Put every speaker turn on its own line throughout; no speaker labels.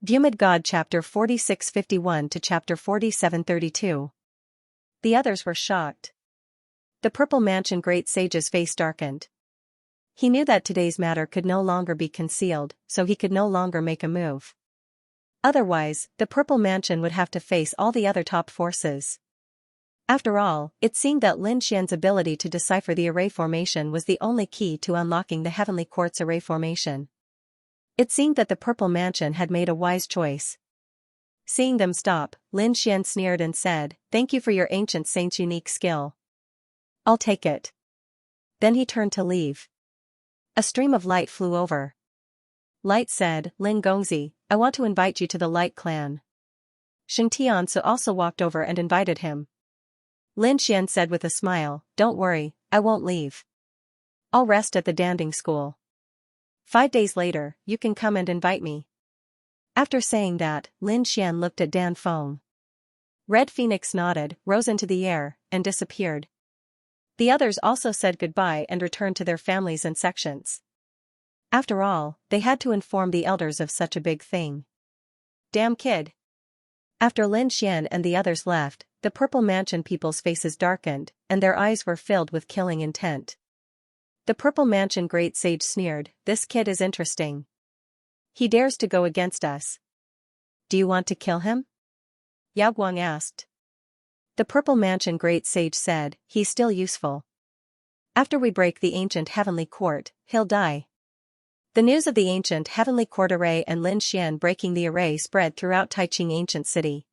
Vhumad God chapter 46:51 to chapter 47:32. The others were shocked. The Purple Mansion Great Sage's face darkened. He knew that today's matter could no longer be concealed, so he could no longer make a move. Otherwise, the Purple Mansion would have to face all the other top forces. After all, it seemed that Lin Xian's ability to decipher the array formation was the only key to unlocking the Heavenly Quartz array formation. It seemed that the Purple Mansion had made a wise choice. Seeing them stop, Lin Xian sneered and said, "Thank you for your ancient saint's unique skill. I'll take it." Then he turned to leave. A stream of light flew over. Light said, "Lin Gongzi, I want to invite you to the Light Clan." Xianxia also walked over and invited him. Lin Xian said with a smile, "Don't worry, I won't leave. I'll rest at the Danding School. 5 days later, you can come and invite me." After saying that, Lin Xian looked at Dan Feng. Red Phoenix nodded, rose into the air, and disappeared. The others also said goodbye and returned to their families and sections. After all, they had to inform the elders of such a big thing. Damn kid. After Lin Xian and the others left, the Purple Mansion people's faces darkened, and their eyes were filled with killing intent. The Purple Mansion Great Sage sneered, "This kid is interesting. He dares to go against us. Do you want to kill him?" Yao Guang asked. The Purple Mansion Great Sage said, "He's still useful. After we break the ancient Heavenly Court, he'll die." The news of the ancient Heavenly Court array and Lin Xian breaking the array spread throughout Taiqing Ancient City.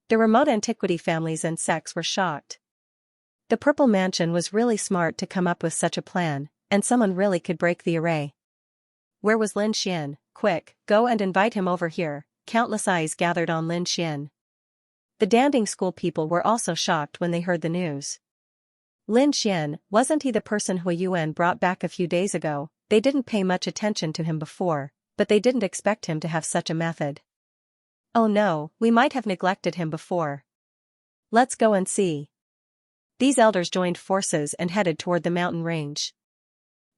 The remote antiquity families and sects were shocked. The Purple Mansion was really smart to come up with such a plan, and someone really could break the array. Where was Lin Xian? Quick, go and invite him over here. Countless eyes gathered on Lin Xian. The Danding School people were also shocked when they heard the news. Lin Xian, wasn't he the person Hui Yuan brought back a few days ago? They didn't pay much attention to him before, but they didn't expect him to have such a method. Oh no, we might have neglected him before. Let's go and see. These elders joined forces and headed toward the mountain range.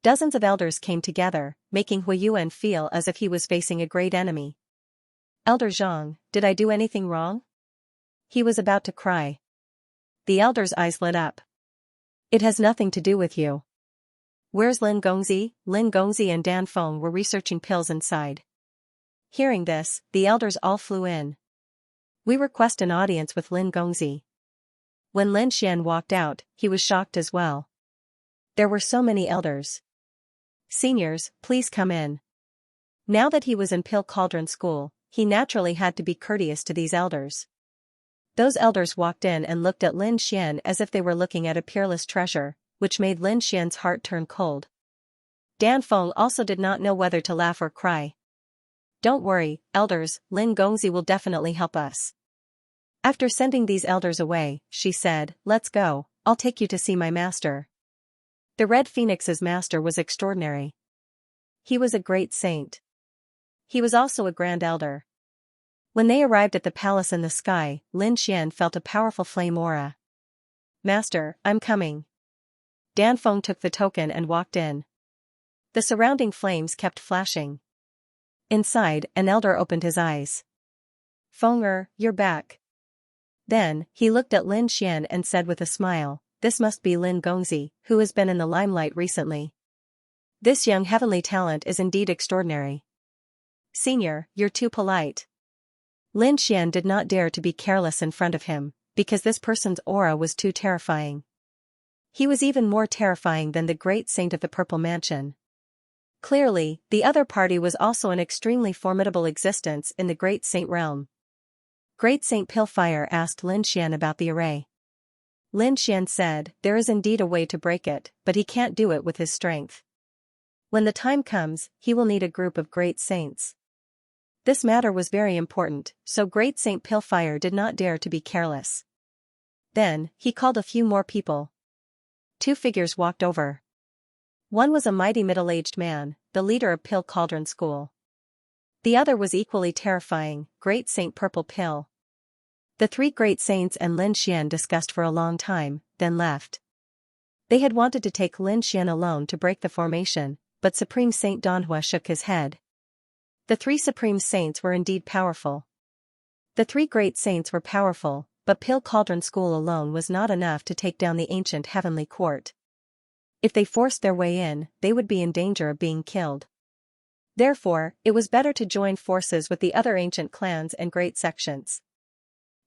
Dozens of elders came together, making Hui Yuan feel as if he was facing a great enemy. "Elder Zhang, did I do anything wrong?" He was about to cry. The elder's eyes lit up. "It has nothing to do with you. Where's Lin Gongzi?" Lin Gongzi and Dan Feng were researching pills inside. Hearing this, the elders all flew in. "We request an audience with Lin Gongzi." When Lin Xian walked out, he was shocked as well. There were so many elders. "Seniors, please come in." Now that he was in Pill Cauldron School, he naturally had to be courteous to these elders. Those elders walked in and looked at Lin Xian as if they were looking at a peerless treasure, which made Lin Xian's heart turn cold. Dan Feng also did not know whether to laugh or cry. "Don't worry, elders, Lin Gongzi will definitely help us." After sending these elders away, she said, "Let's go, I'll take you to see my master." The Red Phoenix's master was extraordinary. He was a great saint. He was also a grand elder. When they arrived at the palace in the sky, Lin Xian felt a powerful flame aura. "Master, I'm coming." Dan Feng took the token and walked in. The surrounding flames kept flashing. Inside, an elder opened his eyes. "Fenger, you're back." Then, he looked at Lin Xian and said with a smile, "This must be Lin Gongzi, who has been in the limelight recently. This young heavenly talent is indeed extraordinary." "Senior, you're too polite." Lin Xian did not dare to be careless in front of him, because this person's aura was too terrifying. He was even more terrifying than the great saint of the Purple Mansion. Clearly, the other party was also an extremely formidable existence in the Great Saint realm. Great Saint Pillfire asked Lin Xian about the array. Lin Xian said, "There is indeed a way to break it, but he can't do it with his strength. When the time comes, he will need a group of great saints." This matter was very important, so Great Saint Pillfire did not dare to be careless. Then, he called a few more people. 2 figures walked over. One was a mighty middle-aged man, the leader of Pill Cauldron School. The other was equally terrifying, Great Saint Purple Pill. The 3 great saints and Lin Xian discussed for a long time, then left. They had wanted to take Lin Xian alone to break the formation, but Supreme Saint Danhua shook his head. The three supreme saints were indeed powerful. The three great saints were powerful, but Pale Cauldron School alone was not enough to take down the ancient heavenly court. If they forced their way in, they would be in danger of being killed. Therefore, it was better to join forces with the other ancient clans and great sections.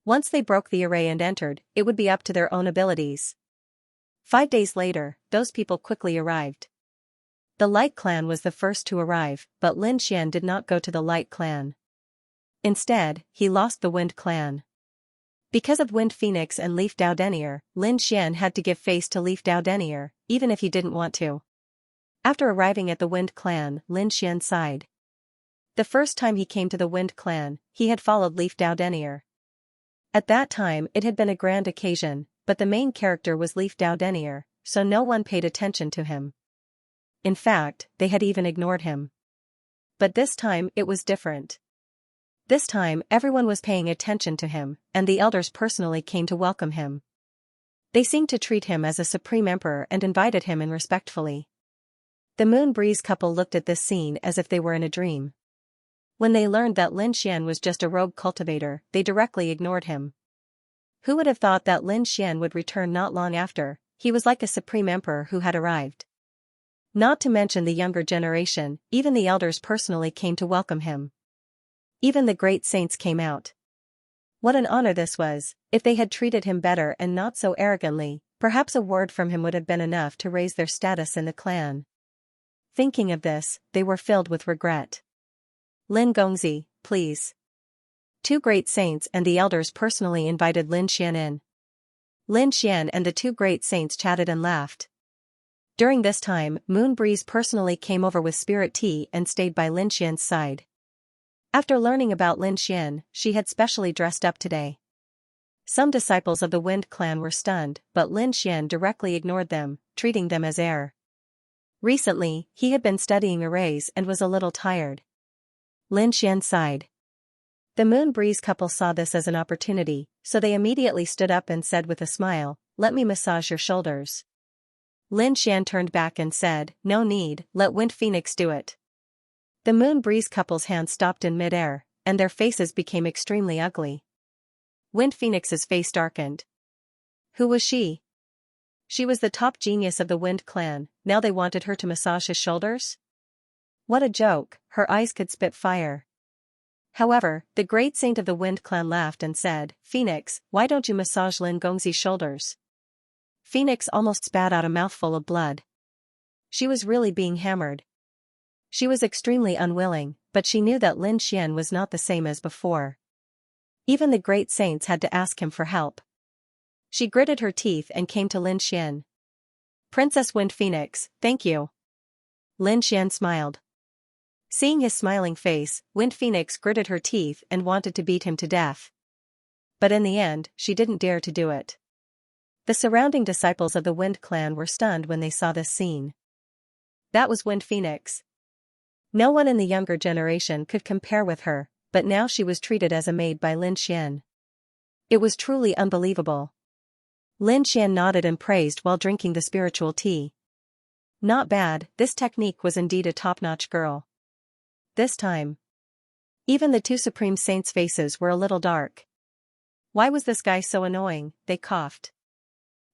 Once they broke the array and entered, it would be up to their own abilities. 5 days later, those people quickly arrived. The Light Clan was the first to arrive, but Lin Xian did not go to the Light Clan. Instead, he lost the Wind Clan. Because of Wind Phoenix and Leaf Dao Denier, Lin Xian had to give face to Leaf Dao Denier, even if he didn't want to. After arriving at the Wind Clan, Lin Xian sighed. The first time he came to the Wind Clan, he had followed Leaf Dao Denier. At that time it had been a grand occasion, but the main character was Leaf Dao Denier, so no one paid attention to him. In fact, they had even ignored him. But this time it was different. This time everyone was paying attention to him, and the elders personally came to welcome him. They seemed to treat him as a supreme emperor and invited him in respectfully. The Moon Breeze couple looked at this scene as if they were in a dream. When they learned that Lin Xian was just a rogue cultivator, they directly ignored him. Who would have thought that Lin Xian would return not long after? He was like a supreme emperor who had arrived. Not to mention the younger generation, even the elders personally came to welcome him. Even the great saints came out. What an honor this was. If they had treated him better and not so arrogantly, perhaps a word from him would have been enough to raise their status in the clan. Thinking of this, they were filled with regret. Lin Gongzi, please. 2 great saints and the elders personally invited Lin Xian in. Lin Xian and the 2 great saints chatted and laughed. During this time, Moon Breeze personally came over with spirit tea and stayed by Lin Xian's side. After learning about Lin Xian, she had specially dressed up today. Some disciples of the Wind Clan were stunned, but Lin Xian directly ignored them, treating them as air. Recently, he had been studying arrays and was a little tired. Lin Xian sighed. The Moon Breeze couple saw this as an opportunity, so they immediately stood up and said with a smile, "Let me massage your shoulders." Lin Xian turned back and said, "No need, let Wind Phoenix do it." The Moon Breeze couple's hands stopped in mid-air, and their faces became extremely ugly. Wind Phoenix's face darkened. Who was she? She was the top genius of the Wind Clan, now they wanted her to massage his shoulders? What a joke, her eyes could spit fire. However, the great saint of the Wind Clan laughed and said, "Phoenix, why don't you massage Lin Gongzi's shoulders?" Phoenix almost spat out a mouthful of blood. She was really being hammered. She was extremely unwilling, but she knew that Lin Xian was not the same as before. Even the great saints had to ask him for help. She gritted her teeth and came to Lin Xian. "Princess Wind Phoenix, thank you." Lin Xian smiled. Seeing his smiling face, Wind Phoenix gritted her teeth and wanted to beat him to death. But in the end, she didn't dare to do it. The surrounding disciples of the Wind Clan were stunned when they saw this scene. That was Wind Phoenix. No one in the younger generation could compare with her, but now she was treated as a maid by Lin Xian. It was truly unbelievable. Lin Xian nodded and praised while drinking the spiritual tea. Not bad, this technique was indeed a top-notch girl. This time, even the 2 supreme saints' faces were a little dark. Why was this guy so annoying? They coughed.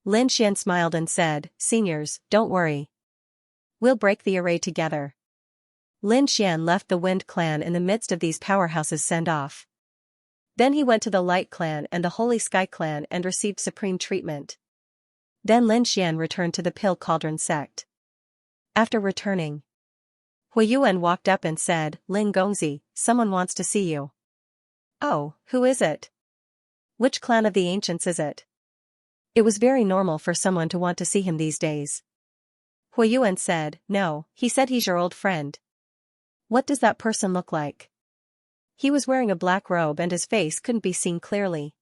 Lin Xian smiled and said, "Seniors, don't worry. We'll break the array together." Lin Xian left the Wind Clan in the midst of these powerhouses' send-off. Then he went to the Light Clan and the Holy Sky Clan and received supreme treatment. Then Lin Xian returned to the Pale Cauldron sect. After returning, Huiyuan walked up and said, "Lin Gongzi, someone wants to see you." "Oh, who is it? Which clan of the ancients is it?" It was very normal for someone to want to see him these days. Huiyuan said, "No, he said he's your old friend." "What does that person look like?" He was wearing a black robe and his face couldn't be seen clearly.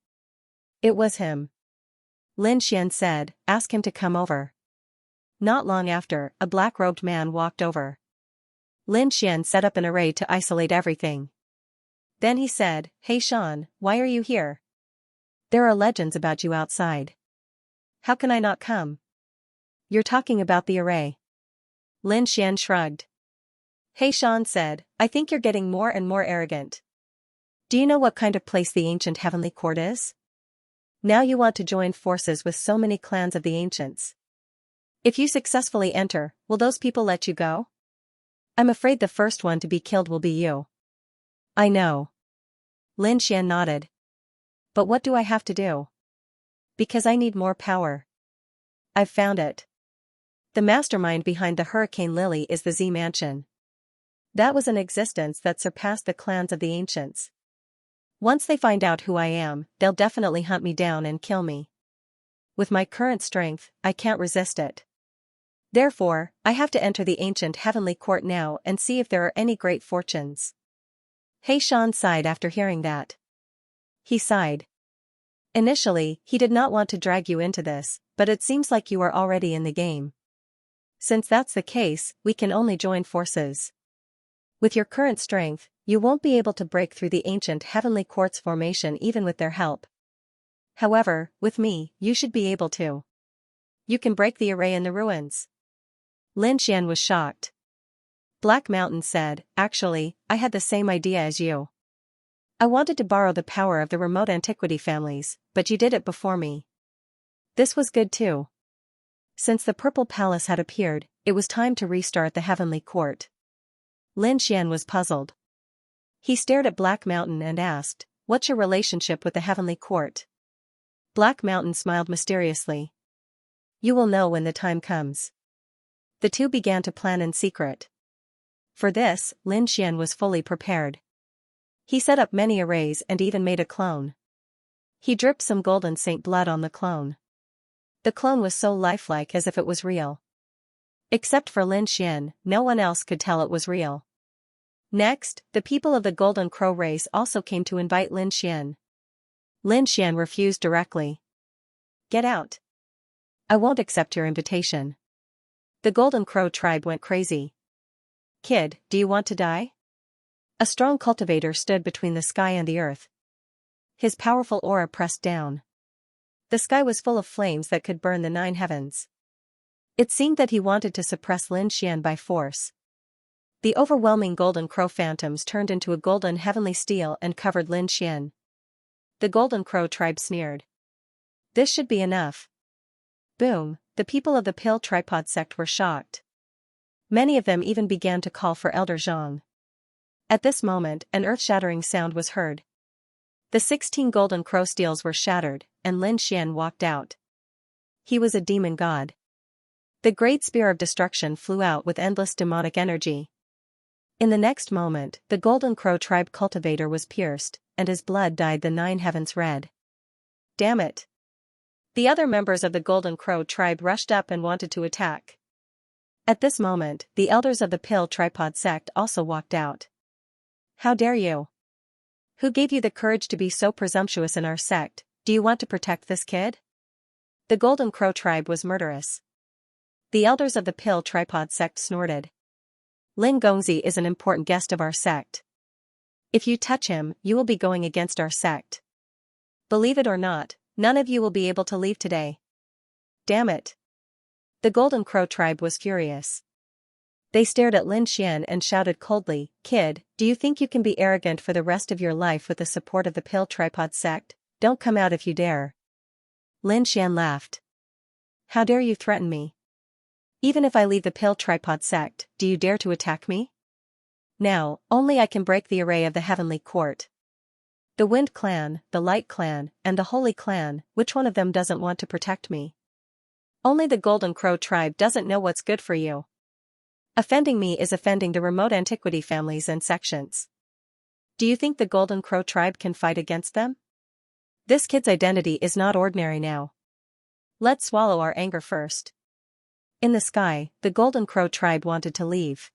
It was him. Lin Xian said, "Ask him to come over." Not long after, a black-robed man walked over. Lin Xian set up an array to isolate everything. Then he said, "Hey Shan, why are you here? There are legends about you outside. How can I not come?" "You're talking about the array." Lin Xian shrugged. Xian said, I think you're getting more and more arrogant. Do you know what kind of place the ancient heavenly court is? Now you want to join forces with so many clans of the ancients. If you successfully enter, will those people let you go? I'm afraid the first one to be killed will be you. I know. Lin Xian nodded. But what do I have to do? Because I need more power. I've found it. The mastermind behind the Hurricane Lily is the Z Mansion. That was an existence that surpassed the clans of the ancients. Once they find out who I am, they'll definitely hunt me down and kill me. With my current strength, I can't resist it. Therefore, I have to enter the ancient heavenly court now and see if there are any great fortunes. Xian sighed after hearing that. He sighed. Initially, he did not want to drag you into this, but it seems like you are already in the game. Since that's the case, we can only join forces. With your current strength, you won't be able to break through the ancient heavenly court's formation even with their help. However, with me, you should be able to. You can break the array in the ruins. Lin Xian was shocked. Black Mountain said, actually, I had the same idea as you. I wanted to borrow the power of the remote antiquity families, but you did it before me. This was good too. Since the Purple Palace had appeared, it was time to restart the heavenly court. Lin Xian was puzzled. He stared at Black Mountain and asked, what's your relationship with the heavenly court? Black Mountain smiled mysteriously. You will know when the time comes. The two began to plan in secret. For this, Lin Xian was fully prepared. He set up many arrays and even made a clone. He dripped some golden saint blood on the clone. The clone was so lifelike as if it was real. Except for Lin Xian, no one else could tell it was real. Next, the people of the Golden Crow race also came to invite Lin Xian. Lin Xian refused directly. Get out. I won't accept your invitation. The Golden Crow tribe went crazy. Kid, do you want to die? A strong cultivator stood between the sky and the earth. His powerful aura pressed down. The sky was full of flames that could burn the 9 heavens. It seemed that he wanted to suppress Lin Xian by force. The overwhelming Golden Crow phantoms turned into a golden heavenly steel and covered Lin Xian. The Golden Crow tribe sneered. This should be enough. Boom, the people of the Pill Tripod sect were shocked. Many of them even began to call for Elder Zhang. At this moment, an earth-shattering sound was heard. The 16 Golden Crow steels were shattered, and Lin Xian walked out. He was a demon god. The great spear of destruction flew out with endless demonic energy. In the next moment, the Golden Crow tribe cultivator was pierced, and his blood dyed the 9 heavens red. Damn it! The other members of the Golden Crow tribe rushed up and wanted to attack. At this moment, the elders of the Pill Tripod sect also walked out. How dare you? Who gave you the courage to be so presumptuous in our sect? Do you want to protect this kid? The Golden Crow tribe was murderous. The elders of the Pill Tripod sect snorted. Lin Gongzi is an important guest of our sect. If you touch him, you will be going against our sect. Believe it or not, none of you will be able to leave today. Damn it. The Golden Crow tribe was furious. They stared at Lin Xian and shouted coldly, Kid, do you think you can be arrogant for the rest of your life with the support of the Pill Tripod sect? Don't come out if you dare. Lin Xian laughed. How dare you threaten me? Even if I leave the Pill Tripod sect, do you dare to attack me? Now, only I can break the array of the heavenly court. The Wind Clan, the Light Clan, and the Holy Clan, which one of them doesn't want to protect me? Only the Golden Crow tribe doesn't know what's good for you. Offending me is offending the remote antiquity families and sections. Do you think the Golden Crow tribe can fight against them? This kid's identity is not ordinary now. Let's swallow our anger first. In the sky, the Golden Crow tribe wanted to leave.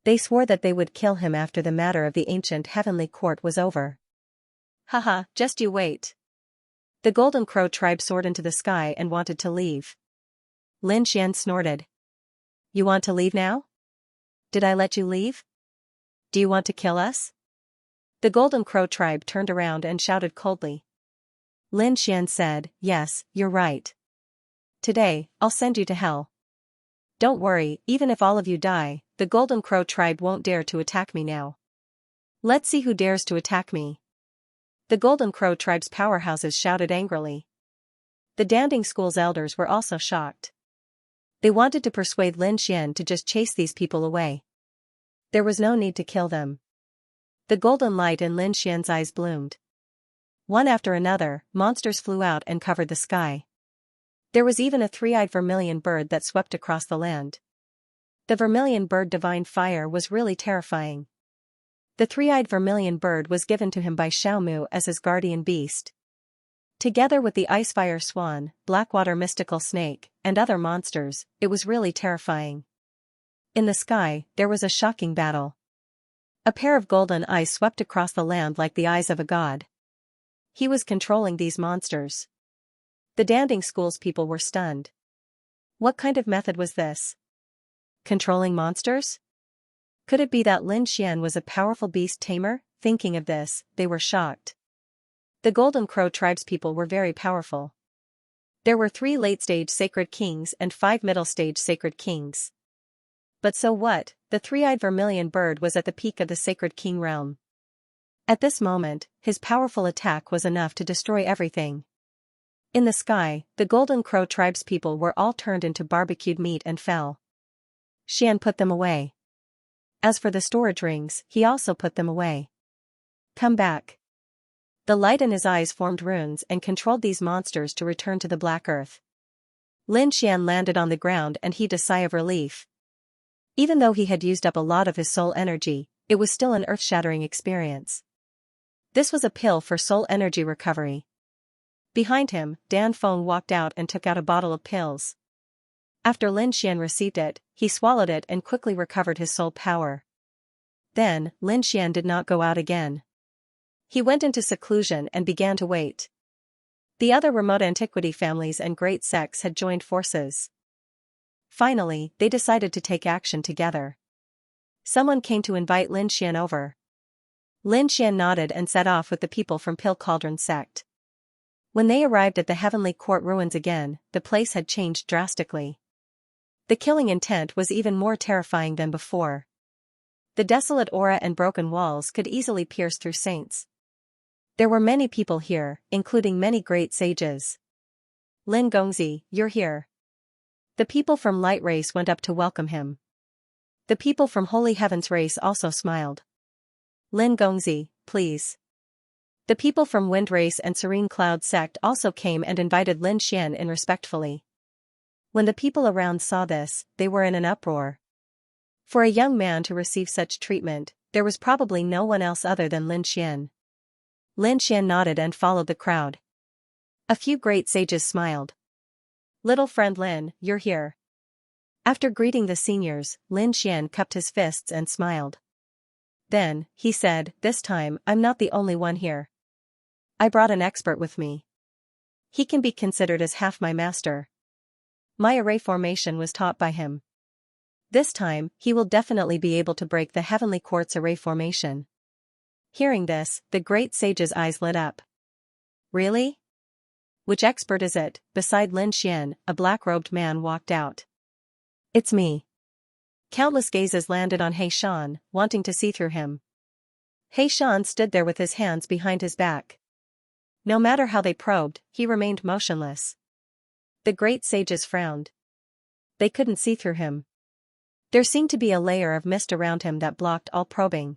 They swore that they would kill him after the matter of the ancient heavenly court was over. Haha, just you wait. The Golden Crow tribe soared into the sky and wanted to leave. Lin Xian snorted. You want to leave now? Did I let you leave? Do you want to kill us? The Golden Crow tribe turned around and shouted coldly. Lin Xian said, yes, you're right. Today, I'll send you to hell. Don't worry, even if all of you die, the Golden Crow tribe won't dare to attack me now. Let's see who dares to attack me. The Golden Crow tribe's powerhouses shouted angrily. The Danding School's elders were also shocked. They wanted to persuade Lin Xian to just chase these people away. There was no need to kill them. The golden light in Lin Xian's eyes bloomed. One after another, monsters flew out and covered the sky. There was even a three-eyed vermilion bird that swept across the land. The vermilion bird divine fire was really terrifying. The three-eyed vermilion bird was given to him by Xiaomu as his guardian beast. Together with the icefire swan, blackwater mystical snake, and other monsters, it was really terrifying. In the sky, there was a shocking battle. A pair of golden eyes swept across the land like the eyes of a god. He was controlling these monsters. The Danding School's people were stunned. What kind of method was this? Controlling monsters? Could it be that Lin Xian was a powerful beast tamer? Thinking of this, they were shocked. The Golden Crow tribe's people were very powerful. There were 3 late-stage sacred kings and 5 middle-stage sacred kings. But so what, the three-eyed vermilion bird was at the peak of the sacred king realm. At this moment, his powerful attack was enough to destroy everything. In the sky, the Golden Crow tribe's people were all turned into barbecued meat and fell. Xian put them away. As for the storage rings, he also put them away. Come back. The light in his eyes formed runes and controlled these monsters to return to the Black Earth. Lin Xian landed on the ground and heaved a sigh of relief. Even though he had used up a lot of his soul energy, it was still an earth-shattering experience. This was a pill for soul energy recovery. Behind him, Dan Feng walked out and took out a bottle of pills. After Lin Xian received it, he swallowed it and quickly recovered his soul power. Then, Lin Xian did not go out again. He went into seclusion and began to wait. The other remote antiquity families and great sects had joined forces. Finally, they decided to take action together. Someone came to invite Lin Xian over. Lin Xian nodded and set off with the people from Pill Cauldron sect. When they arrived at the Heavenly Court ruins again, the place had changed drastically. The killing intent was even more terrifying than before. The desolate aura and broken walls could easily pierce through saints. There were many people here, including many great sages. Lin Gongzi, you're here. The people from Light Race went up to welcome him. The people from Holy Heaven's race also smiled. Lin Gongzi, please. The people from Wind Race and Serene Cloud sect also came and invited Lin Xian in respectfully. When the people around saw this, they were in an uproar. For a young man to receive such treatment, there was probably no one else other than Lin Xian. Lin Xian nodded and followed the crowd. A few great sages smiled. Little friend Lin, you're here. After greeting the seniors, Lin Xian cupped his fists and smiled. Then, he said, this time, I'm not the only one here. I brought an expert with me. He can be considered as half my master. My array formation was taught by him. This time, he will definitely be able to break the Heavenly Court's array formation. Hearing this, the great sage's eyes lit up. Really? Which expert is it? Beside Lin Xian, a black-robed man walked out. It's me. Countless gazes landed on He Shan, wanting to see through him. He Shan stood there with his hands behind his back. No matter how they probed, he remained motionless. The great sages frowned. They couldn't see through him. There seemed to be a layer of mist around him that blocked all probing.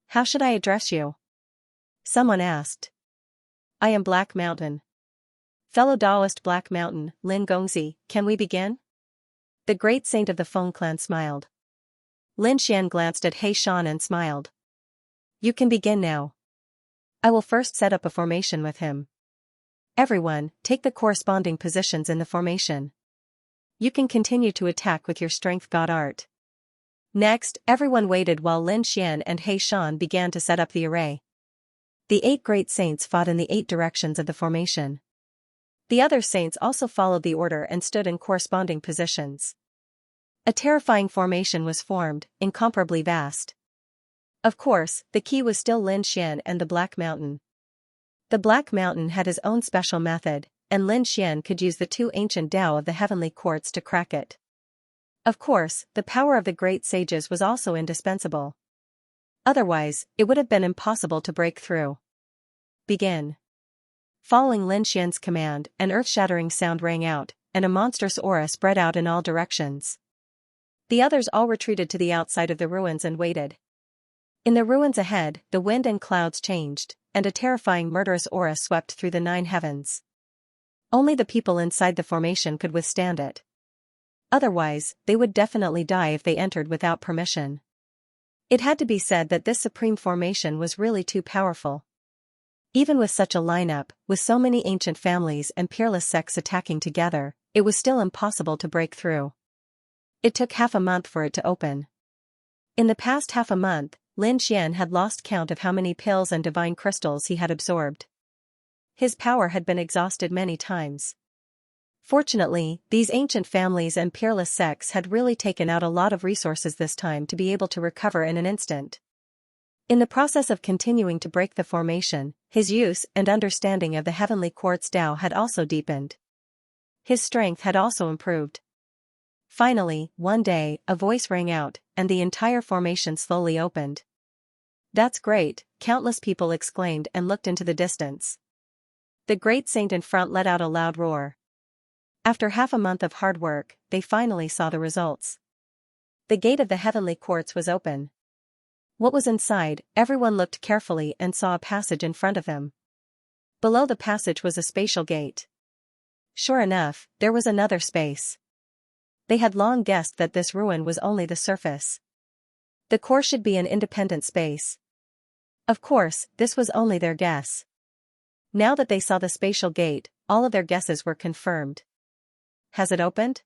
How should I address you? Someone asked. I am Black Mountain. Fellow Taoist Black Mountain, Lin Gongzi, can we begin? The great saint of the Feng clan smiled. Lin Xian glanced at He Shan and smiled. You can begin now. I will first set up a formation with him. Everyone, take the corresponding positions in the formation. You can continue to attack with your strength god art. Next, everyone waited while Lin Xian and He Shan began to set up the array. The 8 great saints fought in the 8 directions of the formation. The other saints also followed the order and stood in corresponding positions. A terrifying formation was formed, incomparably vast. Of course, the key was still Lin Xian and the Black Mountain. The Black Mountain had his own special method, and Lin Xian could use the 2 ancient Tao of the Heavenly Courts to crack it. Of course, the power of the great sages was also indispensable. Otherwise, it would have been impossible to break through. Begin. Following Lin Xian's command, an earth-shattering sound rang out, and a monstrous aura spread out in all directions. The others all retreated to the outside of the ruins and waited. In the ruins ahead, the wind and clouds changed, and a terrifying murderous aura swept through the 9 heavens. Only the people inside the formation could withstand it. Otherwise, they would definitely die if they entered without permission. It had to be said that this supreme formation was really too powerful. Even with such a lineup, with so many ancient families and peerless sects attacking together, it was still impossible to break through. It took half a month for it to open. In the past half a month, Lin Xian had lost count of how many pills and divine crystals he had absorbed. His power had been exhausted many times. Fortunately, these ancient families and peerless sects had really taken out a lot of resources this time to be able to recover in an instant. In the process of continuing to break the formation, his use and understanding of the heavenly quartz Tao had also deepened. His strength had also improved. Finally, one day, a voice rang out, and the entire formation slowly opened. "That's great," countless people exclaimed and looked into the distance. The great saint in front let out a loud roar. After half a month of hard work, they finally saw the results. The gate of the heavenly quartz was open. What was inside? Everyone looked carefully and saw a passage in front of him. Below the passage was a spatial gate. Sure enough, there was another space. They had long guessed that this ruin was only the surface. The core should be an independent space. Of course, this was only their guess. Now that they saw the spatial gate, all of their guesses were confirmed. Has it opened?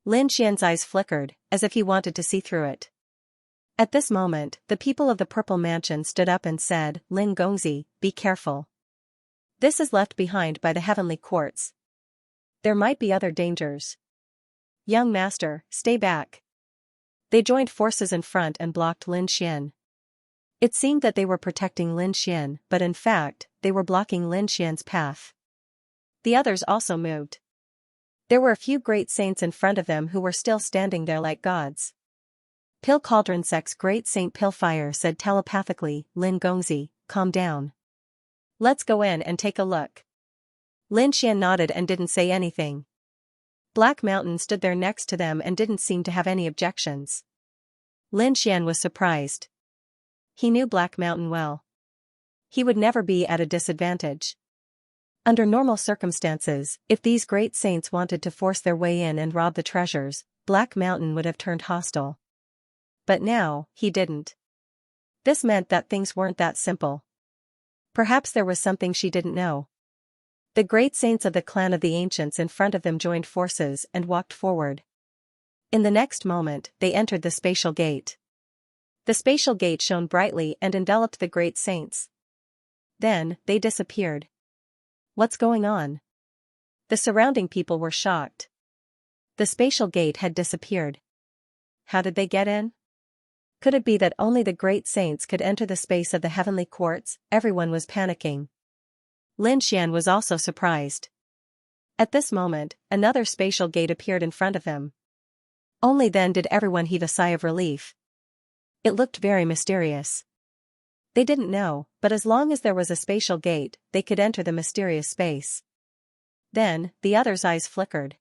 Lin Xian's eyes flickered, as if he wanted to see through it. At this moment, the people of the Purple Mansion stood up and said, "Lin Gongzi, be careful. This is left behind by the heavenly quartz. There might be other dangers. Young master, stay back." They joined forces in front and blocked Lin Xian. It seemed that they were protecting Lin Xian, but in fact, they were blocking Lin Xian's path. The others also moved. There were a few great saints in front of them who were still standing there like gods. Pill Cauldron Sect's great Saint Pillfire said telepathically, "Lin Gongzi, calm down. Let's go in and take a look." Lin Xian nodded and didn't say anything. Black Mountain stood there next to them and didn't seem to have any objections. Lin Xian was surprised. He knew Black Mountain well. He would never be at a disadvantage. Under normal circumstances, if these great saints wanted to force their way in and rob the treasures, Black Mountain would have turned hostile. But now, he didn't. This meant that things weren't that simple. Perhaps there was something she didn't know. The great saints of the clan of the ancients in front of them joined forces and walked forward. In the next moment, they entered the spatial gate. The spatial gate shone brightly and enveloped the great saints. Then, they disappeared. What's going on? The surrounding people were shocked. The spatial gate had disappeared. How did they get in? Could it be that only the great saints could enter the space of the heavenly quartz? Everyone was panicking. Lin Xian was also surprised. At this moment, another spatial gate appeared in front of him. Only then did everyone heave a sigh of relief. It looked very mysterious. They didn't know, but as long as there was a spatial gate, they could enter the mysterious space. Then, the others' eyes flickered.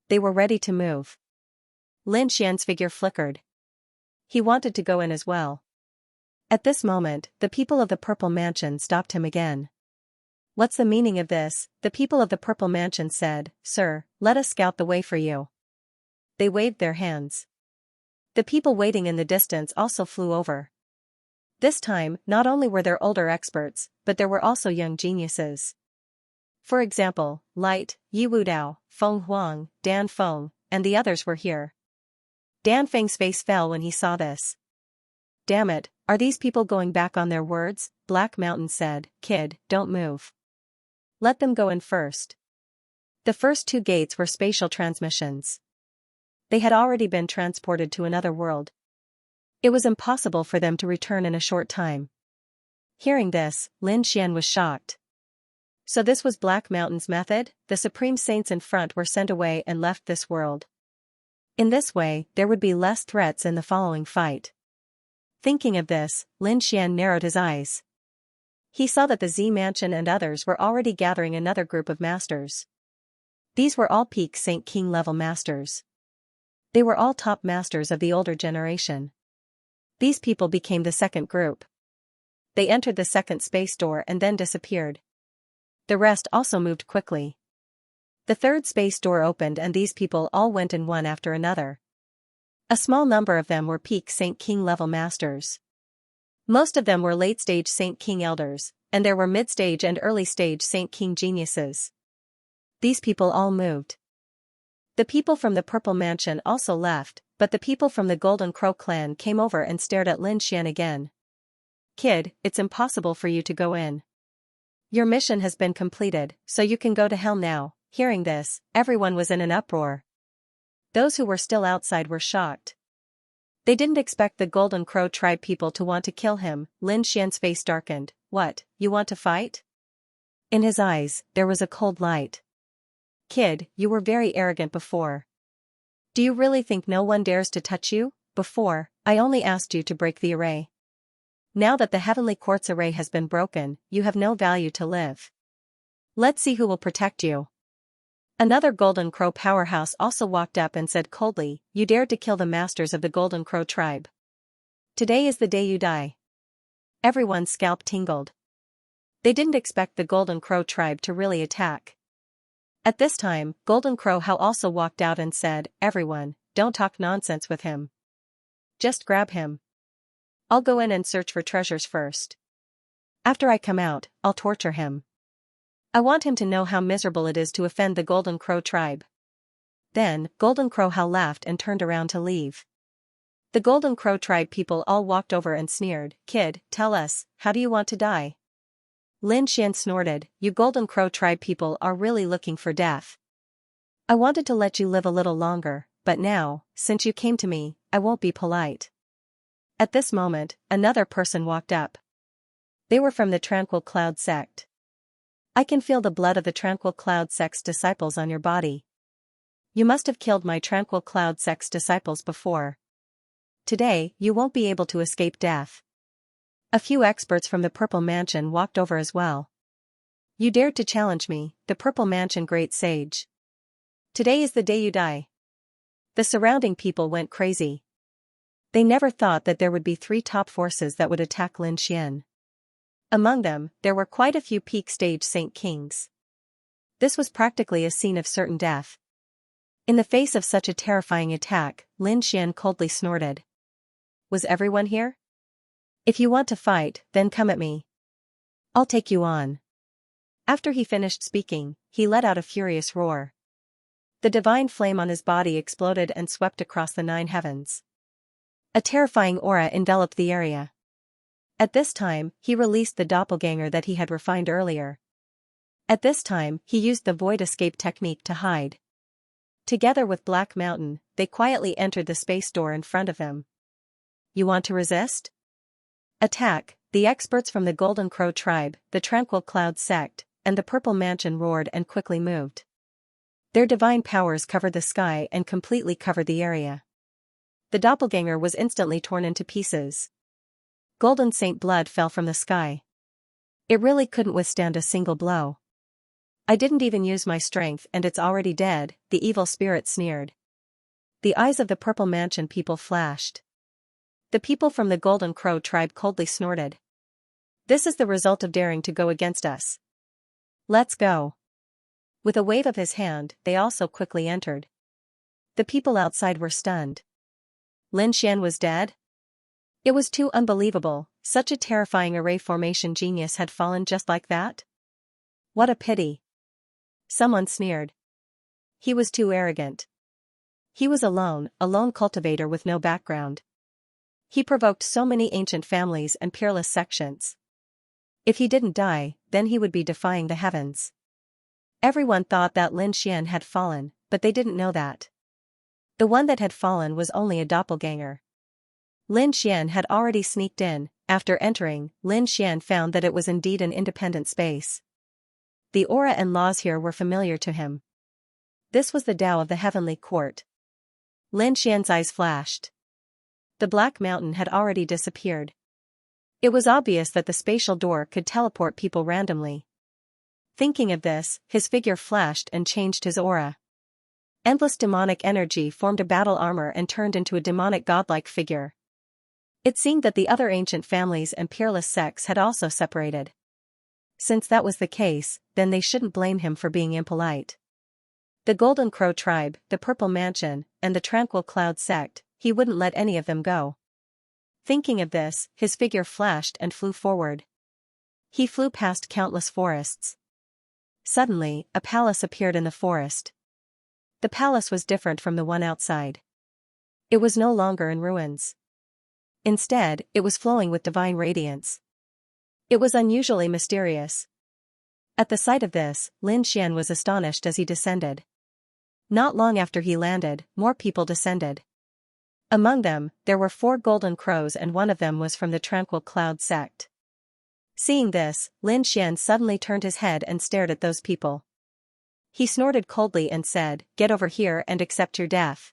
They were ready to move. Lin Xian's figure flickered. He wanted to go in as well. At this moment, the people of the Purple Mansion stopped him again. "What's the meaning of this?" The people of the Purple Mansion said. "Sir, let us scout the way for you." They waved their hands. The people waiting in the distance also flew over. This time, not only were there older experts, but there were also young geniuses. For example, Light, Yi Wudao, Feng Huang, Dan Feng, and the others were here. Dan Feng's face fell when he saw this. "Damn it, are these people going back on their words?" Black Mountain said. "Kid, don't move. Let them go in first." The first 2 gates were spatial transmissions. They had already been transported to another world. It was impossible for them to return in a short time. Hearing this, Lin Xian was shocked. So this was Black Mountain's method? The supreme saints in front were sent away and left this world. In this way, there would be less threats in the following fight. Thinking of this, Lin Xian narrowed his eyes. He saw that the Z Mansion and others were already gathering another group of masters. These were all peak Saint King level masters. They were all top masters of the older generation. These people became the second group. They entered the second space door and then disappeared. The rest also moved quickly. The third space door opened and these people all went in one after another. A small number of them were peak Saint King level masters. Most of them were late-stage Saint King elders, and there were mid-stage and early-stage Saint King geniuses. These people all moved. The people from the Purple Mansion also left, but the people from the Golden Crow clan came over and stared at Lin Xian again. "Kid, it's impossible for you to go in. Your mission has been completed, so you can go to hell now." Hearing this, everyone was in an uproar. Those who were still outside were shocked. They didn't expect the Golden Crow tribe people to want to kill him. Lin Xian's face darkened. "What, you want to fight?" In his eyes, there was a cold light. "Kid, you were very arrogant before. Do you really think no one dares to touch you? Before, I only asked you to break the array. Now that the Heavenly Quartz array has been broken, you have no value to live. Let's see who will protect you." Another Golden Crow powerhouse also walked up and said coldly, "You dared to kill the masters of the Golden Crow tribe. Today is the day you die." Everyone's scalp tingled. They didn't expect the Golden Crow tribe to really attack. At this time, Golden Crow How also walked out and said, "Everyone, don't talk nonsense with him. Just grab him. I'll go in and search for treasures first. After I come out, I'll torture him. I want him to know how miserable it is to offend the Golden Crow tribe." Then, Golden Crow How laughed and turned around to leave. The Golden Crow tribe people all walked over and sneered, "Kid, tell us, how do you want to die?" Lin Xian snorted, "You Golden Crow tribe people are really looking for death. I wanted to let you live a little longer, but now, since you came to me, I won't be polite." At this moment, another person walked up. They were from the Tranquil Cloud sect. "I can feel the blood of the Tranquil Cloud sect's disciples on your body. You must have killed my Tranquil Cloud sect's disciples before. Today, you won't be able to escape death." A few experts from the Purple Mansion walked over as well. "You dared to challenge me, the Purple Mansion Great Sage. Today is the day you die." The surrounding people went crazy. They never thought that there would be three top forces that would attack Lin Xian. Among them, there were quite a few peak stage Saint Kings. This was practically a scene of certain death. In the face of such a terrifying attack, Lin Xian coldly snorted. "Was everyone here? If you want to fight, then come at me. I'll take you on." After he finished speaking, he let out a furious roar. The divine flame on his body exploded and swept across the 9 heavens. A terrifying aura enveloped the area. At this time, he released the doppelganger that he had refined earlier. At this time, he used the void escape technique to hide. Together with Black Mountain, they quietly entered the space door in front of them. "You want to resist? Attack!" The experts from the Golden Crow tribe, the Tranquil Cloud sect, and the Purple Mansion roared and quickly moved. Their divine powers covered the sky and completely covered the area. The doppelganger was instantly torn into pieces. Golden Saint blood fell from the sky. It really couldn't withstand a single blow. "I didn't even use my strength and it's already dead," the evil spirit sneered. The eyes of the Purple Mansion people flashed. The people from the Golden Crow tribe coldly snorted. "This is the result of daring to go against us. Let's go." With a wave of his hand, they also quickly entered. The people outside were stunned. Lin Xian was dead? It was too unbelievable, such a terrifying array formation genius had fallen just like that? What a pity. Someone sneered. He was too arrogant. He was a lone cultivator with no background. He provoked so many ancient families and peerless sections. If he didn't die, then he would be defying the heavens. Everyone thought that Lin Xian had fallen, but they didn't know that. The one that had fallen was only a doppelganger. Lin Xian had already sneaked in. After entering, Lin Xian found that it was indeed an independent space. The aura and laws here were familiar to him. This was the Tao of the Heavenly Court. Lin Xian's eyes flashed. The Black Mountain had already disappeared. It was obvious that the spatial door could teleport people randomly. Thinking of this, his figure flashed and changed his aura. Endless demonic energy formed a battle armor and turned into a demonic godlike figure. It seemed that the other ancient families and peerless sects had also separated. Since that was the case, then they shouldn't blame him for being impolite. The Golden Crow tribe, the Purple Mansion, and the Tranquil Cloud sect, he wouldn't let any of them go. Thinking of this, his figure flashed and flew forward. He flew past countless forests. Suddenly, a palace appeared in the forest. The palace was different from the one outside. It was no longer in ruins. Instead, it was flowing with divine radiance. It was unusually mysterious. At the sight of this, Lin Xian was astonished as he descended. Not long after he landed, more people descended. Among them, there were 4 golden crows and one of them was from the Tranquil Cloud sect. Seeing this, Lin Xian suddenly turned his head and stared at those people. He snorted coldly and said, "Get over here and accept your death."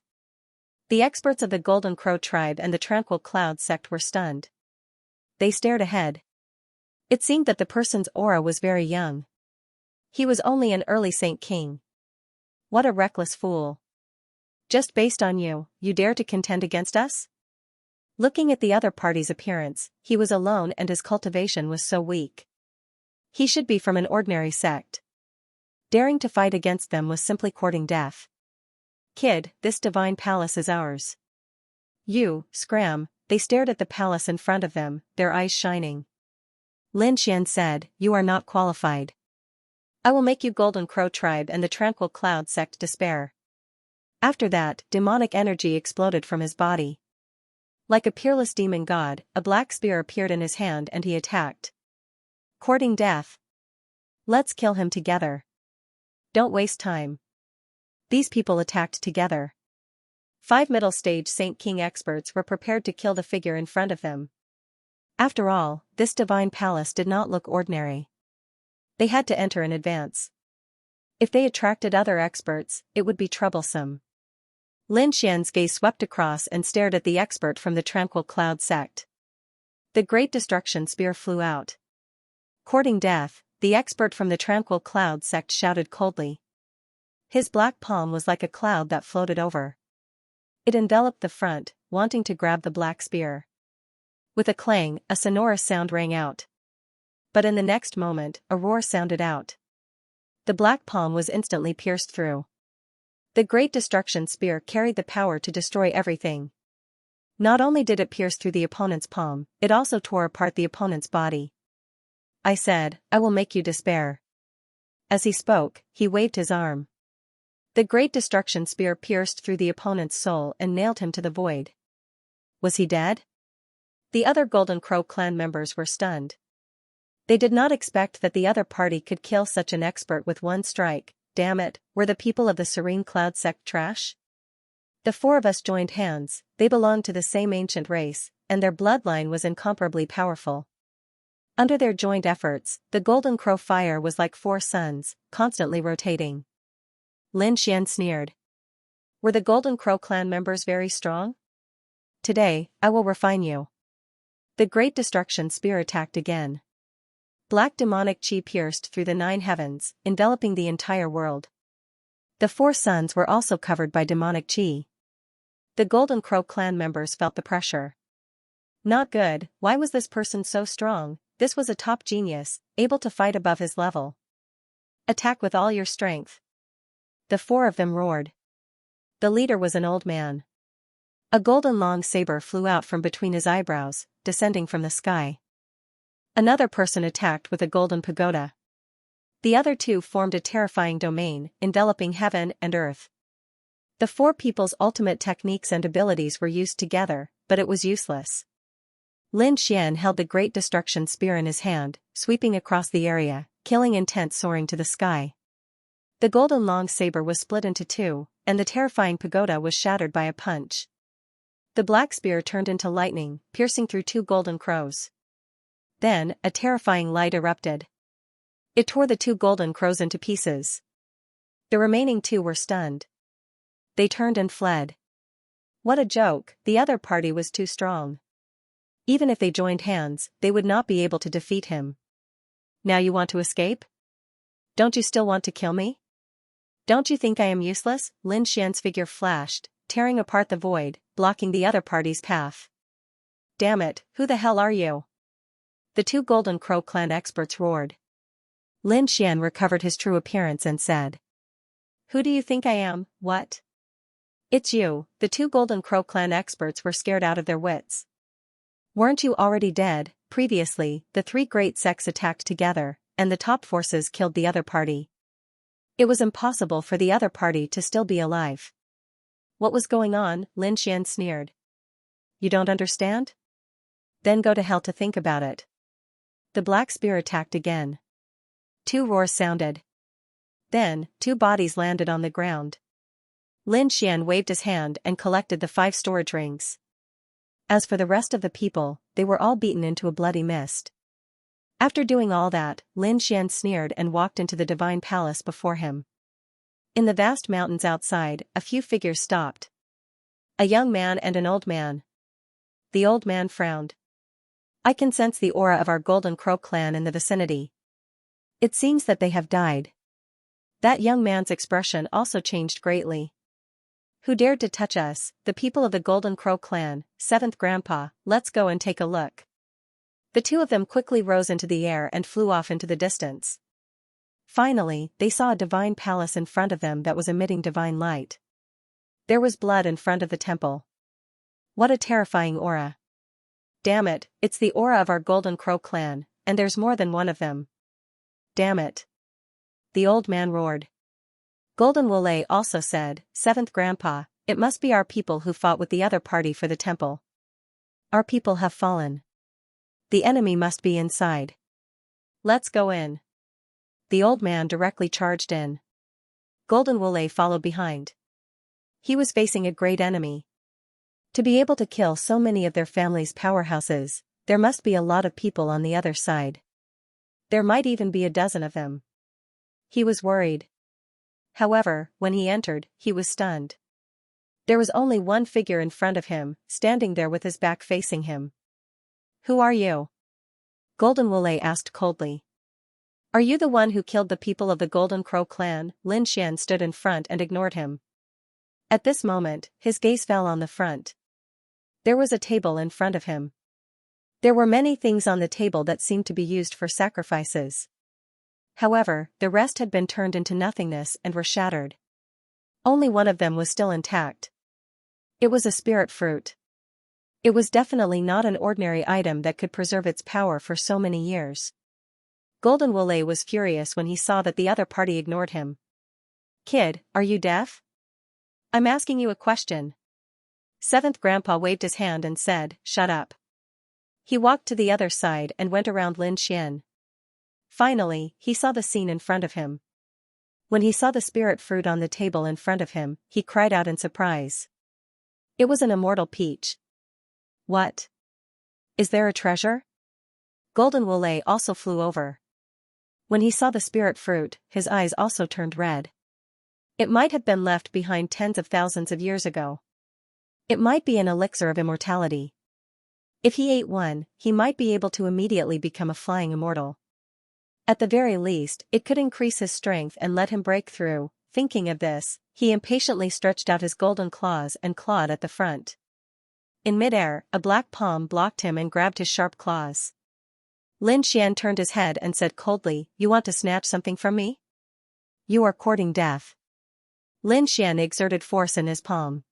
The experts of the Golden Crow tribe and the Tranquil Cloud sect were stunned. They stared ahead. It seemed that the person's aura was very young. He was only an early Saint King. What a reckless fool. Just based on you, you dare to contend against us? Looking at the other party's appearance, he was alone and his cultivation was so weak. He should be from an ordinary sect. Daring to fight against them was simply courting death. Kid, this divine palace is ours. You, scram. They stared at the palace in front of them, their eyes shining. Lin Xian said, "You are not qualified. I will make you Golden Crow tribe and the Tranquil Cloud sect despair." After that, demonic energy exploded from his body. Like a peerless demon god, a black spear appeared in his hand and he attacked. Courting death. Let's kill him together. Don't waste time. These people attacked together. 5 middle-stage Saint King experts were prepared to kill the figure in front of them. After all, this divine palace did not look ordinary. They had to enter in advance. If they attracted other experts, it would be troublesome. Lin Xian's gaze swept across and stared at the expert from the Tranquil Cloud sect. The Great Destruction Spear flew out. Courting death, the expert from the Tranquil Cloud sect shouted coldly. His black palm was like a cloud that floated over. It enveloped the front, wanting to grab the black spear. With a clang, a sonorous sound rang out. But in the next moment, a roar sounded out. The black palm was instantly pierced through. The Great Destruction Spear carried the power to destroy everything. Not only did it pierce through the opponent's palm, it also tore apart the opponent's body. I said, "I will make you despair." As he spoke, he waved his arm. The Great Destruction Spear pierced through the opponent's soul and nailed him to the void. Was he dead? The other Golden Crow clan members were stunned. They did not expect that the other party could kill such an expert with one strike. Damn it, were the people of the Serene Cloud sect trash? The 4 of us joined hands, they belonged to the same ancient race, and their bloodline was incomparably powerful. Under their joint efforts, the Golden Crow fire was like 4 suns, constantly rotating. Lin Xian sneered. Were the Golden Crow clan members very strong? Today, I will refine you. The Great Destruction Spear attacked again. Black demonic chi pierced through the 9 heavens, enveloping the entire world. The 4 suns were also covered by demonic chi. The Golden Crow clan members felt the pressure. Not good. Why was this person so strong? This was a top genius, able to fight above his level. Attack with all your strength. The 4 of them roared. The leader was an old man. A golden long saber flew out from between his eyebrows, descending from the sky. Another person attacked with a golden pagoda. The other 2 formed a terrifying domain, enveloping heaven and earth. The 4 people's ultimate techniques and abilities were used together, but it was useless. Lin Xian held the Great Destruction Spear in his hand, sweeping across the area, killing intent soaring to the sky. The golden long saber was split into 2, and the terrifying pagoda was shattered by a punch. The black spear turned into lightning, piercing through 2 golden crows. Then, a terrifying light erupted. It tore the 2 golden crows into pieces. The remaining 2 were stunned. They turned and fled. What a joke, the other party was too strong. Even if they joined hands, they would not be able to defeat him. Now you want to escape? Don't you still want to kill me? Don't you think I am useless? Lin Xian's figure flashed, tearing apart the void, blocking the other party's path. Damn it, who the hell are you? The two Golden Crow clan experts roared. Lin Xian recovered his true appearance and said. Who do you think I am, what? It's you. The two Golden Crow clan experts were scared out of their wits. Weren't you already dead? Previously, the three great sects attacked together, and the top forces killed the other party. It was impossible for the other party to still be alive. What was going on? Lin Xian sneered. You don't understand? Then go to hell to think about it. The Black Spear attacked again. Two roars sounded. Then, two bodies landed on the ground. Lin Xian waved his hand and collected the 5 storage rings. As for the rest of the people, they were all beaten into a bloody mist. After doing all that, Lin Xian sneered and walked into the divine palace before him. In the vast mountains outside, a few figures stopped. A young man and an old man. The old man frowned. I can sense the aura of our Golden Crow clan in the vicinity. It seems that they have died. That young man's expression also changed greatly. Who dared to touch us? The people of the Golden Crow clan, 7th Grandpa, let's go and take a look. The two of them quickly rose into the air and flew off into the distance. Finally, they saw a divine palace in front of them that was emitting divine light. There was blood in front of the temple. What a terrifying aura. Damn it, it's the aura of our Golden Crow clan, and there's more than one of them. Damn it. The old man roared. Golden Wule also said, 7th Grandpa, it must be our people who fought with the other party for the temple. Our people have fallen. The enemy must be inside. Let's go in. The old man directly charged in. Golden Wule followed behind. He was facing a great enemy. To be able to kill so many of their family's powerhouses, there must be a lot of people on the other side. There might even be a dozen of them. He was worried. However, when he entered, he was stunned. There was only one figure in front of him, standing there with his back facing him. Who are you? Golden Wule asked coldly. Are you the one who killed the people of the Golden Crow clan? Lin Xian stood in front and ignored him. At this moment, his gaze fell on the front. There was a table in front of him. There were many things on the table that seemed to be used for sacrifices. However, the rest had been turned into nothingness and were shattered. Only one of them was still intact. It was a spirit fruit. It was definitely not an ordinary item that could preserve its power for so many years. Golden Wule was furious when he saw that the other party ignored him. Kid, are you deaf? I'm asking you a question. 7th Grandpa waved his hand and said, shut up. He walked to the other side and went around Lin Xian. Finally, he saw the scene in front of him. When he saw the spirit fruit on the table in front of him, he cried out in surprise. It was an immortal peach. What? Is there a treasure? Golden Wule also flew over. When he saw the spirit fruit, his eyes also turned red. It might have been left behind tens of thousands of years ago. It might be an elixir of immortality. If he ate one, he might be able to immediately become a flying immortal. At the very least, it could increase his strength and let him break through. Thinking of this, he impatiently stretched out his golden claws and clawed at the front. In midair, a black palm blocked him and grabbed his sharp claws. Lin Xian turned his head and said coldly, you want to snatch something from me? You are courting death. Lin Xian exerted force in his palm.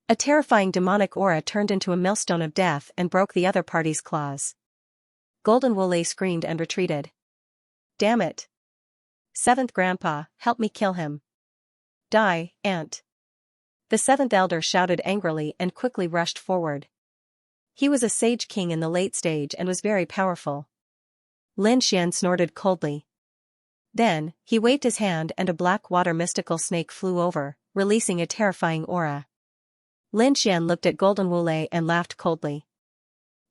A terrifying demonic aura turned into a millstone of death and broke the other party's claws. Golden Wule screamed and retreated. Damn it. 7th Grandpa, help me kill him. Die, Aunt. The 7th Elder shouted angrily and quickly rushed forward. He was a sage king in the late stage and was very powerful. Lin Xian snorted coldly. Then, he waved his hand and a black water mystical snake flew over, releasing a terrifying aura. Lin Xian looked at Golden Wule and laughed coldly.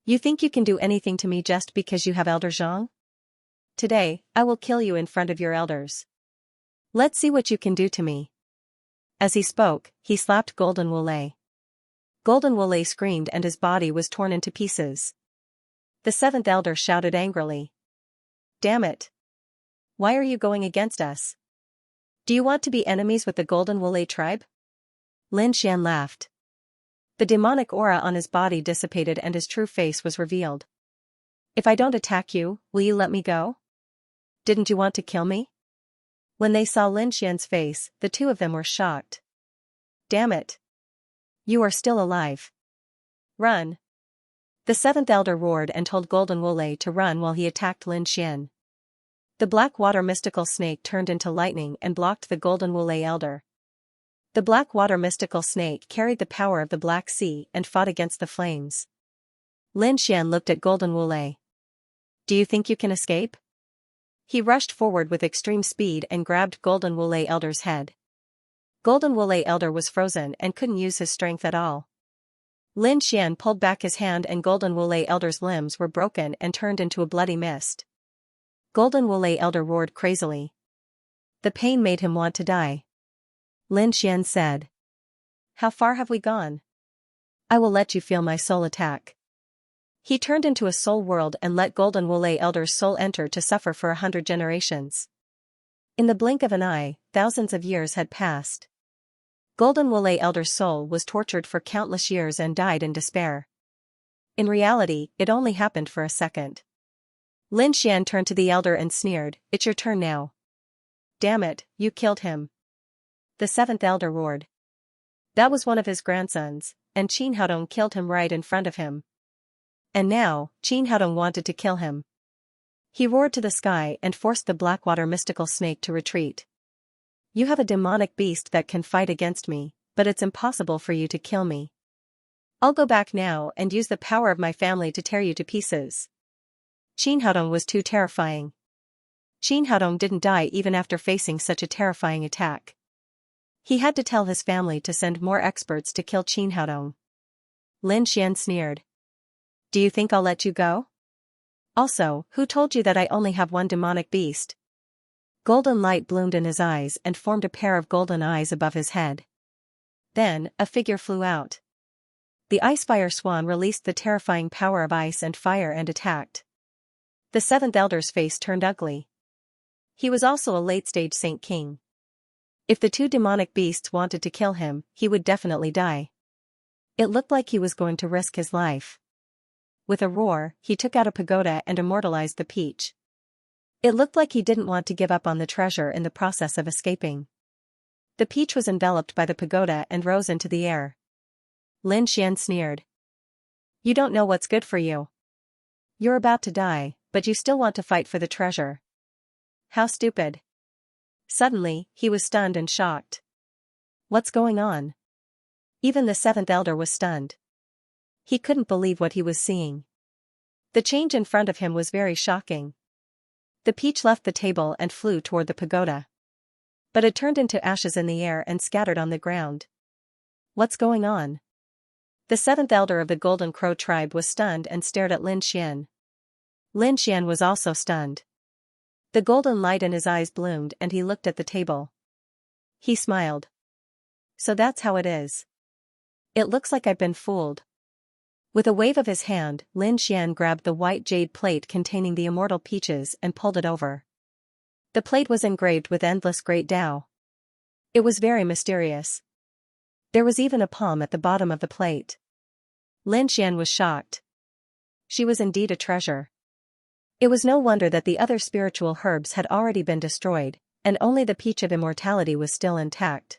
You think you can do anything to me just because you have Elder Zhang? Today, I will kill you in front of your elders. Let's see what you can do to me. As he spoke, he slapped Golden Wule. Golden Woolay screamed and his body was torn into pieces. The seventh elder shouted angrily. Damn it! Why are you going against us? Do you want to be enemies with the Golden Woolay tribe? Lin Xian laughed. The demonic aura on his body dissipated and his true face was revealed. If I don't attack you, will you let me go? Didn't you want to kill me? When they saw Lin Xian's face, the two of them were shocked. Damn it! You are still alive. Run! The seventh elder roared and told Golden Woolay to run while he attacked Lin Xian. The black water mystical snake turned into lightning and blocked the Golden Woolay elder. The black water mystical snake carried the power of the Black Sea and fought against the flames. Lin Xian looked at Golden Woolay. Do you think you can escape? He rushed forward with extreme speed and grabbed Golden Woolay elder's head. Golden Woolay elder was frozen and couldn't use his strength at all. Lin Xian pulled back his hand and Golden Woolay elder's limbs were broken and turned into a bloody mist. Golden Woolay elder roared crazily. The pain made him want to die. Lin Xian said. How far have we gone? I will let you feel my soul attack. He turned into a soul world and let Golden Woolay elder's soul enter to suffer for 100 generations. In the blink of an eye, thousands of years had passed. Golden Woolay elder's soul was tortured for countless years and died in despair. In reality, it only happened for a second. Lin Xian turned to the elder and sneered, It's your turn now. Damn it, you killed him. The seventh elder roared. That was one of his grandsons, and Qin Haodong killed him right in front of him. And now, Qin Haodong wanted to kill him. He roared to the sky and forced the Blackwater mystical snake to retreat. You have a demonic beast that can fight against me, but it's impossible for you to kill me. I'll go back now and use the power of my family to tear you to pieces. Qin Haodong was too terrifying. Qin Haodong didn't die even after facing such a terrifying attack. He had to tell his family to send more experts to kill Qin Haodong. Lin Xian sneered. Do you think I'll let you go? Also, who told you that I only have one demonic beast? Golden light bloomed in his eyes and formed a pair of golden eyes above his head. Then, a figure flew out. The Icefire Swan released the terrifying power of ice and fire and attacked. The seventh elder's face turned ugly. He was also a late-stage Saint King. If the two demonic beasts wanted to kill him, he would definitely die. It looked like he was going to risk his life. With a roar, he took out a pagoda and immortalized the peach. It looked like he didn't want to give up on the treasure in the process of escaping. The peach was enveloped by the pagoda and rose into the air. Lin Xian sneered. You don't know what's good for you. You're about to die, but you still want to fight for the treasure. How stupid. Suddenly, he was stunned and shocked. What's going on? Even the seventh elder was stunned. He couldn't believe what he was seeing. The change in front of him was very shocking. The peach left the table and flew toward the pagoda. But it turned into ashes in the air and scattered on the ground. What's going on? The seventh elder of the Golden Crow tribe was stunned and stared at Lin Xian. Lin Xian was also stunned. The golden light in his eyes bloomed and he looked at the table. He smiled. So that's how it is. It looks like I've been fooled. With a wave of his hand, Lin Xian grabbed the white jade plate containing the immortal peaches and pulled it over. The plate was engraved with endless great Tao. It was very mysterious. There was even a palm at the bottom of the plate. Lin Xian was shocked. She was indeed a treasure. It was no wonder that the other spiritual herbs had already been destroyed, and only the peach of immortality was still intact.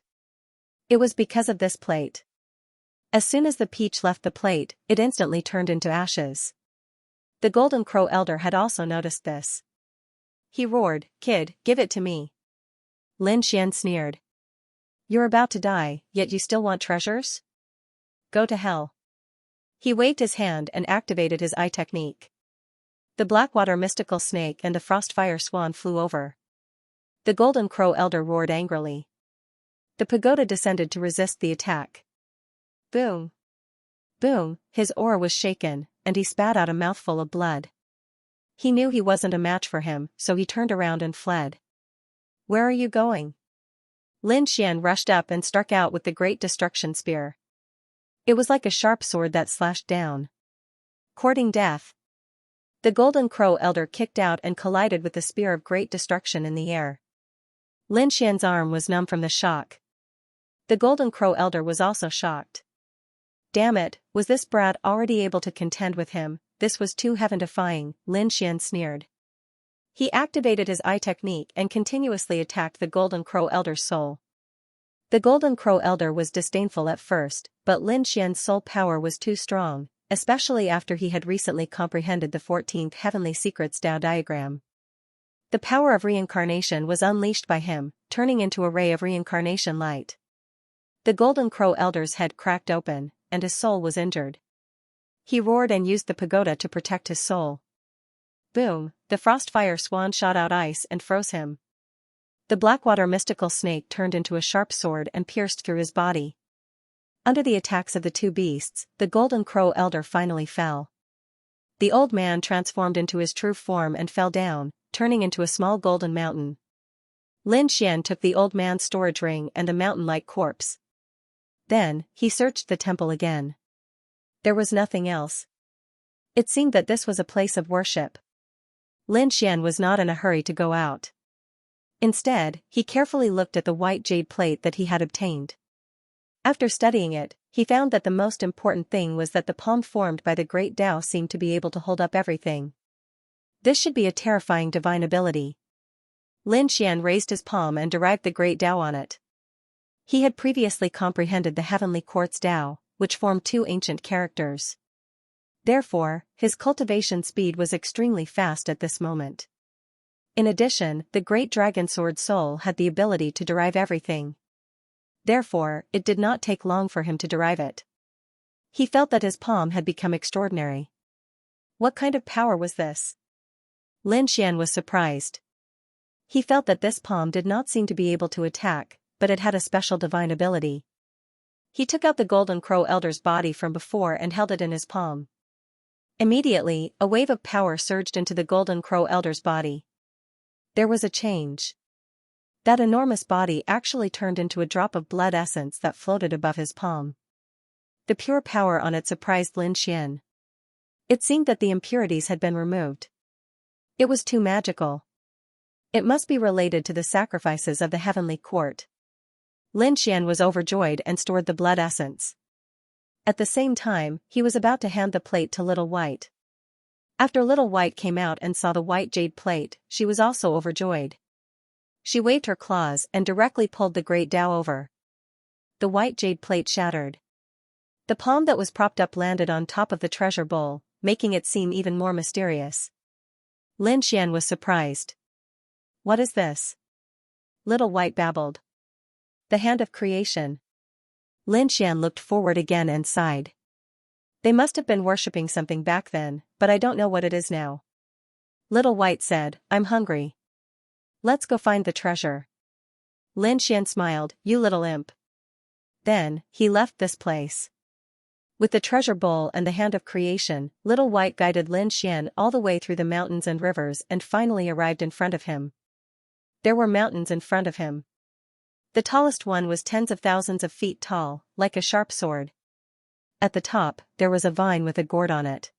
It was because of this plate. As soon as the peach left the plate, it instantly turned into ashes. The Golden Crow elder had also noticed this. He roared, Kid, give it to me. Lin Xian sneered. You're about to die, yet you still want treasures? Go to hell. He waved his hand and activated his eye technique. The Blackwater mystical snake and the Frostfire Swan flew over. The Golden Crow elder roared angrily. The pagoda descended to resist the attack. Boom! Boom! His aura was shaken, and he spat out a mouthful of blood. He knew he wasn't a match for him, so he turned around and fled. Where are you going? Lin Xian rushed up and struck out with the Great Destruction Spear. It was like a sharp sword that slashed down, courting death. The Golden Crow Elder kicked out and collided with the spear of great destruction in the air. Lin Xian's arm was numb from the shock. The Golden Crow Elder was also shocked. Damn it, was this brat already able to contend with him? This was too heaven-defying, Lin Xian sneered. He activated his eye technique and continuously attacked the Golden Crow Elder's soul. The Golden Crow Elder was disdainful at first, but Lin Xian's soul power was too strong, especially after he had recently comprehended the 14th Heavenly Secrets Tao diagram. The power of reincarnation was unleashed by him, turning into a ray of reincarnation light. The Golden Crow Elder's head cracked open, and his soul was injured. He roared and used the pagoda to protect his soul. Boom, the Frostfire Swan shot out ice and froze him. The Blackwater Mystical Snake turned into a sharp sword and pierced through his body. Under the attacks of the two beasts, the Golden Crow Elder finally fell. The old man transformed into his true form and fell down, turning into a small golden mountain. Lin Xian took the old man's storage ring and a mountain-like corpse. Then, he searched the temple again. There was nothing else. It seemed that this was a place of worship. Lin Xian was not in a hurry to go out. Instead, he carefully looked at the white jade plate that he had obtained. After studying it, he found that the most important thing was that the palm formed by the great Tao seemed to be able to hold up everything. This should be a terrifying divine ability. Lin Xian raised his palm and derived the great Tao on it. He had previously comprehended the heavenly quartz Tao, which formed two ancient characters. Therefore, his cultivation speed was extremely fast at this moment. In addition, the great dragon sword soul had the ability to derive everything. Therefore, it did not take long for him to derive it. He felt that his palm had become extraordinary. What kind of power was this? Lin Xian was surprised. He felt that this palm did not seem to be able to attack, but it had a special divine ability. He took out the Golden Crow Elder's body from before and held it in his palm. Immediately, a wave of power surged into the Golden Crow Elder's body. There was a change. That enormous body actually turned into a drop of blood essence that floated above his palm. The pure power on it surprised Lin Xian. It seemed that the impurities had been removed. It was too magical. It must be related to the sacrifices of the heavenly court. Lin Xian was overjoyed and stored the blood essence. At the same time, he was about to hand the plate to Little White. After Little White came out and saw the white jade plate, she was also overjoyed. She waved her claws and directly pulled the great Tao over. The white jade plate shattered. The palm that was propped up landed on top of the treasure bowl, making it seem even more mysterious. Lin Xian was surprised. What is this? Little White babbled. The hand of creation. Lin Xian looked forward again and sighed. They must have been worshipping something back then, but I don't know what it is now. Little White said, I'm hungry. Let's go find the treasure. Lin Xian smiled, you little imp. Then, he left this place. With the treasure bowl and the hand of creation, Little White guided Lin Xian all the way through the mountains and rivers and finally arrived in front of him. There were mountains in front of him. The tallest one was tens of thousands of feet tall, like a sharp sword. At the top, there was a vine with a gourd on it.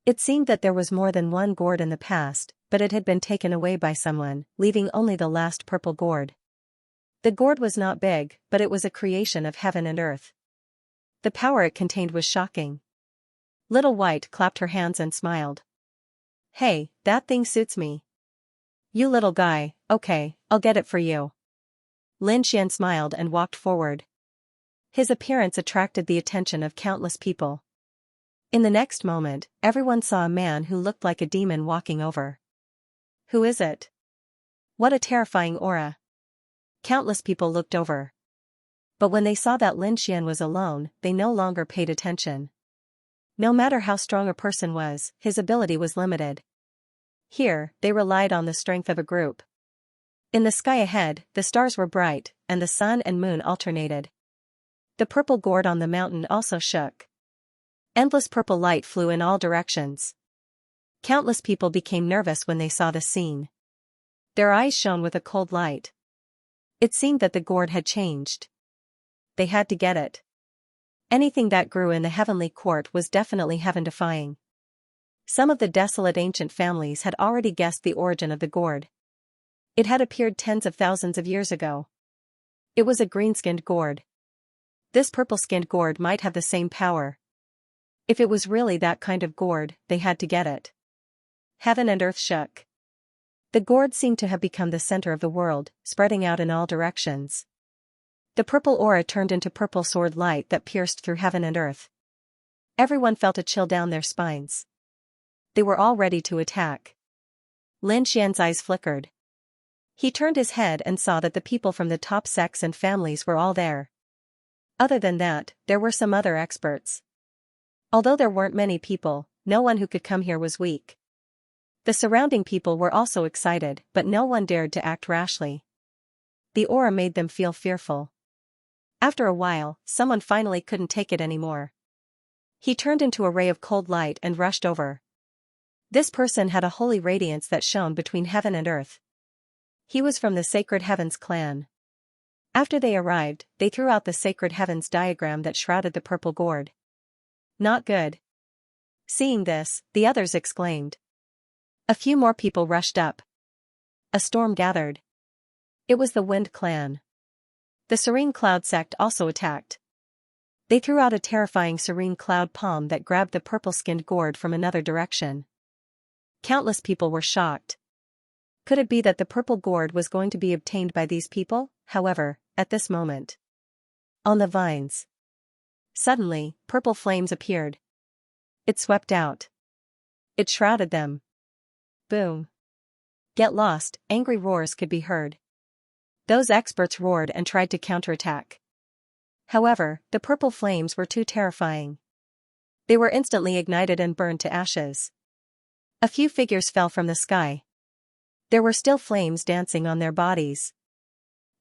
It seemed that there was more than one gourd in the past, but it had been taken away by someone, leaving only the last purple gourd. The gourd was not big, but it was a creation of heaven and earth. The power it contained was shocking. Little White clapped her hands and smiled. Hey, that thing suits me. You little guy, okay, I'll get it for you. Lin Xian smiled and walked forward. His appearance attracted the attention of countless people. In the next moment, everyone saw a man who looked like a demon walking over. Who is it? What a terrifying aura. Countless people looked over. But when they saw that Lin Xian was alone, they no longer paid attention. No matter how strong a person was, his ability was limited. Here, they relied on the strength of a group. In the sky ahead, the stars were bright, and the sun and moon alternated. The purple gourd on the mountain also shook. Endless purple light flew in all directions. Countless people became nervous when they saw the scene. Their eyes shone with a cold light. It seemed that the gourd had changed. They had to get it. Anything that grew in the heavenly court was definitely heaven-defying. Some of the desolate ancient families had already guessed the origin of the gourd. It had appeared tens of thousands of years ago. It was a green-skinned gourd. This purple-skinned gourd might have the same power. If it was really that kind of gourd, they had to get it. Heaven and earth shook. The gourd seemed to have become the center of the world, spreading out in all directions. The purple aura turned into purple sword light that pierced through heaven and earth. Everyone felt a chill down their spines. They were all ready to attack. Lin Xian's eyes flickered. He turned his head and saw that the people from the top sects and families were all there. Other than that, there were some other experts. Although there weren't many people, no one who could come here was weak. The surrounding people were also excited, but no one dared to act rashly. The aura made them feel fearful. After a while, someone finally couldn't take it anymore. He turned into a ray of cold light and rushed over. This person had a holy radiance that shone between heaven and earth. He was from the Sacred Heavens clan. After they arrived, they threw out the Sacred Heavens diagram that shrouded the purple gourd. Not good. Seeing this, the others exclaimed. A few more people rushed up. A storm gathered. It was the Wind clan. The Serene Cloud sect also attacked. They threw out a terrifying serene cloud palm that grabbed the purple-skinned gourd from another direction. Countless people were shocked. Could it be that the purple gourd was going to be obtained by these people? However, at this moment, on the vines, suddenly, purple flames appeared. It swept out. It shrouded them. Boom. Get lost, angry roars could be heard. Those experts roared and tried to counterattack. However, the purple flames were too terrifying. They were instantly ignited and burned to ashes. A few figures fell from the sky. There were still flames dancing on their bodies.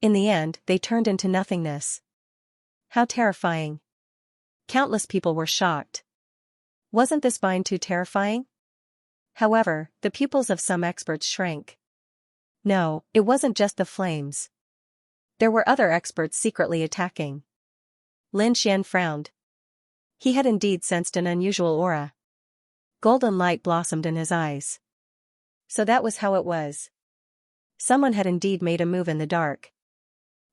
In the end, they turned into nothingness. How terrifying. Countless people were shocked. Wasn't this vine too terrifying? However, the pupils of some experts shrank. No, it wasn't just the flames. There were other experts secretly attacking. Lin Xian frowned. He had indeed sensed an unusual aura. Golden light blossomed in his eyes. So that was how it was. Someone had indeed made a move in the dark.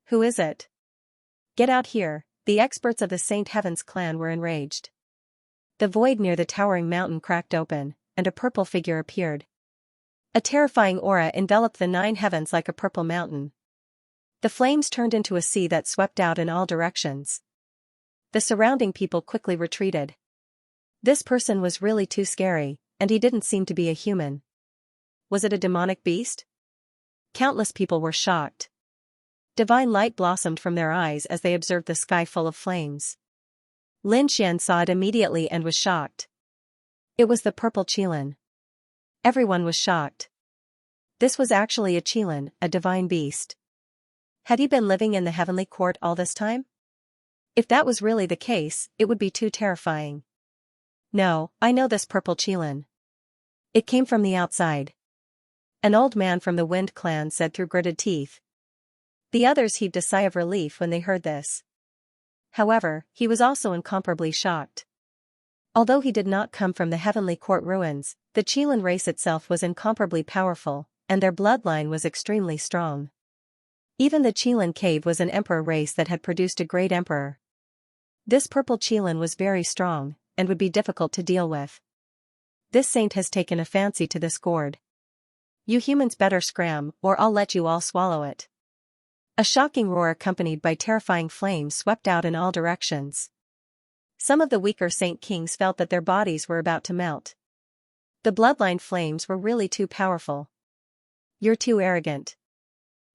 Who is it? Get out here, the experts of the Saint Heavens clan were enraged. The void near the towering mountain cracked open, and a purple figure appeared. A terrifying aura enveloped the 9 heavens like a purple mountain. The flames turned into a sea that swept out in all directions. The surrounding people quickly retreated. This person was really too scary, and he didn't seem to be a human. Was it a demonic beast? Countless people were shocked. Divine light blossomed from their eyes as they observed the sky full of flames. Lin Xian saw it immediately and was shocked. It was the purple qilin. Everyone was shocked. This was actually a qilin, a divine beast. Had he been living in the heavenly court all this time? If that was really the case, it would be too terrifying. No, I know this purple qilin. It came from the outside. An old man from the Wind clan said through gritted teeth. The others heaved a sigh of relief when they heard this. However, he was also incomparably shocked. Although he did not come from the heavenly court ruins, the qilin race itself was incomparably powerful, and their bloodline was extremely strong. Even the qilin cave was an emperor race that had produced a great emperor. This purple qilin was very strong, and would be difficult to deal with. This saint has taken a fancy to this gourd. You humans better scram, or I'll let you all swallow it. A shocking roar accompanied by terrifying flames swept out in all directions. Some of the weaker saint kings felt that their bodies were about to melt. The bloodline flames were really too powerful. You're too arrogant.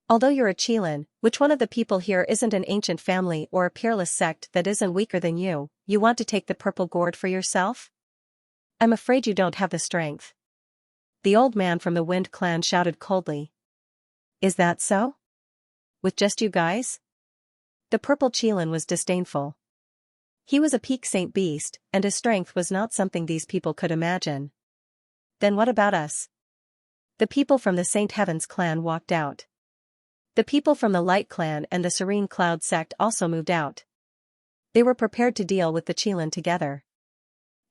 Although you're a qilin, which one of the people here isn't an ancient family or a peerless sect that isn't weaker than you want to take the purple gourd for yourself? I'm afraid you don't have the strength. The old man from the Wind clan shouted coldly. Is that so? With just you guys? The purple qilin was disdainful. He was a peak saint beast, and his strength was not something these people could imagine. Then what about us? The people from the Saint Heavens clan walked out. The people from the Light clan and the Serene Cloud sect also moved out. They were prepared to deal with the Qilin together.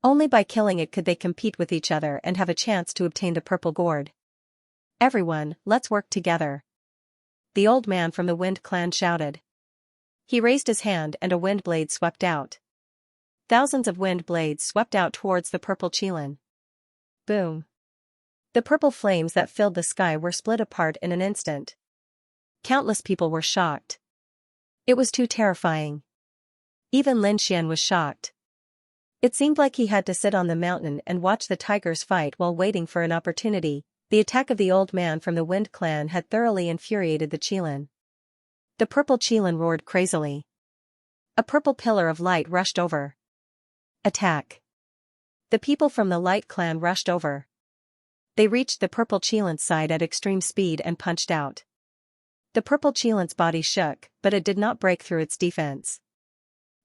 Only by killing it could they compete with each other and have a chance to obtain the purple gourd. Everyone, let's work together. The old man from the Wind clan shouted. He raised his hand and a wind blade swept out. Thousands of wind blades swept out towards the purple Qilin. Boom. The purple flames that filled the sky were split apart in an instant. Countless people were shocked. It was too terrifying. Even Lin Xian was shocked. It seemed like he had to sit on the mountain and watch the tigers fight while waiting for an opportunity. The attack of the old man from the Wind clan had thoroughly infuriated the Qilin. The purple Qilin roared crazily. A purple pillar of light rushed over. Attack. The people from the Light clan rushed over. They reached the purple Qilin's side at extreme speed and punched out. The purple Qilin's body shook, but it did not break through its defense.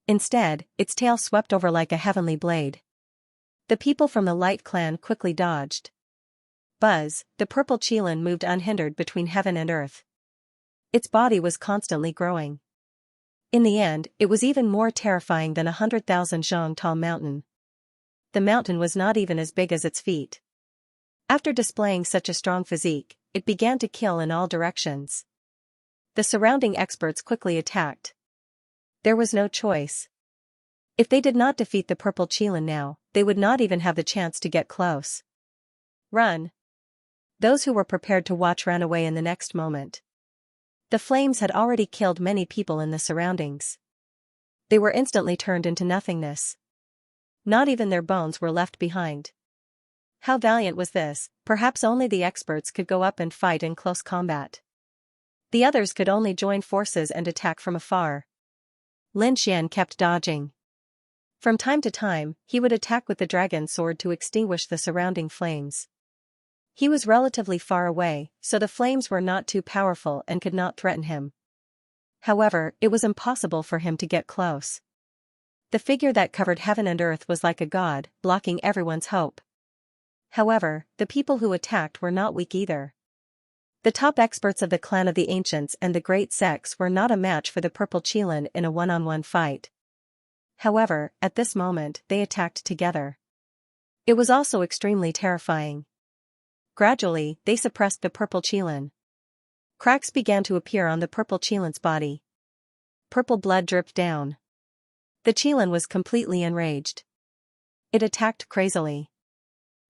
Instead, its tail swept over like a heavenly blade. The people from the Light clan quickly dodged. Buzz, the purple Qilin moved unhindered between heaven and earth. Its body was constantly growing. In the end, it was even more terrifying than 100,000 zhong tall mountain. The mountain was not even as big as its feet. After displaying such a strong physique, it began to kill in all directions. The surrounding experts quickly attacked. There was no choice. If they did not defeat the purple Qilin now, they would not even have the chance to get close. Run. Those who were prepared to watch ran away in the next moment. The flames had already killed many people in the surroundings. They were instantly turned into nothingness. Not even their bones were left behind. How valiant was this? Perhaps only the experts could go up and fight in close combat. The others could only join forces and attack from afar. Lin Xian kept dodging. From time to time, he would attack with the dragon sword to extinguish the surrounding flames. He was relatively far away, so the flames were not too powerful and could not threaten him. However, it was impossible for him to get close. The figure that covered heaven and earth was like a god, blocking everyone's hope. However, the people who attacked were not weak either. The top experts of the clan of the Ancients and the Great Sects were not a match for the purple Qilin in a one-on-one fight. However, at this moment, they attacked together. It was also extremely terrifying. Gradually, they suppressed the purple Qilin. Cracks began to appear on the purple Qilin's body. Purple blood dripped down. The Qilin was completely enraged. It attacked crazily.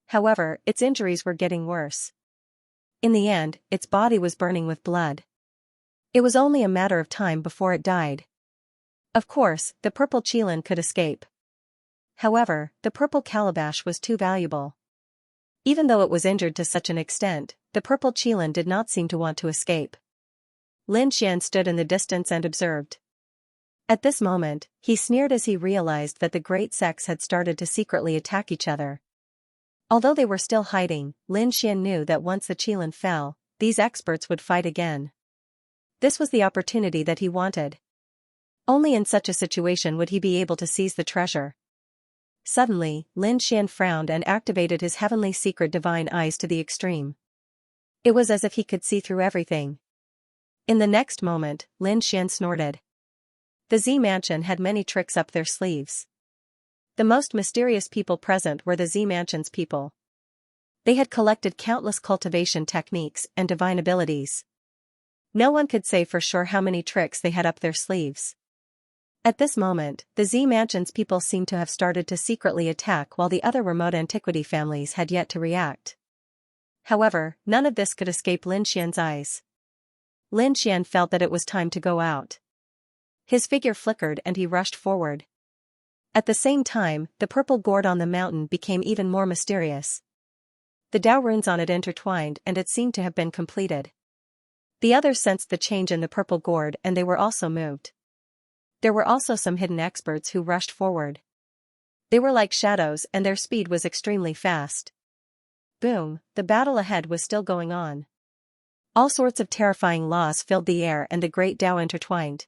However, its injuries were getting worse. In the end, its body was burning with blood. It was only a matter of time before it died. Of course, the purple Qilin could escape. However, the purple calabash was too valuable. Even though it was injured to such an extent, the purple Qilin did not seem to want to escape. Lin Xian stood in the distance and observed. At this moment, he sneered as he realized that the great sects had started to secretly attack each other. Although they were still hiding, Lin Xian knew that once the Qilin fell, these experts would fight again. This was the opportunity that he wanted. Only in such a situation would he be able to seize the treasure. Suddenly, Lin Xian frowned and activated his heavenly secret divine eyes to the extreme. It was as if he could see through everything. In the next moment, Lin Xian snorted. The Z Mansion had many tricks up their sleeves. The most mysterious people present were the Z Mansion's people. They had collected countless cultivation techniques and divine abilities. No one could say for sure how many tricks they had up their sleeves. At this moment, the Z Mansion's people seemed to have started to secretly attack while the other remote antiquity families had yet to react. However, none of this could escape Lin Xian's eyes. Lin Xian felt that it was time to go out. His figure flickered and he rushed forward. At the same time, the purple gourd on the mountain became even more mysterious. The Dao runes on it intertwined and it seemed to have been completed. The others sensed the change in the purple gourd and they were also moved. There were also some hidden experts who rushed forward. They were like shadows and their speed was extremely fast. Boom, the battle ahead was still going on. All sorts of terrifying laws filled the air and the great Dao intertwined.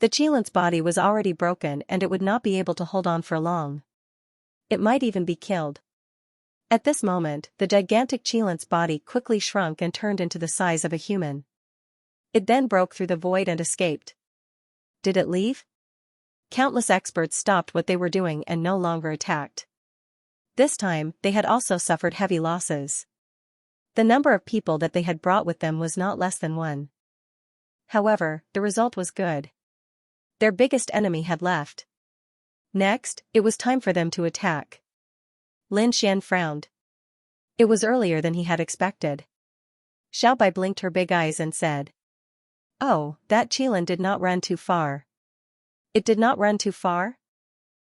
The Qilin's body was already broken and it would not be able to hold on for long. It might even be killed. At this moment, the gigantic Qilin's body quickly shrunk and turned into the size of a human. It then broke through the void and escaped. Did it leave? Countless experts stopped what they were doing and no longer attacked. This time, they had also suffered heavy losses. The number of people that they had brought with them was not less than 1. However, the result was good. Their biggest enemy had left. Next, it was time for them to attack. Lin Xian frowned. It was earlier than he had expected. Xiao Bai blinked her big eyes and said, "Oh, that Qilin did not run too far." "It did not run too far?"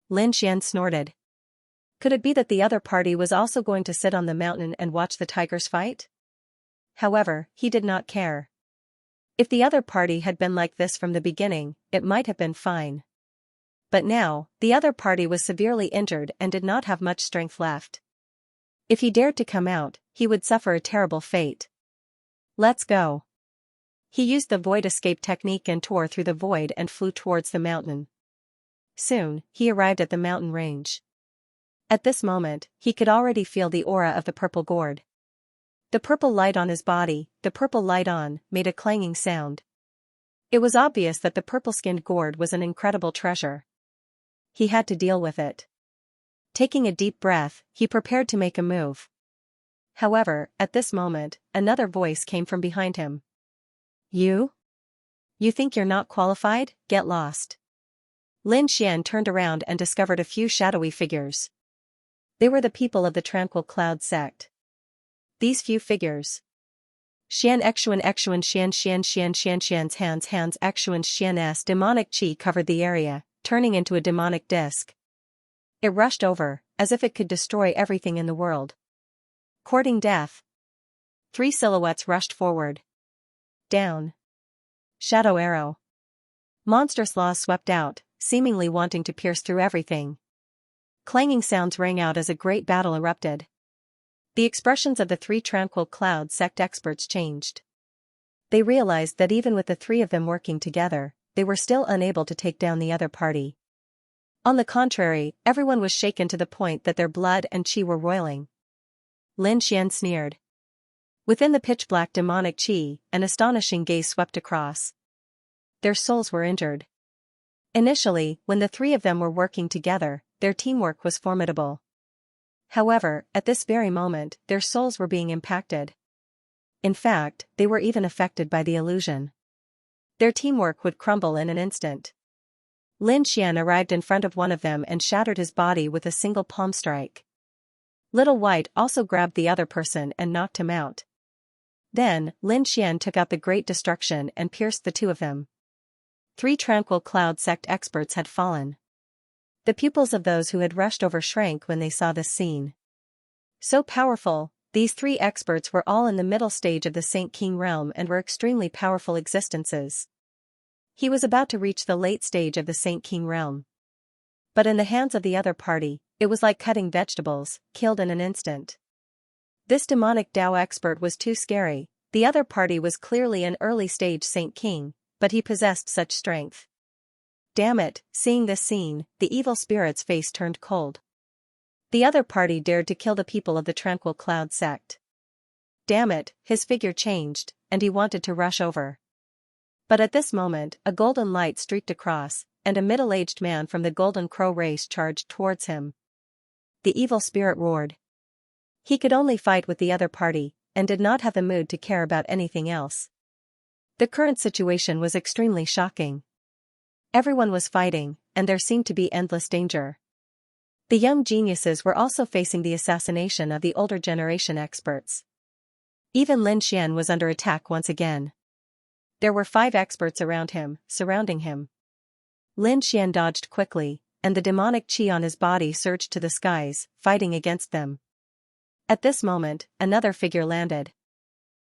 Lin Xian snorted. Could it be that the other party was also going to sit on the mountain and watch the tigers fight? However, he did not care. If the other party had been like this from the beginning, it might have been fine. But now, the other party was severely injured and did not have much strength left. If he dared to come out, he would suffer a terrible fate. "Let's go." He used the void escape technique and tore through the void and flew towards the mountain. Soon, he arrived at the mountain range. At this moment, he could already feel the aura of the purple gourd. The purple light on his body, the purple light on, made a clanging sound. It was obvious that the purple-skinned gourd was an incredible treasure. He had to deal with it. Taking a deep breath, he prepared to make a move. However, at this moment, another voice came from behind him. You? You think you're not qualified? Get lost." Lin Xian turned around and discovered a few shadowy figures. They were the people of the Tranquil Cloud sect. These few figures. Xian Exuan Xian's hands Exuan Xian's demonic chi covered the area, turning into a demonic disc. It rushed over, as if it could destroy everything in the world. Courting death. 3 silhouettes rushed forward. Down. Shadow arrow. Monstrous laws swept out, seemingly wanting to pierce through everything. Clanging sounds rang out as a great battle erupted. The expressions of the 3 Tranquil Cloud sect experts changed. They realized that even with the 3 of them working together, they were still unable to take down the other party. On the contrary, everyone was shaken to the point that their blood and chi were roiling. Lin Xian sneered. Within the pitch-black demonic chi, an astonishing gaze swept across. Their souls were injured. Initially, when the 3 of them were working together, their teamwork was formidable. However, at this very moment, their souls were being impacted. In fact, they were even affected by the illusion. Their teamwork would crumble in an instant. Lin Xian arrived in front of one of them and shattered his body with a single palm strike. Little White also grabbed the other person and knocked him out. Then, Lin Xian took out the Great Destruction and pierced the 2 of them. 3 Tranquil Cloud sect experts had fallen. The pupils of those who had rushed over shrank when they saw this scene. So powerful, these 3 experts were all in the middle stage of the Saint King realm and were extremely powerful existences. He was about to reach the late stage of the Saint King realm. But in the hands of the other party, it was like cutting vegetables, killed in an instant. This demonic Dao expert was too scary. The other party was clearly an early-stage Saint King, but he possessed such strength. Damn it, seeing this scene, the evil spirit's face turned cold. The other party dared to kill the people of the Tranquil Cloud sect. Damn it, his figure changed, and he wanted to rush over. But at this moment, a golden light streaked across, and a middle-aged man from the Golden Crow race charged towards him. The evil spirit roared. He could only fight with the other party, and did not have the mood to care about anything else. The current situation was extremely shocking. Everyone was fighting, and there seemed to be endless danger. The young geniuses were also facing the assassination of the older generation experts. Even Lin Xian was under attack once again. There were 5 experts around him, surrounding him. Lin Xian dodged quickly, and the demonic chi on his body surged to the skies, fighting against them. At this moment, another figure landed.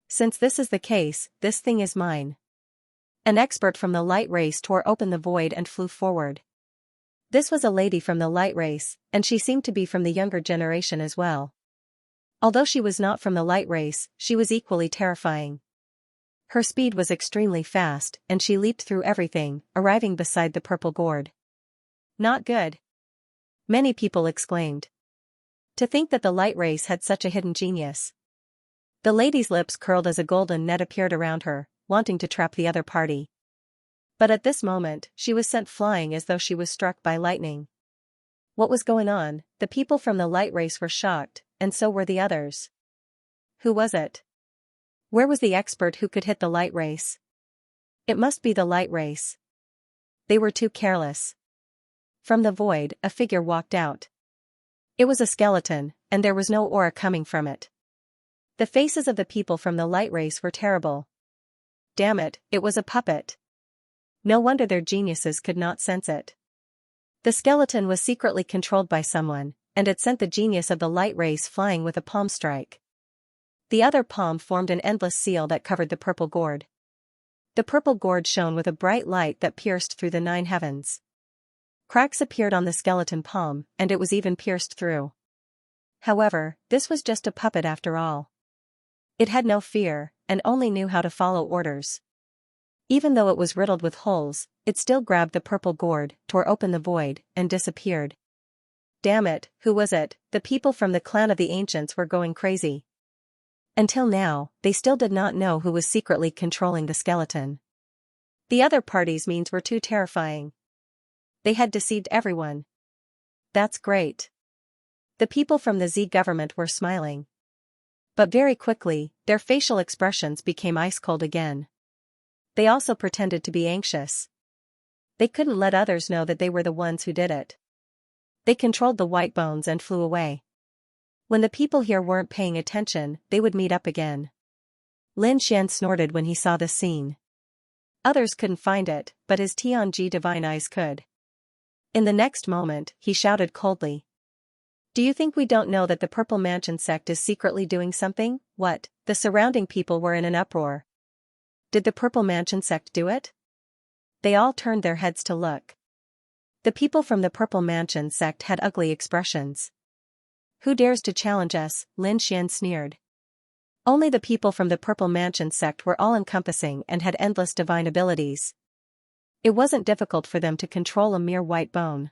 Since this is the case, this thing is mine. An expert from the light race tore open the void and flew forward. This was a lady from the light race, and she seemed to be from the younger generation as well. Although she was not from the light race, she was equally terrifying. Her speed was extremely fast, and she leaped through everything, arriving beside the purple gourd. Not good. Many people exclaimed. To think that the light race had such a hidden genius. The lady's lips curled as a golden net appeared around her, wanting to trap the other party. But at this moment, she was sent flying as though she was struck by lightning. What was going on? The people from the light race were shocked, and so were the others. Who was it? Where was the expert who could hit the light race? It must be the light race. They were too careless. From the void, a figure walked out. It was a skeleton, and there was no aura coming from it. The faces of the people from the light race were terrible. Damn it, it was a puppet. No wonder their geniuses could not sense it. The skeleton was secretly controlled by someone, and it sent the genius of the light race flying with a palm strike. The other palm formed an endless seal that covered the purple gourd. The purple gourd shone with a bright light that pierced through the 9 heavens. Cracks appeared on the skeleton palm, and it was even pierced through. However, this was just a puppet after all. It had no fear, and only knew how to follow orders. Even though it was riddled with holes, it still grabbed the purple gourd, tore open the void, and disappeared. Damn it, who was it? The people from the clan of the ancients were going crazy. Until now, they still did not know who was secretly controlling the skeleton. The other party's means were too terrifying. They had deceived everyone. That's great. The people from the Z government were smiling. But very quickly, their facial expressions became ice-cold again. They also pretended to be anxious. They couldn't let others know that they were the ones who did it. They controlled the white bones and flew away. When the people here weren't paying attention, they would meet up again. Lin Xian snorted when he saw this scene. Others couldn't find it, but his Tianji divine eyes could. In the next moment, he shouted coldly. Do you think we don't know that the Purple Mansion sect is secretly doing something? What? The surrounding people were in an uproar. Did the Purple Mansion sect do it? They all turned their heads to look. The people from the Purple Mansion sect had ugly expressions. Who dares to challenge us? Lin Xian sneered. Only the people from the Purple Mansion sect were all-encompassing and had endless divine abilities. It wasn't difficult for them to control a mere white bone.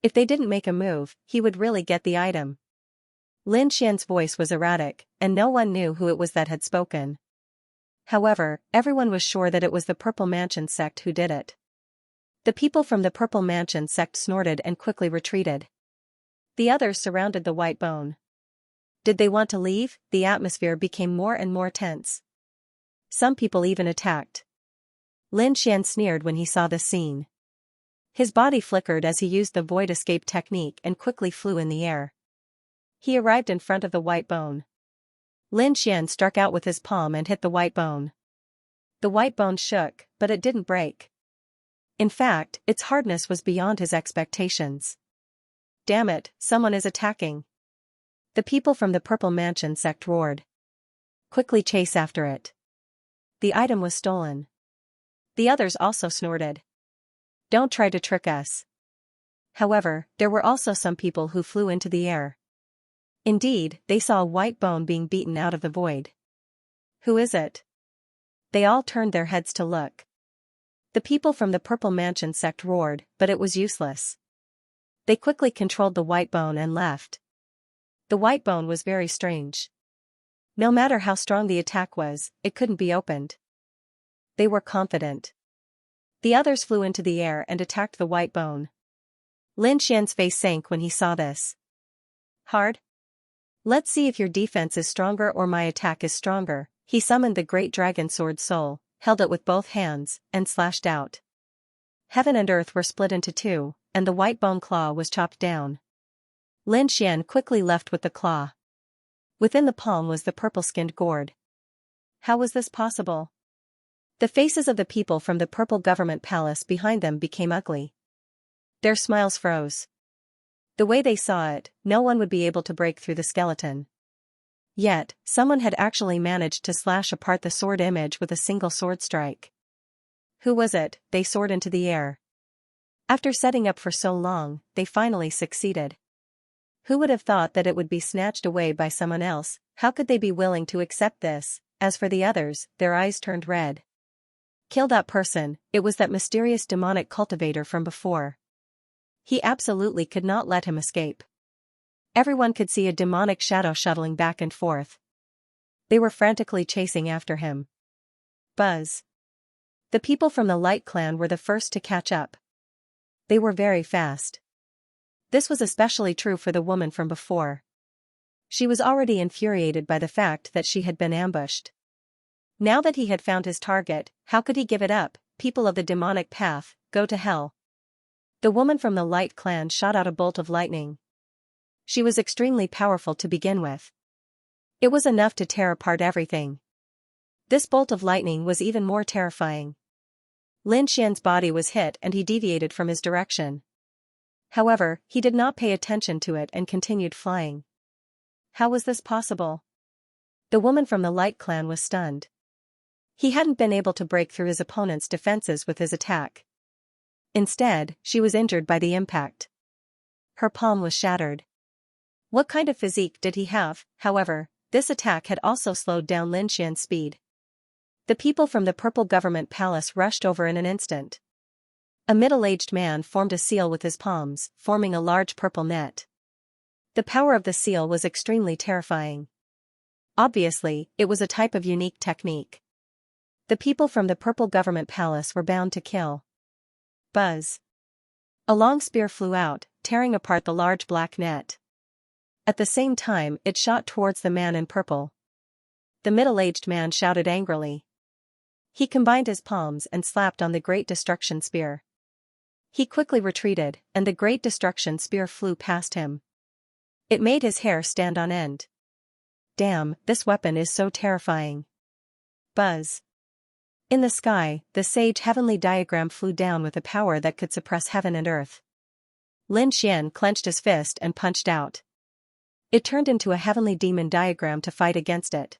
If they didn't make a move, he would really get the item. Lin Xian's voice was erratic, and no one knew who it was that had spoken. However, everyone was sure that it was the Purple Mansion sect who did it. The people from the Purple Mansion sect snorted and quickly retreated. The others surrounded the white bone. Did they want to leave? The atmosphere became more and more tense. Some people even attacked. Lin Xian sneered when he saw this scene. His body flickered as he used the void escape technique and quickly flew in the air. He arrived in front of the white bone. Lin Xian struck out with his palm and hit the white bone. The white bone shook, but it didn't break. In fact, its hardness was beyond his expectations. Damn it, someone is attacking. The people from the Purple Mansion sect roared. Quickly chase after it. The item was stolen. The others also snorted. Don't try to trick us. However, there were also some people who flew into the air. Indeed, they saw a white bone being beaten out of the void. Who is it? They all turned their heads to look. The people from the Purple Mansion sect roared, but it was useless. They quickly controlled the white bone and left. The white bone was very strange. No matter how strong the attack was, it couldn't be opened. They were confident. The others flew into the air and attacked the white bone. Lin Xian's face sank when he saw this. Hard? Let's see if your defense is stronger or my attack is stronger. He summoned the great dragon sword soul, held it with both hands, and slashed out. Heaven and earth were split into two, and the white bone claw was chopped down. Lin Xian quickly left with the claw. Within the palm was the purple-skinned gourd. How was this possible? The faces of the people from the purple government palace behind them became ugly. Their smiles froze. The way they saw it, no one would be able to break through the skeleton. Yet, someone had actually managed to slash apart the sword image with a single sword strike. Who was it? They soared into the air. After setting up for so long, they finally succeeded. Who would have thought that it would be snatched away by someone else? How could they be willing to accept this? As for the others, their eyes turned red. Kill that person, it was that mysterious demonic cultivator from before. He absolutely could not let him escape. Everyone could see a demonic shadow shuttling back and forth. They were frantically chasing after him. Buzz. The people from the Light Clan were the first to catch up. They were very fast. This was especially true for the woman from before. She was already infuriated by the fact that she had been ambushed. Now that he had found his target, how could he give it up? People of the demonic path, go to hell. The woman from the Light Clan shot out a bolt of lightning. She was extremely powerful to begin with. It was enough to tear apart everything. This bolt of lightning was even more terrifying. Lin Xian's body was hit and he deviated from his direction. However, he did not pay attention to it and continued flying. How was this possible? The woman from the Light Clan was stunned. He hadn't been able to break through his opponent's defenses with his attack. Instead, she was injured by the impact. Her palm was shattered. What kind of physique did he have? However, this attack had also slowed down Lin Xian's speed. The people from the Purple Government Palace rushed over in an instant. A middle-aged man formed a seal with his palms, forming a large purple net. The power of the seal was extremely terrifying. Obviously, it was a type of unique technique. The people from the Purple Government Palace were bound to kill. Buzz. A long spear flew out, tearing apart the large black net. At the same time, it shot towards the man in purple. The middle-aged man shouted angrily. He combined his palms and slapped on the Great Destruction Spear. He quickly retreated, and the Great Destruction Spear flew past him. It made his hair stand on end. Damn, this weapon is so terrifying. Buzz. In the sky, the sage heavenly diagram flew down with a power that could suppress heaven and earth. Lin Xian clenched his fist and punched out. It turned into a heavenly demon diagram to fight against it.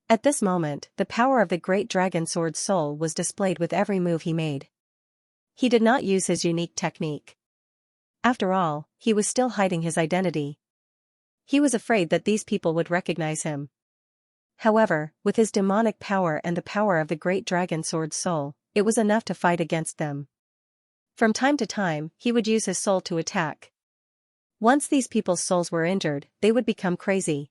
At this moment, the power of the great dragon sword soul was displayed with every move he made. He did not use his unique technique. After all, he was still hiding his identity. He was afraid that these people would recognize him. However, with his demonic power and the power of the great dragon sword soul, it was enough to fight against them. From time to time, he would use his soul to attack. Once these people's souls were injured, they would become crazy.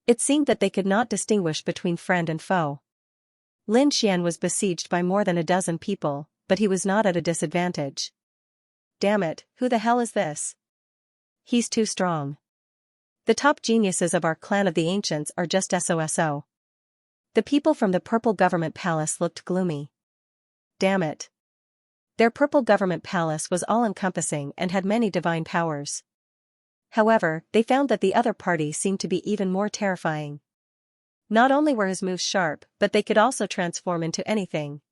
It seemed that they could not distinguish between friend and foe. Lin Xian was besieged by more than a dozen people, but he was not at a disadvantage. Damn it, who the hell is this? He's too strong. The top geniuses of our clan of the ancients are just SOSO. The people from the Purple Government Palace looked gloomy. Damn it. Their Purple Government Palace was all-encompassing and had many divine powers. However, they found that the other party seemed to be even more terrifying. Not only were his moves sharp, but they could also transform into anything.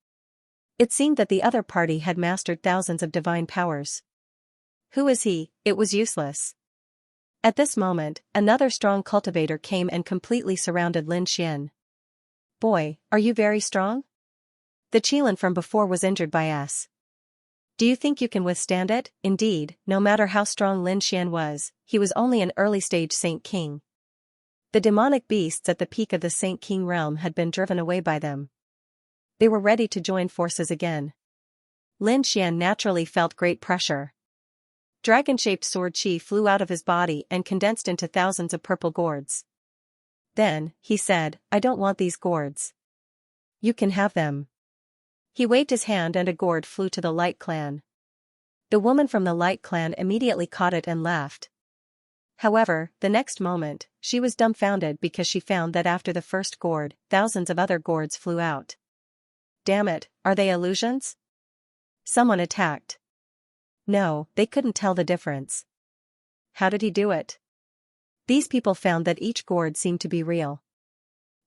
It seemed that the other party had mastered thousands of divine powers. Who is he? It was useless. At this moment, another strong cultivator came and completely surrounded Lin Xian. Boy, are you very strong? The Qilin from before was injured by us. Do you think you can withstand it? Indeed, no matter how strong Lin Xian was, he was only an early-stage Saint King. The demonic beasts at the peak of the Saint King realm had been driven away by them. They were ready to join forces again. Lin Xian naturally felt great pressure. Dragon-shaped sword chi flew out of his body and condensed into thousands of purple gourds. Then, he said, I don't want these gourds. You can have them. He waved his hand and a gourd flew to the Light Clan. The woman from the Light Clan immediately caught it and laughed. However, the next moment, she was dumbfounded because she found that after the first gourd, thousands of other gourds flew out. Damn it, are they illusions? Someone attacked. No, they couldn't tell the difference. How did he do it? These people found that each gourd seemed to be real.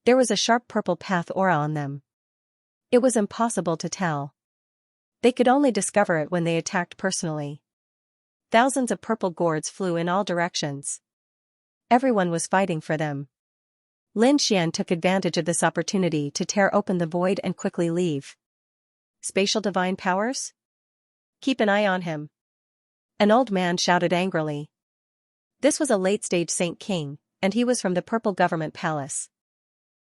There was a sharp purple path aura on them. It was impossible to tell. They could only discover it when they attacked personally. Thousands of purple gourds flew in all directions. Everyone was fighting for them. Lin Xian took advantage of this opportunity to tear open the void and quickly leave. Spatial divine powers? Keep an eye on him. An old man shouted angrily. This was a late-stage Saint King, and he was from the Purple Government Palace.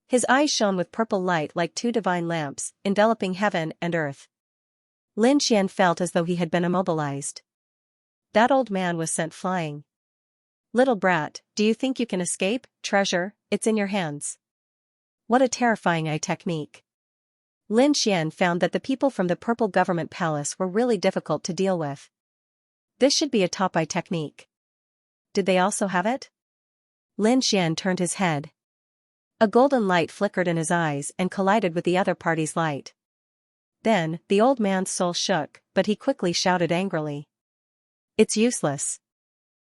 His eyes shone with purple light like two divine lamps, enveloping heaven and earth. Lin Xian felt as though he had been immobilized. That old man was sent flying. Little brat, do you think you can escape? Treasure, it's in your hands. What a terrifying eye technique. Lin Xian found that the people from the Purple Government Palace were really difficult to deal with. This should be a top-eye technique. Did they also have it? Lin Xian turned his head. A golden light flickered in his eyes and collided with the other party's light. Then, the old man's soul shook, but he quickly shouted angrily. It's useless.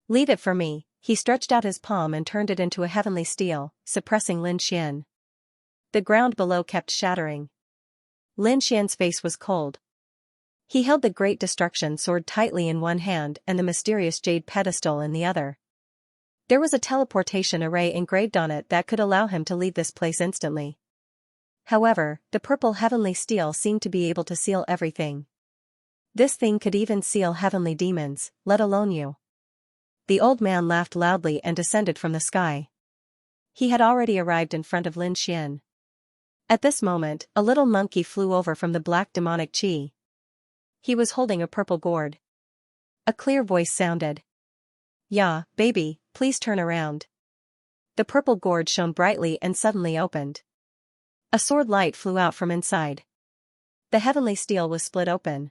Leave it for me. He stretched out his palm and turned it into a heavenly steel, suppressing Lin Xian. The ground below kept shattering. Lin Xian's face was cold. He held the Great Destruction sword tightly in one hand and the mysterious jade pedestal in the other. There was a teleportation array engraved on it that could allow him to leave this place instantly. However, the purple heavenly steel seemed to be able to seal everything. This thing could even seal heavenly demons, let alone you. The old man laughed loudly and descended from the sky. He had already arrived in front of Lin Xian. At this moment, a little monkey flew over from the black demonic chi. He was holding a purple gourd. A clear voice sounded. "Yeah, baby, please turn around." The purple gourd shone brightly and suddenly opened. A sword light flew out from inside. The heavenly steel was split open.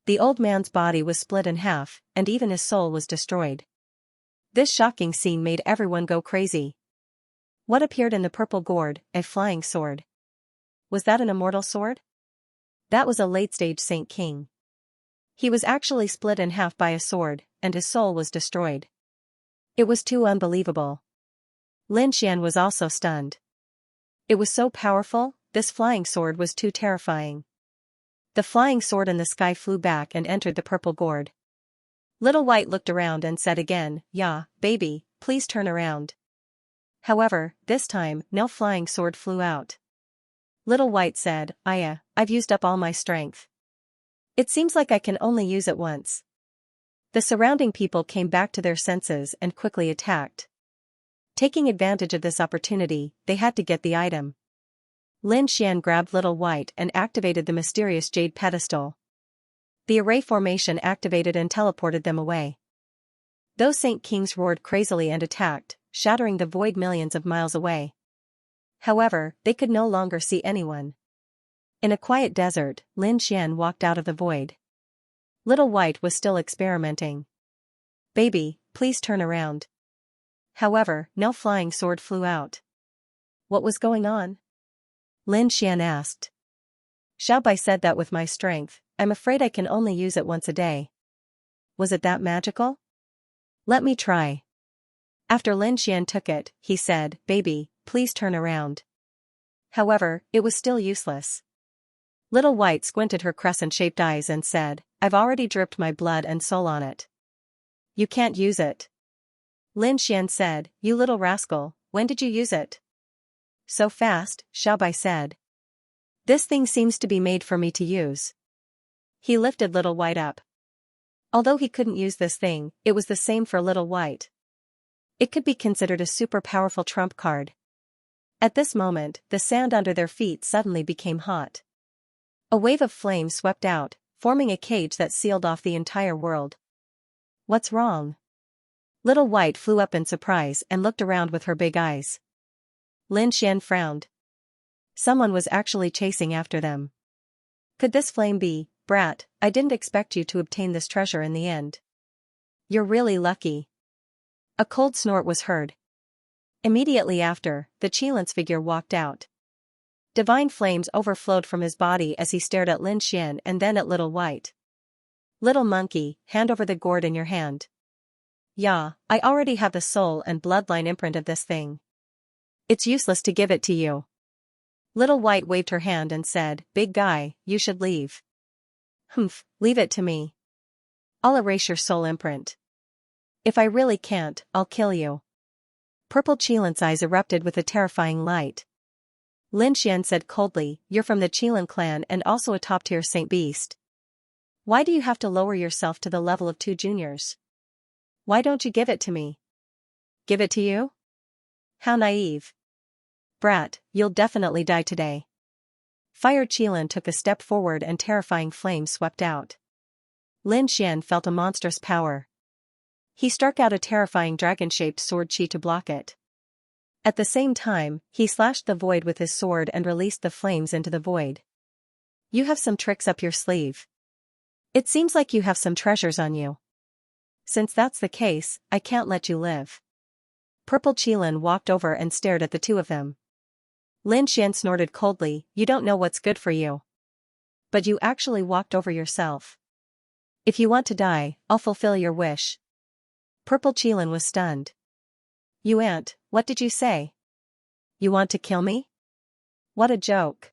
The old man's body was split in half, and even his soul was destroyed. This shocking scene made everyone go crazy. What appeared in the purple gourd? A flying sword. Was that an immortal sword? That was a late-stage Saint King. He was actually split in half by a sword, and his soul was destroyed. It was too unbelievable. Lin Xian was also stunned. It was so powerful, this flying sword was too terrifying. The flying sword in the sky flew back and entered the purple gourd. Little White looked around and said again, "Yeah, baby, please turn around." However, this time, no flying sword flew out. Little White said, I've used up all my strength. It seems like I can only use it once." The surrounding people came back to their senses and quickly attacked. Taking advantage of this opportunity, they had to get the item. Lin Xian grabbed Little White and activated the mysterious jade pedestal. The array formation activated and teleported them away. Those Saint Kings roared crazily and attacked, shattering the void millions of miles away. However, they could no longer see anyone. In a quiet desert, Lin Xian walked out of the void. Little White was still experimenting. "Baby, please turn around." However, no flying sword flew out. What was going on? Lin Xian asked. "Xiaobai said that with my strength, I'm afraid I can only use it once a day." Was it that magical? "Let me try." After Lin Xian took it, he said, "Baby, please turn around." However, it was still useless. Little White squinted her crescent-shaped eyes and said, "I've already dripped my blood and soul on it. You can't use it." Lin Xian said, "You little rascal, when did you use it?" "So fast," Xiaobai said. "This thing seems to be made for me to use." He lifted Little White up. Although he couldn't use this thing, it was the same for Little White. It could be considered a super powerful trump card. At this moment, the sand under their feet suddenly became hot. A wave of flame swept out, forming a cage that sealed off the entire world. "What's wrong?" Little White flew up in surprise and looked around with her big eyes. Lin Xian frowned. Someone was actually chasing after them. Could this flame be, "Brat, I didn't expect you to obtain this treasure in the end. You're really lucky." A cold snort was heard. Immediately after, the Qilan's figure walked out. Divine flames overflowed from his body as he stared at Lin Xian and then at Little White. "Little monkey, hand over the gourd in your hand." "Yeah, I already have the soul and bloodline imprint of this thing. It's useless to give it to you." Little White waved her hand and said, "Big guy, you should leave." "Humph, leave it to me. I'll erase your soul imprint. If I really can't, I'll kill you." Purple Qilan's eyes erupted with a terrifying light. Lin Xian said coldly, "You're from the Qilan clan and also a top-tier Saint Beast. Why do you have to lower yourself to the level of 2 juniors? Why don't you give it to me?" "Give it to you? How naive. Brat, you'll definitely die today." Fire Qilan took a step forward and terrifying flames swept out. Lin Xian felt a monstrous power. He struck out a terrifying dragon-shaped sword chi to block it. At the same time, he slashed the void with his sword and released the flames into the void. You have some tricks up your sleeve. It seems like you have some treasures on you. Since that's the case, I can't let you live. Purple Qilin walked over and stared at the two of them. Lin Xian snorted coldly, you don't know what's good for you. But you actually walked over yourself. If you want to die, I'll fulfill your wish. Purple Qilin was stunned. You aunt, what did you say? You want to kill me? What a joke.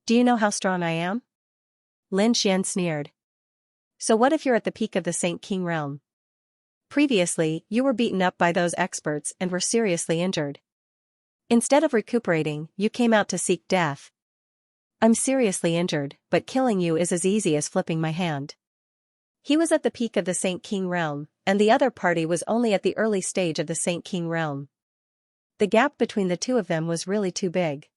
Do you know how strong I am? Lin Xian sneered. So what if you're at the peak of the Saint King realm? Previously, you were beaten up by those experts and were seriously injured. Instead of recuperating, you came out to seek death. I'm seriously injured, but killing you is as easy as flipping my hand. He was at the peak of the Saint King realm, and the other party was only at the early stage of the Saint King realm. The gap between the two of them was really too big.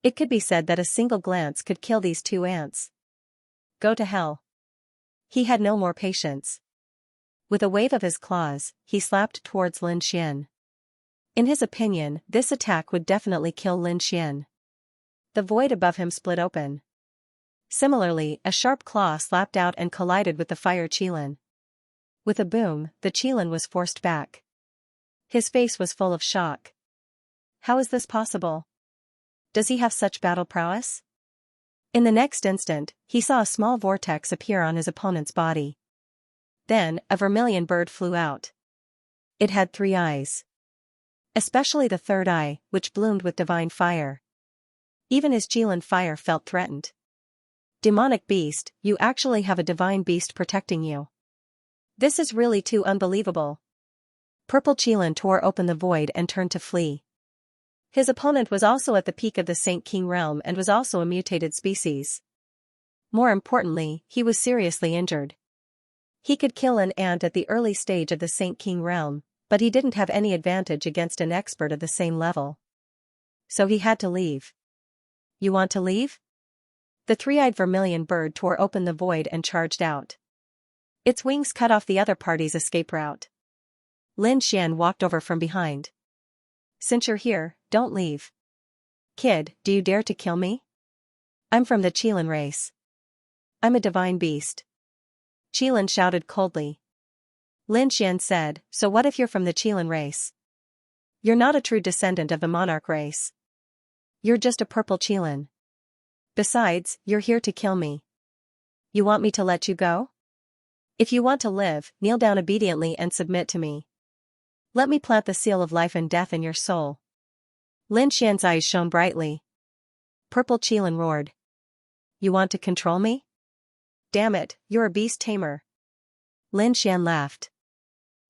It could be said that a single glance could kill these two ants. Go to hell. He had no more patience. With a wave of his claws, he slapped towards Lin Xian. In his opinion, this attack would definitely kill Lin Xian. The void above him split open. Similarly, a sharp claw slapped out and collided with the fire Qilin. With a boom, the Qilin was forced back. His face was full of shock. How is this possible? Does he have such battle prowess? In the next instant, he saw a small vortex appear on his opponent's body. Then, a vermilion bird flew out. It had 3 eyes. Especially the third eye, which bloomed with divine fire. Even his Qilin fire felt threatened. Demonic beast, you actually have a divine beast protecting you. This is really too unbelievable. Purple Qilin tore open the void and turned to flee. His opponent was also at the peak of the Saint King realm and was also a mutated species. More importantly, he was seriously injured. He could kill an ant at the early stage of the Saint King realm, but he didn't have any advantage against an expert of the same level. So he had to leave. You want to leave? The 3-eyed vermilion bird tore open the void and charged out. Its wings cut off the other party's escape route. Lin Xian walked over from behind. Since you're here, don't leave. Kid, do you dare to kill me? I'm from the Qilin race. I'm a divine beast. Qilin shouted coldly. Lin Xian said, so what if you're from the Qilin race? You're not a true descendant of the monarch race. You're just a purple Qilin. Besides, you're here to kill me. You want me to let you go? If you want to live, kneel down obediently and submit to me. Let me plant the seal of life and death in your soul. Lin Xian's eyes shone brightly. Purple Qilin roared. You want to control me? Damn it, you're a beast tamer. Lin Xian laughed.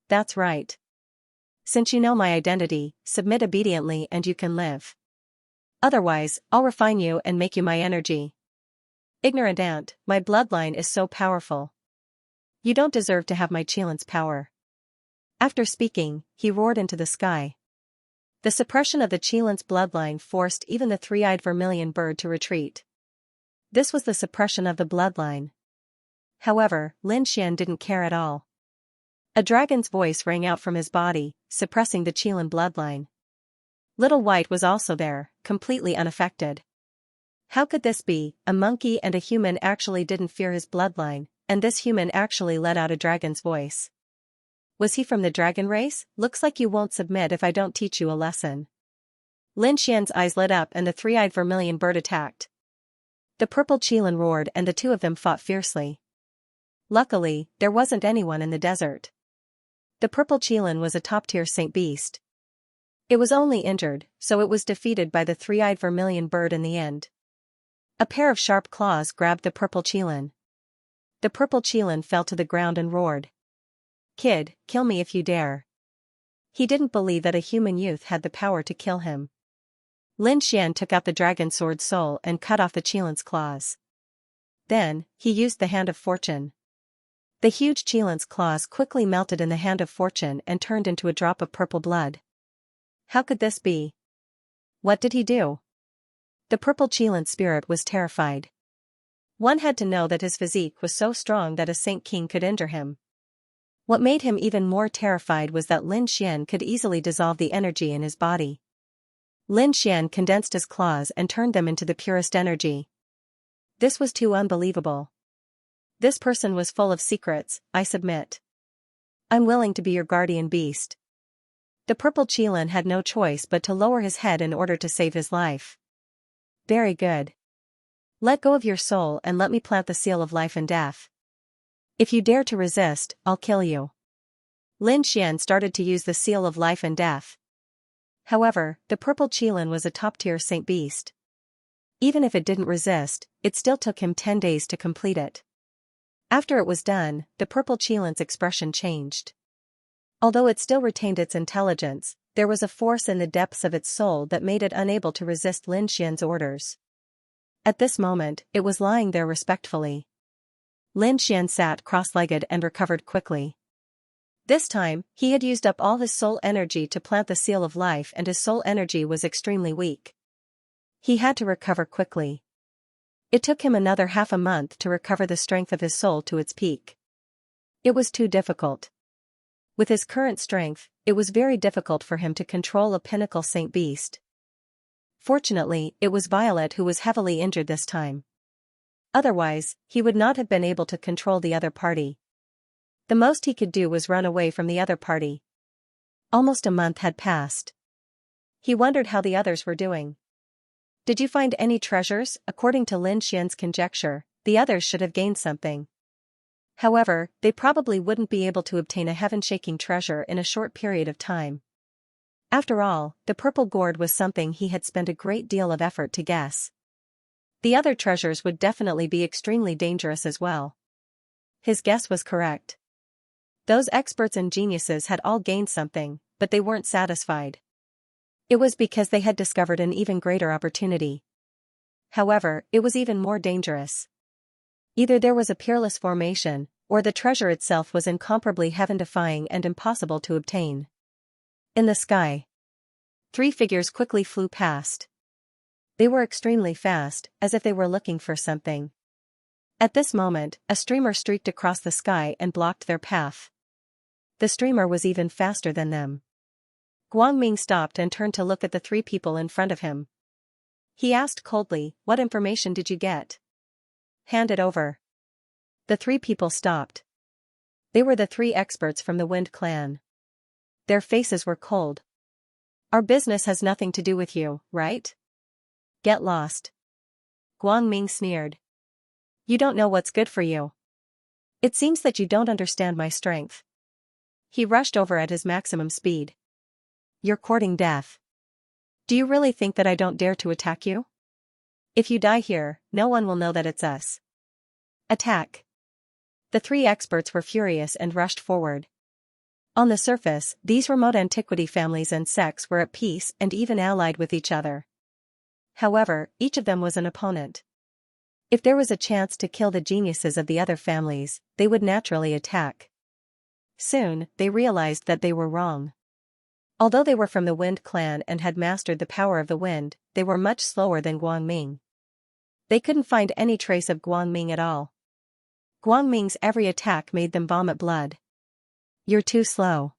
That's right. Since you know my identity, submit obediently and you can live. Otherwise, I'll refine you and make you my energy. Ignorant ant, my bloodline is so powerful. You don't deserve to have my Qilin's power. After speaking, he roared into the sky. The suppression of the Qilin's bloodline forced even the 3-eyed vermilion bird to retreat. This was the suppression of the bloodline. However, Lin Xian didn't care at all. A dragon's voice rang out from his body, suppressing the Qilin bloodline. Little White was also there, completely unaffected. How could this be? A monkey and a human actually didn't fear his bloodline, and this human actually let out a dragon's voice. Was he from the dragon race? Looks like you won't submit if I don't teach you a lesson. Lin Xian's eyes lit up and the 3-eyed vermilion bird attacked. The purple Qilin roared and the two of them fought fiercely. Luckily, there wasn't anyone in the desert. The purple Qilin was a top-tier saint beast. It was only injured, so it was defeated by the 3-eyed vermilion bird in the end. A pair of sharp claws grabbed the purple Qilin. The purple Qilin fell to the ground and roared. Kid, kill me if you dare. He didn't believe that a human youth had the power to kill him. Lin Xian took out the dragon sword soul and cut off the Qilin's claws. Then, he used the hand of fortune. The huge Qilin's claws quickly melted in the hand of fortune and turned into a drop of purple blood. How could this be? What did he do? The purple Qilin's spirit was terrified. One had to know that his physique was so strong that a Saint King could injure him. What made him even more terrified was that Lin Xian could easily dissolve the energy in his body. Lin Xian condensed his claws and turned them into the purest energy. This was too unbelievable. This person was full of secrets, I submit. I'm willing to be your guardian beast. The purple Qilin had no choice but to lower his head in order to save his life. Very good. Let go of your soul and let me plant the seal of life and death. If you dare to resist, I'll kill you. Lin Xian started to use the seal of life and death. However, the purple Qilin was a top-tier saint beast. Even if it didn't resist, it still took him 10 days to complete it. After it was done, the purple Qilin's expression changed. Although it still retained its intelligence, there was a force in the depths of its soul that made it unable to resist Lin Xian's orders. At this moment, it was lying there respectfully. Lin Xian sat cross-legged and recovered quickly. This time, he had used up all his soul energy to plant the seal of life and his soul energy was extremely weak. He had to recover quickly. It took him another half a month to recover the strength of his soul to its peak. It was too difficult. With his current strength, it was very difficult for him to control a pinnacle saint beast. Fortunately, it was Violet who was heavily injured this time. Otherwise, he would not have been able to control the other party. The most he could do was run away from the other party. Almost a month had passed. He wondered how the others were doing. Did you find any treasures? According to Lin Xian's conjecture, the others should have gained something. However, they probably wouldn't be able to obtain a heaven-shaking treasure in a short period of time. After all, the purple gourd was something he had spent a great deal of effort to guess. The other treasures would definitely be extremely dangerous as well. His guess was correct. Those experts and geniuses had all gained something, but they weren't satisfied. It was because they had discovered an even greater opportunity. However, it was even more dangerous. Either there was a peerless formation, or the treasure itself was incomparably heaven-defying and impossible to obtain. In the sky, 3 figures quickly flew past. They were extremely fast, as if they were looking for something. At this moment, a streamer streaked across the sky and blocked their path. The streamer was even faster than them. Guangming stopped and turned to look at the 3 people in front of him. He asked coldly, "What information did you get?" "Hand it over." The 3 people stopped. They were the 3 experts from the Wind clan. Their faces were cold. "Our business has nothing to do with you, right? Get lost." Guangming sneered. "You don't know what's good for you. It seems that you don't understand my strength." He rushed over at his maximum speed. "You're courting death. Do you really think that I don't dare to attack you? If you die here, no one will know that it's us. Attack." The 3 experts were furious and rushed forward. On the surface, these remote antiquity families and sects were at peace and even allied with each other. However, each of them was an opponent. If there was a chance to kill the geniuses of the other families, they would naturally attack. Soon, they realized that they were wrong. Although they were from the Wind clan and had mastered the power of the wind, they were much slower than Guangming. They couldn't find any trace of Guangming at all. Guangming's every attack made them vomit blood. "You're too slow.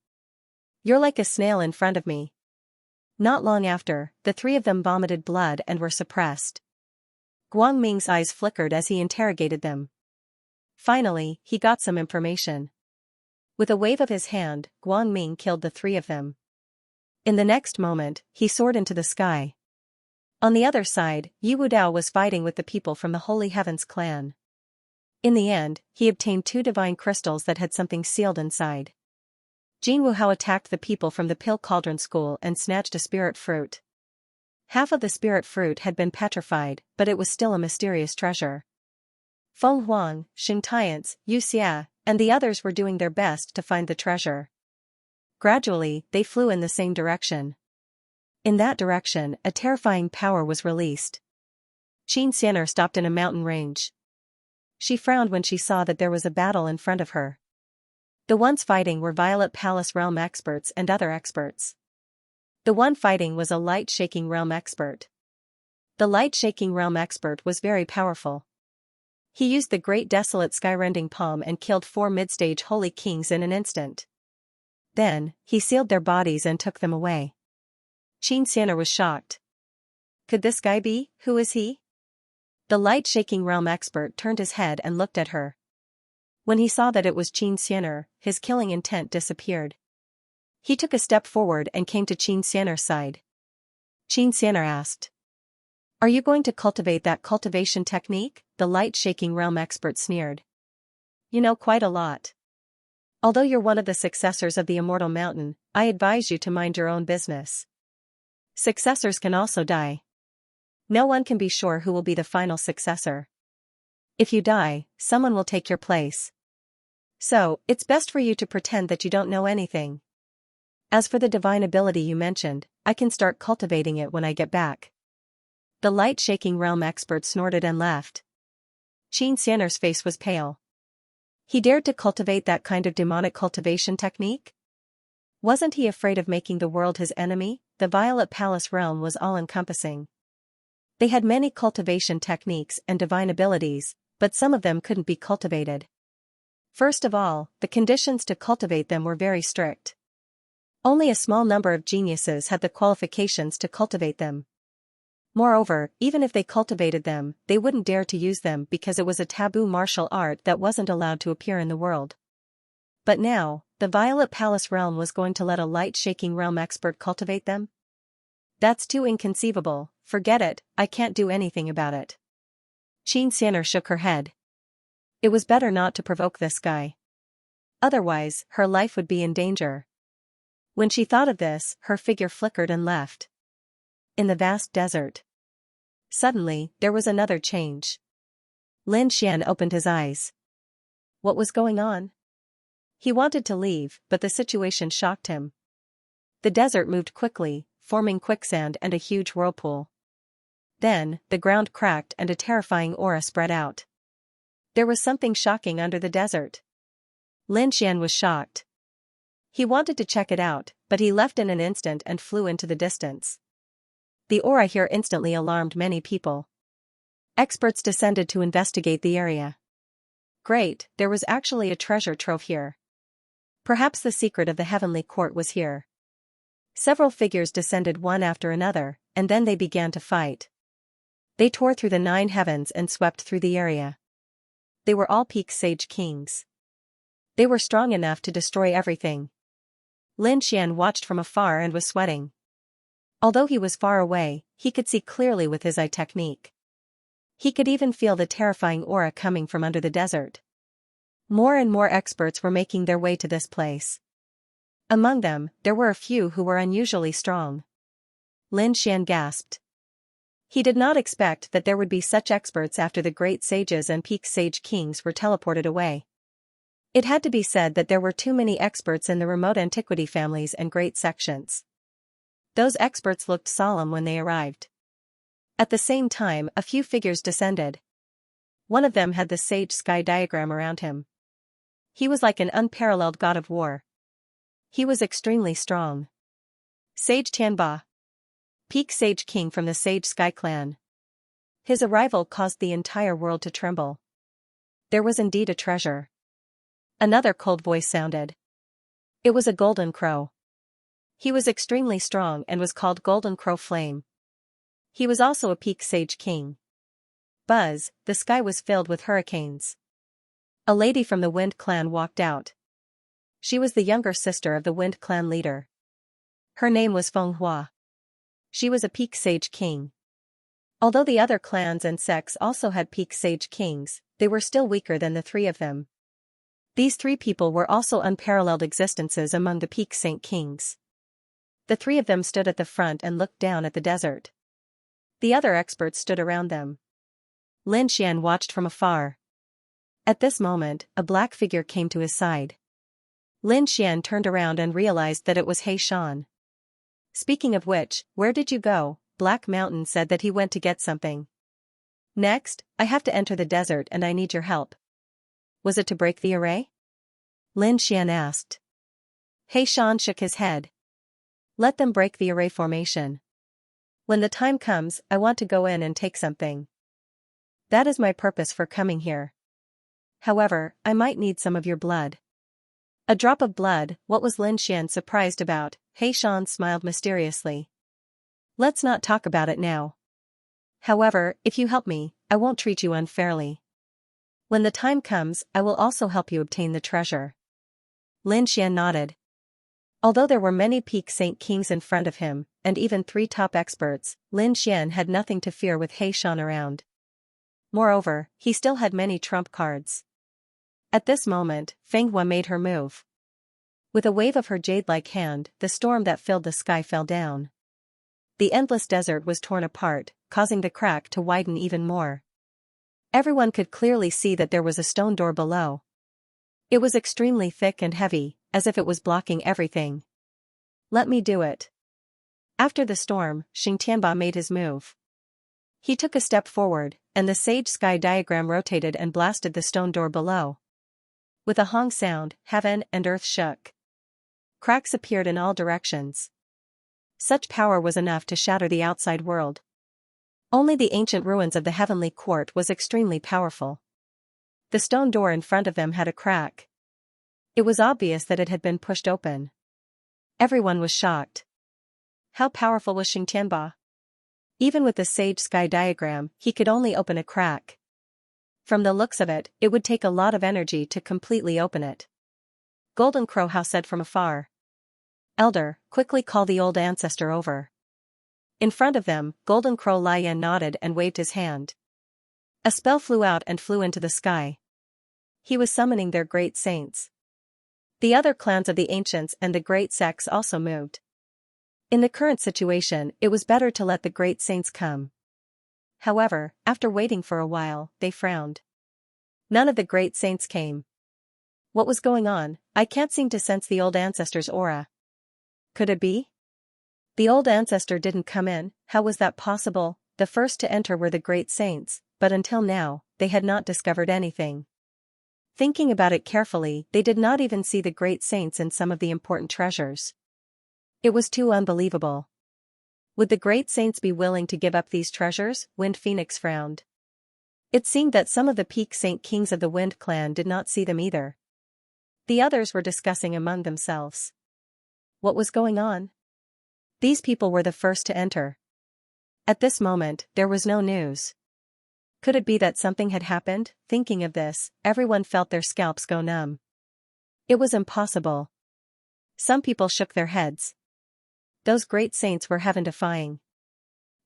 You're like a snail in front of me." Not long after, the 3 of them vomited blood and were suppressed. Guangming's eyes flickered as he interrogated them. Finally, he got some information. With a wave of his hand, Guangming killed the 3 of them. In the next moment, he soared into the sky. On the other side, Yu Wudao was fighting with the people from the Holy Heavens clan. In the end, he obtained 2 divine crystals that had something sealed inside. Jin Wuhao attacked the people from the Pill Cauldron School and snatched a spirit fruit. Half of the spirit fruit had been petrified, but it was still a mysterious treasure. Feng Huang, Xing Tiance, Yu Xia, and the others were doing their best to find the treasure. Gradually, they flew in the same direction. In that direction, a terrifying power was released. Xianxia stopped in a mountain range. She frowned when she saw that there was a battle in front of her. The ones fighting were Violet Palace Realm experts and other experts. The one fighting was a light-shaking realm expert. The light-shaking realm expert was very powerful. He used the great desolate sky-rending palm and killed 4 mid-stage holy kings in an instant. Then, he sealed their bodies and took them away. Xianxia was shocked. Could this guy be? Who is he? The light-shaking realm expert turned his head and looked at her. When he saw that it was Xianxia, his killing intent disappeared. He took a step forward and came to Xianxia's side. Xianxia asked. Are you going to cultivate that cultivation technique? The light-shaking realm expert sneered. You know quite a lot. Although you're one of the successors of the immortal mountain, I advise you to mind your own business. Successors can also die. No one can be sure who will be the final successor. If you die, someone will take your place. So, it's best for you to pretend that you don't know anything. As for the divine ability you mentioned, I can start cultivating it when I get back. The light-shaking realm expert snorted and left. Xianxia's face was pale. He dared to cultivate that kind of demonic cultivation technique? Wasn't he afraid of making the world his enemy? The Violet Palace realm was all-encompassing. They had many cultivation techniques and divine abilities, but some of them couldn't be cultivated. First of all, the conditions to cultivate them were very strict. Only a small number of geniuses had the qualifications to cultivate them. Moreover, even if they cultivated them, they wouldn't dare to use them because it was a taboo martial art that wasn't allowed to appear in the world. But now, the Violet Palace realm was going to let a light-shaking realm expert cultivate them? That's too inconceivable, forget it, I can't do anything about it. Xianxia shook her head. It was better not to provoke this guy. Otherwise, her life would be in danger. When she thought of this, her figure flickered and left. In the vast desert. Suddenly, there was another change. Lin Xian opened his eyes. What was going on? He wanted to leave, but the situation shocked him. The desert moved quickly, forming quicksand and a huge whirlpool. Then, the ground cracked and a terrifying aura spread out. There was something shocking under the desert. Lin Xian was shocked. He wanted to check it out, but he left in an instant and flew into the distance. The aura here instantly alarmed many people. Experts descended to investigate the area. Great, there was actually a treasure trove here. Perhaps the secret of the heavenly court was here. Several figures descended one after another, and then they began to fight. They tore through the 9 heavens and swept through the area. They were all peak sage kings. They were strong enough to destroy everything. Lin Xian watched from afar and was sweating. Although he was far away, he could see clearly with his eye technique. He could even feel the terrifying aura coming from under the desert. More and more experts were making their way to this place. Among them, there were a few who were unusually strong. Lin Xian gasped. He did not expect that there would be such experts after the great sages and peak sage kings were teleported away. It had to be said that there were too many experts in the remote antiquity families and great sections. Those experts looked solemn when they arrived. At the same time, a few figures descended. One of them had the sage sky diagram around him. He was like an unparalleled god of war. He was extremely strong. Sage Tianba. Peak Sage King from the Sage Sky Clan. His arrival caused the entire world to tremble. There was indeed a treasure. Another cold voice sounded. It was a golden crow. He was extremely strong and was called Golden Crow Flame. He was also a peak sage king. Buzz, the sky was filled with hurricanes. A lady from the Wind Clan walked out. She was the younger sister of the Wind Clan leader. Her name was Fenghua. She was a peak sage king. Although the other clans and sects also had peak sage kings, they were still weaker than the 3 of them. These 3 people were also unparalleled existences among the peak saint kings. The 3 of them stood at the front and looked down at the desert. The other experts stood around them. Lin Xian watched from afar. At this moment, a black figure came to his side. Lin Xian turned around and realized that it was He Shan. Speaking of which, where did you go? Black Mountain said that he went to get something. Next, I have to enter the desert and I need your help. Was it to break the array? Lin Xian asked. He Shan shook his head. Let them break the array formation. When the time comes, I want to go in and take something. That is my purpose for coming here. However, I might need some of your blood. A drop of blood, what was Lin Xian surprised about? Heishan smiled mysteriously. Let's not talk about it now. However, if you help me, I won't treat you unfairly. When the time comes, I will also help you obtain the treasure. Lin Xian nodded. Although there were many peak Saint Kings in front of him, and even 3 top experts, Lin Xian had nothing to fear with Heishan around. Moreover, he still had many trump cards. At this moment, Feng Hua made her move. With a wave of her jade-like hand, the storm that filled the sky fell down. The endless desert was torn apart, causing the crack to widen even more. Everyone could clearly see that there was a stone door below. It was extremely thick and heavy, as if it was blocking everything. Let me do it. After the storm, Xingtianba made his move. He took a step forward, and the sage sky diagram rotated and blasted the stone door below. With a hong sound, heaven and earth shook. Cracks appeared in all directions. Such power was enough to shatter the outside world. Only the ancient ruins of the heavenly court was extremely powerful. The stone door in front of them had a crack. It was obvious that it had been pushed open. Everyone was shocked. How powerful was Xingtianba? Even with the sage sky diagram, he could only open a crack. From the looks of it, it would take a lot of energy to completely open it. Golden Crow How said from afar. Elder, quickly call the old ancestor over. In front of them, Golden Crow Lian nodded and waved his hand. A spell flew out and flew into the sky. He was summoning their great saints. The other clans of the ancients and the great sects also moved. In the current situation, it was better to let the great saints come. However, after waiting for a while, they frowned. None of the great saints came. What was going on? I can't seem to sense the old ancestor's aura. Could it be? The old ancestor didn't come in. How was that possible? The first to enter were the great saints, but until now, they had not discovered anything. Thinking about it carefully, they did not even see the great saints in some of the important treasures. It was too unbelievable. Would the great saints be willing to give up these treasures? Wind Phoenix frowned. It seemed that some of the peak Saint Kings of the Wind clan did not see them either. The others were discussing among themselves. What was going on? These people were the first to enter. At this moment, there was no news. Could it be that something had happened? Thinking of this, everyone felt their scalps go numb. It was impossible. Some people shook their heads. Those great saints were heaven-defying.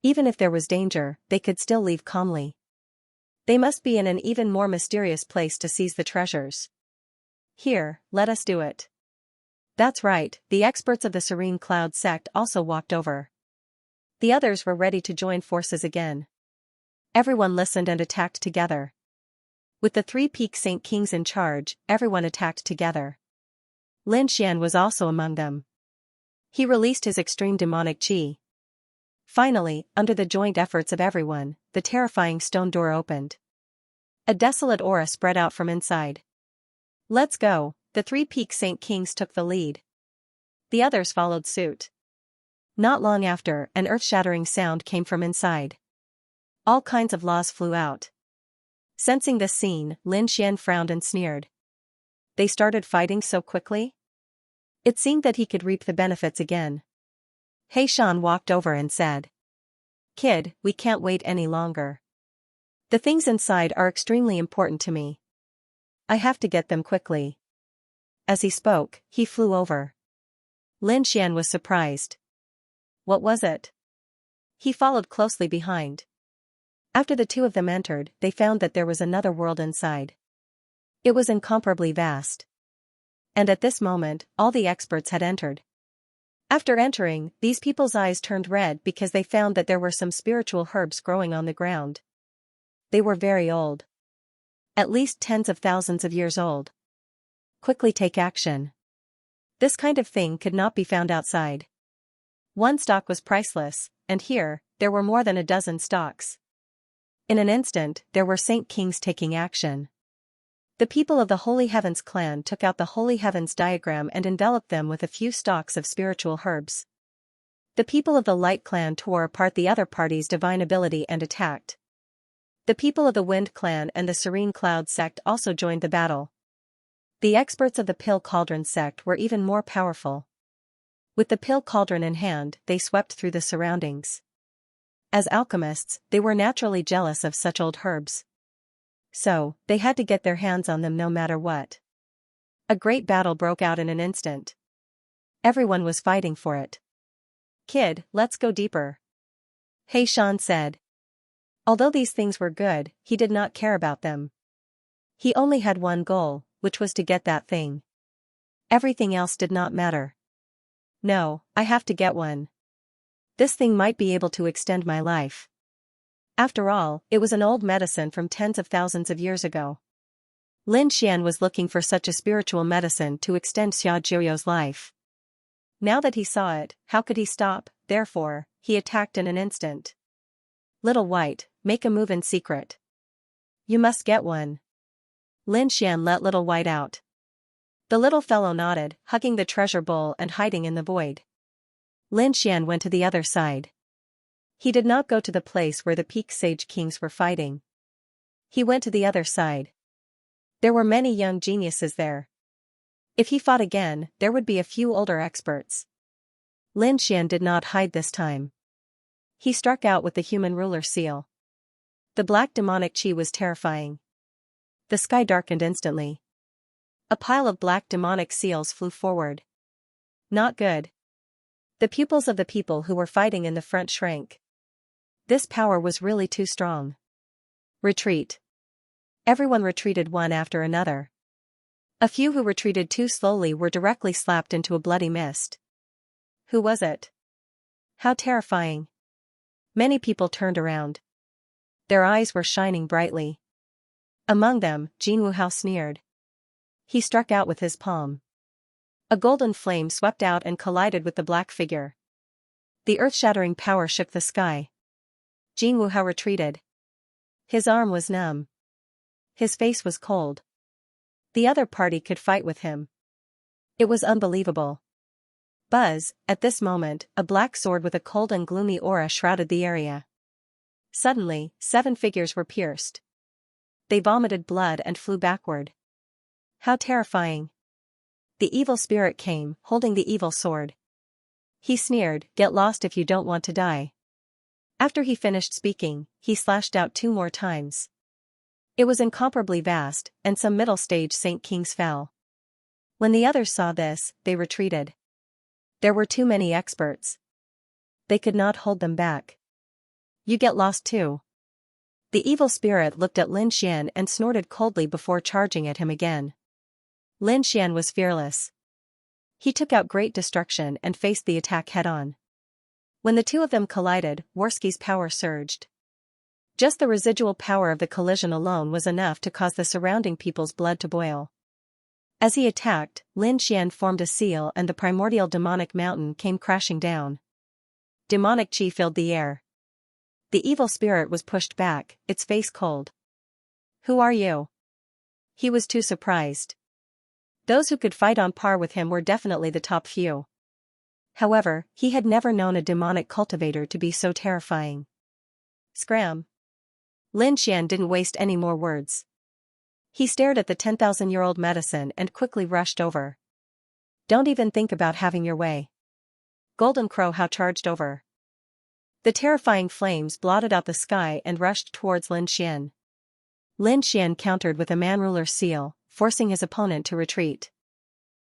Even if there was danger, they could still leave calmly. They must be in an even more mysterious place to seize the treasures. Here, let us do it. That's right, the experts of the Serene Cloud sect also walked over. The others were ready to join forces again. Everyone listened and attacked together. With the 3 peak Saint Kings in charge, everyone attacked together. Lin Xian was also among them. He released his extreme demonic qi. Finally, under the joint efforts of everyone, the terrifying stone door opened. A desolate aura spread out from inside. Let's go, the 3 peak Saint Kings took the lead. The others followed suit. Not long after, an earth-shattering sound came from inside. All kinds of laws flew out. Sensing this scene, Lin Xian frowned and sneered. They started fighting so quickly? It seemed that he could reap the benefits again. Heishan walked over and said. Kid, we can't wait any longer. The things inside are extremely important to me. I have to get them quickly. As he spoke, he flew over. Lin Xian was surprised. What was it? He followed closely behind. After the 2 of them entered, they found that there was another world inside. It was incomparably vast. And at this moment, all the experts had entered. After entering, these people's eyes turned red because they found that there were some spiritual herbs growing on the ground. They were very old. At least tens of thousands of years old. Quickly take action. This kind of thing could not be found outside. One stalk was priceless, and here, there were more than a dozen stalks. In an instant, there were Saint Kings taking action. The people of the Holy Heavens clan took out the Holy Heavens diagram and enveloped them with a few stalks of spiritual herbs. The people of the Light clan tore apart the other party's divine ability and attacked. The people of the Wind Clan and the Serene Cloud sect also joined the battle. The experts of the Pill Cauldron sect were even more powerful. With the Pill Cauldron in hand, they swept through the surroundings. As alchemists, they were naturally jealous of such old herbs. So, they had to get their hands on them no matter what. A great battle broke out in an instant. Everyone was fighting for it. "Kid, let's go deeper," He Shan said. Although these things were good, he did not care about them. He only had one goal, which was to get that thing. Everything else did not matter. "No, I have to get one. This thing might be able to extend my life." After all, it was an old medicine from tens of thousands of years ago. Lin Xian was looking for such a spiritual medicine to extend Xia Zhuo's life. Now that he saw it, how could he stop? Therefore, he attacked in an instant. "Little White, make a move in secret. You must get one." Lin Xian let Little White out. The little fellow nodded, hugging the treasure bowl and hiding in the void. Lin Xian went to the other side. He did not go to the place where the Peak Sage Kings were fighting. He went to the other side. There were many young geniuses there. If he fought again, there would be a few older experts. Lin Xian did not hide this time. He struck out with the human ruler seal. The black demonic chi was terrifying. The sky darkened instantly. A pile of black demonic seals flew forward. Not good. The pupils of the people who were fighting in the front shrank. This power was really too strong. Retreat. Everyone retreated one after another. A few who retreated too slowly were directly slapped into a bloody mist. Who was it? How terrifying. Many people turned around. Their eyes were shining brightly. Among them, Jinwu Hao sneered. He struck out with his palm. A golden flame swept out and collided with the black figure. The earth-shattering power shook the sky. Jinwu Hao retreated. His arm was numb. His face was cold. The other party could fight with him. It was unbelievable. Buzz, at this moment, a black sword with a cold and gloomy aura shrouded the area. Suddenly, 7 figures were pierced. They vomited blood and flew backward. How terrifying. The evil spirit came, holding the evil sword. He sneered, "Get lost if you don't want to die." After he finished speaking, he slashed out 2 more times. It was incomparably vast, and some middle-stage Saint Kings fell. When the others saw this, they retreated. There were too many experts. They could not hold them back. "You get lost too." The evil spirit looked at Lin Xian and snorted coldly before charging at him again. Lin Xian was fearless. He took out great destruction and faced the attack head-on. When the two of them collided, Worski's power surged. Just the residual power of the collision alone was enough to cause the surrounding people's blood to boil. As he attacked, Lin Xian formed a seal and the primordial demonic mountain came crashing down. Demonic chi filled the air. The evil spirit was pushed back, its face cold. "Who are you?" He was too surprised. Those who could fight on par with him were definitely the top few. However, he had never known a demonic cultivator to be so terrifying. Scram. Lin Xian didn't waste any more words. He stared at the 10,000-year-old medicine and quickly rushed over. "Don't even think about having your way." Golden Crow Hao charged over. The terrifying flames blotted out the sky and rushed towards Lin Xian. Lin Xian countered with a man-ruler seal, forcing his opponent to retreat.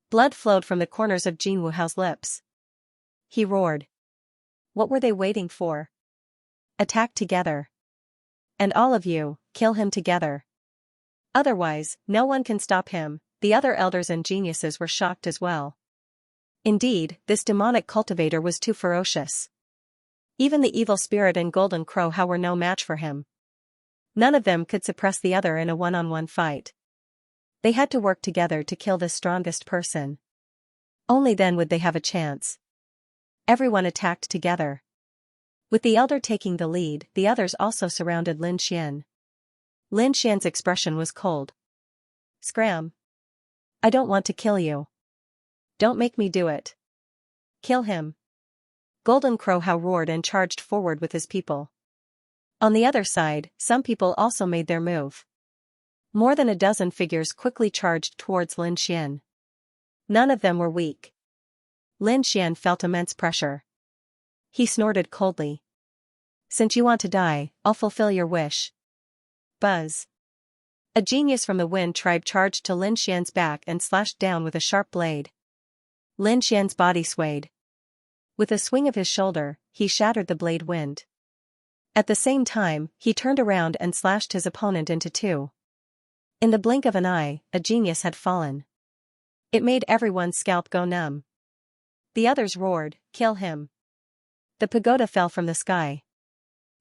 Blood flowed from the corners of Jinwu Hao's lips. He roared. What were they waiting for? Attack together. And all of you, kill him together. Otherwise, no one can stop him. The other elders and geniuses were shocked as well. Indeed, this demonic cultivator was too ferocious. Even the evil spirit and Golden Crow Hao were no match for him. None of them could suppress the other in a one-on-one fight. They had to work together to kill the strongest person. Only then would they have a chance. Everyone attacked together. With the elder taking the lead, the others also surrounded Lin Xian. Lin Xian's expression was cold. Scram. I don't want to kill you. Don't make me do it. Kill him. Golden Crow Hao roared and charged forward with his people. On the other side, some people also made their move. More than a dozen figures quickly charged towards Lin Xian. None of them were weak. Lin Xian felt immense pressure. He snorted coldly. "Since you want to die, I'll fulfill your wish." Buzz. A genius from the Wind tribe charged to Lin Xian's back and slashed down with a sharp blade. Lin Xian's body swayed. With a swing of his shoulder, he shattered the blade wind. At the same time, he turned around and slashed his opponent into two. In the blink of an eye, a genius had fallen. It made everyone's scalp go numb. The others roared, "Kill him!" The pagoda fell from the sky.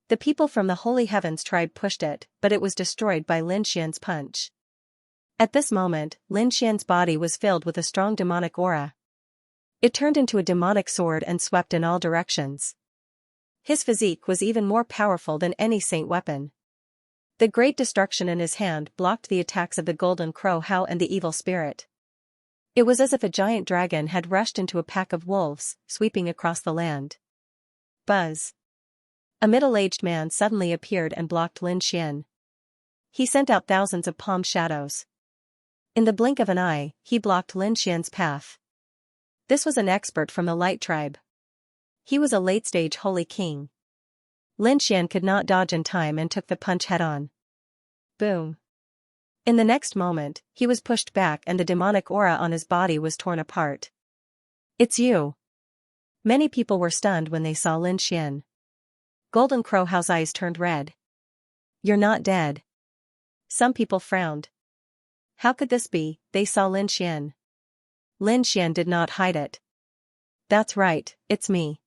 The people from the Holy Heavens tribe pushed it, but it was destroyed by Lin Xian's punch. At this moment, Lin Xian's body was filled with a strong demonic aura. It turned into a demonic sword and swept in all directions. His physique was even more powerful than any saint weapon. The great destruction in his hand blocked the attacks of the golden crow Hao and the evil spirit. It was as if a giant dragon had rushed into a pack of wolves, sweeping across the land. Buzz. A middle-aged man suddenly appeared and blocked Lin Xian. He sent out thousands of palm shadows. In the blink of an eye, he blocked Lin Xian's path. This was an expert from the Light tribe. He was a late-stage holy king. Lin Xian could not dodge in time and took the punch head-on. Boom. In the next moment, he was pushed back and the demonic aura on his body was torn apart. "It's you." Many people were stunned when they saw Lin Xian. Golden Crow Hao's eyes turned red. "You're not dead." Some people frowned. How could this be? They saw Lin Xian. Lin Xian did not hide it. "That's right, it's me.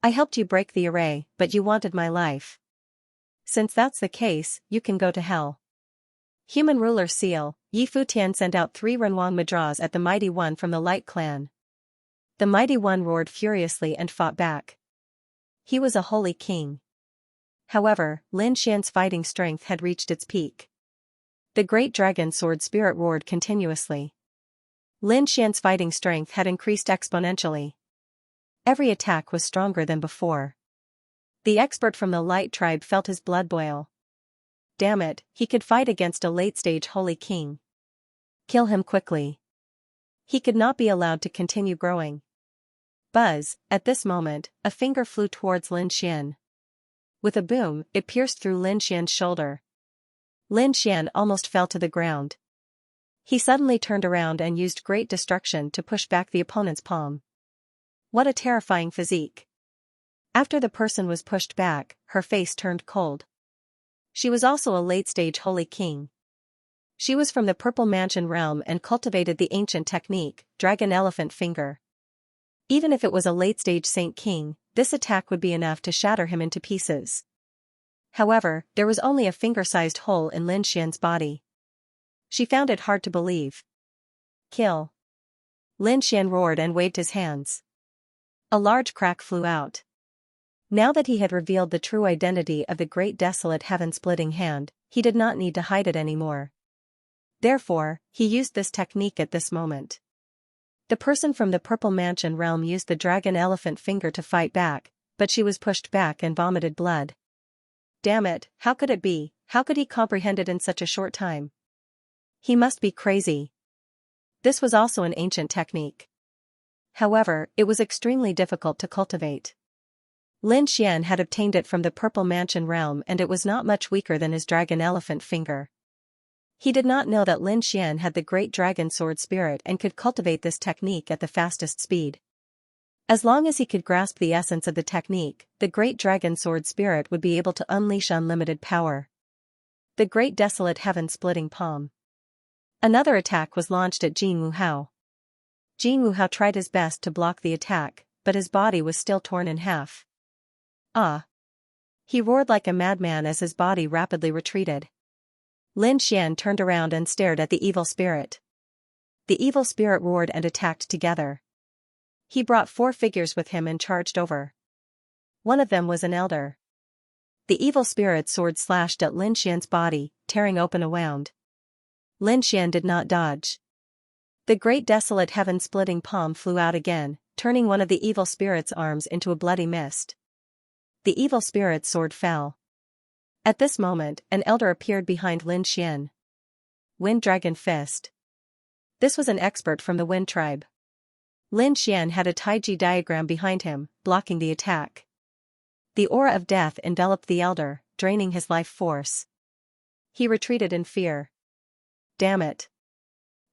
I helped you break the array, but you wanted my life. Since that's the case, you can go to hell." Human ruler Seal, Yi Futian sent out 3 Renwang Madras at the Mighty One from the Light clan. The Mighty One roared furiously and fought back. He was a holy king. However, Lin Xian's fighting strength had reached its peak. The great dragon sword spirit roared continuously. Lin Xian's fighting strength had increased exponentially. Every attack was stronger than before. The expert from the Light tribe felt his blood boil. Damn it, he could fight against a late-stage holy king. Kill him quickly. He could not be allowed to continue growing. Buzz, at this moment, a finger flew towards Lin Xian. With a boom, it pierced through Lin Xian's shoulder. Lin Xian almost fell to the ground. He suddenly turned around and used great destruction to push back the opponent's palm. What a terrifying physique. After the person was pushed back, her face turned cold. She was also a late-stage holy king. She was from the Purple Mansion realm and cultivated the ancient technique, Dragon Elephant Finger. Even if it was a late-stage saint king, this attack would be enough to shatter him into pieces. However, there was only a finger-sized hole in Lin Xian's body. She found it hard to believe. "Kill." Lin Xian roared and waved his hands. A large crack flew out. Now that he had revealed the true identity of the great desolate heaven-splitting hand, he did not need to hide it anymore. Therefore, he used this technique at this moment. The person from the Purple Mansion realm used the Dragon Elephant Finger to fight back, but she was pushed back and vomited blood. Damn it, how could it be? How could he comprehend it in such a short time? He must be crazy. This was also an ancient technique. However, it was extremely difficult to cultivate. Lin Xian had obtained it from the Purple Mansion realm and it was not much weaker than his Dragon Elephant Finger. He did not know that Lin Xian had the great dragon sword spirit and could cultivate this technique at the fastest speed. As long as he could grasp the essence of the technique, the great dragon sword spirit would be able to unleash unlimited power. The great desolate heaven-splitting palm. Another attack was launched at Jin Wu Hao. Jin Wu Hao tried his best to block the attack, but his body was still torn in half. Ah! He roared like a madman as his body rapidly retreated. Lin Xian turned around and stared at the evil spirit. The evil spirit roared and attacked together. He brought 4 figures with him and charged over. One of them was an elder. The evil spirit's sword slashed at Lin Xian's body, tearing open a wound. Lin Xian did not dodge. The great desolate heaven-splitting palm flew out again, turning one of the evil spirit's arms into a bloody mist. The evil spirit's sword fell. At this moment, an elder appeared behind Lin Xian. Wind Dragon Fist. This was an expert from the Wind tribe. Lin Xian had a Taiji diagram behind him, blocking the attack. The aura of death enveloped the elder, draining his life force. He retreated in fear. Damn it.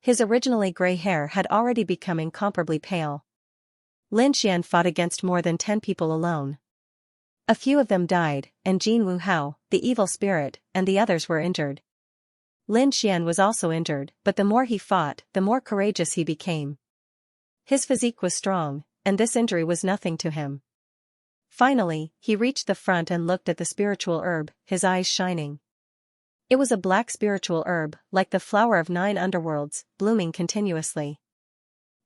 His originally gray hair had already become incomparably pale. Lin Xian fought against more than 10 people alone. A few of them died, and Jin Wuhao, the evil spirit, and the others were injured. Lin Xian was also injured, but the more he fought, the more courageous he became. His physique was strong, and this injury was nothing to him. Finally, he reached the front and looked at the spiritual herb, his eyes shining. It was a black spiritual herb, like the flower of 9 underworlds, blooming continuously.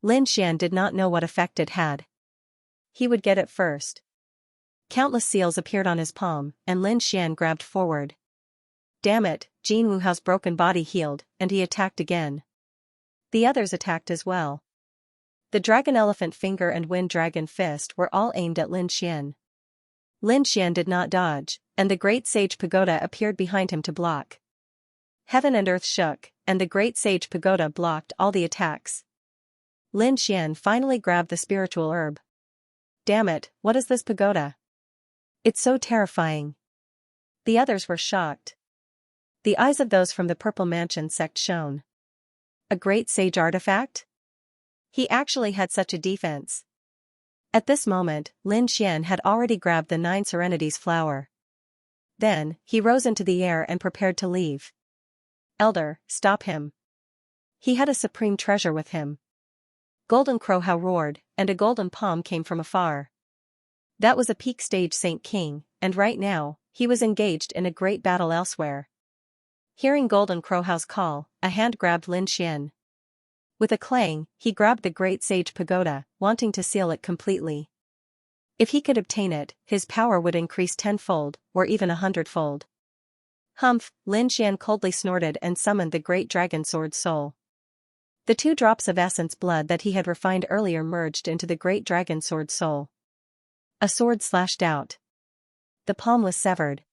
Lin Xian did not know what effect it had. He would get it first. Countless seals appeared on his palm, and Lin Xian grabbed forward. Damn it, Jin Wuhao's broken body healed, and he attacked again. The others attacked as well. The Dragon Elephant Finger and Wind Dragon Fist were all aimed at Lin Xian. Lin Xian did not dodge, and the Great Sage Pagoda appeared behind him to block. Heaven and earth shook, and the Great Sage Pagoda blocked all the attacks. Lin Xian finally grabbed the spiritual herb. Damn it, what is this pagoda? It's so terrifying. The others were shocked. The eyes of those from the Purple Mansion sect shone. A great sage artifact? He actually had such a defense. At this moment, Lin Xian had already grabbed the 9 Serenities flower. Then, he rose into the air and prepared to leave. Elder, stop him. He had a supreme treasure with him. Golden Crowhow roared, and a golden palm came from afar. That was a peak stage Saint King, and right now, he was engaged in a great battle elsewhere. Hearing Golden Crowhow's call, a hand grabbed Lin Xian. With a clang, he grabbed the Great Sage Pagoda, wanting to seal it completely. If he could obtain it, his power would increase 10-fold, or even 100-fold. Humph, Lin Xian coldly snorted and summoned the Great Dragon Sword Soul. The 2 drops of essence blood that he had refined earlier merged into the Great Dragon Sword Soul. A sword slashed out. The palm was severed.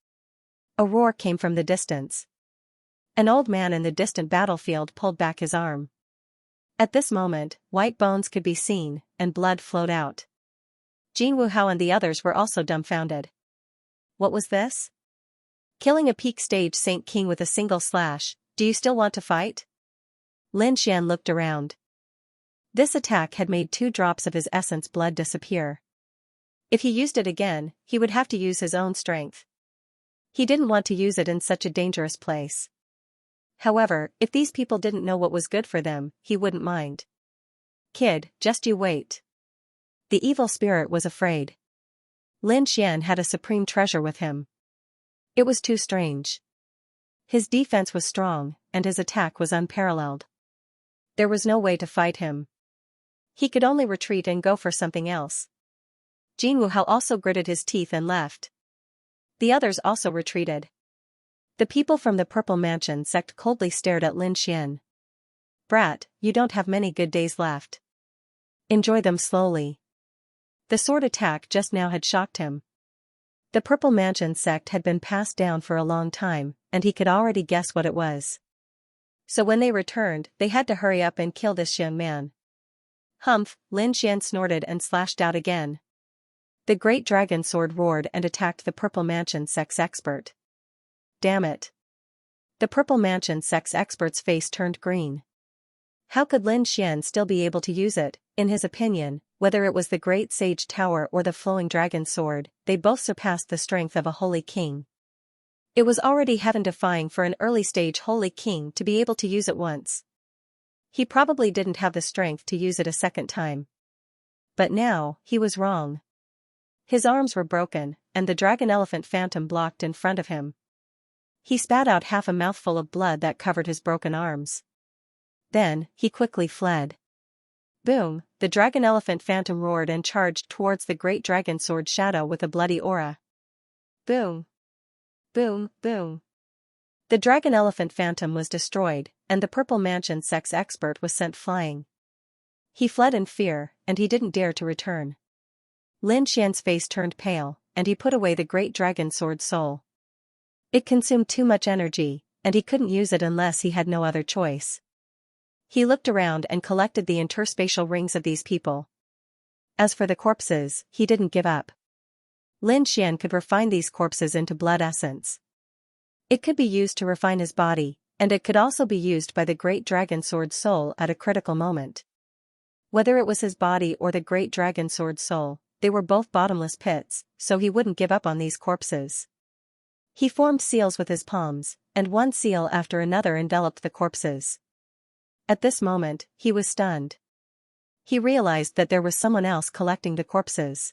A roar came from the distance. An old man in the distant battlefield pulled back his arm. At this moment, white bones could be seen, and blood flowed out. Jin Wuhao and the others were also dumbfounded. What was this? Killing a peak stage Saint King with a single slash, do you still want to fight? Lin Xian looked around. This attack had made 2 drops of his essence blood disappear. If he used it again, he would have to use his own strength. He didn't want to use it in such a dangerous place. However, if these people didn't know what was good for them, he wouldn't mind. Kid, just you wait. The evil spirit was afraid. Lin Xian had a supreme treasure with him. It was too strange. His defense was strong, and his attack was unparalleled. There was no way to fight him. He could only retreat and go for something else. Jin Wuhao also gritted his teeth and left. The others also retreated. The people from the Purple Mansion sect coldly stared at Lin Xian. Brat, you don't have many good days left. Enjoy them slowly. The sword attack just now had shocked him. The Purple Mansion sect had been passed down for a long time, and he could already guess what it was. So when they returned, they had to hurry up and kill this young man. Humph, Lin Xian snorted and slashed out again. The Great Dragon Sword roared and attacked the Purple Mansion sect's expert. Damn it. The Purple Mansion sect's expert's face turned green. How could Lin Xian still be able to use it? In his opinion, whether it was the Great Sage Tower or the Flowing Dragon Sword, they both surpassed the strength of a holy king. It was already heaven-defying for an early-stage holy king to be able to use it once. He probably didn't have the strength to use it a second time. But now, he was wrong. His arms were broken, and the Dragon Elephant Phantom blocked in front of him. He spat out half a mouthful of blood that covered his broken arms. Then, he quickly fled. Boom, the Dragon Elephant Phantom roared and charged towards the Great Dragon Sword Shadow with a bloody aura. Boom. Boom, boom. The Dragon Elephant Phantom was destroyed, and the Purple Mansion sect's expert was sent flying. He fled in fear, and he didn't dare to return. Lin Xian's face turned pale, and he put away the Great Dragon Sword Soul. It consumed too much energy, and he couldn't use it unless he had no other choice. He looked around and collected the interspatial rings of these people. As for the corpses, he didn't give up. Lin Xian could refine these corpses into blood essence. It could be used to refine his body, and it could also be used by the great dragon sword soul at a critical moment. Whether it was his body or the great dragon sword soul, they were both bottomless pits, so he wouldn't give up on these corpses. He formed seals with his palms, and one seal after another enveloped the corpses. At this moment, he was stunned. He realized that there was someone else collecting the corpses.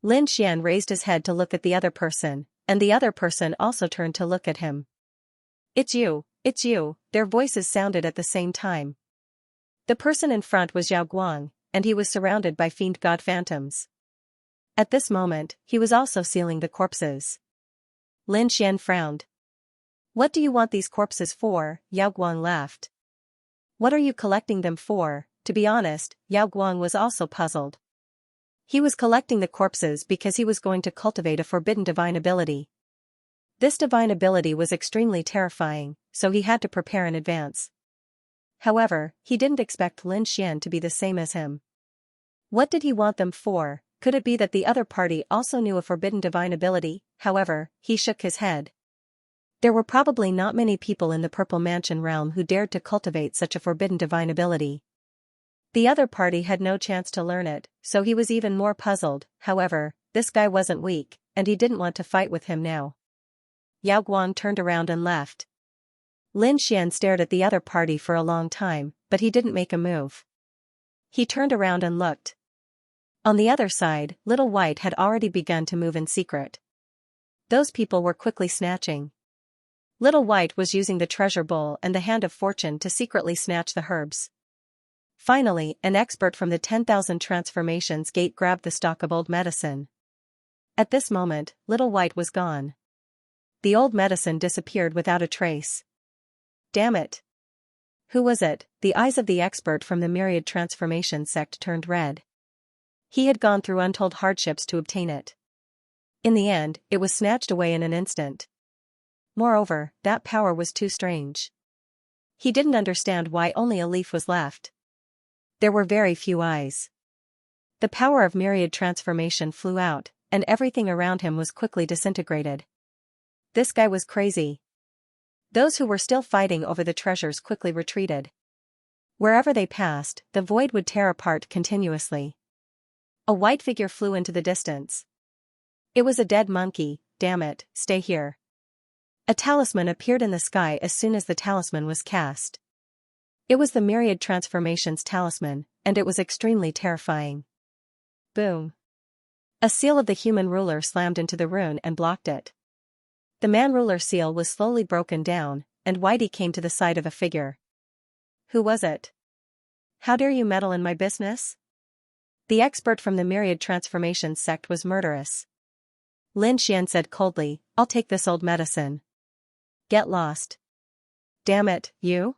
Lin Xian raised his head to look at the other person, and the other person also turned to look at him. It's you, their voices sounded at the same time. The person in front was Yao Guang, and he was surrounded by fiend god phantoms. At this moment, he was also sealing the corpses. Lin Xian frowned. What do you want these corpses for? Yao Guang laughed. What are you collecting them for? To be honest, Yao Guang was also puzzled. He was collecting the corpses because he was going to cultivate a forbidden divine ability. This divine ability was extremely terrifying, so he had to prepare in advance. However, he didn't expect Lin Xian to be the same as him. What did he want them for? Could it be that the other party also knew a forbidden divine ability? However, he shook his head. There were probably not many people in the Purple Mansion realm who dared to cultivate such a forbidden divine ability. The other party had no chance to learn it, so he was even more puzzled. However, this guy wasn't weak, and he didn't want to fight with him now. Yao Guang turned around and left. Lin Xian stared at the other party for a long time, but he didn't make a move. He turned around and looked. On the other side, Little White had already begun to move in secret. Those people were quickly snatching. Little White was using the treasure bowl and the hand of fortune to secretly snatch the herbs. Finally, an expert from the 10,000 transformations gate grabbed the stock of old medicine. At this moment, Little White was gone. The old medicine disappeared without a trace. Damn it! Who was it? The eyes of the expert from the myriad transformation sect turned red. He had gone through untold hardships to obtain it. In the end, it was snatched away in an instant. Moreover, that power was too strange. He didn't understand why only a leaf was left. There were very few eyes. The power of myriad transformation flew out, and everything around him was quickly disintegrated. This guy was crazy. Those who were still fighting over the treasures quickly retreated. Wherever they passed, the void would tear apart continuously. A white figure flew into the distance. It was a dead monkey. Damn it, stay here. A talisman appeared in the sky as soon as the talisman was cast. It was the myriad transformations talisman, and it was extremely terrifying. Boom. A seal of the human ruler slammed into the rune and blocked it. The man-ruler seal was slowly broken down, and Whitey came to the side of a figure. Who was it? How dare you meddle in my business? The expert from the myriad transformations sect was murderous. Lin Xian said coldly, I'll take this old medicine. Get lost. Damn it, you?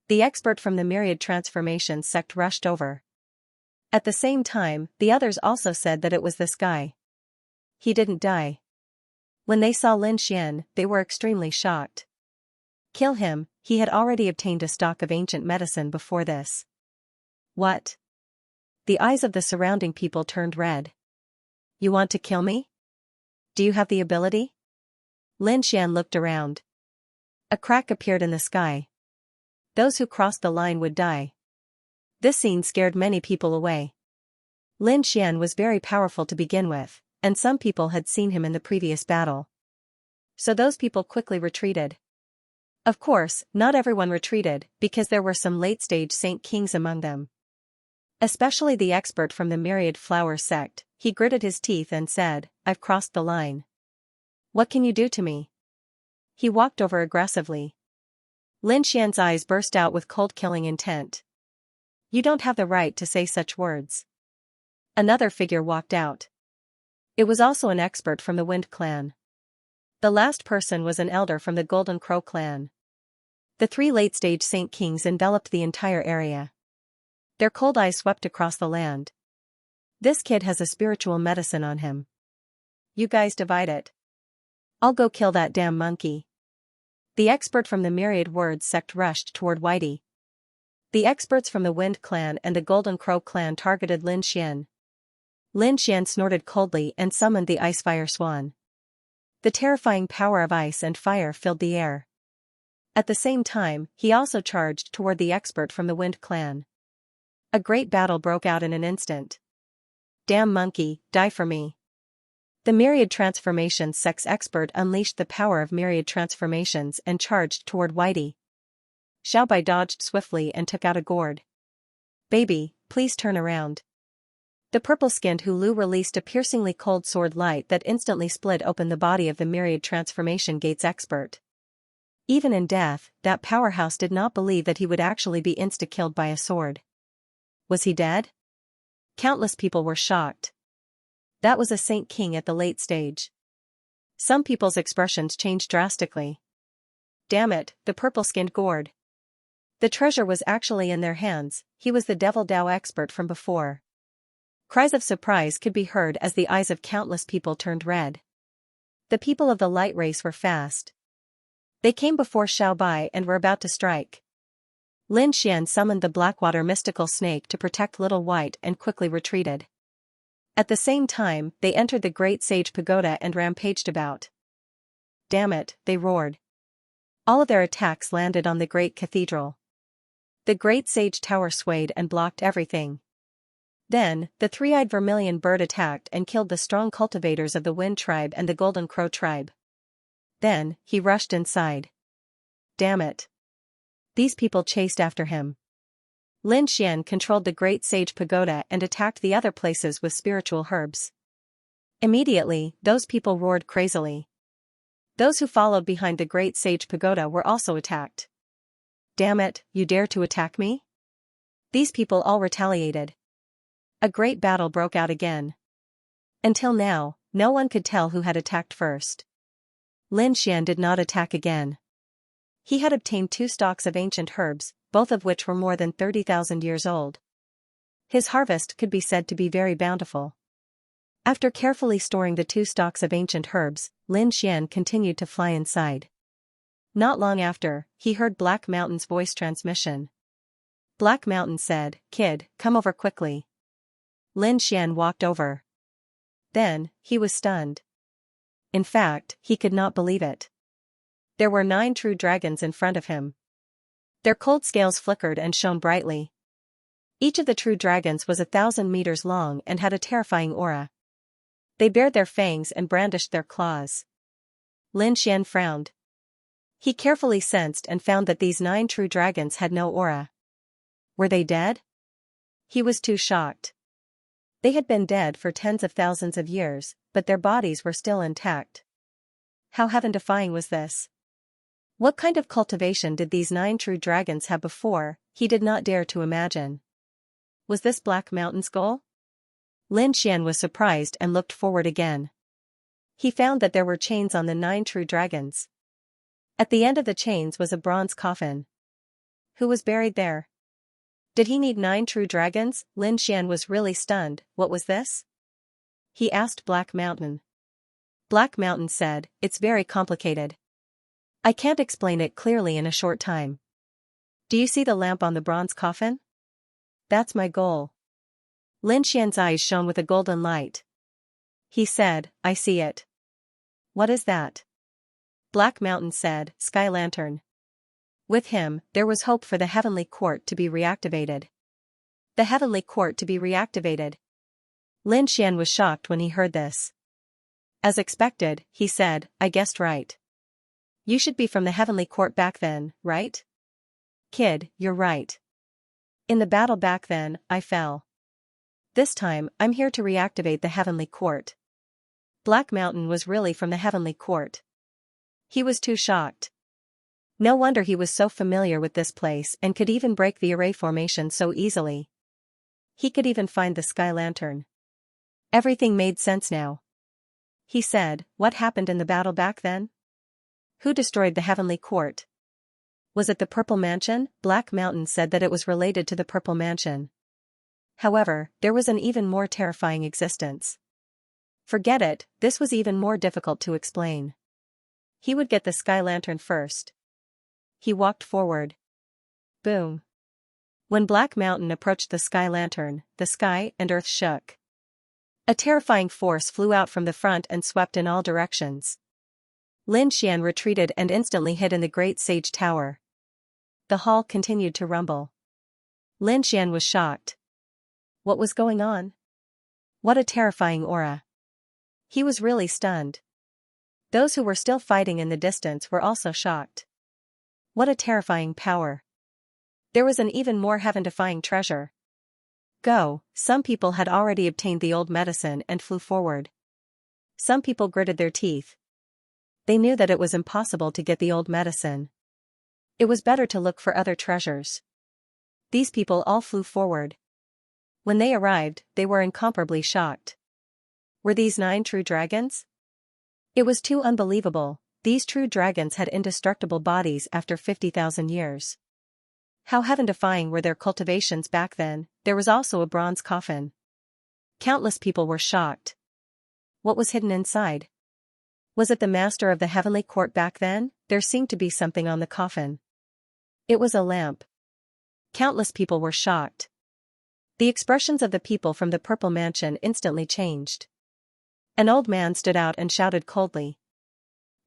The expert from the myriad transformations sect rushed over. At the same time, the others also said that it was this guy. He didn't die. When they saw Lin Xian, they were extremely shocked. Kill him, he had already obtained a stock of ancient medicine before this. What? The eyes of the surrounding people turned red. You want to kill me? Do you have the ability? Lin Xian looked around. A crack appeared in the sky. Those who crossed the line would die. This scene scared many people away. Lin Xian was very powerful to begin with, and some people had seen him in the previous battle. So those people quickly retreated. Of course, not everyone retreated, because there were some late-stage Saint Kings among them. Especially the expert from the Myriad Flower sect, he gritted his teeth and said, I've crossed the line. What can you do to me? He walked over aggressively. Lin Xian's eyes burst out with cold killing intent. You don't have the right to say such words. Another figure walked out. It was also an expert from the Wind clan. The last person was an elder from the Golden Crow clan. The three late-stage Saint Kings enveloped the entire area. Their cold eyes swept across the land. This kid has a spiritual medicine on him. You guys divide it. I'll go kill that damn monkey. The expert from the myriad words sect rushed toward Whitey. The experts from the Wind Clan and the Golden Crow Clan targeted Lin Xian. Lin Xian snorted coldly and summoned the Icefire Swan. The terrifying power of ice and fire filled the air. At the same time, he also charged toward the expert from the Wind Clan. A great battle broke out in an instant. Damn monkey, die for me. The Myriad Transformations sex expert unleashed the power of Myriad Transformations and charged toward Whitey. Xiaobai dodged swiftly and took out a gourd. Baby, please turn around. The purple-skinned Hulu released a piercingly cold sword light that instantly split open the body of the Myriad Transformation Gates expert. Even in death, that powerhouse did not believe that he would actually be insta-killed by a sword. Was he dead? Countless people were shocked. That was a Saint King at the late stage. Some people's expressions changed drastically. Damn it, the purple-skinned gourd. The treasure was actually in their hands, he was the Devil Dao expert from before. Cries of surprise could be heard as the eyes of countless people turned red. The people of the light race were fast. They came before Xiaobai and were about to strike. Lin Xian summoned the Blackwater mystical snake to protect Little White and quickly retreated. At the same time, they entered the Great Sage Pagoda and rampaged about. Damn it, they roared. All of their attacks landed on the Great Cathedral. The Great Sage Tower swayed and blocked everything. Then, the three-eyed vermilion bird attacked and killed the strong cultivators of the Wind Tribe and the Golden Crow Tribe. Then, he rushed inside. Damn it. These people chased after him. Lin Xian controlled the Great Sage Pagoda and attacked the other places with spiritual herbs. Immediately, those people roared crazily. Those who followed behind the Great Sage Pagoda were also attacked. Damn it, you dare to attack me? These people all retaliated. A great battle broke out again. Until now, no one could tell who had attacked first. Lin Xian did not attack again. He had obtained 2 stalks of ancient herbs, both of which were more than 30,000 years old. His harvest could be said to be very bountiful. After carefully storing the 2 stalks of ancient herbs, Lin Xian continued to fly inside. Not long after, he heard Black Mountain's voice transmission. Black Mountain said, "Kid, come over quickly." Lin Xian walked over. Then, he was stunned. In fact, he could not believe it. There were 9 true dragons in front of him. Their cold scales flickered and shone brightly. Each of the true dragons was 1,000 meters long and had a terrifying aura. They bared their fangs and brandished their claws. Lin Xian frowned. He carefully sensed and found that these 9 true dragons had no aura. Were they dead? He was too shocked. They had been dead for tens of thousands of years, but their bodies were still intact. How heaven-defying was this? What kind of cultivation did these 9 true dragons have before? He did not dare to imagine. Was this Black Mountain's goal? Lin Xian was surprised and looked forward again. He found that there were chains on the 9 true dragons. At the end of the chains was a bronze coffin. Who was buried there? Did he need 9 true dragons? Lin Xian was really stunned. What was this? He asked Black Mountain. Black Mountain said, "It's very complicated. I can't explain it clearly in a short time. Do you see the lamp on the bronze coffin? That's my goal." Lin Xian's eyes shone with a golden light. He said, "I see it." What is that? Black Mountain said, "Sky Lantern." With him, there was hope for the Heavenly Court to be reactivated. The Heavenly Court to be reactivated. Lin Xian was shocked when he heard this. As expected, he said, "I guessed right. You should be from the Heavenly Court back then, right? Kid, you're right. In the battle back then, I fell. This time, I'm here to reactivate the Heavenly Court." Black Mountain was really from the Heavenly Court. He was too shocked. No wonder he was so familiar with this place and could even break the array formation so easily. He could even find the Sky Lantern. Everything made sense now. He said, "What happened in the battle back then? Who destroyed the Heavenly Court? Was it the Purple Mansion?" Black Mountain said that it was related to the Purple Mansion. However, there was an even more terrifying existence. Forget it, this was even more difficult to explain. He would get the sky lantern first. He walked forward. Boom. When Black Mountain approached the sky lantern, the sky and earth shook. A terrifying force flew out from the front and swept in all directions. Lin Xian retreated and instantly hid in the great sage tower. The hall continued to rumble. Lin Xian was shocked. What was going on? What a terrifying aura. He was really stunned. Those who were still fighting in the distance were also shocked. What a terrifying power. There was an even more heaven-defying treasure. Go, some people had already obtained the old medicine and flew forward. Some people gritted their teeth. They knew that it was impossible to get the old medicine. It was better to look for other treasures. These people all flew forward. When they arrived, they were incomparably shocked. Were these 9 true dragons? It was too unbelievable. These true dragons had indestructible bodies after 50,000 years. How heaven-defying were their cultivations back then. There was also a bronze coffin. Countless people were shocked. What was hidden inside? Was it the master of the heavenly court back then? There seemed to be something on the coffin. It was a lamp. Countless people were shocked. The expressions of the people from the purple mansion instantly changed. An old man stood out and shouted coldly.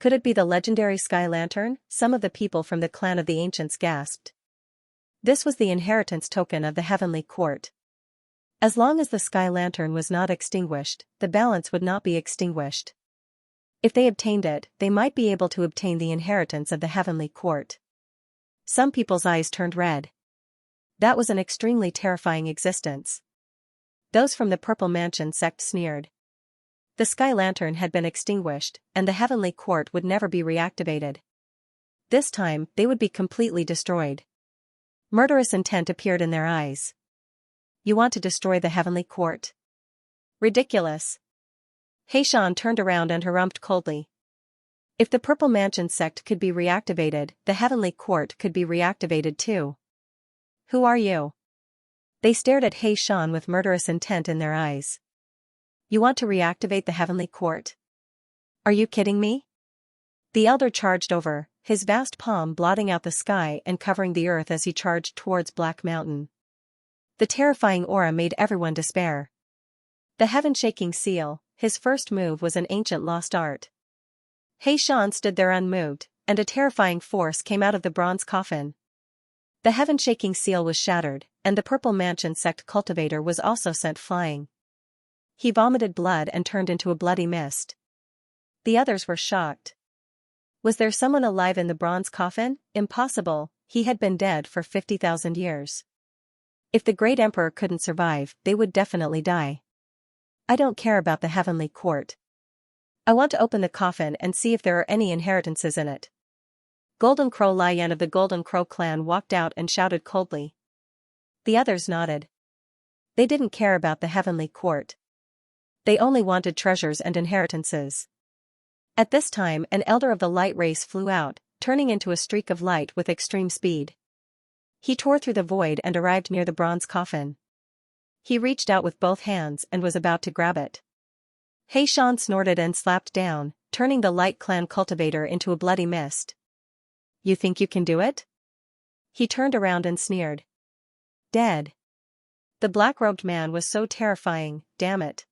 Could it be the legendary sky lantern? Some of the people from the clan of the ancients gasped. This was the inheritance token of the heavenly court. As long as the sky lantern was not extinguished, the balance would not be extinguished. If they obtained it, they might be able to obtain the inheritance of the heavenly court. Some people's eyes turned red. That was an extremely terrifying existence. Those from the Purple Mansion sect sneered. The sky lantern had been extinguished, and the heavenly court would never be reactivated. This time, they would be completely destroyed. Murderous intent appeared in their eyes. You want to destroy the heavenly court? Ridiculous. Heishan turned around and harumphed coldly. If the Purple Mansion sect could be reactivated, the heavenly court could be reactivated too. Who are you? They stared at Heishan with murderous intent in their eyes. You want to reactivate the heavenly court? Are you kidding me? The elder charged over, his vast palm blotting out the sky and covering the earth as he charged towards Black Mountain. The terrifying aura made everyone despair. The heaven-shaking seal, his first move was an ancient lost art. Heishan stood there unmoved, and a terrifying force came out of the bronze coffin. The heaven-shaking seal was shattered, and the Purple Mansion sect cultivator was also sent flying. He vomited blood and turned into a bloody mist. The others were shocked. Was there someone alive in the bronze coffin? Impossible, he had been dead for 50,000 years. If the great emperor couldn't survive, they would definitely die. I don't care about the heavenly court. I want to open the coffin and see if there are any inheritances in it. Golden Crow Lion of the Golden Crow clan walked out and shouted coldly. The others nodded. They didn't care about the heavenly court. They only wanted treasures and inheritances. At this time, an elder of the light race flew out, turning into a streak of light with extreme speed. He tore through the void and arrived near the bronze coffin. He reached out with both hands and was about to grab it. Heishan snorted and slapped down, turning the light clan cultivator into a bloody mist. You think you can do it? He turned around and sneered. Dead. The black-robed man was so terrifying, damn it.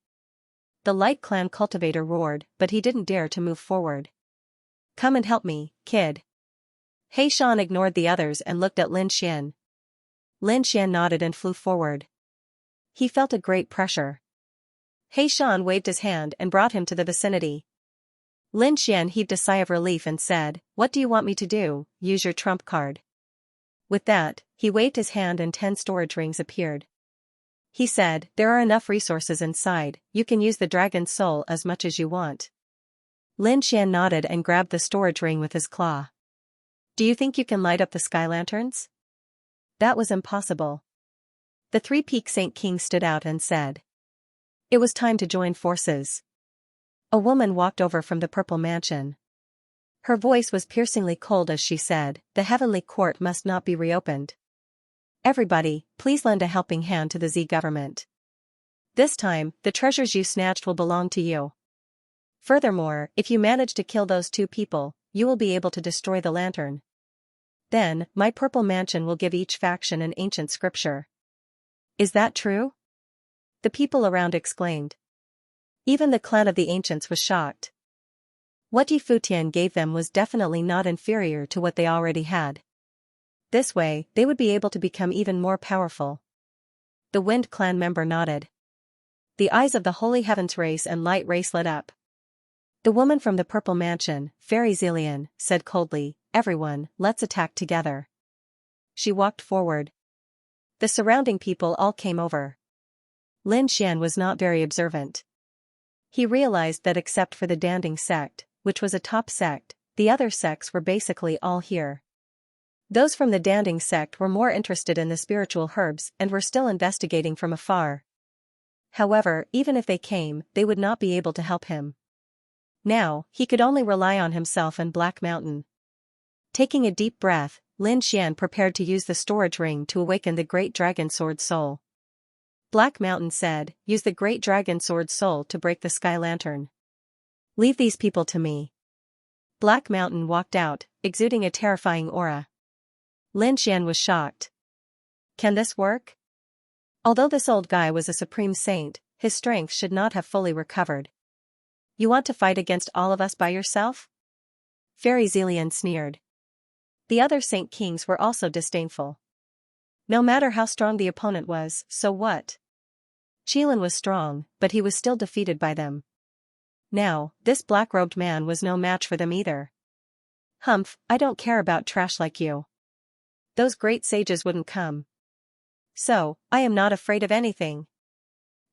The light clan cultivator roared, but he didn't dare to move forward. Come and help me, kid. Heishan ignored the others and looked at Lin Xian. Lin Xian nodded and flew forward. He felt a great pressure. Heishan waved his hand and brought him to the vicinity. Lin Xian heaved a sigh of relief and said, What do you want me to do? Use your trump card. With that, he waved his hand and 10 storage rings appeared. He said, There are enough resources inside, you can use the dragon's soul as much as you want. Lin Xian nodded and grabbed the storage ring with his claw. Do you think you can light up the sky lanterns? That was impossible. The 3-peak Saint King stood out and said. It was time to join forces. A woman walked over from the Purple Mansion. Her voice was piercingly cold as she said, The heavenly court must not be reopened. Everybody, please lend a helping hand to the Z government. This time, the treasures you snatched will belong to you. Furthermore, if you manage to kill those 2 people, you will be able to destroy the lantern. Then, my purple mansion will give each faction an ancient scripture. Is that true? The people around exclaimed. Even the clan of the ancients was shocked. What Yi Futian gave them was definitely not inferior to what they already had. This way, they would be able to become even more powerful. The Wind clan member nodded. The eyes of the Holy Heavens race and Light race lit up. The woman from the Purple Mansion, Fairy Zillion, said coldly, "Everyone, let's attack together." She walked forward. The surrounding people all came over. Lin Xian was not very observant. He realized that except for the Danding sect, which was a top sect, the other sects were basically all here. Those from the Danding sect were more interested in the spiritual herbs and were still investigating from afar. However, even if they came, they would not be able to help him. Now, he could only rely on himself and Black Mountain. Taking a deep breath, Lin Xian prepared to use the storage ring to awaken the Great Dragon Sword Soul. Black Mountain said, "Use the Great Dragon Sword Soul to break the Sky Lantern. Leave these people to me." Black Mountain walked out, exuding a terrifying aura. Lin Xian was shocked. Can this work? Although this old guy was a supreme saint, his strength should not have fully recovered. You want to fight against all of us by yourself? Fairy Zillion sneered. The other Saint Kings were also disdainful. No matter how strong the opponent was, so what? Qilin was strong, but he was still defeated by them. Now, this black-robed man was no match for them either. Humph, I don't care about trash like you. Those great sages wouldn't come. So, I am not afraid of anything.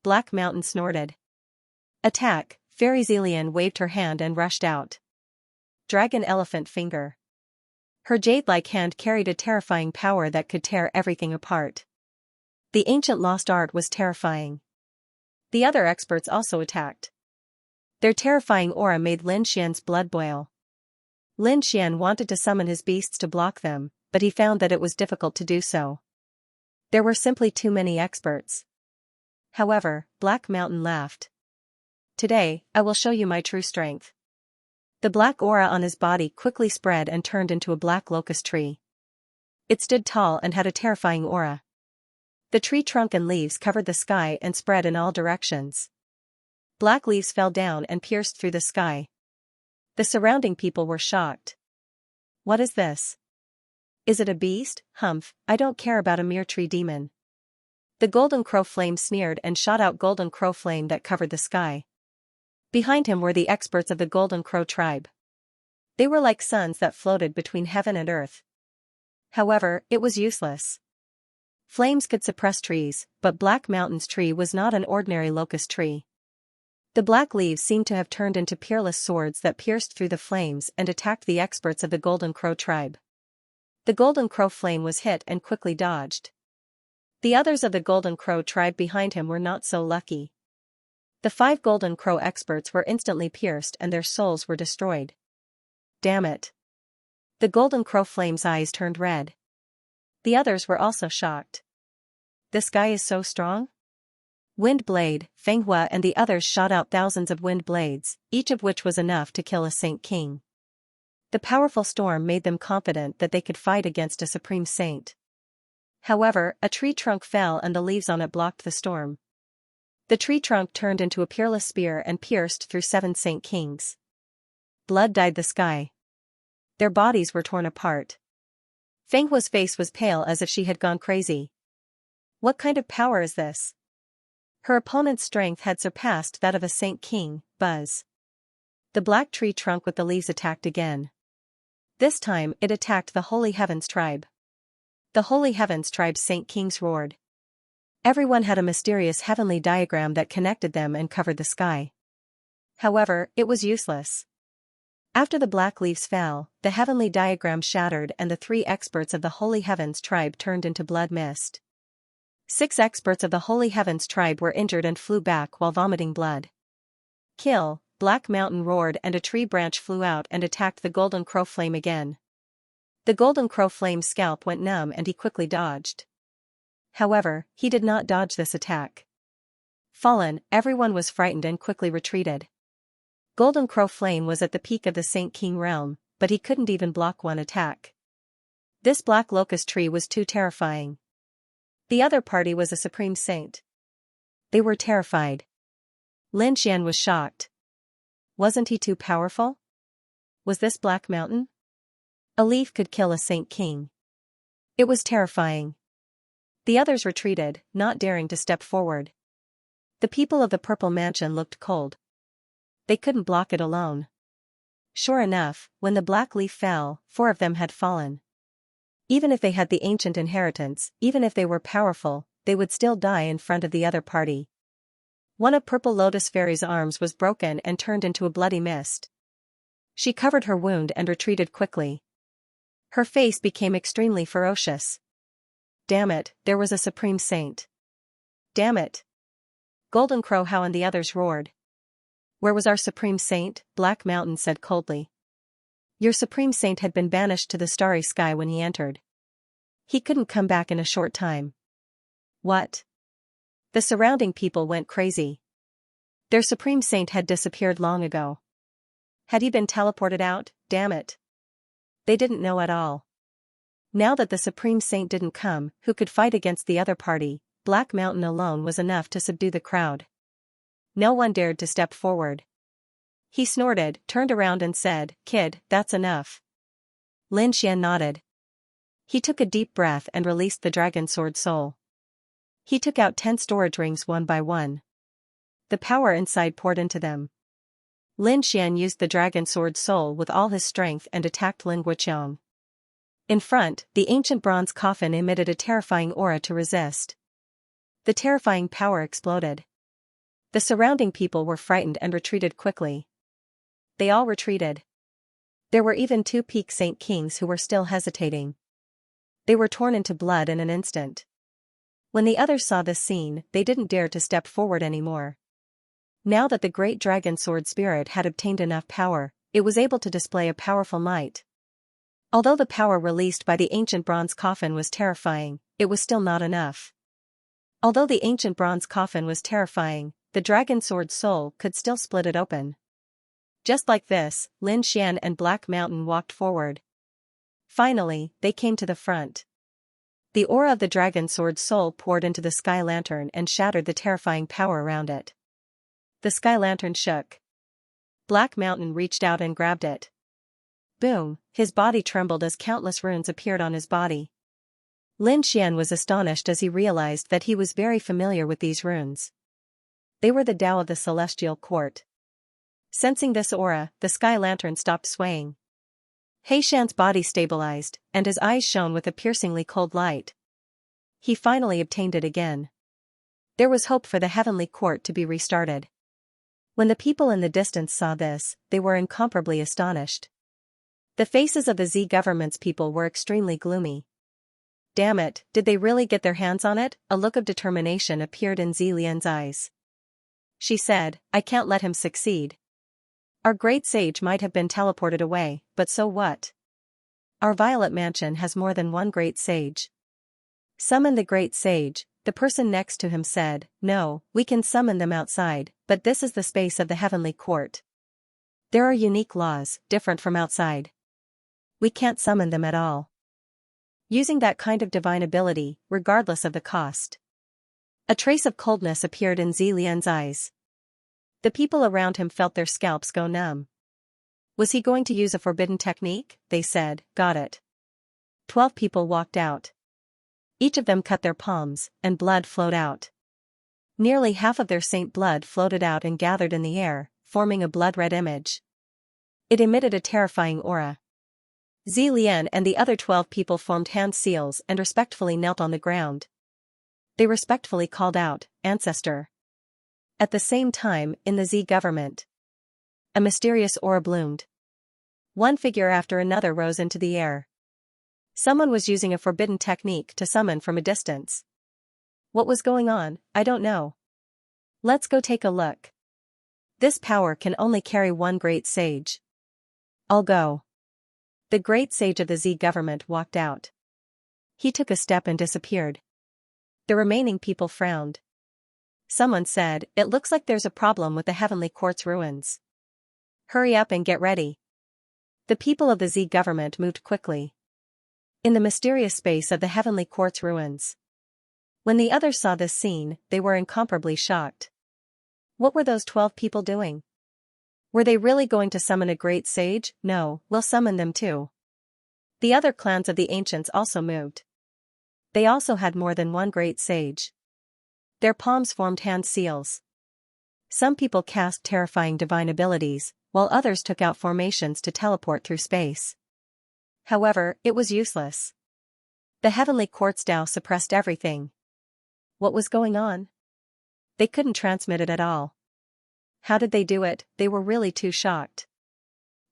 Black Mountain snorted. Attack, Fairy Zillion waved her hand and rushed out. Dragon Elephant Finger. Her jade-like hand carried a terrifying power that could tear everything apart. The ancient lost art was terrifying. The other experts also attacked. Their terrifying aura made Lin Xian's blood boil. Lin Xian wanted to summon his beasts to block them, but he found that it was difficult to do so. There were simply too many experts. However, Black Mountain laughed. Today, I will show you my true strength. The black aura on his body quickly spread and turned into a black locust tree. It stood tall and had a terrifying aura. The tree trunk and leaves covered the sky and spread in all directions. Black leaves fell down and pierced through the sky. The surrounding people were shocked. What is this? Is it a beast? Humph, I don't care about a mere tree demon. The golden crow flame sneered and shot out golden crow flame that covered the sky. Behind him were the experts of the Golden Crow tribe. They were like suns that floated between heaven and earth. However, it was useless. Flames could suppress trees, but Black Mountain's tree was not an ordinary locust tree. The black leaves seemed to have turned into peerless swords that pierced through the flames and attacked the experts of the Golden Crow tribe. The Golden Crow flame was hit and quickly dodged. The others of the Golden Crow tribe behind him were not so lucky. The 5 Golden Crow experts were instantly pierced and their souls were destroyed. Damn it. The Golden Crow flame's eyes turned red. The others were also shocked. This guy is so strong? Wind Blade, Fenghua and the others shot out thousands of wind blades, each of which was enough to kill a Saint King. The powerful storm made them confident that they could fight against a supreme saint. However, a tree trunk fell and the leaves on it blocked the storm. The tree trunk turned into a peerless spear and pierced through 7 Saint Kings. Blood dyed the sky. Their bodies were torn apart. Fenghua's face was pale as if she had gone crazy. What kind of power is this? Her opponent's strength had surpassed that of a Saint King. Buzz. The black tree trunk with the leaves attacked again. This time it attacked the Holy Heavens tribe. The Holy Heavens tribe's Saint Kings roared. Everyone had a mysterious heavenly diagram that connected them and covered the sky. However, it was useless. After the black leaves fell, the heavenly diagram shattered and the 3 experts of the Holy Heavens tribe turned into blood mist. 6 experts of the Holy Heavens tribe were injured and flew back while vomiting blood. Kill, Black Mountain roared and a tree branch flew out and attacked the Golden Crow flame again. The Golden Crow flame's scalp went numb and he quickly dodged. However, he did not dodge this attack. Fallen, everyone was frightened and quickly retreated. Golden Crow flame was at the peak of the Saint King realm, but he couldn't even block one attack. This black locust tree was too terrifying. The other party was a supreme saint. They were terrified. Lin Xian was shocked. Wasn't he too powerful? Was this Black Mountain? A leaf could kill a saint king. It was terrifying. The others retreated, not daring to step forward. The people of the Purple Mansion looked cold. They couldn't block it alone. Sure enough, when the black leaf fell, 4 of them had fallen. Even if they had the ancient inheritance, even if they were powerful, they would still die in front of the other party. One of Purple Lotus Fairy's arms was broken and turned into a bloody mist. She covered her wound and retreated quickly. Her face became extremely ferocious. Damn it, there was a supreme saint. Damn it. Golden Crow How and the others roared. Where was our supreme saint? Black Mountain said coldly. Your supreme saint had been banished to the starry sky when he entered. He couldn't come back in a short time. What? The surrounding people went crazy. Their supreme saint had disappeared long ago. Had he been teleported out? Damn it. They didn't know at all. Now that the supreme saint didn't come, who could fight against the other party? Black Mountain alone was enough to subdue the crowd. No one dared to step forward. He snorted, turned around and said, "Kid, that's enough." Lin Xian nodded. He took a deep breath and released the dragon sword soul. He took out 10 storage rings one by one. The power inside poured into them. Lin Xian used the dragon sword soul with all his strength and attacked Lin Guoqiang. In front, the ancient bronze coffin emitted a terrifying aura to resist. The terrifying power exploded. The surrounding people were frightened and retreated quickly. They all retreated. There were even 2 peak saint kings who were still hesitating. They were torn into blood in an instant. When the others saw this scene, they didn't dare to step forward anymore. Now that the great dragon sword spirit had obtained enough power, it was able to display a powerful might. Although the power released by the ancient bronze coffin was terrifying, it was still not enough. Although the ancient bronze coffin was terrifying, the dragon sword soul could still split it open. Just like this, Lin Xian and Black Mountain walked forward. Finally, they came to the front. The aura of the dragon sword soul poured into the sky lantern and shattered the terrifying power around it. The sky lantern shook. Black Mountain reached out and grabbed it. Boom, his body trembled as countless runes appeared on his body. Lin Xian was astonished as he realized that he was very familiar with these runes. They were the Tao of the Celestial Court. Sensing this aura, the sky lantern stopped swaying. Heishan's body stabilized, and his eyes shone with a piercingly cold light. He finally obtained it again. There was hope for the heavenly court to be restarted. When the people in the distance saw this, they were incomparably astonished. The faces of the Z government's people were extremely gloomy. Damn it, did they really get their hands on it? A look of determination appeared in Zi Lian's eyes. She said, "I can't let him succeed. Our great sage might have been teleported away, but so what? Our Violet Mansion has more than one great sage." "Summon the great sage," the person next to him said. "No, we can summon them outside, but this is the space of the heavenly court. There are unique laws, different from outside. We can't summon them at all. Using that kind of divine ability, regardless of the cost." A trace of coldness appeared in Zi Lian's eyes. The people around him felt their scalps go numb. Was he going to use a forbidden technique? They said, "Got it." 12 people walked out. Each of them cut their palms, and blood flowed out. Nearly half of their saint blood floated out and gathered in the air, forming a blood-red image. It emitted a terrifying aura. Zi Lian and the other 12 people formed hand seals and respectfully knelt on the ground. They respectfully called out, "Ancestor." At the same time, in the Z government, a mysterious aura bloomed. One figure after another rose into the air. Someone was using a forbidden technique to summon from a distance. What was going on? I don't know. Let's go take a look. This power can only carry one great sage. I'll go. The great sage of the Z government walked out. He took a step and disappeared. The remaining people frowned. Someone said, "It looks like there's a problem with the heavenly court's ruins. Hurry up and get ready." The people of the Z government moved quickly in the mysterious space of the heavenly quartz ruins. When the others saw this scene, they were incomparably shocked. What were those 12 people doing? Were they really going to summon a great sage? No, we'll summon them too. The other clans of the ancients also moved. They also had more than one great sage. Their palms formed hand seals. Some people cast terrifying divine abilities, while others took out formations to teleport through space. However, it was useless. The heavenly quartz Tao suppressed everything. What was going on? They couldn't transmit it at all. How did they do it? They were really too shocked.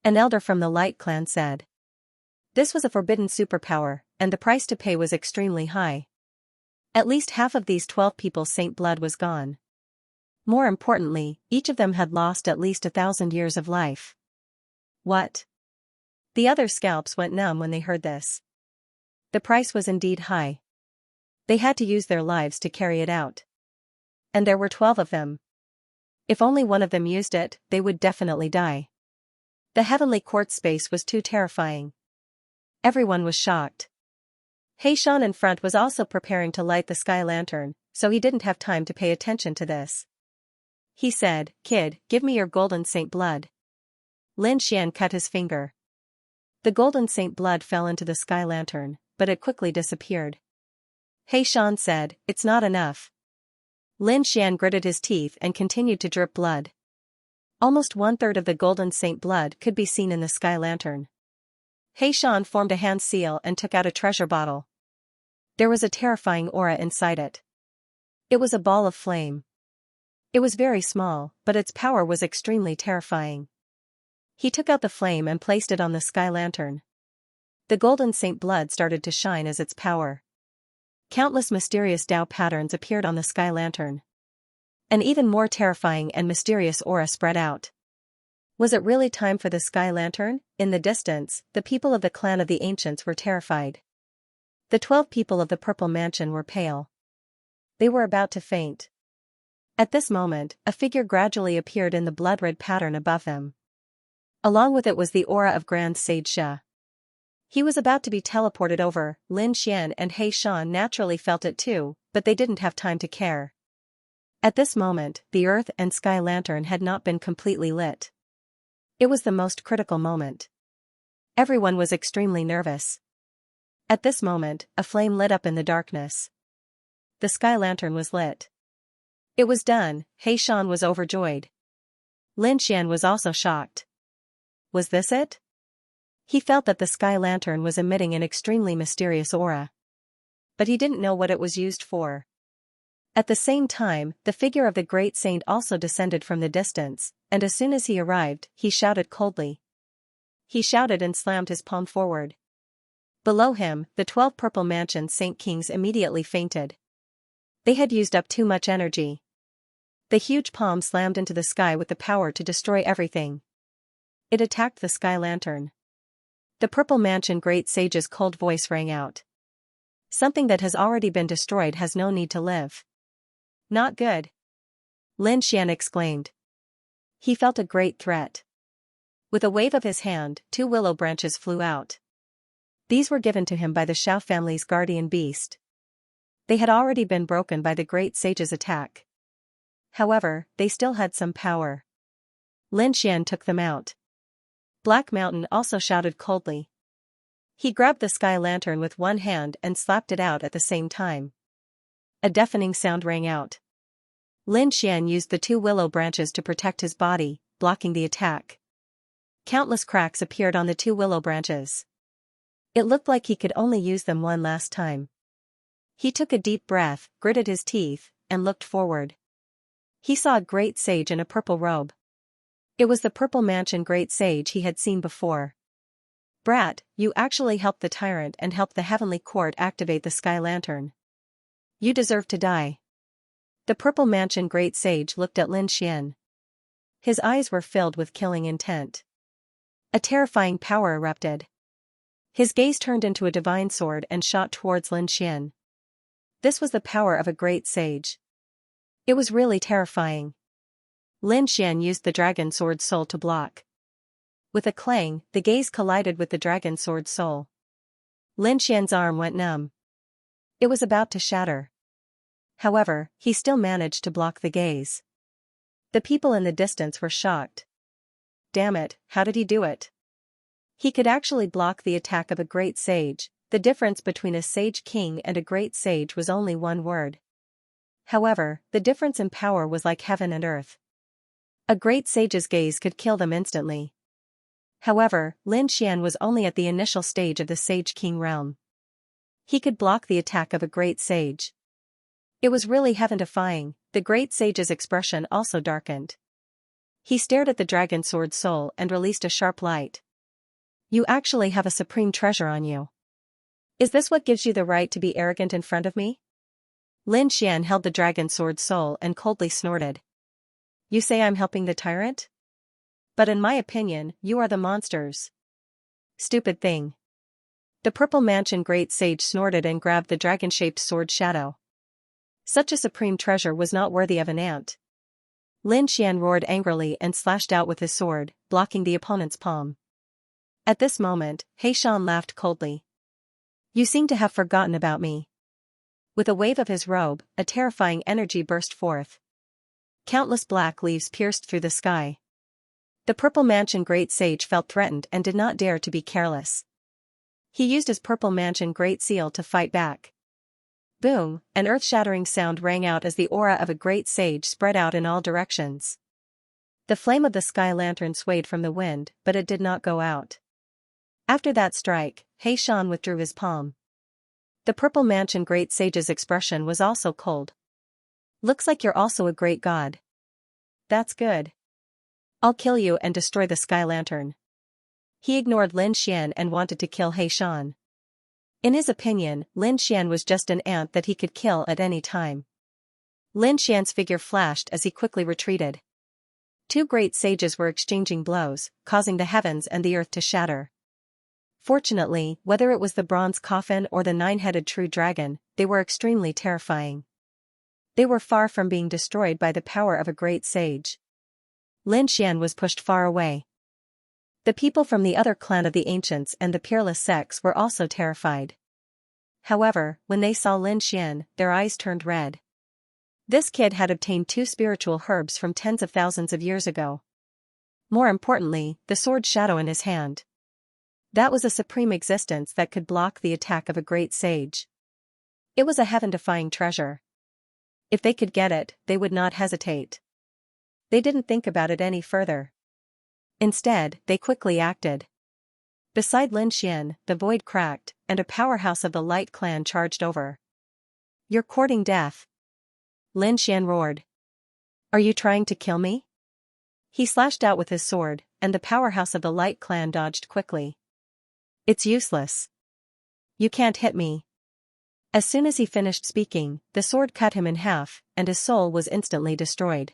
An elder from the Light Clan said. This was a forbidden superpower, and the price to pay was extremely high. At least half of these 12 people's saint blood was gone. More importantly, each of them had lost at least 1,000 years of life. What? The other scalps went numb when they heard this. The price was indeed high. They had to use their lives to carry it out. And there were 12 of them. If only one of them used it, they would definitely die. The heavenly quartz space was too terrifying. Everyone was shocked. Xianxia in front was also preparing to light the sky lantern, so he didn't have time to pay attention to this. He said, "Kid, give me your golden saint blood." Lin Xian cut his finger. The golden saint blood fell into the sky lantern, but it quickly disappeared. Xianxia said, "It's not enough." Lin Xian gritted his teeth and continued to drip blood. Almost 1/3 of the golden saint blood could be seen in the sky lantern. Xianxia formed a hand seal and took out a treasure bottle. There was a terrifying aura inside it. It was a ball of flame. It was very small, but its power was extremely terrifying. He took out the flame and placed it on the sky lantern. The golden saint blood started to shine as its power. Countless mysterious Tao patterns appeared on the sky lantern. An even more terrifying and mysterious aura spread out. Was it really time for the sky lantern? In the distance, the people of the clan of the ancients were terrified. The 12 people of the purple mansion were pale. They were about to faint. At this moment, a figure gradually appeared in the blood-red pattern above them. Along with it was the aura of Grand Sage Xia. He was about to be teleported over. Lin Xian and Xianxia naturally felt it too, but they didn't have time to care. At this moment, the earth and sky lantern had not been completely lit. It was the most critical moment. Everyone was extremely nervous. At this moment, a flame lit up in the darkness. The sky lantern was lit. It was done. Xianxia was overjoyed. Lin Xian was also shocked. Was this it? He felt that the sky lantern was emitting an extremely mysterious aura. But he didn't know what it was used for. At the same time, the figure of the great saint also descended from the distance, and as soon as he arrived, he shouted coldly. He shouted and slammed his palm forward. Below him, the 12 purple mansion saint kings immediately fainted. They had used up too much energy. The huge palm slammed into the sky with the power to destroy everything. It attacked the sky lantern. The purple mansion great sage's cold voice rang out. Something that has already been destroyed has no need to live. Not good. Lin Xian exclaimed. He felt a great threat. With a wave of his hand, 2 willow branches flew out. These were given to him by the Xiao family's guardian beast. They had already been broken by the great sage's attack. However, they still had some power. Lin Xian took them out. Black Mountain also shouted coldly. He grabbed the sky lantern with one hand and slapped it out at the same time. A deafening sound rang out. Lin Xian used the 2 willow branches to protect his body, blocking the attack. Countless cracks appeared on the 2 willow branches. It looked like he could only use them one last time. He took a deep breath, gritted his teeth, and looked forward. He saw a great sage in a purple robe. It was the purple mansion great sage he had seen before. Brat, you actually helped the tyrant and helped the heavenly court activate the sky lantern. You deserve to die. The purple mansion great sage looked at Lin Xian. His eyes were filled with killing intent. A terrifying power erupted. His gaze turned into a divine sword and shot towards Lin Xian. This was the power of a great sage. It was really terrifying. Lin Xian used the dragon sword's soul to block. With a clang, the gaze collided with the dragon sword soul. Lin Xian's arm went numb. It was about to shatter. However, he still managed to block the gaze. The people in the distance were shocked. Damn it, how did he do it? He could actually block the attack of a great sage. The difference between a sage king and a great sage was only one word. However, the difference in power was like heaven and earth. A great sage's gaze could kill them instantly. However, Lin Xian was only at the initial stage of the Sage King realm. He could block the attack of a great sage. It was really heaven-defying. The great sage's expression also darkened. He stared at the dragon sword soul and released a sharp light. You actually have a supreme treasure on you. Is this what gives you the right to be arrogant in front of me? Lin Xian held the dragon sword soul and coldly snorted. You say I'm helping the tyrant? But in my opinion, you are the monsters. Stupid thing. The Purple Mansion Great Sage snorted and grabbed the dragon-shaped sword shadow. Such a supreme treasure was not worthy of an ant. Lin Xian roared angrily and slashed out with his sword, blocking the opponent's palm. At this moment, He Shan laughed coldly. You seem to have forgotten about me. With a wave of his robe, a terrifying energy burst forth. Countless black leaves pierced through the sky. The Purple Mansion Great Sage felt threatened and did not dare to be careless. He used his Purple Mansion Great Seal to fight back. Boom, an earth-shattering sound rang out as the aura of a great sage spread out in all directions. The flame of the sky lantern swayed from the wind, but it did not go out. After that strike, He Shan withdrew his palm. The Purple Mansion Great Sage's expression was also cold. Looks like you're also a great god. That's good. I'll kill you and destroy the sky lantern. He ignored Lin Xian and wanted to kill He Shan. In his opinion, Lin Xian was just an ant that he could kill at any time. Lin Xian's figure flashed as he quickly retreated. Two great sages were exchanging blows, causing the heavens and the earth to shatter. Fortunately, whether it was the bronze coffin or the nine-headed true dragon, they were extremely terrifying. They were far from being destroyed by the power of a great sage. Lin Xian was pushed far away. The people from the other clan of the ancients and the peerless sex were also terrified. However, when they saw Lin Xian, their eyes turned red. This kid had obtained 2 spiritual herbs from tens of thousands of years ago. More importantly, the sword shadow in his hand. That was a supreme existence that could block the attack of a great sage. It was a heaven-defying treasure. If they could get it, they would not hesitate. They didn't think about it any further. Instead, they quickly acted. Beside Lin Xian, the void cracked, and a powerhouse of the Light Clan charged over. You're courting death. Lin Xian roared. Are you trying to kill me? He slashed out with his sword, and the powerhouse of the Light Clan dodged quickly. It's useless. You can't hit me. As soon as he finished speaking, the sword cut him in half, and his soul was instantly destroyed.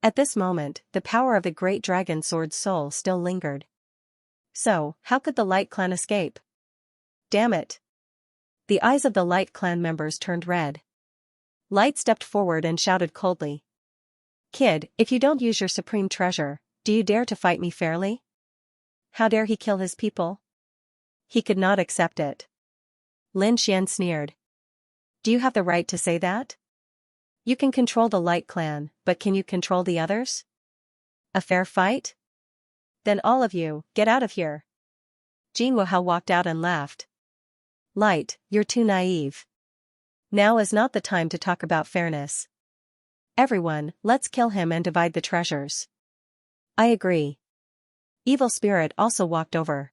At this moment, the power of the great dragon sword's soul still lingered. So, how could the Light Clan escape? Damn it! The eyes of the Light Clan members turned red. Light stepped forward and shouted coldly. Kid, if you don't use your supreme treasure, do you dare to fight me fairly? How dare he kill his people? He could not accept it. Lin Xian sneered. Do you have the right to say that? You can control the Light Clan, but can you control the others? A fair fight? Then all of you, get out of here. Jin Wuhao walked out and laughed. Light, you're too naive. Now is not the time to talk about fairness. Everyone, let's kill him and divide the treasures. I agree. Evil Spirit also walked over.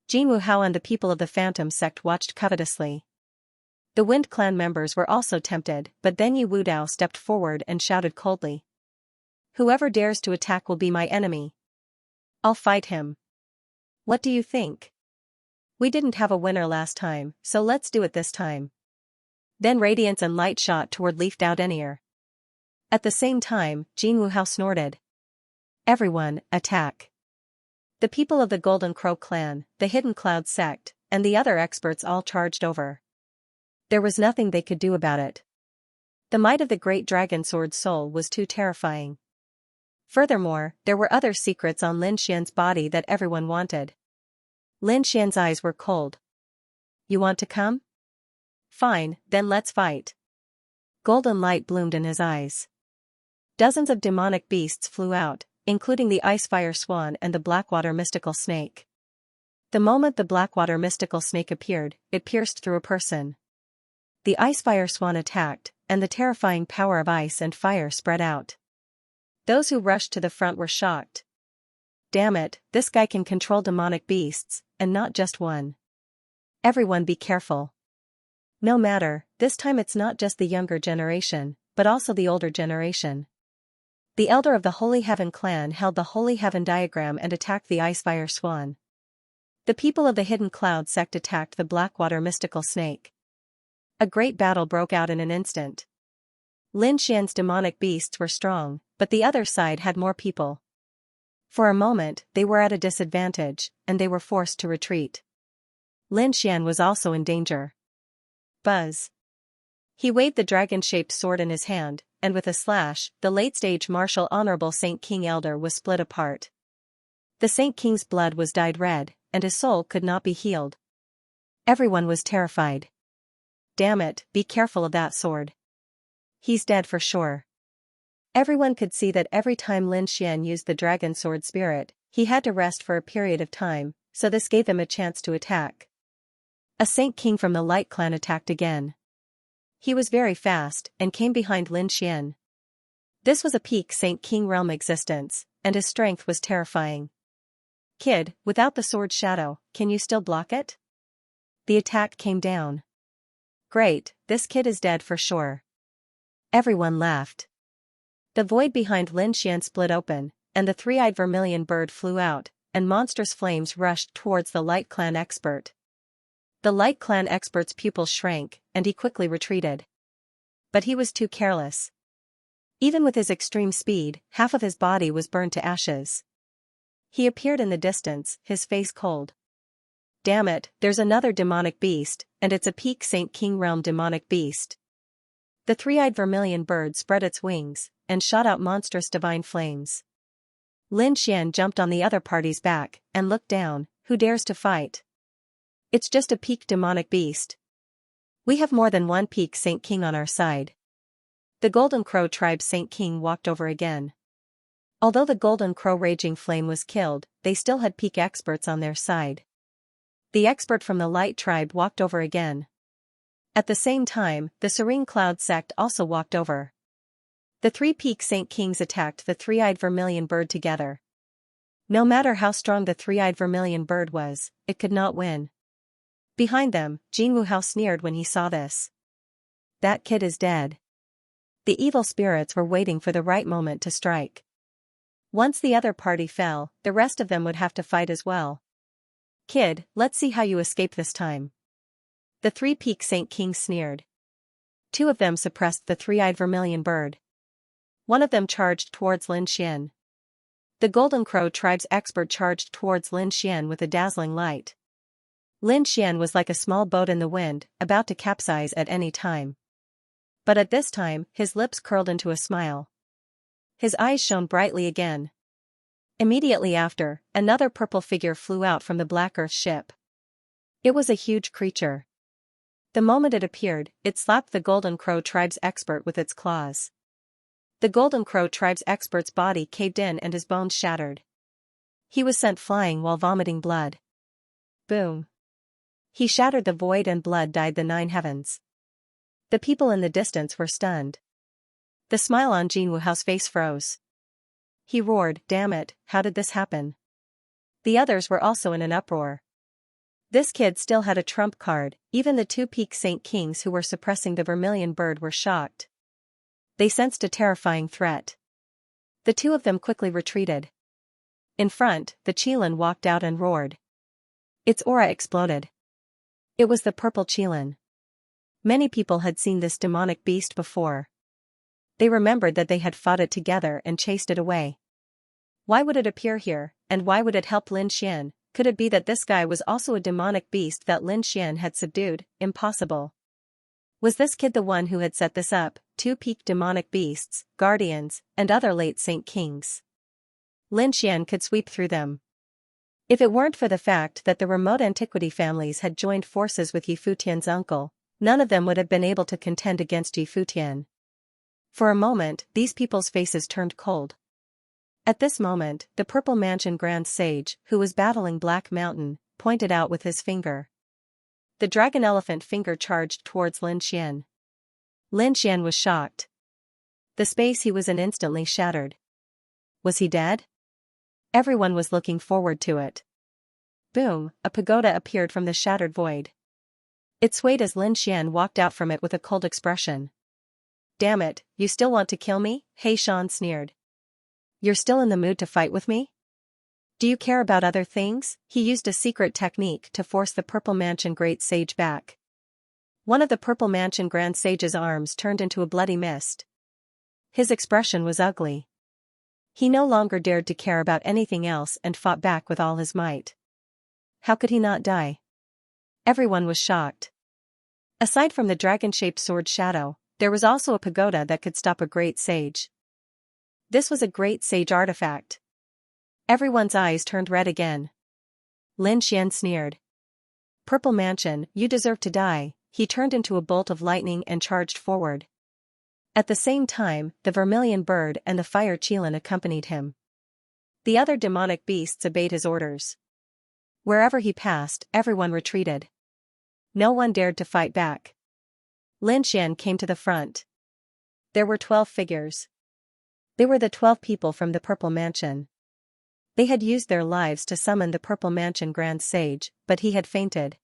Jin Wuhao and the people of the Phantom sect watched covetously. The Wind Clan members were also tempted, but then Yi Wudao stepped forward and shouted coldly. Whoever dares to attack will be my enemy. I'll fight him. What do you think? We didn't have a winner last time, so let's do it this time. Then radiance and light shot toward Leaf Dao Denier. At the same time, Jin Wuhao snorted. Everyone, attack. The people of the Golden Crow clan, the Hidden Cloud sect, and the other experts all charged over. There was nothing they could do about it. The might of the great dragon sword soul was too terrifying. Furthermore, there were other secrets on Lin Xian's body that everyone wanted. Lin Xian's eyes were cold. You want to come? Fine, then let's fight. Golden light bloomed in his eyes. Dozens of demonic beasts flew out, including the ice-fire swan and the blackwater mystical snake. The moment the blackwater mystical snake appeared, it pierced through a person. The ice-fire swan attacked, and the terrifying power of ice and fire spread out. Those who rushed to the front were shocked. Damn it, this guy can control demonic beasts, and not just one. Everyone be careful. No matter, this time it's not just the younger generation, but also the older generation. The elder of the Holy Heaven clan held the Holy Heaven diagram and attacked the Icefire Swan. The people of the Hidden Cloud sect attacked the Blackwater mystical snake. A great battle broke out in an instant. Lin Xian's demonic beasts were strong, but the other side had more people. For a moment, they were at a disadvantage, and they were forced to retreat. Lin Xian was also in danger. Buzz. He waved the dragon-shaped sword in his hand, and with a slash, the late-stage martial Honorable Saint King Elder was split apart. The Saint King's blood was dyed red, and his soul could not be healed. Everyone was terrified. Damn it, be careful of that sword. He's dead for sure. Everyone could see that every time Lin Xian used the dragon sword spirit, he had to rest for a period of time, so this gave him a chance to attack. A Saint King from the Light Clan attacked again. He was very fast, and came behind Lin Xian. This was a peak Saint King realm existence, and his strength was terrifying. Kid, without the sword shadow, can you still block it? The attack came down. Great, this kid is dead for sure. Everyone laughed. The void behind Lin Xian split open, and the three-eyed vermilion bird flew out, and monstrous flames rushed towards the Light Clan expert. The Light Clan expert's pupils shrank, and he quickly retreated. But he was too careless. Even with his extreme speed, half of his body was burned to ashes. He appeared in the distance, his face cold. Damn it, there's another demonic beast, and it's a peak Saint King realm demonic beast. The three-eyed vermilion bird spread its wings, and shot out monstrous divine flames. Lin Xian jumped on the other party's back, and looked down. Who dares to fight? It's just a peak demonic beast. We have more than one peak Saint King on our side. The Golden Crow tribe's Saint King walked over again. Although the Golden Crow raging flame was killed, they still had peak experts on their side. The expert from the Light tribe walked over again. At the same time, the Serene Cloud sect also walked over. The three peak Saint Kings attacked the three-eyed vermilion bird together. No matter how strong the three-eyed vermilion bird was, it could not win. Behind them, Jinwu Hao sneered when he saw this. That kid is dead. The evil spirits were waiting for the right moment to strike. Once the other party fell, the rest of them would have to fight as well. Kid, let's see how you escape this time. The three peak Saint Kings sneered. Two of them suppressed the three-eyed vermilion bird. One of them charged towards Lin Xian. The Golden Crow tribe's expert charged towards Lin Xian with a dazzling light. Lin Xian was like a small boat in the wind, about to capsize at any time. But at this time, his lips curled into a smile. His eyes shone brightly again. Immediately after, another purple figure flew out from the Black Earth ship. It was a huge creature. The moment it appeared, it slapped the Golden Crow tribe's expert with its claws. The Golden Crow tribe's expert's body caved in and his bones shattered. He was sent flying while vomiting blood. Boom. He shattered the void and blood dyed the 9 heavens. The people in the distance were stunned. The smile on Jinwu Hao's face froze. He roared, damn it, how did this happen? The others were also in an uproar. This kid still had a trump card, even the two peak Saint Kings who were suppressing the vermilion bird were shocked. They sensed a terrifying threat. The two of them quickly retreated. In front, the Qilin walked out and roared. Its aura exploded. It was the purple Qilin. Many people had seen this demonic beast before. They remembered that they had fought it together and chased it away. Why would it appear here, and why would it help Lin Xian? Could it be that this guy was also a demonic beast that Lin Xian had subdued? Impossible. Was this kid the one who had set this up? Two peak demonic beasts, guardians, and other late Saint Kings. Lin Xian could sweep through them. If it weren't for the fact that the remote antiquity families had joined forces with Yi Futian's uncle, none of them would have been able to contend against Yi Futian. For a moment, these people's faces turned cold. At this moment, the Purple Mansion Grand Sage, who was battling Black Mountain, pointed out with his finger. The dragon elephant finger charged towards Lin Xian. Lin Xian was shocked. The space he was in instantly shattered. Was he dead? Everyone was looking forward to it. Boom, a pagoda appeared from the shattered void. It swayed as Lin Xian walked out from it with a cold expression. Damn it, you still want to kill me? He Shan sneered. You're still in the mood to fight with me? Do you care about other things? He used a secret technique to force the Purple Mansion Great Sage back. One of the Purple Mansion Grand Sage's arms turned into a bloody mist. His expression was ugly. He no longer dared to care about anything else and fought back with all his might. How could he not die? Everyone was shocked. Aside from the dragon-shaped sword shadow, there was also a pagoda that could stop a great sage. This was a great sage artifact. Everyone's eyes turned red again. Lin Xian sneered. Purple Mansion, you deserve to die. He turned into a bolt of lightning and charged forward. At the same time, the vermilion bird and the fire Qilin accompanied him. The other demonic beasts obeyed his orders. Wherever he passed, everyone retreated. No one dared to fight back. Lin Xian came to the front. There were 12 figures. They were the 12 people from the Purple Mansion. They had used their lives to summon the Purple Mansion Grand Sage, but he had fainted.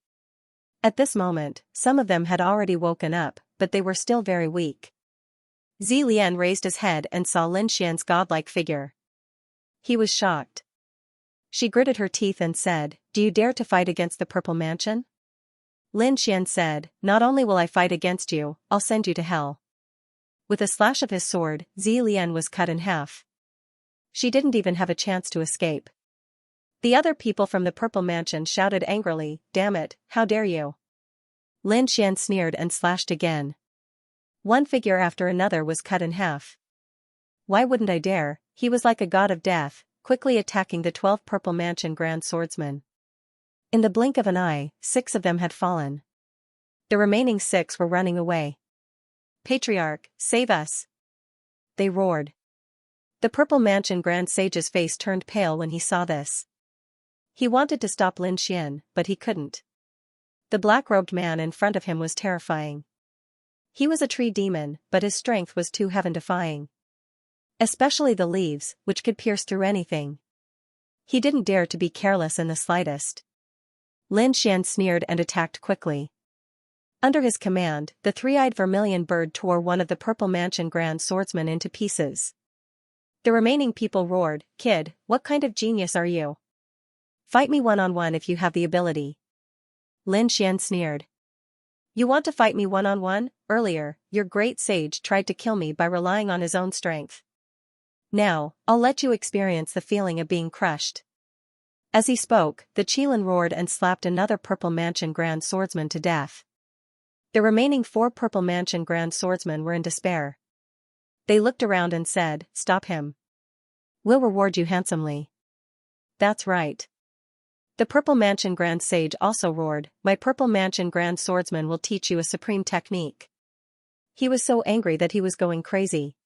At this moment, some of them had already woken up, but they were still very weak. Zi Lian raised his head and saw Lin Xian's godlike figure. He was shocked. She gritted her teeth and said, "Do you dare to fight against the Purple Mansion?" Lin Xian said, "Not only will I fight against you, I'll send you to hell." With a slash of his sword, Zi Lian was cut in half. She didn't even have a chance to escape. The other people from the Purple Mansion shouted angrily, "Damn it, how dare you!" Lin Xian sneered and slashed again. One figure after another was cut in half. Why wouldn't I dare? He was like a god of death, quickly attacking the 12 Purple Mansion Grand Swordsmen. In the blink of an eye, 6 of them had fallen. The remaining 6 were running away. "Patriarch, save us!" they roared. The Purple Mansion Grand Sage's face turned pale when he saw this. He wanted to stop Lin Xian, but he couldn't. The black-robed man in front of him was terrifying. He was a tree demon, but his strength was too heaven-defying. Especially the leaves, which could pierce through anything. He didn't dare to be careless in the slightest. Lin Xian sneered and attacked quickly. Under his command, the three-eyed vermilion bird tore one of the Purple Mansion Grand Swordsmen into pieces. The remaining people roared, "Kid, what kind of genius are you? Fight me one-on-one if you have the ability." Lin Xian sneered. "You want to fight me one-on-one? Earlier, your great sage tried to kill me by relying on his own strength. Now, I'll let you experience the feeling of being crushed." As he spoke, the Qilin roared and slapped another Purple Mansion Grand Swordsman to death. The remaining 4 Purple Mansion Grand Swordsmen were in despair. They looked around and said, "Stop him. We'll reward you handsomely." That's right. The Purple Mansion Grand Sage also roared, "My Purple Mansion Grand Swordsman will teach you a supreme technique." He was so angry that he was going crazy.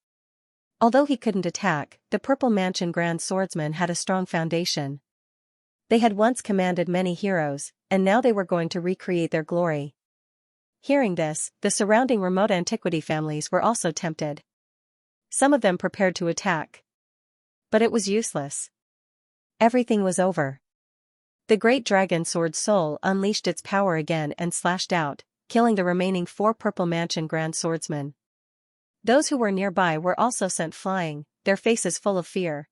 Although he couldn't attack, the Purple Mansion Grand Swordsman had a strong foundation. They had once commanded many heroes, and now they were going to recreate their glory. Hearing this, the surrounding remote antiquity families were also tempted. Some of them prepared to attack. But it was useless. Everything was over. The great dragon sword soul unleashed its power again and slashed out, killing the remaining 4 Purple Mansion Grand Swordsmen. Those who were nearby were also sent flying, their faces full of fear.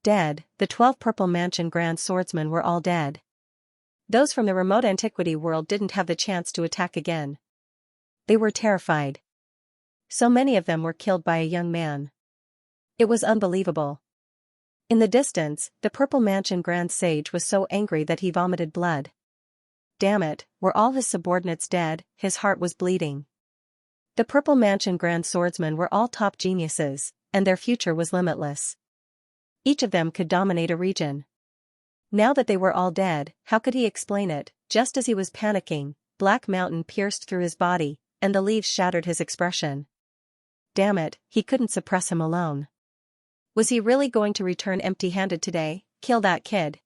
Dead, the 12 Purple Mansion Grand Swordsmen were all dead. Those from the remote antiquity world didn't have the chance to attack again. They were terrified. So many of them were killed by a young man. It was unbelievable. In the distance, the Purple Mansion Grand Sage was so angry that he vomited blood. Damn it, were all his subordinates dead? His heart was bleeding. The Purple Mansion Grand Swordsmen were all top geniuses, and their future was limitless. Each of them could dominate a region. Now that they were all dead, how could he explain it? Just as he was panicking, Black Mountain pierced through his body, and the leaves shattered his expression. Damn it, he couldn't suppress him alone. Was he really going to return empty-handed today? Kill that kid.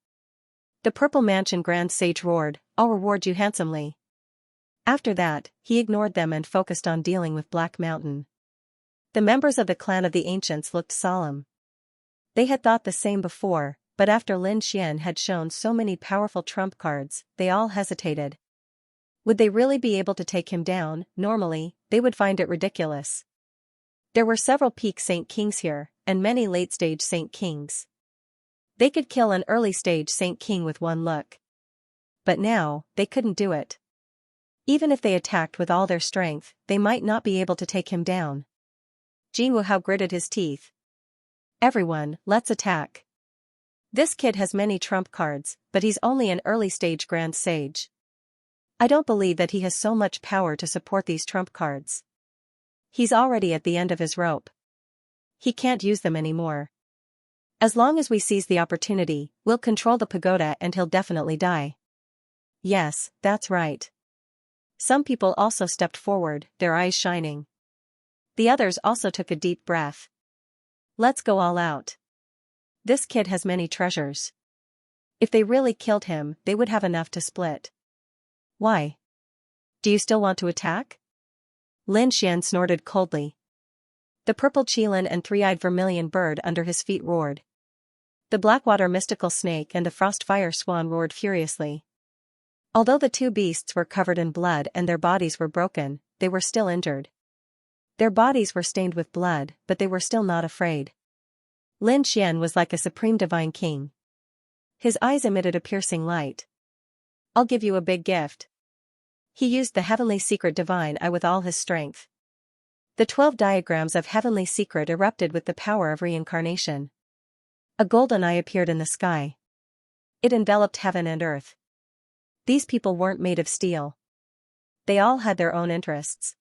The Purple Mansion Grand Sage roared, I'll reward you handsomely. After that, he ignored them and focused on dealing with Black Mountain. The members of the clan of the Ancients looked solemn. They had thought the same before, but after Lin Xian had shown so many powerful trump cards, they all hesitated. Would they really be able to take him down? Normally, they would find it ridiculous. There were several peak Saint Kings here, and many late-stage Saint Kings. They could kill an early-stage Saint King with one look. But now, they couldn't do it. Even if they attacked with all their strength, they might not be able to take him down. Jinwu gritted his teeth. Everyone, let's attack. This kid has many trump cards, but he's only an early-stage Grand Sage. I don't believe that he has so much power to support these trump cards. He's already at the end of his rope. He can't use them anymore. As long as we seize the opportunity, we'll control the pagoda and he'll definitely die. Yes, that's right. Some people also stepped forward, their eyes shining. The others also took a deep breath. Let's go all out. This kid has many treasures. If they really killed him, they would have enough to split. Why? Do you still want to attack? Lin Xian snorted coldly. The purple qilin and three-eyed vermilion bird under his feet roared. The blackwater mystical snake and the frostfire swan roared furiously. Although the two beasts were covered in blood and their bodies were broken, they were still injured. Their bodies were stained with blood, but they were still not afraid. Lin Xian was like a supreme divine king. His eyes emitted a piercing light. I'll give you a big gift. He used the heavenly secret divine eye with all his strength. The 12 diagrams of heavenly secret erupted with the power of reincarnation. A golden eye appeared in the sky. It enveloped heaven and earth. These people weren't made of steel. They all had their own interests.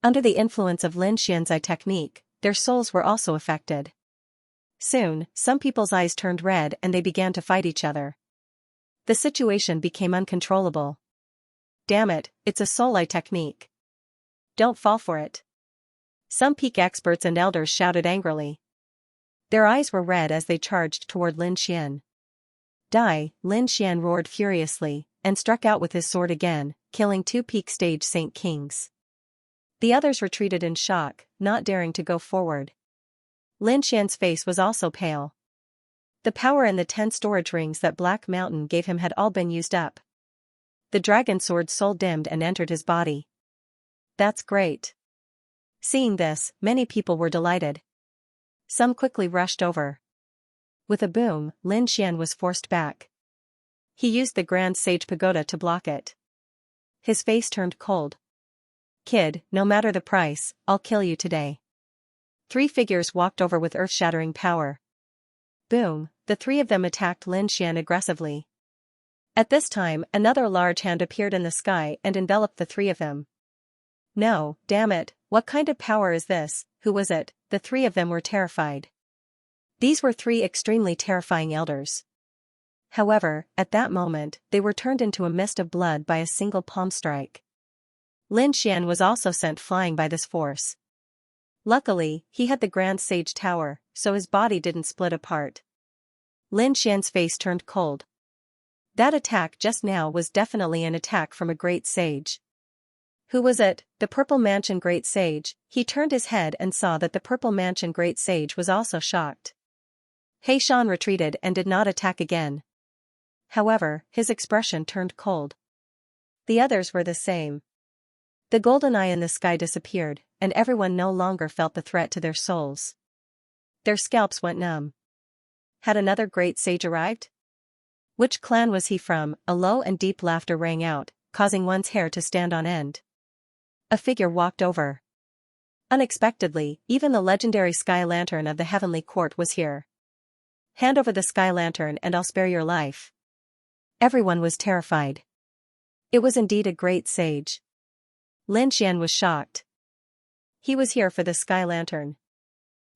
Under the influence of Lin Xian's eye technique, their souls were also affected. Soon, some people's eyes turned red and they began to fight each other. The situation became uncontrollable. Damn it, it's a soul eye technique. Don't fall for it. Some peak experts and elders shouted angrily. Their eyes were red as they charged toward Lin Xian. Die, Lin Xian roared furiously, and struck out with his sword again, killing 2 peak stage Saint Kings. The others retreated in shock, not daring to go forward. Lin Xian's face was also pale. The power in the 10 storage rings that Black Mountain gave him had all been used up. The dragon sword's soul dimmed and entered his body. That's great. Seeing this, many people were delighted. Some quickly rushed over. With a boom, Lin Xian was forced back. He used the Grand Sage Pagoda to block it. His face turned cold. Kid, no matter the price, I'll kill you today. 3 figures walked over with earth-shattering power. Boom, the 3 of them attacked Lin Xian aggressively. At this time, another large hand appeared in the sky and enveloped the 3 of them. No, damn it, what kind of power is this? Who was it? The 3 of them were terrified. These were 3 extremely terrifying elders. However, at that moment, they were turned into a mist of blood by a single palm strike. Lin Xian was also sent flying by this force. Luckily, he had the Grand Sage Tower, so his body didn't split apart. Lin Xian's face turned cold. That attack just now was definitely an attack from a great sage. Who was it? The Purple Mansion Great Sage. He turned his head and saw that the Purple Mansion Great Sage was also shocked. He Shan retreated and did not attack again. However, his expression turned cold. The others were the same. The golden eye in the sky disappeared, and everyone no longer felt the threat to their souls. Their scalps went numb. Had another great sage arrived? Which clan was he from? A low and deep laughter rang out, causing one's hair to stand on end. A figure walked over. Unexpectedly, even the legendary Sky Lantern of the Heavenly Court was here. Hand over the Sky Lantern and I'll spare your life. Everyone was terrified. It was indeed a great sage. Lin Xian was shocked. He was here for the Sky Lantern.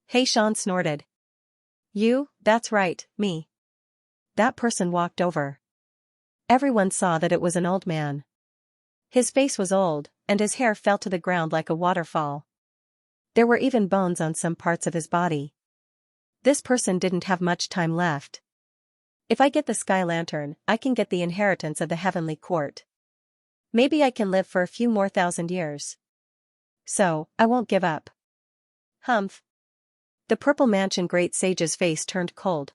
He Shan snorted. You, that's right, me. That person walked over. Everyone saw that it was an old man. His face was old, and his hair fell to the ground like a waterfall. There were even bones on some parts of his body. This person didn't have much time left. If I get the sky lantern, I can get the inheritance of the heavenly court. Maybe I can live for a few more thousand years. So, I won't give up. Humph. The purple mansion great sage's face turned cold.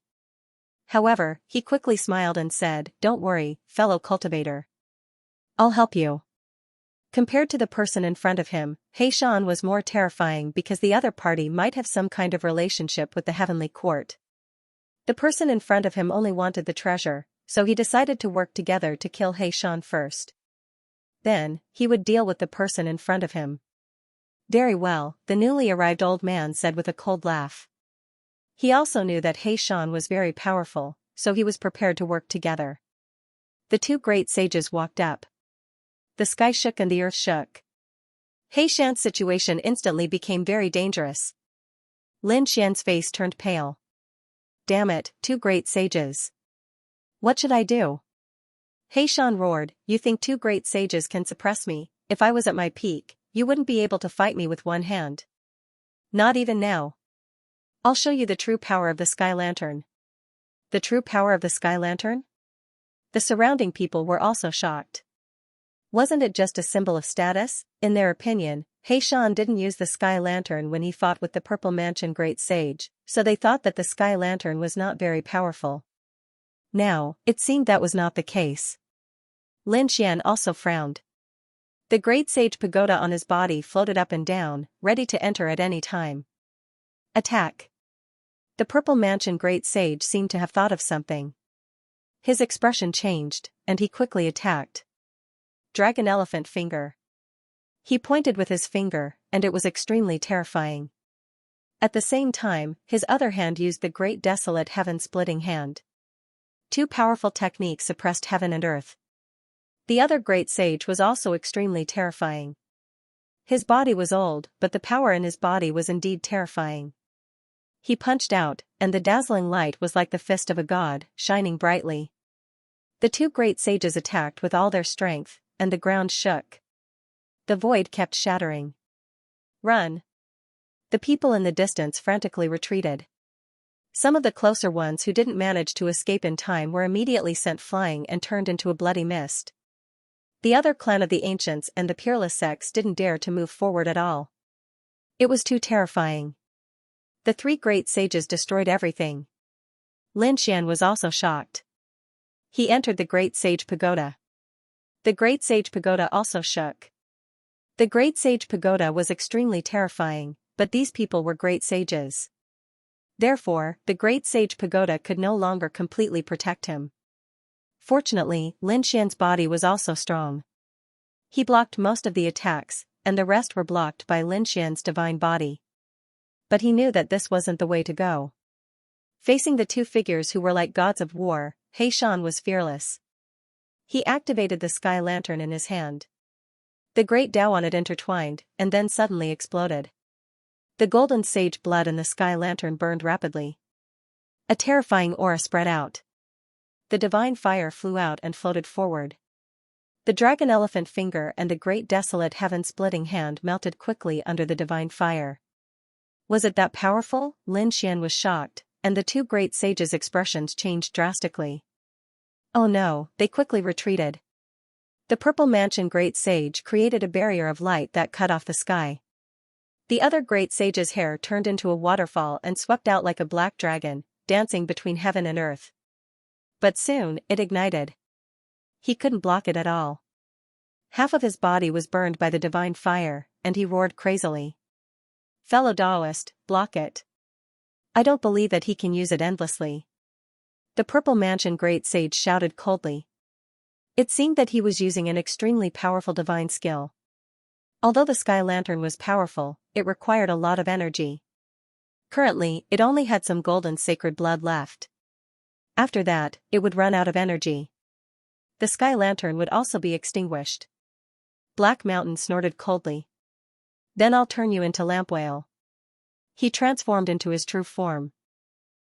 However, he quickly smiled and said, "Don't worry, fellow cultivator. I'll help you." Compared to the person in front of him, Xianxia was more terrifying because the other party might have some kind of relationship with the heavenly court. The person in front of him only wanted the treasure, so he decided to work together to kill Xianxia first. Then, he would deal with the person in front of him. Very well, the newly arrived old man said with a cold laugh. He also knew that Xianxia was very powerful, so he was prepared to work together. The two great sages walked up. The sky shook and the earth shook. Xianxia's situation instantly became very dangerous. Lin Xian's face turned pale. Damn it, two great sages. What should I do? Xianxia roared, "You think two great sages can suppress me? If I was at my peak, you wouldn't be able to fight me with one hand. Not even now. I'll show you the true power of the sky lantern." The true power of the sky lantern? The surrounding people were also shocked. Wasn't it just a symbol of status? In their opinion, Xianxia didn't use the sky lantern when he fought with the Purple Mansion Great Sage, so they thought that the sky lantern was not very powerful. Now, it seemed that was not the case. Lin Xian also frowned. The Great Sage pagoda on his body floated up and down, ready to enter at any time. Attack! The Purple Mansion Great Sage seemed to have thought of something. His expression changed, and he quickly attacked. Dragon Elephant Finger. He pointed with his finger, and it was extremely terrifying. At the same time, his other hand used the Great Desolate Heaven-Splitting Hand. Two powerful techniques suppressed heaven and earth. The other great sage was also extremely terrifying. His body was old, but the power in his body was indeed terrifying. He punched out, and the dazzling light was like the fist of a god, shining brightly. The two great sages attacked with all their strength, and the ground shook. The void kept shattering. Run! The people in the distance frantically retreated. Some of the closer ones who didn't manage to escape in time were immediately sent flying and turned into a bloody mist. The other clan of the Ancients and the Peerless sects didn't dare to move forward at all. It was too terrifying. The three great sages destroyed everything. Lin Xian was also shocked. He entered the Great Sage Pagoda. The Great Sage Pagoda also shook. The Great Sage Pagoda was extremely terrifying, but these people were great sages. Therefore, the Great Sage Pagoda could no longer completely protect him. Fortunately, Lin Xian's body was also strong. He blocked most of the attacks, and the rest were blocked by Lin Xian's divine body. But he knew that this wasn't the way to go. Facing the two figures who were like gods of war, Xianxia was fearless. He activated the sky lantern in his hand. The great Tao on it intertwined, and then suddenly exploded. The golden sage blood in the sky lantern burned rapidly. A terrifying aura spread out. The divine fire flew out and floated forward. The dragon elephant finger and the great desolate heaven-splitting hand melted quickly under the divine fire. Was it that powerful? Lin Xian was shocked, and the two great sages' expressions changed drastically. Oh no, they quickly retreated. The Purple Mansion Great Sage created a barrier of light that cut off the sky. The other great sage's hair turned into a waterfall and swept out like a black dragon, dancing between heaven and earth. But soon, it ignited. He couldn't block it at all. Half of his body was burned by the divine fire, and he roared crazily. Fellow Taoist, block it. I don't believe that he can use it endlessly. The Purple Mansion Great Sage shouted coldly. It seemed that he was using an extremely powerful divine skill. Although the sky lantern was powerful, it required a lot of energy. Currently, it only had some golden sacred blood left. After that, it would run out of energy. The sky lantern would also be extinguished. Black Mountain snorted coldly. Then I'll turn you into Lamp Whale. He transformed into his true form.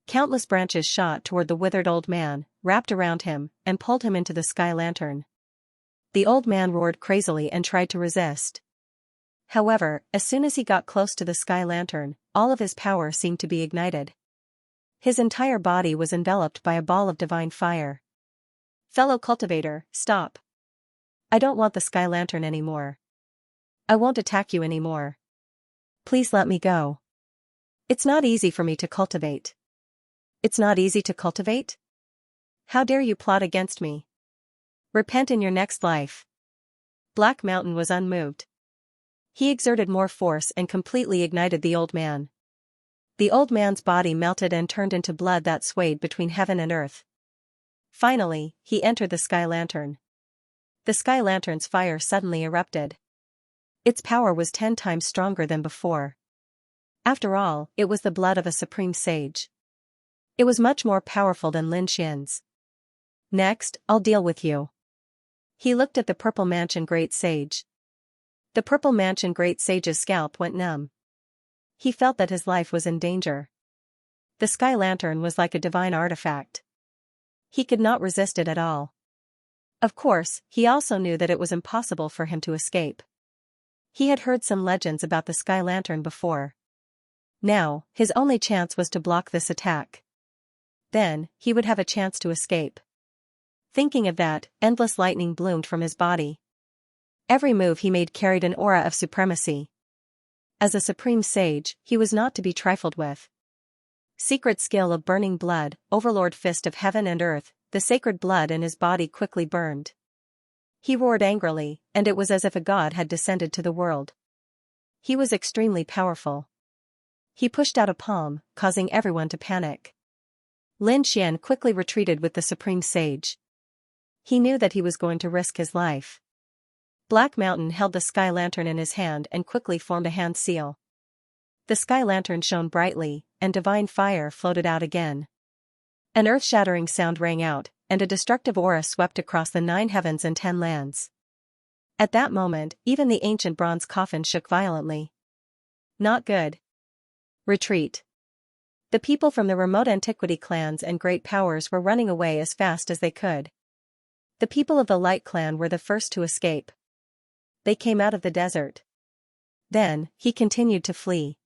Countless branches shot toward the withered old man, wrapped around him, and pulled him into the sky lantern. The old man roared crazily and tried to resist. However, as soon as he got close to the sky lantern, all of his power seemed to be ignited. His entire body was enveloped by a ball of divine fire. Fellow cultivator, stop. I don't want the sky lantern anymore. I won't attack you anymore. Please let me go. It's not easy for me to cultivate. It's not easy to cultivate? How dare you plot against me? Repent in your next life. Black Mountain was unmoved. He exerted more force and completely ignited the old man. The old man's body melted and turned into blood that swayed between heaven and earth. Finally, he entered the sky lantern. The sky lantern's fire suddenly erupted. Its power was 10 times stronger than before. After all, it was the blood of a supreme sage. It was much more powerful than Lin Xian's. Next, I'll deal with you. He looked at the Purple Mansion Great Sage. The Purple Mansion Great Sage's scalp went numb. He felt that his life was in danger. The sky lantern was like a divine artifact. He could not resist it at all. Of course, he also knew that it was impossible for him to escape. He had heard some legends about the sky lantern before. Now, his only chance was to block this attack. Then, he would have a chance to escape. Thinking of that, endless lightning bloomed from his body. Every move he made carried an aura of supremacy. As a supreme sage, he was not to be trifled with. Secret skill of burning blood, overlord fist of heaven and earth, the sacred blood in his body quickly burned. He roared angrily, and it was as if a god had descended to the world. He was extremely powerful. He pushed out a palm, causing everyone to panic. Lin Xian quickly retreated with the supreme sage. He knew that he was going to risk his life. Black Mountain held the sky lantern in his hand and quickly formed a hand seal. The sky lantern shone brightly, and divine fire floated out again. An earth-shattering sound rang out, and a destructive aura swept across the 9 heavens and 10 lands. At that moment, even the ancient bronze coffin shook violently. Not good. Retreat. The people from the remote antiquity clans and great powers were running away as fast as they could. The people of the Light clan were the first to escape. They came out of the desert. Then, he continued to flee.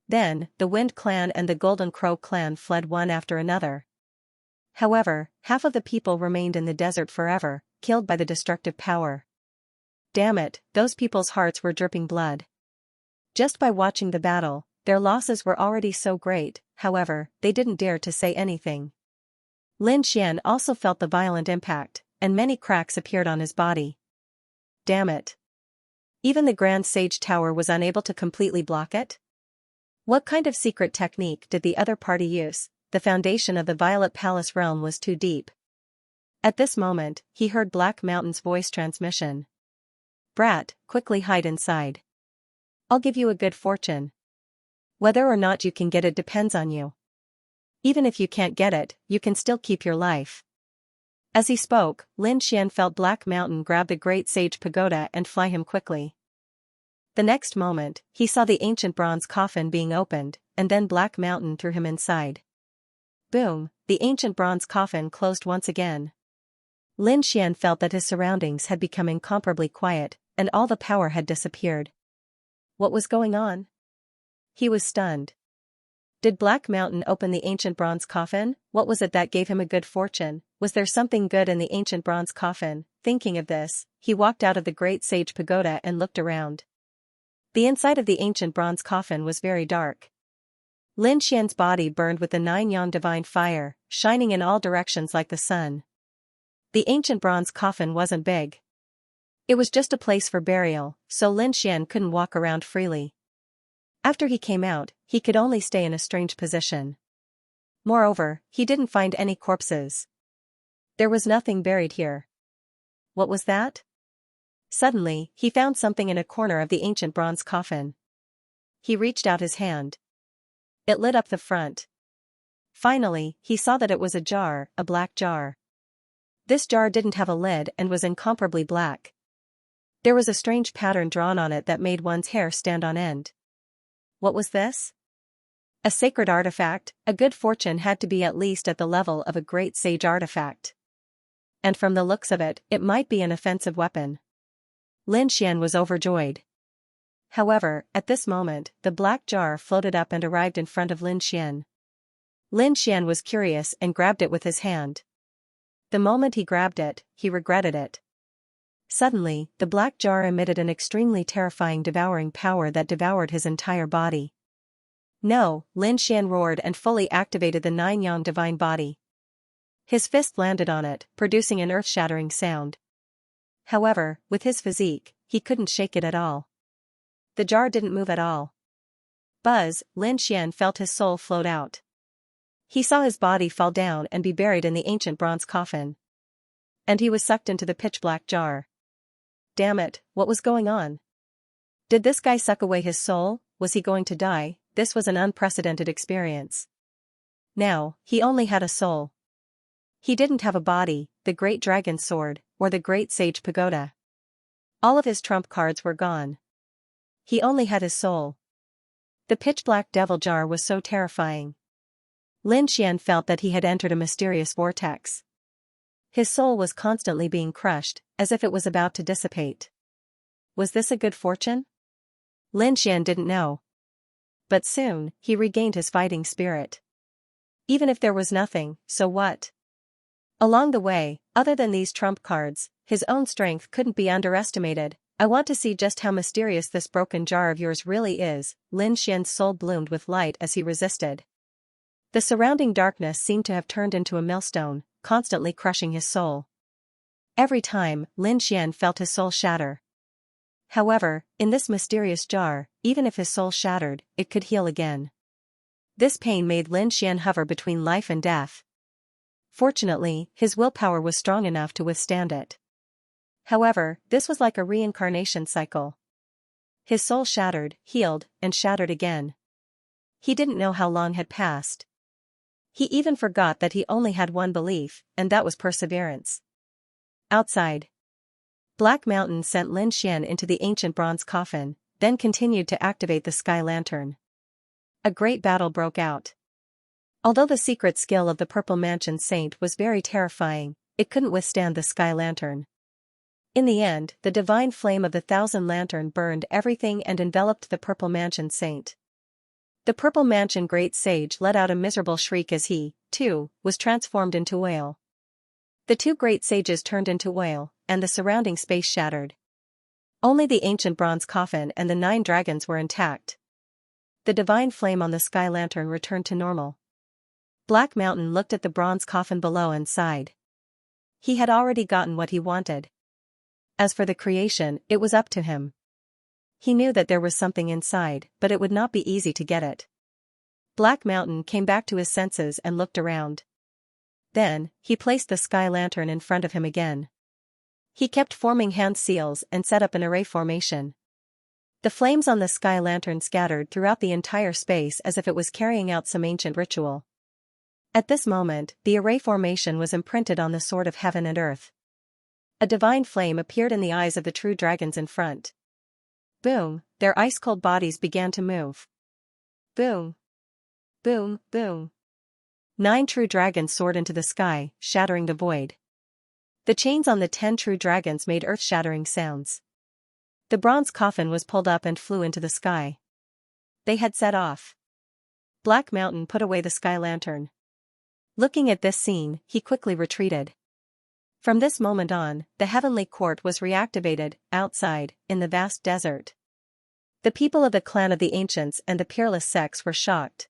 Then, the Wind clan and the Golden Crow clan fled one after another. However, half of the people remained in the desert forever, killed by the destructive power. Damn it, those people's hearts were dripping blood. Just by watching the battle, their losses were already so great, however, they didn't dare to say anything. Lin Xian also felt the violent impact, and many cracks appeared on his body. Damn it. Even the Grand Sage Tower was unable to completely block it? What kind of secret technique did the other party use? The foundation of the Violet Palace realm was too deep. At this moment, he heard Black Mountain's voice transmission. Brat, quickly hide inside. I'll give you a good fortune. Whether or not you can get it depends on you. Even if you can't get it, you can still keep your life. As he spoke, Lin Xian felt Black Mountain grab the Great Sage Pagoda and fly him quickly. The next moment, he saw the ancient bronze coffin being opened, and then Black Mountain threw him inside. Boom, the ancient bronze coffin closed once again. Lin Xian felt that his surroundings had become incomparably quiet, and all the power had disappeared. What was going on? He was stunned. Did Black Mountain open the ancient bronze coffin? What was it that gave him a good fortune? Was there something good in the ancient bronze coffin? Thinking of this, he walked out of the Great Sage Pagoda and looked around. The inside of the ancient bronze coffin was very dark. Lin Xian's body burned with the 9 yang divine fire, shining in all directions like the sun. The ancient bronze coffin wasn't big. It was just a place for burial, so Lin Xian couldn't walk around freely. After he came out, he could only stay in a strange position. Moreover, he didn't find any corpses. There was nothing buried here. What was that? Suddenly, he found something in a corner of the ancient bronze coffin. He reached out his hand. It lit up the front. Finally, he saw that it was a jar, a black jar. This jar didn't have a lid and was incomparably black. There was a strange pattern drawn on it that made one's hair stand on end. What was this? A sacred artifact, a good fortune had to be at least at the level of a great sage artifact. And from the looks of it, it might be an offensive weapon. Lin Xian was overjoyed. However, at this moment, the black jar floated up and arrived in front of Lin Xian. Lin Xian was curious and grabbed it with his hand. The moment he grabbed it, he regretted it. Suddenly, the black jar emitted an extremely terrifying devouring power that devoured his entire body. No, Lin Xian roared and fully activated the nine-yang divine body. His fist landed on it, producing an earth-shattering sound. However, with his physique, he couldn't shake it at all. The jar didn't move at all. Buzz, Lin Xian felt his soul float out. He saw his body fall down and be buried in the ancient bronze coffin. And he was sucked into the pitch-black jar. Damn it, what was going on? Did this guy suck away his soul? Was he going to die? This was an unprecedented experience. Now, he only had a soul. He didn't have a body, the great dragon sword, or the great sage pagoda. All of his trump cards were gone. He only had his soul. The pitch-black devil jar was so terrifying. Lin Xian felt that he had entered a mysterious vortex. His soul was constantly being crushed, as if it was about to dissipate. Was this a good fortune? Lin Xian didn't know. But soon, he regained his fighting spirit. Even if there was nothing, so what? Along the way, other than these trump cards, his own strength couldn't be underestimated. I want to see just how mysterious this broken jar of yours really is. Lin Xian's soul bloomed with light as he resisted. The surrounding darkness seemed to have turned into a millstone, constantly crushing his soul. Every time, Lin Xian felt his soul shatter. However, in this mysterious jar, even if his soul shattered, it could heal again. This pain made Lin Xian hover between life and death. Fortunately, his willpower was strong enough to withstand it. However, this was like a reincarnation cycle. His soul shattered, healed, and shattered again. He didn't know how long had passed. He even forgot that he only had one belief, and that was perseverance. Outside, Black Mountain sent Lin Xian into the ancient bronze coffin, then continued to activate the sky lantern. A great battle broke out. Although the secret skill of the Purple Mansion Saint was very terrifying, it couldn't withstand the sky lantern. In the end, the divine flame of the Thousand Lantern burned everything and enveloped the Purple Mansion Saint. The Purple Mansion Great Sage let out a miserable shriek as he, too, was transformed into oil. The two great sages turned into oil, and the surrounding space shattered. Only the ancient bronze coffin and the 9 dragons were intact. The divine flame on the sky lantern returned to normal. Black Mountain looked at the bronze coffin below and sighed. He had already gotten what he wanted. As for the creation, it was up to him. He knew that there was something inside, but it would not be easy to get it. Black Mountain came back to his senses and looked around. Then, he placed the sky lantern in front of him again. He kept forming hand seals and set up an array formation. The flames on the sky lantern scattered throughout the entire space as if it was carrying out some ancient ritual. At this moment, the array formation was imprinted on the sword of heaven and earth. A divine flame appeared in the eyes of the true dragons in front. Boom, their ice-cold bodies began to move. Boom. Boom, boom. 9 true dragons soared into the sky, shattering the void. The chains on the 10 true dragons made earth-shattering sounds. The bronze coffin was pulled up and flew into the sky. They had set off. Black Mountain put away the sky lantern. Looking at this scene, he quickly retreated. From this moment on, the heavenly court was reactivated, outside, in the vast desert. The people of the clan of the ancients and the peerless sex were shocked.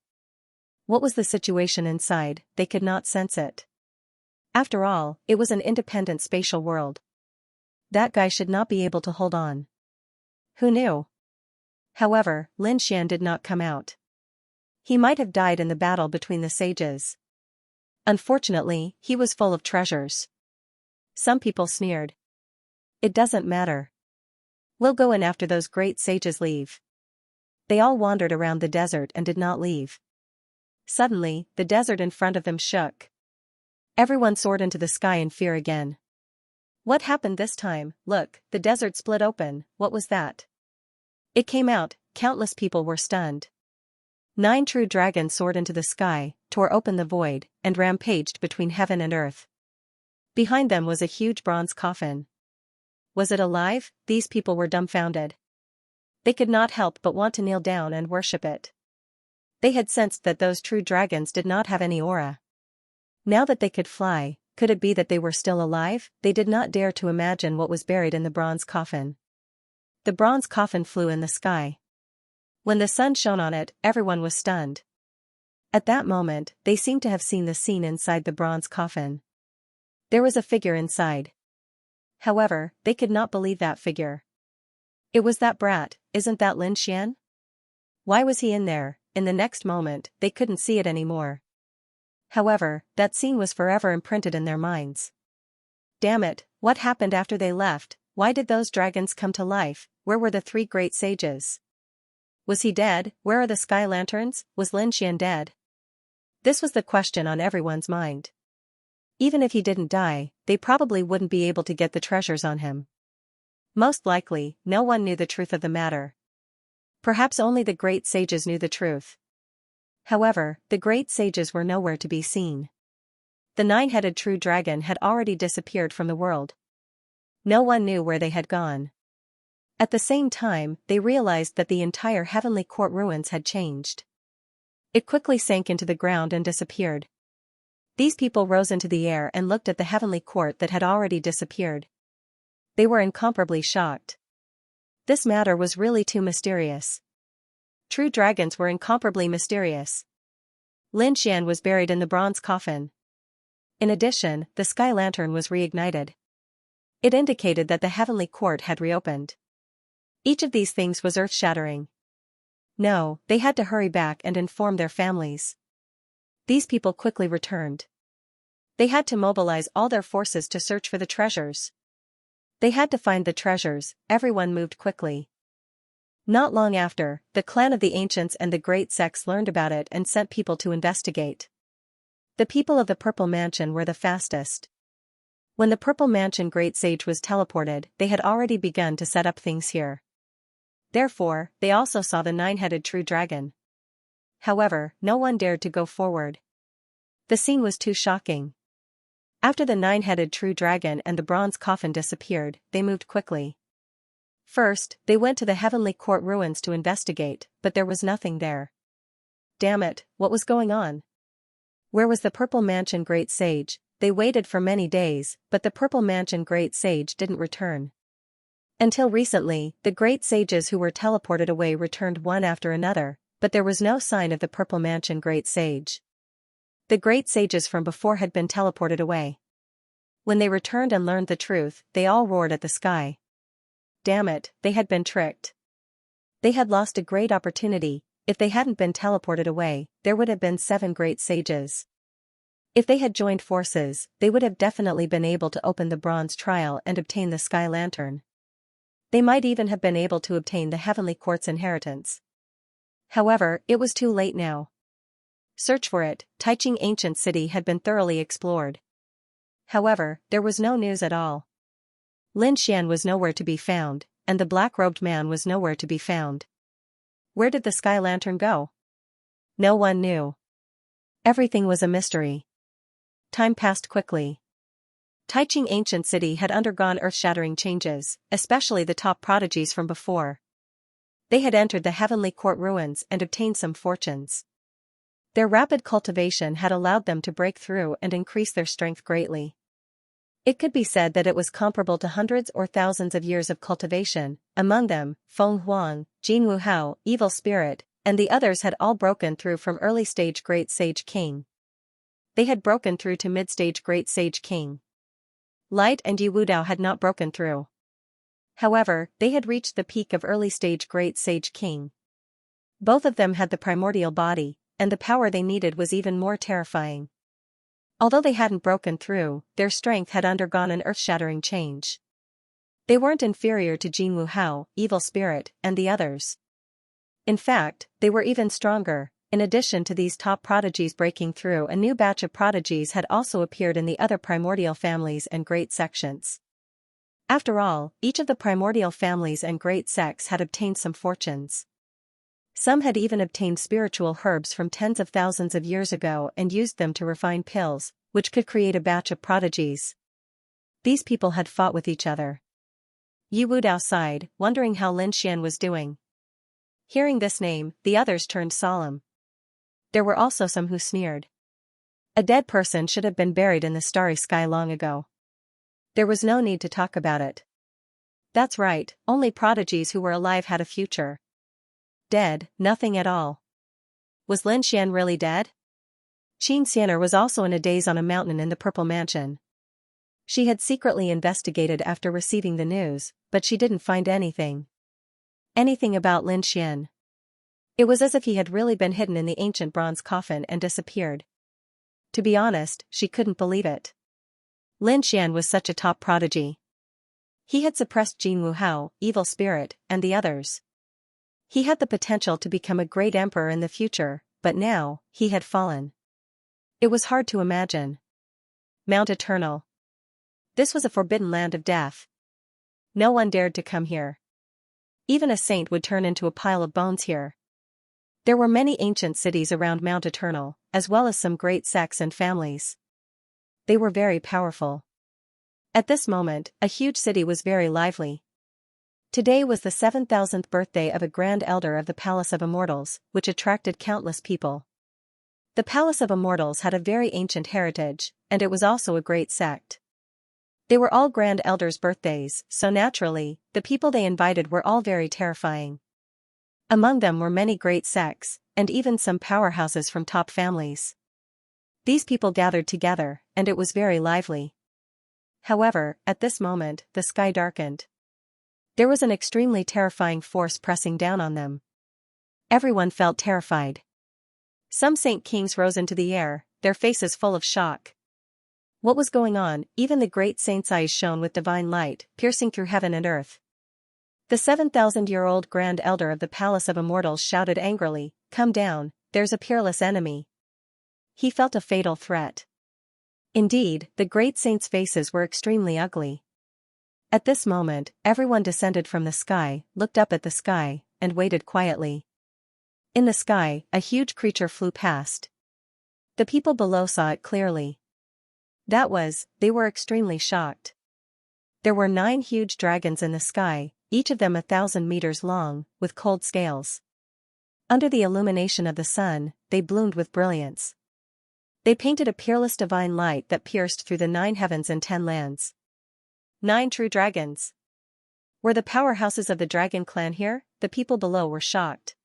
What was the situation inside? They could not sense it. After all, it was an independent spatial world. That guy should not be able to hold on. Who knew? However, Lin Xian did not come out. He might have died in the battle between the sages. Unfortunately, he was full of treasures. Some people sneered. It doesn't matter. We'll go in after those great sages leave. They all wandered around the desert and did not leave. Suddenly, the desert in front of them shook. Everyone soared into the sky in fear again. What happened this time? Look, the desert split open. What was that? It came out, countless people were stunned. 9 true dragons soared into the sky, tore open the void, and rampaged between heaven and earth. Behind them was a huge bronze coffin. Was it alive? These people were dumbfounded. They could not help but want to kneel down and worship it. They had sensed that those true dragons did not have any aura. Now that they could fly, could it be that they were still alive? They did not dare to imagine what was buried in the bronze coffin. The bronze coffin flew in the sky. When the sun shone on it, everyone was stunned. At that moment, they seemed to have seen the scene inside the bronze coffin. There was a figure inside. However, they could not believe that figure. It was that brat, isn't that Lin Xian? Why was he in there? In the next moment, they couldn't see it anymore. However, that scene was forever imprinted in their minds. Damn it, what happened after they left? Why did those dragons come to life? Where were the 3 great sages? Was he dead? Where are the sky lanterns? Was Lin Xian dead? This was the question on everyone's mind. Even if he didn't die, they probably wouldn't be able to get the treasures on him. Most likely, no one knew the truth of the matter. Perhaps only the great sages knew the truth. However, the great sages were nowhere to be seen. The 9-headed true dragon had already disappeared from the world. No one knew where they had gone. At the same time, they realized that the entire heavenly court ruins had changed. It quickly sank into the ground and disappeared. These people rose into the air and looked at the heavenly court that had already disappeared. They were incomparably shocked. This matter was really too mysterious. True dragons were incomparably mysterious. Lin Xian was buried in the bronze coffin. In addition, the sky lantern was reignited. It indicated that the heavenly court had reopened. Each of these things was earth-shattering. No, they had to hurry back and inform their families. These people quickly returned. They had to mobilize all their forces to search for the treasures. They had to find the treasures. Everyone moved quickly. Not long after, the clan of the ancients and the great sects learned about it and sent people to investigate. The people of the Purple Mansion were the fastest. When the Purple Mansion Great Sage was teleported, they had already begun to set up things here. Therefore, they also saw the 9-headed true dragon. However, no one dared to go forward. The scene was too shocking. After the 9-headed true dragon and the bronze coffin disappeared, they moved quickly. First, they went to the heavenly court ruins to investigate, but there was nothing there. Damn it, what was going on? Where was the Purple Mansion Great Sage? They waited for many days, but the Purple Mansion Great Sage didn't return. Until recently, the great sages who were teleported away returned one after another, but there was no sign of the Purple Mansion Great Sage. The great sages from before had been teleported away. When they returned and learned the truth, they all roared at the sky. Damn it, they had been tricked. They had lost a great opportunity. If they hadn't been teleported away, there would have been 7 great sages. If they had joined forces, they would have definitely been able to open the bronze trial and obtain the sky lantern. They might even have been able to obtain the heavenly court's inheritance. However, it was too late now. Search for it. Taiching Ancient City had been thoroughly explored. However, there was no news at all. Lin Xian was nowhere to be found, and the black-robed man was nowhere to be found. Where did the sky lantern go? No one knew. Everything was a mystery. Time passed quickly. Taiching Ancient City had undergone earth-shattering changes, especially the top prodigies from before. They had entered the heavenly court ruins and obtained some fortunes. Their rapid cultivation had allowed them to break through and increase their strength greatly. It could be said that it was comparable to hundreds or thousands of years of cultivation. Among them, Feng Huang, Jin Wuhao, Evil Spirit, and the others had all broken through from early-stage Great Sage King. They had broken through to mid-stage Great Sage King. Light and Yu Wudao had not broken through. However, they had reached the peak of early-stage Great Sage King. Both of them had the primordial body, and the power they needed was even more terrifying. Although they hadn't broken through, their strength had undergone an earth-shattering change. They weren't inferior to Jin Wuhao, Evil Spirit, and the others. In fact, they were even stronger. In addition to these top prodigies breaking through, a new batch of prodigies had also appeared in the other primordial families and great sections. After all, each of the primordial families and great sects had obtained some fortunes. Some had even obtained spiritual herbs from tens of thousands of years ago and used them to refine pills, which could create a batch of prodigies. These people had fought with each other. Yu Wudao sighed, wondering how Lin Xian was doing. Hearing this name, the others turned solemn. There were also some who sneered. A dead person should have been buried in the starry sky long ago. There was no need to talk about it. That's right, only prodigies who were alive had a future. Dead, nothing at all. Was Lin Xian really dead? Xianxia was also in a daze on a mountain in the Purple Mansion. She had secretly investigated after receiving the news, but she didn't find anything. Anything about Lin Xian. It was as if he had really been hidden in the ancient bronze coffin and disappeared. To be honest, she couldn't believe it. Lin Xian was such a top prodigy. He had suppressed Jin Wuhao, evil spirit, and the others. He had the potential to become a great emperor in the future, but now, he had fallen. It was hard to imagine. Mount Eternal. This was a forbidden land of death. No one dared to come here. Even a saint would turn into a pile of bones here. There were many ancient cities around Mount Eternal, as well as some great sects and families. They were very powerful. At this moment, a huge city was very lively. Today was the 7,000th birthday of a grand elder of the Palace of Immortals, which attracted countless people. The Palace of Immortals had a very ancient heritage, and it was also a great sect. They were all grand elders' birthdays, so naturally, the people they invited were all very terrifying. Among them were many great sects, and even some powerhouses from top families. These people gathered together, and it was very lively. However, at this moment, the sky darkened. There was an extremely terrifying force pressing down on them. Everyone felt terrified. Some saint kings rose into the air, their faces full of shock. What was going on? Even the great saint's eyes shone with divine light, piercing through heaven and earth. The 7,000-year-old grand elder of the Palace of Immortals shouted angrily, "Come down, there's a peerless enemy." He felt a fatal threat. Indeed, the great saints' faces were extremely ugly. At this moment, everyone descended from the sky, looked up at the sky, and waited quietly. In the sky, a huge creature flew past. The people below saw it clearly. They were extremely shocked. There were 9 huge dragons in the sky, each of them 1,000 meters long, with cold scales. Under the illumination of the sun, they bloomed with brilliance. They painted a peerless divine light that pierced through the 9 heavens and 10 lands. 9 true dragons. Were the powerhouses of the dragon clan here? The people below were shocked.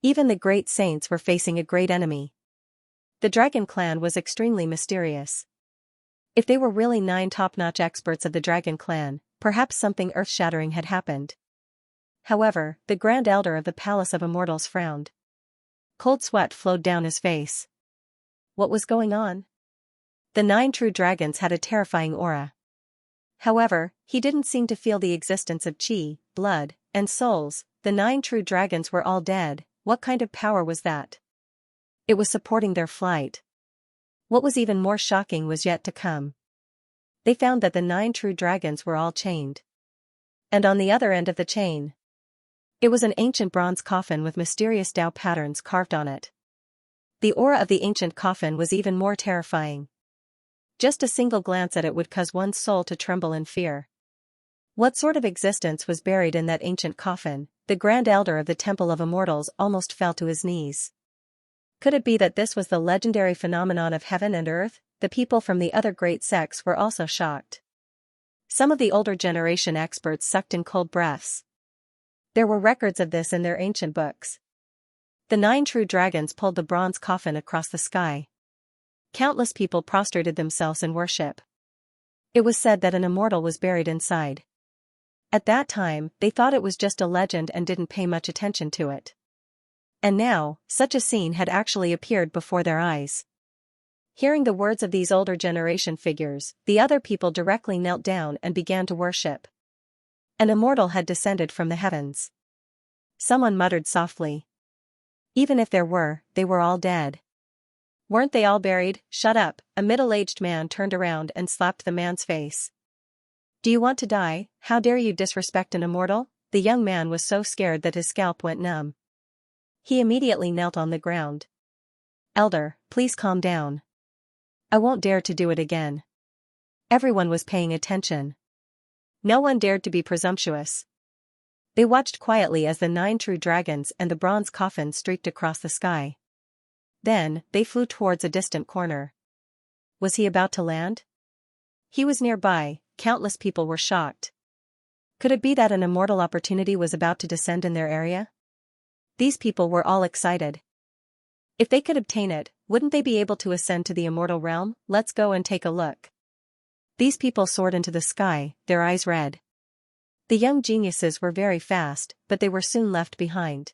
Even the great saints were facing a great enemy. The dragon clan was extremely mysterious. If they were really 9 top-notch experts of the dragon clan, perhaps something earth-shattering had happened. However, the grand elder of the Palace of Immortals frowned. Cold sweat flowed down his face. What was going on? The 9 true dragons had a terrifying aura. However, he didn't seem to feel the existence of chi, blood, and souls. The 9 true dragons were all dead. What kind of power was that? It was supporting their flight. What was even more shocking was yet to come. They found that the 9 true dragons were all chained. And on the other end of the chain, it was an ancient bronze coffin with mysterious Tao patterns carved on it. The aura of the ancient coffin was even more terrifying. Just a single glance at it would cause one's soul to tremble in fear. What sort of existence was buried in that ancient coffin? The grand elder of the Temple of Immortals almost fell to his knees. Could it be that this was the legendary phenomenon of heaven and earth? The people from the other great sects were also shocked. Some of the older generation experts sucked in cold breaths. There were records of this in their ancient books. The 9 true dragons pulled the bronze coffin across the sky. Countless people prostrated themselves in worship. It was said that an immortal was buried inside. At that time, they thought it was just a legend and didn't pay much attention to it. And now, such a scene had actually appeared before their eyes. Hearing the words of these older generation figures, the other people directly knelt down and began to worship. An immortal had descended from the heavens. Someone muttered softly. Even if there were, they were all dead. Weren't they all buried? Shut up, a middle-aged man turned around and slapped the man's face. Do you want to die? How dare you disrespect an immortal? The young man was so scared that his scalp went numb. He immediately knelt on the ground. "Elder, please calm down. I won't dare to do it again." Everyone was paying attention. No one dared to be presumptuous. They watched quietly as the 9 true dragons and the bronze coffin streaked across the sky. Then, they flew towards a distant corner. Was he about to land? He was nearby. Countless people were shocked. Could it be that an immortal opportunity was about to descend in their area? These people were all excited. If they could obtain it, wouldn't they be able to ascend to the immortal realm? Let's go and take a look. These people soared into the sky, their eyes red. The young geniuses were very fast, but they were soon left behind.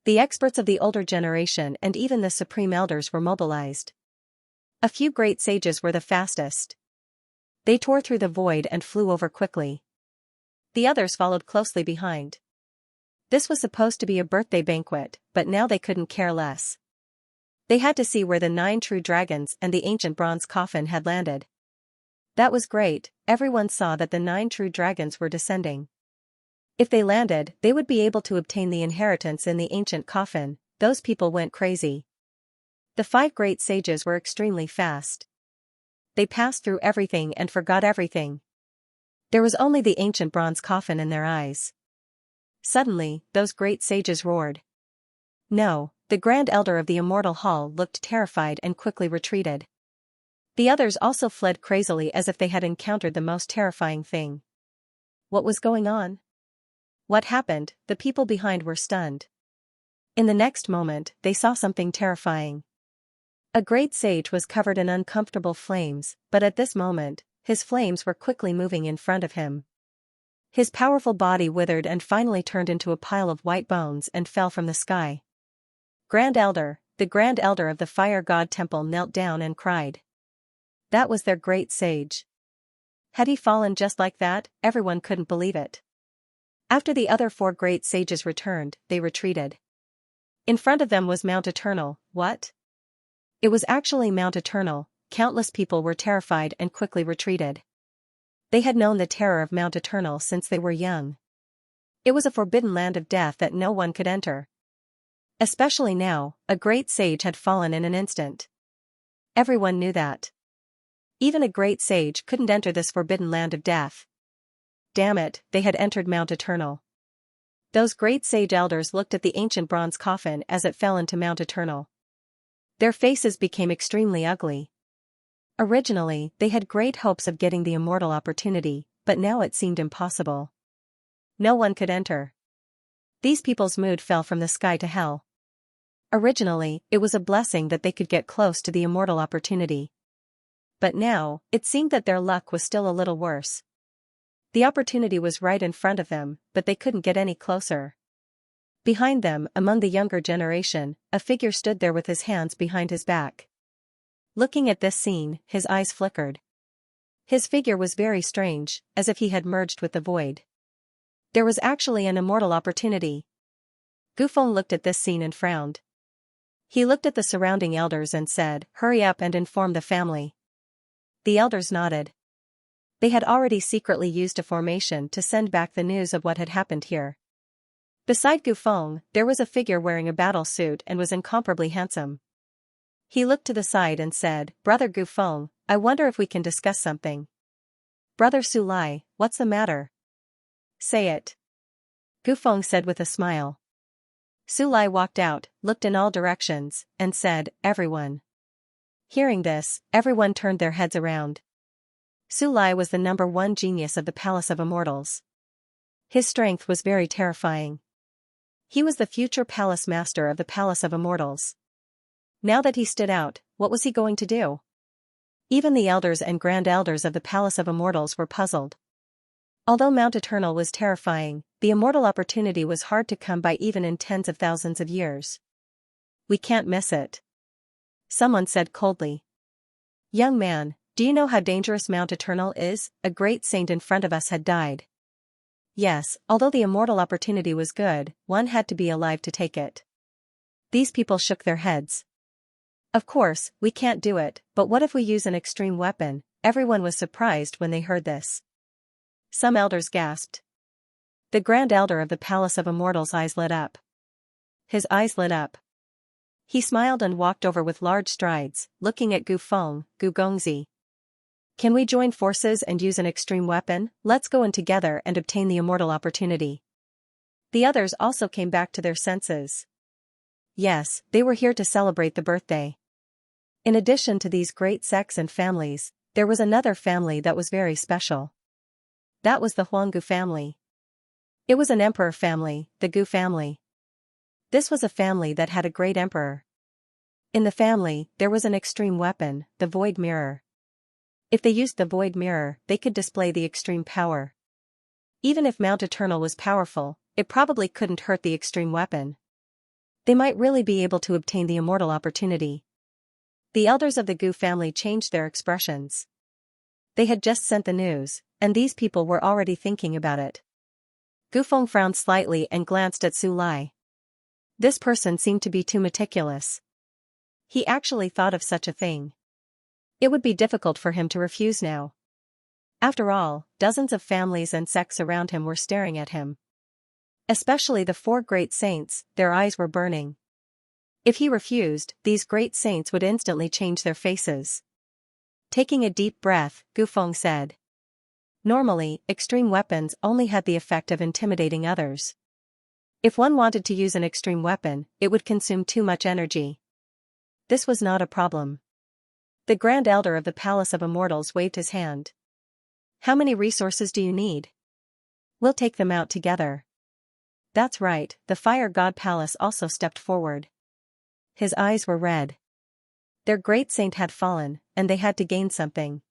The experts of the older generation and even the supreme elders were mobilized. A few great sages were the fastest. They tore through the void and flew over quickly. The others followed closely behind. This was supposed to be a birthday banquet, but now they couldn't care less. They had to see where the 9 true dragons and the ancient bronze coffin had landed. That was great. Everyone saw that the 9 true dragons were descending. If they landed, they would be able to obtain the inheritance in the ancient coffin. Those people went crazy. The 5 great sages were extremely fast. They passed through everything and forgot everything. There was only the ancient bronze coffin in their eyes. Suddenly, those great sages roared. No, the Grand Elder of the Immortal Hall looked terrified and quickly retreated. The others also fled crazily as if they had encountered the most terrifying thing. What was going on? What happened? The people behind were stunned. In the next moment, they saw something terrifying. A great sage was covered in uncomfortable flames, but at this moment, his flames were quickly moving in front of him. His powerful body withered and finally turned into a pile of white bones and fell from the sky. Grand Elder, the Grand Elder of the Fire God Temple knelt down and cried. That was their great sage. Had he fallen just like that? Everyone couldn't believe it. After the other 4 great sages returned, they retreated. In front of them was Mount Eternal. What? It was actually Mount Eternal. Countless people were terrified and quickly retreated. They had known the terror of Mount Eternal since they were young. It was a forbidden land of death that no one could enter. Especially now, a great sage had fallen in an instant. Everyone knew that. Even a great sage couldn't enter this forbidden land of death. Damn it, they had entered Mount Eternal. Those great sage elders looked at the ancient bronze coffin as it fell into Mount Eternal. Their faces became extremely ugly. Originally, they had great hopes of getting the immortal opportunity, but now it seemed impossible. No one could enter. These people's mood fell from the sky to hell. Originally, it was a blessing that they could get close to the immortal opportunity. But now, it seemed that their luck was still a little worse. The opportunity was right in front of them, but they couldn't get any closer. Behind them, among the younger generation, a figure stood there with his hands behind his back. Looking at this scene, his eyes flickered. His figure was very strange, as if he had merged with the void. There was actually an immortal opportunity. Gufeng looked at this scene and frowned. He looked at the surrounding elders and said, "Hurry up and inform the family." The elders nodded. They had already secretly used a formation to send back the news of what had happened here. Beside Gufeng, there was a figure wearing a battle suit and was incomparably handsome. He looked to the side and said, "Brother Gufeng, I wonder if we can discuss something." "Brother Sulai, what's the matter?" "Say it." Gufeng said with a smile. Sulai walked out, looked in all directions, and said, "Everyone." Hearing this, everyone turned their heads around. Sulai was the #1 genius of the Palace of Immortals. His strength was very terrifying. He was the future palace master of the Palace of Immortals. Now that he stood out, what was he going to do? Even the elders and grand elders of the Palace of Immortals were puzzled. Although Mount Eternal was terrifying, the immortal opportunity was hard to come by even in tens of thousands of years. "We can't miss it," someone said coldly. "Young man, do you know how dangerous Mount Eternal is? A great saint in front of us had died." Yes, although the immortal opportunity was good, one had to be alive to take it. These people shook their heads. "Of course, we can't do it, but what if we use an extreme weapon?" Everyone was surprised when they heard this. Some elders gasped. The Grand Elder of the Palace of Immortals' eyes lit up. His eyes lit up. He smiled and walked over with large strides, looking at Gu Feng, Gu Gongzi. Can we join forces and use an extreme weapon? Let's go in together and obtain the immortal opportunity. The others also came back to their senses. Yes, they were here to celebrate the birthday. In addition to these great sects and families, there was another family that was very special. That was the Huanggu family. It was an emperor family, the Gu family. This was a family that had a great emperor. In the family, there was an extreme weapon, the void mirror. If they used the void mirror, they could display the extreme power. Even if Mount Eternal was powerful, it probably couldn't hurt the extreme weapon. They might really be able to obtain the immortal opportunity. The elders of the Gu family changed their expressions. They had just sent the news, and these people were already thinking about it. Gu Feng frowned slightly and glanced at Su Lai. This person seemed to be too meticulous. He actually thought of such a thing. It would be difficult for him to refuse now. After all, dozens of families and sects around him were staring at him. Especially the 4 great saints, their eyes were burning. If he refused, these great saints would instantly change their faces. Taking a deep breath, Gu Feng said. Normally, extreme weapons only had the effect of intimidating others. If one wanted to use an extreme weapon, it would consume too much energy. This was not a problem. The Grand Elder of the Palace of Immortals waved his hand. How many resources do you need? We'll take them out together. That's right, the Fire God Palace also stepped forward. His eyes were red. Their great saint had fallen, and they had to gain something.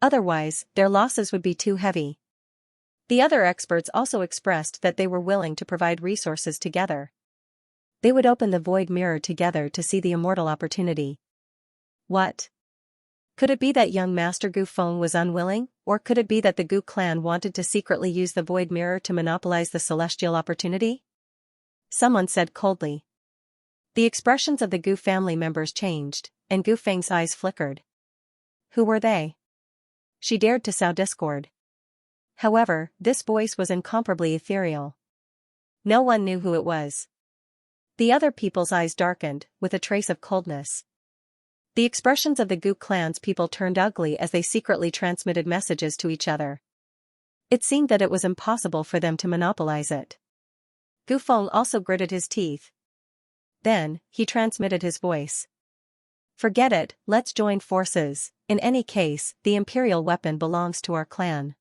Otherwise, their losses would be too heavy. The other experts also expressed that they were willing to provide resources together. They would open the void mirror together to see the immortal opportunity. What? Could it be that young Master Gu Feng was unwilling, or could it be that the Gu clan wanted to secretly use the void mirror to monopolize the celestial opportunity? Someone said coldly. The expressions of the Gu family members changed, and Gu Feng's eyes flickered. Who were they? She dared to sow discord. However, this voice was incomparably ethereal. No one knew who it was. The other people's eyes darkened, with a trace of coldness. The expressions of the Gu clan's people turned ugly as they secretly transmitted messages to each other. It seemed that it was impossible for them to monopolize it. Gu Feng also gritted his teeth. Then, he transmitted his voice. Forget it, let's join forces. In any case, the imperial weapon belongs to our clan.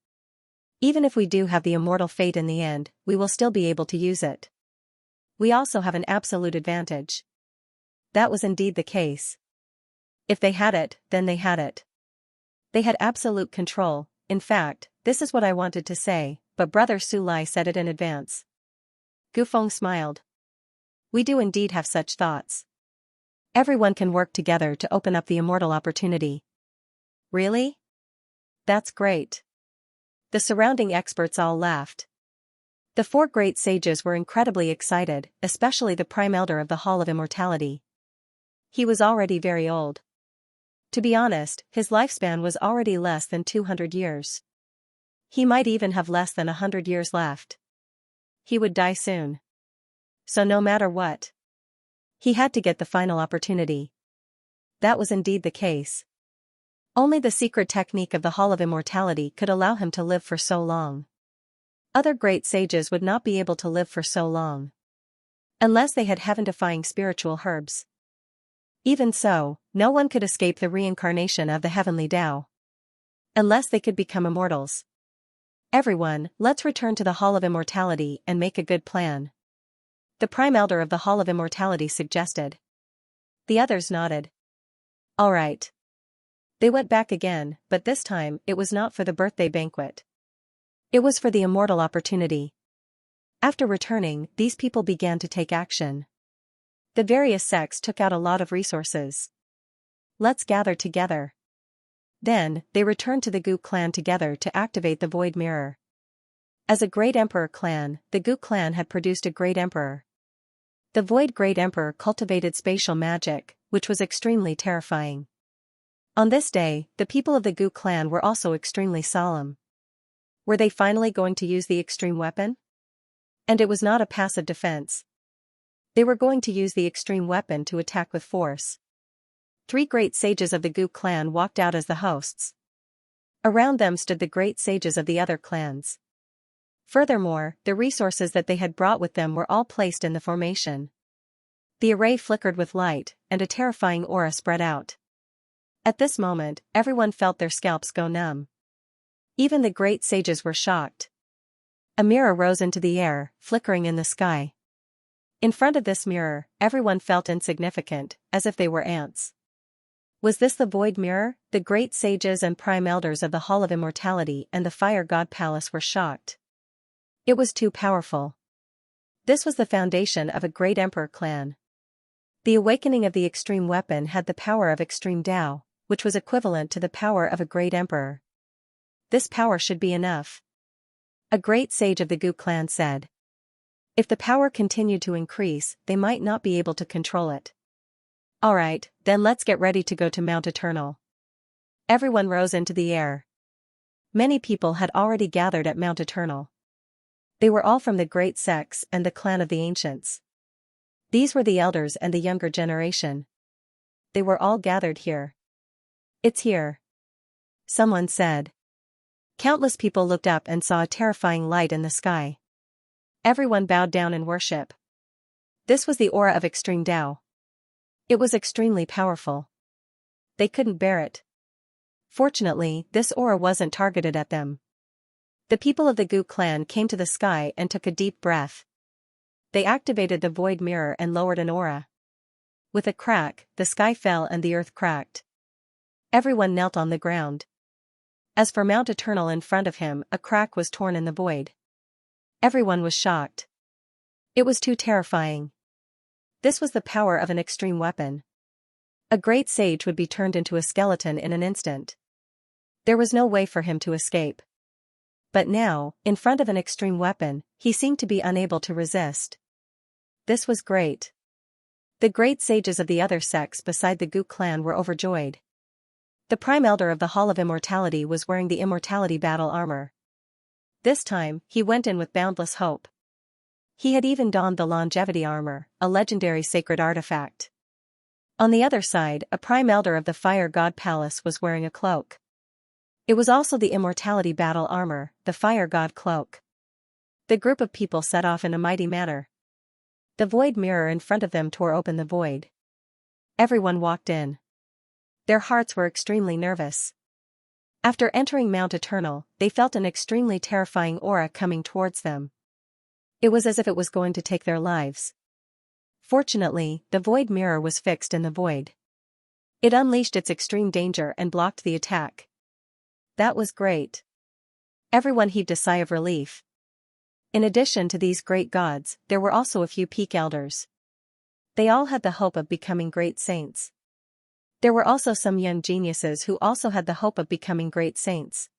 Even if we do have the immortal fate in the end, we will still be able to use it. We also have an absolute advantage. That was indeed the case. If they had it, then they had it. They had absolute control. In fact, this is what I wanted to say, but Brother Su Lai said it in advance. Gu Feng smiled. We do indeed have such thoughts. Everyone can work together to open up the immortal opportunity. Really? That's great. The surrounding experts all laughed. The 4 great sages were incredibly excited, especially the Prime Elder of the Hall of Immortality. He was already very old. To be honest, his lifespan was already less than 200 years. He might even have less than 100 years left. He would die soon. So no matter what, he had to get the final opportunity. That was indeed the case. Only the secret technique of the Hall of Immortality could allow him to live for so long. Other great sages would not be able to live for so long. Unless they had heaven-defying spiritual herbs. Even so, no one could escape the reincarnation of the heavenly Tao. Unless they could become immortals. Everyone, let's return to the Hall of Immortality and make a good plan. The Prime Elder of the Hall of Immortality suggested. The others nodded. All right. They went back again, but this time it was not for the birthday banquet. It was for the immortal opportunity. After returning, these people began to take action. The various sects took out a lot of resources. Let's gather together. Then, they returned to the Gu clan together to activate the Void Mirror. As a great emperor clan, the Gu clan had produced a great emperor. The Void Great Emperor cultivated spatial magic, which was extremely terrifying. On this day, the people of the Gu clan were also extremely solemn. Were they finally going to use the extreme weapon? And it was not a passive defense. They were going to use the extreme weapon to attack with force. 3 great sages of the Gu clan walked out as the hosts. Around them stood the great sages of the other clans. Furthermore, the resources that they had brought with them were all placed in the formation. The array flickered with light, and a terrifying aura spread out. At this moment, everyone felt their scalps go numb. Even the great sages were shocked. A mirror rose into the air, flickering in the sky. In front of this mirror, everyone felt insignificant, as if they were ants. Was this the void mirror? The great sages and prime elders of the Hall of Immortality and the Fire God Palace were shocked. It was too powerful. This was the foundation of a great emperor clan. The awakening of the extreme weapon had the power of extreme Tao, which was equivalent to the power of a great emperor. This power should be enough. A great sage of the Gu clan said. If the power continued to increase, they might not be able to control it. Alright, then let's get ready to go to Mount Eternal. Everyone rose into the air. Many people had already gathered at Mount Eternal. They were all from the great sects and the clan of the ancients. These were the elders and the younger generation. They were all gathered here. It's here. Someone said. Countless people looked up and saw a terrifying light in the sky. Everyone bowed down in worship. This was the aura of extreme Tao. It was extremely powerful. They couldn't bear it. Fortunately, this aura wasn't targeted at them. The people of the Gu clan came to the sky and took a deep breath. They activated the void mirror and lowered an aura. With a crack, the sky fell and the earth cracked. Everyone knelt on the ground. As for Mount Eternal in front of him, a crack was torn in the void. Everyone was shocked. It was too terrifying. This was the power of an extreme weapon. A great sage would be turned into a skeleton in an instant. There was no way for him to escape. But now, in front of an extreme weapon, he seemed to be unable to resist. This was great. The great sages of the other sects beside the Gu clan were overjoyed. The prime elder of the Hall of Immortality was wearing the Immortality battle armor. This time, he went in with boundless hope. He had even donned the longevity armor, a legendary sacred artifact. On the other side, a prime elder of the Fire God Palace was wearing a cloak. It was also the Immortality battle armor, the Fire God cloak. The group of people set off in a mighty manner. The void mirror in front of them tore open the void. Everyone walked in. Their hearts were extremely nervous. After entering Mount Eternal, they felt an extremely terrifying aura coming towards them. It was as if it was going to take their lives. Fortunately, the void mirror was fixed in the void. It unleashed its extreme danger and blocked the attack. That was great. Everyone heaved a sigh of relief. In addition to these great gods, there were also a few peak elders. They all had the hope of becoming great saints. There were also some young geniuses who also had the hope of becoming great saints.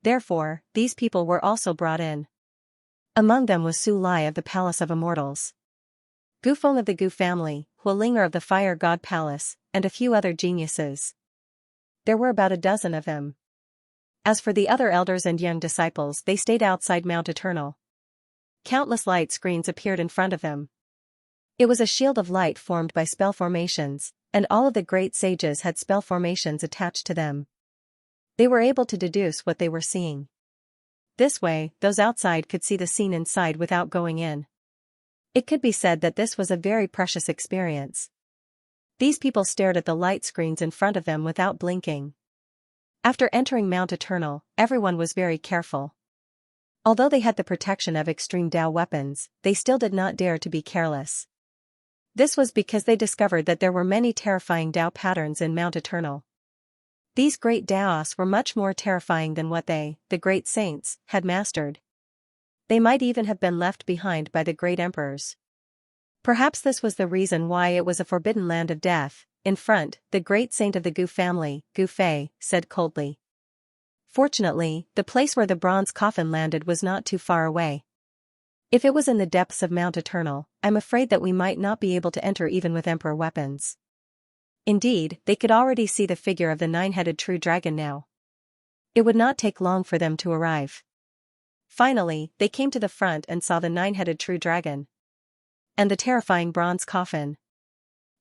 Therefore, these people were also brought in. Among them was Su Lai of the Palace of Immortals, Gu Feng of the Gu family, Huolinger of the Fire God Palace, and a few other geniuses. There were about a dozen of them. As for the other elders and young disciples, they stayed outside Mount Eternal. Countless light screens appeared in front of them. It was a shield of light formed by spell formations, and all of the great sages had spell formations attached to them. They were able to deduce what they were seeing. This way, those outside could see the scene inside without going in. It could be said that this was a very precious experience. These people stared at the light screens in front of them without blinking. After entering Mount Eternal, everyone was very careful. Although they had the protection of extreme Tao weapons, they still did not dare to be careless. This was because they discovered that there were many terrifying Tao patterns in Mount Eternal. These great Taos were much more terrifying than what they, the great saints, had mastered. They might even have been left behind by the great emperors. Perhaps this was the reason why it was a forbidden land of death. In front, the great saint of the Gu family, Gu Fei, said coldly. Fortunately, the place where the bronze coffin landed was not too far away. If it was in the depths of Mount Eternal, I'm afraid that we might not be able to enter even with emperor weapons. Indeed, they could already see the figure of the nine-headed true dragon now. It would not take long for them to arrive. Finally, they came to the front and saw the nine-headed true dragon. and the terrifying bronze coffin.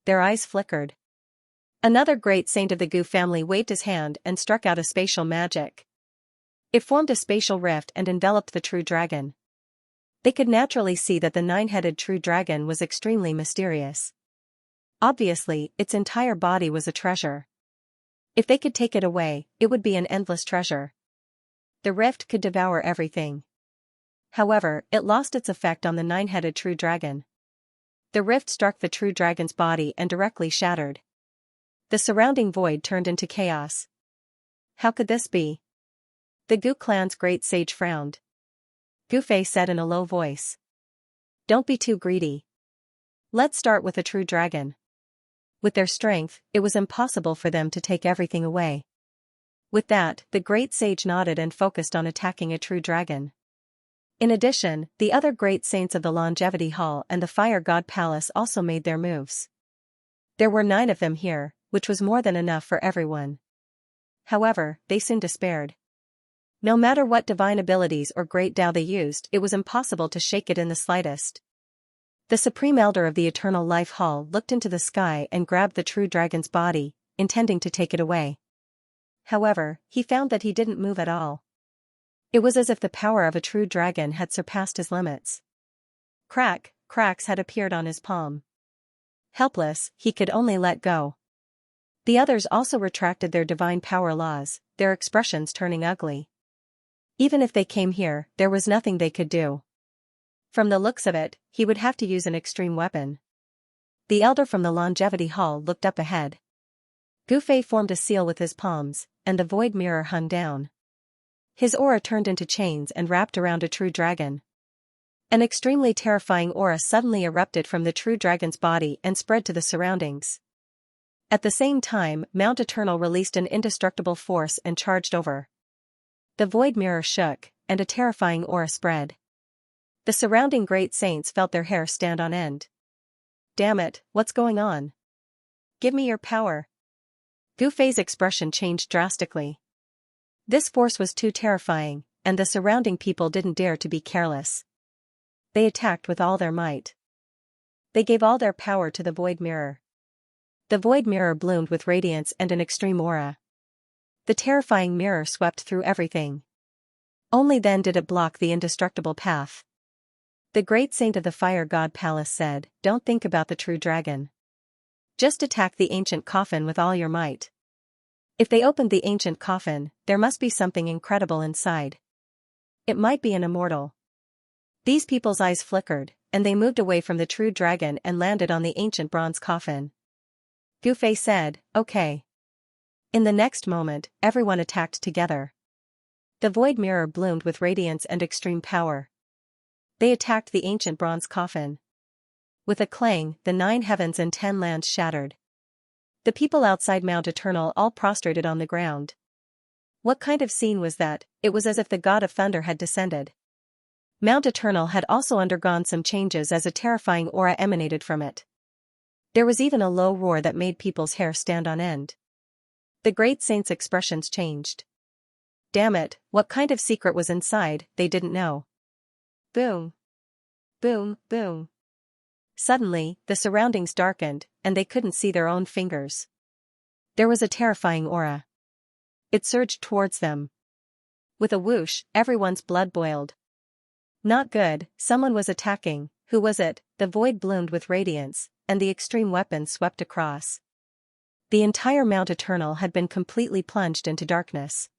Their eyes flickered. Another great saint of the Gu family waved his hand and struck out a spatial magic. It formed a spatial rift and enveloped the true dragon. They could naturally see that the nine-headed true dragon was extremely mysterious. Obviously, its entire body was a treasure. If they could take it away, it would be an endless treasure. The rift could devour everything. However, it lost its effect on the nine-headed true dragon. The rift struck the true dragon's body and directly shattered. The surrounding void turned into chaos. How could this be? The Gu clan's great sage frowned. Gu Fei said in a low voice. Don't be too greedy. Let's start with a true dragon. With their strength, it was impossible for them to take everything away. With that, the great sage nodded and focused on attacking a true dragon. In addition, the other great saints of the Longevity Hall and the Fire God Palace also made their moves. There were 9 of them here, which was more than enough for everyone. However, they soon despaired. No matter what divine abilities or great Tao they used, it was impossible to shake it in the slightest. The Supreme Elder of the Eternal Life Hall looked into the sky and grabbed the true dragon's body, intending to take it away. However, he found that he didn't move at all. It was as if the power of a true dragon had surpassed his limits. Cracks had appeared on his palm. Helpless, he could only let go. The others also retracted their divine power laws, their expressions turning ugly. Even if they came here, there was nothing they could do. From the looks of it, he would have to use an extreme weapon. The elder from the Longevity Hall looked up ahead. Gu Fei formed a seal with his palms, and the void mirror hung down. His aura turned into chains and wrapped around a true dragon. An extremely terrifying aura suddenly erupted from the true dragon's body and spread to the surroundings. At the same time, Mount Eternal released an indestructible force and charged over. The void mirror shook, and a terrifying aura spread. The surrounding great saints felt their hair stand on end. Damn it, what's going on? Give me your power. Gu Fei's expression changed drastically. This force was too terrifying, and the surrounding people didn't dare to be careless. They attacked with all their might. They gave all their power to the void mirror. The void mirror bloomed with radiance and an extreme aura. The terrifying mirror swept through everything. Only then did it block the indestructible path. The great saint of the Fire God Palace said, "Don't think about the true dragon. Just attack the ancient coffin with all your might." If they opened the ancient coffin, there must be something incredible inside. It might be an immortal. These people's eyes flickered, and they moved away from the true dragon and landed on the ancient bronze coffin. Gu Fei said, "Okay." In the next moment, everyone attacked together. The void mirror bloomed with radiance and extreme power. They attacked the ancient bronze coffin. With a clang, the 9 heavens and 10 lands shattered. The people outside Mount Eternal all prostrated on the ground. What kind of scene was that? It was as if the god of thunder had descended. Mount Eternal had also undergone some changes as a terrifying aura emanated from it. There was even a low roar that made people's hair stand on end. The great saint's expressions changed. Damn it, what kind of secret was inside, they didn't know. Boom. Boom, boom. Suddenly, the surroundings darkened, and they couldn't see their own fingers. There was a terrifying aura. It surged towards them. With a whoosh, everyone's blood boiled. Not good, someone was attacking. Who was it? The void bloomed with radiance, and the extreme weapon swept across. The entire Mount Eternal had been completely plunged into darkness.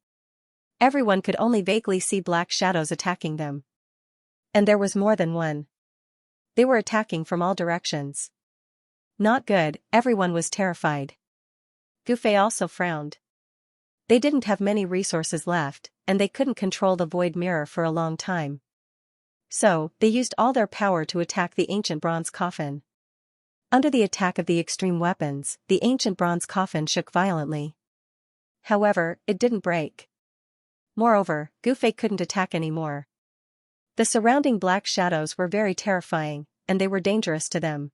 Everyone could only vaguely see black shadows attacking them. And there was more than one. They were attacking from all directions. Not good, everyone was terrified. Gu Fei also frowned. They didn't have many resources left, and they couldn't control the void mirror for a long time. So, they used all their power to attack the ancient bronze coffin. Under the attack of the extreme weapons, the ancient bronze coffin shook violently. However, it didn't break. Moreover, Gu Fei couldn't attack anymore. The surrounding black shadows were very terrifying, and they were dangerous to them.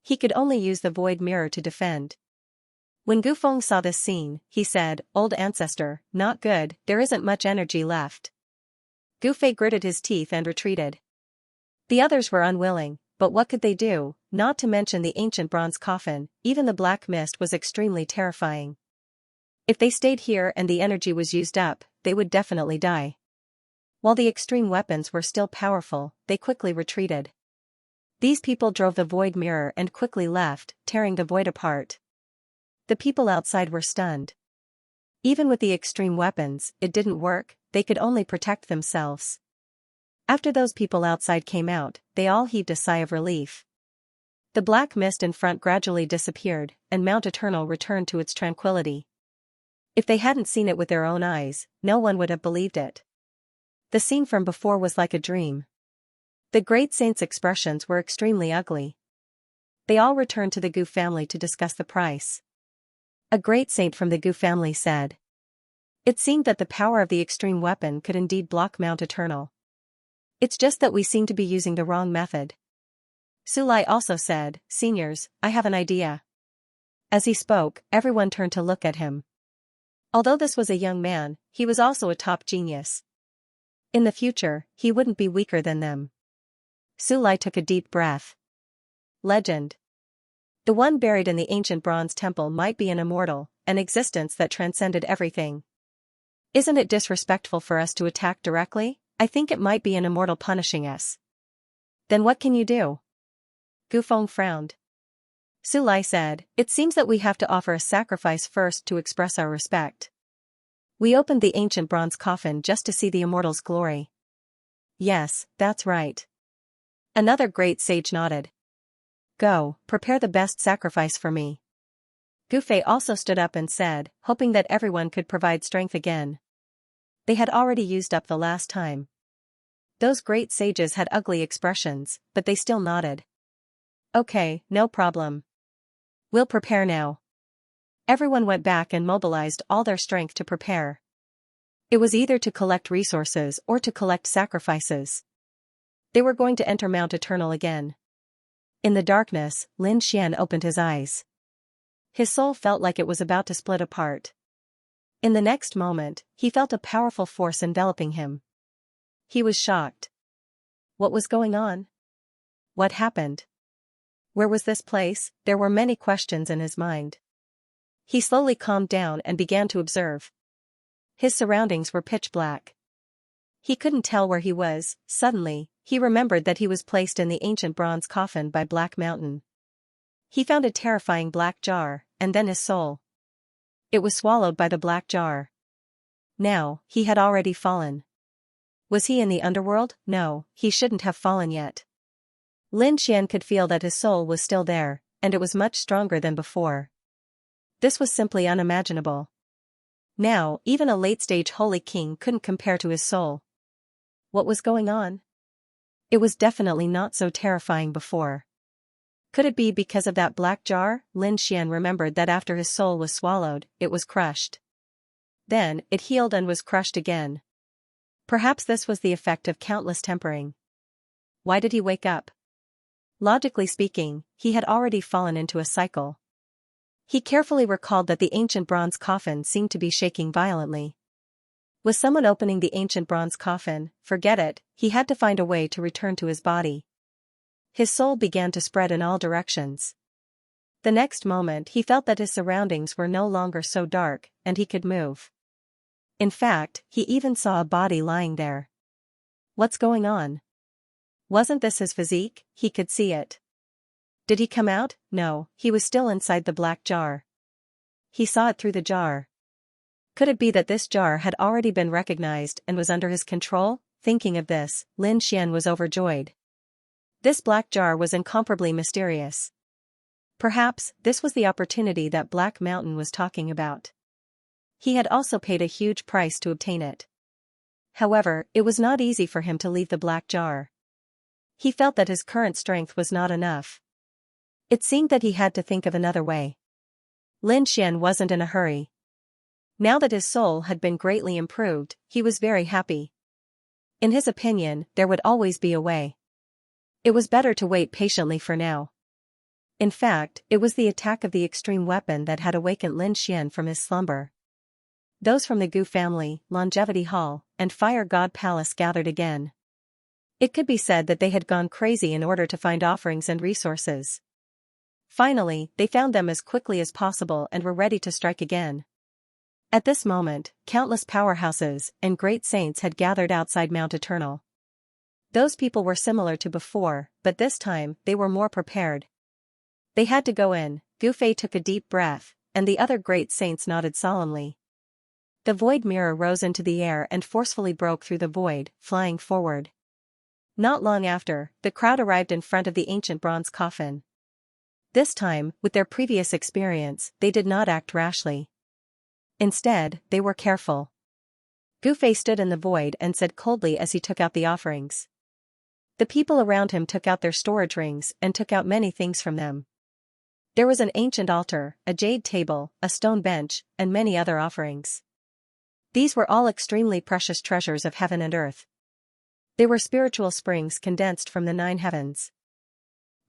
He could only use the void mirror to defend. When Gu Feng saw this scene, he said, "Old ancestor, not good, there isn't much energy left." Gu Fei gritted his teeth and retreated. The others were unwilling, but what could they do? Not to mention the ancient bronze coffin, even the black mist was extremely terrifying. If they stayed here and the energy was used up, they would definitely die. While the extreme weapons were still powerful, they quickly retreated. These people drove the void mirror and quickly left, tearing the void apart. The people outside were stunned. Even with the extreme weapons, it didn't work, they could only protect themselves. After those people outside came out, they all heaved a sigh of relief. The black mist in front gradually disappeared, and Mount Eternal returned to its tranquility. If they hadn't seen it with their own eyes, no one would have believed it. The scene from before was like a dream. The great saint's expressions were extremely ugly. They all returned to the Gu family to discuss the price. A great saint from the Gu family said. It seemed that the power of the extreme weapon could indeed block Mount Eternal. It's just that we seem to be using the wrong method. Sulai also said, Seniors, I have an idea. As he spoke, everyone turned to look at him. Although this was a young man, he was also a top genius. In the future, he wouldn't be weaker than them. Sulai took a deep breath. Legend. The one buried in the ancient bronze temple might be an immortal, an existence that transcended everything. Isn't it disrespectful for us to attack directly? I think it might be an immortal punishing us. Then what can you do? Gufeng frowned. Sulai said, It seems that we have to offer a sacrifice first to express our respect. We opened the ancient bronze coffin just to see the immortal's glory. Yes, that's right. Another great sage nodded. Go, prepare the best sacrifice for me. Gufei also stood up and said, hoping that everyone could provide strength again. They had already used up the last time. Those great sages had ugly expressions, but they still nodded. Okay, no problem. We'll prepare now. Everyone went back and mobilized all their strength to prepare. It was either to collect resources or to collect sacrifices. They were going to enter Mount Eternal again. In the darkness, Lin Xian opened his eyes. His soul felt like it was about to split apart. In the next moment, he felt a powerful force enveloping him. He was shocked. What was going on? What happened? Where was this place? There were many questions in his mind. He slowly calmed down and began to observe. His surroundings were pitch black. He couldn't tell where he was. Suddenly, he remembered that he was placed in the ancient bronze coffin by Black Mountain. He found a terrifying black jar, and then his soul. It was swallowed by the black jar. Now, he had already fallen. Was he in the underworld? No, he shouldn't have fallen yet. Lin Xian could feel that his soul was still there, and it was much stronger than before. This was simply unimaginable. Now, even a late-stage holy king couldn't compare to his soul. What was going on? It was definitely not so terrifying before. Could it be because of that black jar? Lin Xian remembered that after his soul was swallowed, it was crushed. Then, it healed and was crushed again. Perhaps this was the effect of countless tempering. Why did he wake up? Logically speaking, he had already fallen into a cycle. He carefully recalled that the ancient bronze coffin seemed to be shaking violently. Was someone opening the ancient bronze coffin? Forget it, he had to find a way to return to his body. His soul began to spread in all directions. The next moment he felt that his surroundings were no longer so dark, and he could move. In fact, he even saw a body lying there. What's going on? Wasn't this his physique? He could see it. Did he come out? No, he was still inside the black jar. He saw it through the jar. Could it be that this jar had already been recognized and was under his control? Thinking of this, Lin Xian was overjoyed. This black jar was incomparably mysterious. Perhaps, this was the opportunity that Black Mountain was talking about. He had also paid a huge price to obtain it. However, it was not easy for him to leave the black jar. He felt that his current strength was not enough. It seemed that he had to think of another way. Lin Xian wasn't in a hurry. Now that his soul had been greatly improved, he was very happy. In his opinion, there would always be a way. It was better to wait patiently for now. In fact, it was the attack of the extreme weapon that had awakened Lin Xian from his slumber. Those from the Gu family, Longevity Hall, and Fire God Palace gathered again. It could be said that they had gone crazy in order to find offerings and resources. Finally, they found them as quickly as possible and were ready to strike again. At this moment, countless powerhouses and great saints had gathered outside Mount Eternal. Those people were similar to before, but this time, they were more prepared. They had to go in. Gu Fei took a deep breath, and the other great saints nodded solemnly. The void mirror rose into the air and forcefully broke through the void, flying forward. Not long after, the crowd arrived in front of the ancient bronze coffin. This time, with their previous experience, they did not act rashly. Instead, they were careful. Gu Fei stood in the void and said coldly as he took out the offerings. The people around him took out their storage rings and took out many things from them. There was an ancient altar, a jade table, a stone bench, and many other offerings. These were all extremely precious treasures of heaven and earth. They were spiritual springs condensed from the 9 heavens.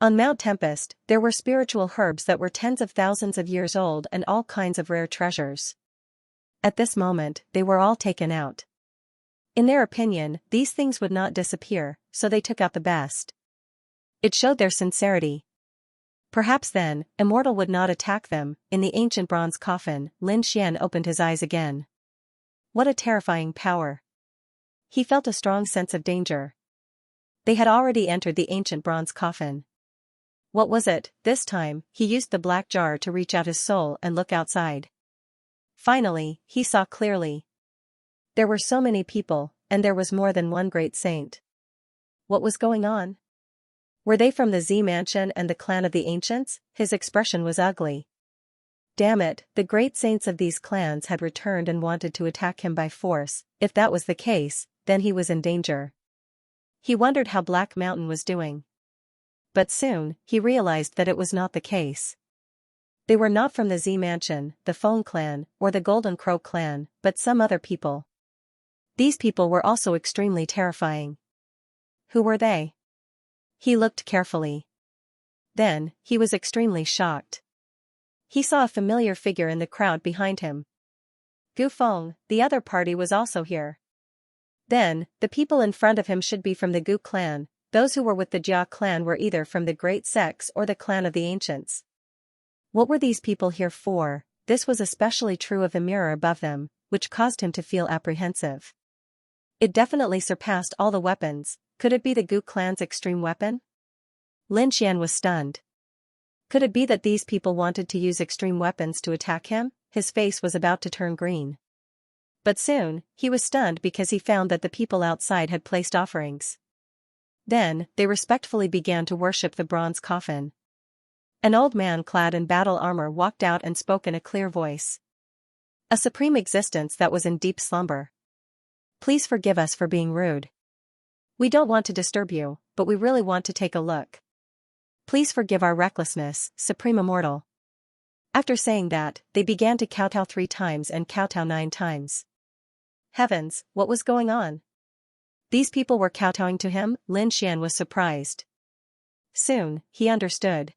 On Mount Tempest, there were spiritual herbs that were tens of thousands of years old and all kinds of rare treasures. At this moment, they were all taken out. In their opinion, these things would not disappear, so they took out the best. It showed their sincerity. Perhaps then, Immortal would not attack them. In the ancient bronze coffin, Lin Xian opened his eyes again. What a terrifying power. He felt a strong sense of danger. They had already entered the ancient bronze coffin. What was it? This time, he used the black jar to reach out his soul and look outside. Finally, he saw clearly. There were so many people, and there was more than one great saint. What was going on? Were they from the Z Mansion and the clan of the Ancients? His expression was ugly. Damn it, the great saints of these clans had returned and wanted to attack him by force. If that was the case, then he was in danger. He wondered how Black Mountain was doing. But soon, he realized that it was not the case. They were not from the Z Mansion, the Phone Clan, or the Golden Crow Clan, but some other people. These people were also extremely terrifying. Who were they? He looked carefully. Then, he was extremely shocked. He saw a familiar figure in the crowd behind him. Gu Feng, the other party, was also here. Then, the people in front of him should be from the Gu clan. Those who were with the Jia clan were either from the Great Sects or the clan of the Ancients. What were these people here for? This was especially true of the mirror above them, which caused him to feel apprehensive. It definitely surpassed all the weapons. Could it be the Gu clan's extreme weapon? Lin Xian was stunned. Could it be that these people wanted to use extreme weapons to attack him? His face was about to turn green. But soon, he was stunned because he found that the people outside had placed offerings. Then, they respectfully began to worship the bronze coffin. An old man clad in battle armor walked out and spoke in a clear voice. A supreme existence that was in deep slumber. Please forgive us for being rude. We don't want to disturb you, but we really want to take a look. Please forgive our recklessness, Supreme Immortal. After saying that, they began to kowtow 3 times and kowtow 9 times. Heavens, what was going on? These people were kowtowing to him? Lin Xian was surprised. Soon, he understood.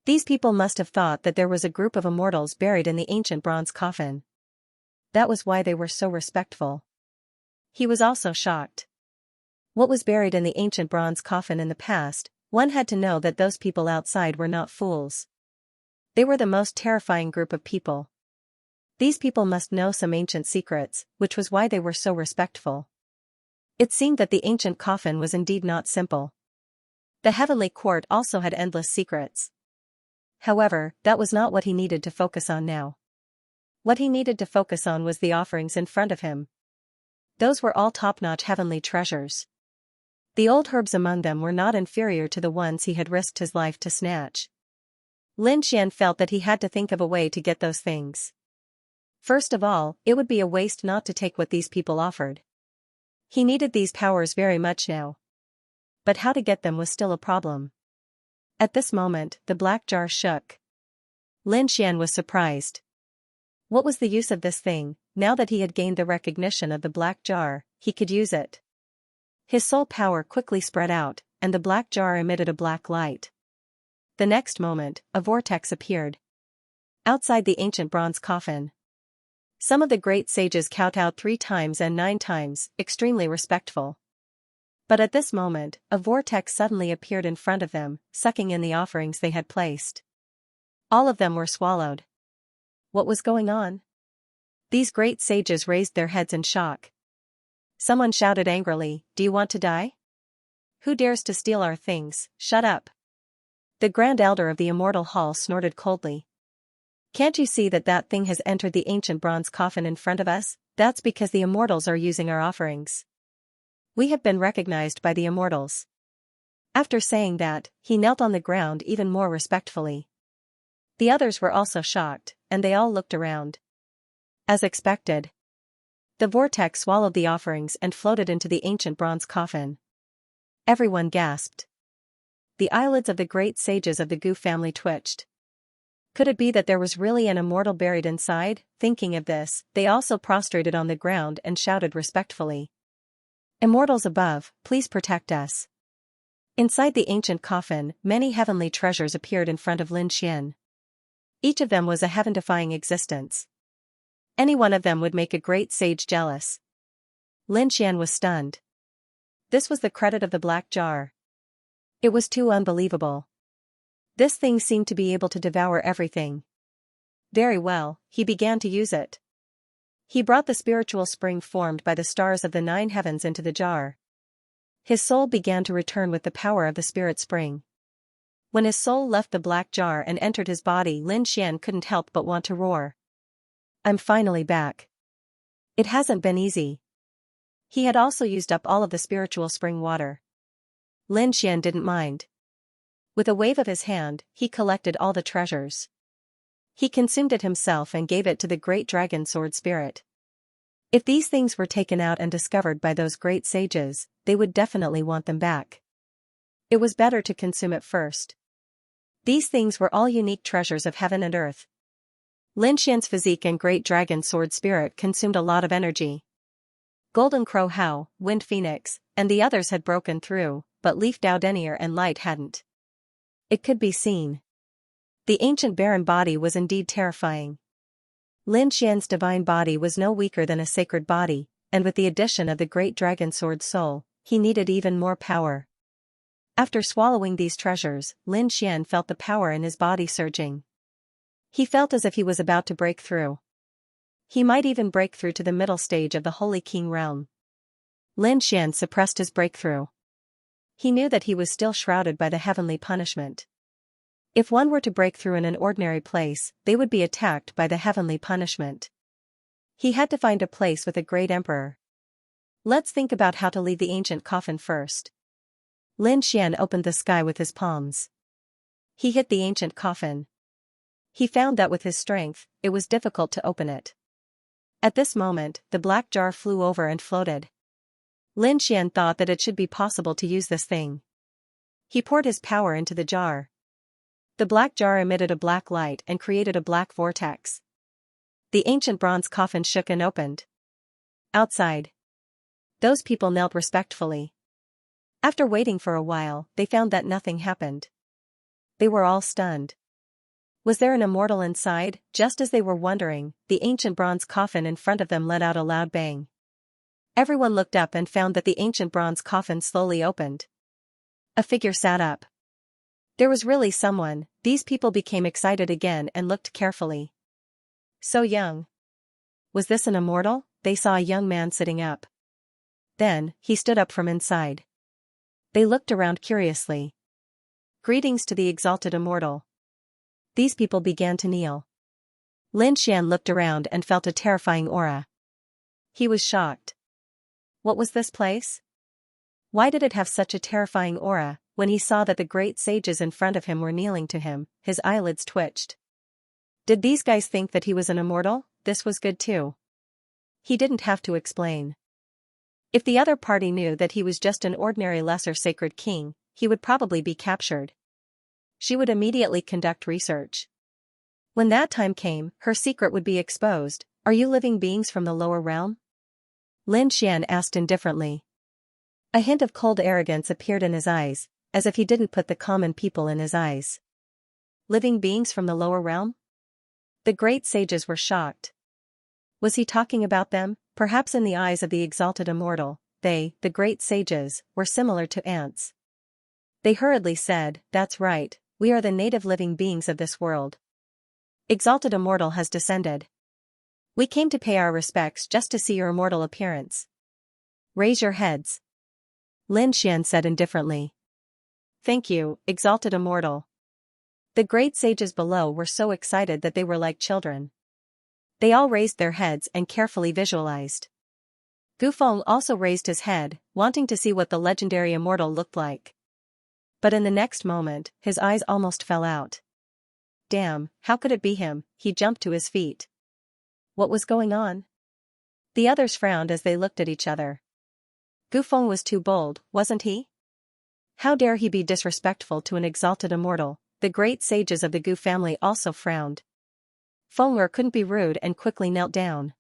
These people must have thought that there was a group of immortals buried in the ancient bronze coffin. That was why they were so respectful. He was also shocked. What was buried in the ancient bronze coffin in the past? One had to know that those people outside were not fools. They were the most terrifying group of people. These people must know some ancient secrets, which was why they were so respectful. It seemed that the ancient coffin was indeed not simple. The heavenly court also had endless secrets. However, that was not what he needed to focus on now. What he needed to focus on was the offerings in front of him. Those were all top-notch heavenly treasures. The old herbs among them were not inferior to the ones he had risked his life to snatch. Lin Xian felt that he had to think of a way to get those things. First of all, it would be a waste not to take what these people offered. He needed these powers very much now. But how to get them was still a problem. At this moment, the black jar shook. Lin Xian was surprised. What was the use of this thing? Now that he had gained the recognition of the black jar, he could use it. His soul power quickly spread out, and the black jar emitted a black light. The next moment, a vortex appeared. Outside the ancient bronze coffin. Some of the great sages kowtowed 3 times and 9 times, extremely respectful. But at this moment, a vortex suddenly appeared in front of them, sucking in the offerings they had placed. All of them were swallowed. What was going on? These great sages raised their heads in shock. Someone shouted angrily, "Do you want to die? Who dares to steal our things? Shut up." The Grand Elder of the Immortal Hall snorted coldly. "Can't you see that that thing has entered the ancient bronze coffin in front of us? That's because the immortals are using our offerings. We have been recognized by the immortals." After saying that, he knelt on the ground even more respectfully. The others were also shocked, and they all looked around. As expected, the vortex swallowed the offerings and floated into the ancient bronze coffin. Everyone gasped. The eyelids of the great sages of the Gu family twitched. Could it be that there was really an immortal buried inside? Thinking of this, they also prostrated on the ground and shouted respectfully, "Immortals above, please protect us." Inside the ancient coffin, many heavenly treasures appeared in front of Lin Xian. Each of them was a heaven-defying existence. Any one of them would make a great sage jealous. Lin Xian was stunned. This was the credit of the black jar. It was too unbelievable. This thing seemed to be able to devour everything. Very well, he began to use it. He brought the spiritual spring formed by the stars of the 9 heavens into the jar. His soul began to return with the power of the spirit spring. When his soul left the black jar and entered his body, Lin Xian couldn't help but want to roar. "I'm finally back. It hasn't been easy." He had also used up all of the spiritual spring water. Lin Xian didn't mind. With a wave of his hand, he collected all the treasures. He consumed it himself and gave it to the great dragon sword spirit. If these things were taken out and discovered by those great sages, they would definitely want them back. It was better to consume it first. These things were all unique treasures of heaven and earth. Lin Xian's physique and great dragon sword spirit consumed a lot of energy. Golden Crow Hao, Wind Phoenix, and the others had broken through, but Leaf Dao Denier and Light hadn't. It could be seen. The ancient barren body was indeed terrifying. Lin Xian's divine body was no weaker than a sacred body, and with the addition of the great dragon sword soul, he needed even more power. After swallowing these treasures, Lin Xian felt the power in his body surging. He felt as if he was about to break through. He might even break through to the middle stage of the Holy King realm. Lin Xian suppressed his breakthrough. He knew that he was still shrouded by the heavenly punishment. If one were to break through in an ordinary place, they would be attacked by the heavenly punishment. He had to find a place with a great emperor. Let's think about how to leave the ancient coffin first. Lin Xian opened the sky with his palms. He hit the ancient coffin. He found that with his strength, it was difficult to open it. At this moment, the black jar flew over and floated. Lin Xian thought that it should be possible to use this thing. He poured his power into the jar. The black jar emitted a black light and created a black vortex. The ancient bronze coffin shook and opened. Outside, those people knelt respectfully. After waiting for a while, they found that nothing happened. They were all stunned. Was there an immortal inside? Just as they were wondering, the ancient bronze coffin in front of them let out a loud bang. Everyone looked up and found that the ancient bronze coffin slowly opened. A figure sat up. There was really someone. These people became excited again and looked carefully. So young. Was this an immortal? They saw a young man sitting up. Then, he stood up from inside. They looked around curiously. Greetings to the exalted immortal. These people began to kneel. Lin Xian looked around and felt a terrifying aura. He was shocked. What was this place? Why did it have such a terrifying aura? When he saw that the great sages in front of him were kneeling to him, his eyelids twitched. Did these guys think that he was an immortal? This was good too. He didn't have to explain. If the other party knew that he was just an ordinary lesser sacred king, he would probably be captured. She would immediately conduct research. When that time came, her secret would be exposed. Are you living beings from the lower realm? Lin Xian asked indifferently. A hint of cold arrogance appeared in his eyes, as if he didn't put the common people in his eyes. Living beings from the lower realm? The great sages were shocked. Was he talking about them? Perhaps in the eyes of the exalted immortal, they, the great sages, were similar to ants. They hurriedly said, "That's right, we are the native living beings of this world. Exalted Immortal has descended. We came to pay our respects just to see your immortal appearance. Raise your heads." Lin Xian said indifferently. "Thank you, Exalted Immortal." The great sages below were so excited that they were like children. They all raised their heads and carefully visualized. Gufeng also raised his head, wanting to see what the legendary immortal looked like. But in the next moment, his eyes almost fell out. Damn, how could it be him? He jumped to his feet. What was going on? The others frowned as they looked at each other. Gufeng was too bold, wasn't he? How dare he be disrespectful to an exalted immortal? The great sages of the Gu family also frowned. Feng'er couldn't be rude and quickly knelt down.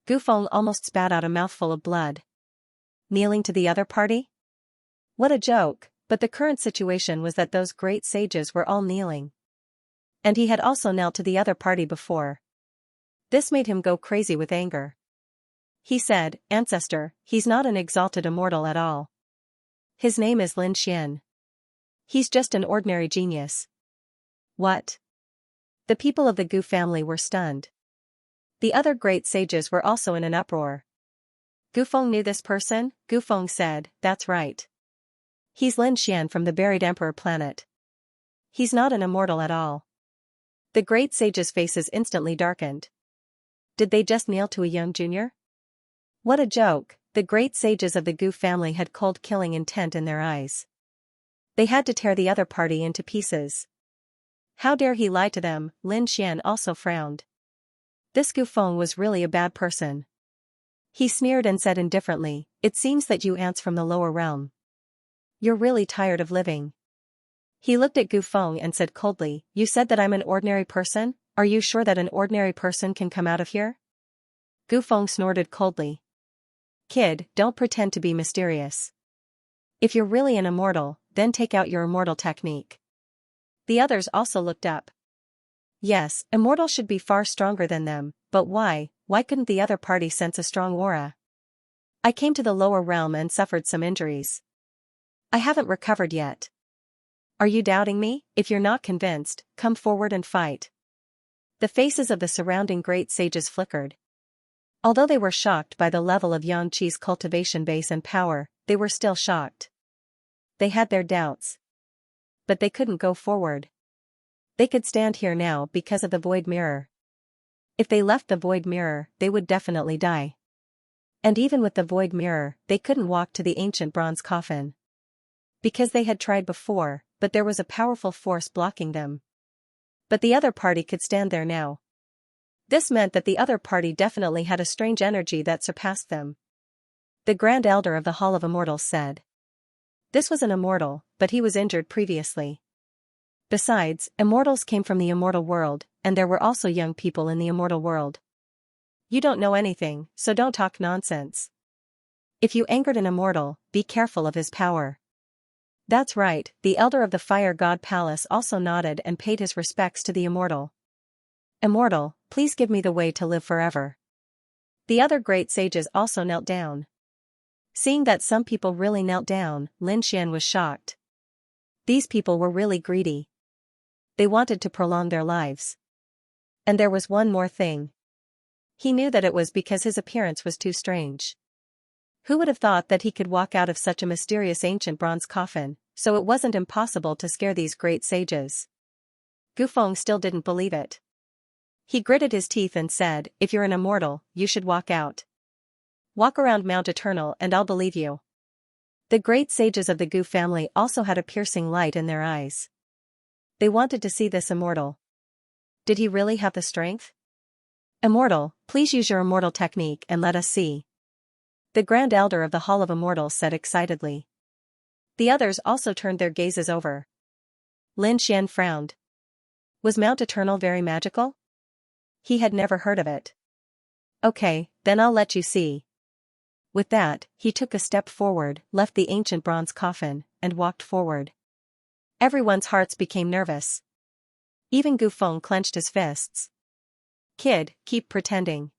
Gufeng almost spat out a mouthful of blood. Kneeling to the other party? What a joke, but the current situation was that those great sages were all kneeling. And he had also knelt to the other party before. This made him go crazy with anger. He said, "Ancestor, he's not an exalted immortal at all. His name is Lin Xian. He's just an ordinary genius." What? The people of the Gu family were stunned. The other great sages were also in an uproar. Gufeng knew this person? Gufeng said, "That's right. He's Lin Xian from the buried emperor planet. He's not an immortal at all." The great sages' faces instantly darkened. Did they just kneel to a young junior? What a joke! The great sages of the Gu family had cold killing intent in their eyes. They had to tear the other party into pieces. How dare he lie to them? Lin Xian also frowned. This Gufeng was really a bad person. He sneered and said indifferently, "It seems that you ants from the lower realm. You're really tired of living." He looked at Gufeng and said coldly, "You said that I'm an ordinary person? Are you sure that an ordinary person can come out of here?" Gufeng snorted coldly. "Kid, don't pretend to be mysterious. If you're really an immortal, then take out your immortal technique." The others also looked up. Yes, immortals should be far stronger than them, but why couldn't the other party sense a strong aura? "I came to the lower realm and suffered some injuries. I haven't recovered yet. Are you doubting me? If you're not convinced, come forward and fight." The faces of the surrounding great sages flickered. Although they were shocked by the level of Xianxia's cultivation base and power, they were still shocked. They had their doubts. But they couldn't go forward. They could stand here now because of the void mirror. If they left the void mirror, they would definitely die. And even with the void mirror, they couldn't walk to the ancient bronze coffin. Because they had tried before, but there was a powerful force blocking them. But the other party could stand there now. This meant that the other party definitely had a strange energy that surpassed them. The Grand Elder of the Hall of Immortals said. This was an immortal, but he was injured previously. Besides, immortals came from the immortal world, and there were also young people in the immortal world. You don't know anything, so don't talk nonsense. If you angered an immortal, be careful of his power. That's right, the Elder of the Fire God Palace also nodded and paid his respects to the immortal. Immortal, please give me the way to live forever. The other great sages also knelt down. Seeing that some people really knelt down, Lin Xian was shocked. These people were really greedy. They wanted to prolong their lives. And there was one more thing. He knew that it was because his appearance was too strange. Who would have thought that he could walk out of such a mysterious ancient bronze coffin, so it wasn't impossible to scare these great sages. Gufeng still didn't believe it. He gritted his teeth and said, "If you're an immortal, you should walk out. Walk around Mount Eternal and I'll believe you." The great sages of the Gu family also had a piercing light in their eyes. They wanted to see this immortal. Did he really have the strength? Immortal, please use your immortal technique and let us see. The Grand Elder of the Hall of Immortals said excitedly. The others also turned their gazes over. Lin Xian frowned. Was Mount Eternal very magical? He had never heard of it. Okay, then I'll let you see. With that, he took a step forward, left the ancient bronze coffin, and walked forward. Everyone's hearts became nervous. Even Gufeng clenched his fists. Kid, keep pretending.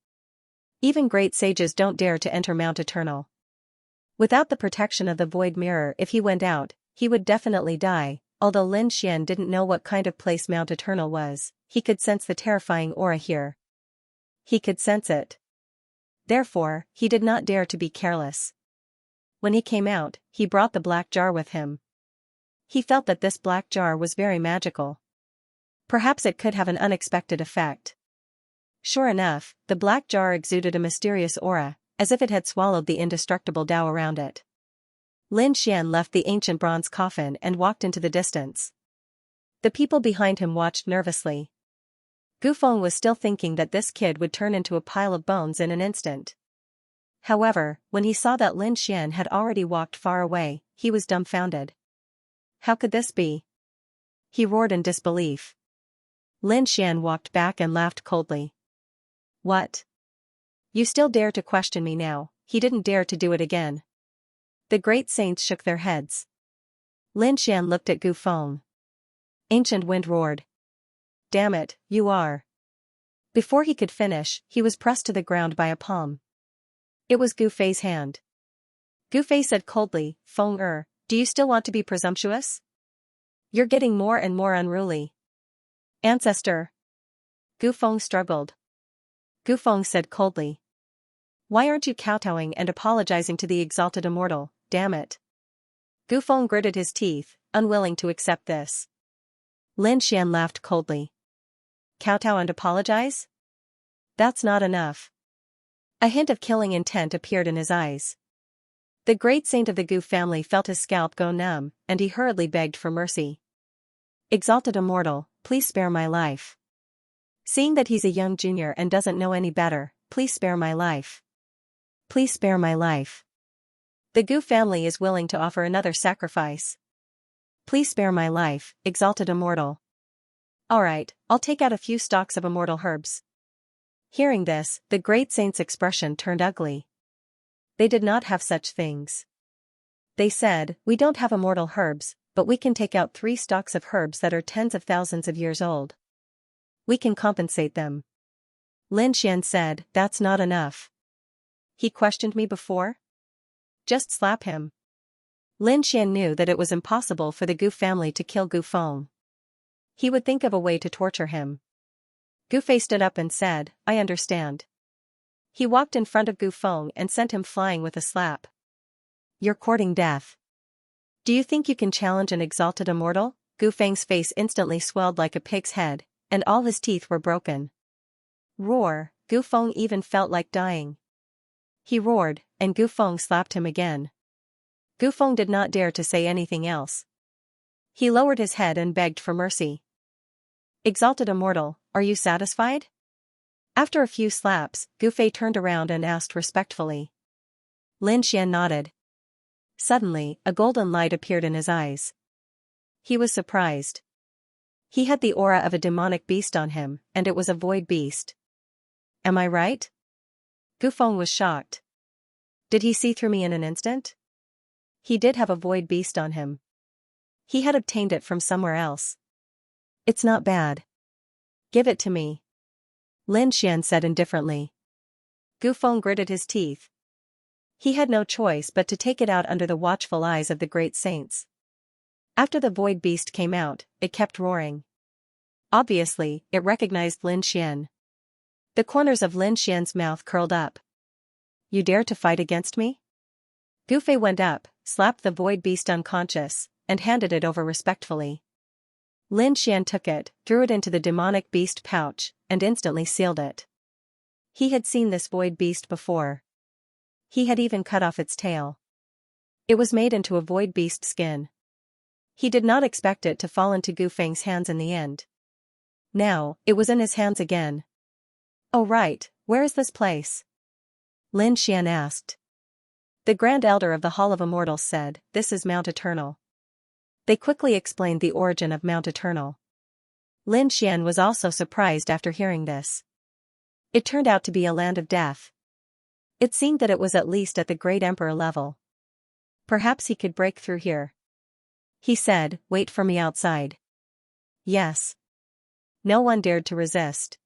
Even great sages don't dare to enter Mount Eternal. Without the protection of the void mirror, if he went out, he would definitely die. Although Lin Xian didn't know what kind of place Mount Eternal was, he could sense the terrifying aura here. He could sense it. Therefore, he did not dare to be careless. When he came out, he brought the black jar with him. He felt that this black jar was very magical. Perhaps it could have an unexpected effect. Sure enough, the black jar exuded a mysterious aura, as if it had swallowed the indestructible Tao around it. Lin Xian left the ancient bronze coffin and walked into the distance. The people behind him watched nervously. Gu Feng was still thinking that this kid would turn into a pile of bones in an instant. However, when he saw that Lin Xian had already walked far away, he was dumbfounded. How could this be? He roared in disbelief. Lin Xian walked back and laughed coldly. What? You still dare to question me now? He didn't dare to do it again. The great saints shook their heads. Lin Xian looked at Gu Feng. Ancient Wind roared. Damn it, you are. Before he could finish, he was pressed to the ground by a palm. It was Gu Fei's hand. Gu Fei said coldly, Feng do you still want to be presumptuous? You're getting more and more unruly. Ancestor. Gu Feng struggled. Gu Feng said coldly. Why aren't you kowtowing and apologizing to the exalted immortal, damn it? Gu Feng gritted his teeth, unwilling to accept this. Lin Xian laughed coldly. Kowtow and apologize? That's not enough. A hint of killing intent appeared in his eyes. The great saint of the Gu family felt his scalp go numb, and he hurriedly begged for mercy. Exalted immortal, please spare my life. Seeing that he's a young junior and doesn't know any better, please spare my life. Please spare my life. The Gu family is willing to offer another sacrifice. Please spare my life, exalted immortal. Alright, I'll take out a few stalks of immortal herbs. Hearing this, the great saint's expression turned ugly. They did not have such things. They said, we don't have immortal herbs, but we can take out 3 stalks of herbs that are tens of thousands of years old. We can compensate them. Lin Xian said, that's not enough. He questioned me before? Just slap him. Lin Xian knew that it was impossible for the Gu family to kill Gu Feng. He would think of a way to torture him. Gu Fei stood up and said, I understand. He walked in front of Gu Feng and sent him flying with a slap. You're courting death. Do you think you can challenge an exalted immortal? Gu Feng's face instantly swelled like a pig's head, and all his teeth were broken. Roar, Gu Feng even felt like dying. He roared, and Gu Feng slapped him again. Gu Feng did not dare to say anything else. He lowered his head and begged for mercy. Exalted immortal, are you satisfied? After a few slaps, Gu Fei turned around and asked respectfully. Lin Xian nodded. Suddenly, a golden light appeared in his eyes. He was surprised. He had the aura of a demonic beast on him, and it was a void beast. Am I right? Gu Feng was shocked. Did he see through me in an instant? He did have a void beast on him. He had obtained it from somewhere else. It's not bad. Give it to me. Lin Xian said indifferently. Gu Feng gritted his teeth. He had no choice but to take it out under the watchful eyes of the great saints. After the void beast came out, it kept roaring. Obviously, it recognized Lin Xian. The corners of Lin Xian's mouth curled up. You dare to fight against me? Gu Fei went up, slapped the void beast unconscious, and handed it over respectfully. Lin Xian took it, threw it into the demonic beast pouch, and instantly sealed it. He had seen this void beast before. He had even cut off its tail. It was made into a void beast skin. He did not expect it to fall into Gu Feng's hands in the end. Now, it was in his hands again. Oh right, where is this place? Lin Xian asked. The Grand Elder of the Hall of Immortals said, this is Mount Eternal. They quickly explained the origin of Mount Eternal. Lin Xian was also surprised after hearing this. It turned out to be a land of death. It seemed that it was at least at the Great Emperor level. Perhaps he could break through here. He said, wait for me outside. Yes. No one dared to resist.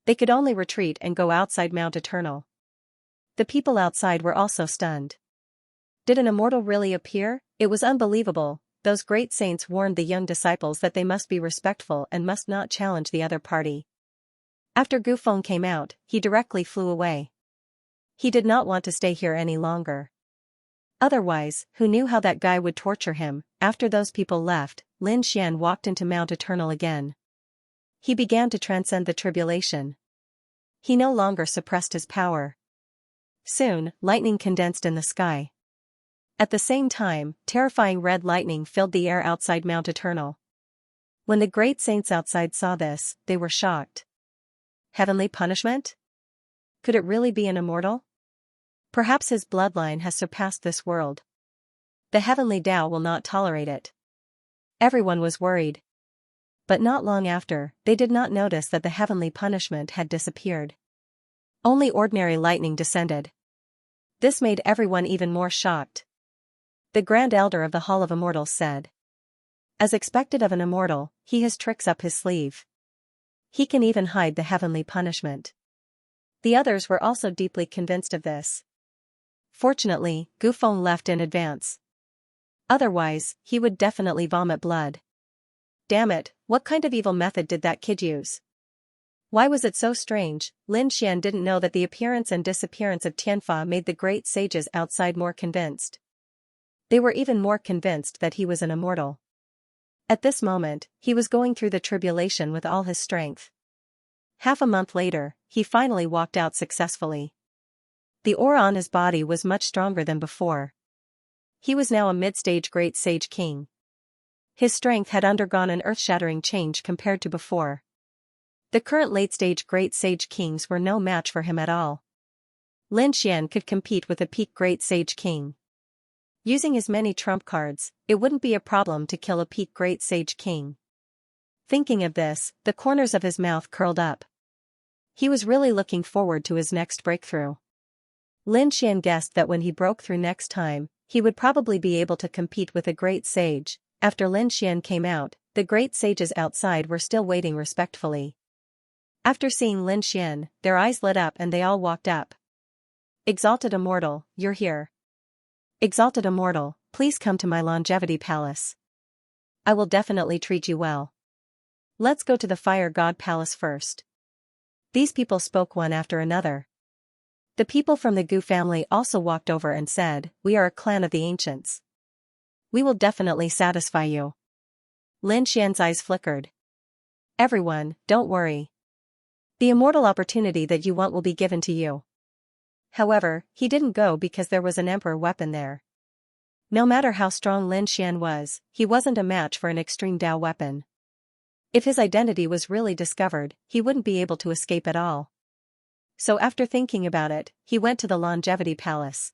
They could only retreat and go outside Mount Eternal. The people outside were also stunned. Did an immortal really appear? It was unbelievable. Those great saints warned the young disciples that they must be respectful and must not challenge the other party. After Gufeng came out, he directly flew away. He did not want to stay here any longer. Otherwise, who knew how that guy would torture him? After those people left, Lin Xian walked into Mount Eternal again. He began to transcend the tribulation. He no longer suppressed his power. Soon, lightning condensed in the sky. At the same time, terrifying red lightning filled the air outside Mount Eternal. When the great saints outside saw this, they were shocked. Heavenly punishment? Could it really be an immortal? Perhaps his bloodline has surpassed this world. The heavenly Tao will not tolerate it. Everyone was worried. But not long after, they did not notice that the heavenly punishment had disappeared. Only ordinary lightning descended. This made everyone even more shocked. The Grand Elder of the Hall of Immortals said. As expected of an immortal, he has tricks up his sleeve. He can even hide the heavenly punishment. The others were also deeply convinced of this. Fortunately, Gufeng left in advance. Otherwise, he would definitely vomit blood. Damn it, what kind of evil method did that kid use? Why was it so strange? Lin Xian didn't know that the appearance and disappearance of Tianfa made the great sages outside more convinced. They were even more convinced that he was an immortal. At this moment, he was going through the tribulation with all his strength. Half a month later, he finally walked out successfully. The aura on his body was much stronger than before. He was now a mid-stage great sage king. His strength had undergone an earth-shattering change compared to before. The current late-stage great sage kings were no match for him at all. Lin Xian could compete with a peak great sage king. Using his many trump cards, it wouldn't be a problem to kill a peak great sage king. Thinking of this, the corners of his mouth curled up. He was really looking forward to his next breakthrough. Lin Xian guessed that when he broke through next time, he would probably be able to compete with a great sage. After Lin Xian came out, the great sages outside were still waiting respectfully. After seeing Lin Xian, their eyes lit up and they all walked up. Exalted Immortal, you're here. Exalted Immortal, please come to my longevity palace. I will definitely treat you well. Let's go to the Fire God Palace first. These people spoke one after another. The people from the Gu family also walked over and said, we are a clan of the ancients. We will definitely satisfy you. Lin Xian's eyes flickered. Everyone, don't worry. The immortal opportunity that you want will be given to you. However, he didn't go because there was an emperor weapon there. No matter how strong Lin Xian was, he wasn't a match for an extreme Dao weapon. If his identity was really discovered, he wouldn't be able to escape at all. So after thinking about it, he went to the Longevity Palace.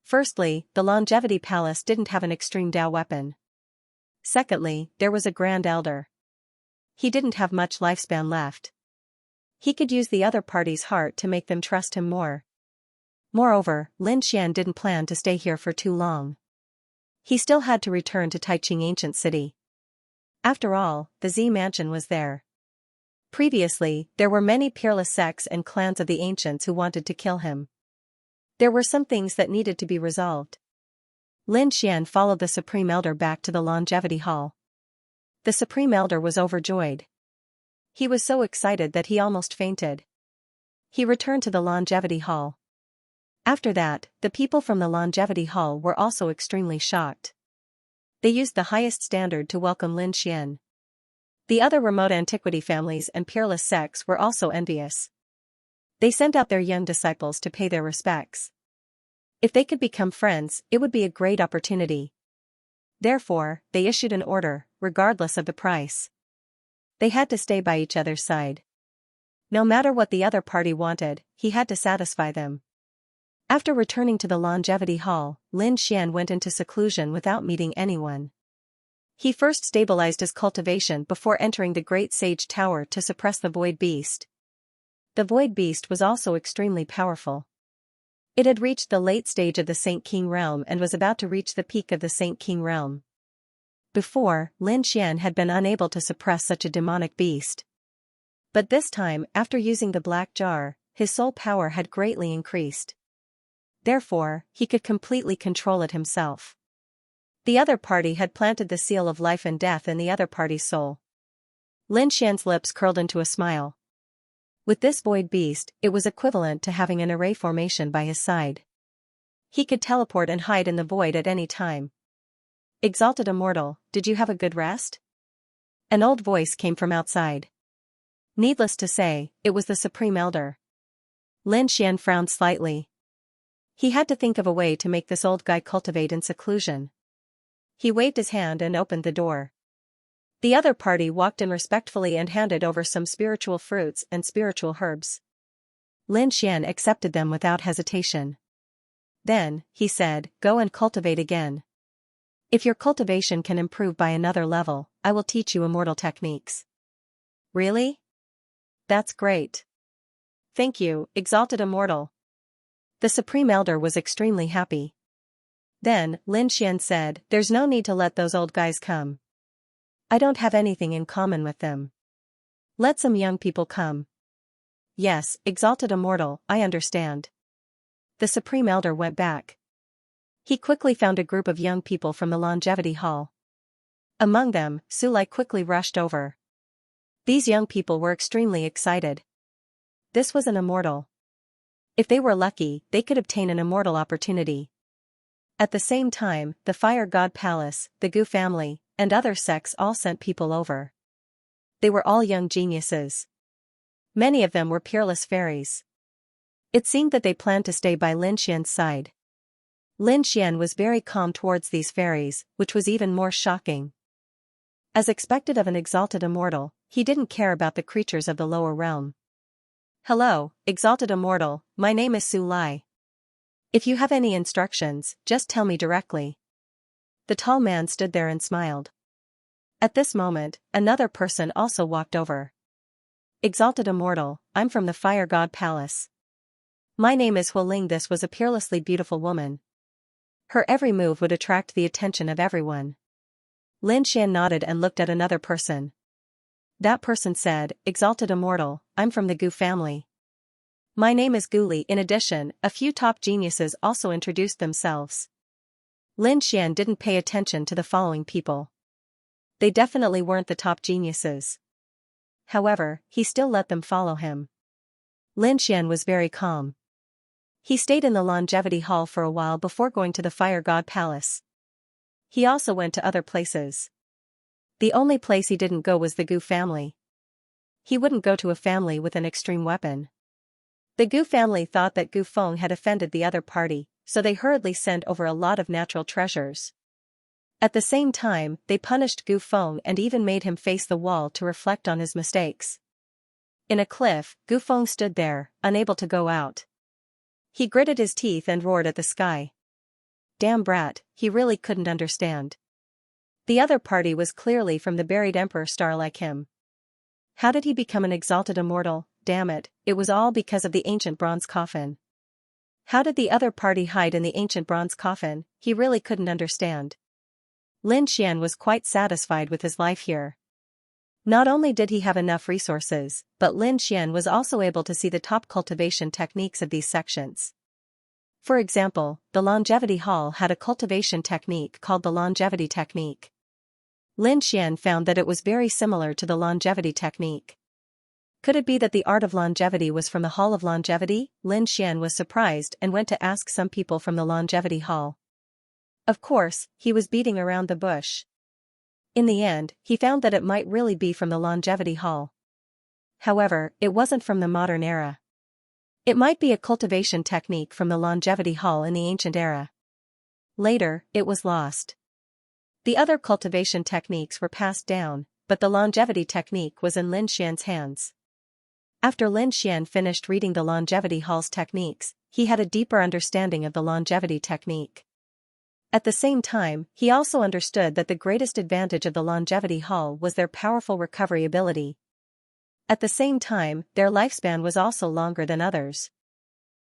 Firstly, the Longevity Palace didn't have an extreme Dao weapon. Secondly, there was a Grand Elder. He didn't have much lifespan left. He could use the other party's heart to make them trust him more. Moreover, Lin Xian didn't plan to stay here for too long. He still had to return to Taiching Ancient City. After all, the Z Mansion was there. Previously, there were many peerless sects and clans of the ancients who wanted to kill him. There were some things that needed to be resolved. Lin Xian followed the Supreme Elder back to the Longevity Hall. The Supreme Elder was overjoyed. He was so excited that he almost fainted. He returned to the Longevity Hall. After that, the people from the Longevity Hall were also extremely shocked. They used the highest standard to welcome Lin Xian. The other remote antiquity families and peerless sects were also envious. They sent out their young disciples to pay their respects. If they could become friends, it would be a great opportunity. Therefore, they issued an order, regardless of the price. They had to stay by each other's side. No matter what the other party wanted, he had to satisfy them. After returning to the Longevity Hall, Lin Xian went into seclusion without meeting anyone. He first stabilized his cultivation before entering the Great Sage Tower to suppress the Void Beast. The Void Beast was also extremely powerful. It had reached the late stage of the Saint King realm and was about to reach the peak of the Saint King realm. Before, Lin Xian had been unable to suppress such a demonic beast. But this time, after using the black jar, his soul power had greatly increased. Therefore, he could completely control it himself. The other party had planted the seal of life and death in the other party's soul. Lin Xian's lips curled into a smile. With this void beast, it was equivalent to having an array formation by his side. He could teleport and hide in the void at any time. Exalted Immortal, did you have a good rest? An old voice came from outside. Needless to say, it was the Supreme Elder. Lin Xian frowned slightly. He had to think of a way to make this old guy cultivate in seclusion. He waved his hand and opened the door. The other party walked in respectfully and handed over some spiritual fruits and spiritual herbs. Lin Xian accepted them without hesitation. Then, he said, go and cultivate again. If your cultivation can improve by another level, I will teach you immortal techniques. Really? That's great. Thank you, Exalted Immortal. The Supreme Elder was extremely happy. Then, Lin Xian said, there's no need to let those old guys come. I don't have anything in common with them. Let some young people come. Yes, Exalted Immortal, I understand. The Supreme Elder went back. He quickly found a group of young people from the Longevity Hall. Among them, Su Lai quickly rushed over. These young people were extremely excited. This was an immortal. If they were lucky, they could obtain an immortal opportunity. At the same time, the Fire God Palace, the Gu family, and other sects all sent people over. They were all young geniuses. Many of them were peerless fairies. It seemed that they planned to stay by Lin Xian's side. Lin Xian was very calm towards these fairies, which was even more shocking. As expected of an exalted immortal, he didn't care about the creatures of the lower realm. Hello, Exalted Immortal, my name is Su Lai. If you have any instructions, just tell me directly. The tall man stood there and smiled. At this moment, another person also walked over. Exalted Immortal, I'm from the Fire God Palace. My name is Hualing. This was a peerlessly beautiful woman. Her every move would attract the attention of everyone. Lin Xian nodded and looked at another person. That person said, Exalted Immortal, I'm from the Gu family. My name is Gu Li. In addition, a few top geniuses also introduced themselves. Lin Xian didn't pay attention to the following people. They definitely weren't the top geniuses. However, he still let them follow him. Lin Xian was very calm. He stayed in the Longevity Hall for a while before going to the Fire God Palace. He also went to other places. The only place he didn't go was the Gu family. He wouldn't go to a family with an extreme weapon. The Gu family thought that Gu Feng had offended the other party, so they hurriedly sent over a lot of natural treasures. At the same time, they punished Gu Feng and even made him face the wall to reflect on his mistakes. In a cliff, Gu Feng stood there, unable to go out. He gritted his teeth and roared at the sky. Damn brat, he really couldn't understand. The other party was clearly from the buried Emperor star like him. How did he become an exalted immortal? Damn it, it was all because of the ancient bronze coffin. How did the other party hide in the ancient bronze coffin? He really couldn't understand. Lin Xian was quite satisfied with his life here. Not only did he have enough resources, but Lin Xian was also able to see the top cultivation techniques of these sections. For example, the Longevity Hall had a cultivation technique called the Longevity Technique. Lin Xian found that it was very similar to the Longevity Technique. Could it be that the art of longevity was from the Hall of Longevity? Lin Xian was surprised and went to ask some people from the Longevity Hall. Of course, he was beating around the bush. In the end, he found that it might really be from the Longevity Hall. However, it wasn't from the modern era. It might be a cultivation technique from the Longevity Hall in the ancient era. Later, it was lost. The other cultivation techniques were passed down, but the longevity technique was in Lin Xian's hands. After Lin Xian finished reading the Longevity Hall's techniques, he had a deeper understanding of the longevity technique. At the same time, he also understood that the greatest advantage of the Longevity Hall was their powerful recovery ability. At the same time, their lifespan was also longer than others.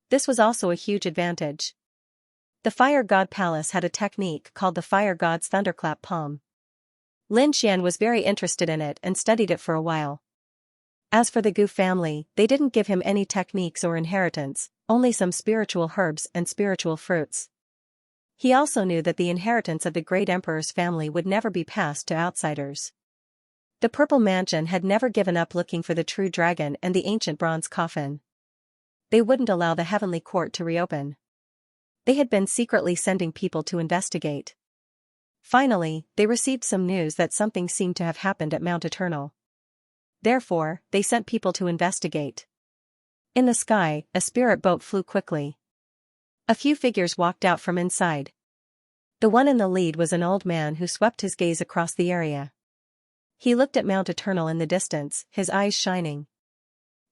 This was also a huge advantage. The Fire God Palace had a technique called the Fire God's Thunderclap Palm. Lin Xian was very interested in it and studied it for a while. As for the Gu family, they didn't give him any techniques or inheritance, only some spiritual herbs and spiritual fruits. He also knew that the inheritance of the great emperor's family would never be passed to outsiders. The Purple Mansion had never given up looking for the true dragon and the ancient bronze coffin. They wouldn't allow the heavenly court to reopen. They had been secretly sending people to investigate. Finally, they received some news that something seemed to have happened at Mount Eternal. Therefore, they sent people to investigate. In the sky, a spirit boat flew quickly. A few figures walked out from inside. The one in the lead was an old man who swept his gaze across the area. He looked at Mount Eternal in the distance, his eyes shining.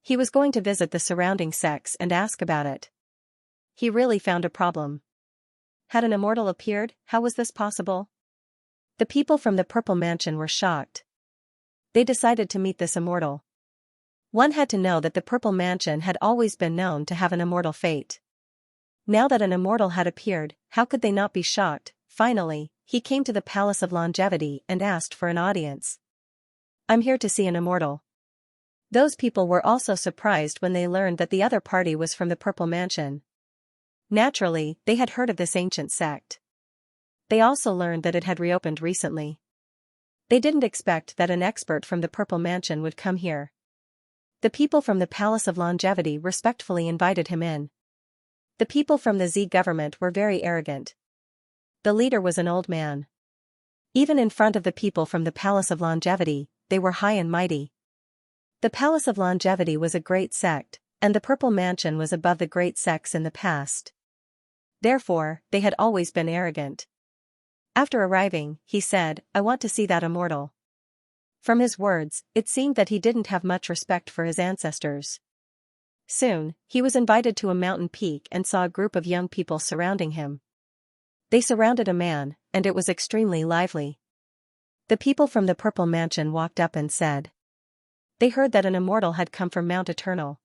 He was going to visit the surrounding sects and ask about it. He really found a problem. Had an immortal appeared? How was this possible? The people from the Purple Mansion were shocked. They decided to meet this immortal. One had to know that the Purple Mansion had always been known to have an immortal fate. Now that an immortal had appeared, how could they not be shocked? Finally, he came to the Palace of Longevity and asked for an audience. "I'm here to see an immortal." Those people were also surprised when they learned that the other party was from the Purple Mansion. Naturally, they had heard of this ancient sect. They also learned that it had reopened recently. They didn't expect that an expert from the Purple Mansion would come here. The people from the Palace of Longevity respectfully invited him in. The people from the Z government were very arrogant. The leader was an old man. Even in front of the people from the Palace of Longevity, they were high and mighty. The Palace of Longevity was a great sect, and the Purple Mansion was above the great sects in the past. Therefore, they had always been arrogant. After arriving, he said, "I want to see that immortal." From his words, it seemed that he didn't have much respect for his ancestors. Soon, he was invited to a mountain peak and saw a group of young people surrounding him. They surrounded a man, and it was extremely lively. The people from the Purple Mansion walked up and said they heard that an immortal had come from Mount Eternal.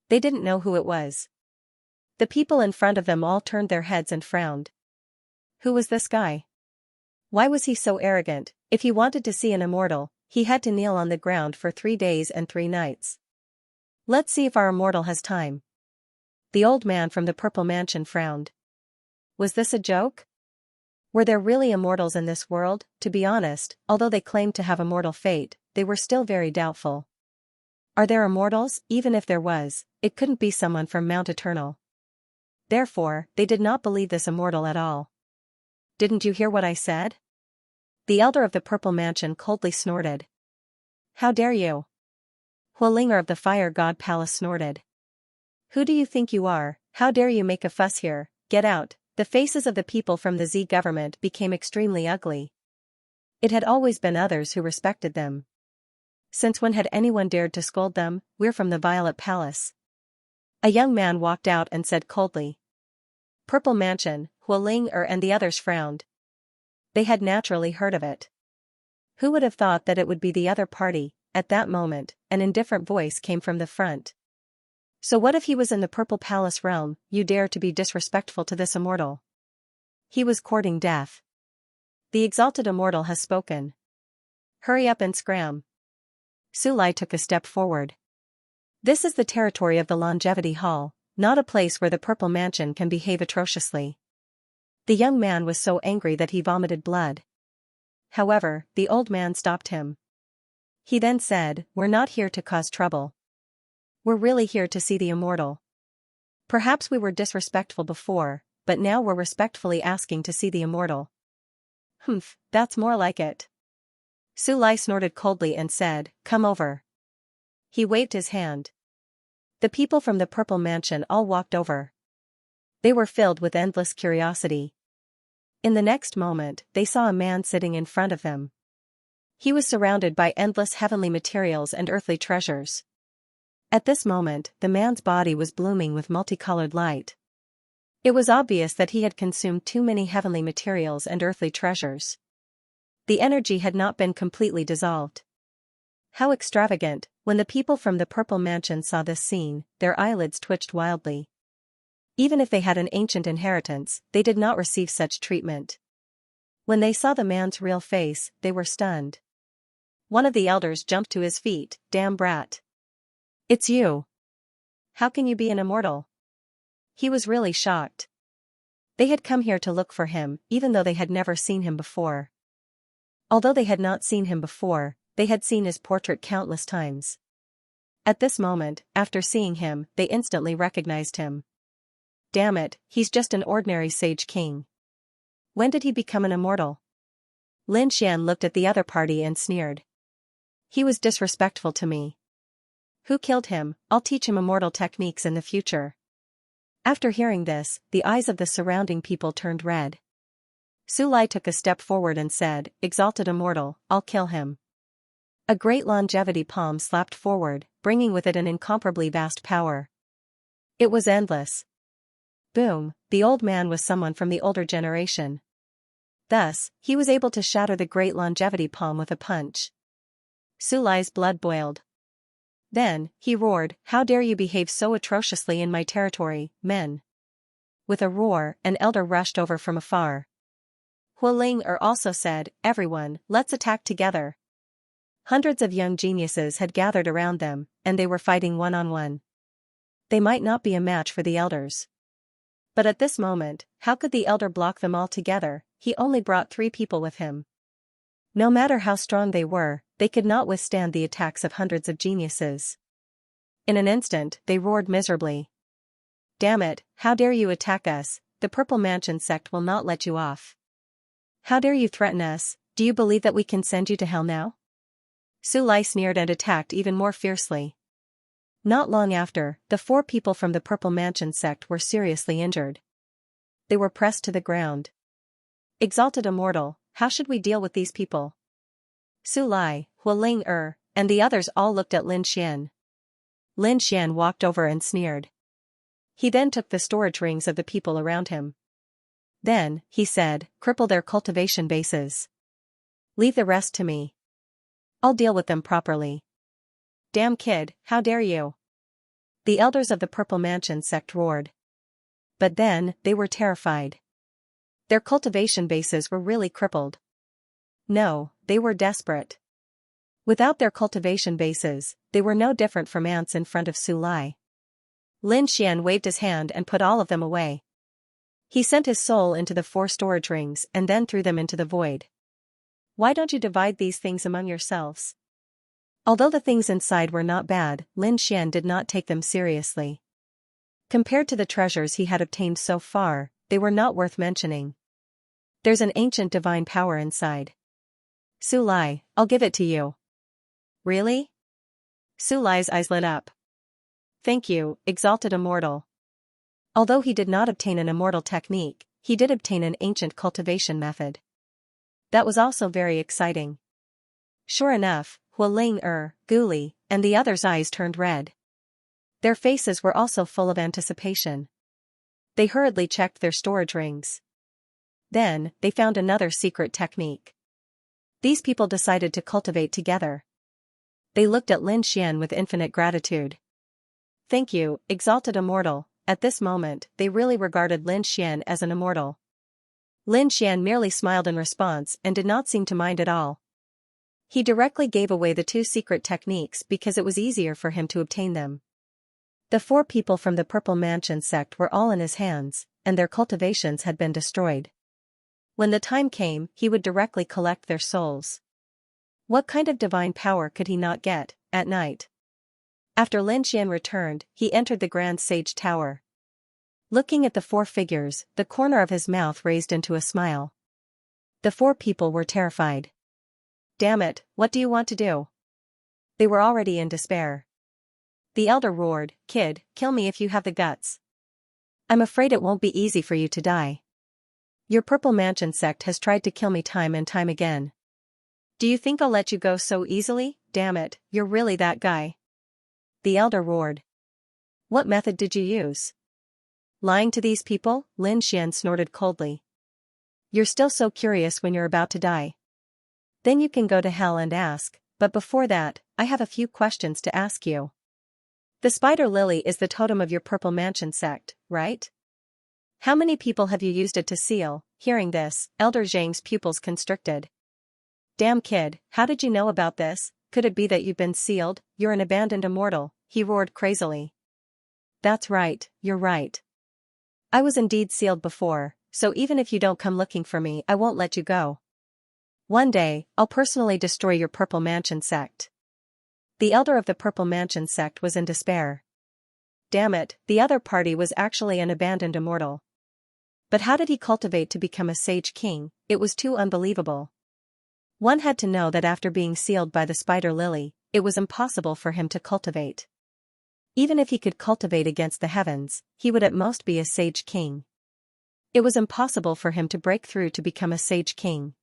They didn't know who it was. The people in front of them all turned their heads and frowned. Who was this guy? Why was he so arrogant? If he wanted to see an immortal, he had to kneel on the ground for 3 days and 3 nights. Let's see if our immortal has time. The old man from the Purple Mansion frowned. Was this a joke? Were there really immortals in this world? To be honest, although they claimed to have immortal fate, they were still very doubtful. Are there immortals? Even if there was, it couldn't be someone from Mount Eternal. Therefore, they did not believe this immortal at all. Didn't you hear what I said? The elder of the Purple Mansion coldly snorted. How dare you? Hualinger of the Fire God Palace snorted. Who do you think you are? How dare you make a fuss here? Get out. The faces of the people from the Z government became extremely ugly. It had always been others who respected them. Since when had anyone dared to scold them? We're from the Violet Palace. A young man walked out and said coldly. Purple Mansion, Hualinger and the others frowned. They had naturally heard of it. Who would have thought that it would be the other party? At that moment, an indifferent voice came from the front. So what if he was in the Purple Palace realm? You dare to be disrespectful to this immortal? He was courting death. The exalted immortal has spoken. Hurry up and scram. Sulai took a step forward. This is the territory of the Longevity Hall, not a place where the Purple Mansion can behave atrociously. The young man was so angry that he vomited blood. However, the old man stopped him. He then said, "We're not here to cause trouble. We're really here to see the immortal. Perhaps we were disrespectful before, but now we're respectfully asking to see the immortal." Humph, that's more like it. Sulai snorted coldly and said, "Come over." He waved his hand. The people from the Purple Mansion all walked over. They were filled with endless curiosity. In the next moment, they saw a man sitting in front of them. He was surrounded by endless heavenly materials and earthly treasures. At this moment, the man's body was blooming with multicolored light. It was obvious that he had consumed too many heavenly materials and earthly treasures. The energy had not been completely dissolved. How extravagant! When the people from the Purple Mansion saw this scene, their eyelids twitched wildly. Even if they had an ancient inheritance, they did not receive such treatment. When they saw the man's real face, they were stunned. One of the elders jumped to his feet. "Damn brat. It's you. How can you be an immortal? he was really shocked. They had come here to look for him, even though they had never seen him before. Although they had not seen him before, they had seen his portrait countless times. At this moment, after seeing him, they instantly recognized him. Damn it, he's just an ordinary sage king. When did he become an immortal? Lin Xian looked at the other party and sneered. He was disrespectful to me. Who killed him? I'll teach him immortal techniques in the future. After hearing this, the eyes of the surrounding people turned red. Su Lai took a step forward and said, "Exalted immortal, I'll kill him." A great longevity palm slapped forward, bringing with it an incomparably vast power. It was endless. Boom, the old man was someone from the older generation. Thus, he was able to shatter the great longevity palm with a punch. Su Lai's blood boiled. Then, he roared, "How dare you behave so atrociously in my territory, men?" With a roar, an elder rushed over from afar. Huling also said, "Everyone, let's attack together." Hundreds of young geniuses had gathered around them, and they were fighting one-on-one. They might not be a match for the elders. But at this moment, how could the elder block them all together? He only brought 3 people with him. No matter how strong they could not withstand the attacks of hundreds of geniuses. In an instant, they roared miserably. "Damn it, how dare you attack us? The Purple Mansion sect will not let you off. How dare you threaten us? Do you believe that we can send you to hell now?" Su Lai sneered and attacked even more fiercely. Not long after, the 4 people from the Purple Mansion sect were seriously injured. They were pressed to the ground. "Exalted immortal, how should we deal with these people?" Su Lai, Huling and the others all looked at Lin Xian. Lin Xian walked over and sneered. He then took the storage rings of the people around him. Then, he said, "Cripple their cultivation bases. Leave the rest to me. I'll deal with them properly." "Damn kid, how dare you?" The elders of the Purple Mansion sect roared. But then, they were terrified. Their cultivation bases were really crippled. No, they were desperate. Without their cultivation bases, they were no different from ants in front of Su Lai. Lin Xian waved his hand and put all of them away. He sent his soul into the 4 storage rings and then threw them into the void. "Why don't you divide these things among yourselves?" Although the things inside were not bad, Lin Xian did not take them seriously. Compared to the treasures he had obtained so far, they were not worth mentioning. "There's an ancient divine power inside. Su Lai, I'll give it to you." "Really?" Su Lai's eyes lit up. "Thank you, exalted immortal." Although he did not obtain an immortal technique, he did obtain an ancient cultivation method. That was also very exciting. Sure enough, Huling Guli, and the others' eyes turned red. Their faces were also full of anticipation. They hurriedly checked their storage rings. Then, they found another secret technique. These people decided to cultivate together. They looked at Lin Xian with infinite gratitude. "Thank you, exalted immortal." At this moment, they really regarded Lin Xian as an immortal. Lin Xian merely smiled in response and did not seem to mind at all. He directly gave away the 2 secret techniques because it was easier for him to obtain them. The 4 people from the Purple Mansion sect were all in his hands, and their cultivations had been destroyed. When the time came, he would directly collect their souls. What kind of divine power could he not get, at night? After Lin Xian returned, he entered the Grand Sage Tower. Looking at the 4 figures, the corner of his mouth raised into a smile. The 4 people were terrified. "Damn it, what do you want to do?" They were already in despair. The elder roared, "Kid, kill me if you have the guts. I'm afraid it won't be easy for you to die. Your Purple Mansion sect has tried to kill me time and time again. Do you think I'll let you go so easily? Damn it, you're really that guy." The elder roared. "What method did you use?" "Lying to these people?" Lin Xian snorted coldly. "You're still so curious when you're about to die. Then you can go to hell and ask, but before that, I have a few questions to ask you. The spider lily is the totem of your Purple Mansion sect, right? How many people have you used it to seal?" Hearing this, Elder Zhang's pupils constricted. "Damn kid, how did you know about this? Could it be that you've been sealed? You're an abandoned immortal," he roared crazily. "That's right, you're right. I was indeed sealed before, so even if you don't come looking for me, I won't let you go. One day, I'll personally destroy your Purple Mansion sect. The elder of the Purple Mansion sect was in despair. Damn it, the other party was actually an abandoned immortal. But how did he cultivate to become a sage king? It was too unbelievable. One had to know that after being sealed by the spider lily, it was impossible for him to cultivate. Even if he could cultivate against the heavens, he would at most be a sage king. It was impossible for him to break through to become a sage king.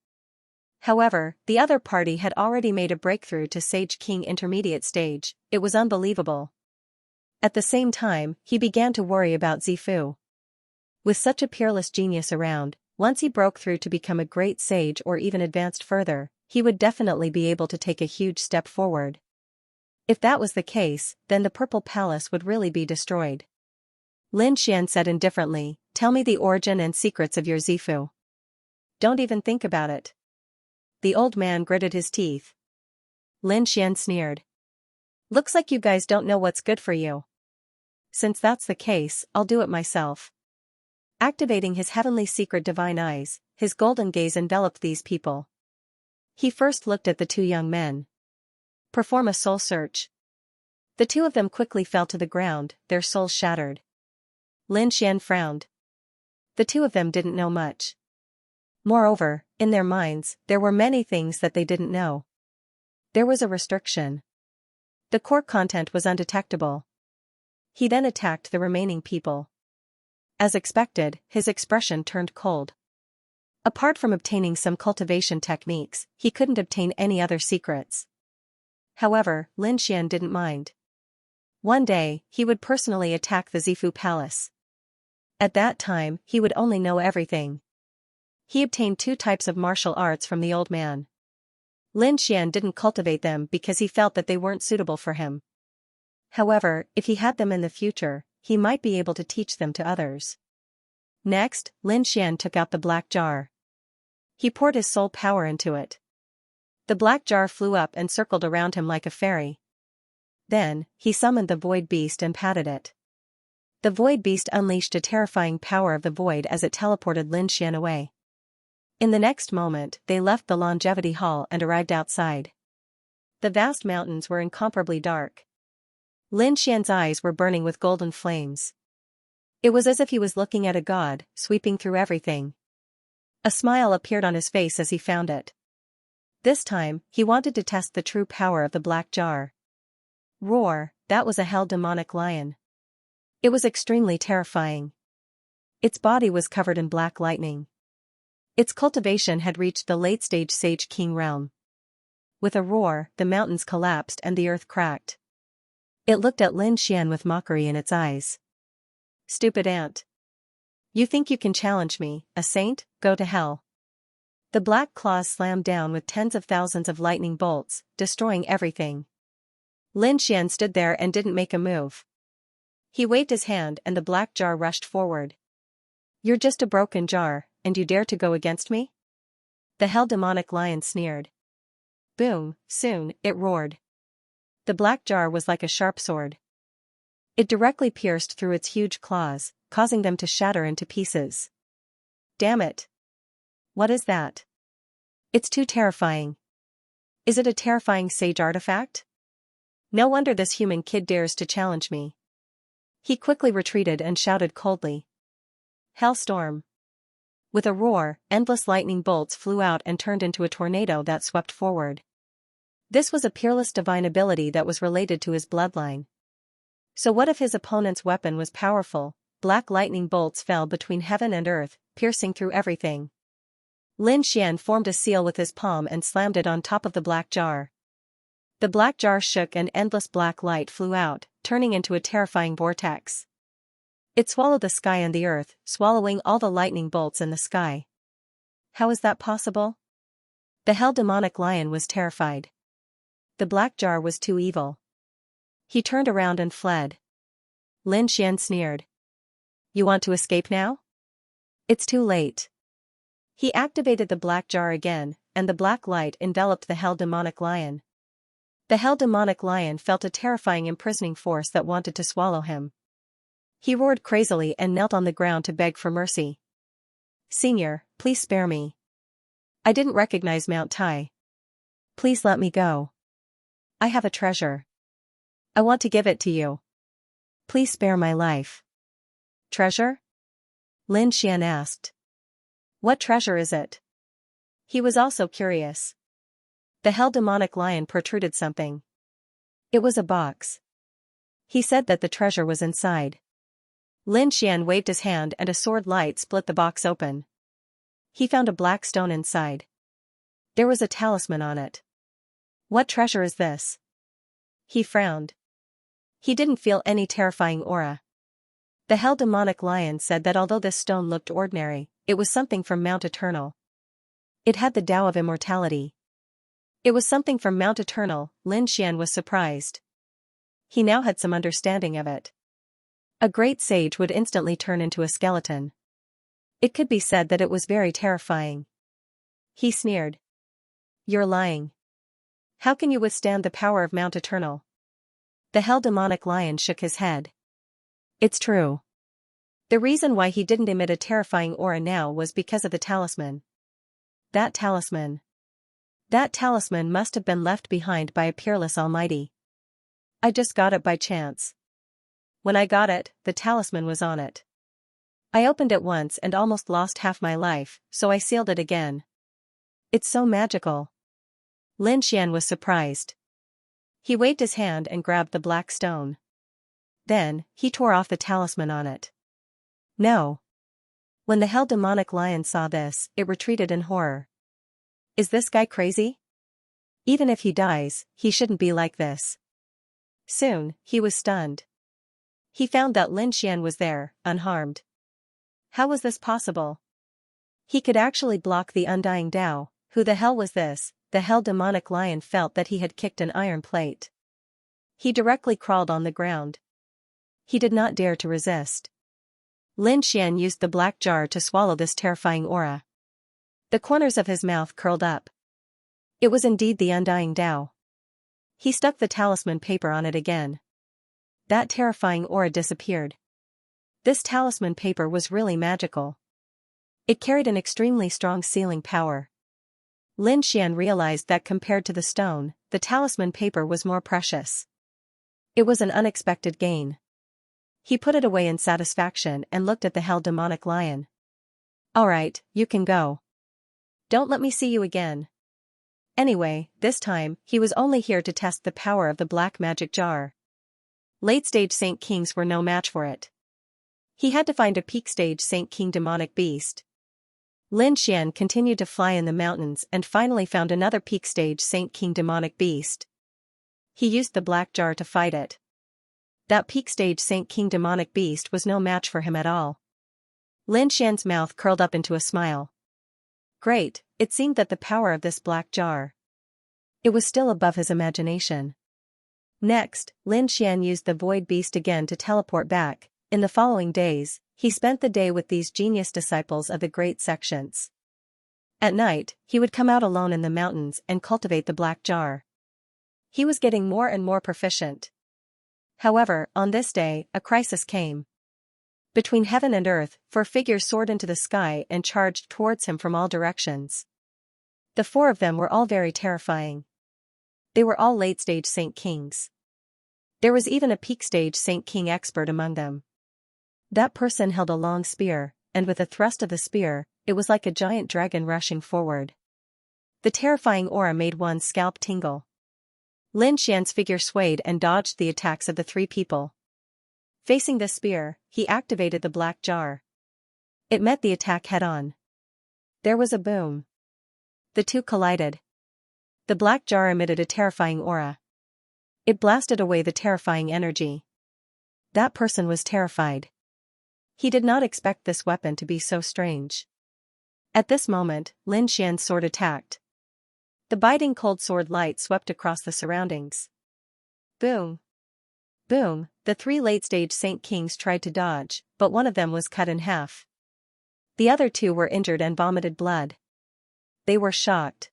However, the other party had already made a breakthrough to Sage King intermediate stage. It was unbelievable. At the same time, he began to worry about Zifu. With such a peerless genius around, once he broke through to become a great sage or even advanced further, he would definitely be able to take a huge step forward. If that was the case, then the Purple Palace would really be destroyed. Lin Xian said indifferently, "Tell me the origin and secrets of your Zifu." "Don't even think about it." The old man gritted his teeth. Lin Xian sneered. "Looks like you guys don't know what's good for you. Since that's the case, I'll do it myself." Activating his heavenly secret divine eyes, his golden gaze enveloped these people. He first looked at the two young men. "Perform a soul search." The two of them quickly fell to the ground, their souls shattered. Lin Xian frowned. The two of them didn't know much. Moreover, in their minds, there were many things that they didn't know. There was a restriction. The core content was undetectable. He then attacked the remaining people. As expected, his expression turned cold. Apart from obtaining some cultivation techniques, he couldn't obtain any other secrets. However, Lin Xian didn't mind. One day, he would personally attack the Zifu Palace. At that time, he would only know everything. He obtained 2 types of martial arts from the old man. Lin Xian didn't cultivate them because he felt that they weren't suitable for him. However, if he had them in the future, he might be able to teach them to others. Next, Lin Xian took out the black jar. He poured his soul power into it. The black jar flew up and circled around him like a fairy. Then, he summoned the void beast and patted it. The void beast unleashed a terrifying power of the void as it teleported Lin Xian away. In the next moment, they left the longevity hall and arrived outside. The vast mountains were incomparably dark. Lin Xian's eyes were burning with golden flames. It was as if he was looking at a god, sweeping through everything. A smile appeared on his face as he found it. This time, he wanted to test the true power of the black jar. Roar, that was a hell demonic lion. It was extremely terrifying. Its body was covered in black lightning. Its cultivation had reached the late-stage Sage King realm. With a roar, the mountains collapsed and the earth cracked. It looked at Lin Xian with mockery in its eyes. "Stupid ant. You think you can challenge me, a saint? Go to hell." The black claws slammed down with tens of thousands of lightning bolts, destroying everything. Lin Xian stood there and didn't make a move. He waved his hand and the black jar rushed forward. "You're just a broken jar, and you dare to go against me?" The hell demonic lion sneered. Boom, soon, it roared. The black jar was like a sharp sword. It directly pierced through its huge claws, causing them to shatter into pieces. "Damn it! What is that? It's too terrifying. Is it a terrifying sage artifact? No wonder this human kid dares to challenge me." He quickly retreated and shouted coldly. "Hellstorm." With a roar, endless lightning bolts flew out and turned into a tornado that swept forward. This was a peerless divine ability that was related to his bloodline. So what if his opponent's weapon was powerful? Black lightning bolts fell between heaven and earth, piercing through everything. Lin Xian formed a seal with his palm and slammed it on top of the black jar. The black jar shook and endless black light flew out, turning into a terrifying vortex. It swallowed the sky and the earth, swallowing all the lightning bolts in the sky. How is that possible? The hell demonic lion was terrified. The black jar was too evil. He turned around and fled. Lin Xian sneered. "You want to escape now? It's too late." He activated the black jar again, and the black light enveloped the hell demonic lion. The hell demonic lion felt a terrifying imprisoning force that wanted to swallow him. He roared crazily and knelt on the ground to beg for mercy. Senior, please spare me. I didn't recognize Mount Tai. Please let me go. I have a treasure. I want to give it to you. Please spare my life. Treasure? Lin Xian asked. What treasure is it? He was also curious. The hell demonic lion protruded something. It was a box. He said that the treasure was inside. Lin Xian waved his hand and a sword light split the box open. He found a black stone inside. There was a talisman on it. What treasure is this? He frowned. He didn't feel any terrifying aura. The hell demonic lion said that although this stone looked ordinary, it was something from Mount Eternal. It had the Tao of immortality. It was something from Mount Eternal. Lin Xian was surprised. He now had some understanding of it. A great sage would instantly turn into a skeleton. It could be said that it was very terrifying. He sneered. You're lying. How can you withstand the power of Mount Eternal? The hell demonic lion shook his head. It's true. The reason why he didn't emit a terrifying aura now was because of the talisman. That talisman. That talisman must have been left behind by a peerless almighty. I just got it by chance. When I got it, the talisman was on it. I opened it once and almost lost half my life, so I sealed it again. It's so magical. Lin Xian was surprised. He waved his hand and grabbed the black stone. Then, he tore off the talisman on it. No. When the hell demonic lion saw this, it retreated in horror. Is this guy crazy? Even if he dies, he shouldn't be like this. Soon, he was stunned. He found that Lin Xian was there, unharmed. How was this possible? He could actually block the undying Tao. Who the hell was this? The hell demonic lion felt that he had kicked an iron plate. He directly crawled on the ground. He did not dare to resist. Lin Xian used the black jar to swallow this terrifying aura. The corners of his mouth curled up. It was indeed the undying Tao. He stuck the talisman paper on it again. That terrifying aura disappeared. This talisman paper was really magical. It carried an extremely strong sealing power. Lin Xian realized that compared to the stone, the talisman paper was more precious. It was an unexpected gain. He put it away in satisfaction and looked at the hell demonic lion. Alright, you can go. Don't let me see you again. Anyway, this time, he was only here to test the power of the black magic jar. Late-stage Saint Kings were no match for it. He had to find a peak-stage Saint King demonic beast. Lin Xian continued to fly in the mountains and finally found another peak-stage Saint King demonic beast. He used the black jar to fight it. That peak-stage Saint King demonic beast was no match for him at all. Lin Xian's mouth curled up into a smile. Great, it seemed that the power of this black jar. It was still above his imagination. Next, Lin Xian used the void beast again to teleport back. In the following days, he spent the day with these genius disciples of the great sections. At night, he would come out alone in the mountains and cultivate the black jar. He was getting more and more proficient. However, on this day, a crisis came. Between heaven and earth, four figures soared into the sky and charged towards him from all directions. The four of them were all very terrifying. They were all late-stage Saint Kings. There was even a peak-stage Saint King expert among them. That person held a long spear, and with a thrust of the spear, it was like a giant dragon rushing forward. The terrifying aura made one's scalp tingle. Lin Xian's figure swayed and dodged the attacks of the three people. Facing the spear, he activated the black jar. It met the attack head-on. There was a boom. The two collided. The black jar emitted a terrifying aura. It blasted away the terrifying energy. That person was terrified. He did not expect this weapon to be so strange. At this moment, Lin Xian's sword attacked. The biting cold sword light swept across the surroundings. Boom. Boom, the three late-stage Saint Kings tried to dodge, but one of them was cut in half. The other two were injured and vomited blood. They were shocked.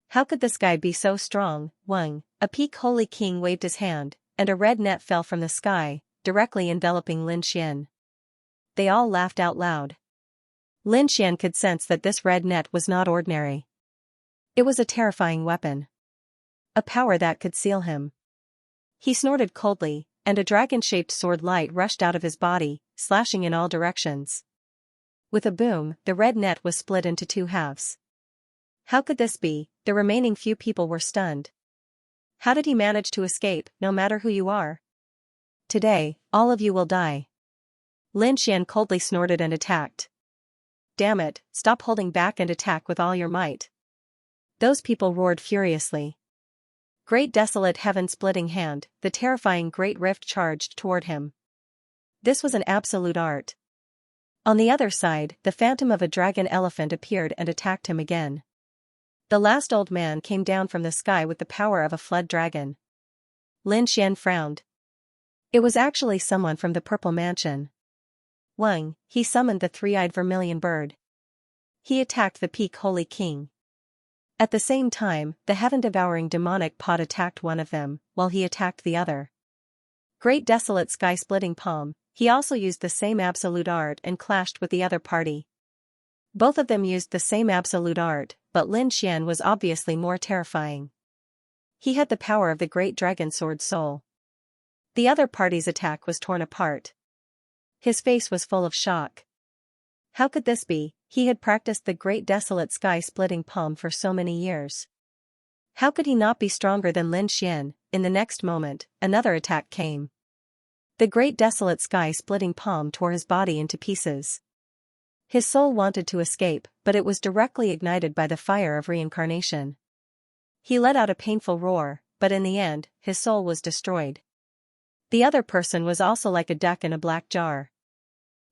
How could this guy be so strong? Wang, a peak holy king, waved his hand, and a red net fell from the sky. directly enveloping Lin Xian. They all laughed out loud. Lin Xian could sense that this red net was not ordinary. It was a terrifying weapon. A power that could seal him. He snorted coldly, and a dragon-shaped sword light rushed out of his body, slashing in all directions. With a boom, the red net was split into two halves. How could this be? The remaining few people were stunned. How did he manage to escape, no matter who you are? Today, all of you will die. Lin Xian coldly snorted and attacked. Damn it, stop holding back and attack with all your might. Those people roared furiously. Great desolate heaven-splitting hand, the terrifying great rift charged toward him. This was an absolute art. On the other side, the phantom of a dragon elephant appeared and attacked him again. The last old man came down from the sky with the power of a flood dragon. Lin Xian frowned. It was actually someone from the Purple Mansion. Wang, he summoned the three-eyed vermilion bird. He attacked the peak holy king. At the same time, the heaven-devouring demonic pot attacked one of them, while he attacked the other. Great desolate sky-splitting palm, he also used the same absolute art and clashed with the other party. Both of them used the same absolute art, but Lin Xian was obviously more terrifying. He had the power of the great dragon sword soul. The other party's attack was torn apart. His face was full of shock. How could this be? He had practiced the great desolate sky-splitting palm for so many years. How could he not be stronger than Lin Xian? In the next moment, another attack came. The great desolate sky-splitting palm tore his body into pieces. His soul wanted to escape, but it was directly ignited by the fire of reincarnation. He let out a painful roar, but in the end, his soul was destroyed. The other person was also like a duck in a black jar.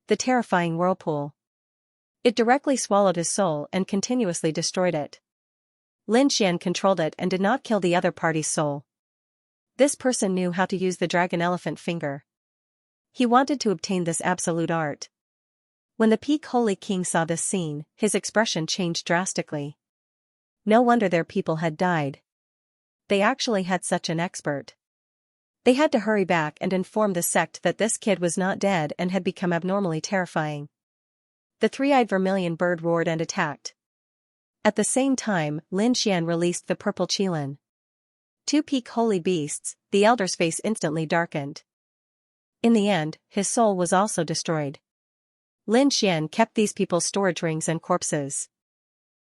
The terrifying whirlpool. It directly swallowed his soul and continuously destroyed it. Lin Xian controlled it and did not kill the other party's soul. This person knew how to use the dragon elephant finger. He wanted to obtain this absolute art. When the peak holy king saw this scene, his expression changed drastically. No wonder their people had died. They actually had such an expert. They had to hurry back and inform the sect that this kid was not dead and had become abnormally terrifying. The three-eyed vermilion bird roared and attacked. At the same time, Lin Xian released the purple qilin. Two peak holy beasts, the elder's face instantly darkened. In the end, his soul was also destroyed. Lin Xian kept these people's storage rings and corpses.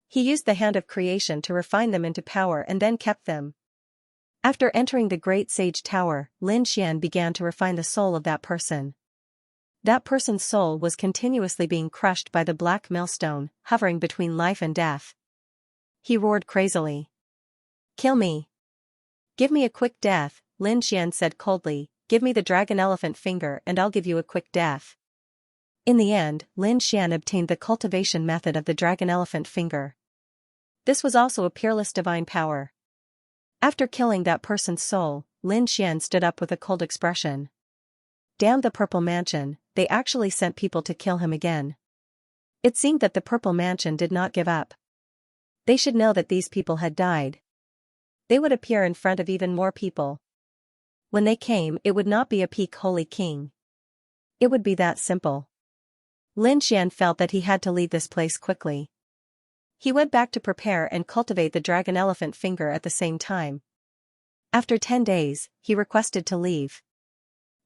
He used the hand of creation to refine them into power and then kept them. After entering the great sage tower, Lin Xian began to refine the soul of that person. That person's soul was continuously being crushed by the black millstone, hovering between life and death. He roared crazily. Kill me. Give me a quick death, Lin Xian said coldly. Give me the dragon elephant finger and I'll give you a quick death. In the end, Lin Xian obtained the cultivation method of the dragon elephant finger. This was also a peerless divine power. After killing that person's soul, Lin Xian stood up with a cold expression. Damn the Purple Mansion, they actually sent people to kill him again. It seemed that the Purple Mansion did not give up. They should know that these people had died. They would appear in front of even more people. When they came, it would not be a peak holy king. It would be that simple. Lin Xian felt that he had to leave this place quickly. He went back to prepare and cultivate the dragon elephant finger at the same time. After 10 days, he requested to leave.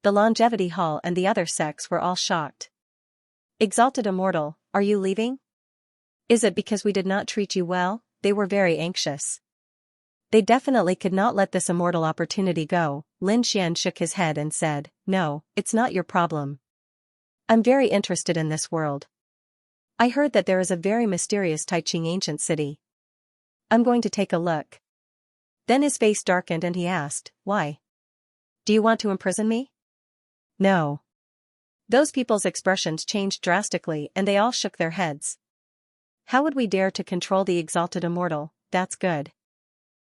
The longevity hall and the other sects were all shocked. Exalted Immortal, are you leaving? Is it because we did not treat you well? They were very anxious. They definitely could not let this immortal opportunity go. Lin Xian shook his head and said, No, it's not your problem. I'm very interested in this world. I heard that there is a very mysterious Taiqing ancient city. I'm going to take a look. Then his face darkened and he asked, Why? Do you want to imprison me? No. Those people's expressions changed drastically and they all shook their heads. How would we dare to control the exalted immortal? That's good.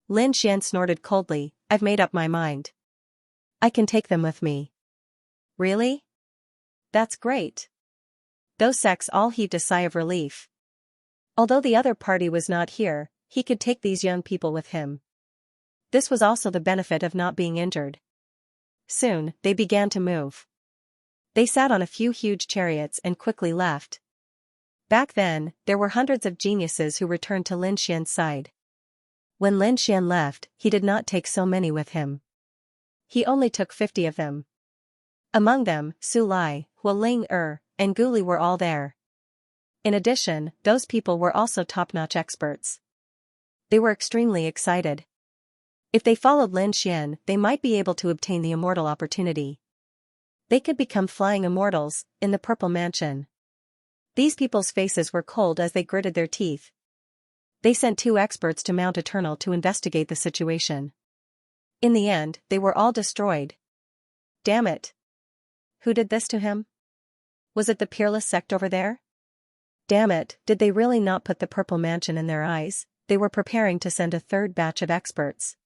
Lin Xian snorted coldly, I've made up my mind. I can take them with me. Really? That's great. Those sects all heaved a sigh of relief. Although the other party was not here, he could take these young people with him. This was also the benefit of not being injured. Soon, they began to move. They sat on a few huge chariots and quickly left. Back then, there were hundreds of geniuses who returned to Lin Xian's side. When Lin Xian left, he did not take so many with him. He only took 50 of them. Among them, Su Lai, Hualing and Gu Li were all there. In addition, those people were also top-notch experts. They were extremely excited. If they followed Lin Xian, they might be able to obtain the immortal opportunity. They could become flying immortals, in the Purple Mansion. These people's faces were cold as they gritted their teeth. They sent 2 experts to Mount Eternal to investigate the situation. In the end, they were all destroyed. Damn it. Who did this to him? Was it the peerless sect over there? Damn it, did they really not put the Purple Mansion in their eyes? They were preparing to send a 3rd batch of experts.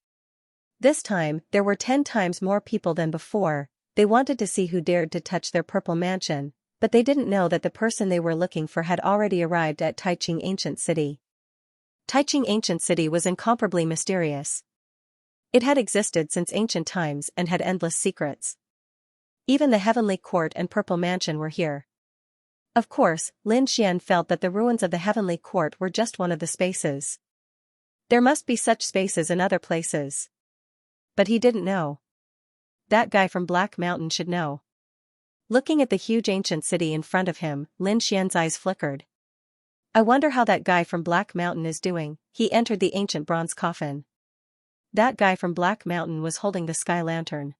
This time, there were 10 times more people than before. They wanted to see who dared to touch their Purple Mansion, but they didn't know that the person they were looking for had already arrived at Taiching Ancient City. Taiching Ancient City was incomparably mysterious. It had existed since ancient times and had endless secrets. Even the Heavenly Court and Purple Mansion were here. Of course, Lin Xian felt that the ruins of the Heavenly Court were just one of the spaces. There must be such spaces in other places. But he didn't know. That guy from Black Mountain should know. Looking at the huge ancient city in front of him, Lin Xian's eyes flickered. I wonder how that guy from Black Mountain is doing. He entered the ancient bronze coffin. That guy from Black Mountain was holding the sky lantern.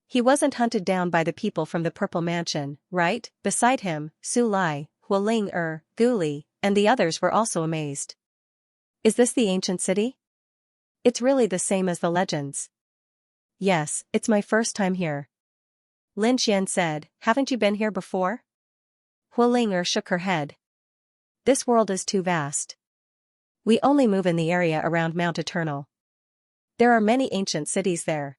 He wasn't hunted down by the people from the Purple Mansion, right? Beside him, Su Lai, Hualing Gu Li, and the others were also amazed. Is this the ancient city? It's really the same as the legends. Yes, it's my first time here. Lin Xian said, haven't you been here before? Hualing shook her head. This world is too vast. We only move in the area around Mount Eternal. There are many ancient cities there.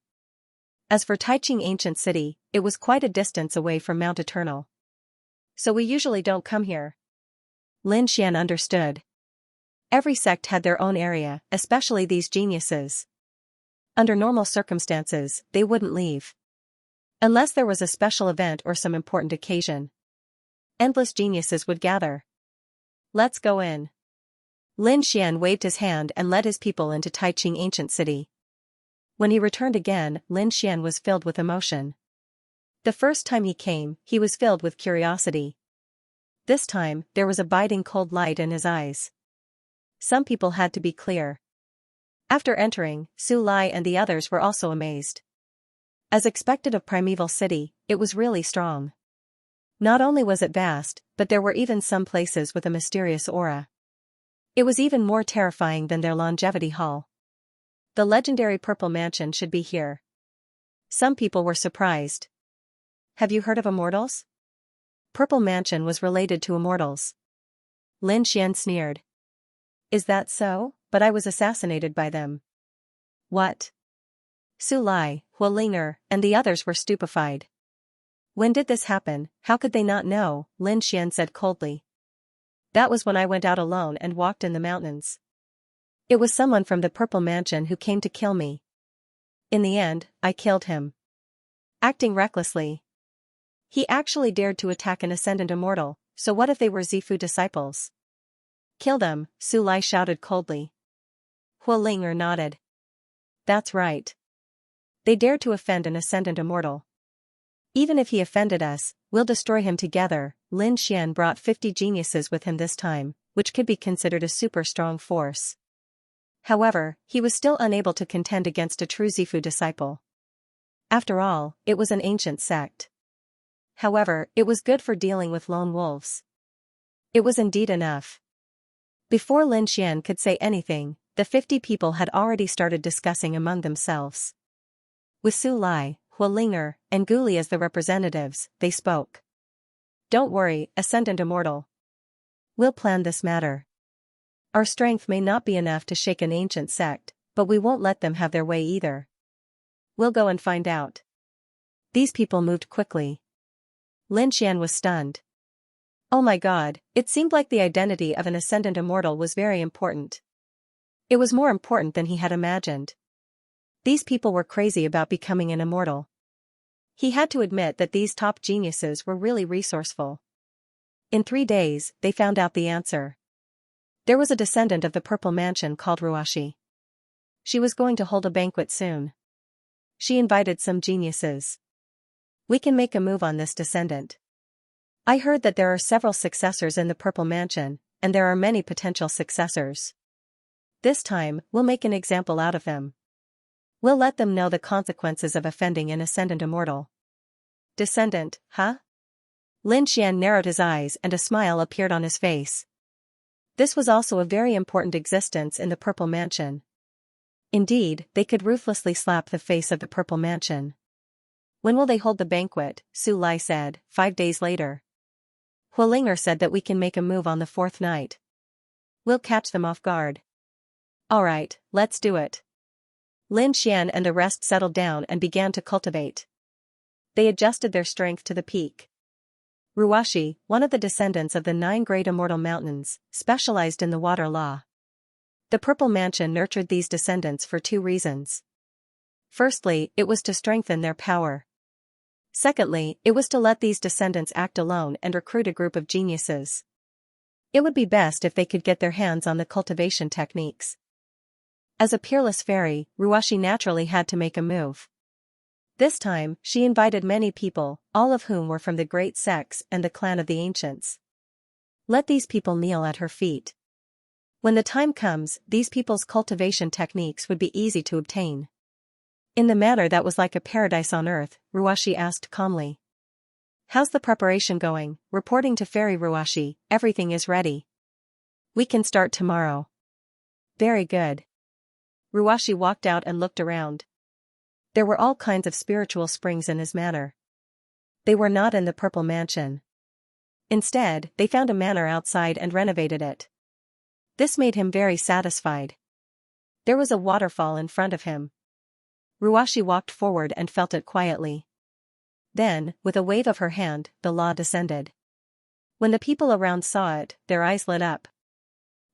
As for Taiching Ancient City, it was quite a distance away from Mount Eternal. So we usually don't come here. Lin Xian understood. Every sect had their own area, especially these geniuses. Under normal circumstances, they wouldn't leave. Unless there was a special event or some important occasion. Endless geniuses would gather. Let's go in. Lin Xian waved his hand and led his people into Taiching Ancient City. When he returned again, Lin Xian was filled with emotion. The first time he came, he was filled with curiosity. This time, there was a biting cold light in his eyes. Some people had to be clear. After entering, Su Lai and the others were also amazed. As expected of Primeval City, it was really strong. Not only was it vast, but there were even some places with a mysterious aura. It was even more terrifying than their Longevity Hall. The legendary Purple Mansion should be here. Some people were surprised. Have you heard of immortals? Purple Mansion was related to immortals. Lin Xian sneered. Is that so? But I was assassinated by them. What? Su Lai, Hualing and the others were stupefied. When did this happen? How could they not know? Lin Xian said coldly. That was when I went out alone and walked in the mountains. It was someone from the Purple Mansion who came to kill me. In the end, I killed him. Acting recklessly. He actually dared to attack an ascendant immortal, so what if they were Zifu disciples? Kill them, Su Lai shouted coldly. Hualing nodded. That's right. They dared to offend an ascendant immortal. Even if he offended us, we'll destroy him together. Lin Xian brought 50 geniuses with him this time, which could be considered a super strong force. However, he was still unable to contend against a true Zifu disciple. After all, it was an ancient sect. However, it was good for dealing with lone wolves. It was indeed enough. Before Lin Xian could say anything, the 50 people had already started discussing among themselves. With Su Lai, Hualing and Gu Li as the representatives, they spoke. Don't worry, Ascendant Immortal. We'll plan this matter. Our strength may not be enough to shake an ancient sect, but we won't let them have their way either. We'll go and find out. These people moved quickly. Lin Xian was stunned. Oh my god, it seemed like the identity of an Ascendant Immortal was very important. It was more important than he had imagined. These people were crazy about becoming an immortal. He had to admit that these top geniuses were really resourceful. In 3 days, they found out the answer. There was a descendant of the Purple Mansion called Ruashi. She was going to hold a banquet soon. She invited some geniuses. We can make a move on this descendant. I heard that there are several successors in the Purple Mansion, and there are many potential successors. This time, we'll make an example out of him. We'll let them know the consequences of offending an ascendant immortal. Descendant, huh? Lin Xian narrowed his eyes and a smile appeared on his face. This was also a very important existence in the Purple Mansion. Indeed, they could ruthlessly slap the face of the Purple Mansion. When will they hold the banquet? Su Lai said, 5 days later. Hualinger said that we can make a move on the 4th night. We'll catch them off guard. Alright, let's do it. Lin Xian and the rest settled down and began to cultivate. They adjusted their strength to the peak. Ruashi, one of the descendants of the 9 great immortal mountains, specialized in the water law. The Purple Mansion nurtured these descendants for 2 reasons. Firstly, it was to strengthen their power. Secondly, it was to let these descendants act alone and recruit a group of geniuses. It would be best if they could get their hands on the cultivation techniques. As a peerless fairy, Ruashi naturally had to make a move. This time, she invited many people, all of whom were from the great sects and the clan of the ancients. Let these people kneel at her feet. When the time comes, these people's cultivation techniques would be easy to obtain. In the manner that was like a paradise on earth, Ruashi asked calmly. How's the preparation going? Reporting to Fairy Ruashi, everything is ready. We can start tomorrow. Very good. Ruashi walked out and looked around. There were all kinds of spiritual springs in his manor. They were not in the Purple Mansion. Instead, they found a manor outside and renovated it. This made him very satisfied. There was a waterfall in front of him. Ruashi walked forward and felt it quietly. Then, with a wave of her hand, the law descended. When the people around saw it, their eyes lit up.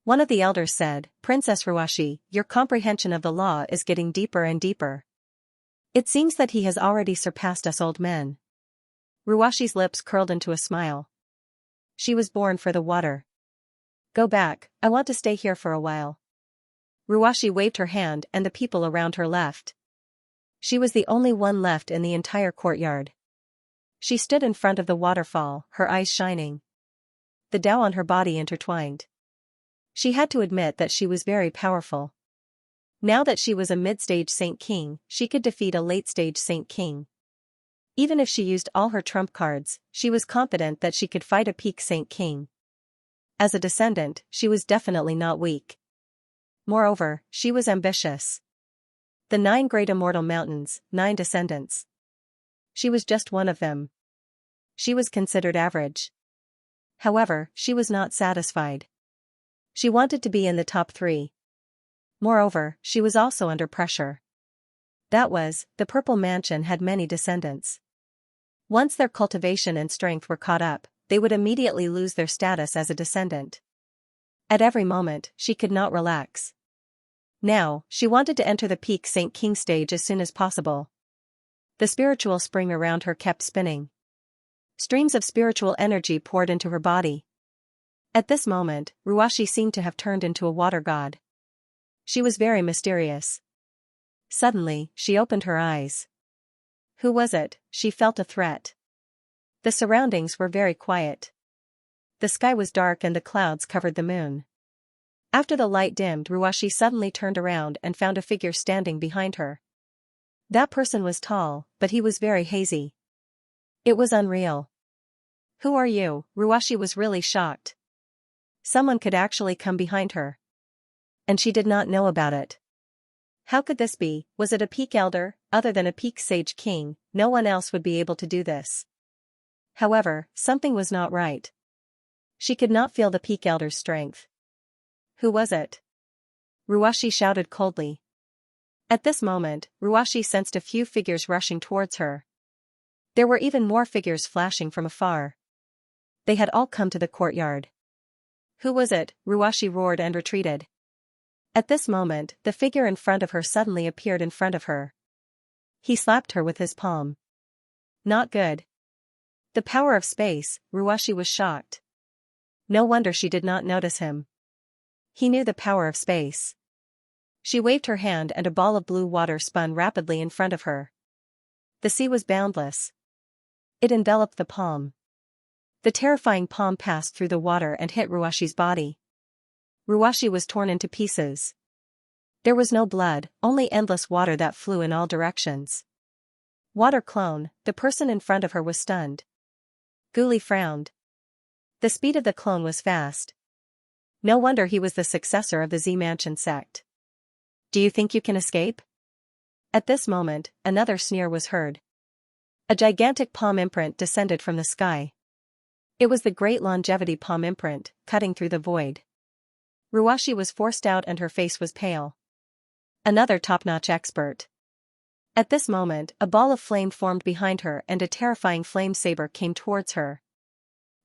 One of the elders said, Princess Ruashi, your comprehension of the law is getting deeper and deeper. It seems that he has already surpassed us old men. Ruashi's lips curled into a smile. She was born for the water. Go back, I want to stay here for a while. Ruashi waved her hand and the people around her left. She was the only one left in the entire courtyard. She stood in front of the waterfall, her eyes shining. The Tao on her body intertwined. She had to admit that she was very powerful. Now that she was a mid-stage Saint King, she could defeat a late-stage Saint King. Even if she used all her trump cards, she was confident that she could fight a peak Saint King. As a descendant, she was definitely not weak. Moreover, she was ambitious. The 9 great immortal mountains, 9 descendants. She was just one of them. She was considered average. However, she was not satisfied. She wanted to be in the top 3. Moreover, she was also under pressure. That was, the Purple Mansion had many descendants. Once their cultivation and strength were caught up, they would immediately lose their status as a descendant. At every moment, she could not relax. Now, she wanted to enter the peak Saint King stage as soon as possible. The spiritual spring around her kept spinning. Streams of spiritual energy poured into her body. At this moment, Ruashi seemed to have turned into a water god. She was very mysterious. Suddenly, she opened her eyes. Who was it? She felt a threat. The surroundings were very quiet. The sky was dark and the clouds covered the moon. After the light dimmed, Ruashi suddenly turned around and found a figure standing behind her. That person was tall, but he was very hazy. It was unreal. Who are you? Ruashi was really shocked. Someone could actually come behind her. And she did not know about it. How could this be? Was it a peak elder? Other than a peak sage king, no one else would be able to do this. However, something was not right. She could not feel the peak elder's strength. Who was it? Ruashi shouted coldly. At this moment, Ruashi sensed a few figures rushing towards her. There were even more figures flashing from afar. They had all come to the courtyard. Who was it? Ruashi roared and retreated. At this moment, the figure in front of her suddenly appeared in front of her. He slapped her with his palm. Not good. The power of space, Ruashi was shocked. No wonder she did not notice him. He knew the power of space. She waved her hand and a ball of blue water spun rapidly in front of her. The sea was boundless. It enveloped the palm. The terrifying palm passed through the water and hit Ruashi's body. Ruashi was torn into pieces. There was no blood, only endless water that flew in all directions. Water clone, the person in front of her was stunned. Guli frowned. The speed of the clone was fast. No wonder he was the successor of the Z Mansion sect. Do you think you can escape? At this moment, another sneer was heard. A gigantic palm imprint descended from the sky. It was the great longevity palm imprint, cutting through the void. Ruashi was forced out and her face was pale. Another top-notch expert. At this moment, a ball of flame formed behind her and a terrifying flame saber came towards her.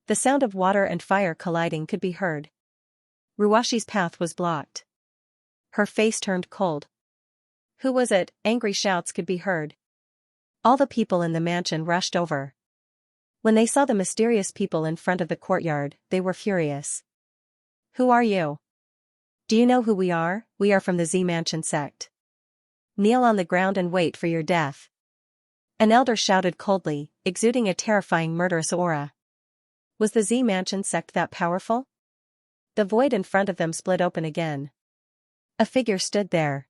The sound of water and fire colliding could be heard. Ruashi's path was blocked. Her face turned cold. Who was it? Angry shouts could be heard. All the people in the mansion rushed over. When they saw the mysterious people in front of the courtyard, they were furious. Who are you? Do you know who we are? We are from the Z Mansion sect. Kneel on the ground and wait for your death. An elder shouted coldly, exuding a terrifying murderous aura. Was the Z Mansion sect that powerful? The void in front of them split open again. A figure stood there.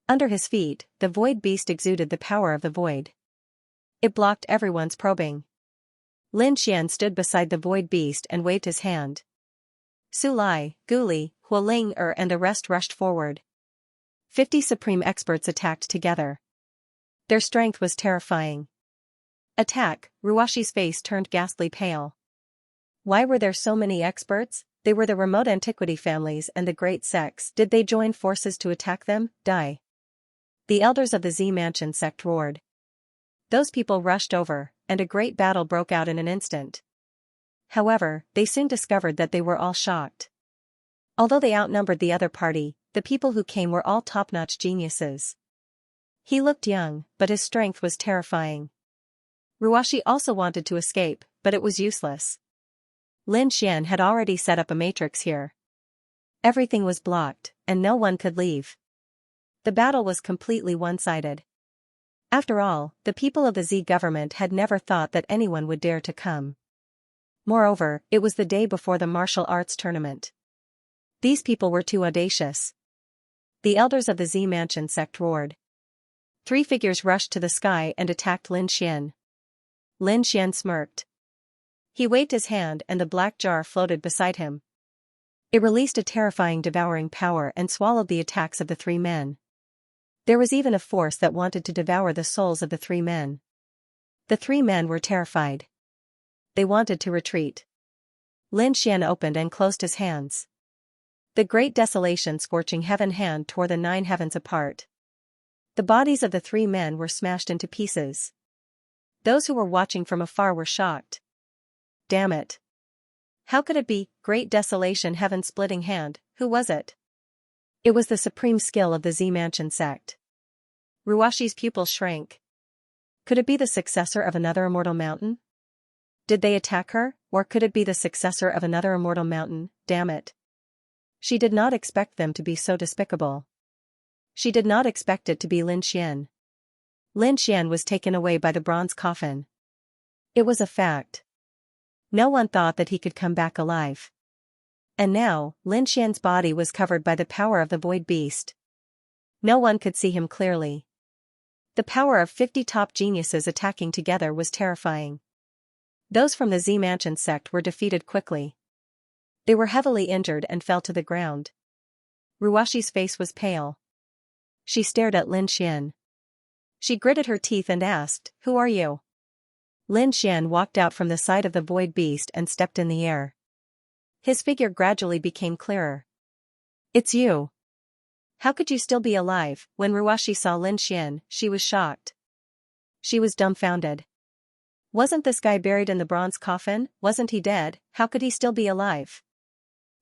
Under his feet, the void beast exuded the power of the void. It blocked everyone's probing. Lin Xian stood beside the void beast and waved his hand. Su Lai, Guli, Hualing and the rest rushed forward. 50 supreme experts attacked together. Their strength was terrifying. Attack, Ruashi's face turned ghastly pale. Why were there so many experts? They were the remote antiquity families and the great sects. Did they join forces to attack them? Die. The elders of the Z Mansion sect roared. Those people rushed over, and a great battle broke out in an instant. However, they soon discovered that they were all shocked. Although they outnumbered the other party, the people who came were all top-notch geniuses. He looked young, but his strength was terrifying. Ruashi also wanted to escape, but it was useless. Lin Xian had already set up a matrix here. Everything was blocked, and no one could leave. The battle was completely one-sided. After all, the people of the Z government had never thought that anyone would dare to come. Moreover, it was the day before the martial arts tournament. These people were too audacious. The elders of the Z Mansion sect roared. 3 figures rushed to the sky and attacked Lin Xian. Lin Xian smirked. He waved his hand and the black jar floated beside him. It released a terrifying devouring power and swallowed the attacks of the 3 men. There was even a force that wanted to devour the souls of the 3 men. The 3 men were terrified. They wanted to retreat. Lin Xian opened and closed his hands. The great desolation scorching heaven hand tore the 9 heavens apart. The bodies of the 3 men were smashed into pieces. Those who were watching from afar were shocked. Damn it. How could it be, great desolation heaven splitting hand? Who was it? It was the supreme skill of the Z Mansion sect. Ruashi's pupils shrank. Could it be the successor of another immortal mountain? Did they attack her, or could it be the successor of another immortal mountain? Damn it. She did not expect them to be so despicable. She did not expect it to be Lin Xian. Lin Xian was taken away by the bronze coffin. It was a fact. No one thought that he could come back alive. And now, Lin Xian's body was covered by the power of the void beast. No one could see him clearly. The power of 50 top geniuses attacking together was terrifying. Those from the Z Mansion sect were defeated quickly. They were heavily injured and fell to the ground. Ruashi's face was pale. She stared at Lin Xian. She gritted her teeth and asked, "Who are you?" Lin Xian walked out from the side of the void beast and stepped in the air. His figure gradually became clearer. "It's you. How could you still be alive?" When Ruashi saw Lin Xian, she was shocked. She was dumbfounded. Wasn't this guy buried in the bronze coffin? Wasn't he dead? How could he still be alive?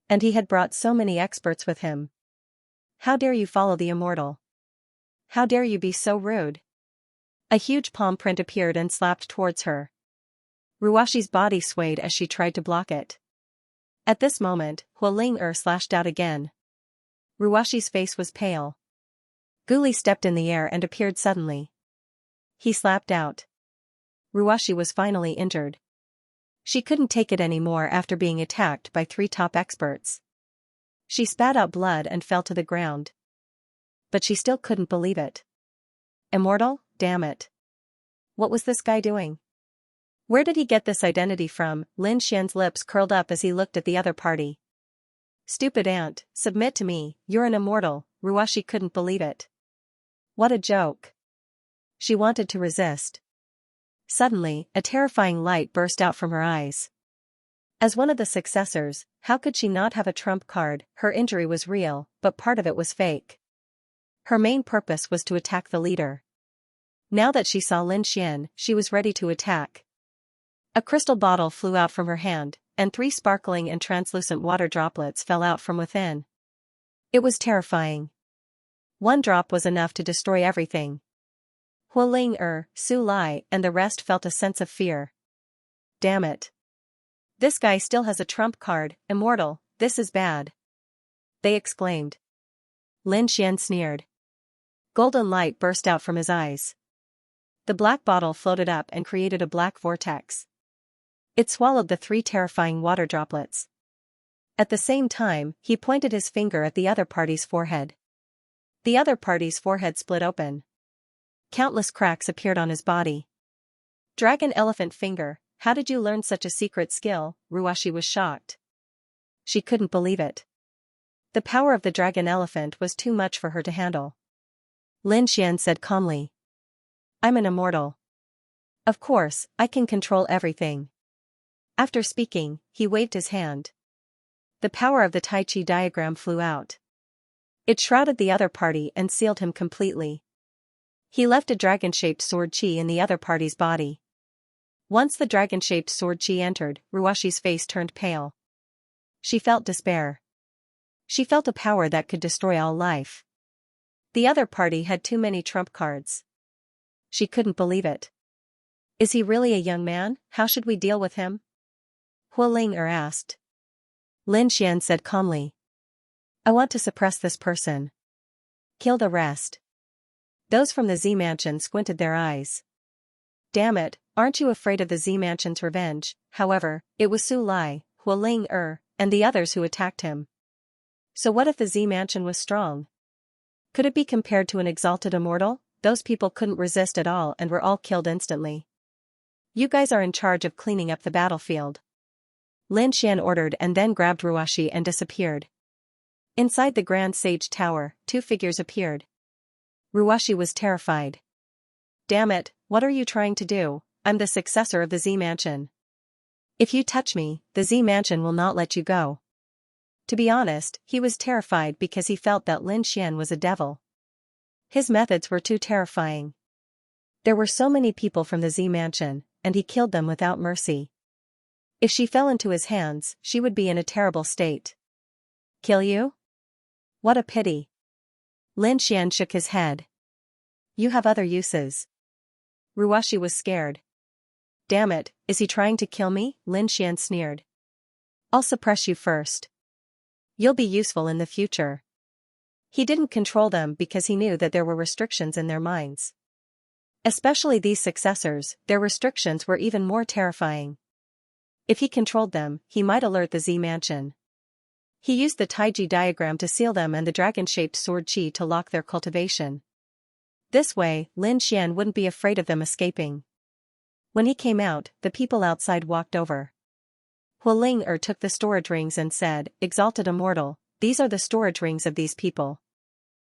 And he had brought so many experts with him. How dare you follow the immortal? How dare you be so rude? A huge palm print appeared and slapped towards her. Ruashi's body swayed as she tried to block it. At this moment, Hualing slashed out again. Ruashi's face was pale. Guli stepped in the air and appeared suddenly. He slapped out. Ruashi was finally injured. She couldn't take it anymore after being attacked by 3 top experts. She spat out blood and fell to the ground. But she still couldn't believe it. Immortal? Damn it. What was this guy doing? Where did he get this identity from? Lin Xian's lips curled up as he looked at the other party. Stupid ant, submit to me, you're an immortal. Ruashi couldn't believe it. What a joke. She wanted to resist. Suddenly, a terrifying light burst out from her eyes. As one of the successors, how could she not have a trump card? Her injury was real, but part of it was fake. Her main purpose was to attack the leader. Now that she saw Lin Xian, she was ready to attack. A crystal bottle flew out from her hand, and 3 sparkling and translucent water droplets fell out from within. It was terrifying. 1 drop was enough to destroy everything. Hualing Su Lai and the rest felt a sense of fear. Damn it. This guy still has a trump card, immortal, this is bad. They exclaimed. Lin Xian sneered. Golden light burst out from his eyes. The black bottle floated up and created a black vortex. It swallowed the 3 terrifying water droplets. At the same time, he pointed his finger at the other party's forehead. The other party's forehead split open. Countless cracks appeared on his body. Dragon elephant finger, how did you learn such a secret skill? Ruashi was shocked. She couldn't believe it. The power of the dragon elephant was too much for her to handle. Lin Xian said calmly. I'm an immortal. Of course, I can control everything. After speaking, he waved his hand. The power of the Tai Chi diagram flew out. It shrouded the other party and sealed him completely. He left a dragon-shaped sword chi in the other party's body. Once the dragon-shaped sword chi entered, Ruashi's face turned pale. She felt despair. She felt a power that could destroy all life. The other party had too many trump cards. She couldn't believe it. Is he really a young man? How should we deal with him? Hualing asked. Lin Xian said calmly. I want to suppress this person. Kill the rest. Those from the Z Mansion squinted their eyes. Damn it, aren't you afraid of the Z Mansion's revenge? However, it was Su Lai, Hualing and the others who attacked him. So what if the Z Mansion was strong? Could it be compared to an exalted immortal? Those people couldn't resist at all and were all killed instantly. You guys are in charge of cleaning up the battlefield. Lin Xian ordered and then grabbed Ruashi and disappeared. Inside the Grand Sage Tower, 2 figures appeared. Ruashi was terrified. Damn it, what are you trying to do? I'm the successor of the Z Mansion. If you touch me, the Z Mansion will not let you go. To be honest, he was terrified because he felt that Lin Xian was a devil. His methods were too terrifying. There were so many people from the Z Mansion, and he killed them without mercy. If she fell into his hands, she would be in a terrible state. Kill you? What a pity. Lin Xian shook his head. You have other uses. Ruashi was scared. Damn it, is he trying to kill me? Lin Xian sneered. I'll suppress you first. You'll be useful in the future. He didn't control them because he knew that there were restrictions in their minds. Especially these successors, their restrictions were even more terrifying. If he controlled them, he might alert the Z Mansion. He used the Taiji diagram to seal them and the dragon-shaped sword chi to lock their cultivation. This way, Lin Xian wouldn't be afraid of them escaping. When he came out, the people outside walked over. Hualing took the storage rings and said, Exalted Immortal, these are the storage rings of these people.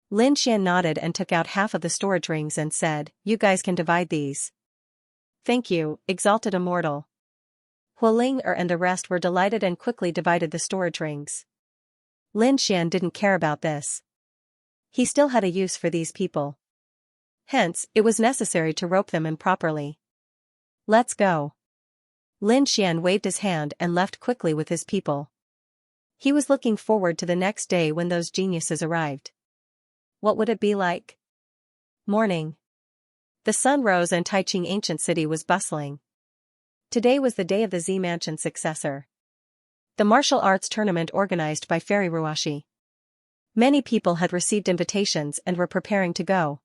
Lin Xian nodded and took out half of the storage rings and said, You guys can divide these. Thank you, Exalted Immortal. Hualing and the rest were delighted and quickly divided the storage rings. Lin Xian didn't care about this. He still had a use for these people. Hence, it was necessary to rope them in properly. Let's go. Lin Xian waved his hand and left quickly with his people. He was looking forward to the next day when those geniuses arrived. What would it be like? Morning. The sun rose and Taiching ancient city was bustling. Today was the day of the Z Mansion successor. The martial arts tournament organized by Fairy Ruashi. Many people had received invitations and were preparing to go.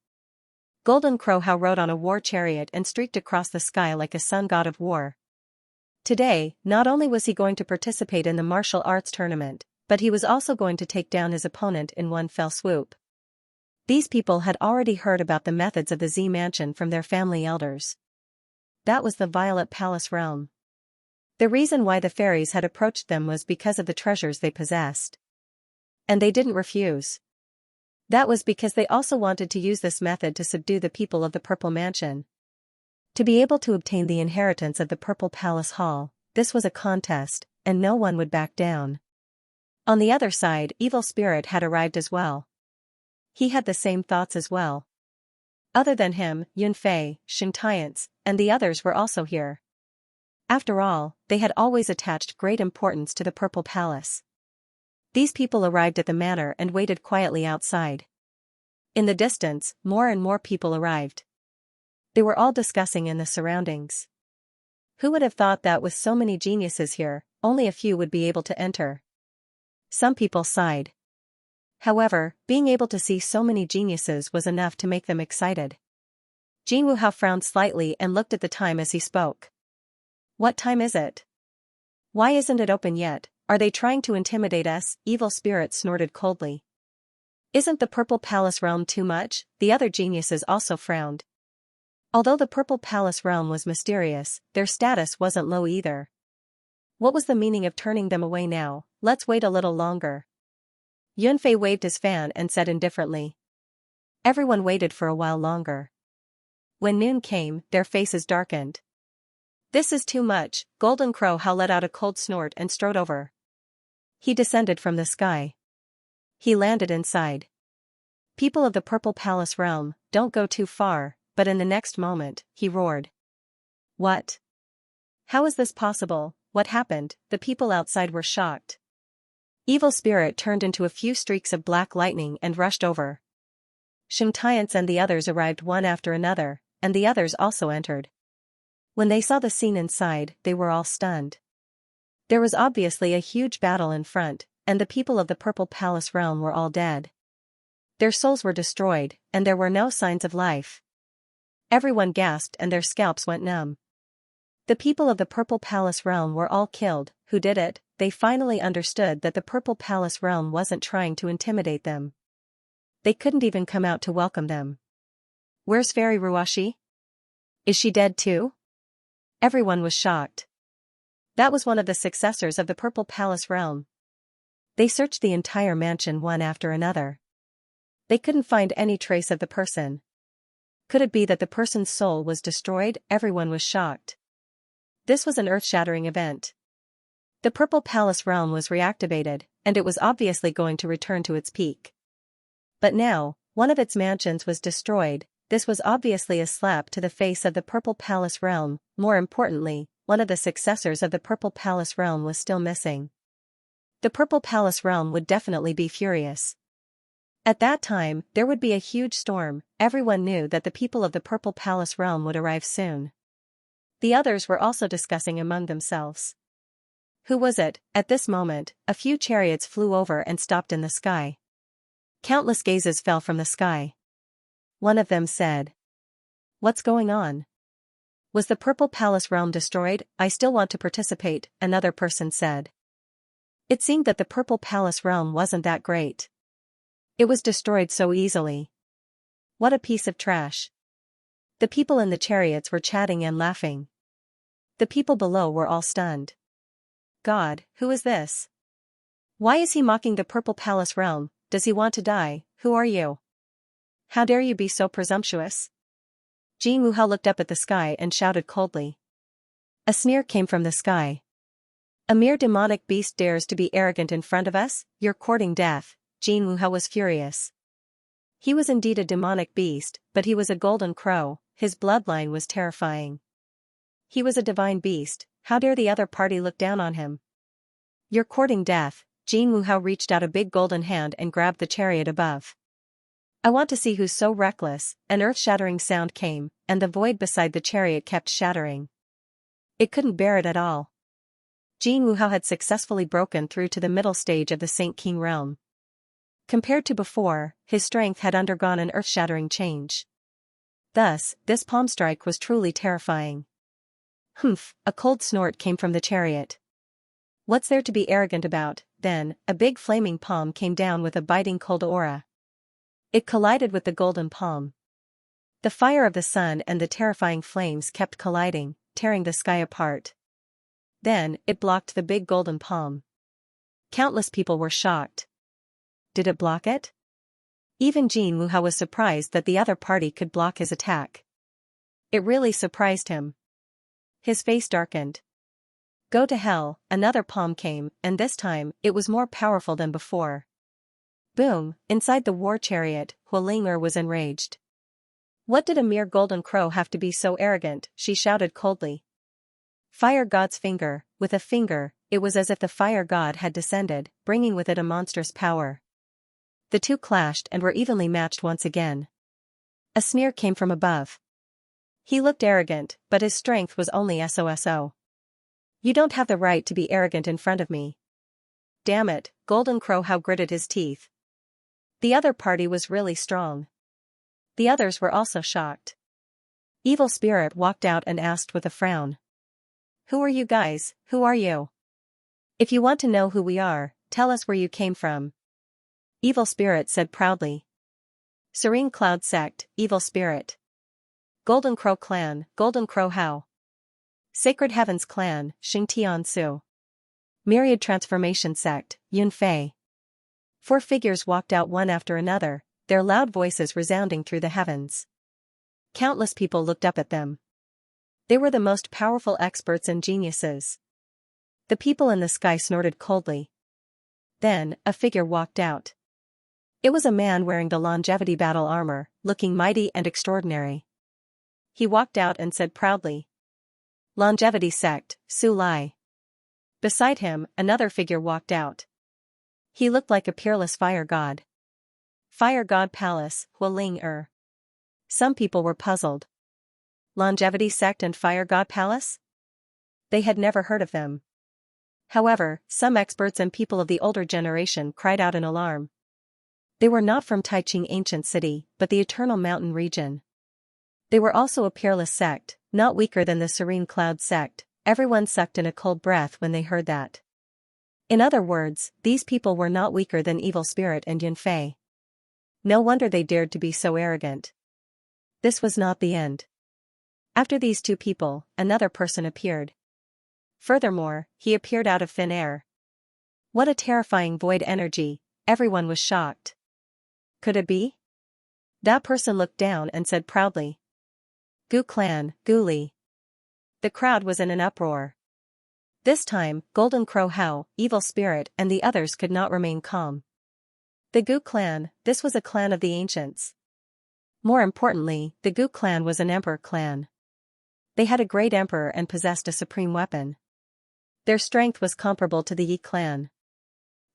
Golden Crow Hao rode on a war chariot and streaked across the sky like a sun god of war. Today, not only was he going to participate in the martial arts tournament, but he was also going to take down his opponent in one fell swoop. These people had already heard about the methods of the Z Mansion from their family elders. That was the Violet Palace realm. The reason why the fairies had approached them was because of the treasures they possessed. And they didn't refuse. That was because they also wanted to use this method to subdue the people of the Purple Mansion. To be able to obtain the inheritance of the Purple Palace Hall, this was a contest, and no one would back down. On the other side, Evil Spirit had arrived as well. He had the same thoughts as well. Other than him, Yunfei, Xianxia, and the others were also here. After all, they had always attached great importance to the Purple Palace. These people arrived at the manor and waited quietly outside. In the distance, more and more people arrived. They were all discussing in the surroundings. Who would have thought that with so many geniuses here, only a few would be able to enter? Some people sighed. However, being able to see so many geniuses was enough to make them excited. Jinwu Hao frowned slightly and looked at the time as he spoke. What time is it? Why isn't it open yet? Are they trying to intimidate us? Evil Spirit snorted coldly. Isn't the Purple Palace realm too much? The other geniuses also frowned. Although the Purple Palace realm was mysterious, their status wasn't low either. What was the meaning of turning them away now? Let's wait a little longer. Yunfei waved his fan and said indifferently. Everyone waited for a while longer. When noon came, their faces darkened. This is too much. Golden Crow Hao let out a cold snort and strode over. He descended from the sky. He landed inside. People of the Purple Palace realm, don't go too far. But in the next moment, he roared. What? How is this possible? What happened? The people outside were shocked. Evil Spirit turned into a few streaks of black lightning and rushed over. Xianxia and the others arrived one after another, and the others also entered. When they saw the scene inside, they were all stunned. There was obviously a huge battle in front, and the people of the Purple Palace realm were all dead. Their souls were destroyed, and there were no signs of life. Everyone gasped and their scalps went numb. The people of the Purple Palace realm were all killed. Who did it? They finally understood that the Purple Palace realm wasn't trying to intimidate them. They couldn't even come out to welcome them. Where's Fairy Ruashi? Is she dead too? Everyone was shocked. That was one of the successors of the Purple Palace realm. They searched the entire mansion one after another. They couldn't find any trace of the person. Could it be that the person's soul was destroyed? Everyone was shocked. This was an earth-shattering event. The Purple Palace realm was reactivated, and it was obviously going to return to its peak. But now, one of its mansions was destroyed. This was obviously a slap to the face of the Purple Palace realm. More importantly, one of the successors of the Purple Palace realm was still missing. The Purple Palace realm would definitely be furious. At that time, there would be a huge storm. Everyone knew that the people of the Purple Palace realm would arrive soon. The others were also discussing among themselves. Who was it? At this moment, a few chariots flew over and stopped in the sky. Countless gazes fell from the sky. One of them said, "What's going on? Was the Purple Palace realm destroyed? I still want to participate," another person said. It seemed that the Purple Palace realm wasn't that great. It was destroyed so easily. What a piece of trash. The people in the chariots were chatting and laughing. The people below were all stunned. God, who is this? Why is he mocking the Purple Palace realm? Does he want to die? Who are you? How dare you be so presumptuous? Jinwu Hao looked up at the sky and shouted coldly. A sneer came from the sky. A mere demonic beast dares to be arrogant in front of us? You're courting death. Jinwu Hao was furious. He was indeed a demonic beast, but he was a golden crow. His bloodline was terrifying. He was a divine beast. How dare the other party look down on him? You're courting death. Jinwu Hao reached out a big golden hand and grabbed the chariot above. I want to see who's so reckless. An earth-shattering sound came, and the void beside the chariot kept shattering. It couldn't bear it at all. Jin Wuhao had successfully broken through to the middle stage of the Saint King realm. Compared to before, his strength had undergone an earth-shattering change. Thus, this palm strike was truly terrifying. Humph, a cold snort came from the chariot. What's there to be arrogant about? Then, a big flaming palm came down with a biting cold aura. It collided with the golden palm. The fire of the sun and the terrifying flames kept colliding, tearing the sky apart. Then, it blocked the big golden palm. Countless people were shocked. Did it block it? Even Jin Wuhao was surprised that the other party could block his attack. It really surprised him. His face darkened. Go to hell, another palm came, and this time, it was more powerful than before. Boom, inside the war chariot, Hualing'er was enraged. What did a mere golden crow have to be so arrogant, she shouted coldly. Fire God's finger, with a finger, it was as if the fire god had descended, bringing with it a monstrous power. The two clashed and were evenly matched once again. A sneer came from above. He looked arrogant, but his strength was only so. You don't have the right to be arrogant in front of me. Damn it, Golden Crow how gritted his teeth. The other party was really strong. The others were also shocked. Evil Spirit walked out and asked with a frown. Who are you guys, who are you? If you want to know who we are, tell us where you came from. Evil Spirit said proudly. Serene Cloud Sect, Evil Spirit. Golden Crow Clan, Golden Crow How. Sacred Heavens Clan, Xingtian Su. Myriad Transformation Sect, Yun Fei. 4 figures walked out one after another, their loud voices resounding through the heavens. Countless people looked up at them. They were the most powerful experts and geniuses. The people in the sky snorted coldly. Then, a figure walked out. It was a man wearing the longevity battle armor, looking mighty and extraordinary. He walked out and said proudly. Longevity Sect, Su Lai. Beside him, another figure walked out. He looked like a peerless fire god. Fire God Palace, Hualing'er. Some people were puzzled. Longevity Sect and Fire God Palace? They had never heard of them. However, some experts and people of the older generation cried out in alarm. They were not from Taiching Ancient City, but the Eternal Mountain region. They were also a peerless sect, not weaker than the Serene Cloud Sect. Everyone sucked in a cold breath when they heard that. In other words, these people were not weaker than Evil Spirit and Yun Fei. No wonder they dared to be so arrogant. This was not the end. After these two people, another person appeared. Furthermore, he appeared out of thin air. What a terrifying void energy, everyone was shocked. Could it be? That person looked down and said proudly. Gu Clan, Gu Li. The crowd was in an uproar. This time, Golden Crow Hao, Evil Spirit and the others could not remain calm. The Gu clan, this was a clan of the ancients. More importantly, the Gu clan was an emperor clan. They had a great emperor and possessed a supreme weapon. Their strength was comparable to the Yi clan.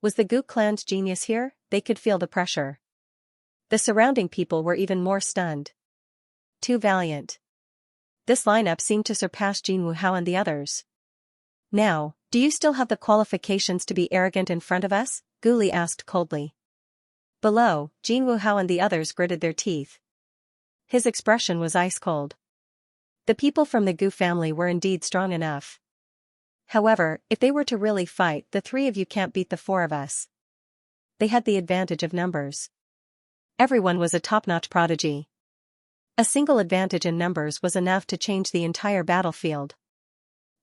Was the Gu clan's genius here? They could feel the pressure. The surrounding people were even more stunned. Too valiant. This lineup seemed to surpass Jin Wuhao and the others. Now, do you still have the qualifications to be arrogant in front of us? Gu Li asked coldly. Below, Jin Wuhao and the others gritted their teeth. His expression was ice cold. The people from the Gu family were indeed strong enough. However, if they were to really fight, the 3 of you can't beat the 4 of us. They had the advantage of numbers. Everyone was a top-notch prodigy. A single advantage in numbers was enough to change the entire battlefield.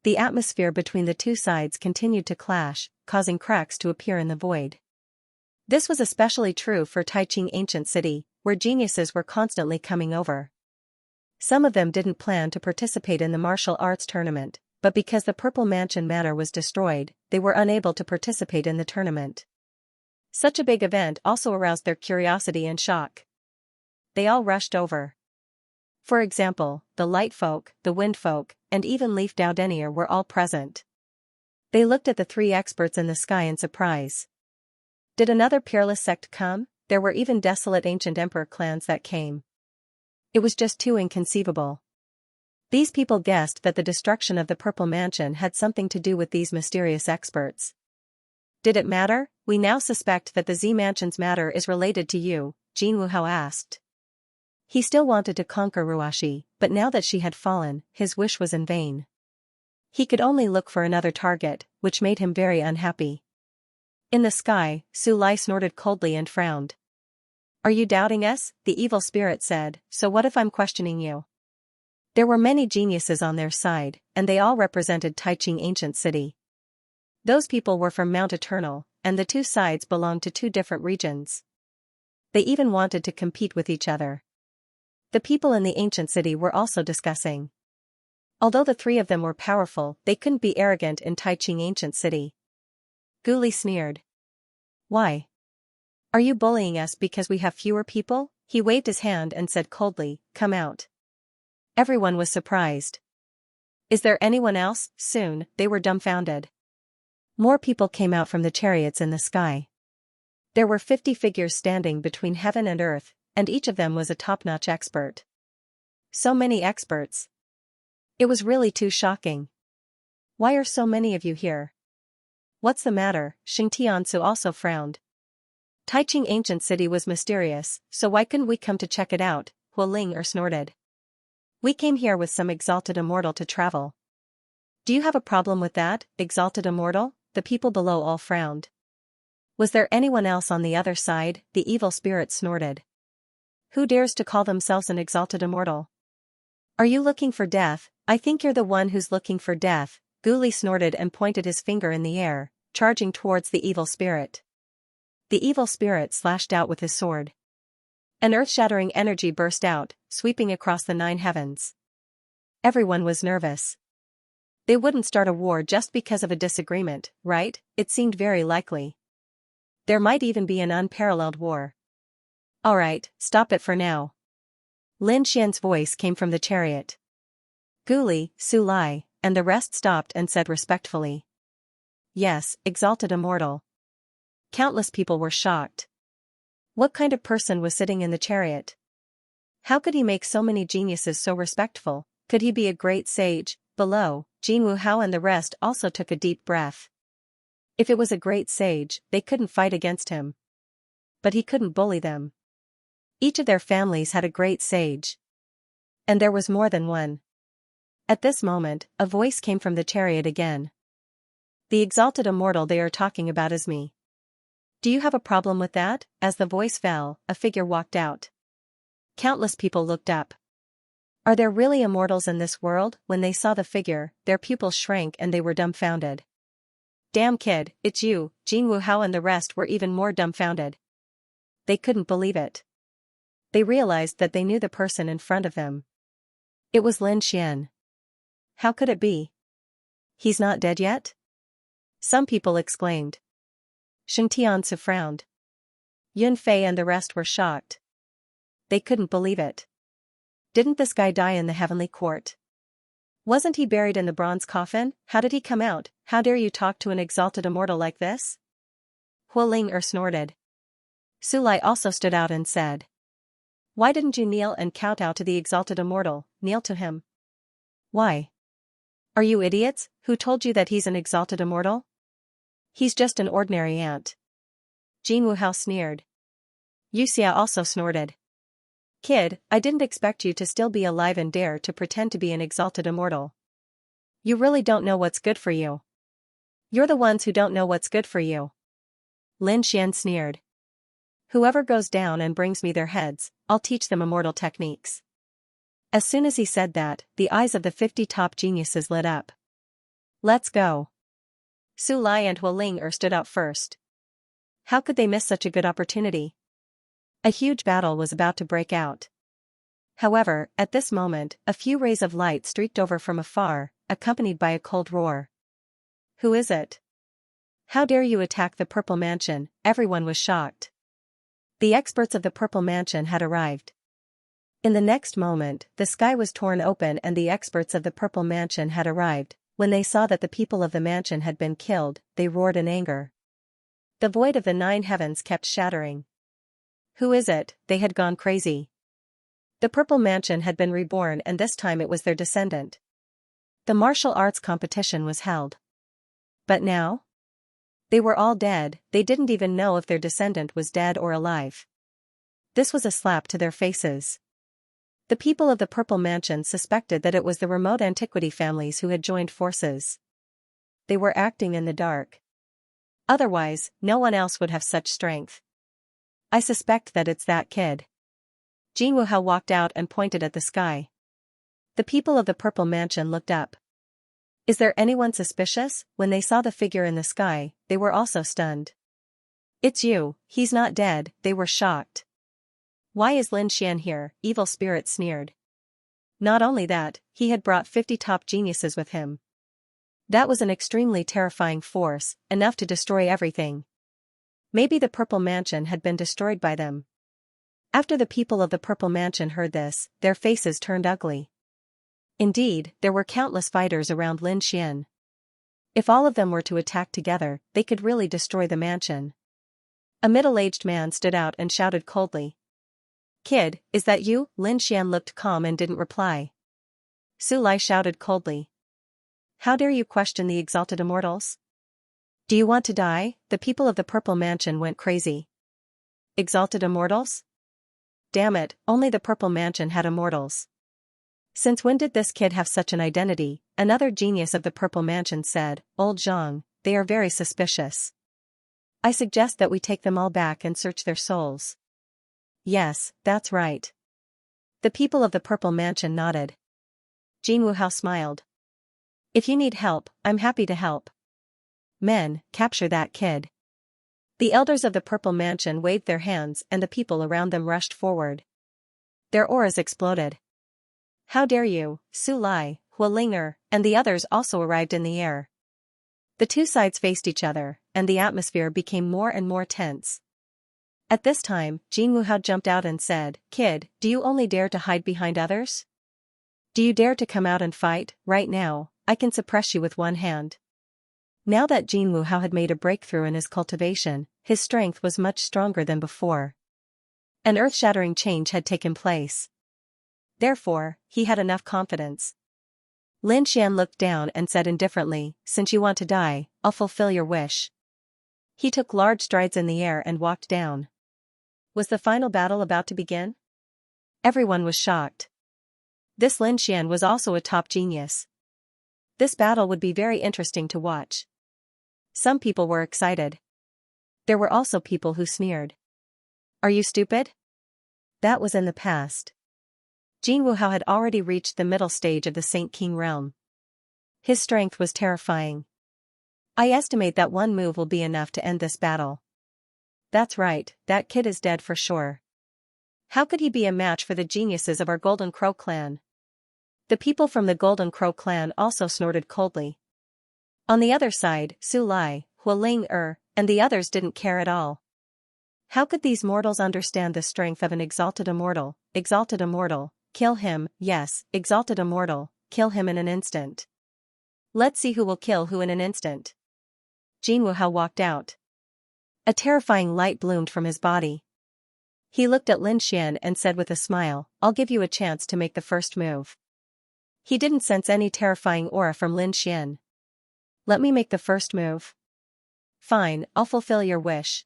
The atmosphere between the two sides continued to clash, causing cracks to appear in the void. This was especially true for Taiching Ancient City, where geniuses were constantly coming over. Some of them didn't plan to participate in the martial arts tournament, but because the Purple Mansion Manor was destroyed, they were unable to participate in the tournament. Such a big event also aroused their curiosity and shock. They all rushed over. For example, the Light Folk, the Wind Folk, and even Leaf Dao Denier were all present. They looked at the 3 experts in the sky in surprise. Did another peerless sect come? there were even desolate ancient emperor clans that came. It was just too inconceivable. These people guessed that the destruction of the Purple Mansion had something to do with these mysterious experts. Did it matter? We now suspect that the Z Mansion's matter is related to you, Jin Wuhao asked. He still wanted to conquer Ruashi, but now that she had fallen, his wish was in vain. He could only look for another target, which made him very unhappy. In the sky, Su Lai snorted coldly and frowned. Are you doubting us? The evil spirit said, so what if I'm questioning you? There were many geniuses on their side, and they all represented Taiching Ancient City. Those people were from Mount Eternal, and the two sides belonged to two different regions. They even wanted to compete with each other. The people in the ancient city were also discussing. Although the three of them were powerful, they couldn't be arrogant in Taiching Ancient City. Gu Li sneered. Why? Are you bullying us because we have fewer people? He waved his hand and said coldly, come out. Everyone was surprised. Is there anyone else? Soon, they were dumbfounded. More people came out from the chariots in the sky. There were 50 figures standing between heaven and earth, and each of them was a top-notch expert. So many experts. It was really too shocking. Why are so many of you here? What's the matter? Xing Tianzu also frowned. Taiching Ancient City was mysterious, so why couldn't we come to check it out? Hu Ling snorted. We came here with some exalted immortal to travel. Do you have a problem with that, exalted immortal? The people below all frowned. Was there anyone else on the other side? The evil spirit snorted. Who dares to call themselves an exalted immortal? Are you looking for death? I think you're the one who's looking for death. Gu Li snorted and pointed his finger in the air, charging towards the evil spirit. The evil spirit slashed out with his sword. An earth-shattering energy burst out, sweeping across the 9 heavens. Everyone was nervous. They wouldn't start a war just because of a disagreement, right? It seemed very likely. There might even be an unparalleled war. All right, stop it for now. Lin Xian's voice came from the chariot. Gu Li, Su Lai, and the rest stopped and said respectfully. Yes, exalted immortal. Countless people were shocked. What kind of person was sitting in the chariot? How could he make so many geniuses so respectful? Could he be a great sage? Below, Jin Wuhao and the rest also took a deep breath. If it was a great sage, they couldn't fight against him. But he couldn't bully them. Each of their families had a great sage. And there was more than one. At this moment, a voice came from the chariot again. The exalted immortal they are talking about is me. Do you have a problem with that? As the voice fell, a figure walked out. Countless people looked up. Are there really immortals in this world? When they saw the figure, their pupils shrank and they were dumbfounded. Damn kid, it's you. Jin Wuhao and the rest were even more dumbfounded. They couldn't believe it. They realized that they knew the person in front of them. It was Lin Xian. How could it be? He's not dead yet? Some people exclaimed. Xing Tianzu frowned. Yun Fei and the rest were shocked. They couldn't believe it. Didn't this guy die in the heavenly court? Wasn't he buried in the bronze coffin? How did he come out? How dare you talk to an exalted immortal like this? Hu Ling snorted. Su Lai also stood out and said. Why didn't you kneel and kowtow to the exalted immortal? Kneel to him. Why? Are you idiots? Who told you that he's an exalted immortal? He's just an ordinary ant. Jin Wuhao sneered. Xianxia also snorted. Kid, I didn't expect you to still be alive and dare to pretend to be an exalted immortal. You really don't know what's good for you. You're the ones who don't know what's good for you. Lin Xian sneered. Whoever goes down and brings me their heads, I'll teach them immortal techniques. As soon as he said that, the eyes of the 50 top geniuses lit up. Let's go. Su Lai and Hu Ling stood out first. How could they miss such a good opportunity? A huge battle was about to break out. However, at this moment, a few rays of light streaked over from afar, accompanied by a cold roar. Who is it? How dare you attack the Purple Mansion? Everyone was shocked. The experts of the Purple Mansion had arrived. In the next moment, the sky was torn open and the experts of the Purple Mansion had arrived. When they saw that the people of the mansion had been killed, they roared in anger. The void of the 9 heavens kept shattering. Who is it? They had gone crazy. The Purple Mansion had been reborn, and this time it was their descendant. The martial arts competition was held. But now? They were all dead. They didn't even know if their descendant was dead or alive. This was a slap to their faces. The people of the Purple Mansion suspected that it was the remote antiquity families who had joined forces. They were acting in the dark. Otherwise, no one else would have such strength. I suspect that it's that kid. Jinwoo walked out and pointed at the sky. The people of the Purple Mansion looked up. Is there anyone suspicious? When they saw the figure in the sky, they were also stunned. It's you, he's not dead, they were shocked. Why is Lin Xian here? Evil Spirit sneered. Not only that, he had brought 50 top geniuses with him. That was an extremely terrifying force, enough to destroy everything. Maybe the Purple Mansion had been destroyed by them. After the people of the Purple Mansion heard this, their faces turned ugly. Indeed, there were countless fighters around Lin Xian. If all of them were to attack together, they could really destroy the mansion. A middle-aged man stood out and shouted coldly. Kid, is that you? Lin Xian looked calm and didn't reply. Su Lai shouted coldly. How dare you question the exalted immortals? Do you want to die? The people of the Purple Mansion went crazy. Exalted immortals? Damn it, only the Purple Mansion had immortals. Since when did this kid have such an identity? Another genius of the Purple Mansion said, Old Zhang, they are very suspicious. I suggest that we take them all back and search their souls. Yes, that's right. The people of the Purple Mansion nodded. Jinwoo smiled. If you need help, I'm happy to help. Men, capture that kid. The elders of the Purple Mansion waved their hands and the people around them rushed forward. Their auras exploded. How dare you? Su Lai, Hualinger, and the others also arrived in the air. The two sides faced each other, and the atmosphere became more and more tense. At this time, Jinwoo jumped out and said, Kid, do you only dare to hide behind others? Do you dare to come out and fight? Right now, I can suppress you with one hand. Now that Jinwoo had made a breakthrough in his cultivation, his strength was much stronger than before. An earth-shattering change had taken place. Therefore, he had enough confidence. Lin Xian looked down and said indifferently, Since you want to die, I'll fulfill your wish. He took large strides in the air and walked down. Was the final battle about to begin? Everyone was shocked. This Lin Xian was also a top genius. This battle would be very interesting to watch. Some people were excited. There were also people who sneered. Are you stupid? That was in the past. Jinwoo had already reached the middle stage of the Saint King realm. His strength was terrifying. I estimate that one move will be enough to end this battle. That's right, that kid is dead for sure. How could he be a match for the geniuses of our Golden Crow clan? The people from the Golden Crow clan also snorted coldly. On the other side, Su Lai, Hualinger, and the others didn't care at all. How could these mortals understand the strength of an exalted immortal? Exalted immortal, kill him, yes, exalted immortal, kill him in an instant. Let's see who will kill who in an instant. Jinwoo walked out. A terrifying light bloomed from his body. He looked at Lin Xian and said with a smile, I'll give you a chance to make the first move. He didn't sense any terrifying aura from Lin Xian. Let me make the first move. Fine, I'll fulfill your wish.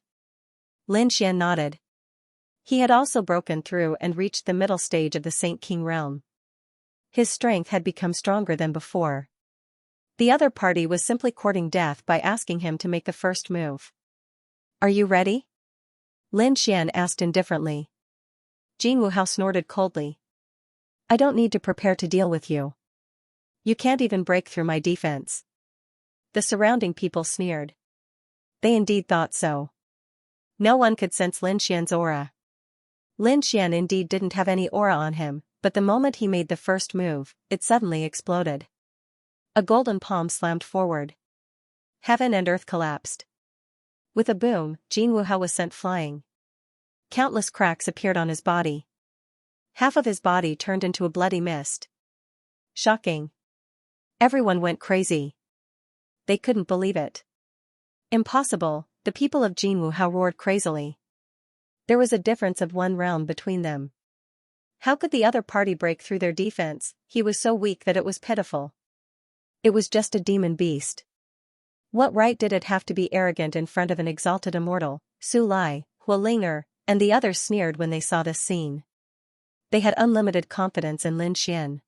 Lin Xian nodded. He had also broken through and reached the middle stage of the Saint King realm. His strength had become stronger than before. The other party was simply courting death by asking him to make the first move. Are you ready? Lin Xian asked indifferently. Jinwoo snorted coldly. I don't need to prepare to deal with you. You can't even break through my defense. The surrounding people sneered. They indeed thought so. No one could sense Lin Xian's aura. Lin Xian indeed didn't have any aura on him, but the moment he made the first move, it suddenly exploded. A golden palm slammed forward. Heaven and earth collapsed. With a boom, Jinwoo was sent flying. Countless cracks appeared on his body. Half of his body turned into a bloody mist. Shocking. Everyone went crazy. They couldn't believe it. Impossible, the people of Jinwoo roared crazily. There was a difference of one realm between them. How could the other party break through their defense? He was so weak that it was pitiful. It was just a demon beast. What right did it have to be arrogant in front of an exalted immortal? Su Lai, Hua Linger, and the others sneered when they saw this scene. They had unlimited confidence in Lin Xian.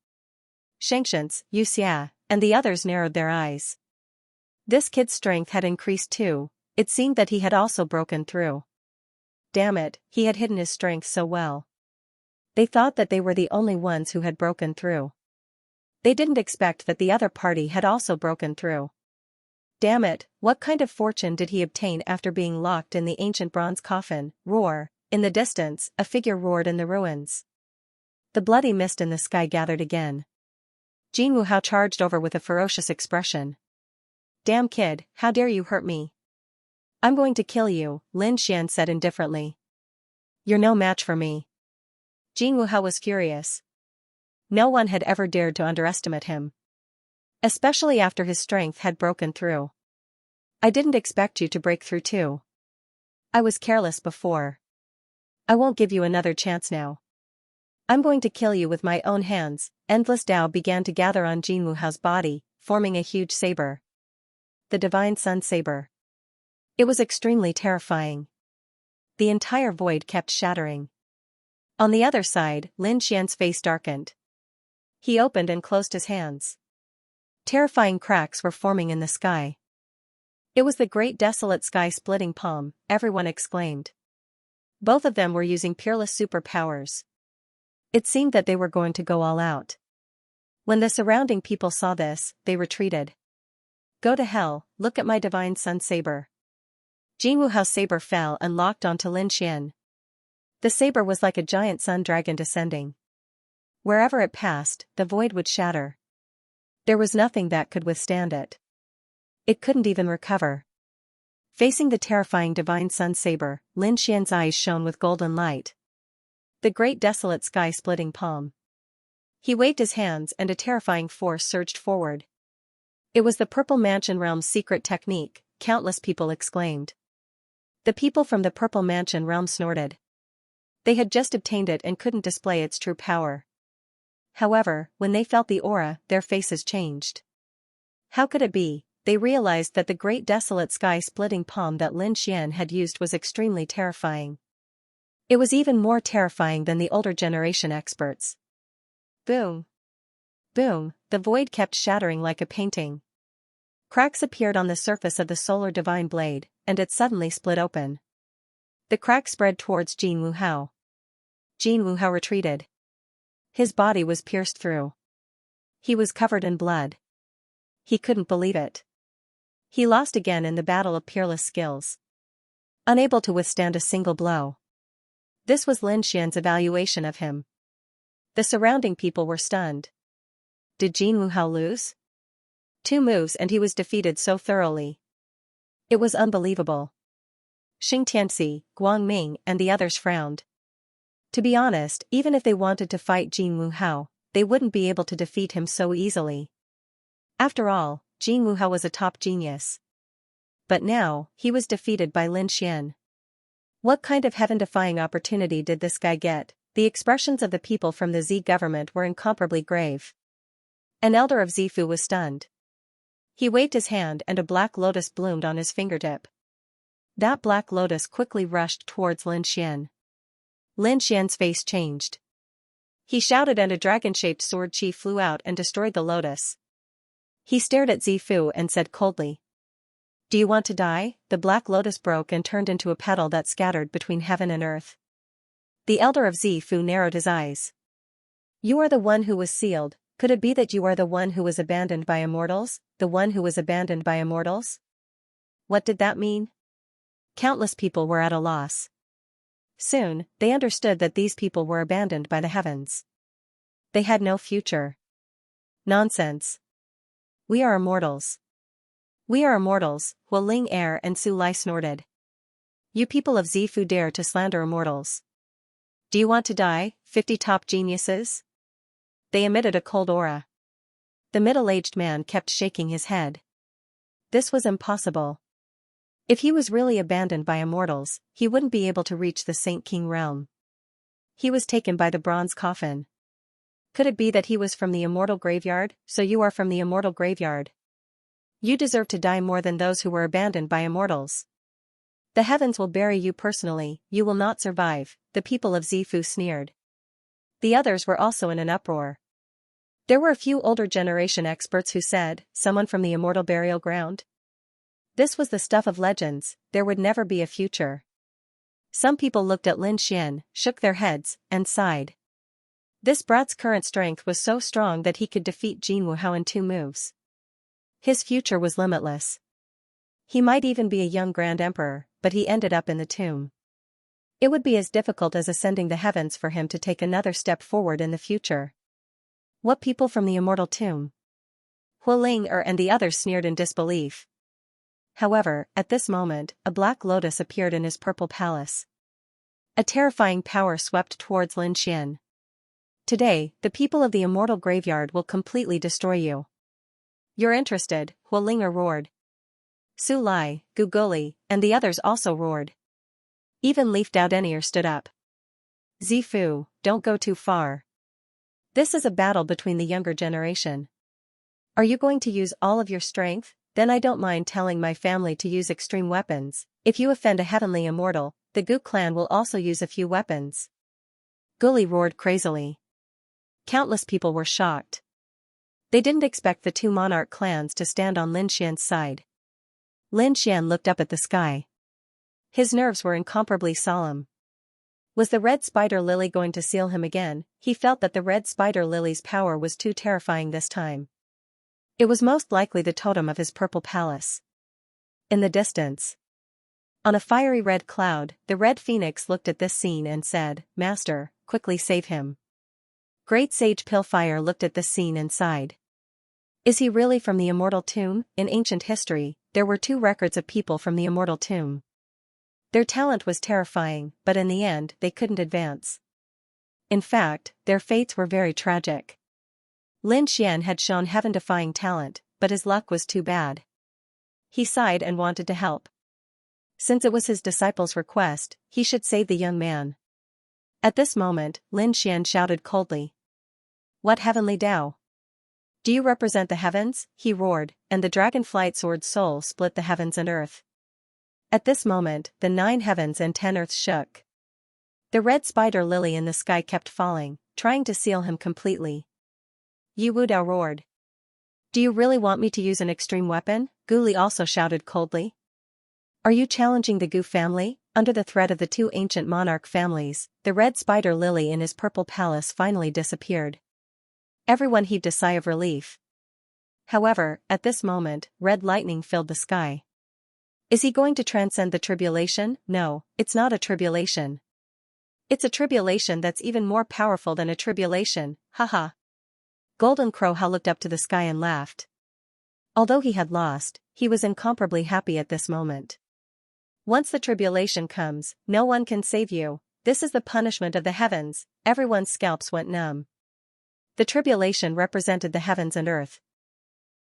Xianxia, Xia, and the others narrowed their eyes. This kid's strength had increased too. It seemed that he had also broken through. Damn it, he had hidden his strength so well. They thought that they were the only ones who had broken through. They didn't expect that the other party had also broken through. Damn it, what kind of fortune did he obtain after being locked in the ancient bronze coffin? Roar! In the distance, a figure roared in the ruins. The bloody mist in the sky gathered again. Jin Wuhao charged over with a ferocious expression. Damn kid, how dare you hurt me? I'm going to kill you, Lin Xian said indifferently. You're no match for me. Jin Wuhao was furious. No one had ever dared to underestimate him. Especially after his strength had broken through. I didn't expect you to break through too. I was careless before. I won't give you another chance now. I'm going to kill you with my own hands. Endless Tao began to gather on Jin Wuhao's body, forming a huge saber. The Divine Sun Saber. It was extremely terrifying. The entire void kept shattering. On the other side, Lin Xian's face darkened. He opened and closed his hands. Terrifying cracks were forming in the sky. It was the great desolate sky-splitting palm, everyone exclaimed. Both of them were using peerless superpowers. It seemed that they were going to go all out. When the surrounding people saw this, they retreated. Go to hell, look at my Divine Sun Saber. Jin Wuhao's saber fell and locked onto Lin Xian. The saber was like a giant sun dragon descending. Wherever it passed, the void would shatter. There was nothing that could withstand it. It couldn't even recover. Facing the terrifying Divine Sun Saber, Lin Xian's eyes shone with golden light. The great desolate sky-splitting palm. He waved his hands and a terrifying force surged forward. It was the Purple Mansion realm's secret technique, countless people exclaimed. The people from the Purple Mansion realm snorted. They had just obtained it and couldn't display its true power. However, when they felt the aura, their faces changed. How could it be? They realized that the great desolate sky-splitting palm that Lin Xian had used was extremely terrifying. It was even more terrifying than the older generation experts. Boom! Boom! The void kept shattering like a painting. Cracks appeared on the surface of the solar divine blade, and it suddenly split open. The crack spread towards Jin Wuhao. Jin Wuhao retreated. His body was pierced through. He was covered in blood. He couldn't believe it. He lost again in the battle of peerless skills. Unable to withstand a single blow. This was Lin Xian's evaluation of him. The surrounding people were stunned. Did Jin Wuhao lose? 2 moves and he was defeated so thoroughly. It was unbelievable. Xing Tianxi, Guang Ming and the others frowned. To be honest, even if they wanted to fight Jin Wuhao, they wouldn't be able to defeat him so easily. After all, Jin Wuhao was a top genius. But now, he was defeated by Lin Xian. What kind of heaven-defying opportunity did this guy get? The expressions of the people from the Z government were incomparably grave. An elder of Zifu was stunned. He waved his hand and a black lotus bloomed on his fingertip. That black lotus quickly rushed towards Lin Xian. Lin Xian's face changed. He shouted and a dragon-shaped sword chi flew out and destroyed the lotus. He stared at Zifu and said coldly, "Do you want to die?" The black lotus broke and turned into a petal that scattered between heaven and earth. The elder of Zifu narrowed his eyes. "You are the one who was sealed. Could it be that you are the one who was abandoned by immortals? The one who was abandoned by immortals?" What did that mean? Countless people were at a loss. Soon, they understood that these people were abandoned by the heavens. They had no future. Nonsense. We are immortals. We are immortals, Hua Ling Er and Su Lai snorted. You people of Zifu dare to slander immortals. Do you want to die, 50 top geniuses? They emitted a cold aura. The middle-aged man kept shaking his head. This was impossible. If he was really abandoned by immortals, he wouldn't be able to reach the Saint King realm. He was taken by the bronze coffin. Could it be that he was from the immortal graveyard? So you are from the immortal graveyard. You deserve to die more than those who were abandoned by immortals. The heavens will bury you personally, you will not survive, the people of Zifu sneered. The others were also in an uproar. There were a few older generation experts who said, someone from the immortal burial ground? This was the stuff of legends, there would never be a future. Some people looked at Lin Xian, shook their heads, and sighed. This brat's current strength was so strong that he could defeat Jin Wuhao in 2 moves. His future was limitless. He might even be a young Grand Emperor, but he ended up in the tomb. It would be as difficult as ascending the heavens for him to take another step forward in the future. What people from the immortal tomb? Huling and the others sneered in disbelief. However, at this moment, a black lotus appeared in his purple palace. A terrifying power swept towards Lin Xian. Today, the people of the immortal graveyard will completely destroy you. You're interested, Huling roared. Su Lai, Gugoli, and the others also roared. Even Leaf Daodenier stood up. Zifu, don't go too far. This is a battle between the younger generation. Are you going to use all of your strength? Then I don't mind telling my family to use extreme weapons. If you offend a heavenly immortal, the Gu clan will also use a few weapons. Guli roared crazily. Countless people were shocked. They didn't expect the 2 monarch clans to stand on Lin Xian's side. Lin Xian looked up at the sky. His nerves were incomparably solemn. Was the red spider lily going to seal him again? He felt that the red spider lily's power was too terrifying this time. It was most likely the totem of his purple palace. In the distance, on a fiery red cloud, the red phoenix looked at this scene and said, Master, quickly save him. Great sage Pillfire looked at this scene and sighed. Is he really from the immortal tomb? In ancient history, there were 2 records of people from the immortal tomb. Their talent was terrifying, but in the end they couldn't advance. In fact, their fates were very tragic. Lin Xian had shown heaven-defying talent, but his luck was too bad. He sighed and wanted to help. Since it was his disciple's request, he should save the young man. At this moment, Lin Xian shouted coldly. What heavenly Tao? Do you represent the heavens? He roared, and the dragonflight sword's soul split the heavens and earth. At this moment, the 9 heavens and 10 earths shook. The red spider lily in the sky kept falling, trying to seal him completely. Yi Wudao roared. Do you really want me to use an extreme weapon? Gu Li also shouted coldly. Are you challenging the Gu family? Under the threat of the 2 ancient monarch families, the red spider lily in his purple palace finally disappeared. Everyone heaved a sigh of relief. However, at this moment, red lightning filled the sky. Is he going to transcend the tribulation? No, it's not a tribulation. It's a tribulation that's even more powerful than a tribulation, haha. Golden Crow looked up to the sky and laughed. Although he had lost, he was incomparably happy at this moment. Once the tribulation comes, no one can save you. This is the punishment of the heavens. Everyone's scalps went numb. The tribulation represented the heavens and earth.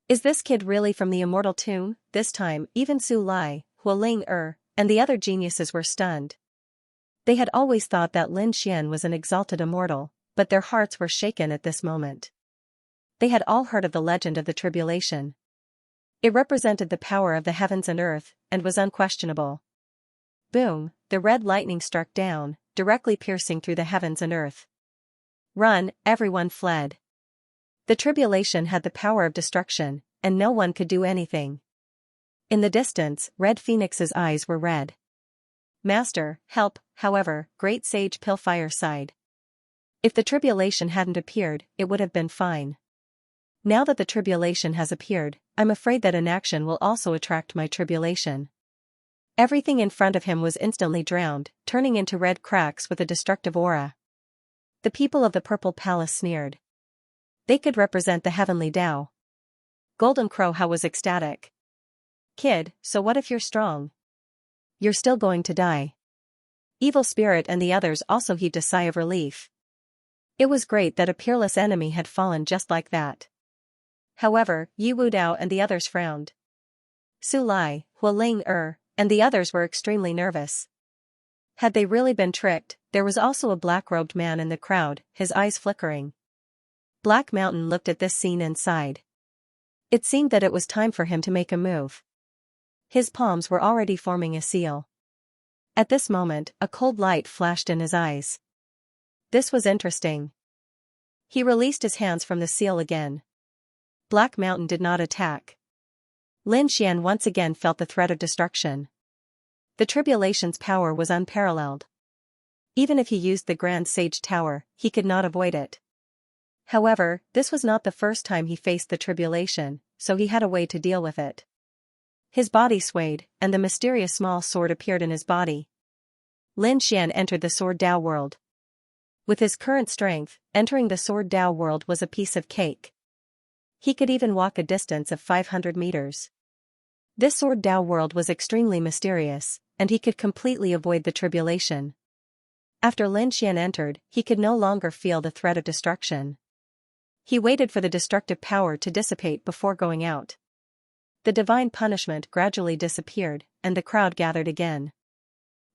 Is this kid really from the immortal tomb? This time, even Su Lai, Huling and the other geniuses were stunned. They had always thought that Lin Xian was an exalted immortal, but their hearts were shaken at this moment. They had all heard of the legend of the tribulation. It represented the power of the heavens and earth, and was unquestionable. Boom, the red lightning struck down, directly piercing through the heavens and earth. Run, everyone fled. The tribulation had the power of destruction, and no one could do anything. In the distance, Red Phoenix's eyes were red. Master, help, however, Great Sage Pillfire sighed. If the tribulation hadn't appeared, it would have been fine. Now that the tribulation has appeared, I'm afraid that inaction will also attract my tribulation. Everything in front of him was instantly drowned, turning into red cracks with a destructive aura. The people of the Purple Palace sneered. They could represent the heavenly Tao. Golden Crow was ecstatic. Kid, so what if you're strong? You're still going to die. Evil Spirit and the others also heaved a sigh of relief. It was great that a peerless enemy had fallen just like that. However, Yi Wudao and the others frowned. Su Lai, Huling and the others were extremely nervous. Had they really been tricked? There was also a black-robed man in the crowd, his eyes flickering. Black Mountain looked at this scene and sighed. It seemed that it was time for him to make a move. His palms were already forming a seal. At this moment, a cold light flashed in his eyes. This was interesting. He released his hands from the seal again. Black Mountain did not attack. Lin Xian once again felt the threat of destruction. The tribulation's power was unparalleled. Even if he used the Grand Sage Tower, he could not avoid it. However, this was not the first time he faced the tribulation, so he had a way to deal with it. His body swayed, and the mysterious small sword appeared in his body. Lin Xian entered the Sword Dao world. With his current strength, entering the Sword Dao world was a piece of cake. He could even walk a distance of 500 meters. This Sword Dao world was extremely mysterious, and he could completely avoid the tribulation. After Lin Xian entered, he could no longer feel the threat of destruction. He waited for the destructive power to dissipate before going out. The divine punishment gradually disappeared, and the crowd gathered again.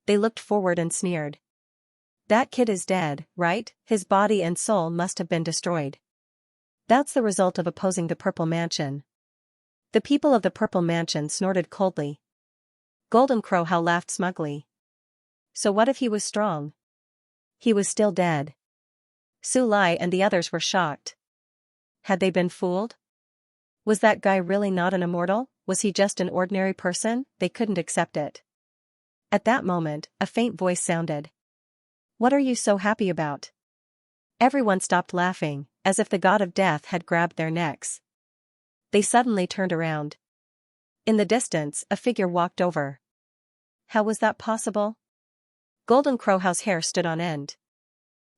They looked forward and sneered. That kid is dead, right? His body and soul must have been destroyed. That's the result of opposing the Purple Mansion. The people of the Purple Mansion snorted coldly. Golden Crowhow laughed smugly. So what if he was strong? He was still dead. Su Lai and the others were shocked. Had they been fooled? Was that guy really not an immortal? Was he just an ordinary person? They couldn't accept it. At that moment, a faint voice sounded. What are you so happy about? Everyone stopped laughing, as if the god of death had grabbed their necks. They suddenly turned around. In the distance, a figure walked over. How was that possible? Golden Crowhow's hair stood on end.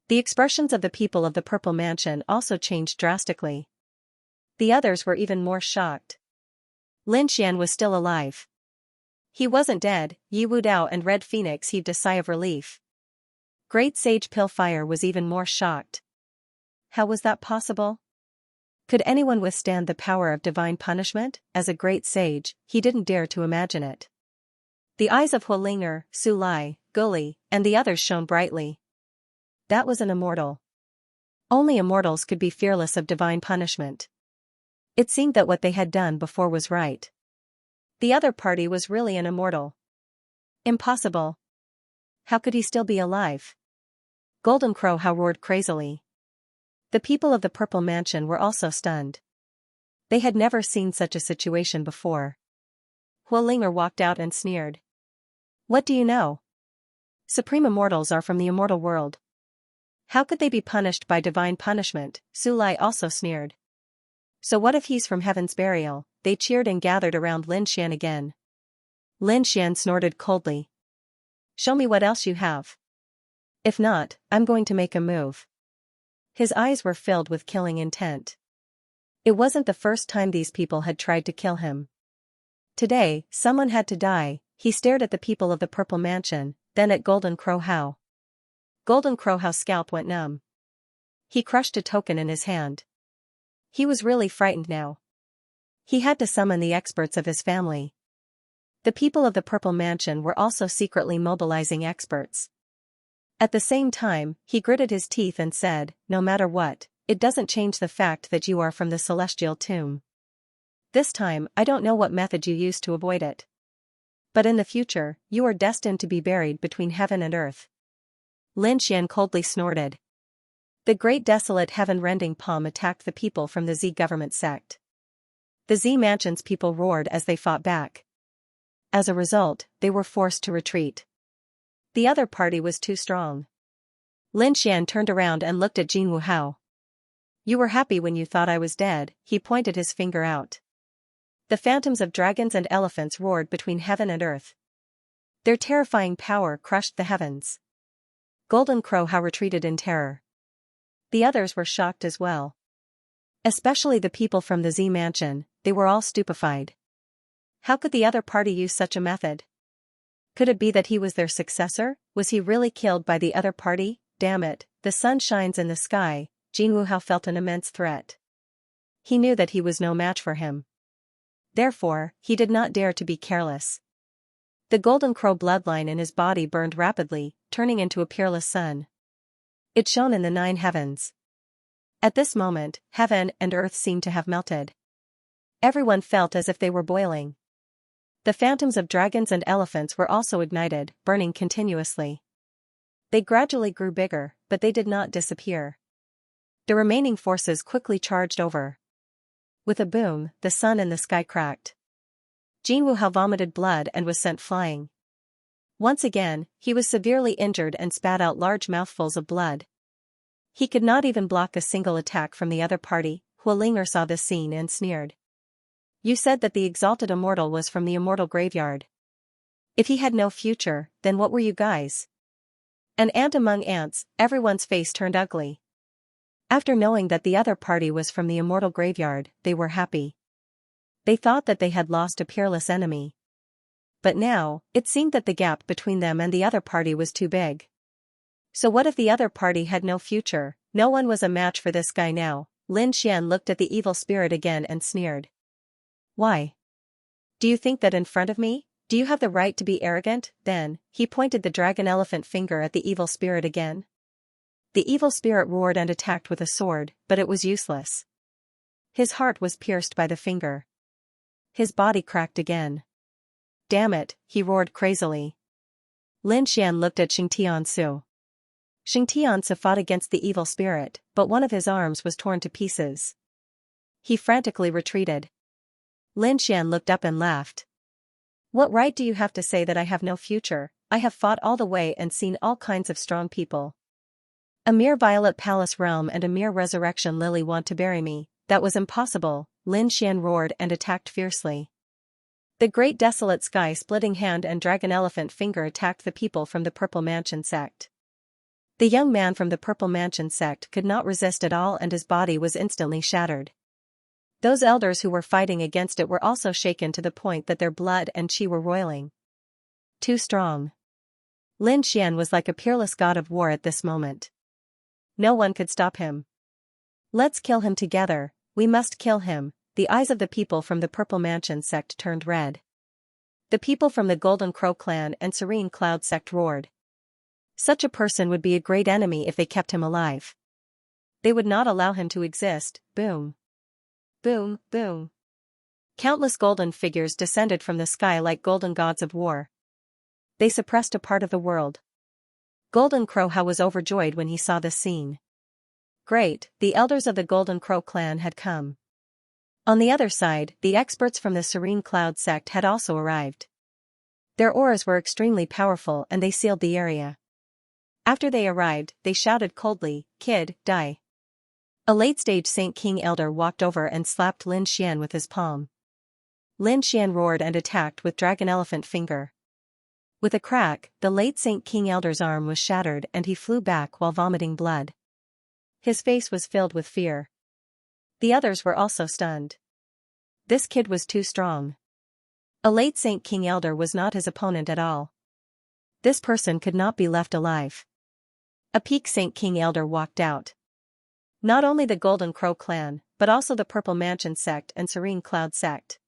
The expressions of the people of the Purple Mansion also changed drastically. The others were even more shocked. Lin Xian was still alive. He wasn't dead. Yi Wudao and Red Phoenix heaved a sigh of relief. Great Sage Pillfire was even more shocked. How was that possible? Could anyone withstand the power of divine punishment? As a great sage, he didn't dare to imagine it. The eyes of Huolinger, Su Lai, Guli, and the others shone brightly. That was an immortal. Only immortals could be fearless of divine punishment. It seemed that what they had done before was right. The other party was really an immortal. Impossible. How could he still be alive? Golden Crowhow roared crazily. The people of the Purple Mansion were also stunned. They had never seen such a situation before. Huolinger walked out and sneered. What do you know? Supreme immortals are from the immortal world. How could they be punished by divine punishment? Su Lai also sneered. So what if he's from heaven's burial? They cheered and gathered around Lin Xian again. Lin Xian snorted coldly. Show me what else you have. If not, I'm going to make a move. His eyes were filled with killing intent. It wasn't the first time these people had tried to kill him. Today, someone had to die. He stared at the people of the Purple Mansion, then at Golden Crowhow. Golden Crowhow's scalp went numb. He crushed a token in his hand. He was really frightened now. He had to summon the experts of his family. The people of the Purple Mansion were also secretly mobilizing experts. At the same time, he gritted his teeth and said, no matter what, it doesn't change the fact that you are from the Celestial Tomb. This time, I don't know what method you used to avoid it. But in the future, you are destined to be buried between heaven and earth. Lin Xian coldly snorted. The great desolate heaven-rending palm attacked the people from the Z government sect. The Z Mansion's people roared as they fought back. As a result, they were forced to retreat. The other party was too strong. Lin Xian turned around and looked at Jin Wuhao. You were happy when you thought I was dead, he pointed his finger out. The phantoms of dragons and elephants roared between heaven and earth. Their terrifying power crushed the heavens. Golden Crowhow retreated in terror. The others were shocked as well. Especially the people from the Z Mansion, they were all stupefied. How could the other party use such a method? Could it be that he was their successor? Was he really killed by the other party? Damn it, the sun shines in the sky. Jin Wuhao felt an immense threat. He knew that he was no match for him. Therefore, he did not dare to be careless. The golden crow bloodline in his body burned rapidly, turning into a peerless sun. It shone in the 9 heavens. At this moment, heaven and earth seemed to have melted. Everyone felt as if they were boiling. The phantoms of dragons and elephants were also ignited, burning continuously. They gradually grew bigger, but they did not disappear. The remaining forces quickly charged over. With a boom, the sun and the sky cracked. Jinwoo vomited blood and was sent flying. Once again, he was severely injured and spat out large mouthfuls of blood. He could not even block a single attack from the other party. Hualinger saw this scene and sneered. You said that the exalted immortal was from the immortal graveyard. If he had no future, then what were you guys? An ant among ants, everyone's face turned ugly. After knowing that the other party was from the immortal graveyard, they were happy. They thought that they had lost a peerless enemy. But now, it seemed that the gap between them and the other party was too big. So what if the other party had no future? No one was a match for this guy now. Lin Xian looked at the evil spirit again and sneered. Why? Do you think that in front of me? Do you have the right to be arrogant? Then, he pointed the dragon elephant finger at the evil spirit again. The evil spirit roared and attacked with a sword, but it was useless. His heart was pierced by the finger. His body cracked again. Damn it, he roared crazily. Lin Xian looked at Xianxia. Xianxia fought against the evil spirit, but one of his arms was torn to pieces. He frantically retreated. Lin Xian looked up and laughed. What right do you have to say that I have no future? I have fought all the way and seen all kinds of strong people. A mere violet palace realm and a mere resurrection lily want to bury me. That was impossible, Lin Xian roared and attacked fiercely. The great desolate sky-splitting hand and dragon elephant finger attacked the people from the Purple Mansion sect. The young man from the Purple Mansion sect could not resist at all and his body was instantly shattered. Those elders who were fighting against it were also shaken to the point that their blood and chi were roiling. Too strong. Lin Xian was like a peerless god of war at this moment. No one could stop him. Let's kill him together, we must kill him. The eyes of the people from the Purple Mansion sect turned red. The people from the Golden Crow clan and Serene Cloud sect roared. Such a person would be a great enemy if they kept him alive. They would not allow him to exist. Boom. Boom, boom. Countless golden figures descended from the sky like golden gods of war. They suppressed a part of the world. Golden Crow was overjoyed when he saw this scene. Great, the elders of the Golden Crow clan had come. On the other side, the experts from the Serene Cloud sect had also arrived. Their auras were extremely powerful and they sealed the area. After they arrived, they shouted coldly, "Kid, die." A late-stage Saint King Elder walked over and slapped Lin Xian with his palm. Lin Xian roared and attacked with Dragon Elephant Finger. With a crack, the late Saint King Elder's arm was shattered and he flew back while vomiting blood. His face was filled with fear. The others were also stunned. This kid was too strong. A late Saint King Elder was not his opponent at all. This person could not be left alive. A peak Saint King Elder walked out. Not only the Golden Crow clan, but also the Purple Mansion sect and Serene Cloud sect.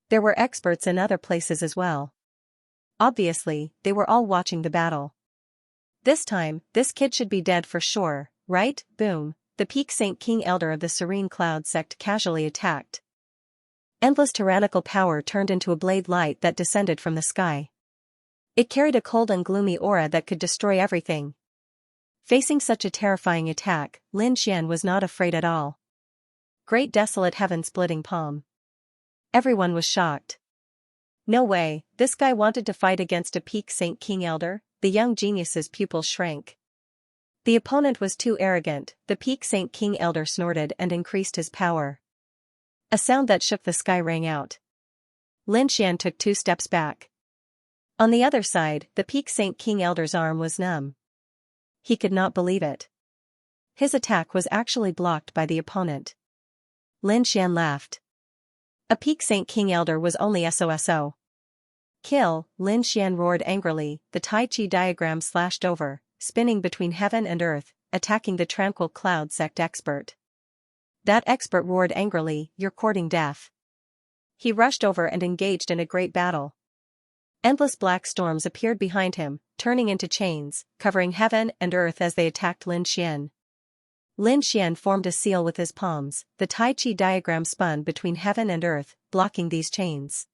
There were experts in other places as well. Obviously, they were all watching the battle. This time, this kid should be dead for sure, right? Boom. The peak Saint King Elder of the Serene Cloud sect casually attacked. Endless tyrannical power turned into a blade light that descended from the sky. It carried a cold and gloomy aura that could destroy everything. Facing such a terrifying attack, Lin Xian was not afraid at all. Great desolate heaven-splitting palm. Everyone was shocked. No way, this guy wanted to fight against a peak Saint King Elder. The young genius's pupils shrank. The opponent was too arrogant. The peak Saint King Elder snorted and increased his power. A sound that shook the sky rang out. Lin Xian took 2 steps back. On the other side, the peak Saint King Elder's arm was numb. He could not believe it. His attack was actually blocked by the opponent. Lin Xian laughed. A peak Saint King Elder was only SOSO. Kill, Lin Xian roared angrily. The Tai Chi diagram slashed over, spinning between heaven and earth, attacking the Tranquil Cloud sect expert. That expert roared angrily, "You're courting death." He rushed over and engaged in a great battle. Endless black storms appeared behind him, turning into chains, covering heaven and earth as they attacked Lin Xian. Lin Xian formed a seal with his palms, the Tai Chi diagram spun between heaven and earth, blocking these chains.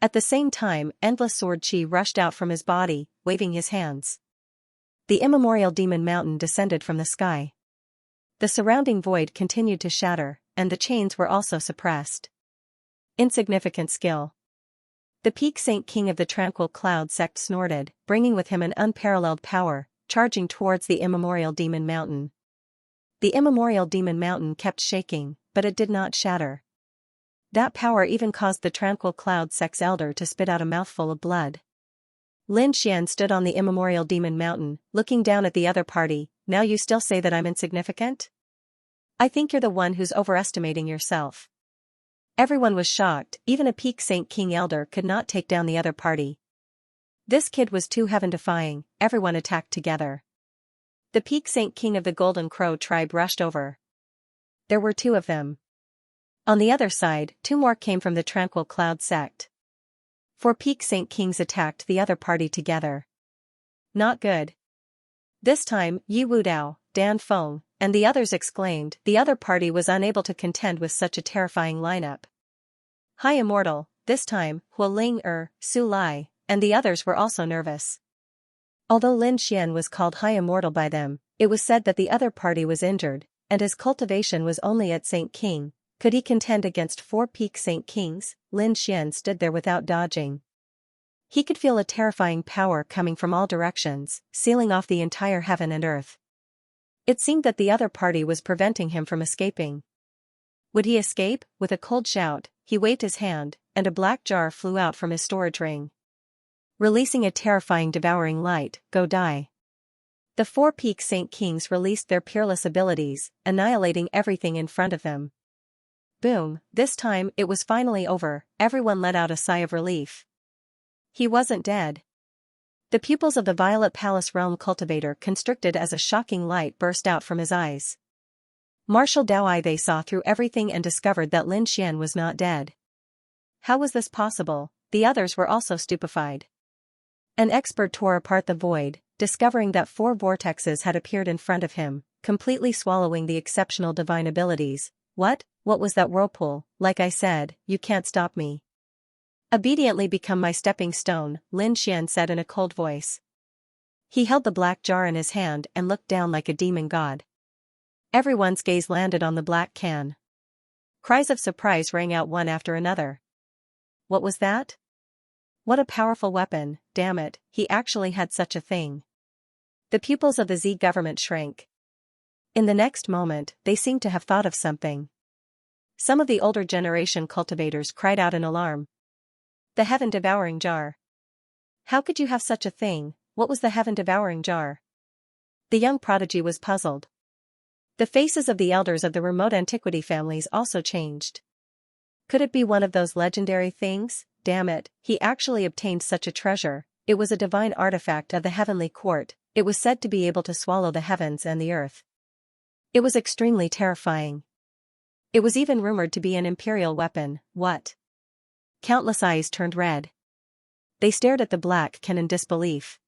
At the same time, endless sword chi rushed out from his body, waving his hands. The immemorial demon mountain descended from the sky. The surrounding void continued to shatter, and the chains were also suppressed. Insignificant skill. The peak Saint King of the Tranquil Cloud sect snorted, bringing with him an unparalleled power, charging towards the immemorial demon mountain. The immemorial demon mountain kept shaking, but it did not shatter. That power even caused the Tranquil Cloud sect's elder to spit out a mouthful of blood. Lin Xian stood on the immemorial demon mountain, looking down at the other party. Now you still say that I'm insignificant? I think you're the one who's overestimating yourself. Everyone was shocked, even a peak Saint King elder could not take down the other party. This kid was too heaven-defying, everyone attacked together. The peak Saint King of the Golden Crow tribe rushed over. There were 2 of them. On the other side, 2 more came from the Tranquil Cloud sect. 4 peak Saint Kings attacked the other party together. Not good. This time, Yi Wudao, Dan Feng, and the others exclaimed. The other party was unable to contend with such a terrifying lineup. High Immortal, this time, Hua Ling Su Lai, and the others were also nervous. Although Lin Xian was called High Immortal by them, it was said that the other party was injured, and his cultivation was only at Saint King. Could he contend against 4 peak Saint Kings? Lin Xian stood there without dodging. He could feel a terrifying power coming from all directions, sealing off the entire heaven and earth. It seemed that the other party was preventing him from escaping. Would he escape? With a cold shout, he waved his hand, and a black jar flew out from his storage ring. Releasing a terrifying devouring light, go die. The 4 peak Saint Kings released their peerless abilities, annihilating everything in front of them. Boom, this time it was finally over. Everyone let out a sigh of relief. He wasn't dead. The pupils of the Violet Palace Realm cultivator constricted as a shocking light burst out from his eyes. Martial Daoi, they saw through everything and discovered that Lin Xian was not dead. How was this possible? The others were also stupefied. An expert tore apart the void, discovering that 4 vortexes had appeared in front of him, completely swallowing the exceptional divine abilities. What was that whirlpool? Like I said, you can't stop me. Obediently become my stepping stone, Lin Xian said in a cold voice. He held the black jar in his hand and looked down like a demon god. Everyone's gaze landed on the black can. Cries of surprise rang out one after another. What was that? What a powerful weapon, damn it, he actually had such a thing. The pupils of the Z government shrank. In the next moment, they seemed to have thought of something. Some of the older generation cultivators cried out in alarm. The heaven-devouring jar. How could you have such a thing? What was the heaven-devouring jar? The young prodigy was puzzled. The faces of the elders of the remote antiquity families also changed. Could it be one of those legendary things? Damn it, he actually obtained such a treasure. It was a divine artifact of the heavenly court. It was said to be able to swallow the heavens and the earth. It was extremely terrifying. It was even rumored to be an imperial weapon. What? Countless eyes turned red. They stared at the black can in disbelief.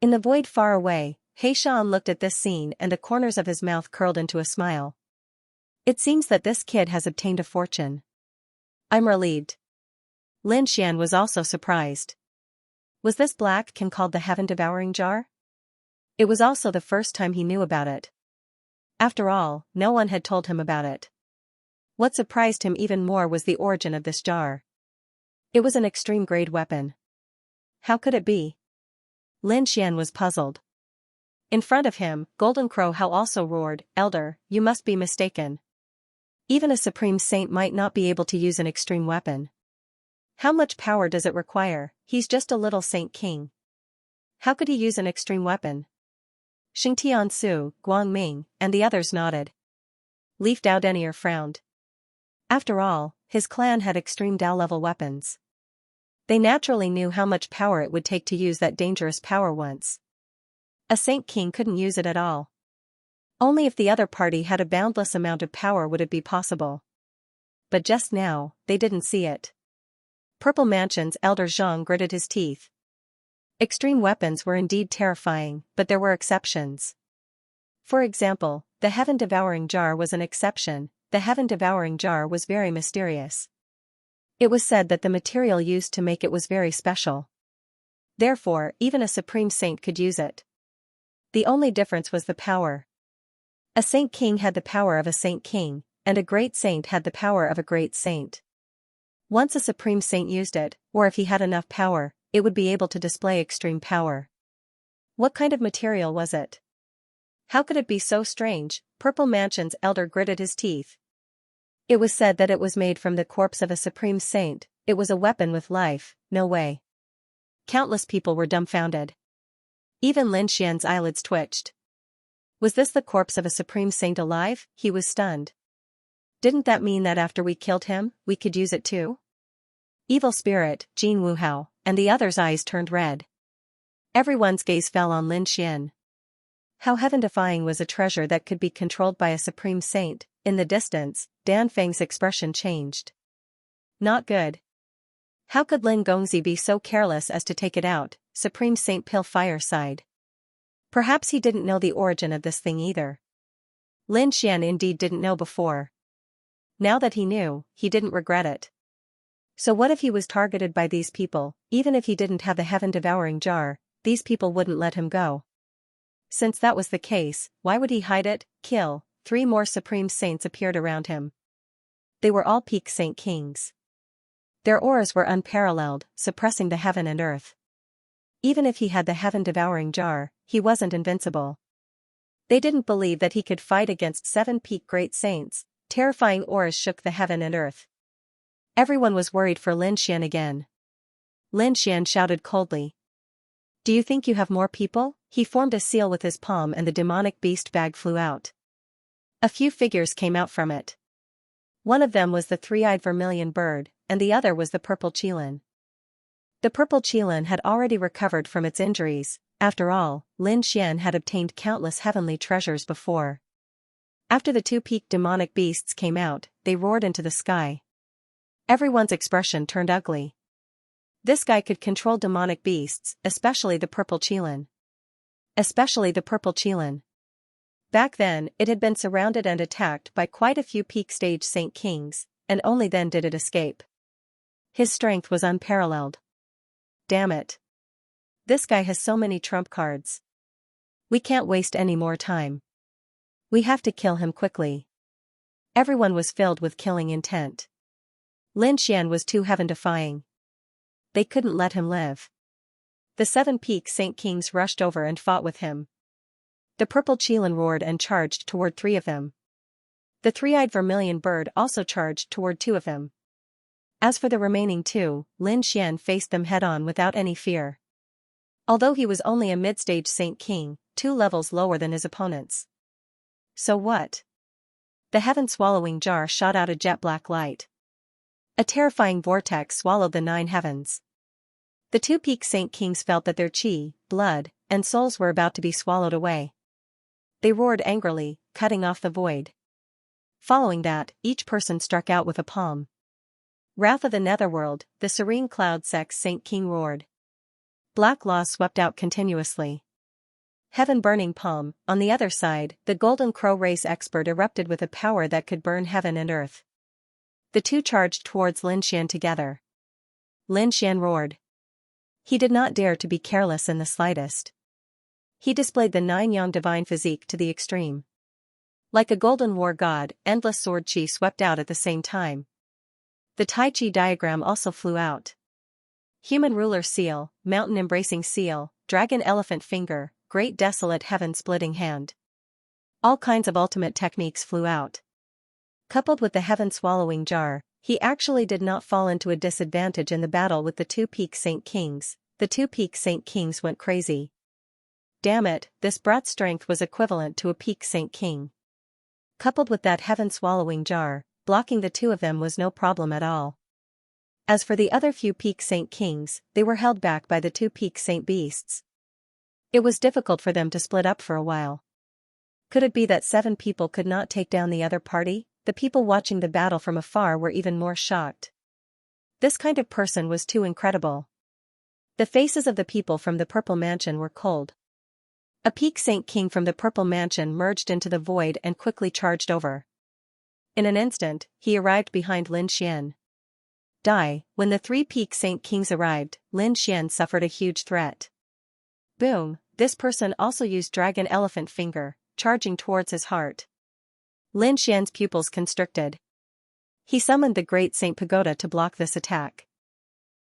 In the void far away, He Shan looked at this scene and the corners of his mouth curled into a smile. It seems that this kid has obtained a fortune. I'm relieved. Lin Xian was also surprised. Was this black can called the heaven-devouring jar? It was also the first time he knew about it. After all, no one had told him about it. What surprised him even more was the origin of this jar. It was an extreme-grade weapon. How could it be? Lin Xian was puzzled. In front of him, Golden Crow How also roared, Elder, you must be mistaken. Even a supreme saint might not be able to use an extreme weapon. How much power does it require? He's just a little Saint King. How could he use an extreme weapon? Xingtian Su, Guang Ming, and the others nodded. Leaf Dao Denier frowned. After all, his clan had extreme Dao-level weapons. They naturally knew how much power it would take to use that dangerous power once. A Saint King couldn't use it at all. Only if the other party had a boundless amount of power would it be possible. But just now, they didn't see it. Purple Mansion's elder Zhang gritted his teeth. Extreme weapons were indeed terrifying, but there were exceptions. For example, the heaven-devouring jar was an exception. The heaven-devouring jar was very mysterious. It was said that the material used to make it was very special. Therefore, even a supreme saint could use it. The only difference was the power. A saint king had the power of a saint king, and a great saint had the power of a great saint. Once a supreme saint used it, or if he had enough power, it would be able to display extreme power. What kind of material was it? How could it be so strange? Purple Mansion's elder gritted his teeth. It was said that it was made from the corpse of a supreme saint. It was a weapon with life. No way. Countless people were dumbfounded. Even Lin Xian's eyelids twitched. Was this the corpse of a supreme saint alive? He was stunned. Didn't that mean that after we killed him, we could use it too? Evil spirit, Jin Wuhao, and the others' eyes turned red. Everyone's gaze fell on Lin Xian. How heaven-defying was a treasure that could be controlled by a supreme saint. In the distance, Dan Feng's expression changed. Not good. How could Lin Gongzi be so careless as to take it out? Supreme Saint Pillfire sighed. Perhaps he didn't know the origin of this thing either. Lin Xian indeed didn't know before. Now that he knew, he didn't regret it. So what if he was targeted by these people? Even if he didn't have the heaven-devouring jar, these people wouldn't let him go. Since that was the case, why would he hide it? Kill. 3 more supreme saints appeared around him. They were all peak saint kings. Their auras were unparalleled, suppressing the heaven and earth. Even if he had the heaven-devouring jar, he wasn't invincible. They didn't believe that he could fight against 7 peak great saints. Terrifying auras shook the heaven and earth. Everyone was worried for Lin Xian again. Lin Xian shouted coldly. Do you think you have more people? He formed a seal with his palm and the demonic beast bag flew out. A few figures came out from it. One of them was the 3-eyed vermilion bird, and the other was the purple qilin. The purple qilin had already recovered from its injuries. After all, Lin Xian had obtained countless heavenly treasures before. After the 2 peak demonic beasts came out, they roared into the sky. Everyone's expression turned ugly. This guy could control demonic beasts, especially the purple qilin. Especially the purple qilin. Back then, it had been surrounded and attacked by quite a few peak stage saint kings, and only then did it escape. His strength was unparalleled. Damn it. This guy has so many trump cards. We can't waste any more time. We have to kill him quickly. Everyone was filled with killing intent. Lin Xian was too heaven-defying. They couldn't let him live. The 7 peak saint kings rushed over and fought with him. The purple qilin roared and charged toward 3 of them. The 3-eyed vermilion bird also charged toward 2 of them. As for the remaining 2, Lin Xian faced them head-on without any fear. Although he was only a mid-stage saint king, 2 levels lower than his opponents. So what? The heaven-swallowing jar shot out a jet-black light. A terrifying vortex swallowed the 9 heavens. The 2 peak saint kings felt that their chi, blood, and souls were about to be swallowed away. They roared angrily, cutting off the void. Following that, each person struck out with a palm. Wrath of the Netherworld, the serene cloud sex saint king roared. Black laws swept out continuously. Heaven-burning palm. On the other side, the golden crow race expert erupted with a power that could burn heaven and earth. The 2 charged towards Lin Xian together. Lin Xian roared. He did not dare to be careless in the slightest. He displayed the 9-yang divine physique to the extreme. Like a golden war god, endless sword chi swept out at the same time. The Tai Chi diagram also flew out. Human ruler seal, mountain embracing seal, dragon elephant finger, great desolate heaven splitting hand. All kinds of ultimate techniques flew out. Coupled with the heaven swallowing jar, he actually did not fall into a disadvantage in the battle with the 2 peak saint kings. The 2 peak saint kings went crazy. Damn it, this brat's strength was equivalent to a peak saint king. Coupled with that heaven-swallowing jar, blocking the 2 of them was no problem at all. As for the other few peak saint kings, they were held back by the 2 peak saint beasts. It was difficult for them to split up for a while. Could it be that 7 people could not take down the other party? The people watching the battle from afar were even more shocked. This kind of person was too incredible. The faces of the people from the Purple Mansion were cold. A peak Saint King from the Purple Mansion merged into the void and quickly charged over. In an instant, he arrived behind Lin Xian. When the three peak Saint Kings arrived, Lin Xian suffered a huge threat. Boom, this person also used Dragon Elephant Finger, charging towards his heart. Lin Xian's pupils constricted. He summoned the Great Saint Pagoda to block this attack.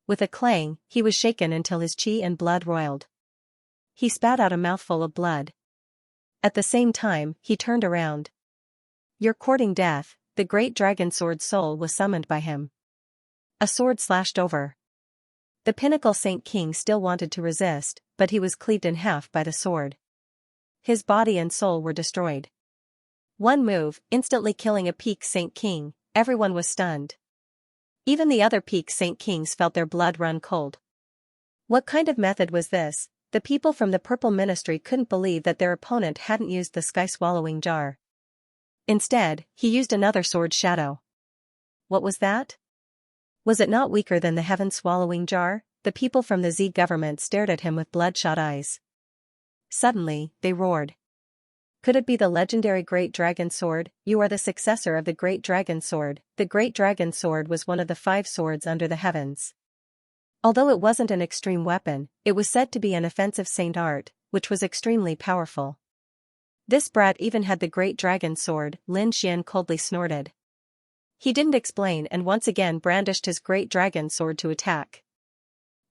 With a clang, he was shaken until his chi and blood roiled. He spat out a mouthful of blood. At the same time, he turned around. "You're courting death," the great dragon sword soul was summoned by him. A sword slashed over. The pinnacle Saint King still wanted to resist, but he was cleaved in half by the sword. His body and soul were destroyed. One move, instantly killing a peak Saint King. Everyone was stunned. Even the other peak Saint Kings felt their blood run cold. What kind of method was this? The people from the Purple Ministry couldn't believe that their opponent hadn't used the sky-swallowing jar. Instead, he used another sword shadow. What was that? Was it not weaker than the heaven-swallowing jar? The people from the Z government stared at him with bloodshot eyes. Suddenly, they roared. Could it be the legendary Great Dragon Sword? You are the successor of the Great Dragon Sword. The Great Dragon Sword was one of the 5 swords under the heavens. Although it wasn't an extreme weapon, it was said to be an offensive saint art, which was extremely powerful. This brat even had the Great Dragon Sword, Lin Xian coldly snorted. He didn't explain and once again brandished his Great Dragon Sword to attack.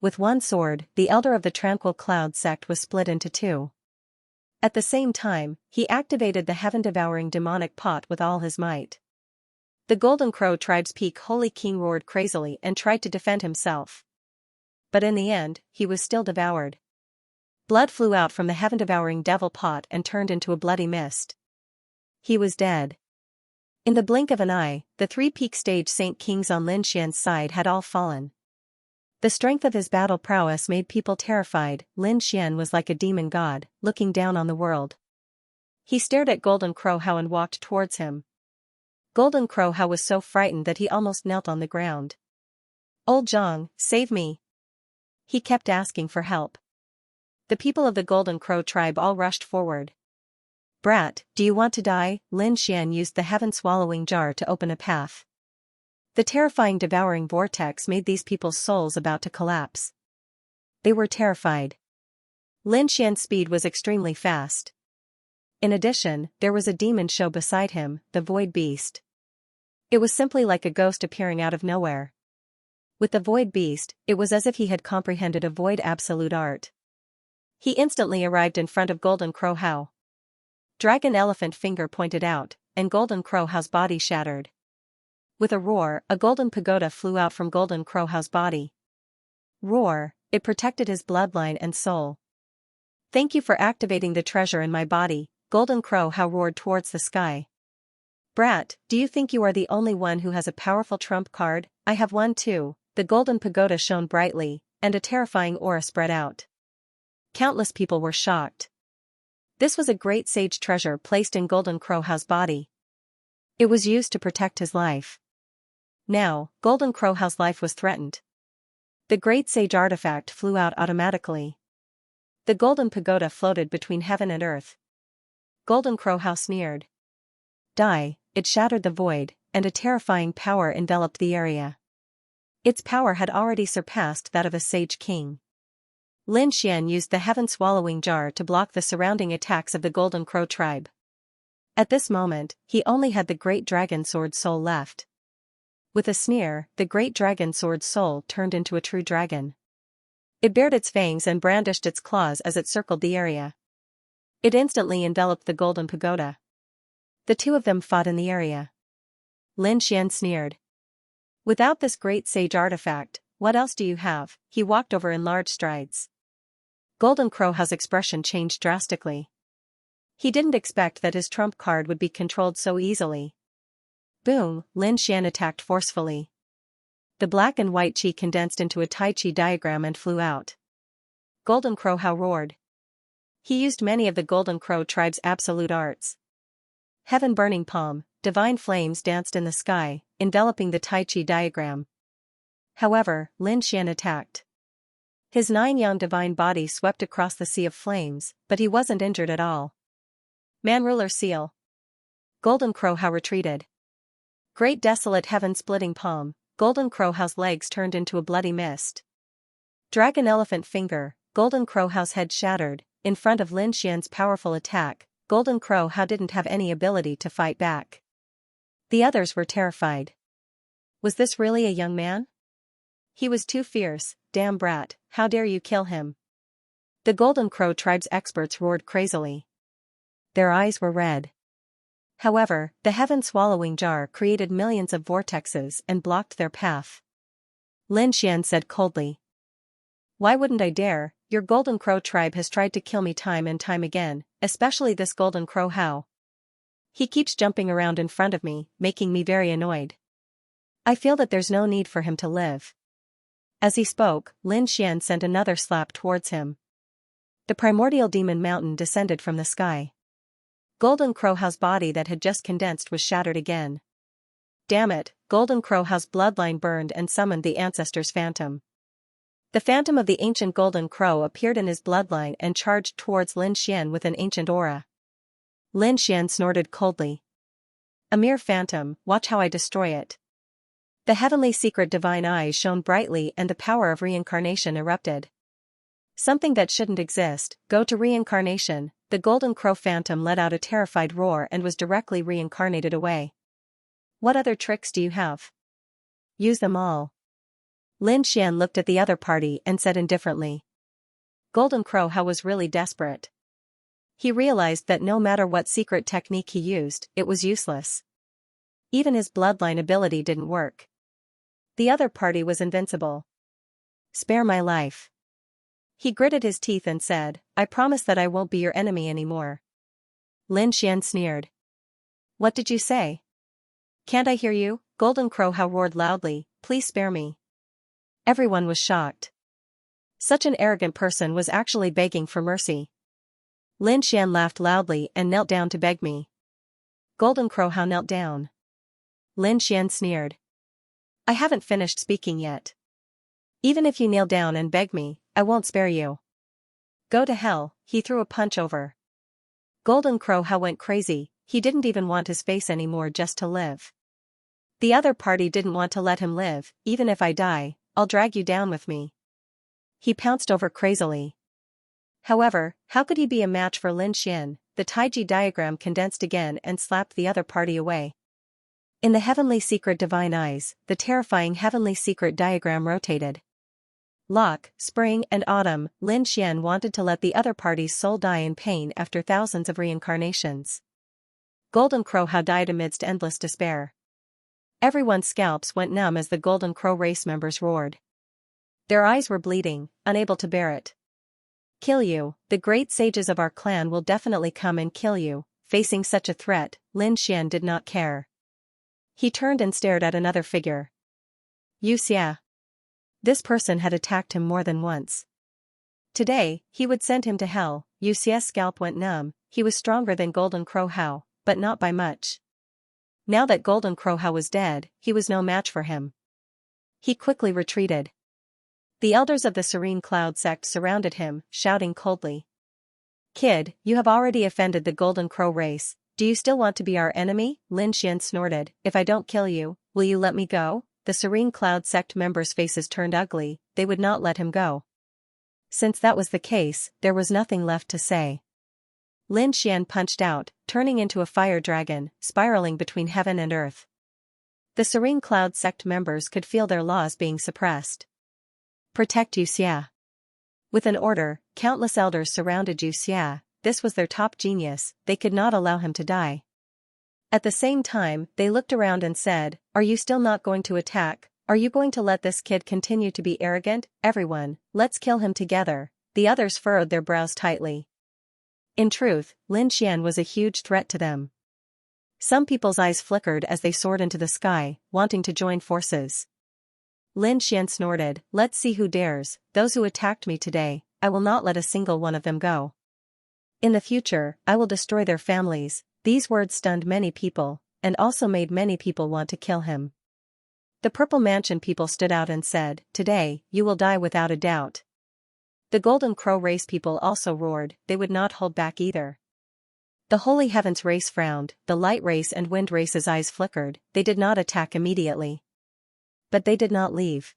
With one sword, the Elder of the Tranquil Cloud sect was split into 2. At the same time, he activated the heaven-devouring demonic pot with all his might. The Golden Crow tribe's peak Holy King roared crazily and tried to defend himself. But in the end, he was still devoured. Blood flew out from the heaven-devouring devil pot and turned into a bloody mist. He was dead. In the blink of an eye, the 3 peak stage Saint Kings on Lin Xian's side had all fallen. The strength of his battle prowess made people terrified. Lin Xian was like a demon god, looking down on the world. He stared at Golden Crow How and walked towards him. Golden Crow How was so frightened that he almost knelt on the ground. "Old Zhang, save me!" He kept asking for help. The people of the Golden Crow tribe all rushed forward. "Brat, do you want to die?" Lin Xian used the heaven-swallowing jar to open a path. The terrifying devouring vortex made these people's souls about to collapse. They were terrified. Lin Xian's speed was extremely fast. In addition, there was a demon show beside him, the Void Beast. It was simply like a ghost appearing out of nowhere. With the Void Beast, it was as if he had comprehended a void absolute art. He instantly arrived in front of Golden Crow How. Dragon Elephant Finger pointed out, and Golden Crow How's body shattered. With a roar, a golden pagoda flew out from Golden Crow How's body. Roar, it protected his bloodline and soul. "Thank you for activating the treasure in my body," Golden Crow How roared towards the sky. "Brat, do you think you are the only one who has a powerful trump card? I have one too." The golden pagoda shone brightly, and a terrifying aura spread out. Countless people were shocked. This was a great sage treasure placed in Golden Crow How's body. It was used to protect his life. Now, Golden Crow How's life was threatened. The great sage artifact flew out automatically. The golden pagoda floated between heaven and earth. Golden Crow How sneered. It shattered the void, and a terrifying power enveloped the area. Its power had already surpassed that of a sage king. Lin Xian used the heaven-swallowing jar to block the surrounding attacks of the Golden Crow tribe. At this moment, he only had the Great Dragon Sword soul left. With a sneer, the Great Dragon Sword soul turned into a true dragon. It bared its fangs and brandished its claws as it circled the area. It instantly enveloped the golden pagoda. The 2 of them fought in the area. Lin Xian sneered. "Without this great sage artifact, what else do you have?" He walked over in large strides. Golden Crow How's expression changed drastically. He didn't expect that his trump card would be controlled so easily. Boom, Lin Xian attacked forcefully. The black and white chi condensed into a Tai Chi diagram and flew out. Golden Crow How roared. He used many of the Golden Crow tribe's absolute arts. Heaven Burning Palm, divine flames danced in the sky, enveloping the Tai Chi diagram. However, Lin Xian attacked. His 9-yang divine body swept across the sea of flames, but he wasn't injured at all. Man ruler seal. Golden Crow How retreated. Great desolate heaven-splitting palm, Golden Crow How's legs turned into a bloody mist. Dragon elephant finger, Golden Crow How's head shattered, in front of Lin Xian's powerful attack. Golden Crow How didn't have any ability to fight back. The others were terrified. Was this really a young man? He was too fierce, damn brat, how dare you kill him? The Golden Crow tribe's experts roared crazily. Their eyes were red. However, the heaven-swallowing jar created millions of vortexes and blocked their path. Lin Xian said coldly. Why wouldn't I dare? Your Golden Crow tribe has tried to kill me time and time again, especially this Golden Crow How. He keeps jumping around in front of me, making me very annoyed. I feel that there's no need for him to live. As he spoke, Lin Xian sent another slap towards him. The primordial demon mountain descended from the sky. Golden Crow How's body that had just condensed was shattered again. Damn it, Golden Crow How's bloodline burned and summoned the ancestor's phantom. The phantom of the ancient Golden Crow appeared in his bloodline and charged towards Lin Xian with an ancient aura. Lin Xian snorted coldly. A mere phantom, watch how I destroy it. The heavenly secret divine eyes shone brightly and the power of reincarnation erupted. Something that shouldn't exist, go to reincarnation. The Golden Crow phantom let out a terrified roar and was directly reincarnated away. What other tricks do you have? Use them all. Lin Xian looked at the other party and said indifferently. Golden Crow How was really desperate. He realized that no matter what secret technique he used, it was useless. Even his bloodline ability didn't work. The other party was invincible. Spare my life. He gritted his teeth and said, I promise that I won't be your enemy anymore. Lin Xian sneered. What did you say? Can't I hear you? Golden Crow How roared loudly, please spare me. Everyone was shocked. Such an arrogant person was actually begging for mercy. Lin Xian laughed loudly and knelt down to beg me. Golden Crow How knelt down. Lin Xian sneered. I haven't finished speaking yet. Even if you kneel down and beg me, I won't spare you. Go to hell, he threw a punch over. Golden Crow How went crazy, he didn't even want his face anymore just to live. The other party didn't want to let him live, even if I die, I'll drag you down with me. He pounced over crazily. However, how could he be a match for Lin Xian? The Taiji diagram condensed again and slapped the other party away. In the heavenly secret divine eyes, the terrifying heavenly secret diagram rotated. Lock, spring and autumn, Lin Xian wanted to let the other party's soul die in pain after thousands of reincarnations. Golden Crow How died amidst endless despair. Everyone's scalps went numb as the Golden Crow race members roared. Their eyes were bleeding, unable to bear it. Kill you, the great sages of our clan will definitely come and kill you. Facing such a threat, Lin Xian did not care. He turned and stared at another figure. Xianxia. This person had attacked him more than once. Today, he would send him to hell. Xianxia's scalp went numb, he was stronger than Golden Crow How, but not by much. Now that Golden Crow How was dead, he was no match for him. He quickly retreated. The elders of the Serene Cloud sect surrounded him, shouting coldly. Kid, you have already offended the Golden Crow race. Do you still want to be our enemy? Lin Xian snorted. If I don't kill you, will you let me go? The Serene Cloud sect members' faces turned ugly, they would not let him go. Since that was the case, there was nothing left to say. Lin Xian punched out, turning into a fire dragon, spiraling between heaven and earth. The Serene Cloud sect members could feel their laws being suppressed. Protect Xianxia. With an order, countless elders surrounded Xianxia. This was their top genius, they could not allow him to die. At the same time, they looked around and said, are you still not going to attack? Are you going to let this kid continue to be arrogant? Everyone, let's kill him together. The others furrowed their brows tightly. In truth, Lin Xian was a huge threat to them. Some people's eyes flickered as they soared into the sky, wanting to join forces. Lin Xian snorted, let's see who dares. Those who attacked me today, I will not let a single one of them go. In the future, I will destroy their families. These words stunned many people, and also made many people want to kill him. The Purple Mansion people stood out and said, "Today, you will die without a doubt." The Golden Crow race people also roared, they would not hold back either. The Holy Heavens race frowned, the Light race and Wind race's eyes flickered, they did not attack immediately. But they did not leave.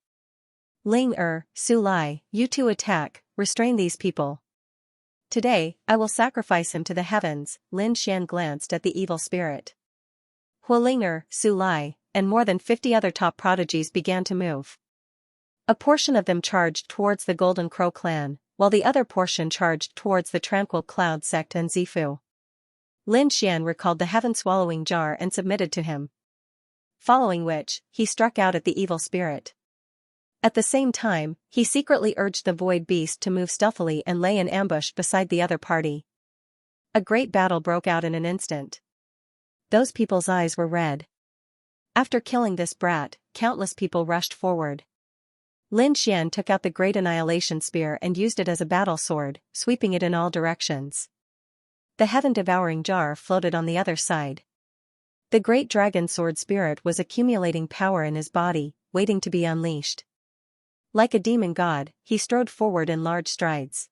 Ling Su Lai, you two attack, restrain these people. Today, I will sacrifice him to the heavens. Lin Xian glanced at the evil spirit. Hualinger, Su Lai, and more than 50 other top prodigies began to move. A portion of them charged towards the Golden Crow clan, while the other portion charged towards the Tranquil Cloud sect and Zifu. Lin Xian recalled the heaven-swallowing jar and submitted to him. Following which, he struck out at the evil spirit. At the same time, he secretly urged the void beast to move stealthily and lay in ambush beside the other party. A great battle broke out in an instant. Those people's eyes were red. After killing this brat, countless people rushed forward. Lin Xian took out the great annihilation spear and used it as a battle sword, sweeping it in all directions. The heaven-devouring jar floated on the other side. The great dragon sword spirit was accumulating power in his body, waiting to be unleashed. Like a demon god, he strode forward in large strides.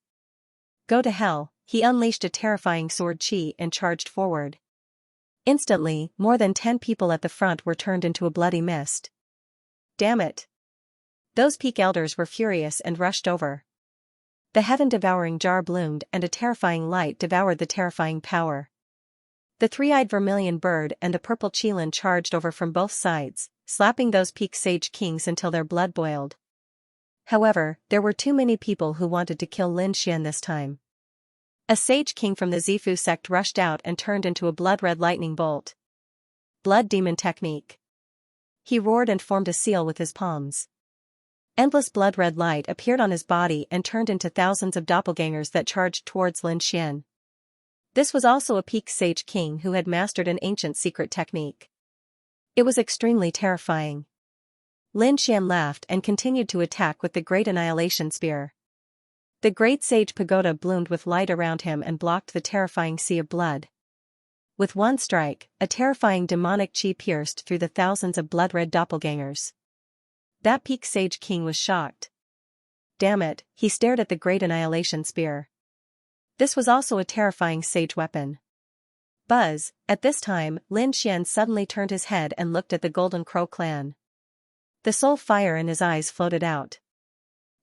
Go to hell, he unleashed a terrifying sword chi and charged forward. Instantly, more than 10 people at the front were turned into a bloody mist. Damn it! Those peak elders were furious and rushed over. The heaven-devouring jar bloomed and a terrifying light devoured the terrifying power. The three-eyed vermilion bird and the purple Qilin charged over from both sides, slapping those peak sage kings until their blood boiled. However, there were too many people who wanted to kill Lin Xian this time. A sage king from the Zifu sect rushed out and turned into a blood-red lightning bolt. Blood demon technique. He roared and formed a seal with his palms. Endless blood-red light appeared on his body and turned into thousands of doppelgangers that charged towards Lin Xian. This was also a peak sage king who had mastered an ancient secret technique. It was extremely terrifying. Lin Xian laughed and continued to attack with the great annihilation spear. The great sage pagoda bloomed with light around him and blocked the terrifying sea of blood. With one strike, a terrifying demonic chi pierced through the thousands of blood-red doppelgangers. That peak sage king was shocked. Damn it, he stared at the great annihilation spear. This was also a terrifying sage weapon. Buzz, at this time, Lin Xian suddenly turned his head and looked at the Golden Crow clan. The soul fire in his eyes floated out.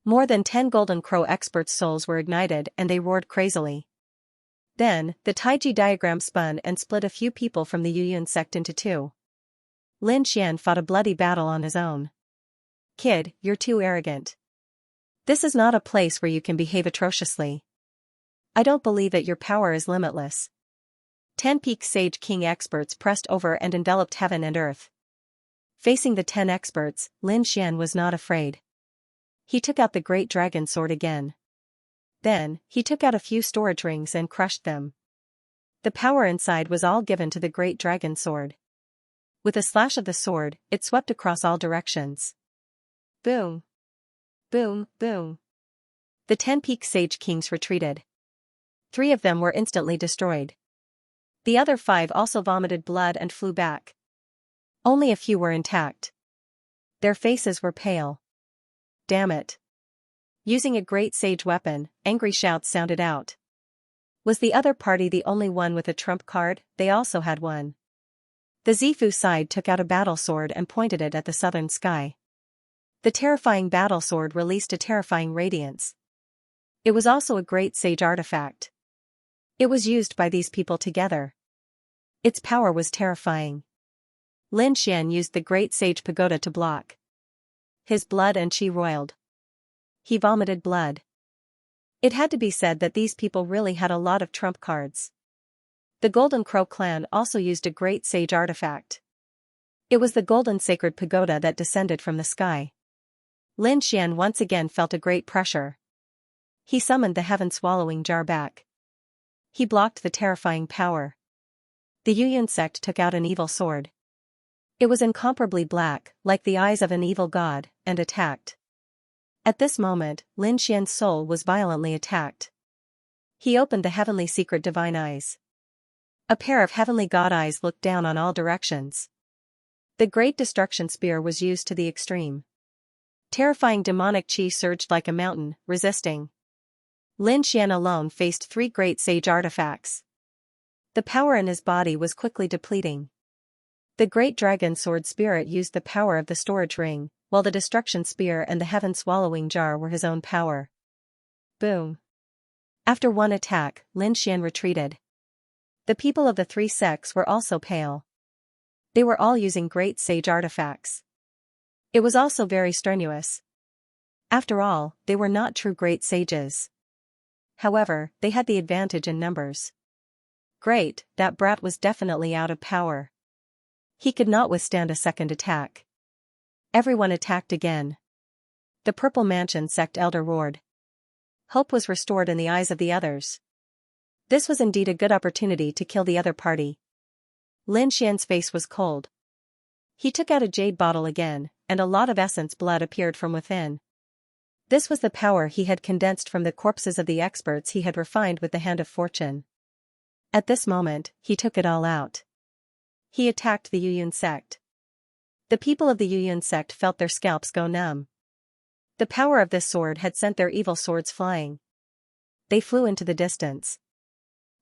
More than 10 Golden Crow experts' souls were ignited and they roared crazily. Then, the Taiji diagram spun and split a few people from the Yuyun sect into two. Lin Xian fought a bloody battle on his own. Kid, you're too arrogant. This is not a place where you can behave atrociously. I don't believe that your power is limitless. 10 peak sage king experts pressed over and enveloped heaven and earth. Facing the 10 experts, Lin Xian was not afraid. He took out the great dragon sword again. Then, he took out a few storage rings and crushed them. The power inside was all given to the great dragon sword. With a slash of the sword, it swept across all directions. Boom! Boom, boom! The 10 peak sage kings retreated. 3 of them were instantly destroyed. The other 5 also vomited blood and flew back. Only a few were intact. Their faces were pale. Damn it. Using a great sage weapon, angry shouts sounded out. Was the other party the only one with a trump card? They also had one. The Zifu side took out a battle sword and pointed it at the southern sky. The terrifying battle sword released a terrifying radiance. It was also a great sage artifact. It was used by these people together. Its power was terrifying. Lin Xian used the great sage pagoda to block. His blood and chi roiled. He vomited blood. It had to be said that these people really had a lot of trump cards. The Golden Crow clan also used a great sage artifact. It was the golden sacred pagoda that descended from the sky. Lin Xian once again felt a great pressure. He summoned the heaven-swallowing jar back. He blocked the terrifying power. The Yuyun sect took out an evil sword. It was incomparably black, like the eyes of an evil god, and attacked. At this moment, Lin Xian's soul was violently attacked. He opened the heavenly secret divine eyes. A pair of heavenly god eyes looked down on all directions. The Great Destruction Spear was used to the extreme. Terrifying demonic chi surged like a mountain, resisting. Lin Xian alone faced 3 great sage artifacts. The power in his body was quickly depleting. The Great Dragon Sword Spirit used the power of the storage ring, while the Destruction Spear and the Heaven Swallowing Jar were his own power. Boom. After one attack, Lin Xian retreated. The people of the 3 sects were also pale. They were all using great sage artifacts. It was also very strenuous. After all, they were not true great sages. However, they had the advantage in numbers. Great, that brat was definitely out of power. He could not withstand a second attack. Everyone attacked again. The Purple Mansion sect elder roared. Hope was restored in the eyes of the others. This was indeed a good opportunity to kill the other party. Lin Xian's face was cold. He took out a jade bottle again, and a lot of essence blood appeared from within. This was the power he had condensed from the corpses of the experts he had refined with the hand of fortune. At this moment, he took it all out. He attacked the Yuyun sect. The people of the Yuyun sect felt their scalps go numb. The power of this sword had sent their evil swords flying. They flew into the distance.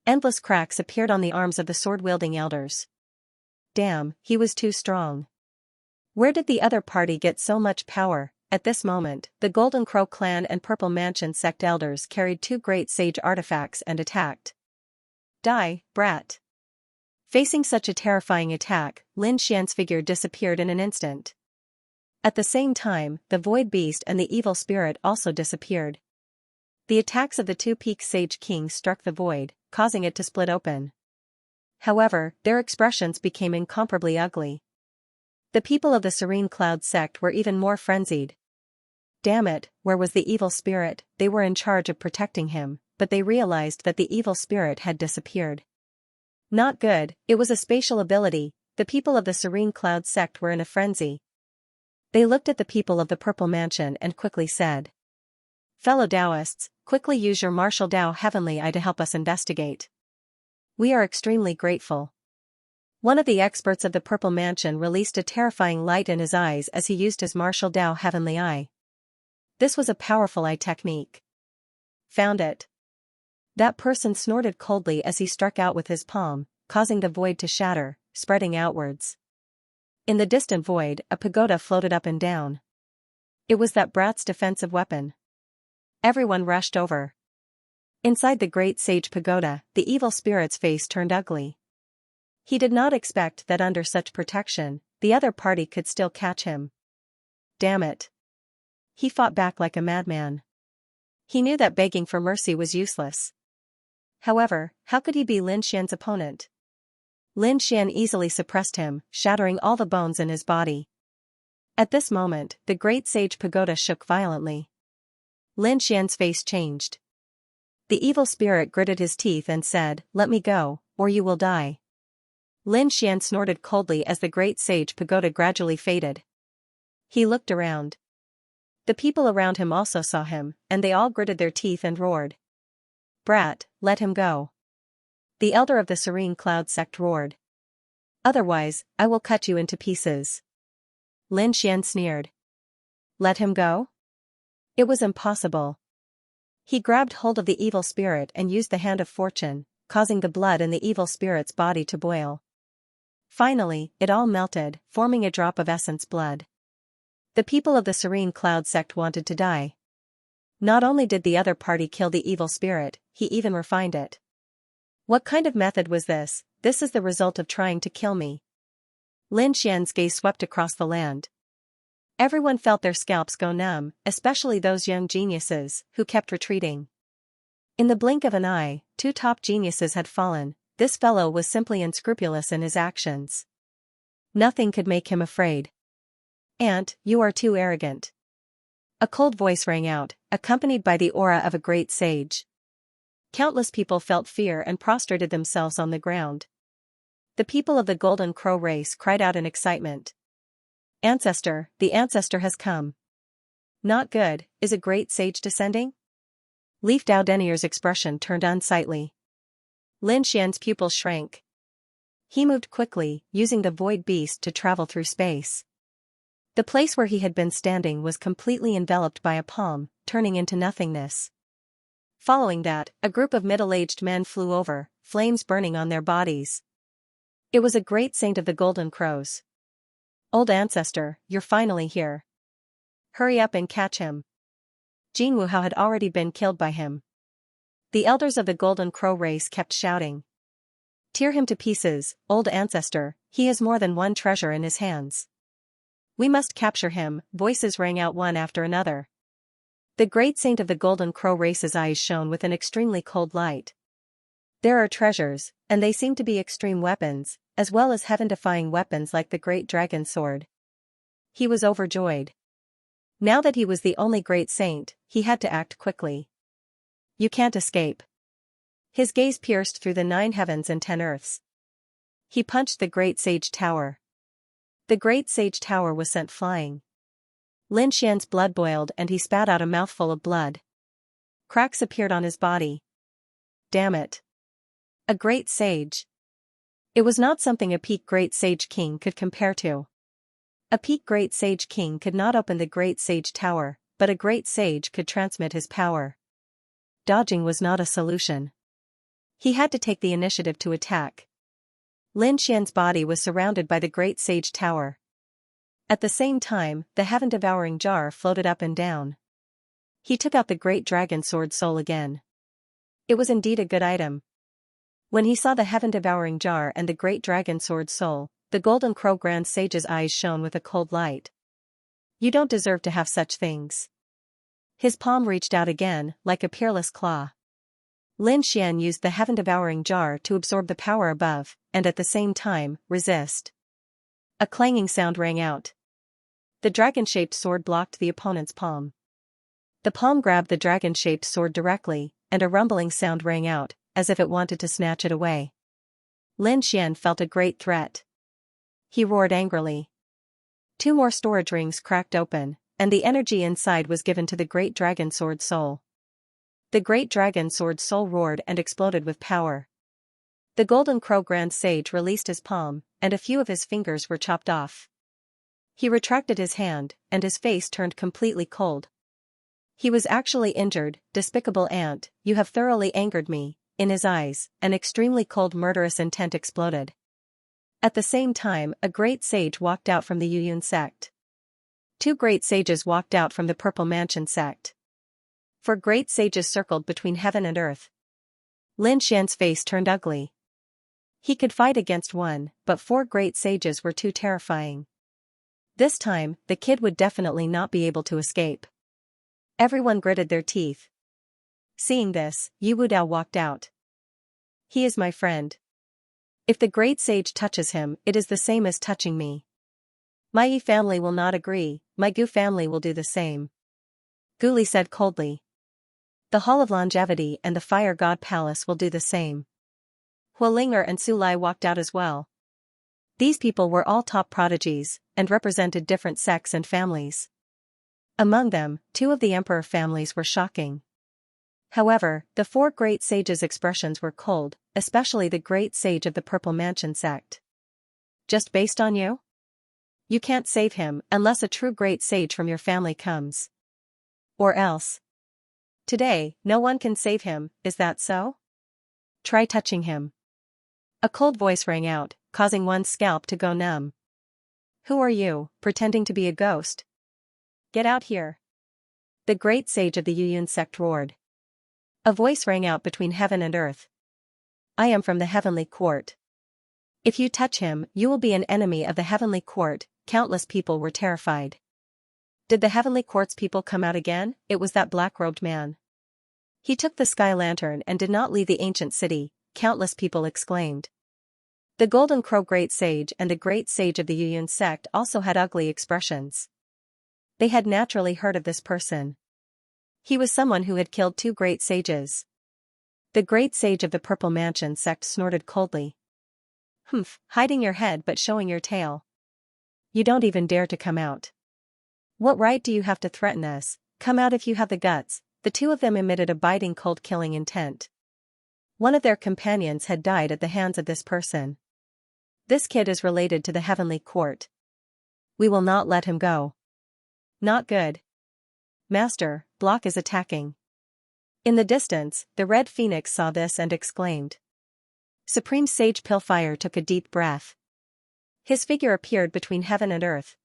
Endless cracks appeared on the arms of the sword-wielding elders. Damn, he was too strong. Where did the other party get so much power? At this moment, the Golden Crow clan and Purple Mansion sect elders carried 2 great sage artifacts and attacked. Die, brat. Facing such a terrifying attack, Lin Xian's figure disappeared in an instant. At the same time, the Void Beast and the Evil Spirit also disappeared. The attacks of the 2 Peak Sage Kings struck the void, causing it to split open. However, their expressions became incomparably ugly. The people of the Serene Cloud sect were even more frenzied. Damn it, where was the evil spirit? They were in charge of protecting him, but they realized that the evil spirit had disappeared. Not good, it was a spatial ability. The people of the Serene Cloud sect were in a frenzy. They looked at the people of the Purple Mansion and quickly said, "Fellow Taoists, quickly use your martial Tao Heavenly Eye to help us investigate. We are extremely grateful." One of the experts of the Purple Mansion released a terrifying light in his eyes as he used his martial Tao Heavenly Eye. This was a powerful eye technique. Found it. That person snorted coldly as he struck out with his palm, causing the void to shatter, spreading outwards. In the distant void, a pagoda floated up and down. It was that brat's defensive weapon. Everyone rushed over. Inside the great sage pagoda, the evil spirit's face turned ugly. He did not expect that under such protection, the other party could still catch him. Damn it. He fought back like a madman. He knew that begging for mercy was useless. However, how could he be Lin Xian's opponent? Lin Xian easily suppressed him, shattering all the bones in his body. At this moment, the great sage pagoda shook violently. Lin Xian's face changed. The evil spirit gritted his teeth and said, "Let me go, or you will die." Lin Xian snorted coldly as the great sage pagoda gradually faded. He looked around. The people around him also saw him, and they all gritted their teeth and roared. "Brat, let him go." The elder of the Serene Cloud sect roared. "Otherwise, I will cut you into pieces." Lin Xian sneered. Let him go? It was impossible. He grabbed hold of the evil spirit and used the hand of fortune, causing the blood in the evil spirit's body to boil. Finally, it all melted, forming a drop of essence blood. The people of the Serene Cloud sect wanted to die. Not only did the other party kill the evil spirit, he even refined it. What kind of method was this? This is the result of trying to kill me. Lin Xian's gaze swept across the land. Everyone felt their scalps go numb, especially those young geniuses, who kept retreating. In the blink of an eye, 2 top geniuses had fallen. This fellow was simply unscrupulous in his actions. Nothing could make him afraid. "Aunt, you are too arrogant." A cold voice rang out, accompanied by the aura of a great sage. Countless people felt fear and prostrated themselves on the ground. The people of the Golden Crow race cried out in excitement. "Ancestor, the ancestor has come." "Not good, is a great sage descending?" Leaf Dao Denier's expression turned unsightly. Lin Xian's pupils shrank. He moved quickly, using the void beast to travel through space. The place where he had been standing was completely enveloped by a palm, turning into nothingness. Following that, a group of middle-aged men flew over, flames burning on their bodies. It was a great saint of the Golden Crows. "Old ancestor, you're finally here. Hurry up and catch him." Jinwu Hao had already been killed by him. The elders of the Golden Crow race kept shouting. "Tear him to pieces, old ancestor, he has more than one treasure in his hands. We must capture him," voices rang out one after another. The great saint of the Golden Crow race's eyes shone with an extremely cold light. "There are treasures, and they seem to be extreme weapons, as well as heaven-defying weapons like the great dragon sword." He was overjoyed. Now that he was the only great saint, he had to act quickly. "You can't escape." His gaze pierced through the 9 heavens and 10 earths. He punched the great sage tower. The great sage tower was sent flying. Lin Xian's blood boiled and he spat out a mouthful of blood. Cracks appeared on his body. Damn it. A great sage. It was not something a peak great sage king could compare to. A peak great sage king could not open the great sage tower, but a great sage could transmit his power. Dodging was not a solution. He had to take the initiative to attack. Lin Xian's body was surrounded by the great sage tower. At the same time, the heaven-devouring jar floated up and down. He took out the great dragon sword soul again. It was indeed a good item. When he saw the heaven-devouring jar and the great dragon sword soul, the Golden Crow Grand Sage's eyes shone with a cold light. "You don't deserve to have such things." His palm reached out again, like a peerless claw. Lin Xian used the heaven-devouring jar to absorb the power above, and at the same time, resist. A clanging sound rang out. The dragon-shaped sword blocked the opponent's palm. The palm grabbed the dragon-shaped sword directly, and a rumbling sound rang out, as if it wanted to snatch it away. Lin Xian felt a great threat. He roared angrily. 2 more storage rings cracked open, and the energy inside was given to the great dragon sword soul. The great dragon sword soul roared and exploded with power. The Golden Crow Grand Sage released his palm, and a few of his fingers were chopped off. He retracted his hand, and his face turned completely cold. He was actually injured. "Despicable ant, you have thoroughly angered me." In his eyes, an extremely cold murderous intent exploded. At the same time, a great sage walked out from the Yuyun sect. 2 great sages walked out from the Purple Mansion sect. 4 great sages circled between heaven and earth. Lin Xian's face turned ugly. He could fight against one, but 4 great sages were too terrifying. This time, the kid would definitely not be able to escape. Everyone gritted their teeth. Seeing this, Wu Dao walked out. "He is my friend. If the great sage touches him, it is the same as touching me. My Yi family will not agree, my Gu family will do the same." Gu Li said coldly. "The Hall of Longevity and the Fire God Palace will do the same." Hualinger and Su Lai walked out as well. These people were all top prodigies, and represented different sects and families. Among them, 2 of the emperor families were shocking. However, the 4 great sages' expressions were cold, especially the great sage of the Purple Mansion sect. "Just based on you? You can't save him unless a true great sage from your family comes. Or else. Today, no one can save him, is that so? Try touching him." A cold voice rang out, causing one's scalp to go numb. "Who are you, pretending to be a ghost? Get out here." The great sage of the Yuyun sect roared. A voice rang out between heaven and earth. "I am from the heavenly court. If you touch him, you will be an enemy of the heavenly court." Countless people were terrified. Did the heavenly court's people come out again? It was that black-robed man. He took the sky lantern and did not leave the ancient city, countless people exclaimed. The Golden Crow Great Sage and the Great Sage of the Yuyun sect also had ugly expressions. They had naturally heard of this person. He was someone who had killed 2 great sages. The Great Sage of the Purple Mansion sect snorted coldly. "Humph, hiding your head but showing your tail. You don't even dare to come out. What right do you have to threaten us? Come out if you have the guts." The 2 of them emitted a biting cold killing intent. One of their companions had died at the hands of this person. This kid is related to the heavenly court. We will not let him go. Not good. Master, Block is attacking. In the distance, the Red Phoenix saw this and exclaimed. Supreme Sage Pilfire took a deep breath. His figure appeared between heaven and earth.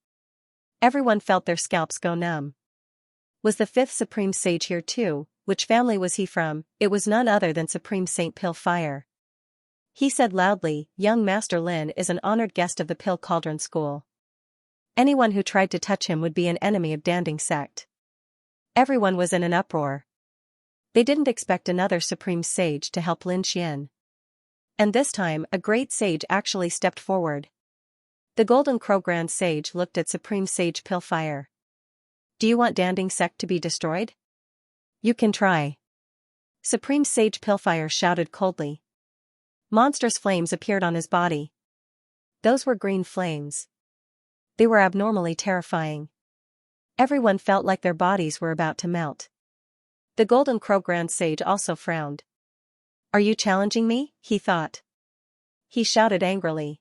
Everyone felt their scalps go numb. Was the fifth Supreme Sage here too? Which family was he from? It was none other than Supreme Saint Pilfire. He said loudly, young Master Lin is an honored guest of the Pill Cauldron School. Anyone who tried to touch him would be an enemy of Danding Sect. Everyone was in an uproar. They didn't expect another Supreme Sage to help Lin Xian. And this time a great sage actually stepped forward. The Golden Crow Grand Sage looked at Supreme Sage Pilfire. Do you want Danding Sect to be destroyed? You can try. Supreme Sage Pilfire shouted coldly. Monstrous flames appeared on his body. Those were green flames. They were abnormally terrifying. Everyone felt like their bodies were about to melt. The Golden Crow Grand Sage also frowned. Are you challenging me? He thought. He shouted angrily.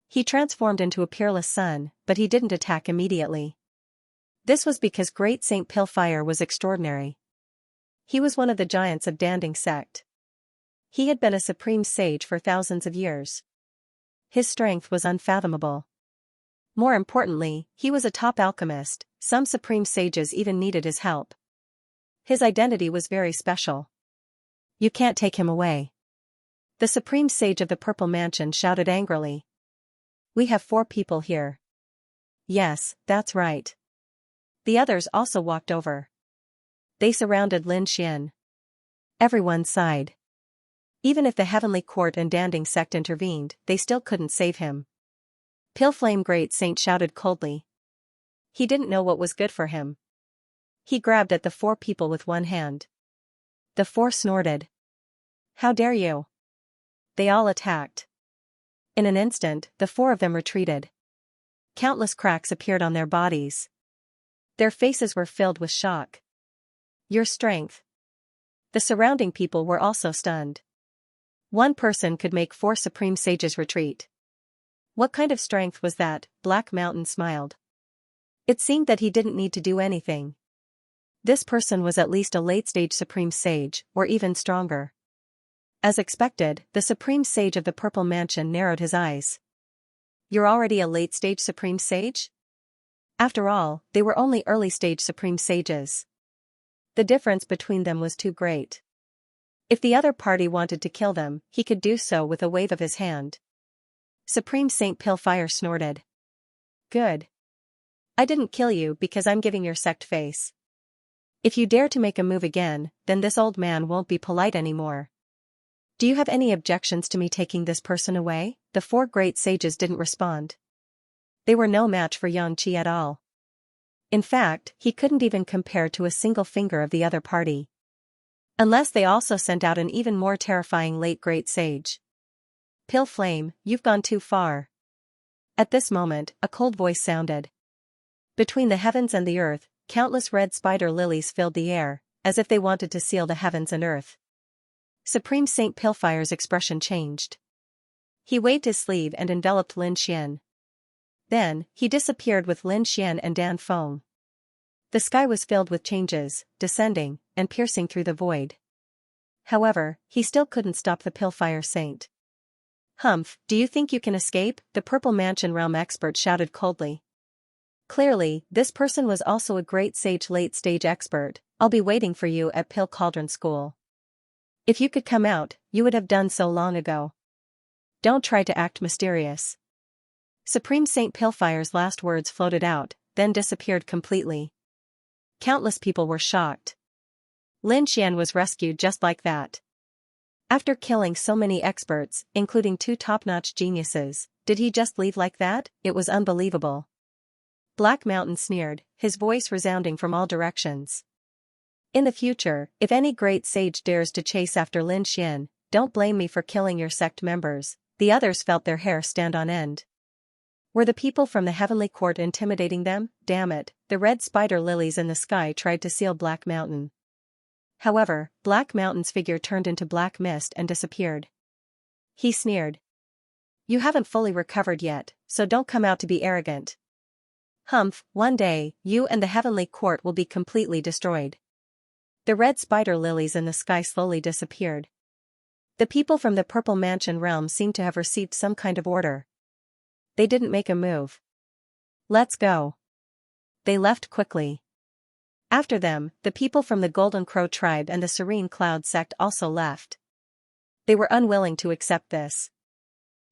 He transformed into a peerless sun, but he didn't attack immediately. This was because Great Saint Pilfire was extraordinary. He was one of the giants of Danding Sect. He had been a supreme sage for thousands of years. His strength was unfathomable. More importantly, he was a top alchemist. Some supreme sages even needed his help. His identity was very special. You can't take him away. The supreme sage of the Purple Mansion shouted angrily. We have 4 people here. Yes, that's right. The others also walked over. They surrounded Lin Xian. Everyone sighed. Even if the Heavenly Court and Danding Sect intervened, they still couldn't save him. Pilflame Great Saint shouted coldly. He didn't know what was good for him. He grabbed at the 4 people with one hand. The 4 snorted. How dare you? They all attacked. In an instant, the 4 of them retreated. Countless cracks appeared on their bodies. Their faces were filled with shock. Your strength. The surrounding people were also stunned. One person could make 4 supreme sages retreat. What kind of strength was that? Black Mountain smiled. It seemed that he didn't need to do anything. This person was at least a late-stage supreme sage, or even stronger. As expected, the supreme sage of the Purple Mansion narrowed his eyes. You're already a late-stage supreme sage? After all, they were only early-stage supreme sages. The difference between them was too great. If the other party wanted to kill them, he could do so with a wave of his hand. Supreme Saint Pilfire snorted. Good. I didn't kill you because I'm giving your sect face. If you dare to make a move again, then this old man won't be polite anymore. Do you have any objections to me taking this person away? The 4 great sages didn't respond. They were no match for Xianxia at all. In fact, he couldn't even compare to a single finger of the other party. Unless they also sent out an even more terrifying late great sage. Pilflame, you've gone too far. At this moment, a cold voice sounded. Between the heavens and the earth, countless red spider lilies filled the air, as if they wanted to seal the heavens and earth. Supreme Saint Pilfire's expression changed. He waved his sleeve and enveloped Lin Xian. Then, he disappeared with Lin Xian and Dan Feng. The sky was filled with changes, descending, and piercing through the void. However, he still couldn't stop the Pilfire Saint. Humph, do you think you can escape? The Purple Mansion realm expert shouted coldly. Clearly, this person was also a great sage late-stage expert. I'll be waiting for you at Pill Cauldron School. If you could come out, you would have done so long ago. Don't try to act mysterious. Supreme Saint Pilfire's last words floated out, then disappeared completely. Countless people were shocked. Lin Xian was rescued just like that. After killing so many experts, including 2 top-notch geniuses, did he just leave like that? It was unbelievable. Black Mountain sneered, his voice resounding from all directions. In the future, if any great sage dares to chase after Lin Xian, don't blame me for killing your sect members. The others felt their hair stand on end. Were the people from the Heavenly Court intimidating them? Damn it, the red spider lilies in the sky tried to seal Black Mountain. However, Black Mountain's figure turned into black mist and disappeared. He sneered. You haven't fully recovered yet, so don't come out to be arrogant. Humph, one day, you and the heavenly court will be completely destroyed. The red spider lilies in the sky slowly disappeared. The people from the Purple Mansion realm seemed to have received some kind of order. They didn't make a move. Let's go. They left quickly. After them, the people from the Golden Crow tribe and the Serene Cloud sect also left. They were unwilling to accept this.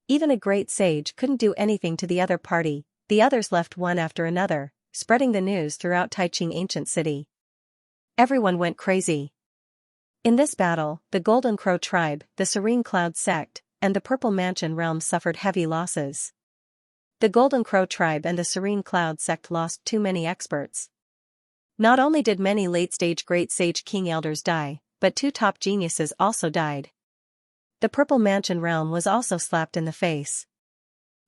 Even a great sage couldn't do anything to the other party. The others left one after another, spreading the news throughout Taiching Ancient City. Everyone went crazy. In this battle, the Golden Crow tribe, the Serene Cloud sect, and the Purple Mansion realm suffered heavy losses. The Golden Crow tribe and the Serene Cloud sect lost too many experts. Not only did many late-stage Great Sage King Elders die, but 2 top geniuses also died. The Purple Mansion realm was also slapped in the face.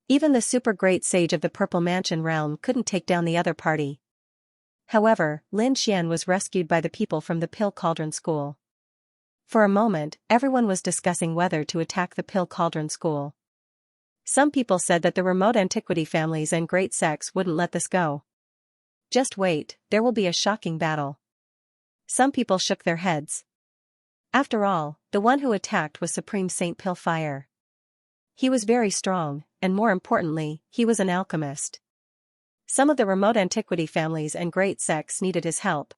Even the super great sage of the Purple Mansion realm couldn't take down the other party. However, Lin Xian was rescued by the people from the Pill Cauldron School. For a moment, everyone was discussing whether to attack the Pill Cauldron School. Some people said that the remote antiquity families and great sects wouldn't let this go. Just wait, there will be a shocking battle. Some people shook their heads. After all, the one who attacked was Supreme Saint Pillfire. He was very strong, and more importantly, he was an alchemist. Some of the remote antiquity families and great sects needed his help.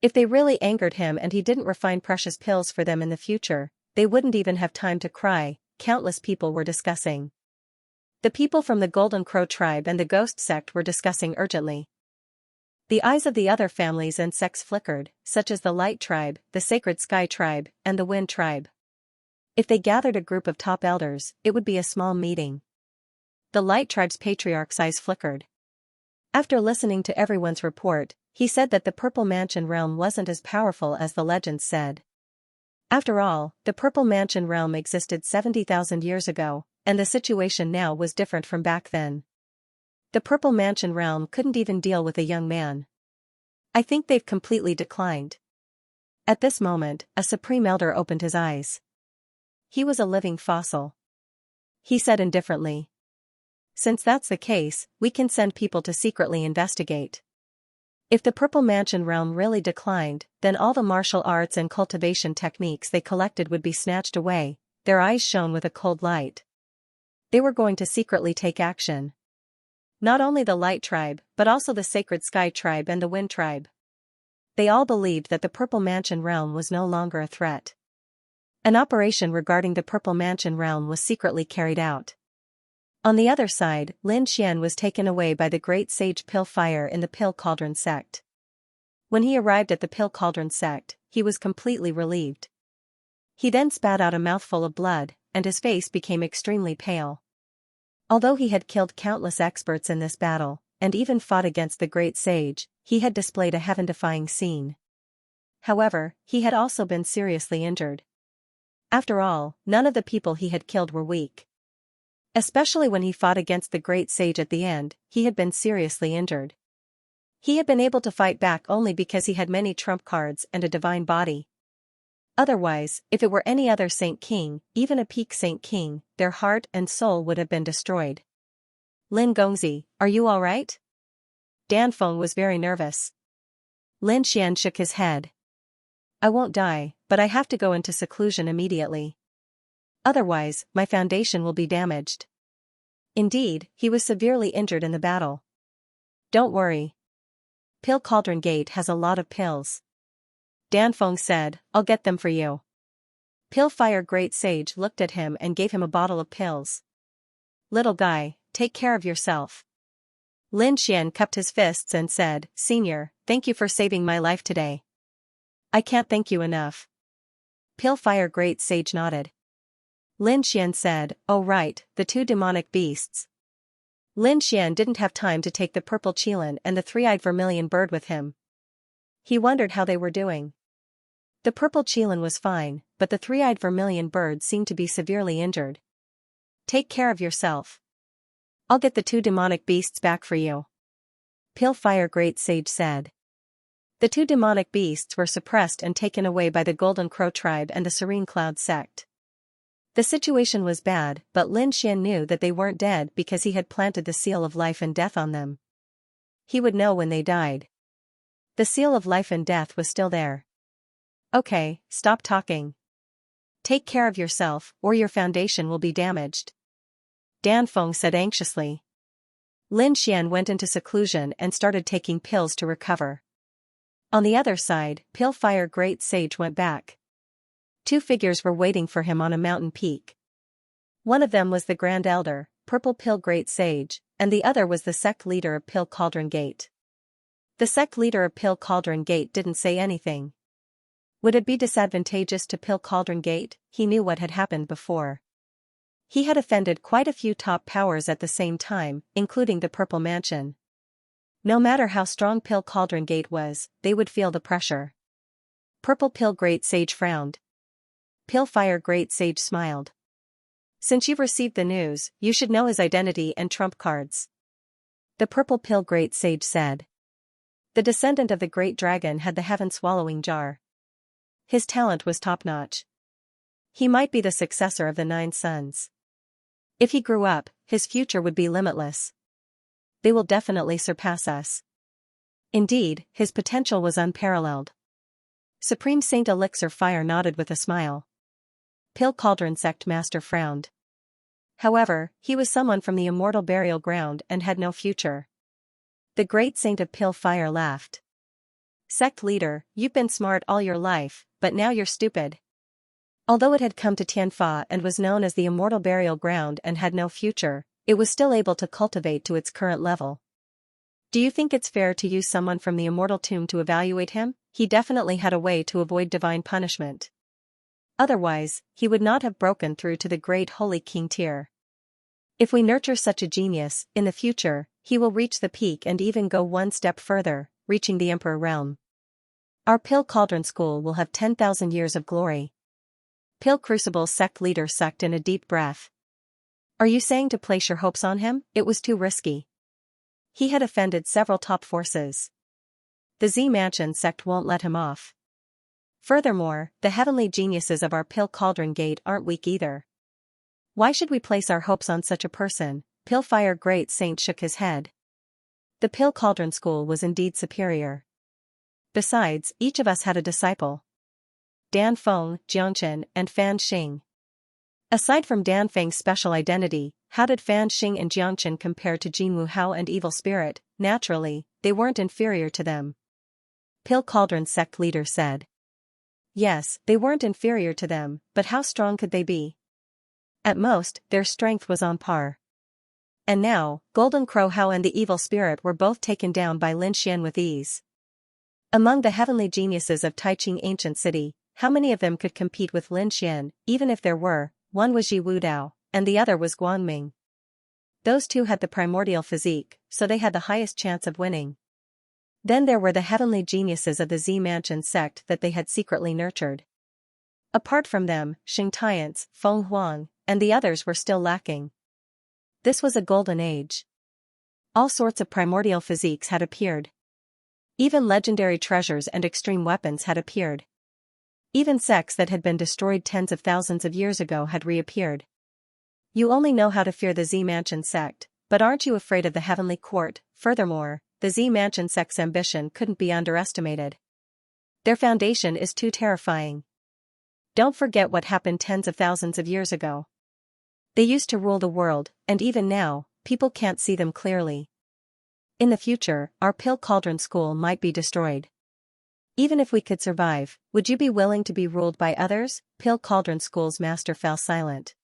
If they really angered him and he didn't refine precious pills for them in the future, they wouldn't even have time to cry, countless people were discussing. The people from the Golden Crow tribe and the Ghost sect were discussing urgently. The eyes of the other families and sects flickered, such as the Light tribe, the Sacred Sky tribe, and the Wind tribe. If they gathered a group of top elders, it would be a small meeting. The Light tribe's patriarch's eyes flickered. After listening to everyone's report, he said that the Purple Mansion realm wasn't as powerful as the legends said. After all, the Purple Mansion realm existed 70,000 years ago, and the situation now was different from back then. The Purple Mansion realm couldn't even deal with a young man. I think they've completely declined. At this moment, a Supreme Elder opened his eyes. He was a living fossil. He said indifferently. Since that's the case, we can send people to secretly investigate. If the Purple Mansion realm really declined, then all the martial arts and cultivation techniques they collected would be snatched away. Their eyes shone with a cold light. They were going to secretly take action. Not only the Light tribe, but also the Sacred Sky tribe and the Wind tribe. They all believed that the Purple Mansion realm was no longer a threat. An operation regarding the Purple Mansion realm was secretly carried out. On the other side, Lin Xian was taken away by the great sage Pillfire in the Pill Cauldron sect. When he arrived at the Pill Cauldron sect, he was completely relieved. He then spat out a mouthful of blood, and his face became extremely pale. Although he had killed countless experts in this battle, and even fought against the great sage, he had displayed a heaven-defying scene. However, he had also been seriously injured. After all, none of the people he had killed were weak. Especially when he fought against the great sage at the end, he had been seriously injured. He had been able to fight back only because he had many trump cards and a divine body. Otherwise, if it were any other Saint King, even a peak Saint King, their heart and soul would have been destroyed. Lin Gongzi, are you alright? Dan Feng was very nervous. Lin Xian shook his head. I won't die, but I have to go into seclusion immediately. Otherwise, my foundation will be damaged. Indeed, he was severely injured in the battle. Don't worry. Pill Cauldron Gate has a lot of pills. Dan Feng said, I'll get them for you. Pillfire Great Sage looked at him and gave him a bottle of pills. Little guy, take care of yourself. Lin Xian cupped his fists and said, Senior, thank you for saving my life today. I can't thank you enough. Pillfire Great Sage nodded. Lin Xian said, oh right, the 2 demonic beasts. Lin Xian didn't have time to take the purple qilin and the 3-eyed vermilion bird with him. He wondered how they were doing. The purple qilin was fine, but the 3-eyed vermilion bird seemed to be severely injured. Take care of yourself. I'll get the 2 demonic beasts back for you. Pillfire Great Sage said. The 2 demonic beasts were suppressed and taken away by the Golden Crow tribe and the Serene Cloud sect. The situation was bad, but Lin Xian knew that they weren't dead because he had planted the seal of life and death on them. He would know when they died. The seal of life and death was still there. Okay, stop talking. Take care of yourself, or your foundation will be damaged. Dan Feng said anxiously. Lin Xian went into seclusion and started taking pills to recover. On the other side, Pale Fire Great Sage went back. Two figures were waiting for him on a mountain peak. One of them was the Grand Elder, Purple Pill Great Sage, and the other was the sect leader of Pill Cauldron Gate. The sect leader of Pill Cauldron Gate didn't say anything. Would it be disadvantageous to Pill Cauldron Gate? He knew what had happened before. He had offended quite a few top powers at the same time, including the Purple Mansion. No matter how strong Pill Cauldron Gate was, they would feel the pressure. Purple Pill Great Sage frowned. Pale Fire Great Sage smiled. Since you've received the news, you should know his identity and trump cards. The Purple Pill Great Sage said. The descendant of the Great Dragon had the heaven-swallowing jar. His talent was top-notch. He might be the successor of the 9 sons. If he grew up, his future would be limitless. They will definitely surpass us. Indeed, his potential was unparalleled. Supreme Saint Elixir Fire nodded with a smile. Pill Cauldron Sect Master frowned. However, he was someone from the immortal burial ground and had no future. The Great Saint of Pill Fire laughed. Sect leader, you've been smart all your life, but now you're stupid. Although it had come to Tianfa and was known as the immortal burial ground and had no future, it was still able to cultivate to its current level. Do you think it's fair to use someone from the immortal tomb to evaluate him? He definitely had a way to avoid divine punishment. Otherwise, he would not have broken through to the great holy king tier. If we nurture such a genius, in the future, he will reach the peak and even go one step further, reaching the Emperor realm. Our Pill Cauldron School will have 10,000 years of glory. Pill Crucible sect leader sucked in a deep breath. Are you saying to place your hopes on him? It was too risky. He had offended several top forces. The Z Mansion sect won't let him off. Furthermore, the heavenly geniuses of our Pill Cauldron Gate aren't weak either. Why should we place our hopes on such a person? Pill Fire Great Saint shook his head. The Pill Cauldron School was indeed superior. Besides, each of us had a disciple. Dan Feng, Jiangchen, and Fan Xing. Aside from Dan Feng's special identity, how did Fan Xing and Jiangchen compare to Jinwu Hao and Evil Spirit? Naturally, they weren't inferior to them. Pill Cauldron sect leader said. Yes, they weren't inferior to them, but how strong could they be? At most, their strength was on par. And now, Golden Crow Hao and the Evil Spirit were both taken down by Lin Xian with ease. Among the heavenly geniuses of Taiching Ancient City, how many of them could compete with Lin Xian? Even if there were, one was Ji Wudao, and the other was Guangming. Those two had the primordial physique, so they had the highest chance of winning. Then there were the heavenly geniuses of the Z Mansion sect that they had secretly nurtured. Apart from them, Xing Tiance, Feng Huang, and the others were still lacking. This was a golden age. All sorts of primordial physiques had appeared. Even legendary treasures and extreme weapons had appeared. Even sects that had been destroyed tens of thousands of years ago had reappeared. You only know how to fear the Z Mansion sect, but aren't you afraid of the heavenly court? Furthermore, the Z Mansion sect's ambition couldn't be underestimated. Their foundation is too terrifying. Don't forget what happened tens of thousands of years ago. They used to rule the world, and even now, people can't see them clearly. In the future, our Pill Cauldron School might be destroyed. Even if we could survive, would you be willing to be ruled by others? Pill Cauldron School's master fell silent.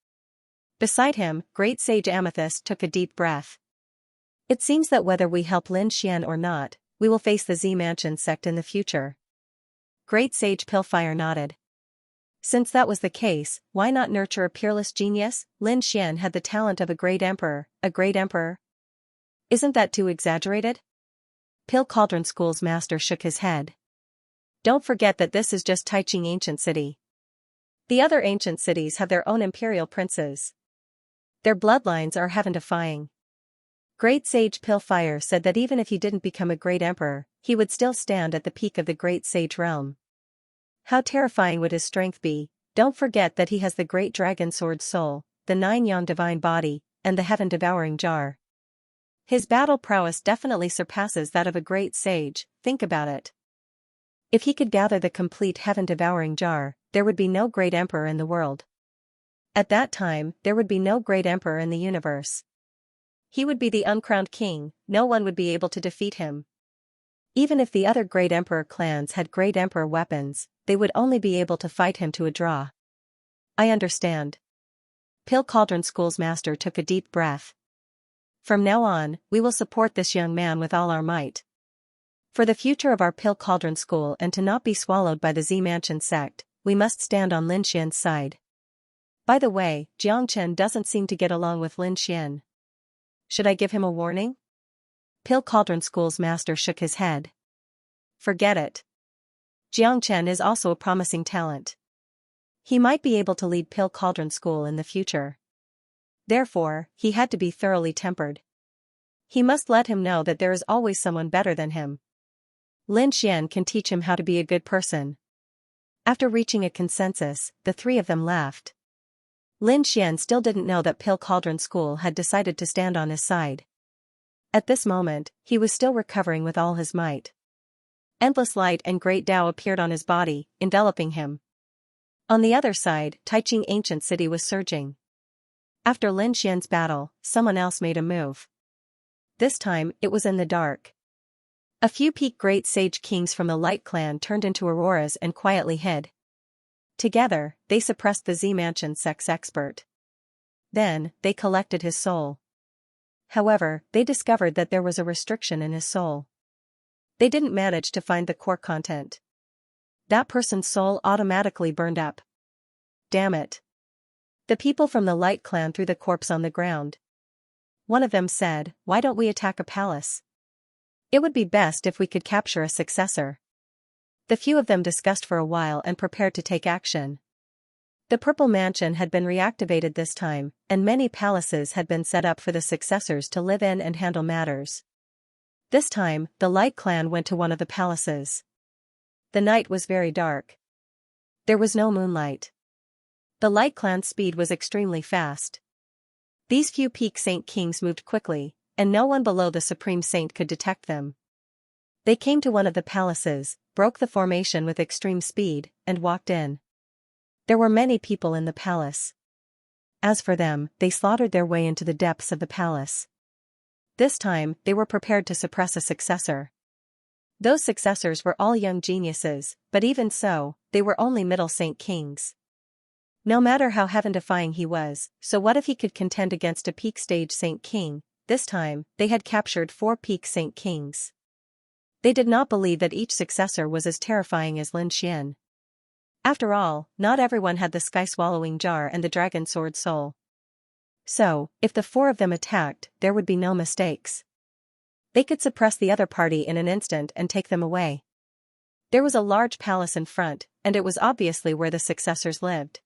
Beside him, Great Sage Amethyst took a deep breath. It seems that whether we help Lin Xian or not, we will face the Z Mansion sect in the future. Great Sage Pillfire nodded. Since that was the case, why not nurture a peerless genius? Lin Xian had the talent of a great emperor. A great emperor? Isn't that too exaggerated? Pill Cauldron School's master shook his head. Don't forget that this is just Taiching Ancient City. The other ancient cities have their own imperial princes. Their bloodlines are heaven-defying. Great Sage Pillfire said that even if he didn't become a great emperor, he would still stand at the peak of the Great Sage realm. How terrifying would his strength be? Don't forget that he has the great dragon sword soul, the 9-yang divine body, and the heaven-devouring jar. His battle prowess definitely surpasses that of a great sage, think about it. If he could gather the complete heaven-devouring jar, there would be no great emperor in the world. At that time, there would be no great emperor in the universe. He would be the uncrowned king, no one would be able to defeat him. Even if the other great emperor clans had great emperor weapons, they would only be able to fight him to a draw. I understand. Pill Cauldron School's master took a deep breath. From now on, we will support this young man with all our might. For the future of our Pill Cauldron School and to not be swallowed by the Z Mansion sect, we must stand on Lin Xian's side. By the way, Jiangchen doesn't seem to get along with Lin Xian. Should I give him a warning? Pill Cauldron School's master shook his head. Forget it. Jiangchen is also a promising talent. He might be able to lead Pill Cauldron School in the future. Therefore, he had to be thoroughly tempered. He must let him know that there is always someone better than him. Lin Xian can teach him how to be a good person. After reaching a consensus, the three of them left. Lin Xian still didn't know that Pill Cauldron School had decided to stand on his side. At this moment, he was still recovering with all his might. Endless light and great Tao appeared on his body, enveloping him. On the other side, Taiching Ancient City was surging. After Lin Xian's battle, someone else made a move. This time, it was in the dark. A few peak great sage kings from the Light Clan turned into auroras and quietly hid. Together, they suppressed the Z Mansion sect's expert. Then, they collected his soul. However, they discovered that there was a restriction in his soul. They didn't manage to find the core content. That person's soul automatically burned up. Damn it. The people from the Light Clan threw the corpse on the ground. One of them said, "Why don't we attack a palace? It would be best if we could capture a successor." The few of them discussed for a while and prepared to take action. The Purple Mansion had been reactivated this time, and many palaces had been set up for the successors to live in and handle matters. This time, the Light Clan went to one of the palaces. The night was very dark. There was no moonlight. The Light Clan's speed was extremely fast. These few peak saint kings moved quickly, and no one below the Supreme Saint could detect them. They came to one of the palaces, broke the formation with extreme speed, and walked in. There were many people in the palace. As for them, they slaughtered their way into the depths of the palace. This time, they were prepared to suppress a successor. Those successors were all young geniuses, but even so, they were only middle saint kings. No matter how heaven-defying he was, so what if he could contend against a peak stage saint king? This time, they had captured 4 peak saint kings. They did not believe that each successor was as terrifying as Lin Xian. After all, not everyone had the sky-swallowing jar and the dragon sword soul. So, if the 4 of them attacked, there would be no mistakes. They could suppress the other party in an instant and take them away. There was a large palace in front, and it was obviously where the successors lived.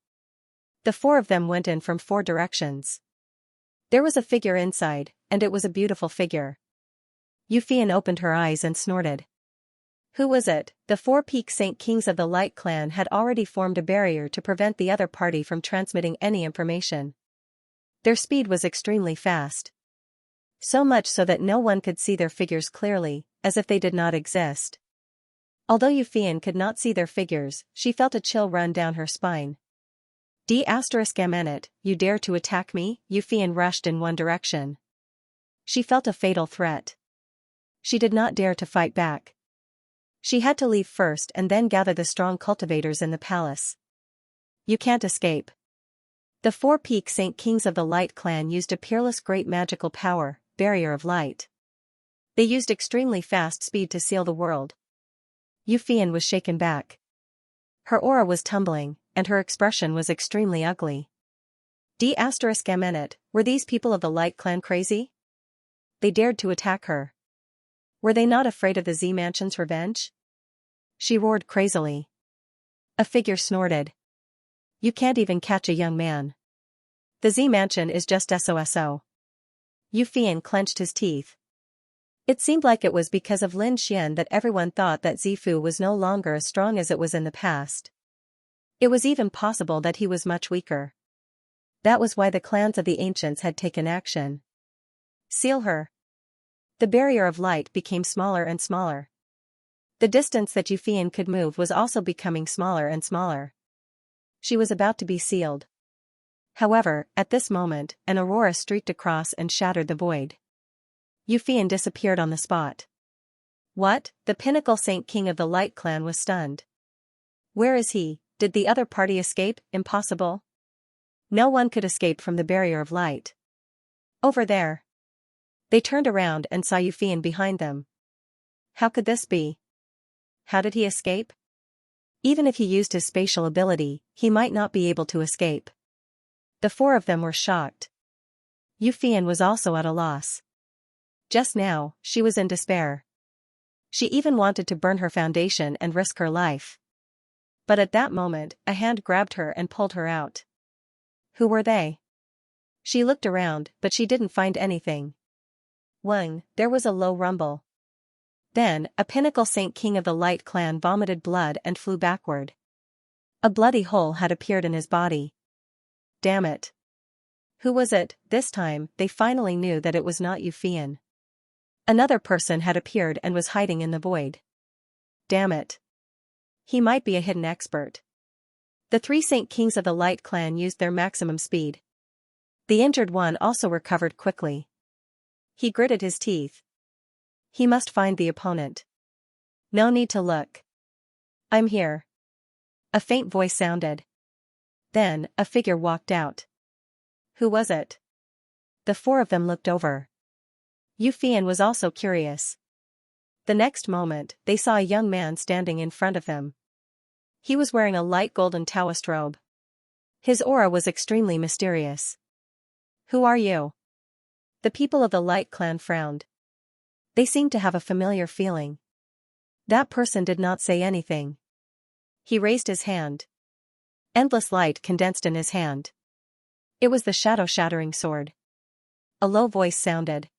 The 4 of them went in from 4 directions. There was a figure inside, and it was a beautiful figure. Yufian opened her eyes and snorted. Who was it? The 4 peak saint kings of the Light Clan had already formed a barrier to prevent the other party from transmitting any information. Their speed was extremely fast. So much so that no one could see their figures clearly, as if they did not exist. Although Yufian could not see their figures, she felt a chill run down her spine. D***, you dare to attack me? Yufian rushed in one direction. She felt a fatal threat. She did not dare to fight back. She had to leave first and then gather the strong cultivators in the palace. You can't escape. The 4 peak saint kings of the Light Clan used a peerless great magical power, Barrier of Light. They used extremely fast speed to seal the world. Yufian was shaken back. Her aura was tumbling, and her expression was extremely ugly. D***, were these people of the Light Clan crazy? They dared to attack her. Were they not afraid of the Z Mansion's revenge? She roared crazily. A figure snorted. You can't even catch a young man. The Z Mansion is just SOSO. Yufian clenched his teeth. It seemed like it was because of Lin Xian that everyone thought that Zifu was no longer as strong as it was in the past. It was even possible that he was much weaker. That was why the clans of the ancients had taken action. Seal her. The barrier of light became smaller and smaller. The distance that Yufian could move was also becoming smaller and smaller. She was about to be sealed. However, at this moment, an aurora streaked across and shattered the void. Yufian disappeared on the spot. What? The pinnacle Saint King of the Light Clan was stunned. Where is he? Did the other party escape? Impossible. No one could escape from the barrier of light. Over there. They turned around and saw Yufian behind them. How could this be? How did he escape? Even if he used his spatial ability, he might not be able to escape. The four of them were shocked. Yufian was also at a loss. Just now, she was in despair. She even wanted to burn her foundation and risk her life. But at that moment, a hand grabbed her and pulled her out. Who were they? She looked around, but she didn't find anything. Wang, there was a low rumble. Then, a pinnacle Saint King of the Light Clan vomited blood and flew backward. A bloody hole had appeared in his body. Damn it. Who was it? This time, they finally knew that it was not Yufian. Another person had appeared and was hiding in the void. Damn it. He might be a hidden expert. The three Saint Kings of the Light Clan used their maximum speed. The injured one also recovered quickly. He gritted his teeth. He must find the opponent. No need to look. I'm here. A faint voice sounded. Then, a figure walked out. Who was it? The four of them looked over. Yufian was also curious. The next moment, they saw a young man standing in front of them. He was wearing a light golden Taoist robe. His aura was extremely mysterious. Who are you? The people of the Light Clan frowned. They seemed to have a familiar feeling. That person did not say anything. He raised his hand. Endless light condensed in his hand. It was the shadow-shattering sword. A low voice sounded.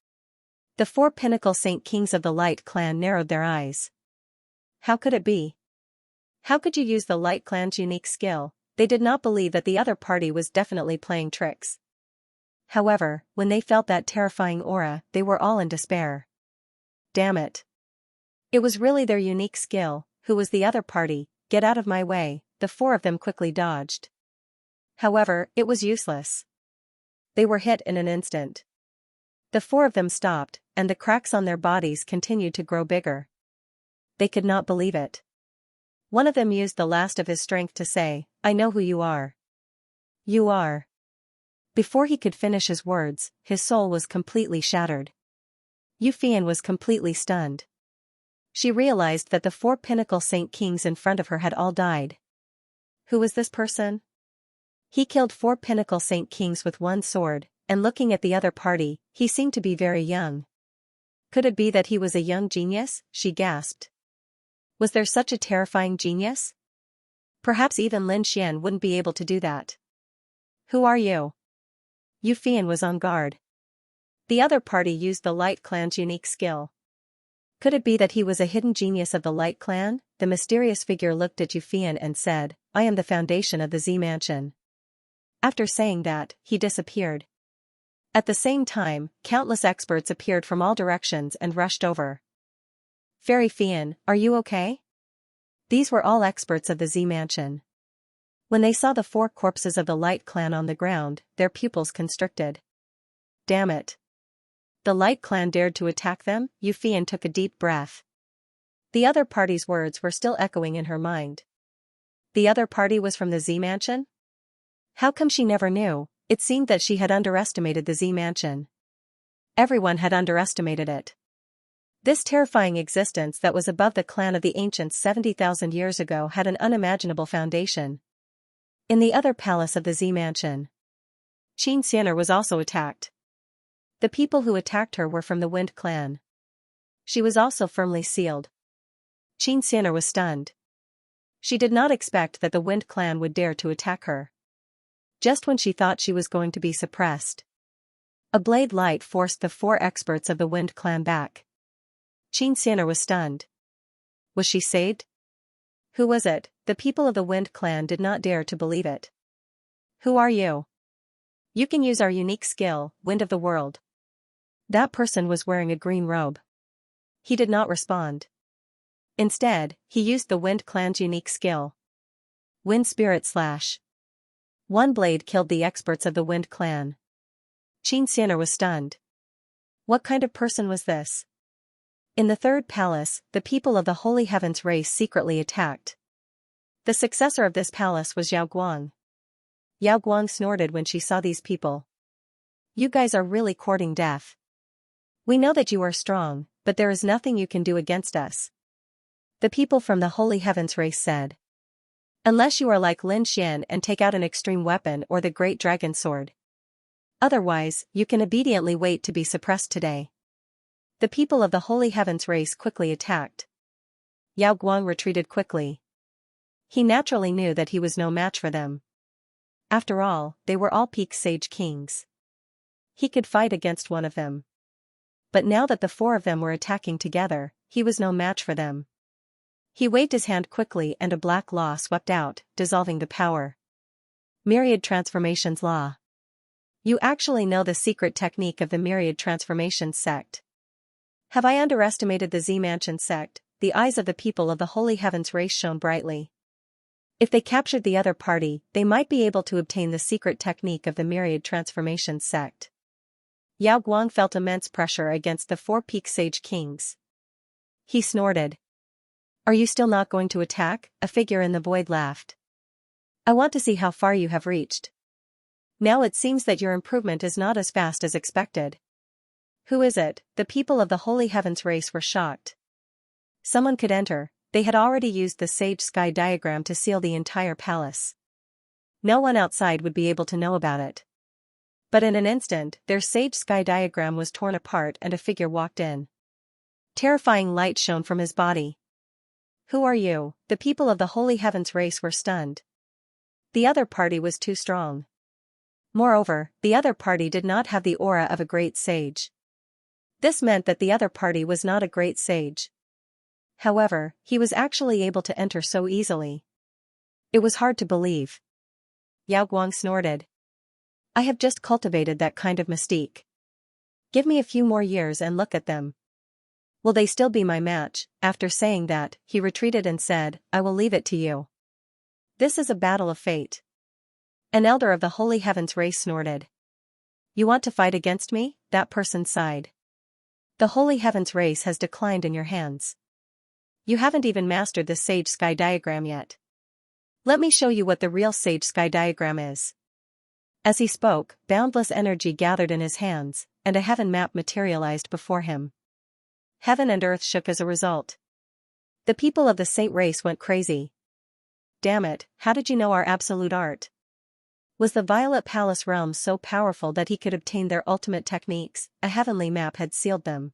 The four pinnacle Saint Kings of the Light Clan narrowed their eyes. How could it be? How could you use the Light Clan's unique skill? They did not believe that the other party was definitely playing tricks. However, when they felt that terrifying aura, they were all in despair. Damn it. It was really their unique skill. Who was the other party? Get out of my way. The four of them quickly dodged. However, it was useless. They were hit in an instant. The four of them stopped, and the cracks on their bodies continued to grow bigger. They could not believe it. One of them used the last of his strength to say, I know who you are. You are. Before he could finish his words, his soul was completely shattered. Yufian was completely stunned. She realized that the four pinnacle Saint Kings in front of her had all died. Who was this person? He killed four pinnacle Saint Kings with one sword, and looking at the other party, he seemed to be very young. Could it be that he was a young genius? She gasped. Was there such a terrifying genius? Perhaps even Lin Xian wouldn't be able to do that. Who are you? Yufian was on guard. The other party used the Light Clan's unique skill. Could it be that he was a hidden genius of the Light Clan? The mysterious figure looked at Yufian and said, I am the foundation of the Z Mansion. After saying that, he disappeared. At the same time, countless experts appeared from all directions and rushed over. Fairy Fian, are you okay? These were all experts of the Z Mansion. When they saw the four corpses of the Light Clan on the ground, their pupils constricted. Damn it. The Light Clan dared to attack them? Yufian took a deep breath. The other party's words were still echoing in her mind. The other party was from the Z Mansion? How come she never knew? It seemed that she had underestimated the Z Mansion. Everyone had underestimated it. This terrifying existence that was above the clan of the ancients 70,000 years ago had an unimaginable foundation. In the other palace of the Z Mansion, Xianxia was also attacked. The people who attacked her were from the Wind Clan. She was also firmly sealed. Xianxia was stunned. She did not expect that the Wind Clan would dare to attack her. Just when she thought she was going to be suppressed, a blade light forced the four experts of the Wind Clan back. Xianxia was stunned. Was she saved? Who was it? The people of the Wind clan did not dare to believe it. Who are you? You can use our unique skill, Wind of the World. That person was wearing a green robe. He did not respond. Instead, he used the Wind clan's unique skill. Wind Spirit Slash. One blade killed the experts of the Wind clan. Xianxia was stunned. What kind of person was this? In the third palace, the people of the Holy Heavens race secretly attacked. The successor of this palace was Yao Guang. Yao Guang snorted when she saw these people. You guys are really courting death. We know that you are strong, but there is nothing you can do against us. The people from the Holy Heavens race said. Unless you are like Lin Xian and take out an extreme weapon or the great dragon sword. Otherwise, you can obediently wait to be suppressed today. The people of the Holy Heavens race quickly attacked. Yao Guang retreated quickly. He naturally knew that he was no match for them. After all, they were all peak sage kings. He could fight against one of them. But now that the four of them were attacking together, he was no match for them. He waved his hand quickly and a black law swept out, dissolving the power. Myriad Transformations Law. You actually know the secret technique of the Myriad Transformations sect. Have I underestimated the Z-Mansion sect? The eyes of the people of the Holy Heavens race shone brightly. If they captured the other party, they might be able to obtain the secret technique of the Myriad Transformations sect. Yao Guang felt immense pressure against the four peak sage kings. He snorted. Are you still not going to attack? A figure in the void laughed. I want to see how far you have reached. Now it seems that your improvement is not as fast as expected. Who is it? The people of the Holy Heavens race were shocked. Someone could enter. They had already used the sage sky diagram to seal the entire palace. No one outside would be able to know about it. But in an instant, their sage sky diagram was torn apart and a figure walked in. Terrifying light shone from his body. Who are you? The people of the Holy Heavens race were stunned. The other party was too strong. Moreover, the other party did not have the aura of a great sage. This meant that the other party was not a great sage. However, he was actually able to enter so easily. It was hard to believe. Yao Guang snorted. I have just cultivated that kind of mystique. Give me a few more years and look at them. Will they still be my match? After saying that, he retreated and said, I will leave it to you. This is a battle of fate. An elder of the Holy Heavens race snorted. You want to fight against me? That person sighed. The Holy Heavens race has declined in your hands. You haven't even mastered the sage sky diagram yet. Let me show you what the real sage sky diagram is. As he spoke, boundless energy gathered in his hands, and a heaven map materialized before him. Heaven and earth shook as a result. The people of the saint race went crazy. Damn it, how did you know our absolute art? Was the Violet Palace realm so powerful that he could obtain their ultimate techniques? A heavenly map had sealed them.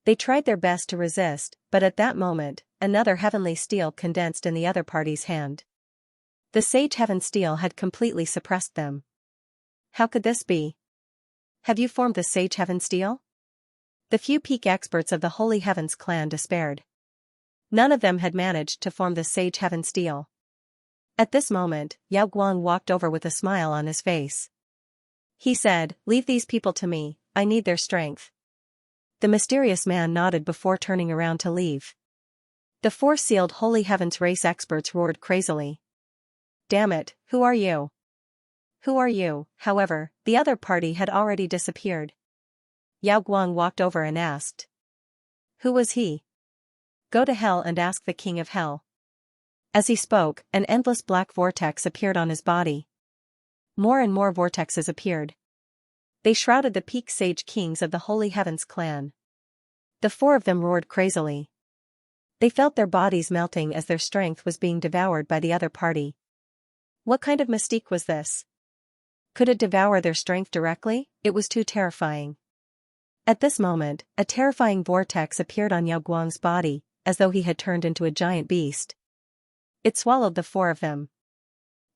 They tried their best to resist, but at that moment, another heavenly steel condensed in the other party's hand. The sage heaven steel had completely suppressed them. How could this be? Have you formed the sage heaven steel? The few peak experts of the Holy Heavens clan despaired. None of them had managed to form the sage heaven steel. At this moment, Yao Guang walked over with a smile on his face. He said, leave these people to me, I need their strength. The mysterious man nodded before turning around to leave. The four sealed Holy Heavens race experts roared crazily. Damn it, who are you? Who are you? However, the other party had already disappeared. Yao Guang walked over and asked. Who was he? Go to hell and ask the king of hell. As he spoke, an endless black vortex appeared on his body. More and more vortexes appeared. They shrouded the peak sage kings of the Holy Heavens clan. The four of them roared crazily. They felt their bodies melting as their strength was being devoured by the other party. What kind of mystique was this? Could it devour their strength directly? It was too terrifying. At this moment, a terrifying vortex appeared on Yao Guang's body, as though he had turned into a giant beast. It swallowed the four of them.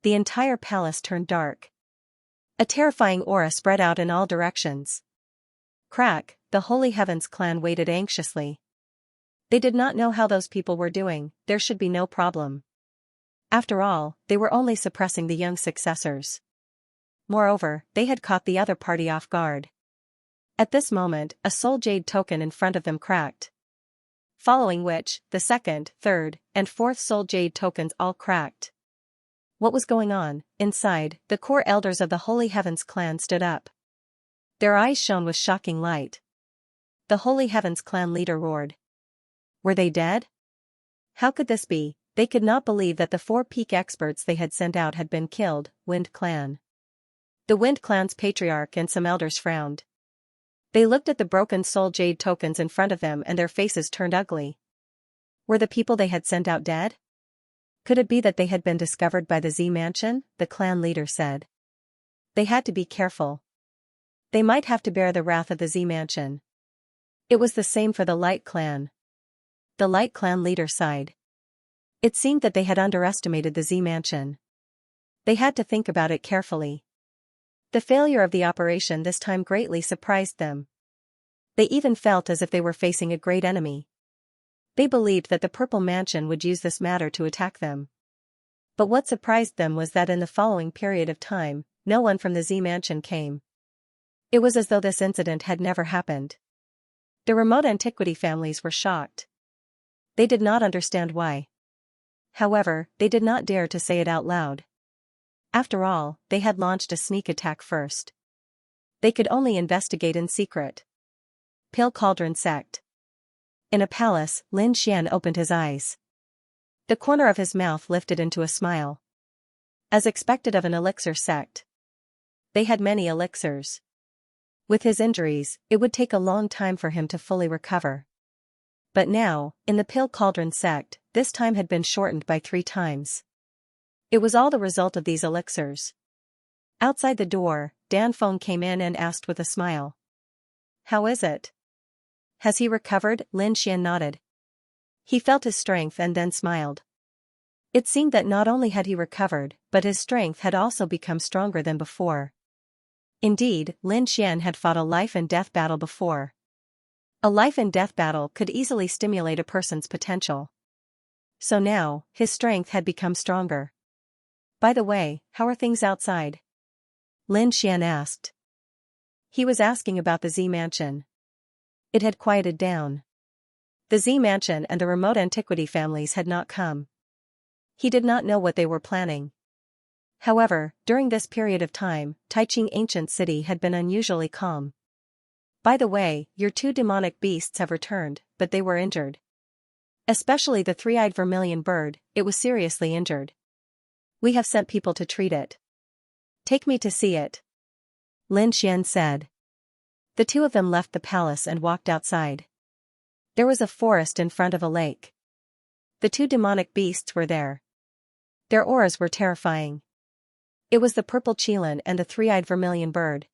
The entire palace turned dark. A terrifying aura spread out in all directions. Crack, the Holy Heavens clan waited anxiously. They did not know how those people were doing, there should be no problem. After all, they were only suppressing the young successors. Moreover, they had caught the other party off guard. At this moment, a soul jade token in front of them cracked. Following which, the second, third, and fourth soul jade tokens all cracked. What was going on? Inside, the core elders of the Holy Heavens clan stood up. Their eyes shone with shocking light. The Holy Heavens clan leader roared. Were they dead? How could this be? They could not believe that the 4 peak experts they had sent out had been killed. Wind Clan. The Wind Clan's patriarch and some elders frowned. They looked at the broken soul jade tokens in front of them and their faces turned ugly. Were the people they had sent out dead? Could it be that they had been discovered by the Z Mansion? The clan leader said. They had to be careful. They might have to bear the wrath of the Z Mansion. It was the same for the Light Clan. The Light Clan leader sighed. It seemed that they had underestimated the Z Mansion. They had to think about it carefully. The failure of the operation this time greatly surprised them. They even felt as if they were facing a great enemy. They believed that the Purple Mansion would use this matter to attack them. But what surprised them was that in the following period of time, no one from the Z Mansion came. It was as though this incident had never happened. The remote antiquity families were shocked. They did not understand why. However, they did not dare to say it out loud. After all, they had launched a sneak attack first. They could only investigate in secret. Pale Cauldron Sect. In a palace, Lin Xian opened his eyes. The corner of his mouth lifted into a smile. As expected of an elixir sect. They had many elixirs. With his injuries, it would take a long time for him to fully recover. But now, in the Pale Cauldron Sect, this time had been shortened by 3 times. It was all the result of these elixirs. Outside the door, Dan Feng came in and asked with a smile. How is it? Has he recovered? Lin Xian nodded. He felt his strength and then smiled. It seemed that not only had he recovered, but his strength had also become stronger than before. Indeed, Lin Xian had fought a life-and-death battle before. A life-and-death battle could easily stimulate a person's potential. So now, his strength had become stronger. By the way, how are things outside? Lin Xian asked. He was asking about the Z Mansion. It had quieted down. The Z Mansion and the remote antiquity families had not come. He did not know what they were planning. However, during this period of time, Taiching Ancient City had been unusually calm. By the way, your 2 demonic beasts have returned, but they were injured. Especially the 3-eyed vermilion bird, it was seriously injured. We have sent people to treat it. Take me to see it. Lin Xian said. The 2 of them left the palace and walked outside. There was a forest in front of a lake. The 2 demonic beasts were there. Their auras were terrifying. It was the purple qilin and the 3-eyed vermilion bird.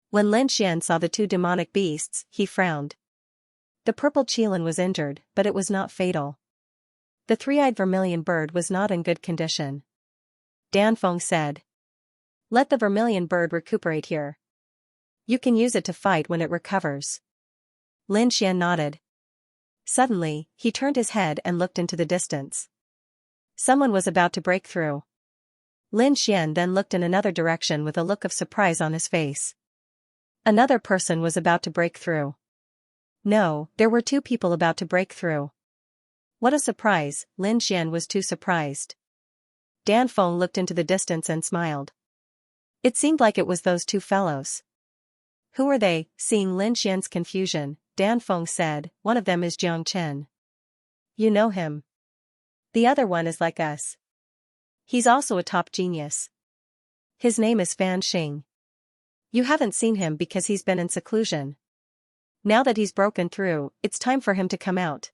When Lin Xian saw the 2 demonic beasts, he frowned. The purple qilin was injured, but it was not fatal. The 3-eyed vermilion bird was not in good condition. Dan Feng said. Let the vermilion bird recuperate here. You can use it to fight when it recovers. Lin Xian nodded. Suddenly, he turned his head and looked into the distance. Someone was about to break through. Lin Xian then looked in another direction with a look of surprise on his face. Another person was about to break through. No, there were 2 people about to break through. What a surprise, Lin Xian was too surprised. Dan Feng looked into the distance and smiled. It seemed like it was those 2 fellows. Who are they? Seeing Lin Xian's confusion, Dan Feng said, one of them is Jiang Chen. You know him. The other one is like us. He's also a top genius. His name is Fan Xing. You haven't seen him because he's been in seclusion. Now that he's broken through, it's time for him to come out.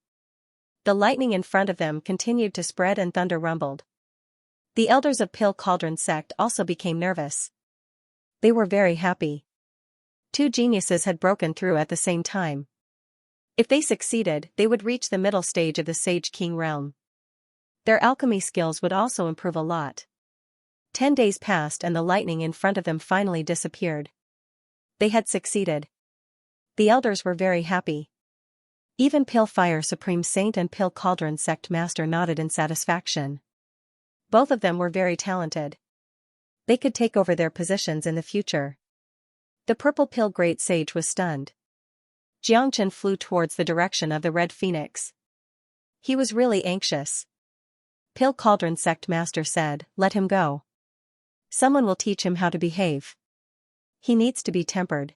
The lightning in front of them continued to spread and thunder rumbled. The elders of Pale Cauldron Sect also became nervous. They were very happy. 2 geniuses had broken through at the same time. If they succeeded, they would reach the middle stage of the Sage King realm. Their alchemy skills would also improve a lot. 10 days passed and the lightning in front of them finally disappeared. They had succeeded. The elders were very happy. Even Pale Fire Supreme Saint and Pale Cauldron Sect Master nodded in satisfaction. Both of them were very talented. They could take over their positions in the future. The Purple Pill Great Sage was stunned. Xianxia flew towards the direction of the Red Phoenix. He was really anxious. Pale Cauldron Sect Master said, "Let him go. Someone will teach him how to behave. He needs to be tempered."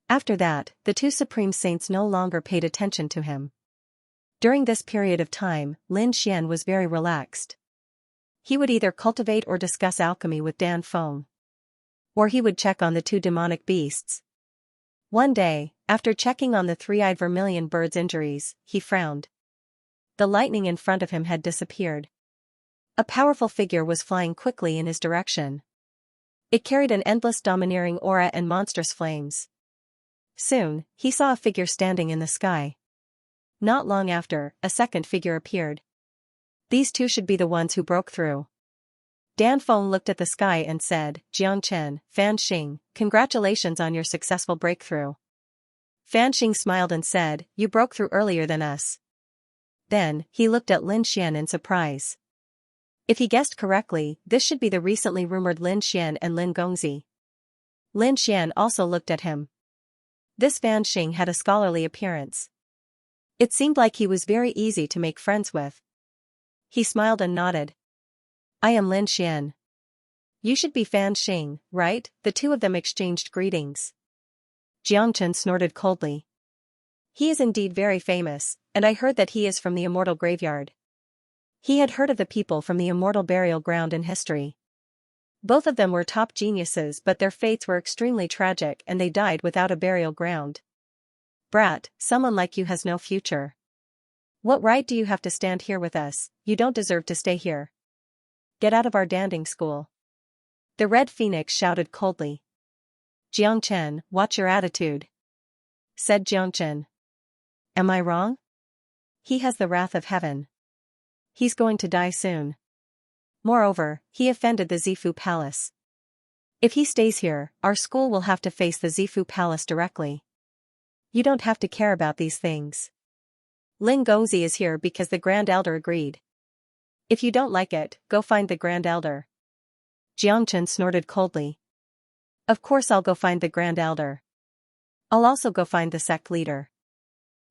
After that, the two Supreme Saints no longer paid attention to him. During this period of time, Lin Xian was very relaxed. He would either cultivate or discuss alchemy with Dan Feng. Or he would check on the two demonic beasts. One day, after checking on the three-eyed vermilion bird's injuries, he frowned. The lightning in front of him had disappeared. A powerful figure was flying quickly in his direction. It carried an endless domineering aura and monstrous flames. Soon, he saw a figure standing in the sky. Not long after, a second figure appeared. These two should be the ones who broke through. Dan Feng looked at the sky and said, "Jiangchen, Fan Xing, congratulations on your successful breakthrough." Fan Xing smiled and said, "You broke through earlier than us." Then, he looked at Lin Xian in surprise. If he guessed correctly, this should be the recently rumored Lin Xian and Lin Gongzi. Lin Xian also looked at him. This Fan Xing had a scholarly appearance. It seemed like he was very easy to make friends with. He smiled and nodded. "I am Lin Xian. You should be Fan Xing, right?" The two of them exchanged greetings. Jiangchen snorted coldly. "He is indeed very famous, and I heard that he is from the immortal graveyard." He had heard of the people from the immortal burial ground in history. Both of them were top geniuses, but their fates were extremely tragic and they died without a burial ground. "Brat, someone like you has no future. What right do you have to stand here with us? You don't deserve to stay here. Get out of our danding school." The Red Phoenix shouted coldly. "Jiangchen, watch your attitude," said Jiangchen. "Am I wrong? He has the wrath of heaven. He's going to die soon. Moreover, he offended the Zifu Palace. If he stays here, our school will have to face the Zifu Palace directly. You don't have to care about these things. Lin Gongzi is here because the Grand Elder agreed. If you don't like it, go find the Grand Elder." Jiangchen snorted coldly. "Of course I'll go find the Grand Elder. I'll also go find the sect leader.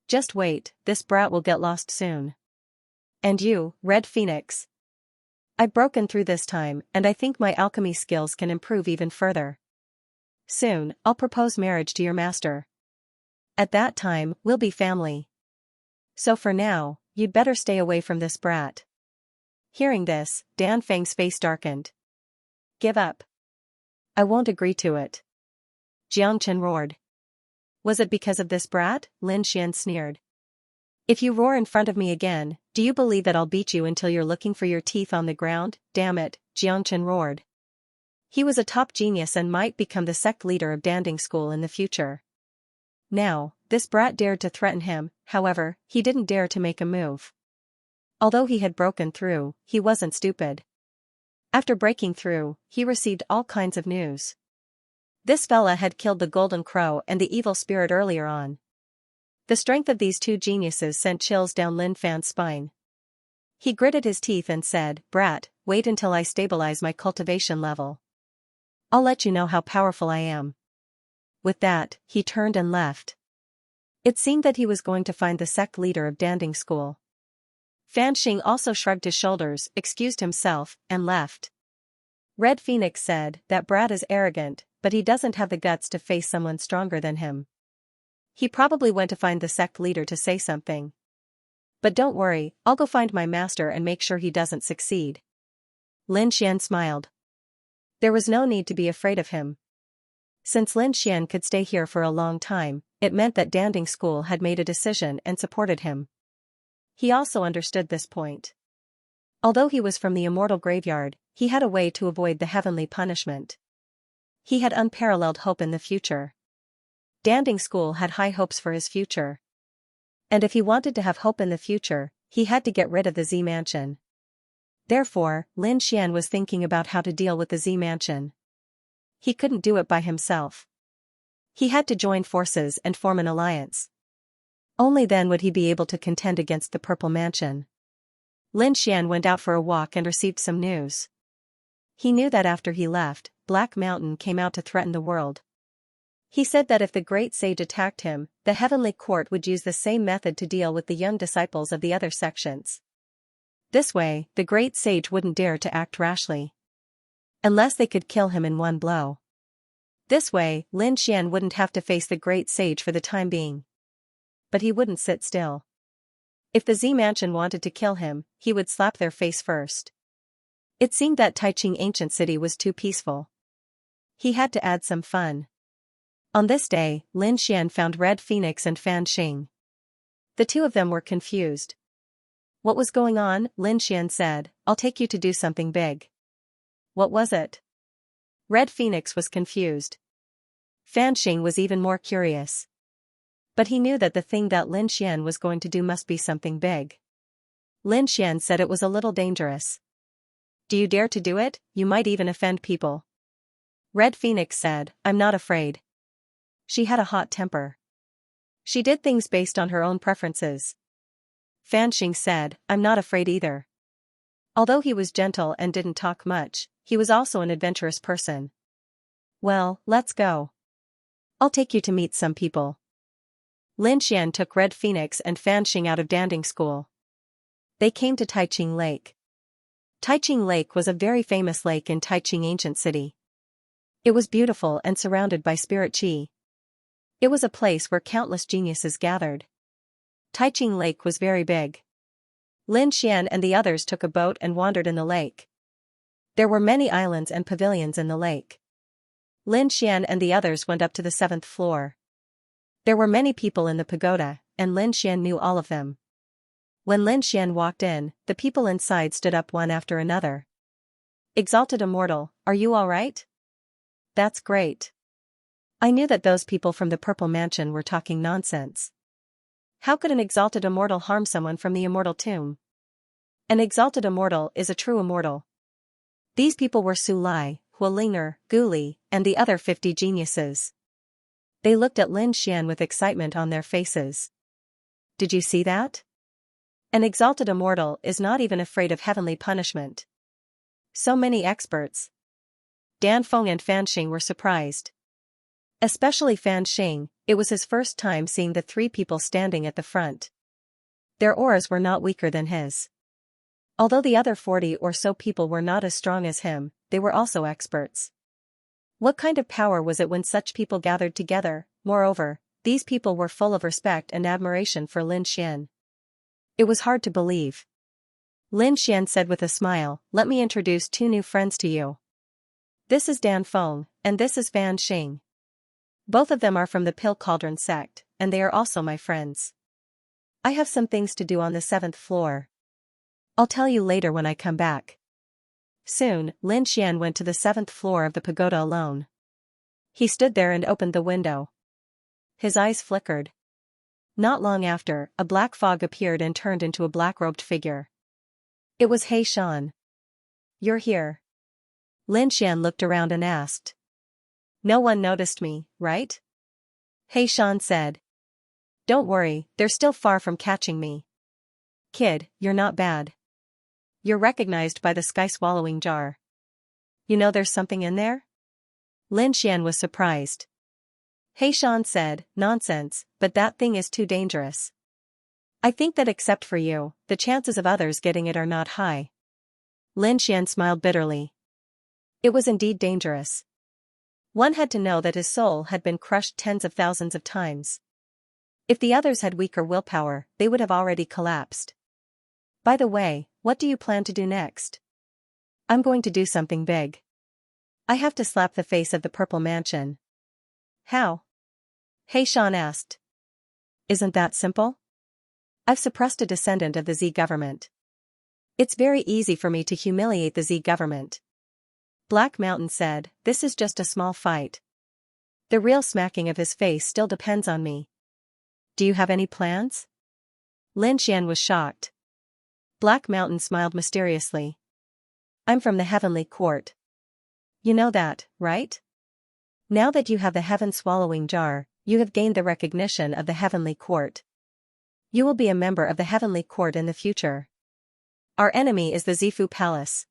Just wait, this brat will get lost soon. And you, Red Phoenix. I've broken through this time, and I think my alchemy skills can improve even further. Soon, I'll propose marriage to your master. At that time, we'll be family. So for now, you'd better stay away from this brat." Hearing this, Dan Feng's face darkened. "Give up. I won't agree to it." Jiangchen roared. "Was it because of this brat?" Lin Xian sneered. "If you roar in front of me again, do you believe that I'll beat you until you're looking for your teeth on the ground?" "Damn it," Jiangchen roared. He was a top genius and might become the sect leader of Danding School in the future. Now, this brat dared to threaten him, however, he didn't dare to make a move. Although he had broken through, he wasn't stupid. After breaking through, he received all kinds of news. This fella had killed the Golden Crow and the evil spirit earlier on. The strength of these two geniuses sent chills down Lin Fan's spine. He gritted his teeth and said, "Brat, wait until I stabilize my cultivation level. I'll let you know how powerful I am." With that, he turned and left. It seemed that he was going to find the sect leader of Danding School. Fan Xing also shrugged his shoulders, excused himself, and left. Red Phoenix said, "That brat is arrogant, but he doesn't have the guts to face someone stronger than him. He probably went to find the sect leader to say something. But don't worry, I'll go find my master and make sure he doesn't succeed." Lin Xian smiled. There was no need to be afraid of him. Since Lin Xian could stay here for a long time, it meant that Danding School had made a decision and supported him. He also understood this point. Although he was from the immortal graveyard, he had a way to avoid the heavenly punishment. He had unparalleled hope in the future. Danding School had high hopes for his future. And if he wanted to have hope in the future, he had to get rid of the Z Mansion. Therefore, Lin Xian was thinking about how to deal with the Z Mansion. He couldn't do it by himself. He had to join forces and form an alliance. Only then would he be able to contend against the Purple Mansion. Lin Xian went out for a walk and received some news. He knew that after he left, Black Mountain came out to threaten the world. He said that if the great sage attacked him, the heavenly court would use the same method to deal with the young disciples of the other sections. This way, the great sage wouldn't dare to act rashly. Unless they could kill him in one blow. This way, Lin Xian wouldn't have to face the great sage for the time being. But he wouldn't sit still. If the Z Mansion wanted to kill him, he would slap their face first. It seemed that Taiching Ancient City was too peaceful. He had to add some fun. On this day, Lin Xian found Red Phoenix and Fan Xing. The two of them were confused. What was going on? Lin Xian said, I'll take you to do something big. What was it? Red Phoenix was confused. Fan Xing was even more curious. But he knew that the thing that Lin Xian was going to do must be something big. Lin Xian said it was a little dangerous. Do you dare to do it? You might even offend people. Red Phoenix said, I'm not afraid. She had a hot temper. She did things based on her own preferences. Fan Xing said, I'm not afraid either. Although he was gentle and didn't talk much, he was also an adventurous person. Well, let's go. I'll take you to meet some people. Lin Xian took Red Phoenix and Fan Xing out of dancing school. They came to Taiching Lake. Taiching Lake was a very famous lake in Taiching Ancient City. It was beautiful and surrounded by spirit qi. It was a place where countless geniuses gathered. Taiching Lake was very big. Lin Xian and the others took a boat and wandered in the lake. There were many islands and pavilions in the lake. Lin Xian and the others went up to the 7th floor. There were many people in the pagoda, and Lin Xian knew all of them. When Lin Xian walked in, the people inside stood up one after another. Exalted Immortal, are you all right? That's great. I knew that those people from the Purple Mansion were talking nonsense. How could an exalted immortal harm someone from the immortal tomb? An exalted immortal is a true immortal. These people were Su Lai, Hualinger, Guli, and the other 50 geniuses. They looked at Lin Xian with excitement on their faces. Did you see that? An exalted immortal is not even afraid of heavenly punishment. So many experts. Dan Feng and Fan Xing were surprised. Especially Fan Xing, it was his first time seeing the 3 people standing at the front. Their auras were not weaker than his. Although the other 40 or so people were not as strong as him, they were also experts. What kind of power was it when such people gathered together? Moreover, these people were full of respect and admiration for Lin Xian. It was hard to believe. Lin Xian said with a smile, let me introduce 2 new friends to you. This is Dan Feng, and this is Fan Xing. Both of them are from the Pill Cauldron sect, and they are also my friends. I have some things to do on the 7th floor. I'll tell you later when I come back. Soon, Lin Xian went to the 7th floor of the pagoda alone. He stood there and opened the window. His eyes flickered. Not long after, a black fog appeared and turned into a black-robed figure. It was He Shan. You're here. Lin Xian looked around and asked. No one noticed me, right? He Shan said. Don't worry, they're still far from catching me. Kid, you're not bad. You're recognized by the sky-swallowing jar. You know there's something in there? Lin Xian was surprised. He Shan said, nonsense, but that thing is too dangerous. I think that except for you, the chances of others getting it are not high. Lin Xian smiled bitterly. It was indeed dangerous. One had to know that his soul had been crushed tens of thousands of times. If the others had weaker willpower, they would have already collapsed. By the way, what do you plan to do next? I'm going to do something big. I have to slap the face of the Purple Mansion. How? He Shan asked. Isn't that simple? I've suppressed a descendant of the Z government. It's very easy for me to humiliate the Z government. Black Mountain said, this is just a small fight. The real smacking of his face still depends on me. Do you have any plans? Lin Xian was shocked. Black Mountain smiled mysteriously. I'm from the Heavenly Court. You know that, right? Now that you have the Heaven Swallowing Jar, you have gained the recognition of the Heavenly Court. You will be a member of the Heavenly Court in the future. Our enemy is the Zifu Palace.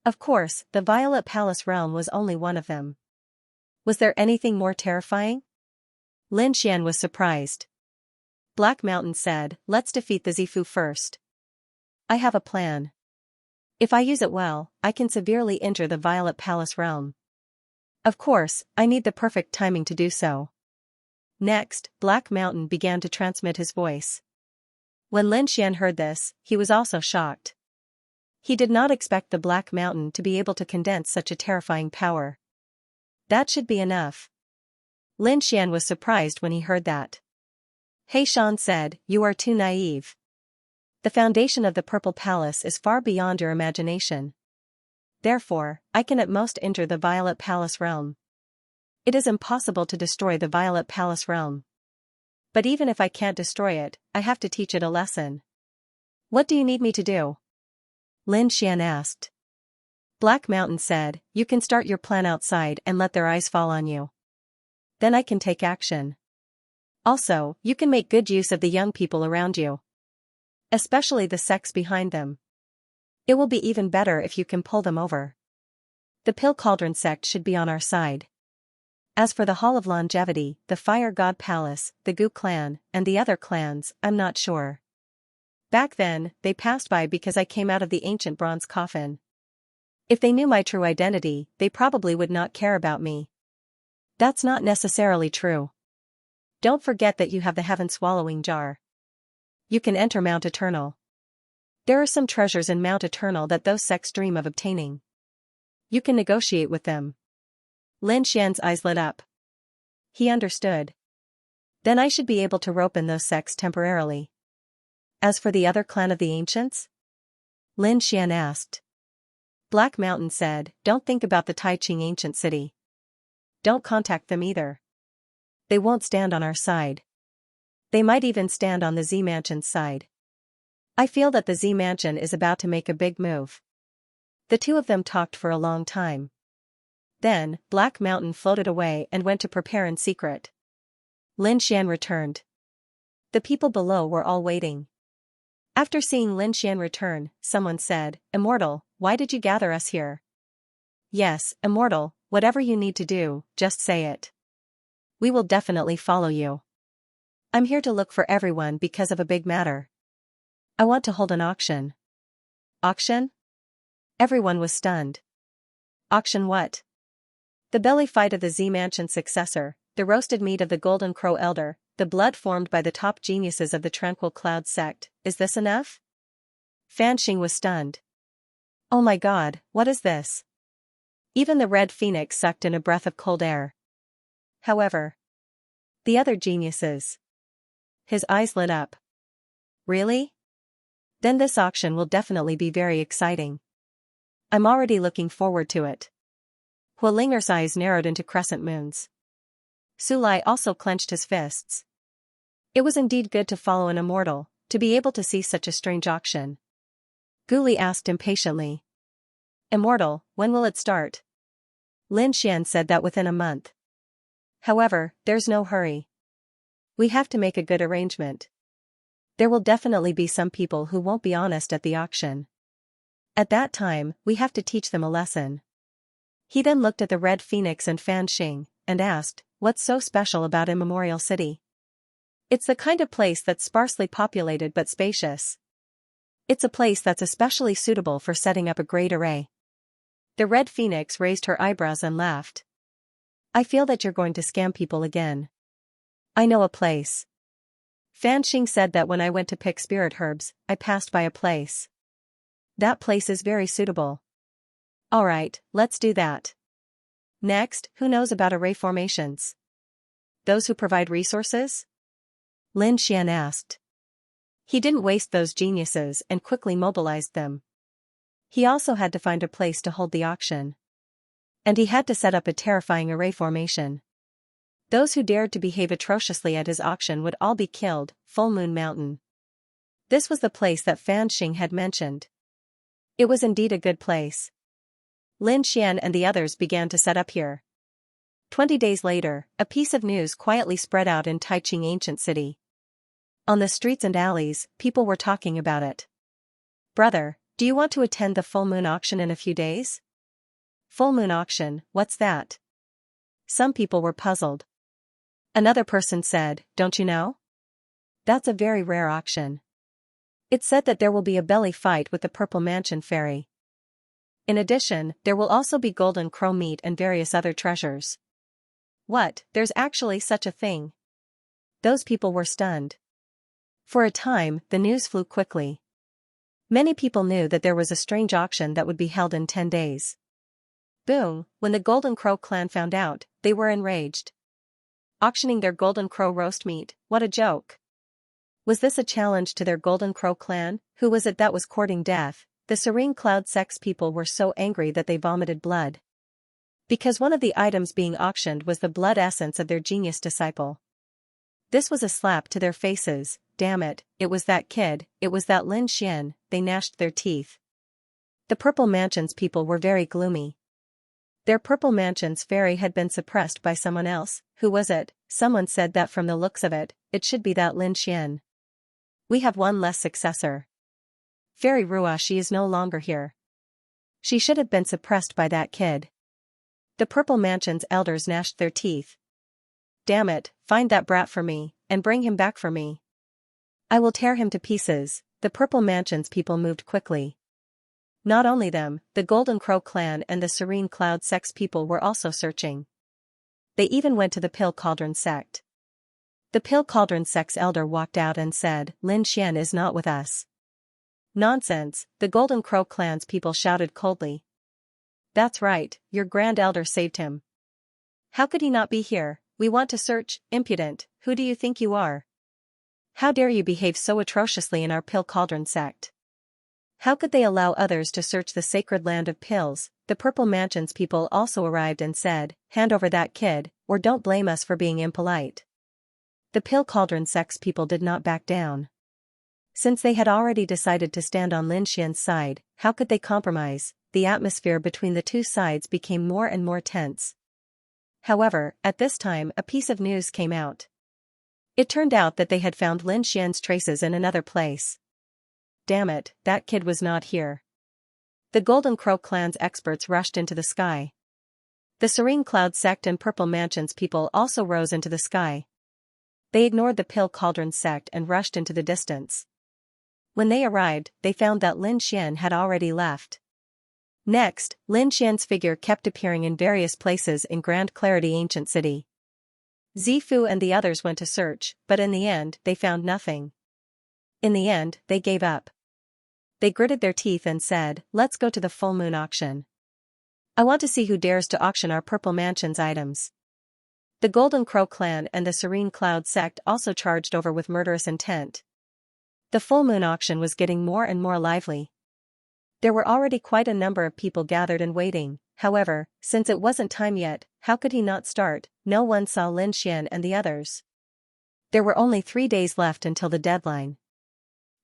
Of course, the Violet Palace realm was only one of them. Was there anything more terrifying? Lin Xian was surprised. Black Mountain said, let's defeat the Zifu first. I have a plan. If I use it well, I can severely injure the Violet Palace realm. Of course, I need the perfect timing to do so. Next, Black Mountain began to transmit his voice. When Lin Xian heard this, he was also shocked. He did not expect the Black Mountain to be able to condense such a terrifying power. That should be enough. Lin Xian was surprised when he heard that. He Shan said, you are too naive. The foundation of the Purple Palace is far beyond your imagination. Therefore, I can at most injure the Violet Palace realm. It is impossible to destroy the Violet Palace realm. But even if I can't destroy it, I have to teach it a lesson. What do you need me to do? Lin Xian asked. Black Mountain said, you can start your plan outside and let their eyes fall on you. Then I can take action. Also, you can make good use of the young people around you. Especially the sex behind them. It will be even better if you can pull them over. The Pill Cauldron sect should be on our side. As for the Hall of Longevity, the Fire God Palace, the Gu clan, and the other clans, I'm not sure. Back then, they passed by because I came out of the ancient bronze coffin. If they knew my true identity, they probably would not care about me. That's not necessarily true. Don't forget that you have the Heaven Swallowing Jar. You can enter Mount Eternal. There are some treasures in Mount Eternal that those sects dream of obtaining. You can negotiate with them. Lin Xian's eyes lit up. He understood. Then I should be able to rope in those sects temporarily. As for the other clan of the ancients? Lin Xian asked. Black Mountain said, don't think about the Taiqing ancient city. Don't contact them either. They won't stand on our side. They might even stand on the Z Mansion's side. I feel that the Z Mansion is about to make a big move. The two of them talked for a long time. Then, Black Mountain floated away and went to prepare in secret. Lin Xian returned. The people below were all waiting. After seeing Lin Xian return, someone said, Immortal, why did you gather us here? Yes, Immortal, whatever you need to do, just say it. We will definitely follow you. I'm here to look for everyone because of a big matter. I want to hold an auction. Auction? Everyone was stunned. Auction what? The belly fight of the Z Mansion successor, the roasted meat of the Golden Crow Elder, the blood formed by the top geniuses of the Tranquil Cloud sect, is this enough? Fan Xing was stunned. Oh my god, what is this? Even the Red Phoenix sucked in a breath of cold air. However, the other geniuses. His eyes lit up. Really? Then this auction will definitely be very exciting. I'm already looking forward to it. Hualinger's eyes narrowed into crescent moons. Sulai also clenched his fists. It was indeed good to follow an immortal, to be able to see such a strange auction. Guli asked impatiently. Immortal, when will it start? Lin Xian said that within a month. However, there's no hurry. We have to make a good arrangement. There will definitely be some people who won't be honest at the auction. At that time, we have to teach them a lesson. He then looked at the Red Phoenix and Fan Xing, and asked, what's so special about Immemorial City? It's the kind of place that's sparsely populated but spacious. It's a place that's especially suitable for setting up a great array. The Red Phoenix raised her eyebrows and laughed. I feel that you're going to scam people again. I know a place. Fan Xing said that when I went to pick spirit herbs, I passed by a place. That place is very suitable. Alright, let's do that. Next, who knows about array formations? Those who provide resources? Lin Xian asked. He didn't waste those geniuses and quickly mobilized them. He also had to find a place to hold the auction. And he had to set up a terrifying array formation. Those who dared to behave atrociously at his auction would all be killed. Full Moon Mountain. This was the place that Fan Xing had mentioned. It was indeed a good place. Lin Xian and the others began to set up here. 20 days later, a piece of news quietly spread out in Taiqing Ancient City. On the streets and alleys, people were talking about it. Brother, do you want to attend the full moon auction in a few days? Full moon auction, what's that? Some people were puzzled. Another person said, don't you know? That's a very rare auction. It's said that there will be a belly fight with the Purple Mansion fairy. In addition, there will also be golden crow meat and various other treasures. What, there's actually such a thing? Those people were stunned. For a time, the news flew quickly. Many people knew that there was a strange auction that would be held in 10 days. Boom, when the Golden Crow clan found out, they were enraged. Auctioning their Golden Crow roast meat, what a joke. Was this a challenge to their Golden Crow clan? Who was it that was courting death? The Serene Cloud Sect's people were so angry that they vomited blood. Because one of the items being auctioned was the blood essence of their genius disciple. This was a slap to their faces. Damn it, it was that kid, it was that Lin Xian, they gnashed their teeth. The Purple Mansion's people were very gloomy. Their Purple Mansion's fairy had been suppressed by someone else. Who was it? Someone said that from the looks of it, it should be that Lin Xian. We have one less successor. Fairy Ruashi is no longer here. She should have been suppressed by that kid. The Purple Mansion's elders gnashed their teeth. Damn it, find that brat for me, and bring him back for me. I will tear him to pieces. The Purple Mansion's people moved quickly. Not only them, the Golden Crow clan and the Serene Cloud Sect's people were also searching. They even went to the Pill Cauldron sect. The Pill Cauldron sect's elder walked out and said, Lin Xian is not with us. Nonsense, the Golden Crow clan's people shouted coldly. That's right, your grand elder saved him. How could he not be here? We want to search. Impudent, who do you think you are? How dare you behave so atrociously in our Pill Cauldron sect? How could they allow others to search the sacred land of pills? The Purple Mansion's people also arrived and said, hand over that kid, or don't blame us for being impolite. The Pill Cauldron sect's people did not back down. Since they had already decided to stand on Lin Xian's side, how could they compromise? The atmosphere between the two sides became more and more tense. However, at this time a piece of news came out. It turned out that they had found Lin Xian's traces in another place. Damn it, that kid was not here. The Golden Crow clan's experts rushed into the sky. The Serene Cloud sect and Purple Mansion's people also rose into the sky. They ignored the Pill Cauldron sect and rushed into the distance. When they arrived, they found that Lin Xian had already left. Next, Lin Xian's figure kept appearing in various places in Grand Clarity Ancient City. Zifu and the others went to search, but in the end, they found nothing. In the end, they gave up. They gritted their teeth and said, let's go to the full moon auction. I want to see who dares to auction our Purple Mansion's items. The Golden Crow clan and the Serene Cloud sect also charged over with murderous intent. The full moon auction was getting more and more lively. There were already quite a number of people gathered and waiting. However, since it wasn't time yet, how could he not start? No one saw Lin Xian and the others. There were only 3 days left until the deadline.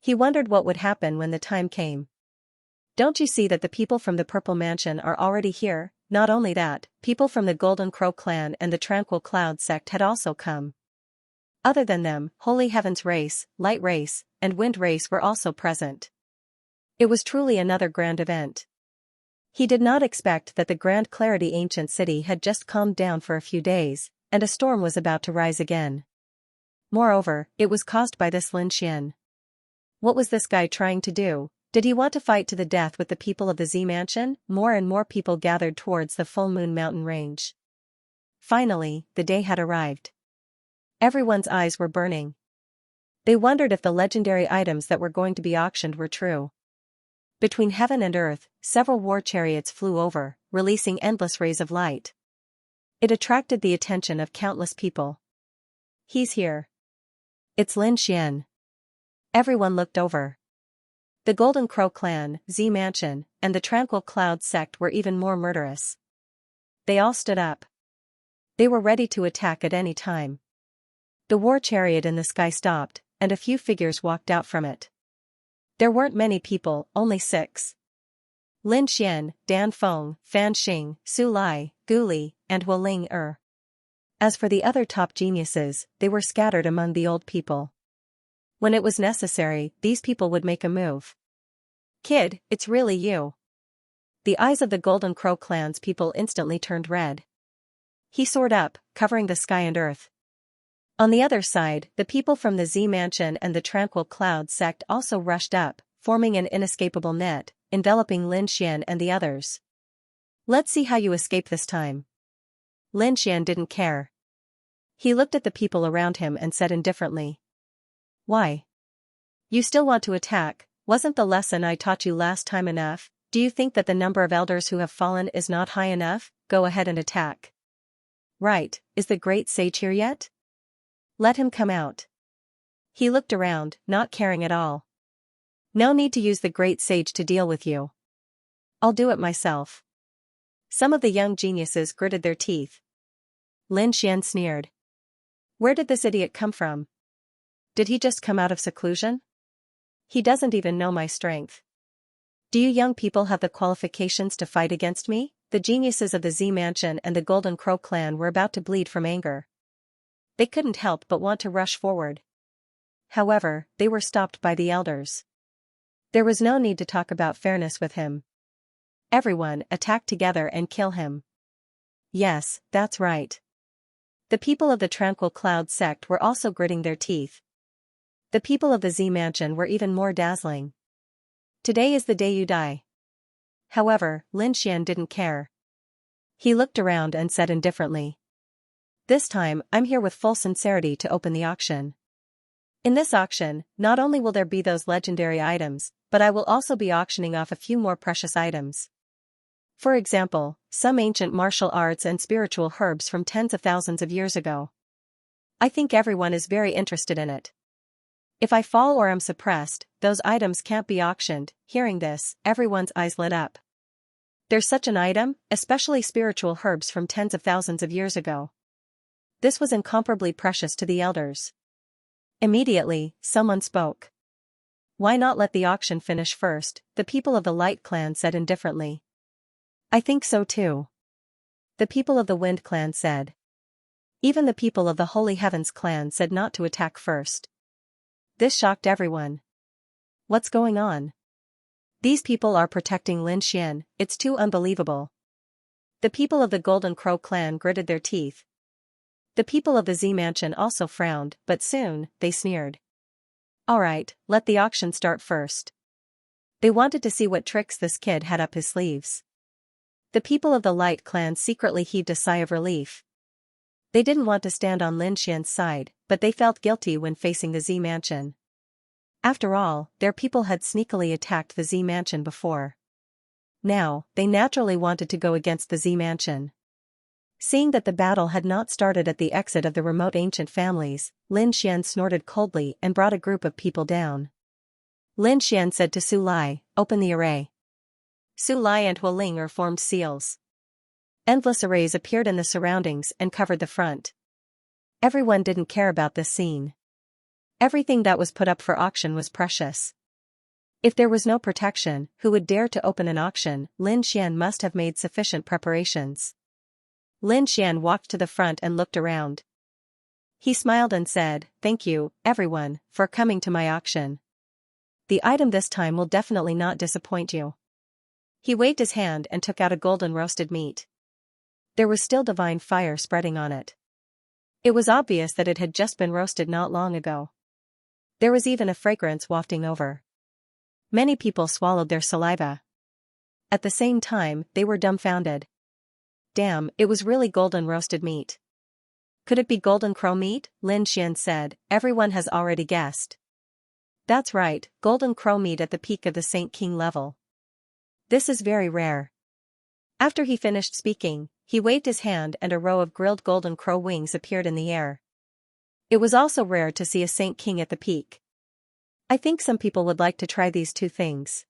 He wondered what would happen when the time came. Don't you see that the people from the Purple Mansion are already here? Not only that, people from the Golden Crow clan and the Tranquil Cloud sect had also come. Other than them, Holy Heaven's race, Light race, and Wind race were also present. It was truly another grand event. He did not expect that the Grand Clarity Ancient City had just calmed down for a few days, and a storm was about to rise again. Moreover, it was caused by this Lin Xian. What was this guy trying to do? Did he want to fight to the death with the people of the Z Mansion? More and more people gathered towards the Full Moon Mountain range. Finally, the day had arrived. Everyone's eyes were burning. They wondered if the legendary items that were going to be auctioned were true. Between heaven and earth, several war chariots flew over, releasing endless rays of light. It attracted the attention of countless people. He's here. It's Lin Xian. Everyone looked over. The Golden Crow clan, Z Mansion, and the Tranquil Cloud sect were even more murderous. They all stood up. They were ready to attack at any time. The war chariot in the sky stopped, and a few figures walked out from it. There weren't many people, only 6. Lin Xian, Dan Feng, Fan Xing, Su Lai, Gu Li, and Wu Ling Er. As for the other top geniuses, they were scattered among the old people. When it was necessary, these people would make a move. Kid, it's really you. The eyes of the Golden Crow clan's people instantly turned red. He soared up, covering the sky and earth. On the other side, the people from the Z Mansion and the Tranquil Cloud sect also rushed up, forming an inescapable net, enveloping Lin Xian and the others. Let's see how you escape this time. Lin Xian didn't care. He looked at the people around him and said indifferently. Why? You still want to attack? Wasn't the lesson I taught you last time enough? Do you think that the number of elders who have fallen is not high enough? Go ahead and attack. Right, is the great sage here yet? Let him come out. He looked around, not caring at all. No need to use the great sage to deal with you. I'll do it myself. Some of the young geniuses gritted their teeth. Lin Xian sneered. Where did this idiot come from? Did he just come out of seclusion? He doesn't even know my strength. Do you young people have the qualifications to fight against me? The geniuses of the Z Mansion and the Golden Crow clan were about to bleed from anger. They couldn't help but want to rush forward. However, they were stopped by the elders. There was no need to talk about fairness with him. Everyone, attack together and kill him. Yes, that's right. The people of the Tranquil Cloud sect were also gritting their teeth. The people of the Z Mansion were even more dazzling. Today is the day you die. However, Lin Xian didn't care. He looked around and said indifferently. This time, I'm here with full sincerity to open the auction. In this auction, not only will there be those legendary items, but I will also be auctioning off a few more precious items. For example, some ancient martial arts and spiritual herbs from tens of thousands of years ago. I think everyone is very interested in it. If I fall or am suppressed, those items can't be auctioned. Hearing this, everyone's eyes lit up. There's such an item, especially spiritual herbs from tens of thousands of years ago. This was incomparably precious to the elders. Immediately, someone spoke. Why not let the auction finish first? The people of the Light Clan said indifferently. I think so too. The people of the Wind Clan said. Even the people of the Holy Heavens Clan said not to attack first. This shocked everyone. What's going on? These people are protecting Lin Xian, it's too unbelievable. The people of the Golden Crow clan gritted their teeth. The people of the Z Mansion also frowned, but soon, they sneered. Alright, let the auction start first. They wanted to see what tricks this kid had up his sleeves. The people of the Light Clan secretly heaved a sigh of relief. They didn't want to stand on Lin Xian's side, but they felt guilty when facing the Z Mansion. After all, their people had sneakily attacked the Z Mansion before. Now, they naturally wanted to go against the Z Mansion. Seeing that the battle had not started at the exit of the remote ancient families, Lin Xian snorted coldly and brought a group of people down. Lin Xian said to Su Lai, open the array. Su Lai and Hua Ling formed seals. Endless arrays appeared in the surroundings and covered the front. Everyone didn't care about this scene. Everything that was put up for auction was precious. If there was no protection, who would dare to open an auction? Lin Xian must have made sufficient preparations. Lin Xian walked to the front and looked around. He smiled and said, thank you, everyone, for coming to my auction. The item this time will definitely not disappoint you. He waved his hand and took out a golden roasted meat. There was still divine fire spreading on it. It was obvious that it had just been roasted not long ago. There was even a fragrance wafting over. Many people swallowed their saliva. At the same time, they were dumbfounded. Damn, it was really golden roasted meat. Could it be golden crow meat? Lin Xian said, everyone has already guessed. That's right, golden crow meat at the peak of the Saint King level. This is very rare. After he finished speaking, he waved his hand and a row of grilled golden crow wings appeared in the air. It was also rare to see a Saint King at the peak. I think some people would like to try these two things.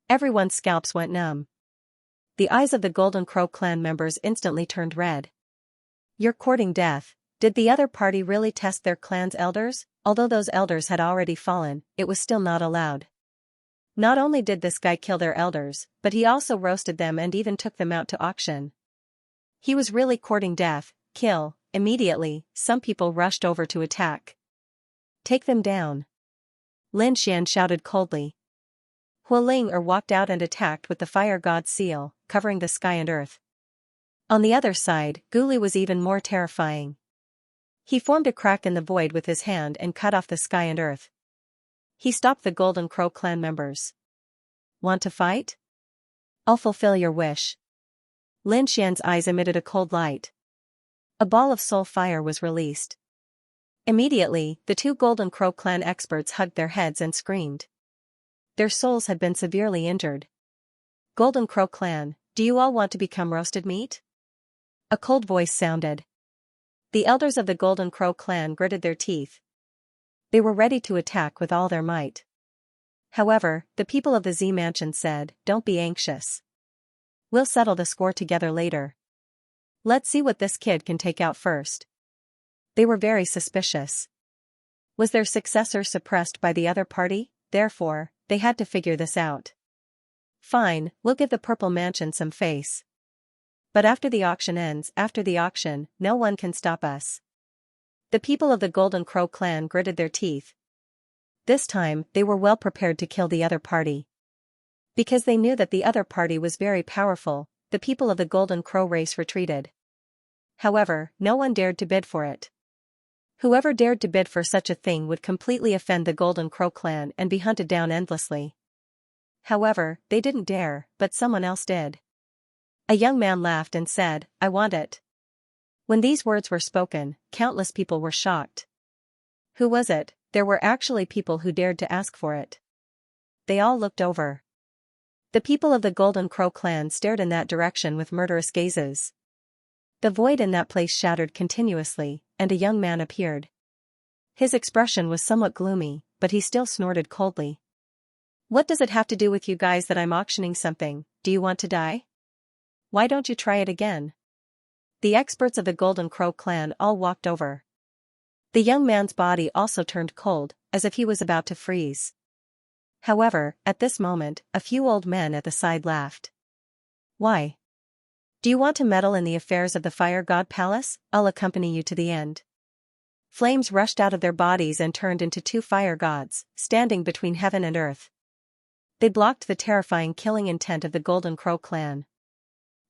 Everyone's scalps went numb. The eyes of the Golden Crow clan members instantly turned red. You're courting death. Did the other party really test their clan's elders? Although those elders had already fallen, it was still not allowed. Not only did this guy kill their elders, but he also roasted them and even took them out to auction. He was really courting death. Kill. Immediately, some people rushed over to attack. Take them down. Lin Xian shouted coldly. Hualing walked out and attacked with the fire god's seal, covering the sky and earth. On the other side, Guli was even more terrifying. He formed a crack in the void with his hand and cut off the sky and earth. He stopped the Golden Crow clan members. Want to fight? I'll fulfill your wish. Lin Xian's eyes emitted a cold light. A ball of soul fire was released. Immediately, the two Golden Crow clan experts hugged their heads and screamed. Their souls had been severely injured. Golden Crow clan, do you all want to become roasted meat? A cold voice sounded. The elders of the Golden Crow clan gritted their teeth. They were ready to attack with all their might. However, the people of the Z Mansion said, don't be anxious. We'll settle the score together later. Let's see what this kid can take out first. They were very suspicious. Was their successor suppressed by the other party? Therefore, they had to figure this out. Fine, we'll give the Purple Mansion some face. But after the auction ends, no one can stop us. The people of the Golden Crow clan gritted their teeth. This time, they were well prepared to kill the other party. Because they knew that the other party was very powerful, the people of the Golden Crow race retreated. However, no one dared to bid for it. Whoever dared to bid for such a thing would completely offend the Golden Crow clan and be hunted down endlessly. However, they didn't dare, but someone else did. A young man laughed and said, I want it. When these words were spoken, countless people were shocked. Who was it? There were actually people who dared to ask for it. They all looked over. The people of the Golden Crow clan stared in that direction with murderous gazes. The void in that place shattered continuously, and a young man appeared. His expression was somewhat gloomy, but he still snorted coldly. What does it have to do with you guys that I'm auctioning something? Do you want to die? Why don't you try it again? The experts of the Golden Crow clan all walked over. The young man's body also turned cold, as if he was about to freeze. However, at this moment, a few old men at the side laughed. Why? Do you want to meddle in the affairs of the Fire God Palace? I'll accompany you to the end. Flames rushed out of their bodies and turned into two fire gods, standing between heaven and earth. They blocked the terrifying killing intent of the Golden Crow clan.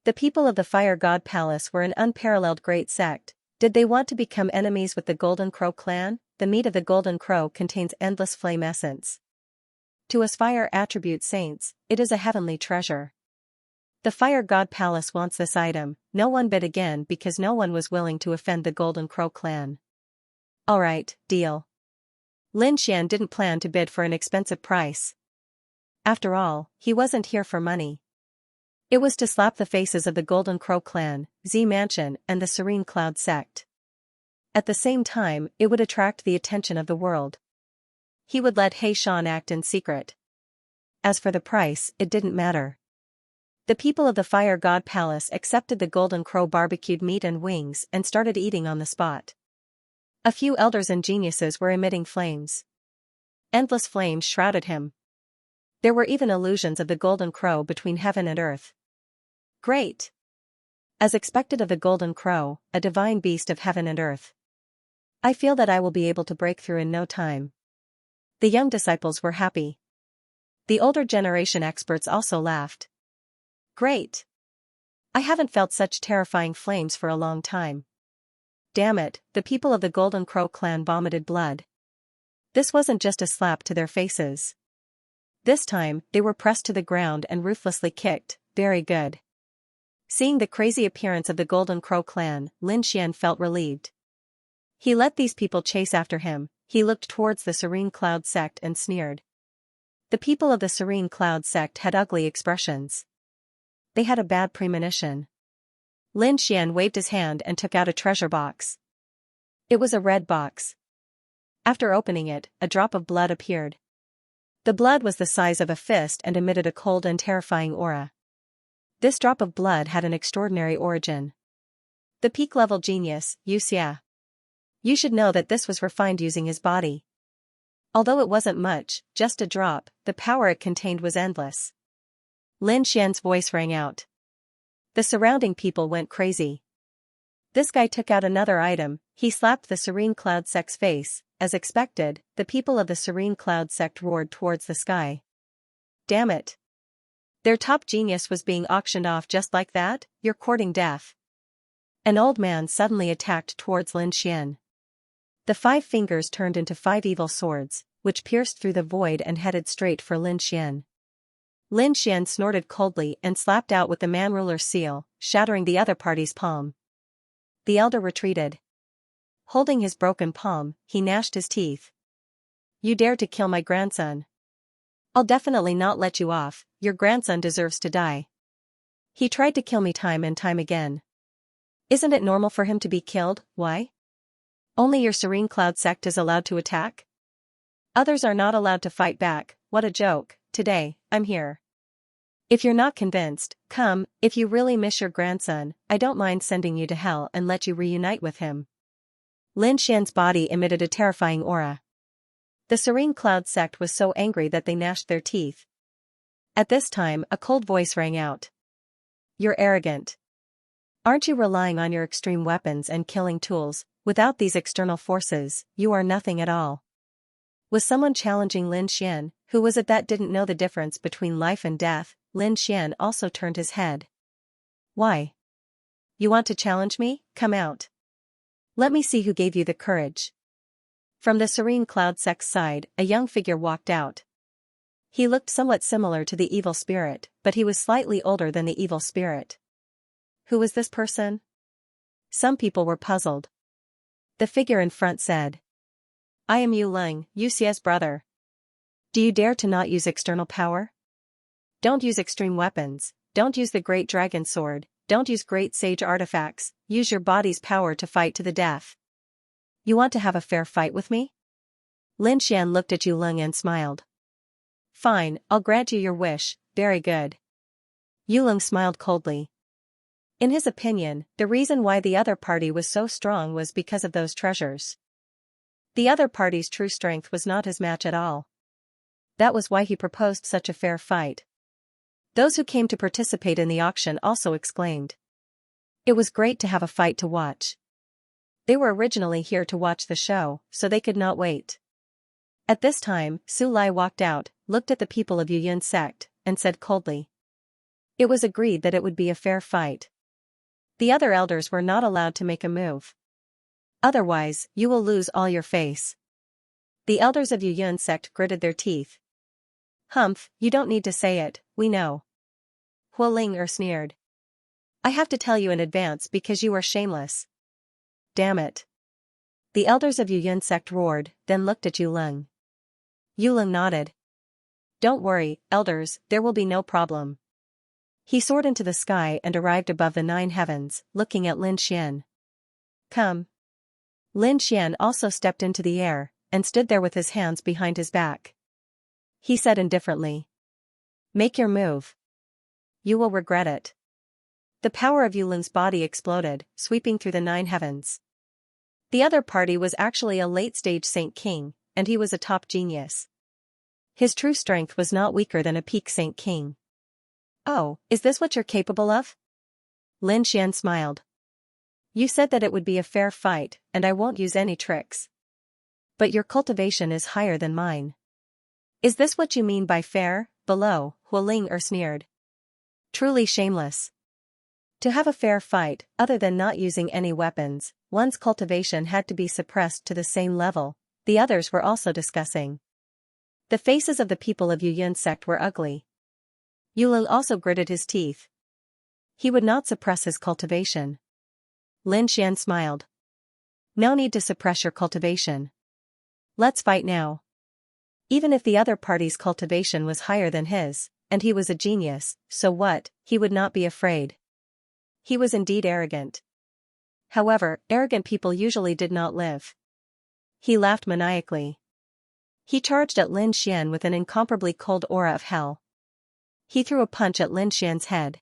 The people of the Fire God Palace were an unparalleled great sect. Did they want to become enemies with the Golden Crow clan? The meat of the Golden Crow contains endless flame essence. To us fire attribute saints, it is a heavenly treasure. The Fire God Palace wants this item. No one bid again because no one was willing to offend the Golden Crow clan. Alright, deal. Lin Xian didn't plan to bid for an expensive price. After all, he wasn't here for money. It was to slap the faces of the Golden Crow clan, Z Mansion, and the Serene Cloud sect. At the same time, it would attract the attention of the world. He would let He Shan act in secret. As for the price, it didn't matter. The people of the Fire God Palace accepted the Golden Crow barbecued meat and wings and started eating on the spot. A few elders and geniuses were emitting flames. Endless flames shrouded him. There were even illusions of the Golden Crow between heaven and earth. Great! As expected of the Golden Crow, a divine beast of heaven and earth. I feel that I will be able to break through in no time. The young disciples were happy. The older generation experts also laughed. Great! I haven't felt such terrifying flames for a long time. Damn it, the people of the Golden Crow clan vomited blood. This wasn't just a slap to their faces. This time, they were pressed to the ground and ruthlessly kicked. Very good. Seeing the crazy appearance of the Golden Crow clan, Lin Xian felt relieved. He let these people chase after him. He looked towards the Serene Cloud sect and sneered. The people of the Serene Cloud sect had ugly expressions. They had a bad premonition. Lin Xian waved his hand and took out a treasure box. It was a red box. After opening it, a drop of blood appeared. The blood was the size of a fist and emitted a cold and terrifying aura. This drop of blood had an extraordinary origin. The peak-level genius, Xianxia. You should know that this was refined using his body. Although it wasn't much, just a drop, the power it contained was endless. Lin Xian's voice rang out. The surrounding people went crazy. This guy took out another item. He slapped the Serene Cloud sect's face. As expected, the people of the Serene Cloud sect roared towards the sky. Damn it! Their top genius was being auctioned off just like that? You're courting death. An old man suddenly attacked towards Lin Xian. The 5 fingers turned into 5 evil swords, which pierced through the void and headed straight for Lin Xian. Lin Xian snorted coldly and slapped out with the man-ruler's seal, shattering the other party's palm. The elder retreated. Holding his broken palm, he gnashed his teeth. You dare to kill my grandson? I'll definitely not let you off. Your grandson deserves to die. He tried to kill me time and time again. Isn't it normal for him to be killed? Why? Only your Serene Cloud sect is allowed to attack? Others are not allowed to fight back. What a joke. Today, I'm here. If you're not convinced, come. If you really miss your grandson, I don't mind sending you to hell and let you reunite with him. Lin Xian's body emitted a terrifying aura. The Serene Cloud sect was so angry that they gnashed their teeth. At this time, a cold voice rang out. You're arrogant. Aren't you relying on your extreme weapons and killing tools? Without these external forces, you are nothing at all. Was someone challenging Lin Xian? Who was it that didn't know the difference between life and death? Lin Xian also turned his head. Why? You want to challenge me? Come out. Let me see who gave you the courage. From the Serene Cloud sect's side, a young figure walked out. He looked somewhat similar to the evil spirit, but he was slightly older than the evil spirit. Who was this person? Some people were puzzled. The figure in front said, I am Yu Ling, Yu Xie's brother. Do you dare to not use external power? Don't use extreme weapons, don't use the great dragon sword, don't use great sage artifacts, use your body's power to fight to the death. You want to have a fair fight with me? Lin Xian looked at Yu Ling and smiled. Fine, I'll grant you your wish, very good. Yu Ling smiled coldly. In his opinion, the reason why the other party was so strong was because of those treasures. The other party's true strength was not his match at all. That was why he proposed such a fair fight. Those who came to participate in the auction also exclaimed. It was great to have a fight to watch. They were originally here to watch the show, so they could not wait. At this time, Su Lai walked out, looked at the people of Yu Yun's sect, and said coldly. It was agreed that it would be a fair fight. The other elders were not allowed to make a move. Otherwise, you will lose all your face. The elders of Yu Yun's sect gritted their teeth. Humph, you don't need to say it, we know. Hu Ling sneered. I have to tell you in advance because you are shameless. Damn it. The elders of Yu Yun's sect roared, then looked at Yu Ling. Yu Ling nodded. Don't worry, elders, there will be no problem. He soared into the sky and arrived above the 9 heavens, looking at Lin Xian. Come. Lin Xian also stepped into the air, and stood there with his hands behind his back. He said indifferently. Make your move. You will regret it. The power of Yu Ling's body exploded, sweeping through the 9 heavens. The other party was actually a late-stage Saint King, and he was a top genius. His true strength was not weaker than a peak Saint King. Oh, is this what you're capable of? Lin Xian smiled. You said that it would be a fair fight, and I won't use any tricks. But your cultivation is higher than mine. Is this what you mean by fair? Below, Hu Ling sneered. Truly shameless. To have a fair fight, other than not using any weapons, one's cultivation had to be suppressed to the same level. The others were also discussing. The faces of the people of Yu Yun's sect were ugly. Yu Ling also gritted his teeth. He would not suppress his cultivation. Lin Xian smiled. No need to suppress your cultivation. Let's fight now. Even if the other party's cultivation was higher than his, and he was a genius, so what, he would not be afraid. He was indeed arrogant. However, arrogant people usually did not live. He laughed maniacally. He charged at Lin Xian with an incomparably cold aura of hell. He threw a punch at Lin Xian's head.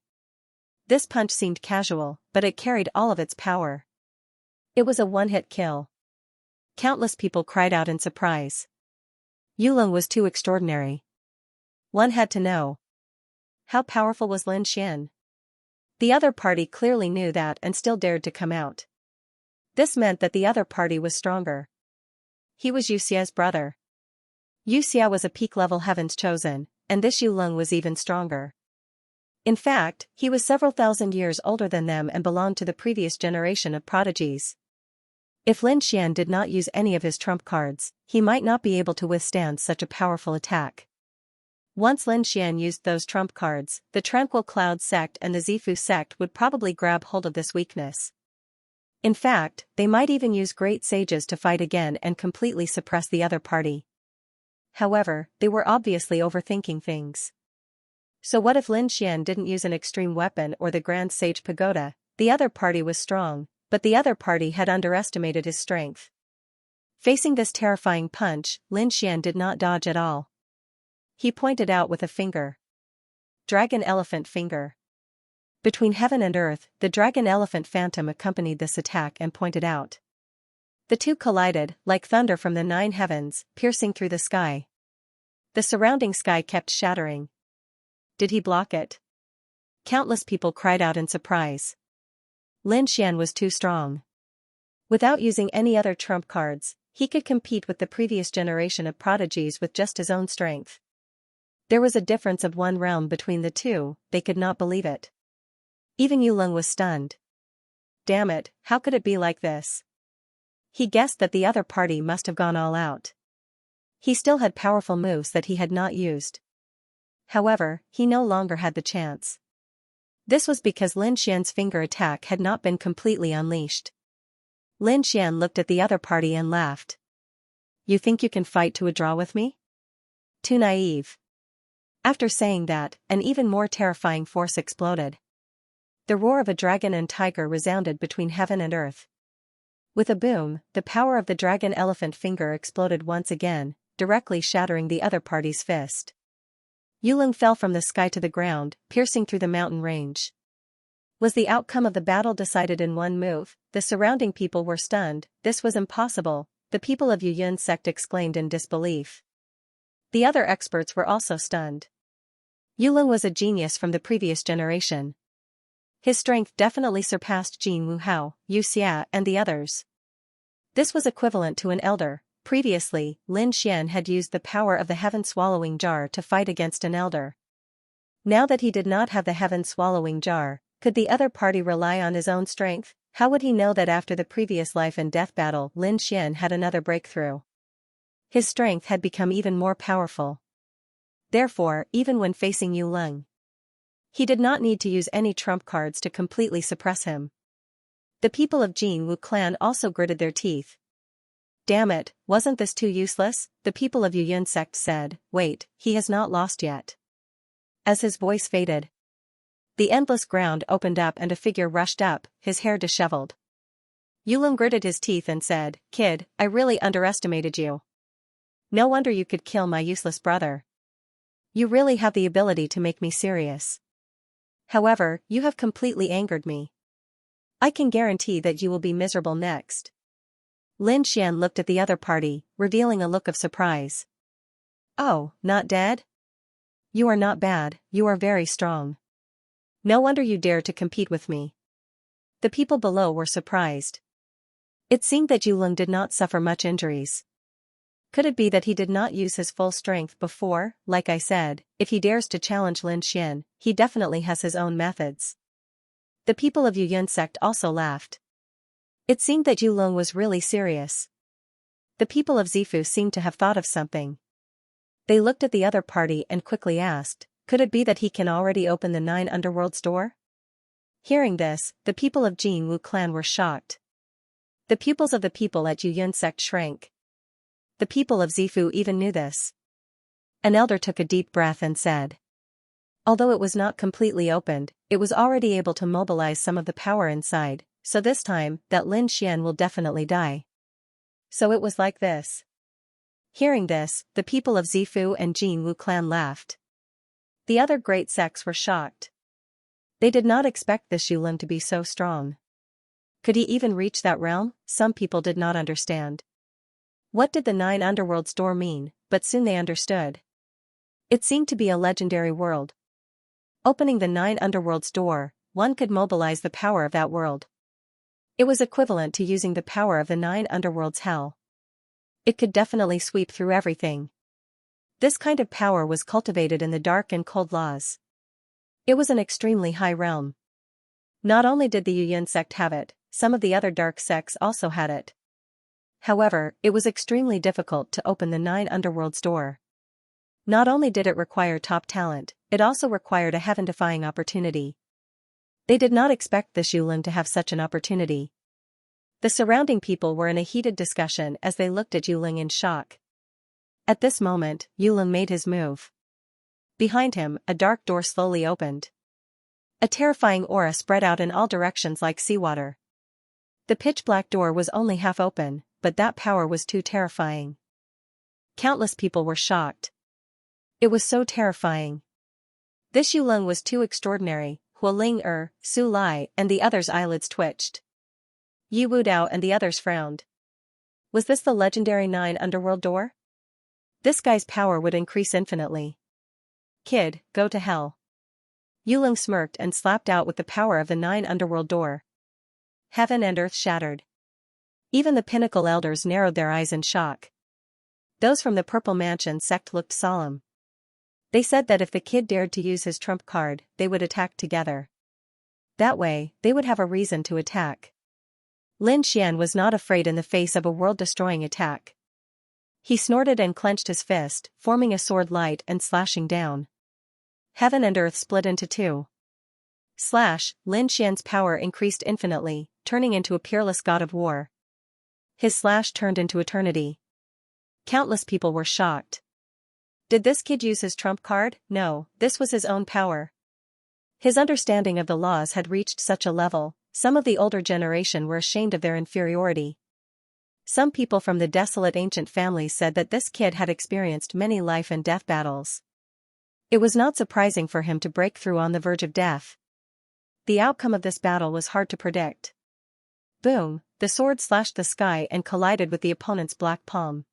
This punch seemed casual, but it carried all of its power. It was a one-hit kill. Countless people cried out in surprise. Yu Ling was too extraordinary. One had to know. How powerful was Lin Xian? The other party clearly knew that and still dared to come out. This meant that the other party was stronger. He was Xia's brother. Xia was a peak-level Heaven's Chosen, and this Yulong was even stronger. In fact, he was several thousand years older than them and belonged to the previous generation of prodigies. If Lin Xian did not use any of his trump cards, he might not be able to withstand such a powerful attack. Once Lin Xian used those trump cards, the Tranquil Cloud sect and the Zifu sect would probably grab hold of this weakness. In fact, they might even use great sages to fight again and completely suppress the other party. However, they were obviously overthinking things. So what if Lin Xian didn't use an extreme weapon or the Grand Sage Pagoda? The other party was strong, but the other party had underestimated his strength. Facing this terrifying punch, Lin Xian did not dodge at all. He pointed out with a finger. Dragon Elephant Finger. Between heaven and earth, the Dragon Elephant Phantom accompanied this attack and pointed out. The two collided, like thunder from the 9 heavens, piercing through the sky. The surrounding sky kept shattering. Did he block it? Countless people cried out in surprise. Lin Xian was too strong. Without using any other trump cards, he could compete with the previous generation of prodigies with just his own strength. There was a difference of 1 realm between the two, they could not believe it. Even Yulong was stunned. Damn it, how could it be like this? He guessed that the other party must have gone all out. He still had powerful moves that he had not used. However, he no longer had the chance. This was because Lin Xian's finger attack had not been completely unleashed. Lin Xian looked at the other party and laughed. You think you can fight to a draw with me? Too naive. After saying that, an even more terrifying force exploded. The roar of a dragon and tiger resounded between heaven and earth. With a boom, the power of the Dragon Elephant Finger exploded once again, directly shattering the other party's fist. Yulong fell from the sky to the ground, piercing through the mountain range. Was the outcome of the battle decided in one move? The surrounding people were stunned. This was impossible, the people of Yuyun's sect exclaimed in disbelief. The other experts were also stunned. Yulong was a genius from the previous generation. His strength definitely surpassed Jin Wuhao, Xia, and the others. This was equivalent to an elder. Previously, Lin Xian had used the power of the Heaven-Swallowing Jar to fight against an elder. Now that he did not have the Heaven-Swallowing Jar, could the other party rely on his own strength? How would he know that after the previous life and death battle Lin Xian had another breakthrough? His strength had become even more powerful. Therefore, even when facing Yulong, he did not need to use any trump cards to completely suppress him. The people of Jin Wu clan also gritted their teeth. Damn it, wasn't this too useless? The people of Yuyun sect said. Wait, he has not lost yet. As his voice faded, the endless ground opened up and a figure rushed up, his hair disheveled. Yulong gritted his teeth and said, Kid, I really underestimated you. No wonder you could kill my useless brother. You really have the ability to make me serious. However, you have completely angered me. I can guarantee that you will be miserable next. Lin Xian looked at the other party, revealing a look of surprise. Oh, not dead? You are not bad, you are very strong. No wonder you dare to compete with me. The people below were surprised. It seemed that Yulong did not suffer much injuries. Could it be that he did not use his full strength before? Like I said, if he dares to challenge Lin Xian, he definitely has his own methods. The people of Yuyun sect also laughed. It seemed that Yulong was really serious. The people of Zifu seemed to have thought of something. They looked at the other party and quickly asked, could it be that he can already open the 9 underworlds door? Hearing this, the people of Jin Wu clan were shocked. The pupils of the people at Yuyun sect shrank. The people of Zifu even knew this. An elder took a deep breath and said. Although it was not completely opened, it was already able to mobilize some of the power inside, so this time, that Lin Xian will definitely die. So it was like this. Hearing this, the people of Zifu and Jin Wu clan laughed. The other great sects were shocked. They did not expect this Yulong to be so strong. Could he even reach that realm? Some people did not understand. What did the 9 underworlds door mean? But soon they understood. It seemed to be a legendary world. Opening the 9 underworlds door, one could mobilize the power of that world. It was equivalent to using the power of the 9 underworlds hell. It could definitely sweep through everything. This kind of power was cultivated in the dark and cold laws. It was an extremely high realm. Not only did the Yuyin sect have it, some of the other dark sects also had it. However, it was extremely difficult to open the 9 underworlds door. Not only did it require top talent, it also required a heaven-defying opportunity. They did not expect this Yulin to have such an opportunity. The surrounding people were in a heated discussion as they looked at Yulin in shock. At this moment, Yulin made his move. Behind him, a dark door slowly opened. A terrifying aura spread out in all directions like seawater. The pitch-black door was only half open, but that power was too terrifying. Countless people were shocked. It was so terrifying. This Yulin was too extraordinary. Hualing Su Lai and the others' eyelids twitched. Yi Wudao and the others frowned. Was this the legendary 9 underworld door? This guy's power would increase infinitely. Kid, go to hell. Yulin smirked and slapped out with the power of the 9 underworld door. Heaven and earth shattered. Even the pinnacle elders narrowed their eyes in shock. Those from the Purple Mansion sect looked solemn. They said that if the kid dared to use his trump card, they would attack together. That way, they would have a reason to attack. Lin Xian was not afraid in the face of a world-destroying attack. He snorted and clenched his fist, forming a sword light and slashing down. Heaven and earth split into two. Slash, Lin Xian's power increased infinitely, turning into a peerless god of war. His slash turned into eternity. Countless people were shocked. Did this kid use his trump card? No, this was his own power. His understanding of the laws had reached such a level, some of the older generation were ashamed of their inferiority. Some people from the desolate ancient families said that this kid had experienced many life and death battles. It was not surprising for him to break through on the verge of death. The outcome of this battle was hard to predict. Boom, the sword slashed the sky and collided with the opponent's black palm.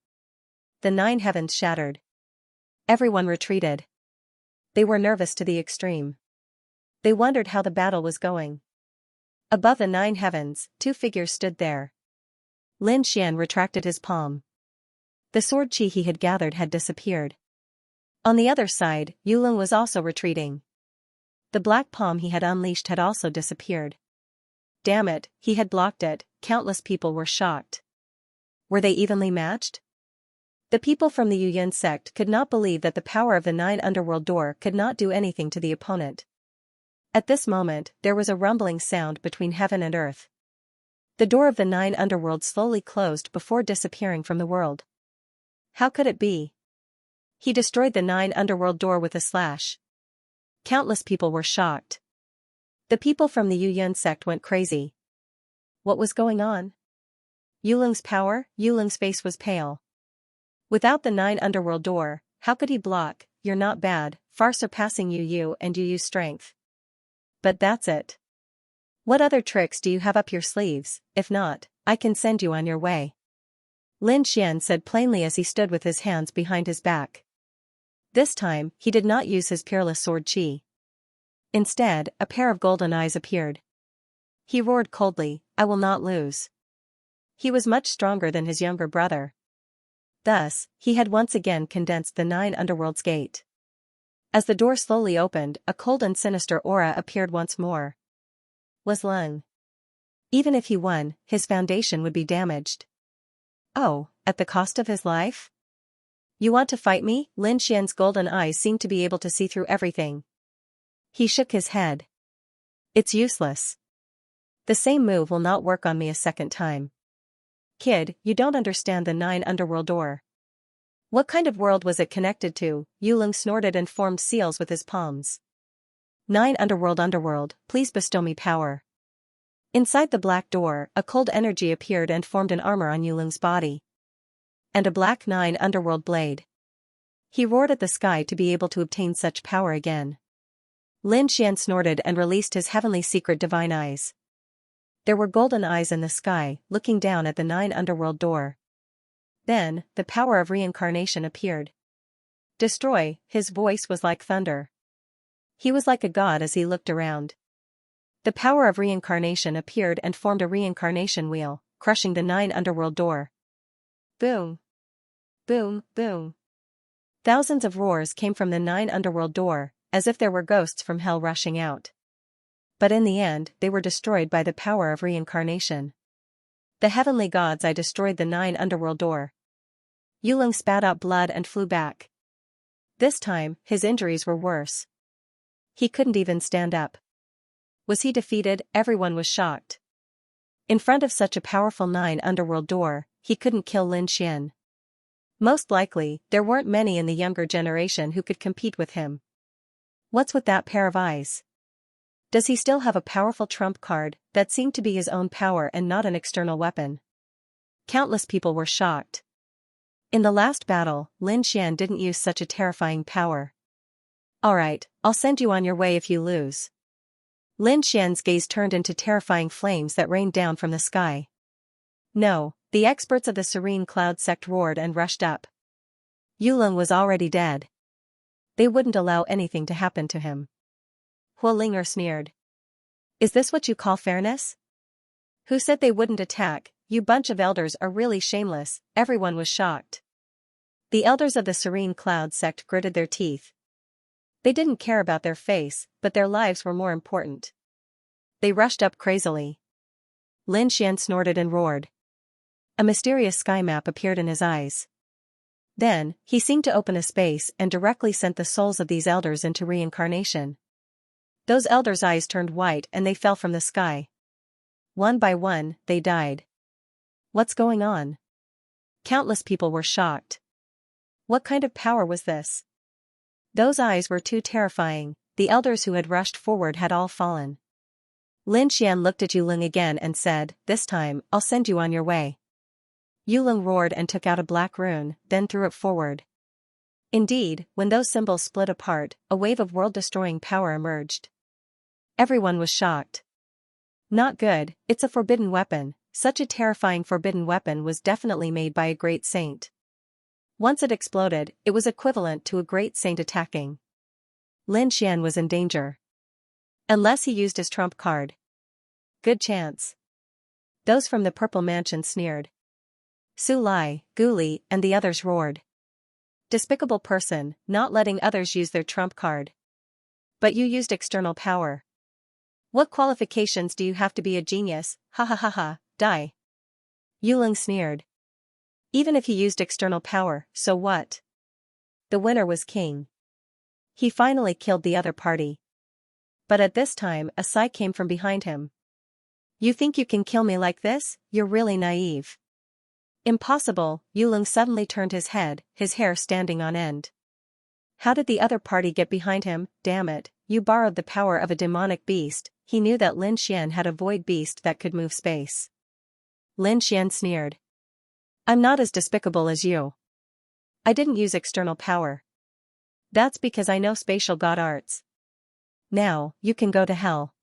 The 9 heavens shattered. Everyone retreated. They were nervous to the extreme. They wondered how the battle was going. Above the 9 heavens, 2 figures stood there. Lin Xian retracted his palm. The sword chi he had gathered had disappeared. On the other side, Yulin was also retreating. The black palm he had unleashed had also disappeared. Damn it, he had blocked it. Countless people were shocked. Were they evenly matched? The people from the Yuyin sect could not believe that the power of the 9 underworld door could not do anything to the opponent. At this moment, there was a rumbling sound between heaven and earth. The door of the 9 underworld slowly closed before disappearing from the world. How could it be? He destroyed the 9 underworld door with a slash. Countless people were shocked. The people from the Yuyin sect went crazy. What was going on? Yulin's power? Yulin's face was pale. Without the 9 underworld door, how could he block? You're not bad, far surpassing Yu and Yu's strength. But that's it. What other tricks do you have up your sleeves? If not, I can send you on your way. Lin Xian said plainly as he stood with his hands behind his back. This time, he did not use his peerless sword chi. Instead, a pair of golden eyes appeared. He roared coldly, I will not lose. He was much stronger than his younger brother. Thus, he had once again condensed the 9 underworld's gate. As the door slowly opened, a cold and sinister aura appeared once more. Was Lung. Even if he won, his foundation would be damaged. Oh, at the cost of his life? You want to fight me? Lin Xian's golden eyes seemed to be able to see through everything. He shook his head. It's useless. The same move will not work on me a second time. Kid, you don't understand the 9 underworld door. What kind of world was it connected to? Yulin snorted and formed seals with his palms. 9 underworld, please bestow me power. Inside the black door, a cold energy appeared and formed an armor on Yulin's body. And a black 9 underworld blade. He roared at the sky to be able to obtain such power again. Lin Xian snorted and released his heavenly secret divine eyes. There were golden eyes in the sky, looking down at the 9 underworld door. Then, the power of reincarnation appeared. Destroy, his voice was like thunder. He was like a god as he looked around. The power of reincarnation appeared and formed a reincarnation wheel, crushing the 9 underworld door. Boom! Boom, boom. Thousands of roars came from the 9 underworld door, as if there were ghosts from hell rushing out. But in the end, they were destroyed by the power of reincarnation. The heavenly gods, I destroyed the 9 underworld door. Yulong spat out blood and flew back. This time, his injuries were worse. He couldn't even stand up. Was he defeated? Everyone was shocked. In front of such a powerful 9 underworld door, he couldn't kill Lin Xian. Most likely, there weren't many in the younger generation who could compete with him. What's with that pair of eyes? Does he still have a powerful trump card that seemed to be his own power and not an external weapon? Countless people were shocked. In the last battle, Lin Xian didn't use such a terrifying power. Alright, I'll send you on your way if you lose. Lin Xian's gaze turned into terrifying flames that rained down from the sky. No, the experts of the Serene Cloud sect roared and rushed up. Yulong was already dead. They wouldn't allow anything to happen to him. Huolinger sneered. Is this what you call fairness? Who said they wouldn't attack? You bunch of elders are really shameless. Everyone was shocked. The elders of the Serene Cloud sect gritted their teeth. They didn't care about their face, but their lives were more important. They rushed up crazily. Lin Xian snorted and roared. A mysterious sky map appeared in his eyes. Then, he seemed to open a space and directly sent the souls of these elders into reincarnation. Those elders' eyes turned white and they fell from the sky. One by one, they died. What's going on? Countless people were shocked. What kind of power was this? Those eyes were too terrifying. The elders who had rushed forward had all fallen. Lin Xian looked at Yulong again and said, "This time, I'll send you on your way." Yulong roared and took out a black rune, then threw it forward. Indeed, when those symbols split apart, a wave of world-destroying power emerged. Everyone was shocked. Not good, it's a forbidden weapon. Such a terrifying forbidden weapon was definitely made by a great saint. Once it exploded, it was equivalent to a great saint attacking. Lin Xian was in danger. Unless he used his trump card. Good chance. Those from the Purple Mansion sneered. Su Lai, Gu Li, and the others roared. Despicable person, not letting others use their trump card. But you used external power. What qualifications do you have to be a genius? Ha ha ha ha, die. Yulong sneered. Even if he used external power, so what? The winner was king. He finally killed the other party. But at this time, a sigh came from behind him. You think you can kill me like this? You're really naive. Impossible. Yulong suddenly turned his head, his hair standing on end. How did the other party get behind him? Damn it, you borrowed the power of a demonic beast. He knew that Lin Xian had a void beast that could move space. Lin Xian sneered. I'm not as despicable as you. I didn't use external power. That's because I know spatial god arts. Now, you can go to hell.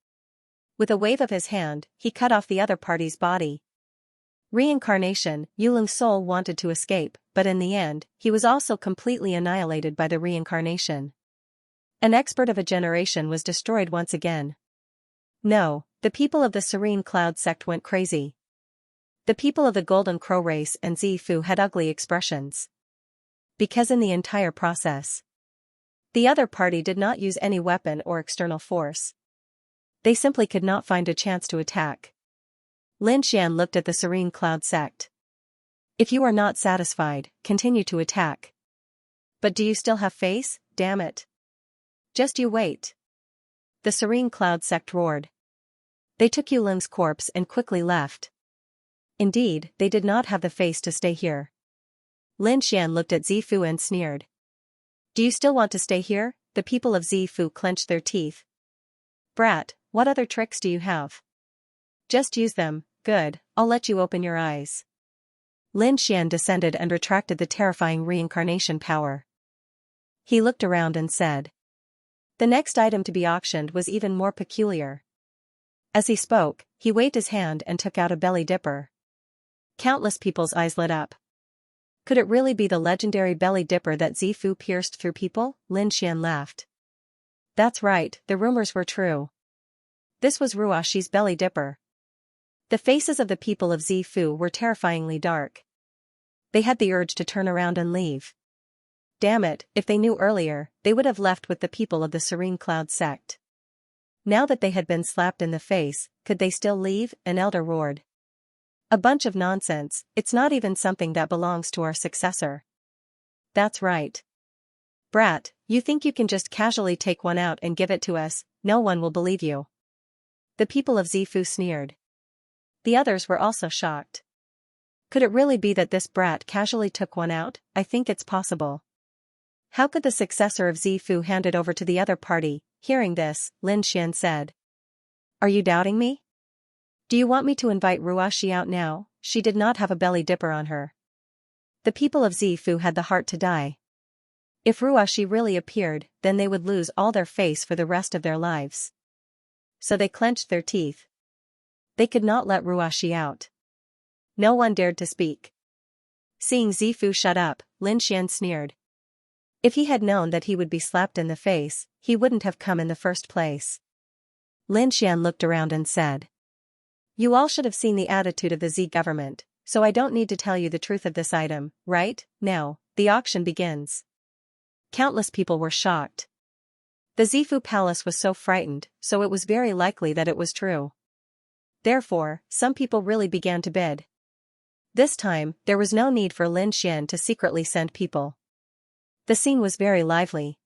With a wave of his hand, he cut off the other party's body. Reincarnation. Yulong's soul wanted to escape, but in the end, he was also completely annihilated by the reincarnation. An expert of a generation was destroyed once again. No, the people of the Serene Cloud sect went crazy. The people of the Golden Crow race and Zifu had ugly expressions. Because in the entire process, the other party did not use any weapon or external force. They simply could not find a chance to attack. Lin Xian looked at the Serene Cloud sect. If you are not satisfied, continue to attack. But do you still have face? Damn it. Just you wait. The Serene Cloud sect roared. They took Yulong's corpse and quickly left. Indeed, they did not have the face to stay here. Lin Xian looked at Zifu and sneered. Do you still want to stay here? The people of Zifu clenched their teeth. Brat, what other tricks do you have? Just use them. Good, I'll let you open your eyes. Lin Xian descended and retracted the terrifying reincarnation power. He looked around and said. The next item to be auctioned was even more peculiar. As he spoke, he waved his hand and took out a belly dipper. Countless people's eyes lit up. Could it really be the legendary belly dipper that Zifu pierced through people? Lin Xian laughed. That's right, the rumors were true. This was Ruashi's belly dipper. The faces of the people of Zifu were terrifyingly dark. They had the urge to turn around and leave. Damn it, if they knew earlier, they would have left with the people of the Serene Cloud sect. Now that they had been slapped in the face, could they still leave? An elder roared. A bunch of nonsense, it's not even something that belongs to our successor. That's right. Brat, you think you can just casually take one out and give it to us? No one will believe you. The people of Zifu sneered. The others were also shocked. Could it really be that this brat casually took one out? I think it's possible. How could the successor of Zifu hand it over to the other party? Hearing this, Lin Xian said. Are you doubting me? Do you want me to invite Ruashi out now? She did not have a belly dipper on her. The people of Zifu had the heart to die. If Ruashi really appeared, then they would lose all their face for the rest of their lives. So they clenched their teeth. They could not let Ruashi out. No one dared to speak. Seeing Zifu shut up, Lin Xian sneered. If he had known that he would be slapped in the face, he wouldn't have come in the first place. Lin Xian looked around and said. You all should have seen the attitude of the Z government, so I don't need to tell you the truth of this item, right? Now, the auction begins. Countless people were shocked. The Zifu palace was so frightened, so it was very likely that it was true. Therefore, some people really began to bid. This time, there was no need for Lin Xian to secretly send people. The scene was very lively.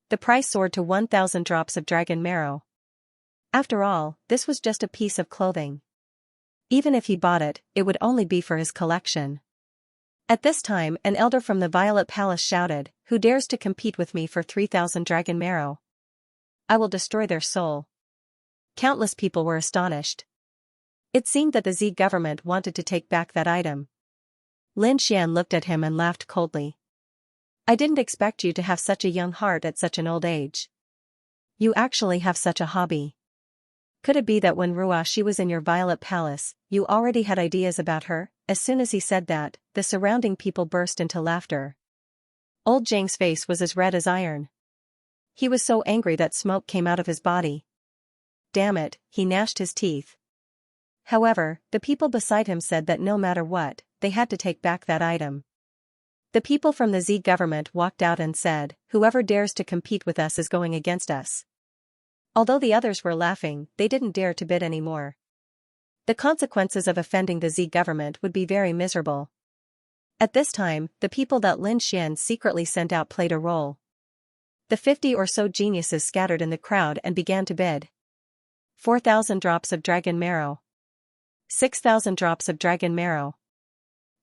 The price soared to 1,000 drops of dragon marrow. After all, this was just a piece of clothing. Even if he bought it, it would only be for his collection. At this time, an elder from the Violet Palace shouted, Who dares to compete with me for 3,000 dragon marrow? I will destroy their soul. Countless people were astonished. It seemed that the Z government wanted to take back that item. Lin Xian looked at him and laughed coldly. I didn't expect you to have such a young heart at such an old age. You actually have such a hobby. Could it be that when Ruashi was in your Violet Palace, you already had ideas about her? As soon as he said that, the surrounding people burst into laughter. Old Zhang's face was as red as iron. He was so angry that smoke came out of his body. Damn it, he gnashed his teeth. However, the people beside him said that no matter what, they had to take back that item. The people from the Z government walked out and said, Whoever dares to compete with us is going against us. Although the others were laughing, they didn't dare to bid anymore. The consequences of offending the Z government would be very miserable. At this time, the people that Lin Xian secretly sent out played a role. The 50 or so geniuses scattered in the crowd and began to bid. 4,000 drops of dragon marrow. 6,000 drops of dragon marrow.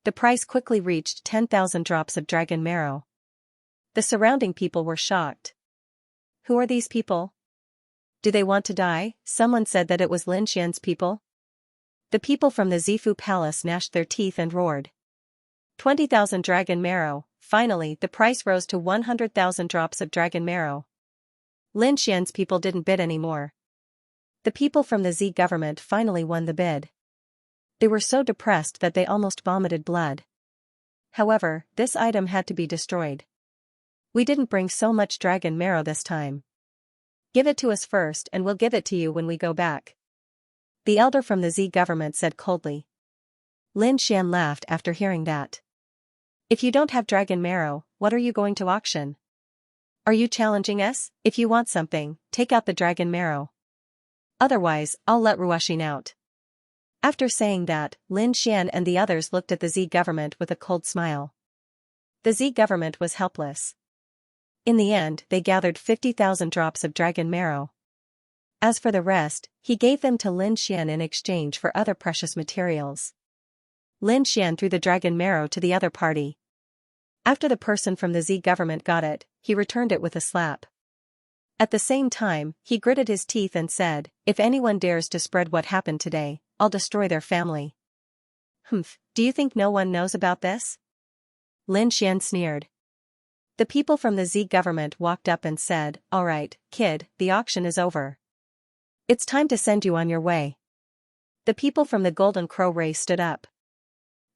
The price quickly reached 10,000 drops of dragon marrow. The surrounding people were shocked. Who are these people? Do they want to die? Someone said that it was Lin Xian's people. The people from the Zifu palace gnashed their teeth and roared. 20,000 dragon marrow. Finally, the price rose to 100,000 drops of dragon marrow. Lin Xian's people didn't bid anymore. The people from the Z government finally won the bid. They were so depressed that they almost vomited blood. However, this item had to be destroyed. We didn't bring so much dragon marrow this time. Give it to us first and we'll give it to you when we go back. The elder from the Z government said coldly. Lin Xian laughed after hearing that. If you don't have dragon marrow, what are you going to auction? Are you challenging us? If you want something, take out the dragon marrow. Otherwise, I'll let Ruashin out. After saying that, Lin Xian and the others looked at the Z government with a cold smile. The Z government was helpless. In the end, they gathered 50,000 drops of dragon marrow. As for the rest, he gave them to Lin Xian in exchange for other precious materials. Lin Xian threw the dragon marrow to the other party. After the person from the Z government got it, he returned it with a slap. At the same time, he gritted his teeth and said, If anyone dares to spread what happened today, I'll destroy their family. Do you think no one knows about this? Lin Xian sneered. The people from the Z government walked up and said, All right, kid, the auction is over. It's time to send you on your way. The people from the Golden Crow race stood up.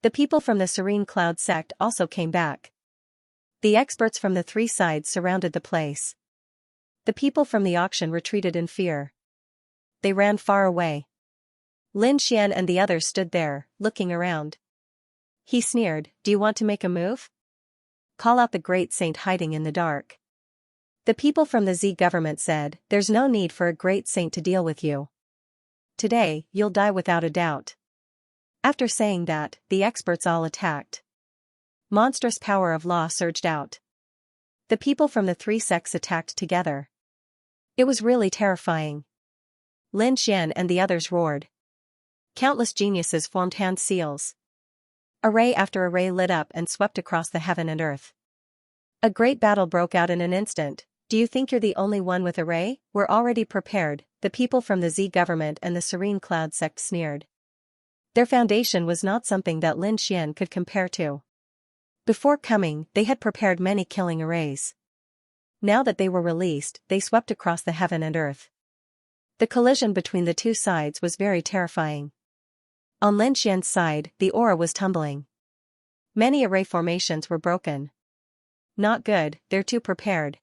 The people from the Serene Cloud sect also came back. The experts from the three sides surrounded the place. The people from the auction retreated in fear. they ran far away. Lin Xian and the others stood there, looking around. He sneered, "Do you want to make a move? Call out the great saint hiding in the dark." The people from the Z government said, "There's no need for a great saint to deal with you. Today, you'll die without a doubt." After saying that, the experts all attacked. Monstrous power of law surged out. The people from the three sects attacked together. It was really terrifying. Lin Xian and the others roared. Countless geniuses formed hand seals. Array after array lit up and swept across the heaven and earth. A great battle broke out in an instant. "Do you think you're the only one with array? We're already prepared," the people from the Z government and the Serene Cloud sect sneered. Their foundation was not something that Lin Xian could compare to. Before coming, they had prepared many killing arrays. Now that they were released, they swept across the heaven and earth. The collision between the two sides was very terrifying. On Lin Xian's side, the aura was tumbling. Many array formations were broken. "Not good, they're too prepared.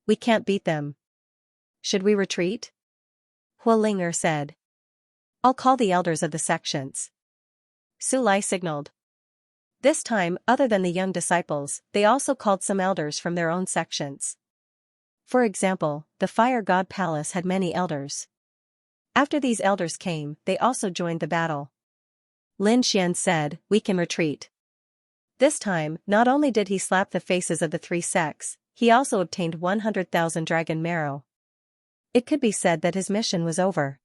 We can't beat them. Should we retreat?" Hualinger said. "I'll call the elders of the sections." Su Lai signaled. This time, other than the young disciples, they also called some elders from their own sections. For example, the Fire God Palace had many elders. After these elders came, they also joined the battle. Lin Xian said, "We can retreat." This time, not only did he slap the faces of the three sects, he also obtained 100,000 dragon marrow. It could be said that his mission was over.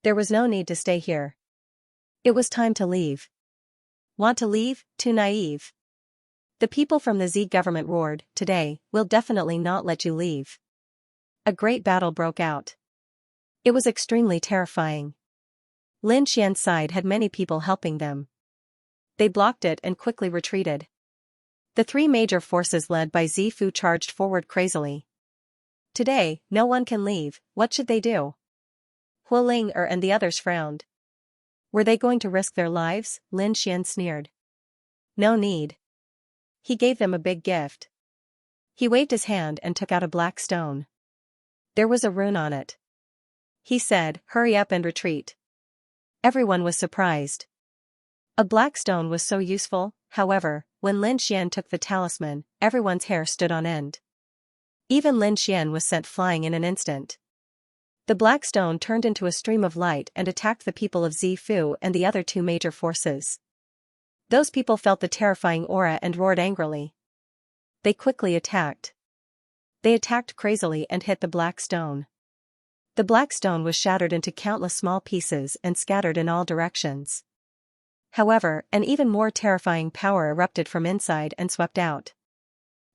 There was no need to stay here. It was time to leave. Want to leave? Too naive. The people from the Z government roared, "Today, we'll definitely not let you leave." A great battle broke out. It was extremely terrifying. Lin Xian's side had many people helping them. They blocked it and quickly retreated. The three major forces led by Zifu charged forward crazily. Today, no one can leave. What should they do? Hualinger and the others frowned. Were they going to risk their lives? Lin Xian sneered. No need. He gave them a big gift. He waved his hand and took out a black stone. There was a rune on it. He said, "Hurry up and retreat." Everyone was surprised. A black stone was so useful. However, when Lin Xian took the talisman, everyone's hair stood on end. Even Lin Xian was sent flying in an instant. The black stone turned into a stream of light and attacked the people of Zifu and the other two major forces. Those people felt the terrifying aura and roared angrily. They quickly attacked. They attacked crazily and hit the black stone. The black stone was shattered into countless small pieces and scattered in all directions. However, an even more terrifying power erupted from inside and swept out.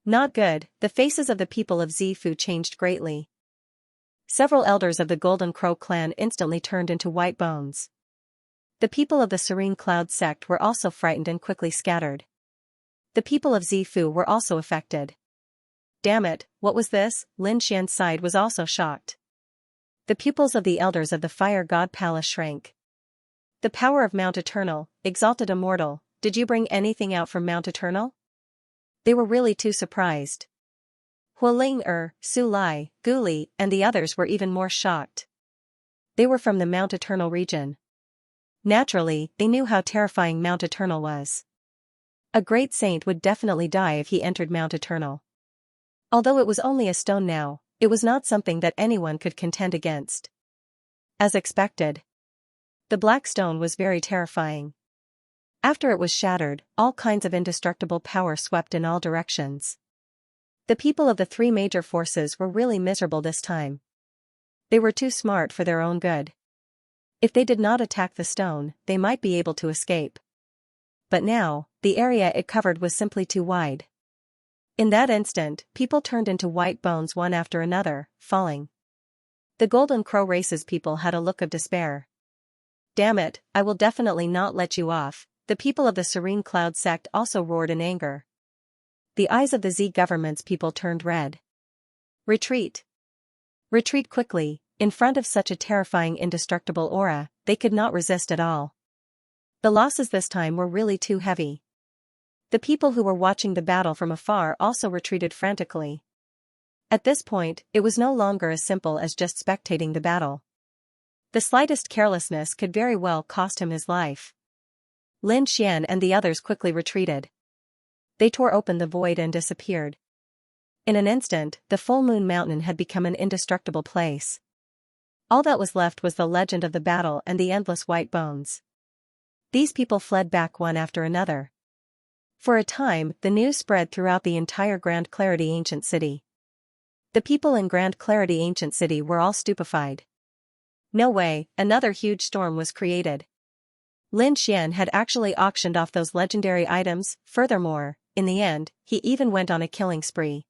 Not good, the faces of the people of Zifu changed greatly. Several elders of the Golden Crow clan instantly turned into white bones. The people of the Serene Cloud sect were also frightened and quickly scattered. The people of Zifu were also affected. Damn it, what was this? Lin Xian's side was also shocked. The pupils of the elders of the Fire God Palace shrank. The power of Mount Eternal, exalted immortal, did you bring anything out from Mount Eternal? They were really too surprised. Hualinger, Su Lai, Guli, and the others were even more shocked. They were from the Mount Eternal region. Naturally, they knew how terrifying Mount Eternal was. A great saint would definitely die if he entered Mount Eternal. Although it was only a stone now, it was not something that anyone could contend against. As expected, the black stone was very terrifying. After it was shattered, all kinds of indestructible power swept in all directions. The people of the three major forces were really miserable this time. They were too smart for their own good. If they did not attack the stone, they might be able to escape. But now, the area it covered was simply too wide. In that instant, people turned into white bones one after another, falling. The Golden Crow race's people had a look of despair. Damn it, I will definitely not let you off. The people of the Serene Cloud sect also roared in anger. The eyes of the Z government's people turned red. Retreat. Retreat quickly. In front of such a terrifying indestructible aura, they could not resist at all. The losses this time were really too heavy. The people who were watching the battle from afar also retreated frantically. At this point, it was no longer as simple as just spectating the battle. The slightest carelessness could very well cost him his life. Lin Xian and the others quickly retreated. They tore open the void and disappeared. In an instant, the full moon mountain had become an indestructible place. All that was left was the legend of the battle and the endless white bones. These people fled back one after another. For a time, the news spread throughout the entire Grand Clarity Ancient City. The people in Grand Clarity Ancient City were all stupefied. No way, another huge storm was created. Lin Xian had actually auctioned off those legendary items. Furthermore, in the end, he even went on a killing spree.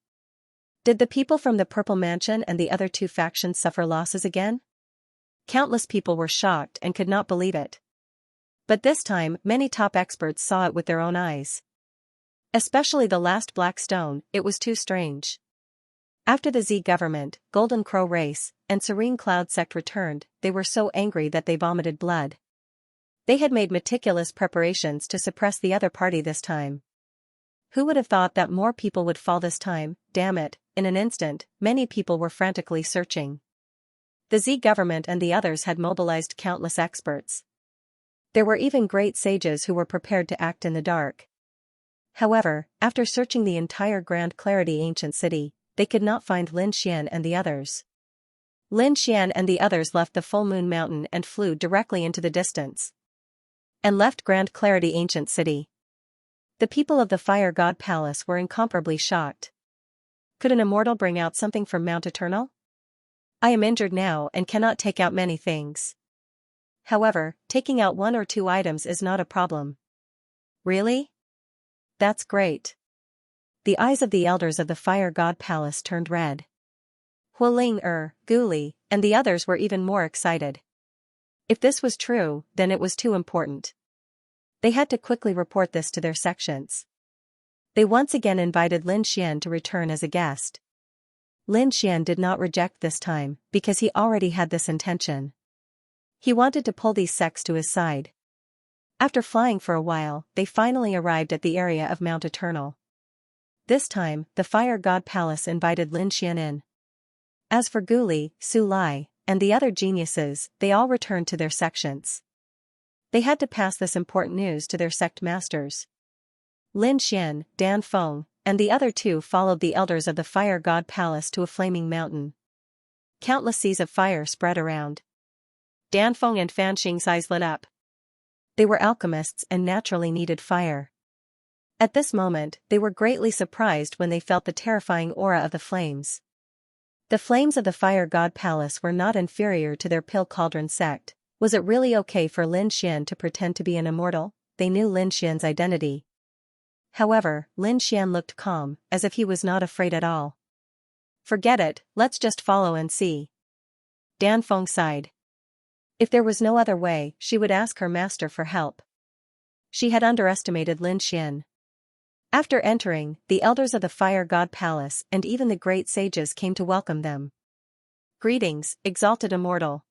Did the people from the Purple Mansion and the other two factions suffer losses again? Countless people were shocked and could not believe it. But this time, many top experts saw it with their own eyes. Especially the last black stone, it was too strange. After the Z government, Golden Crow race, and Serene Cloud sect returned, they were so angry that they vomited blood. They had made meticulous preparations to suppress the other party this time. Who would have thought that more people would fall this time? Damn it, in an instant, many people were frantically searching. The Z government and the others had mobilized countless experts. There were even great sages who were prepared to act in the dark. However, after searching the entire Grand Clarity Ancient City, they could not find Lin Xian and the others. Lin Xian and the others left the full moon mountain and flew directly into the distance. And left Grand Clarity Ancient City. The people of the Fire God Palace were incomparably shocked. Could an immortal bring out something from Mount Eternal? I am injured now and cannot take out many things. However, taking out one or two items is not a problem. Really? That's great. The eyes of the elders of the Fire God Palace turned red. Hualing Guli, and the others were even more excited. If this was true, then it was too important. They had to quickly report this to their sections. They once again invited Lin Xian to return as a guest. Lin Xian did not reject this time, because he already had this intention. He wanted to pull these sects to his side. After flying for a while, they finally arrived at the area of Mount Eternal. This time, the Fire God Palace invited Lin Xian in. As for Guli, Su Lai, and the other geniuses, they all returned to their sections. They had to pass this important news to their sect masters. Lin Xian, Dan Feng, and the other two followed the elders of the Fire God Palace to a flaming mountain. Countless seas of fire spread around. Dan Feng and Fan Xing's eyes lit up. They were alchemists and naturally needed fire. At this moment, they were greatly surprised when they felt the terrifying aura of the flames. The flames of the Fire God Palace were not inferior to their Pill Cauldron sect. Was it really okay for Lin Xian to pretend to be an immortal? They knew Lin Xian's identity. However, Lin Xian looked calm, as if he was not afraid at all. Forget it, let's just follow and see. Dan Feng sighed. If there was no other way, she would ask her master for help. She had underestimated Lin Xian. After entering, the elders of the Fire God Palace and even the great sages came to welcome them. Greetings, exalted immortal.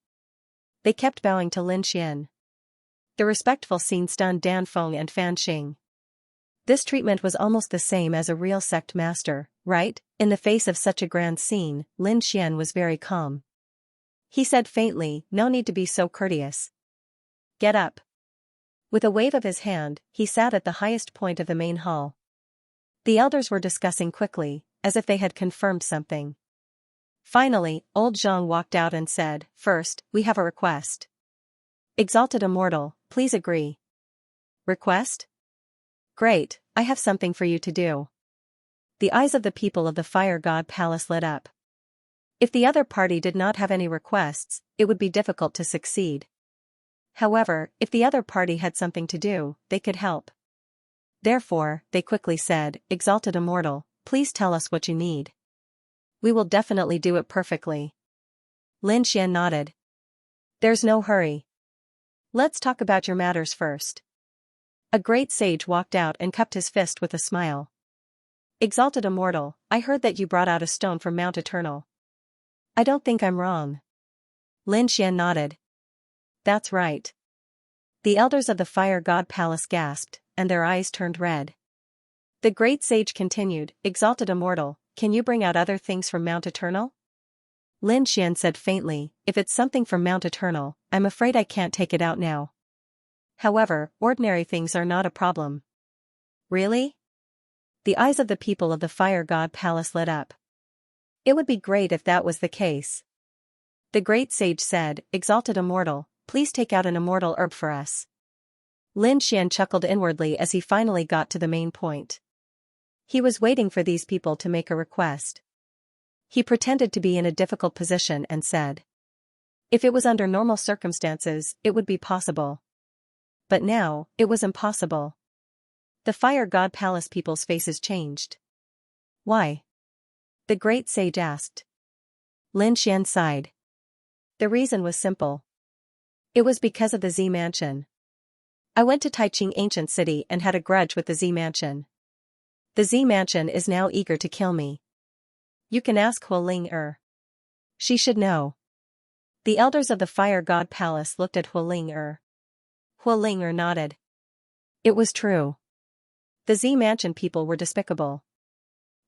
They kept bowing to Lin Xian. The respectful scene stunned Dan Feng and Fan Xing. This treatment was almost the same as a real sect master, right? In the face of such a grand scene, Lin Xian was very calm. He said faintly, no need to be so courteous. Get up. With a wave of his hand, he sat at the highest point of the main hall. The elders were discussing quickly, as if they had confirmed something. Finally, old Zhang walked out and said, first, we have a request. Exalted immortal, please agree. Request? Great, I have something for you to do. The eyes of the people of the Fire God Palace lit up. If the other party did not have any requests, it would be difficult to succeed. However, if the other party had something to do, they could help. Therefore, they quickly said, Exalted immortal, please tell us what you need. We will definitely do it perfectly. Lin Xian nodded. There's no hurry. Let's talk about your matters first. A great sage walked out and cupped his fist with a smile. Exalted immortal, I heard that you brought out a stone from Mount Eternal. I don't think I'm wrong. Lin Xian nodded. That's right. The elders of the Fire God Palace gasped, and their eyes turned red. The great sage continued, Exalted immortal, can you bring out other things from Mount Eternal? Lin Xian said faintly, if it's something from Mount Eternal, I'm afraid I can't take it out now. However, ordinary things are not a problem. Really? The eyes of the people of the Fire God Palace lit up. It would be great if that was the case. The great sage said, Exalted Immortal, please take out an immortal herb for us. Lin Xian chuckled inwardly as he finally got to the main point. He was waiting for these people to make a request. He pretended to be in a difficult position and said. If it was under normal circumstances, it would be possible. But now, it was impossible. The Fire God Palace people's faces changed. Why? The great sage asked. Lin Xian sighed. The reason was simple. It was because of the Z Mansion. I went to Taiching Ancient City and had a grudge with the Z Mansion. The Z Mansion is now eager to kill me. You can ask Hualing. She should know. The elders of the Fire God Palace looked at Hualing. Hualing nodded. It was true. The Z Mansion people were despicable.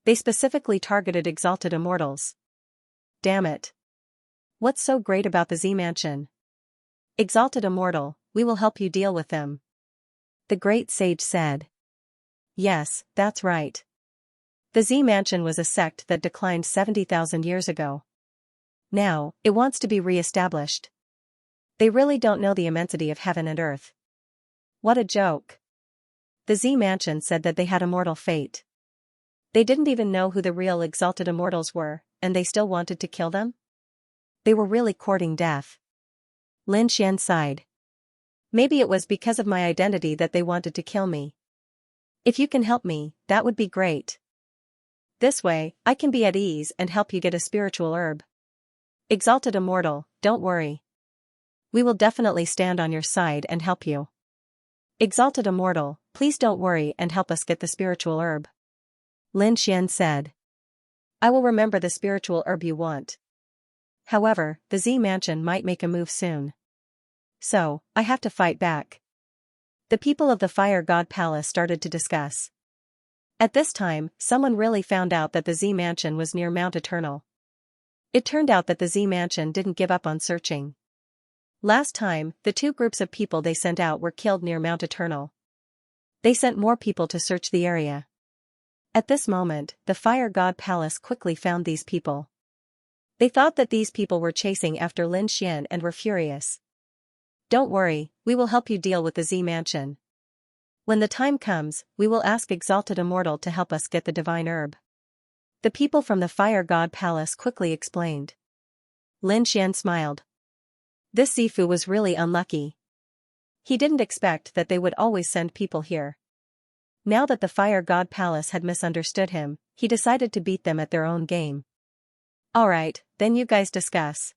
They specifically targeted exalted immortals. Damn it. What's so great about the Z Mansion? Exalted immortal, we will help you deal with them. The great sage said. Yes, that's right. The Z Mansion was a sect that declined 70,000 years ago. Now, it wants to be re-established. They really don't know the immensity of heaven and earth. What a joke. The Z Mansion said that they had immortal fate. They didn't even know who the real exalted immortals were, and they still wanted to kill them? They were really courting death. Lin Xian sighed. Maybe it was because of my identity that they wanted to kill me. If you can help me, that would be great. This way, I can be at ease and help you get a spiritual herb. Exalted immortal, don't worry. We will definitely stand on your side and help you. Exalted immortal, please don't worry and help us get the spiritual herb. Lin Xian said. I will remember the spiritual herb you want. However, the Z Mansion might make a move soon. So, I have to fight back. The people of the Fire God Palace started to discuss. At this time, someone really found out that the Z Mansion was near Mount Eternal. It turned out that the Z Mansion didn't give up on searching. Last time, the two groups of people they sent out were killed near Mount Eternal. They sent more people to search the area. At this moment, the Fire God Palace quickly found these people. They thought that these people were chasing after Lin Xian and were furious. Don't worry, we will help you deal with the Z Mansion. When the time comes, we will ask Exalted Immortal to help us get the divine herb. The people from the Fire God Palace quickly explained. Lin Xian smiled. This Zifu was really unlucky. He didn't expect that they would always send people here. Now that the Fire God Palace had misunderstood him, he decided to beat them at their own game. Alright, then you guys discuss.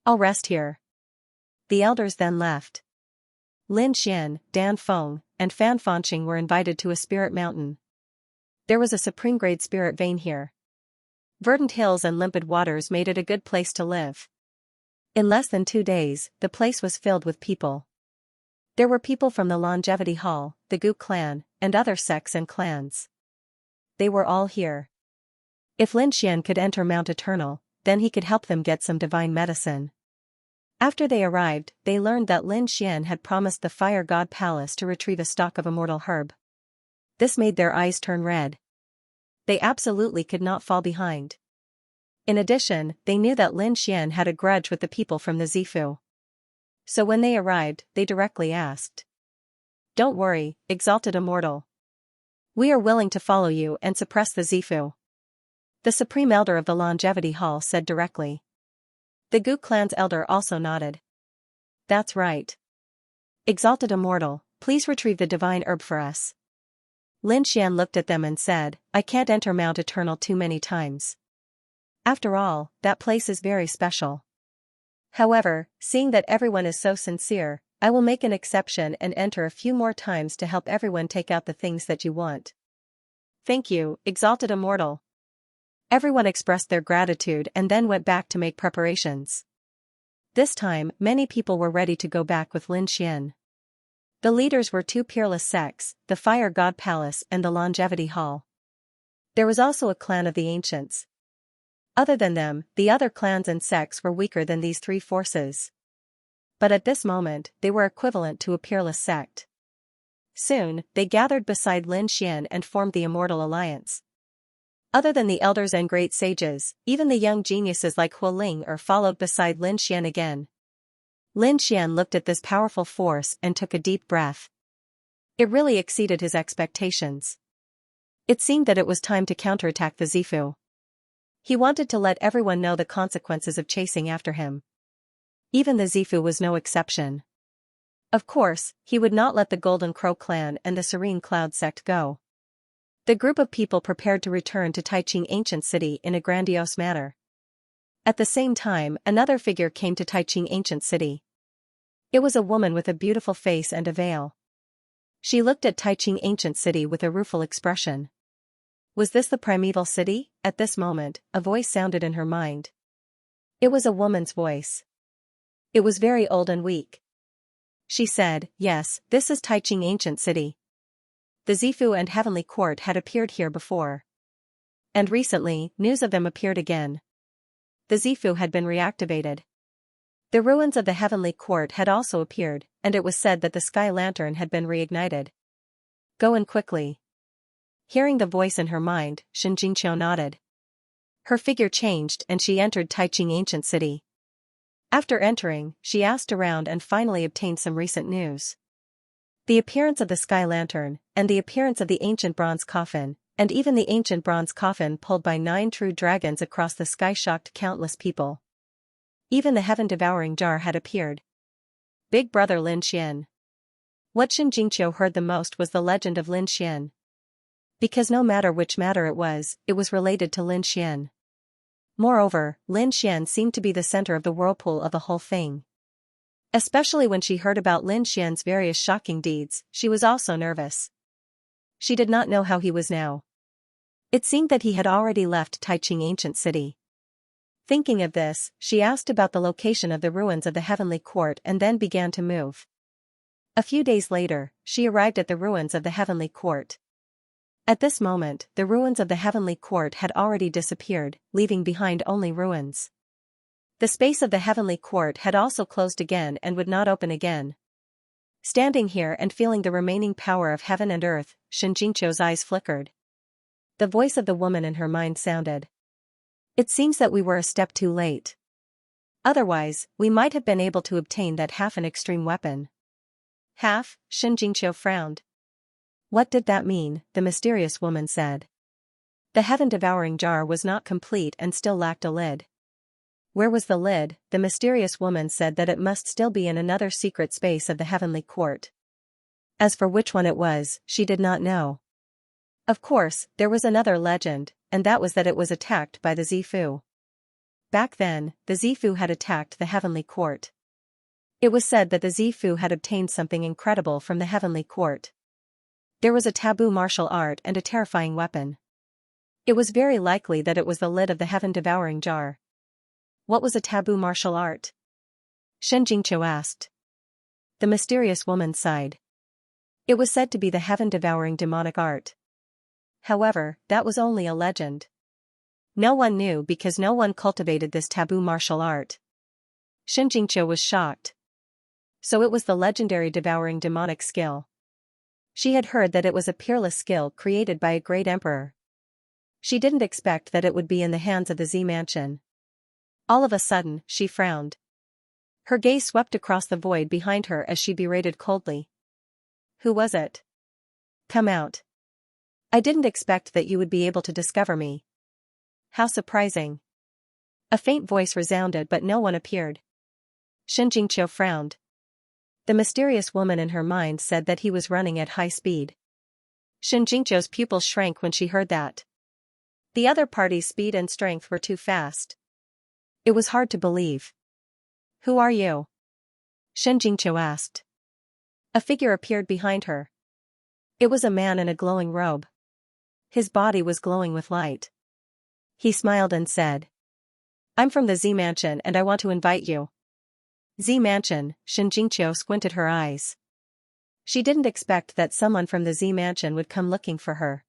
I'll rest here. The elders then left. Lin Xian, Dan Feng, and Fan Fanqing were invited to a spirit mountain. There was a supreme-grade spirit vein here. Verdant hills and limpid waters made it a good place to live. In less than 2 days, the place was filled with people. There were people from the Longevity Hall, the Gu clan, and other sects and clans. They were all here. If Lin Xian could enter Mount Eternal, then he could help them get some divine medicine. After they arrived, they learned that Lin Xian had promised the Fire God Palace to retrieve a stock of immortal herb. This made their eyes turn red. They absolutely could not fall behind. In addition, they knew that Lin Xian had a grudge with the people from the Zifu. So when they arrived, they directly asked. Don't worry, Exalted Immortal. We are willing to follow you and suppress the Zifu. The Supreme Elder of the Longevity Hall said directly. The Gu clan's elder also nodded. That's right. Exalted Immortal, please retrieve the divine herb for us. Lin Xian looked at them and said, I can't enter Mount Eternal too many times. After all, that place is very special. However, seeing that everyone is so sincere, I will make an exception and enter a few more times to help everyone take out the things that you want. Thank you, Exalted Immortal. Everyone expressed their gratitude and then went back to make preparations. This time, many people were ready to go back with Lin Xian. The leaders were two peerless sects, the Fire God Palace and the Longevity Hall. There was also a clan of the Ancients. Other than them, the other clans and sects were weaker than these three forces. But at this moment, they were equivalent to a peerless sect. Soon, they gathered beside Lin Xian and formed the Immortal Alliance. Other than the elders and great sages, even the young geniuses like Hu Ling followed beside Lin Xian again. Lin Xian looked at this powerful force and took a deep breath. It really exceeded his expectations. It seemed that it was time to counterattack the Zifu. He wanted to let everyone know the consequences of chasing after him. Even the Zifu was no exception. Of course, he would not let the Golden Crow clan and the Serene Cloud sect go. The group of people prepared to return to Taiqing Ancient City in a grandiose manner. At the same time, another figure came to Taiqing Ancient City. It was a woman with a beautiful face and a veil. She looked at Taiqing Ancient City with a rueful expression. Was this the primeval city? At this moment, a voice sounded in her mind. It was a woman's voice. It was very old and weak. She said, "Yes, this is Taiqing Ancient City. The Zifu and Heavenly Court had appeared here before. And recently, news of them appeared again. The Zifu had been reactivated. The ruins of the Heavenly Court had also appeared, and it was said that the Sky Lantern had been reignited. Go in quickly." Hearing the voice in her mind, Xianxia nodded. Her figure changed and she entered Taiqing Ancient City. After entering, she asked around and finally obtained some recent news. The appearance of the Sky Lantern, and the appearance of the ancient bronze coffin, and even the ancient bronze coffin pulled by 9 true dragons across the sky shocked countless people. Even the heaven-devouring jar had appeared. Big brother Lin Xian. What Xianxia heard the most was the legend of Lin Xian. Because no matter which matter it was related to Lin Xian. Moreover, Lin Xian seemed to be the center of the whirlpool of the whole thing. Especially when she heard about Lin Xian's various shocking deeds, she was also nervous. She did not know how he was now. It seemed that he had already left Taiqing Ancient City. Thinking of this, she asked about the location of the ruins of the Heavenly Court and then began to move. A few days later, she arrived at the ruins of the Heavenly Court. At this moment, the ruins of the Heavenly Court had already disappeared, leaving behind only ruins. The space of the Heavenly Court had also closed again and would not open again. Standing here and feeling the remaining power of heaven and earth, Xianxio's eyes flickered. The voice of the woman in her mind sounded. It seems that we were a step too late. Otherwise, we might have been able to obtain that half an extreme weapon. Half? Xianxia frowned. What did that mean? The mysterious woman said. The heaven-devouring jar was not complete and still lacked a lid. Where was the lid? The mysterious woman said that it must still be in another secret space of the Heavenly Court. As for which one it was, she did not know. Of course, there was another legend, and that was that it was attacked by the Zifu. Back then, the Zifu had attacked the Heavenly Court. It was said that the Zifu had obtained something incredible from the Heavenly Court. There was a taboo martial art and a terrifying weapon. It was very likely that it was the lid of the heaven-devouring jar. What was a taboo martial art? Xianxia asked. The mysterious woman sighed. It was said to be the heaven-devouring demonic art. However, that was only a legend. No one knew because no one cultivated this taboo martial art. Xianxia was shocked. So it was the legendary devouring demonic skill. She had heard that it was a peerless skill created by a great emperor. She didn't expect that it would be in the hands of the Z Mansion. All of a sudden, she frowned. Her gaze swept across the void behind her as she berated coldly. Who was it? Come out. I didn't expect that you would be able to discover me. How surprising. A faint voice resounded but no one appeared. Xianxia frowned. The mysterious woman in her mind said that he was running at high speed. Xianxia's pupils shrank when she heard that. The other party's speed and strength were too fast. It was hard to believe. Who are you? Xianxia asked. A figure appeared behind her. It was a man in a glowing robe. His body was glowing with light. He smiled and said, I'm from the Z Mansion and I want to invite you. Z Mansion, Xianxia squinted her eyes. She didn't expect that someone from the Z Mansion would come looking for her.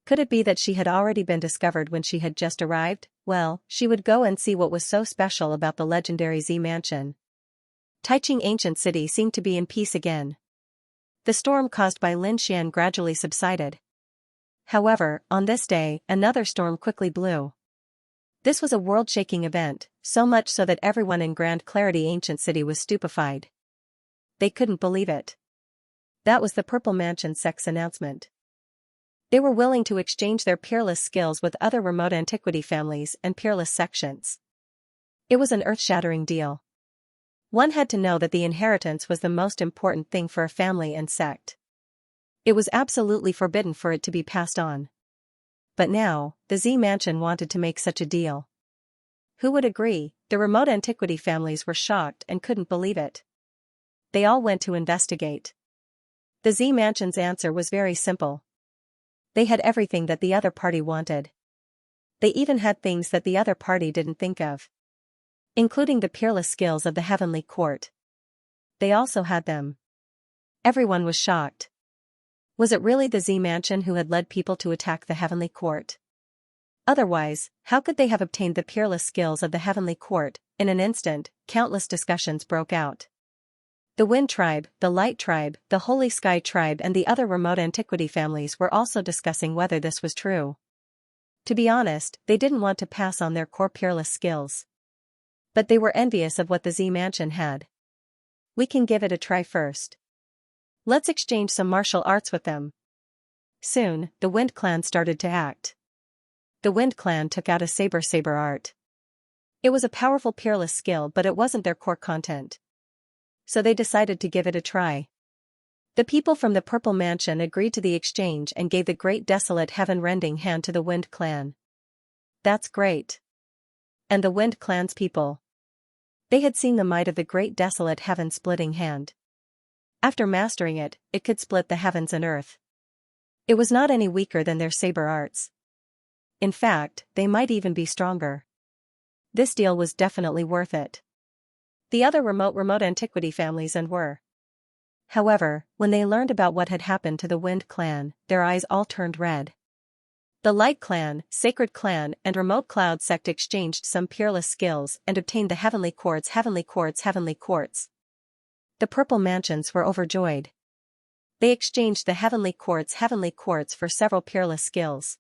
Could it be that she had already been discovered when she had just arrived? Well, she would go and see what was so special about the legendary Z Mansion. Taiching ancient city seemed to be in peace again. The storm caused by Lin Xian gradually subsided. However, on this day, another storm quickly blew. This was a world-shaking event, so much so that everyone in Grand Clarity Ancient City was stupefied. They couldn't believe it. That was the Purple Mansion sect's announcement. They were willing to exchange their peerless skills with other remote antiquity families and peerless sections. It was an earth-shattering deal. One had to know that the inheritance was the most important thing for a family and sect. It was absolutely forbidden for it to be passed on. But now, the Z Mansion wanted to make such a deal. Who would agree? The remote antiquity families were shocked and couldn't believe it. They all went to investigate. The Z Mansion's answer was very simple. They had everything that the other party wanted. They even had things that the other party didn't think of, including the peerless skills of the Heavenly Court. They also had them. Everyone was shocked. Was it really the Z Mansion who had led people to attack the Heavenly Court? Otherwise, how could they have obtained the peerless skills of the Heavenly Court? In an instant, countless discussions broke out. The Wind Tribe, the Light Tribe, the Holy Sky Tribe and the other remote antiquity families were also discussing whether this was true. To be honest, they didn't want to pass on their core peerless skills. But they were envious of what the Z Mansion had. We can give it a try first. Let's exchange some martial arts with them. Soon, the Wind Clan started to act. The Wind Clan took out a saber art. It was a powerful peerless skill, but it wasn't their core content. So they decided to give it a try. The people from the Purple Mansion agreed to the exchange and gave the Great Desolate Heaven-rending hand to the Wind Clan. That's great. And the Wind Clan's people? They had seen the might of the Great Desolate Heaven-splitting hand. After mastering it, it could split the heavens and earth. It was not any weaker than their saber arts. In fact, they might even be stronger. This deal was definitely worth it. The other remote antiquity families were. However, when they learned about what had happened to the Wind Clan, their eyes all turned red. The Light Clan, Sacred Clan and Remote Cloud Sect exchanged some peerless skills and obtained the Heavenly Quartz. The Purple Mansions were overjoyed. They exchanged the Heavenly Quartz for several peerless skills.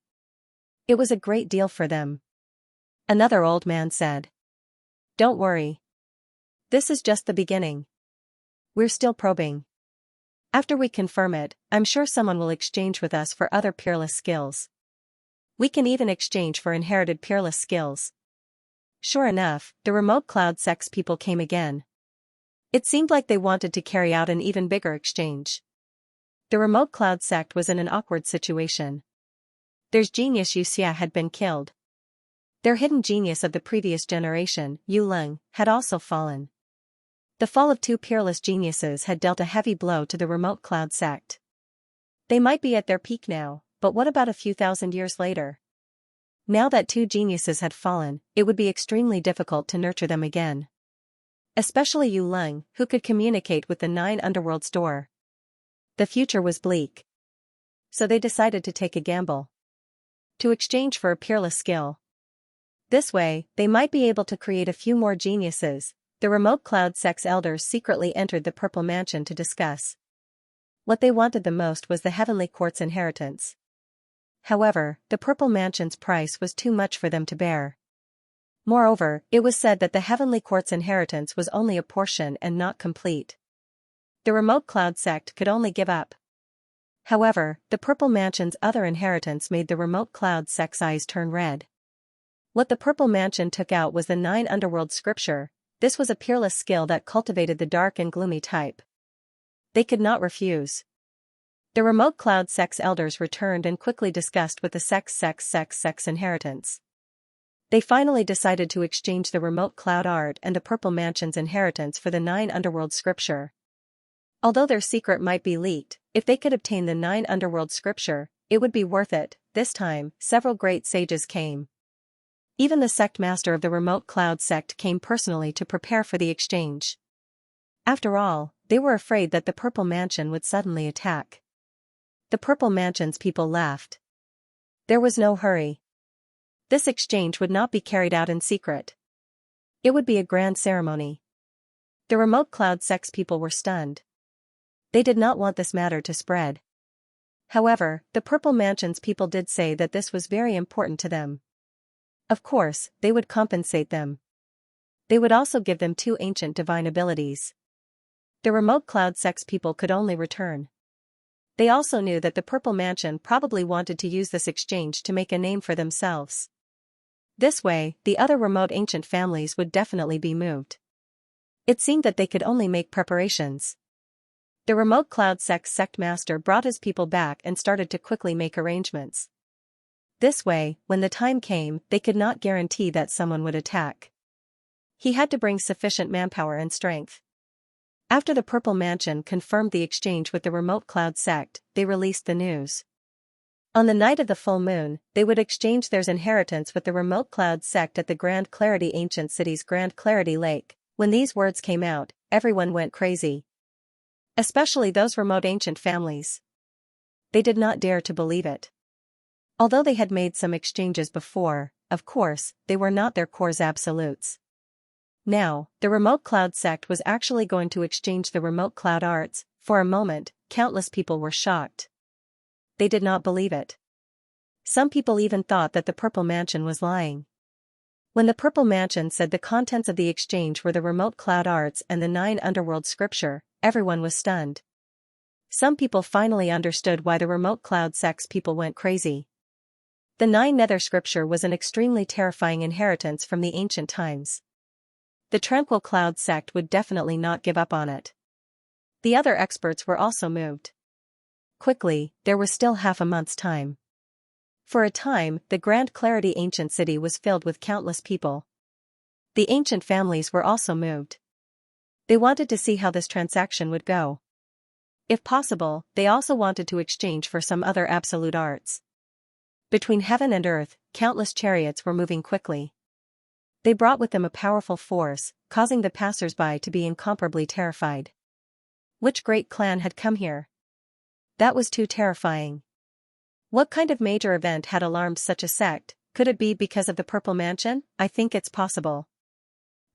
It was a great deal for them. Another old man said. Don't worry. This is just the beginning. We're still probing. After we confirm it, I'm sure someone will exchange with us for other peerless skills. We can even exchange for inherited peerless skills. Sure enough, the Remote Cloud Sect's people came again. It seemed like they wanted to carry out an even bigger exchange. The Remote Cloud Sect was in an awkward situation. Their genius Xianxia had been killed. Their hidden genius of the previous generation, Yuleng, had also fallen. The fall of two peerless geniuses had dealt a heavy blow to the Remote Cloud Sect. They might be at their peak now, but what about a few thousand years later? Now that two geniuses had fallen, it would be extremely difficult to nurture them again. Especially Yuleng, who could communicate with the 9 underworlds door. The future was bleak. So they decided to take a gamble. To exchange for a peerless skill. This way, they might be able to create a few more geniuses. The Remote Cloud Sect's elders secretly entered the Purple Mansion to discuss. What they wanted the most was the Heavenly Quartz inheritance. However, the Purple Mansion's price was too much for them to bear. Moreover, it was said that the Heavenly Quartz inheritance was only a portion and not complete. The Remote Cloud Sect could only give up. However, the Purple Mansion's other inheritance made the Remote Cloud Sect's eyes turn red. What the Purple Mansion took out was the 9 underworld scripture. This was a peerless skill that cultivated the dark and gloomy type. They could not refuse. The Remote Cloud Sect's elders returned and quickly discussed with the sect's inheritance. They finally decided to exchange the Remote Cloud Art and the Purple Mansion's inheritance for the 9 underworld scripture. Although their secret might be leaked, if they could obtain the 9 underworld scripture, it would be worth it. This time, several great sages came. Even the sect master of the Remote Cloud Sect came personally to prepare for the exchange. After all, they were afraid that the Purple Mansion would suddenly attack. The Purple Mansion's people laughed. There was no hurry. This exchange would not be carried out in secret. It would be a grand ceremony. The remote cloud sex people were stunned. They did not want this matter to spread. However, the Purple Mansion's people did say that this was very important to them. Of course, they would compensate them. They would also give them 2 ancient divine abilities. The remote cloud sex people could only return. They also knew that the Purple Mansion probably wanted to use this exchange to make a name for themselves. This way, the other remote ancient families would definitely be moved. It seemed that they could only make preparations. The remote cloud sex sect master brought his people back and started to quickly make arrangements. This way, when the time came, they could not guarantee that someone would attack. He had to bring sufficient manpower and strength. After the Purple Mansion confirmed the exchange with the remote cloud sect, they released the news. On the night of the full moon, they would exchange their inheritance with the remote cloud sect at the Grand Clarity Ancient City's Grand Clarity Lake. When these words came out, everyone went crazy. Especially those remote ancient families. They did not dare to believe it. Although they had made some exchanges before, of course, they were not their core's absolutes. Now, the remote cloud sect was actually going to exchange the remote cloud arts. For a moment, countless people were shocked. They did not believe it. Some people even thought that the Purple Mansion was lying. When the Purple Mansion said the contents of the exchange were the remote cloud arts and the 9 underworld scripture, everyone was stunned. Some people finally understood why the remote cloud sex people went crazy. The 9 nether scripture was an extremely terrifying inheritance from the ancient times. The tranquil cloud sect would definitely not give up on it. The other experts were also moved. Quickly, there was still half a month's time. For a time, the Grand Clarity Ancient City was filled with countless people. The ancient families were also moved. They wanted to see how this transaction would go. If possible, they also wanted to exchange for some other absolute arts. Between heaven and earth, countless chariots were moving quickly. They brought with them a powerful force, causing the passers-by to be incomparably terrified. Which great clan had come here? That was too terrifying. What kind of major event had alarmed such a sect? Could it be because of the Purple Mansion? I think it's possible.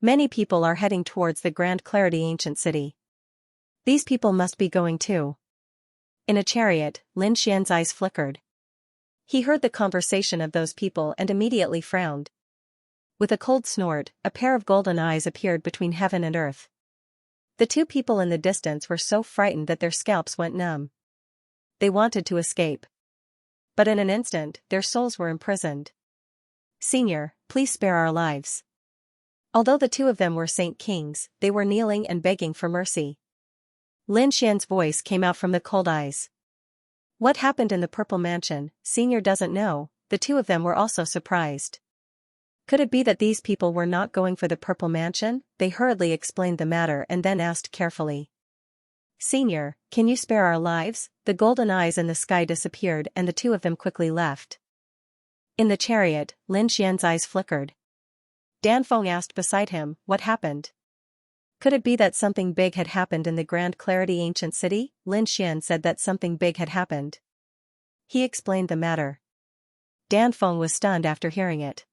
Many people are heading towards the Grand Clarity Ancient City. These people must be going too. In a chariot, Lin Xian's eyes flickered. He heard the conversation of those people and immediately frowned. With a cold snort, a pair of golden eyes appeared between heaven and earth. The 2 people in the distance were so frightened that their scalps went numb. They wanted to escape. But in an instant, their souls were imprisoned. "Senior, please spare our lives." Although the 2 of them were saint kings, they were kneeling and begging for mercy. Lin Xian's voice came out from the cold eyes. What happened in the Purple Mansion, Senior doesn't know. The 2 of them were also surprised. Could it be that these people were not going for the Purple Mansion? They hurriedly explained the matter and then asked carefully. "Senior, can you spare our lives?" The golden eyes in the sky disappeared and the 2 of them quickly left. In the chariot, Lin Xian's eyes flickered. Dan Feng asked beside him, what happened? Could it be that something big had happened in the Grand Clarity Ancient City? Lin Xian said that something big had happened. He explained the matter. Dan Feng was stunned after hearing it.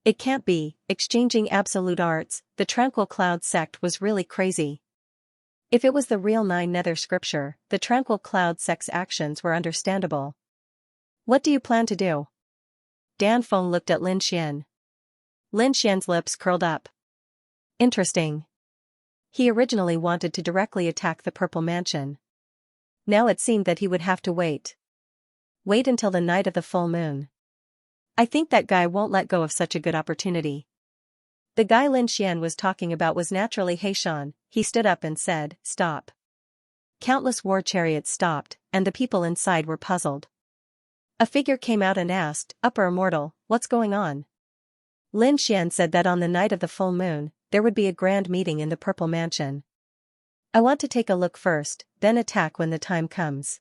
It can't be, exchanging absolute arts, the Tranquil Cloud sect was really crazy. If it was the real 9 nether scripture, the Tranquil Cloud sect's actions were understandable. What do you plan to do? Dan Feng looked at Lin Xian. Lin Xian's lips curled up. Interesting. He originally wanted to directly attack the Purple Mansion. Now it seemed that he would have to wait. Wait until the night of the full moon. I think that guy won't let go of such a good opportunity. The guy Lin Xian was talking about was naturally Heishan. He stood up and said, "Stop." Countless war chariots stopped, and the people inside were puzzled. A figure came out and asked, "Upper Immortal, what's going on?" Lin Xian said that on the night of the full moon, there would be a grand meeting in the Purple Mansion. I want to take a look first, then attack when the time comes.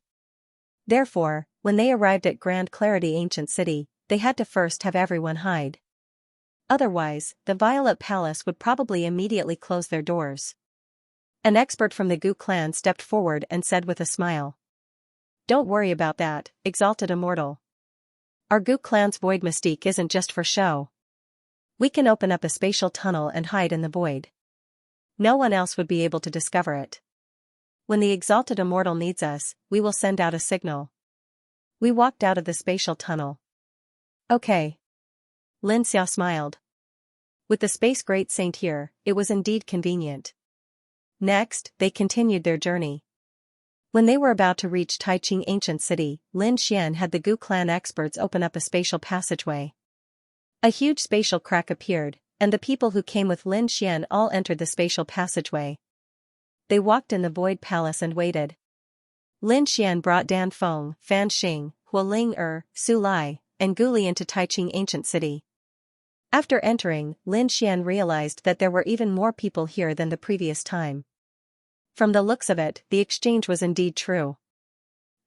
Therefore, when they arrived at Grand Clarity Ancient City, they had to first have everyone hide. Otherwise, the Violet Palace would probably immediately close their doors. An expert from the Gu clan stepped forward and said with a smile. "Don't worry about that, Exalted Immortal. Our Gu clan's void mystique isn't just for show. We can open up a spatial tunnel and hide in the void. No one else would be able to discover it. When the exalted immortal needs us, we will send out a signal. We walked out of the spatial tunnel. Okay. Lin Xiao smiled. With the space great saint here, it was indeed convenient. Next, they continued their journey. When they were about to reach Taiqing ancient city, Lin Xian had the Gu clan experts open up a spatial passageway. A huge spatial crack appeared, and the people who came with Lin Xian all entered the spatial passageway. They walked in the void palace and waited. Lin Xian brought Dan Feng, Fan Xing, Hualing Su Lai, and Gu Li into Taiqing ancient city. After entering, Lin Xian realized that there were even more people here than the previous time. From the looks of it, the exchange was indeed true.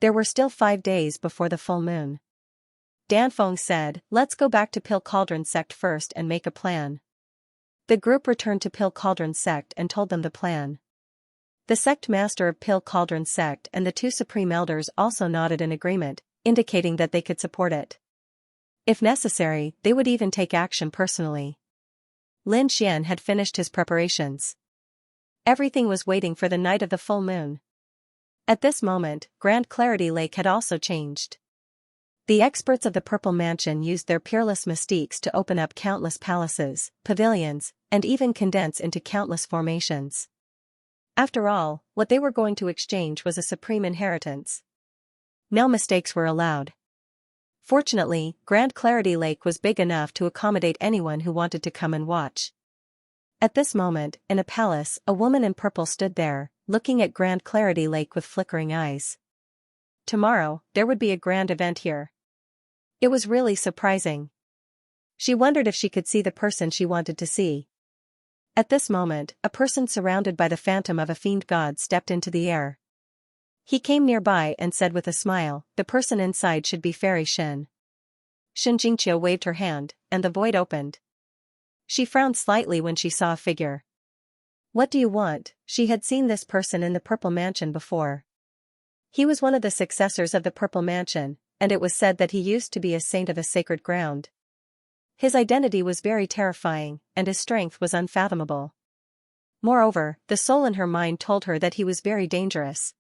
There were still 5 days before the full moon. Dan Feng said, "Let's go back to Pill Cauldron sect first and make a plan." The group returned to Pill Cauldron sect and told them the plan. The sect master of Pill Cauldron sect and the 2 supreme elders also nodded in agreement, indicating that they could support it. If necessary, they would even take action personally. Lin Xian had finished his preparations. Everything was waiting for the night of the full moon. At this moment, Grand Clarity Lake had also changed. The experts of the Purple Mansion used their peerless mystiques to open up countless palaces, pavilions, and even condense into countless formations. After all, what they were going to exchange was a supreme inheritance. No mistakes were allowed. Fortunately, Grand Clarity Lake was big enough to accommodate anyone who wanted to come and watch. At this moment, in a palace, a woman in purple stood there, looking at Grand Clarity Lake with flickering eyes. Tomorrow, there would be a grand event here. It was really surprising. She wondered if she could see the person she wanted to see. At this moment, a person surrounded by the phantom of a fiend god stepped into the air. He came nearby and said with a smile, "The person inside should be Fairy Shen." Xianxia waved her hand, and the void opened. She frowned slightly when she saw a figure. "What do you want?" She had seen this person in the Purple Mansion before. He was one of the successors of the Purple Mansion, and it was said that he used to be a saint of a sacred ground. His identity was very terrifying, and his strength was unfathomable. Moreover, the soul in her mind told her that he was very dangerous.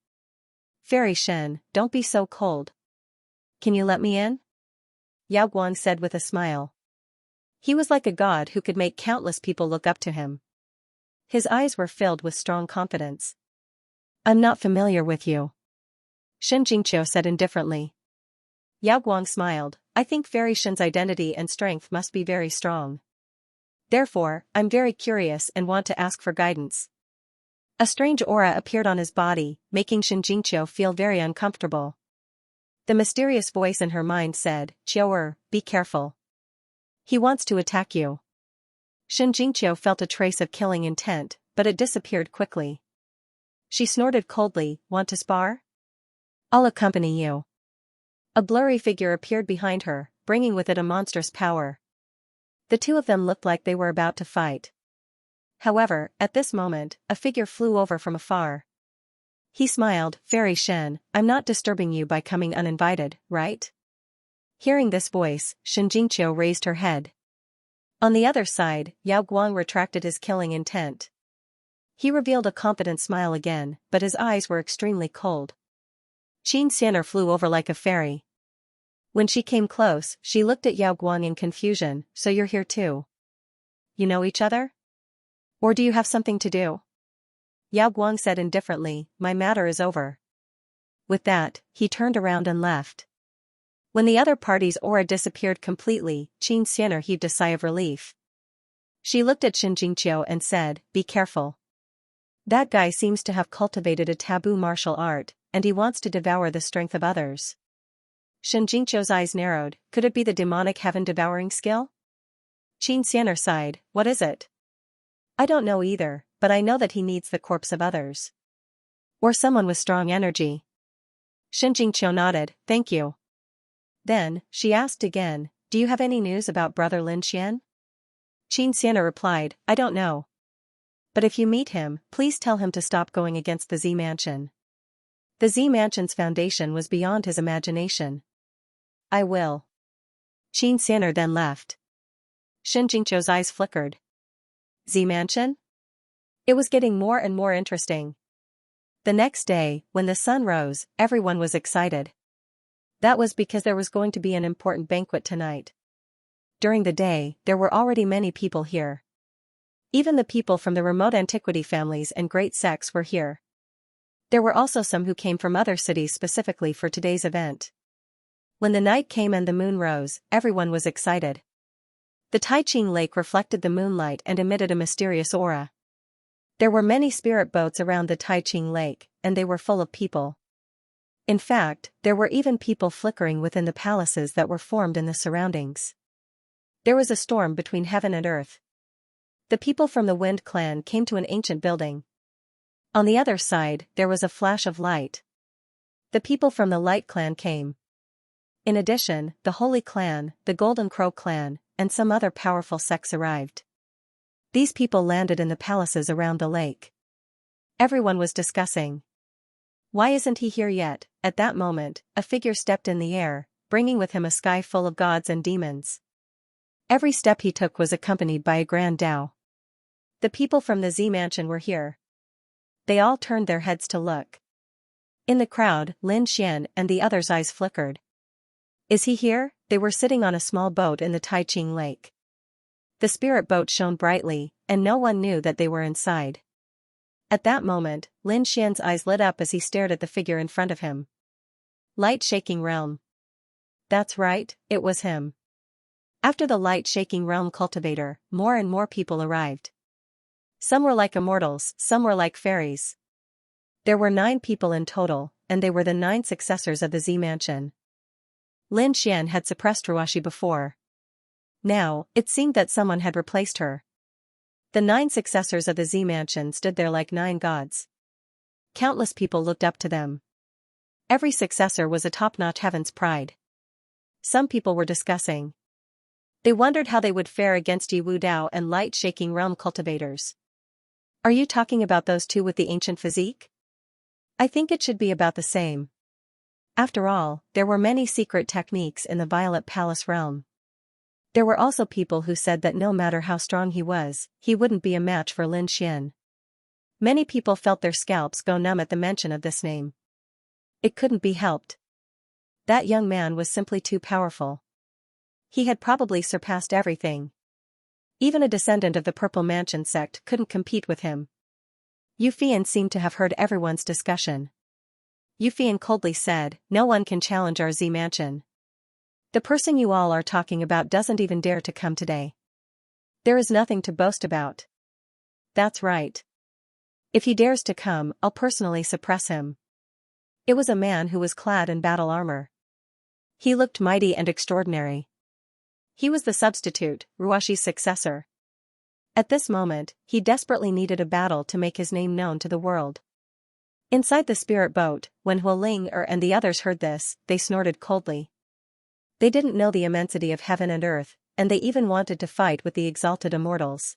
"Fairy Shen, don't be so cold. Can you let me in?" Yao Guang said with a smile. He was like a god who could make countless people look up to him. His eyes were filled with strong confidence. "I'm not familiar with you," Shen Jingqiu said indifferently. Yao Guang smiled. "I think Fairy Shen's identity and strength must be very strong. Therefore, I'm very curious and want to ask for guidance." A strange aura appeared on his body, making Shen Jingqiu feel very uncomfortable. The mysterious voice in her mind said, "Qiu, be careful. He wants to attack you." Shen Jingqiu felt a trace of killing intent, but it disappeared quickly. She snorted coldly, "Want to spar? I'll accompany you." A blurry figure appeared behind her, bringing with it a monstrous power. The two of them looked like they were about to fight. However, at this moment, a figure flew over from afar. He smiled, "Fairy Shen, I'm not disturbing you by coming uninvited, right?" Hearing this voice, Shen Jingqiu raised her head. On the other side, Yao Guang retracted his killing intent. He revealed a confident smile again, but his eyes were extremely cold. Xianxia flew over like a fairy. When she came close, she looked at Yao Guang in confusion. "So you're here too? You know each other? Or do you have something to do?" Yao Guang said indifferently, "My matter is over." With that, he turned around and left. When the other party's aura disappeared completely, Xianxia heaved a sigh of relief. She looked at Shen Jingqiu and said, "Be careful. That guy seems to have cultivated a taboo martial art, and he wants to devour the strength of others." Shen Jingqiu's eyes narrowed. Could it be the demonic heaven-devouring skill? Xianxia sighed. "What is it?" "I don't know either, but I know that he needs the corpse of others. Or someone with strong energy." Shen Jingqiu nodded, "Thank you." Then, she asked again, "Do you have any news about Brother Lin Xian?" Xianxia replied, "I don't know. But if you meet him, please tell him to stop going against the Z Mansion. The Z Mansion's foundation was beyond his imagination." "I will." Xianxia then left. Xianxia's eyes flickered. Z Mansion? It was getting more and more interesting. The next day, when the sun rose, everyone was excited. That was because there was going to be an important banquet tonight. During the day, there were already many people here. Even the people from the remote antiquity families and great sects were here. There were also some who came from other cities specifically for today's event. When the night came and the moon rose, everyone was excited. The Taiching Lake reflected the moonlight and emitted a mysterious aura. There were many spirit boats around the Taiching Lake, and they were full of people. In fact, there were even people flickering within the palaces that were formed in the surroundings. There was a storm between heaven and earth. The people from the Wind clan came to an ancient building. On the other side, there was a flash of light. The people from the Light clan came. In addition, the Holy clan, the Golden Crow clan, and some other powerful sects arrived. These people landed in the palaces around the lake. Everyone was discussing. Why isn't he here yet? At that moment, a figure stepped in the air, bringing with him a sky full of gods and demons. Every step he took was accompanied by a grand Tao. The people from the Z Mansion were here. They all turned their heads to look. In the crowd, Lin Xian and the others' eyes flickered. Is he here? They were sitting on a small boat in the Taiching Lake. The spirit boat shone brightly, and no one knew that they were inside. At that moment, Lin Xian's eyes lit up as he stared at the figure in front of him. Light-shaking realm. That's right, it was him. After the light-shaking realm cultivator, more and more people arrived. Some were like immortals, some were like fairies. There were 9 people in total, and they were the 9 successors of the Z Mansion. Lin Xian had suppressed Ruashi before. Now, it seemed that someone had replaced her. The 9 successors of the Z Mansion stood there like 9 gods. Countless people looked up to them. Every successor was a top-notch heaven's pride. Some people were discussing. They wondered how they would fare against Yi Wu Dao and light-shaking realm cultivators. Are you talking about those 2 with the ancient physique? I think it should be about the same. After all, there were many secret techniques in the Violet Palace realm. There were also people who said that no matter how strong he was, he wouldn't be a match for Lin Xian. Many people felt their scalps go numb at the mention of this name. It couldn't be helped. That young man was simply too powerful. He had probably surpassed everything. Even a descendant of the Purple Mansion sect couldn't compete with him. Yu Fian seemed to have heard everyone's discussion. Yu Fian coldly said, "No one can challenge our Z Mansion. The person you all are talking about doesn't even dare to come today. There is nothing to boast about." That's right. If he dares to come, I'll personally suppress him. It was a man who was clad in battle armor. He looked mighty and extraordinary. He was the substitute, Ruashi's successor. At this moment, he desperately needed a battle to make his name known to the world. Inside the spirit boat, when Hualing and the others heard this, they snorted coldly. They didn't know the immensity of heaven and earth, and they even wanted to fight with the exalted immortals.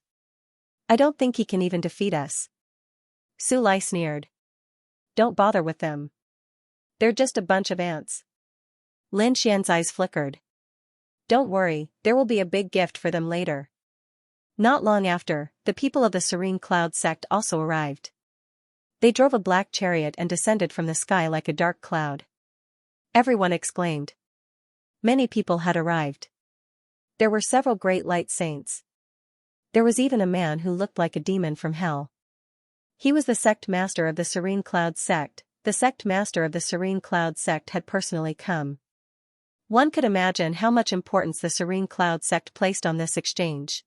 I don't think he can even defeat us. Su Lai sneered. Don't bother with them. They're just a bunch of ants. Lin Xian's eyes flickered. Don't worry, there will be a big gift for them later. Not long after, the people of the Serene Cloud sect also arrived. They drove a black chariot and descended from the sky like a dark cloud. Everyone exclaimed. Many people had arrived. There were several great light saints. There was even a man who looked like a demon from hell. He was the sect master of the Serene Cloud sect. The sect master of the Serene Cloud sect had personally come. One could imagine how much importance the Serene Cloud sect placed on this exchange.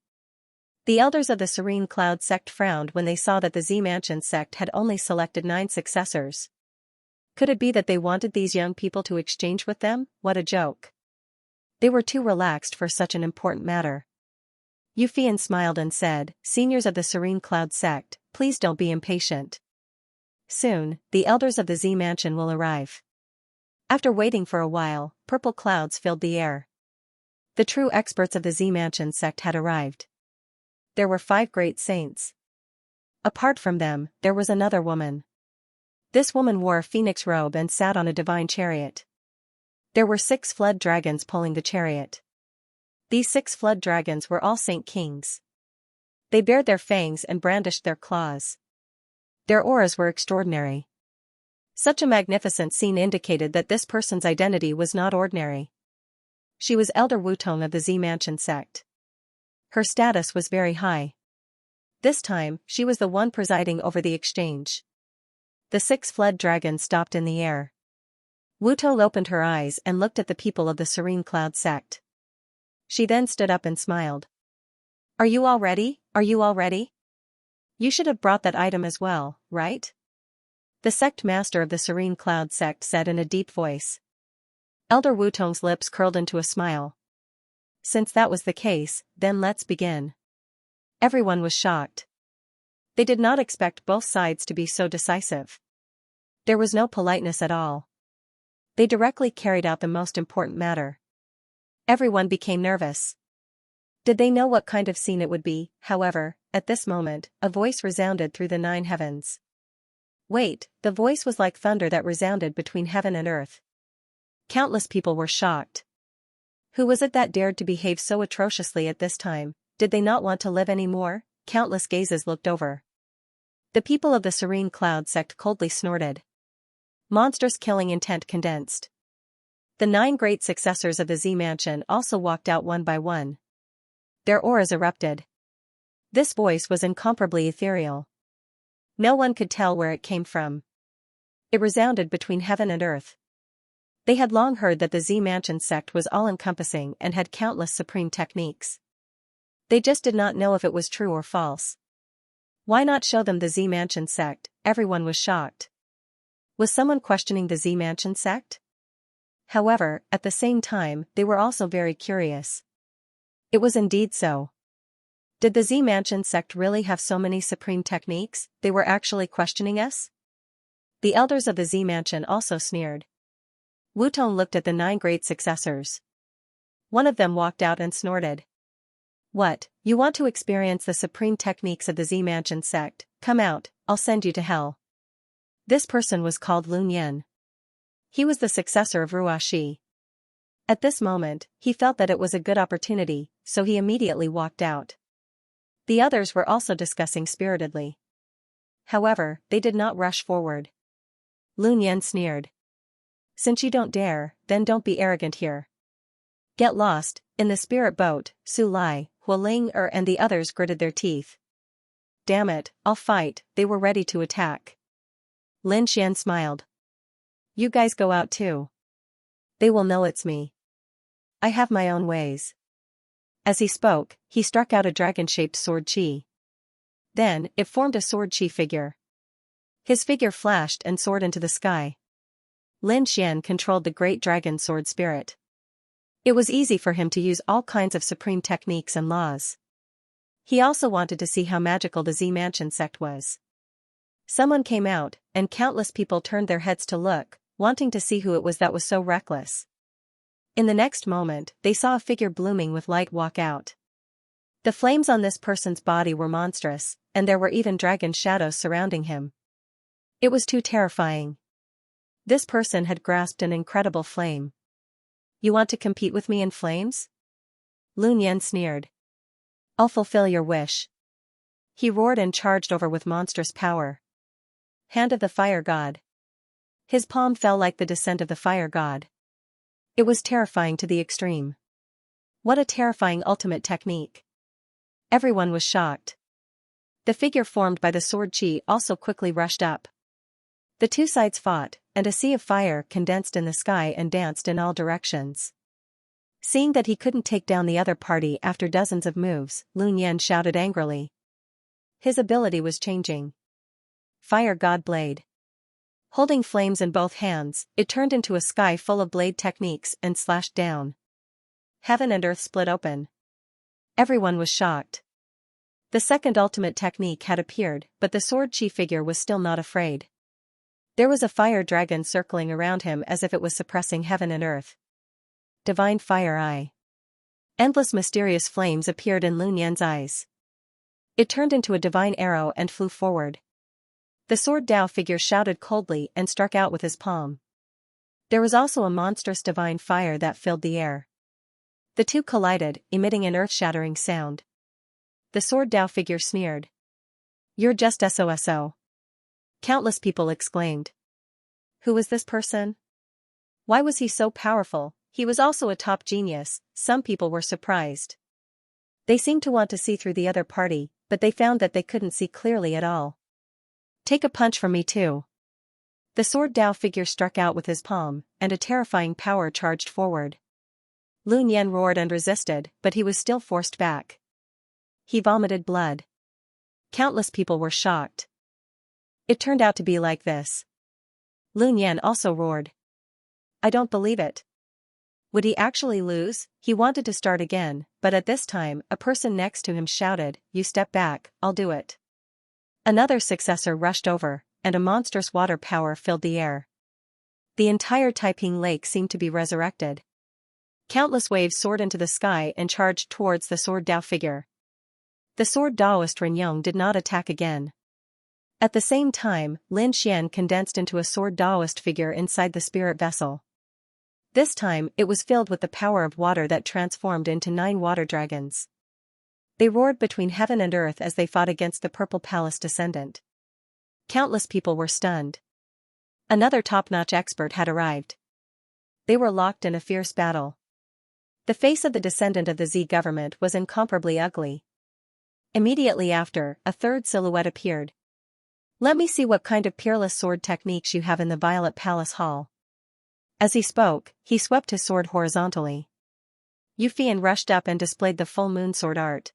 The elders of the Serene Cloud sect frowned when they saw that the Z Mansion sect had only selected 9 successors. Could it be that they wanted these young people to exchange with them? What a joke. They were too relaxed for such an important matter. Yu Fian smiled and said, "Seniors of the Serene Cloud sect, please don't be impatient. Soon, the elders of the Z Mansion will arrive." After waiting for a while, purple clouds filled the air. The true experts of the Z Mansion sect had arrived. There were 5 great saints. Apart from them, there was another woman. This woman wore a phoenix robe and sat on a divine chariot. There were 6 flood dragons pulling the chariot. These 6 flood dragons were all Saint Kings. They bared their fangs and brandished their claws. Their auras were extraordinary. Such a magnificent scene indicated that this person's identity was not ordinary. She was Elder Wutong of the Z Mansion sect. Her status was very high. This time, she was the one presiding over the exchange. The 6 flood dragons stopped in the air. Wutong opened her eyes and looked at the people of the Serene Cloud sect. She then stood up and smiled. "Are you all ready? Are you all ready? You should have brought that item as well, right?" The sect master of the Serene Cloud sect said in a deep voice. Elder Wutong's lips curled into a smile. "Since that was the case, then let's begin." Everyone was shocked. They did not expect both sides to be so decisive. There was no politeness at all. They directly carried out the most important matter. Everyone became nervous. Did they know what kind of scene it would be? However, at this moment, a voice resounded through the 9 heavens. Wait, the voice was like thunder that resounded between heaven and earth. Countless people were shocked. Who was it that dared to behave so atrociously at this time? Did they not want to live anymore? Countless gazes looked over. The people of the Serene Cloud sect coldly snorted. Monstrous killing intent condensed. The 9 great successors of the Z Mansion also walked out one by one. Their auras erupted. This voice was incomparably ethereal. No one could tell where it came from. It resounded between heaven and earth. They had long heard that the Z Mansion sect was all-encompassing and had countless supreme techniques. They just did not know if it was true or false. Why not show them the Z Mansion sect? Everyone was shocked. Was someone questioning the Z Mansion sect? However, at the same time, they were also very curious. It was indeed so. Did the Z Mansion sect really have so many supreme techniques? They were actually questioning us? The elders of the Z Mansion also sneered. Wutong looked at the 9 great successors. One of them walked out and snorted. "What, you want to experience the supreme techniques of the Z Mansion sect? Come out, I'll send you to hell." This person was called Lun Yen. He was the successor of Ruashi. At this moment, he felt that it was a good opportunity, so he immediately walked out. The others were also discussing spiritedly. However, they did not rush forward. Lun Yen sneered. "Since you don't dare, then don't be arrogant here. Get lost." In the spirit boat, Su Lai, Hualing and the others gritted their teeth. "Damn it, I'll fight." They were ready to attack. Lin Xian smiled. "You guys go out too. They will know it's me. I have my own ways." As he spoke, he struck out a dragon-shaped sword chi. Then, it formed a sword chi figure. His figure flashed and soared into the sky. Lin Xian controlled the great dragon sword spirit. It was easy for him to use all kinds of supreme techniques and laws. He also wanted to see how magical the Z Mansion sect was. Someone came out, and countless people turned their heads to look, wanting to see who it was that was so reckless. In the next moment, they saw a figure blooming with light walk out. The flames on this person's body were monstrous, and there were even dragon shadows surrounding him. It was too terrifying. This person had grasped an incredible flame. "You want to compete with me in flames?" Lun Yen sneered. "I'll fulfill your wish." He roared and charged over with monstrous power. Hand of the Fire God. His palm fell like the descent of the Fire God. It was terrifying to the extreme. What a terrifying ultimate technique. Everyone was shocked. The figure formed by the sword chi also quickly rushed up. The 2 sides fought, and a sea of fire condensed in the sky and danced in all directions. Seeing that he couldn't take down the other party after dozens of moves, Lun Yen shouted angrily. His ability was changing. Fire God Blade. Holding flames in both hands, it turned into a sky full of blade techniques and slashed down. Heaven and earth split open. Everyone was shocked. The second ultimate technique had appeared, but the sword chi figure was still not afraid. There was a fire dragon circling around him as if it was suppressing heaven and earth. Divine Fire Eye. Endless mysterious flames appeared in Lun Yen's eyes. It turned into a divine arrow and flew forward. The sword Dao figure shouted coldly and struck out with his palm. There was also a monstrous divine fire that filled the air. The two collided, emitting an earth-shattering sound. The sword Dao figure sneered. "You're just SOSO." Countless people exclaimed. Who was this person? Why was he so powerful? He was also a top genius. Some people were surprised. They seemed to want to see through the other party, but they found that they couldn't see clearly at all. "Take a punch from me too." The sword Dao figure struck out with his palm, and a terrifying power charged forward. Lun Yan roared and resisted, but he was still forced back. He vomited blood. Countless people were shocked. It turned out to be like this. Lun Yan also roared. "I don't believe it." Would he actually lose? He wanted to start again, but at this time, a person next to him shouted, "You step back, I'll do it." Another successor rushed over, and a monstrous water power filled the air. The entire Taiping Lake seemed to be resurrected. Countless waves soared into the sky and charged towards the sword Dao figure. The sword Daoist Renyong did not attack again. At the same time, Lin Xian condensed into a sword Daoist figure inside the spirit vessel. This time, it was filled with the power of water that transformed into 9 water dragons. They roared between heaven and earth as they fought against the Purple Palace descendant. Countless people were stunned. Another top-notch expert had arrived. They were locked in a fierce battle. The face of the descendant of the Z government was incomparably ugly. Immediately after, a third silhouette appeared. "Let me see what kind of peerless sword techniques you have in the Violet Palace Hall." As he spoke, he swept his sword horizontally. Yu Fian rushed up and displayed the full moon sword art.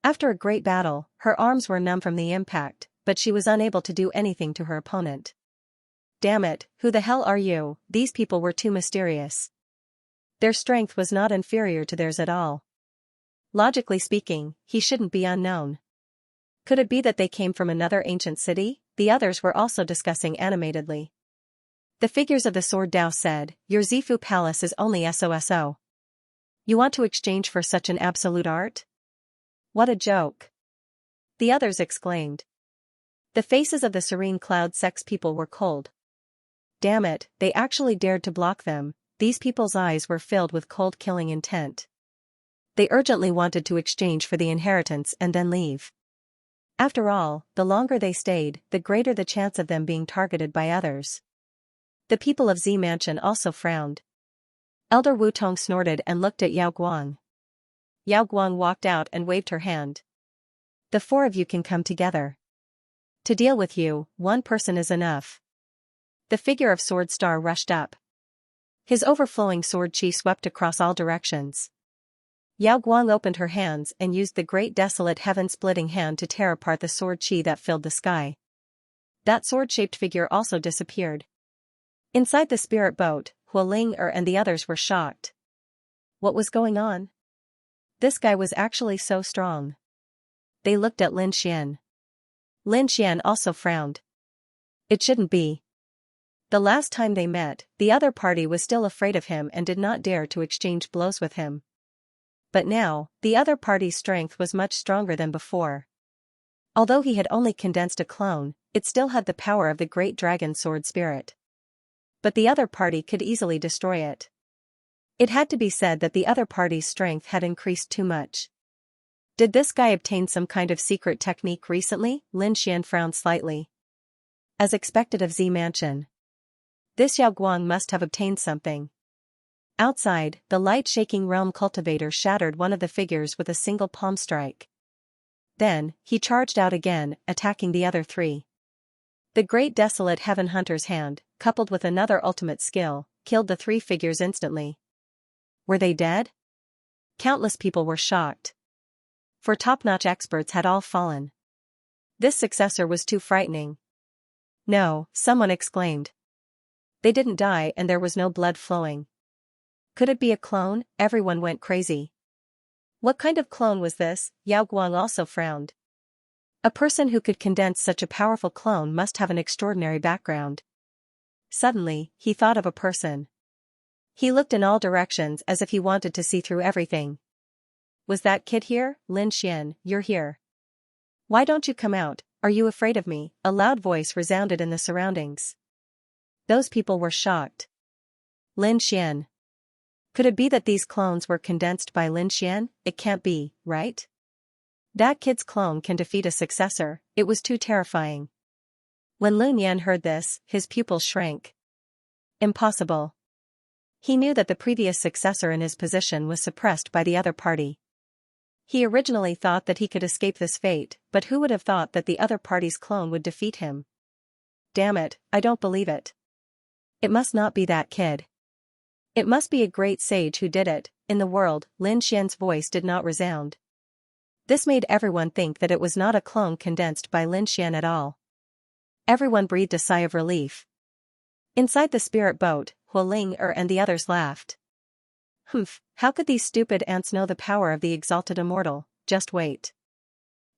After a great battle, her arms were numb from the impact, but she was unable to do anything to her opponent. "Damn it, who the hell are you?" These people were too mysterious. Their strength was not inferior to theirs at all. Logically speaking, he shouldn't be unknown. Could it be that they came from another ancient city? The others were also discussing animatedly. The figures of the sword Dao said, "Your Zifu Palace is only SOSO. You want to exchange for such an absolute art? What a joke." The others exclaimed. The faces of the serene cloud sex people were cold. Damn it, they actually dared to block them. These people's eyes were filled with cold killing intent. They urgently wanted to exchange for the inheritance and then leave. After all, the longer they stayed, the greater the chance of them being targeted by others. The people of Z Mansion also frowned. Elder Wu Tong snorted and looked at Yao Guang. Yao Guang walked out and waved her hand. "The 4 of you can come together. To deal with you, 1 person is enough." The figure of Sword Star rushed up. His overflowing sword chi swept across all directions. Yao Guang opened her hands and used the great desolate heaven-splitting hand to tear apart the sword chi that filled the sky. That sword-shaped figure also disappeared. Inside the spirit boat, Hualing and the others were shocked. What was going on? This guy was actually so strong. They looked at Lin Xian. Lin Xian also frowned. It shouldn't be. The last time they met, the other party was still afraid of him and did not dare to exchange blows with him. But now, the other party's strength was much stronger than before. Although he had only condensed a clone, it still had the power of the great dragon sword spirit. But the other party could easily destroy it. It had to be said that the other party's strength had increased too much. Did this guy obtain some kind of secret technique recently? Lin Xian frowned slightly. As expected of Z Mansion. This Yao Guang must have obtained something. Outside, the light-shaking realm cultivator shattered one of the figures with a single palm strike. Then, he charged out again, attacking the other 3. The great desolate heaven hunter's hand, coupled with another ultimate skill, killed the 3 figures instantly. Were they dead? Countless people were shocked. For top-notch experts had all fallen. This successor was too frightening. No, someone exclaimed. They didn't die and there was no blood flowing. Could it be a clone? Everyone went crazy. What kind of clone was this? Yao Guang also frowned. A person who could condense such a powerful clone must have an extraordinary background. Suddenly, he thought of a person. He looked in all directions as if he wanted to see through everything. Was that kid here? Lin Xian, you're here. Why don't you come out? Are you afraid of me? A loud voice resounded in the surroundings. Those people were shocked. Lin Xian. Could it be that these clones were condensed by Lin Xian? It can't be, right? That kid's clone can defeat a successor. It was too terrifying. When Lun Yan heard this, his pupils shrank. Impossible. He knew that the previous successor in his position was suppressed by the other party. He originally thought that he could escape this fate, but who would have thought that the other party's clone would defeat him? Damn it, I don't believe it. It must not be that kid. It must be a great sage who did it. In the world, Lin Xian's voice did not resound. This made everyone think that it was not a clone condensed by Lin Xian at all. Everyone breathed a sigh of relief. Inside the spirit boat, Hualing and the others laughed. Humph, how could these stupid ants know the power of the exalted immortal? Just wait.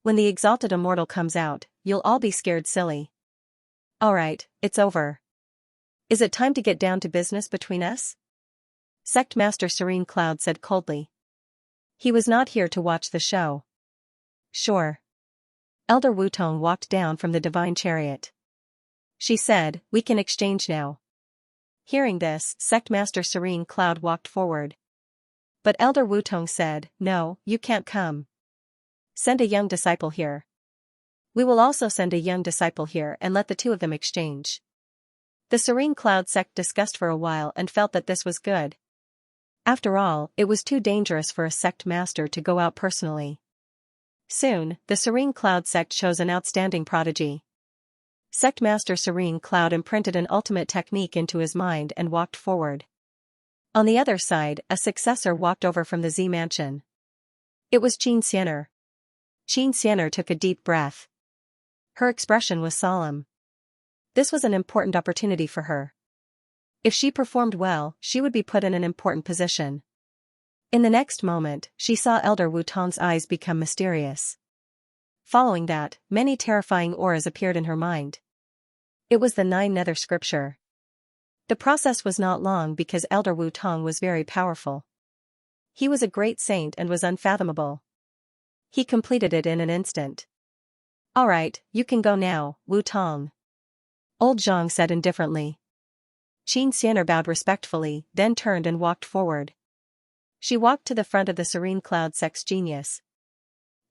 When the exalted immortal comes out, you'll all be scared silly. Alright, it's over. Is it time to get down to business between us? Sect Master Serene Cloud said coldly. He was not here to watch the show. Sure. Elder Wutong walked down from the divine chariot. She said, we can exchange now. Hearing this, Sect Master Serene Cloud walked forward. But Elder Wutong said, no, you can't come. Send a young disciple here. We will also send a young disciple here and let the two of them exchange. The Serene Cloud sect discussed for a while and felt that this was good. After all, it was too dangerous for a sect master to go out personally. Soon, the Serene Cloud sect chose an outstanding prodigy. Sect Master Serene Cloud imprinted an ultimate technique into his mind and walked forward. On the other side, a successor walked over from the Z mansion. It was Xianxia. Xianxia took a deep breath. Her expression was solemn. This was an important opportunity for her. If she performed well, she would be put in an important position. In the next moment, she saw Elder Wutong's eyes become mysterious. Following that, many terrifying auras appeared in her mind. It was the 9 nether scripture. The process was not long because Elder Wutong was very powerful. He was a great saint and was unfathomable. He completed it in an instant. Alright, you can go now, Wutong. Old Zhang said indifferently. Xianxia bowed respectfully, then turned and walked forward. She walked to the front of the Serene Cloud sect's genius.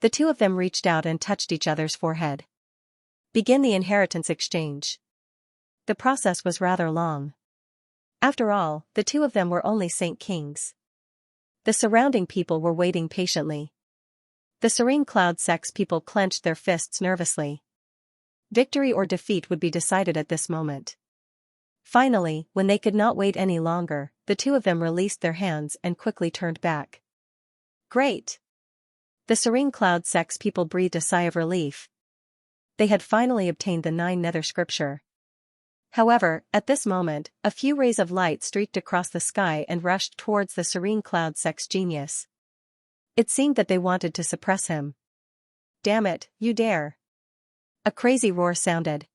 The two of them reached out and touched each other's forehead. Begin the inheritance exchange. The process was rather long. After all, the two of them were only Saint Kings. The surrounding people were waiting patiently. The Serene Cloud sect's people clenched their fists nervously. Victory or defeat would be decided at this moment. Finally, when they could not wait any longer, the two of them released their hands and quickly turned back. Great! The Serene Cloud sect's people breathed a sigh of relief. They had finally obtained the 9 nether scripture. However, at this moment, a few rays of light streaked across the sky and rushed towards the Serene Cloud sect's genius. It seemed that they wanted to suppress him. Damn it, you dare! A crazy roar sounded.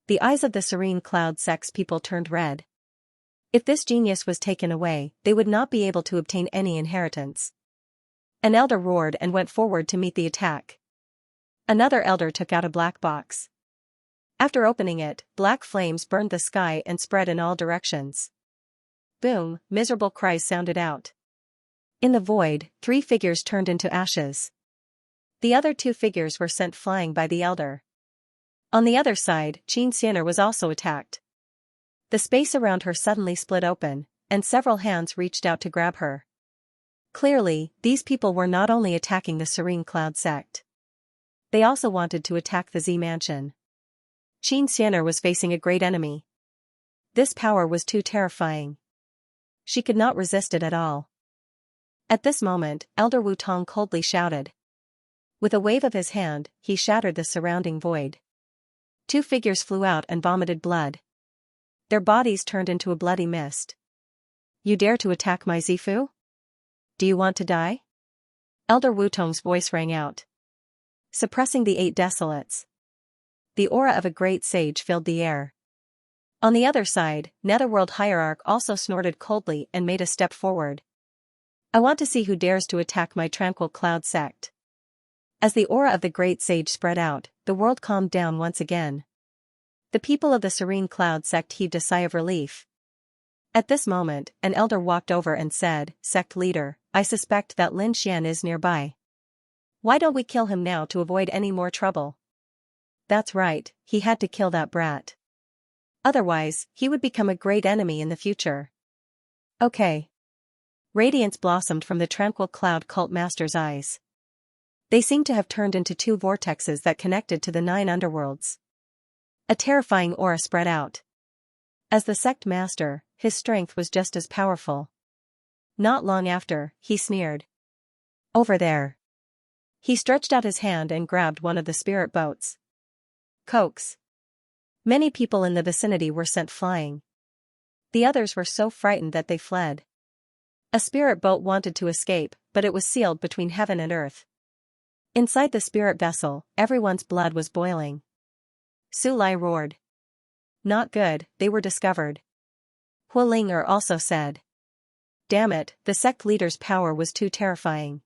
The eyes of the Serene Cloud sect's people turned red. If this genius was taken away, they would not be able to obtain any inheritance. An elder roared and went forward to meet the attack. Another elder took out a black box. After opening it, black flames burned the sky and spread in all directions. Boom, miserable cries sounded out. In the void, 3 figures turned into ashes. The other 2 figures were sent flying by the elder. On the other side, Xianxia was also attacked. The space around her suddenly split open, and several hands reached out to grab her. Clearly, these people were not only attacking the Serene Cloud sect. They also wanted to attack the Z mansion. Xianxia was facing a great enemy. This power was too terrifying. She could not resist it at all. At this moment, Elder Wutong coldly shouted. With a wave of his hand, he shattered the surrounding void. 2 figures flew out and vomited blood. Their bodies turned into a bloody mist. You dare to attack my Zifu? Do you want to die? Elder Wutong's voice rang out. Suppressing the 8 desolates. The aura of a great sage filled the air. On the other side, Netherworld Hierarch also snorted coldly and made a step forward. I want to see who dares to attack my Tranquil Cloud sect. As the aura of the great sage spread out, the world calmed down once again. The people of the Serene Cloud sect heaved a sigh of relief. At this moment, an elder walked over and said, "Sect leader, I suspect that Lin Xian is nearby. Why don't we kill him now to avoid any more trouble?" That's right, he had to kill that brat. Otherwise, he would become a great enemy in the future. Okay. Radiance blossomed from the tranquil cloud cult master's eyes. They seemed to have turned into two vortexes that connected to the 9 underworlds. A terrifying aura spread out. As the sect master, his strength was just as powerful. Not long after, he sneered. "Over there." He stretched out his hand and grabbed one of the spirit boats. Coax. Many people in the vicinity were sent flying. The others were so frightened that they fled. A spirit boat wanted to escape, but it was sealed between heaven and earth. Inside the spirit vessel, everyone's blood was boiling. Su Lai roared. Not good, they were discovered. Hualinger also said. Damn it, the sect leader's power was too terrifying.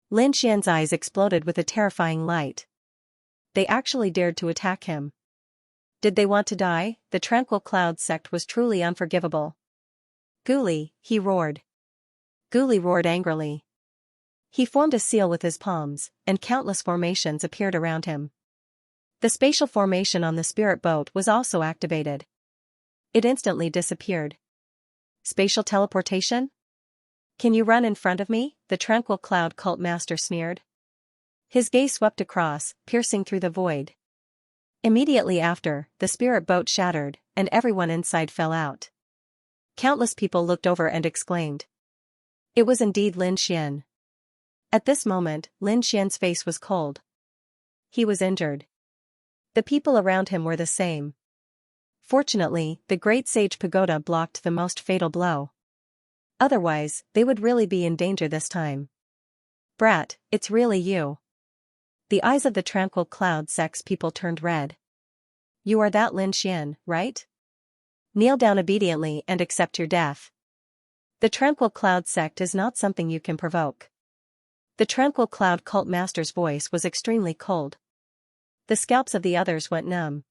Lin Xian's eyes exploded with a terrifying light. They actually dared to attack him. Did they want to die? The Tranquil Cloud sect was truly unforgivable. Guli, he roared. Guli roared angrily. He formed a seal with his palms, and countless formations appeared around him. The spatial formation on the spirit boat was also activated. It instantly disappeared. Spatial teleportation? Can you run in front of me? The Tranquil Cloud cult master sneered. His gaze swept across, piercing through the void. Immediately after, the spirit boat shattered, and everyone inside fell out. Countless people looked over and exclaimed. It was indeed Lin Xian. At this moment, Lin Xian's face was cold. He was injured. The people around him were the same. Fortunately, the Great Sage Pagoda blocked the most fatal blow. Otherwise, they would really be in danger this time. Brat, it's really you. The eyes of the Tranquil Cloud sect's people turned red. You are that Lin Xian, right? Kneel down obediently and accept your death. The Tranquil Cloud sect is not something you can provoke. The Tranquil Cloud cult master's voice was extremely cold. The scalps of the others went numb.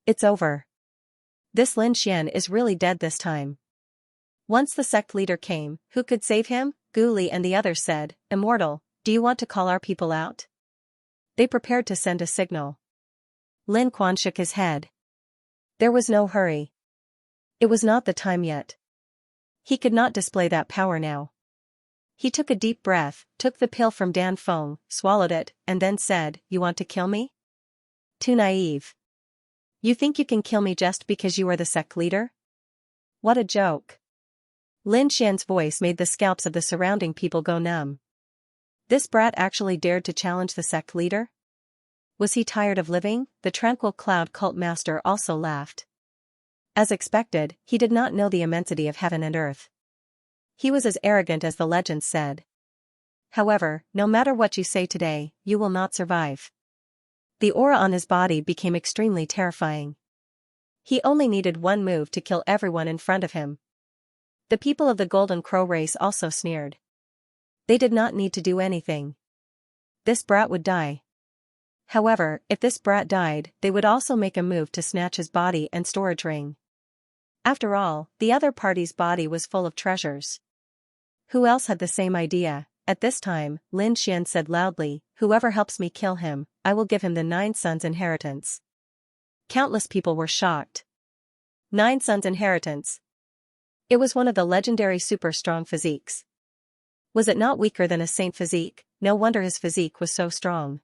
It's over. This Lin Xian is really dead this time. Once the sect leader came, who could save him? Guli and the others said, Immortal, do you want to call our people out? They prepared to send a signal. Lin Quan shook his head. There was no hurry. It was not the time yet. He could not display that power now. He took a deep breath, took the pill from Dan Feng, swallowed it, and then said, You want to kill me? Too naive. You think you can kill me just because you are the sect leader? What a joke. Lin Xian's voice made the scalps of the surrounding people go numb. This brat actually dared to challenge the sect leader? Was he tired of living? The Tranquil Cloud cult master also laughed. As expected, he did not know the immensity of heaven and earth. He was as arrogant as the legends said. However, no matter what you say today, you will not survive. The aura on his body became extremely terrifying. He only needed one move to kill everyone in front of him. The people of the Golden Crow race also sneered. They did not need to do anything. This brat would die. However, if this brat died, they would also make a move to snatch his body and storage ring. After all, the other party's body was full of treasures. Who else had the same idea? At this time, Lin Xian said loudly, Whoever helps me kill him, I will give him the 9 sons' inheritance. Countless people were shocked. 9 sons' inheritance. It was one of the legendary super strong physiques. Was it not weaker than a saint physique? No wonder his physique was so strong.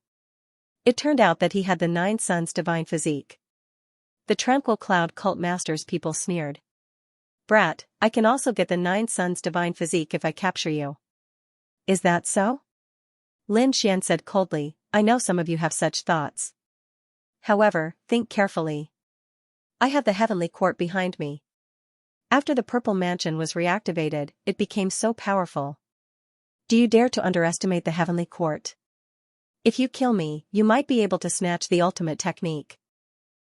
It turned out that he had the 9 sons' divine physique. The Tranquil Cloud cult master's people sneered. Brat, I can also get the 9 sons' divine physique if I capture you. Is that so? Lin Xian said coldly, I know some of you have such thoughts. However, think carefully. I have the heavenly court behind me. After the purple mansion was reactivated, it became so powerful. Do you dare to underestimate the heavenly court? If you kill me, you might be able to snatch the ultimate technique.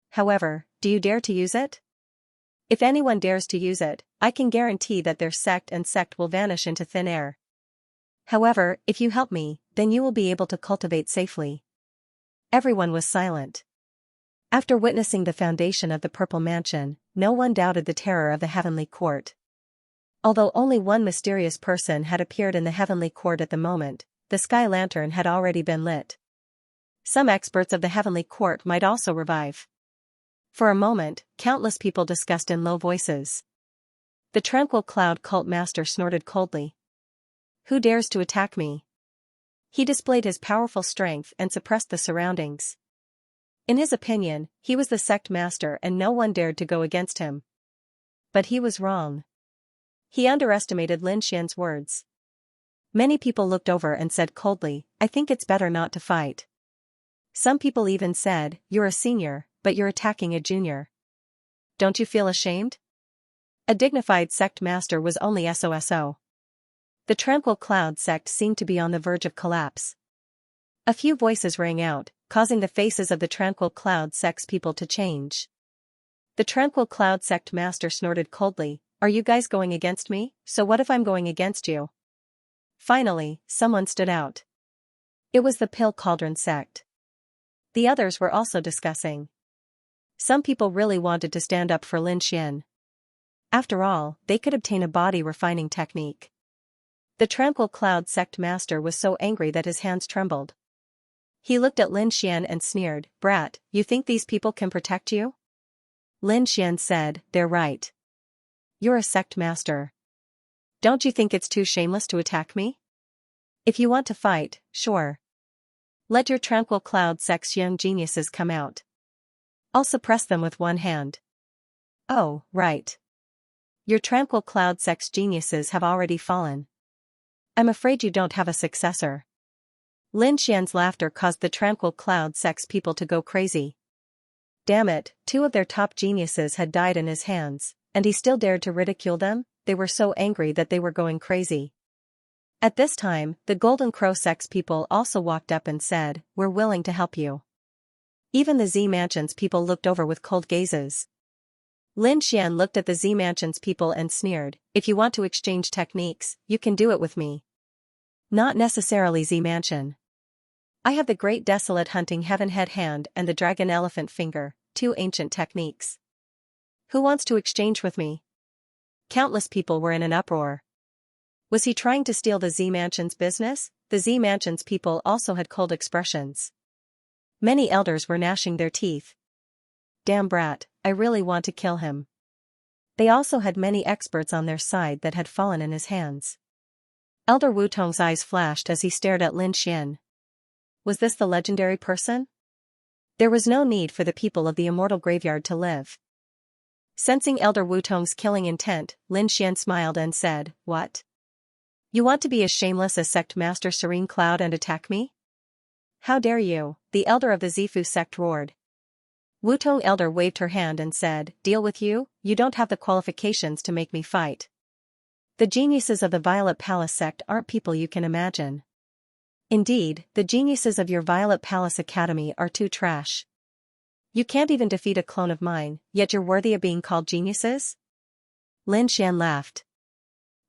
However, do you dare to use it? If anyone dares to use it, I can guarantee that their sect will vanish into thin air. However, if you help me, then you will be able to cultivate safely. Everyone was silent. After witnessing the foundation of the Purple Mansion, no one doubted the terror of the Heavenly Court. Although only one mysterious person had appeared in the Heavenly Court at the moment, the sky lantern had already been lit. Some experts of the Heavenly Court might also revive. For a moment, countless people discussed in low voices. The tranquil cloud cult master snorted coldly. Who dares to attack me? He displayed his powerful strength and suppressed the surroundings. In his opinion, he was the sect master and no one dared to go against him. But he was wrong. He underestimated Lin Xian's words. Many people looked over and said coldly, I think it's better not to fight. Some people even said, you're a senior, but you're attacking a junior. Don't you feel ashamed? A dignified sect master was only SOSO. The Tranquil Cloud sect seemed to be on the verge of collapse. A few voices rang out, causing the faces of the Tranquil Cloud sect's people to change. The Tranquil Cloud sect master snorted coldly, are you guys going against me? So what if I'm going against you? Finally, someone stood out. It was the Pill Cauldron sect. The others were also discussing. Some people really wanted to stand up for Lin Xian. After all, they could obtain a body refining technique. The Tranquil Cloud sect master was so angry that his hands trembled. He looked at Lin Xian and sneered, Brat, you think these people can protect you? Lin Xian said, they're right. You're a sect master. Don't you think it's too shameless to attack me? If you want to fight, sure. Let your Tranquil Cloud sect's young geniuses come out. I'll suppress them with one hand. Oh, right. Your Tranquil Cloud sect's geniuses have already fallen. I'm afraid you don't have a successor. Lin Xian's laughter caused the Tranquil Cloud sect's people to go crazy. Damn it, 2 of their top geniuses had died in his hands, and he still dared to ridicule them. They were so angry that they were going crazy. At this time, the Golden Crow sect's people also walked up and said, we're willing to help you. Even the Z Mansion's people looked over with cold gazes. Lin Xian looked at the Z Mansion's people and sneered, if you want to exchange techniques, you can do it with me. Not necessarily Z Mansion. I have the Great Desolate Hunting Heaven Head Hand and the Dragon Elephant Finger, 2 ancient techniques. Who wants to exchange with me? Countless people were in an uproar. Was he trying to steal the Z Mansion's business? The Z Mansion's people also had cold expressions. Many elders were gnashing their teeth. Damn brat, I really want to kill him. They also had many experts on their side that had fallen in his hands. Elder Wu Tong's eyes flashed as he stared at Lin Xian. Was this the legendary person? There was no need for the people of the Immortal Graveyard to live. Sensing Elder Wu Tong's killing intent, Lin Xian smiled and said, what? You want to be as shameless as Sect Master Serene Cloud and attack me? How dare you, the elder of the Zifu sect roared. Wu Tong elder waved her hand and said, deal with you, you don't have the qualifications to make me fight. The geniuses of the Violet Palace sect aren't people you can imagine. Indeed, the geniuses of your Violet Palace Academy are too trash. You can't even defeat a clone of mine, yet you're worthy of being called geniuses? Lin Xian laughed.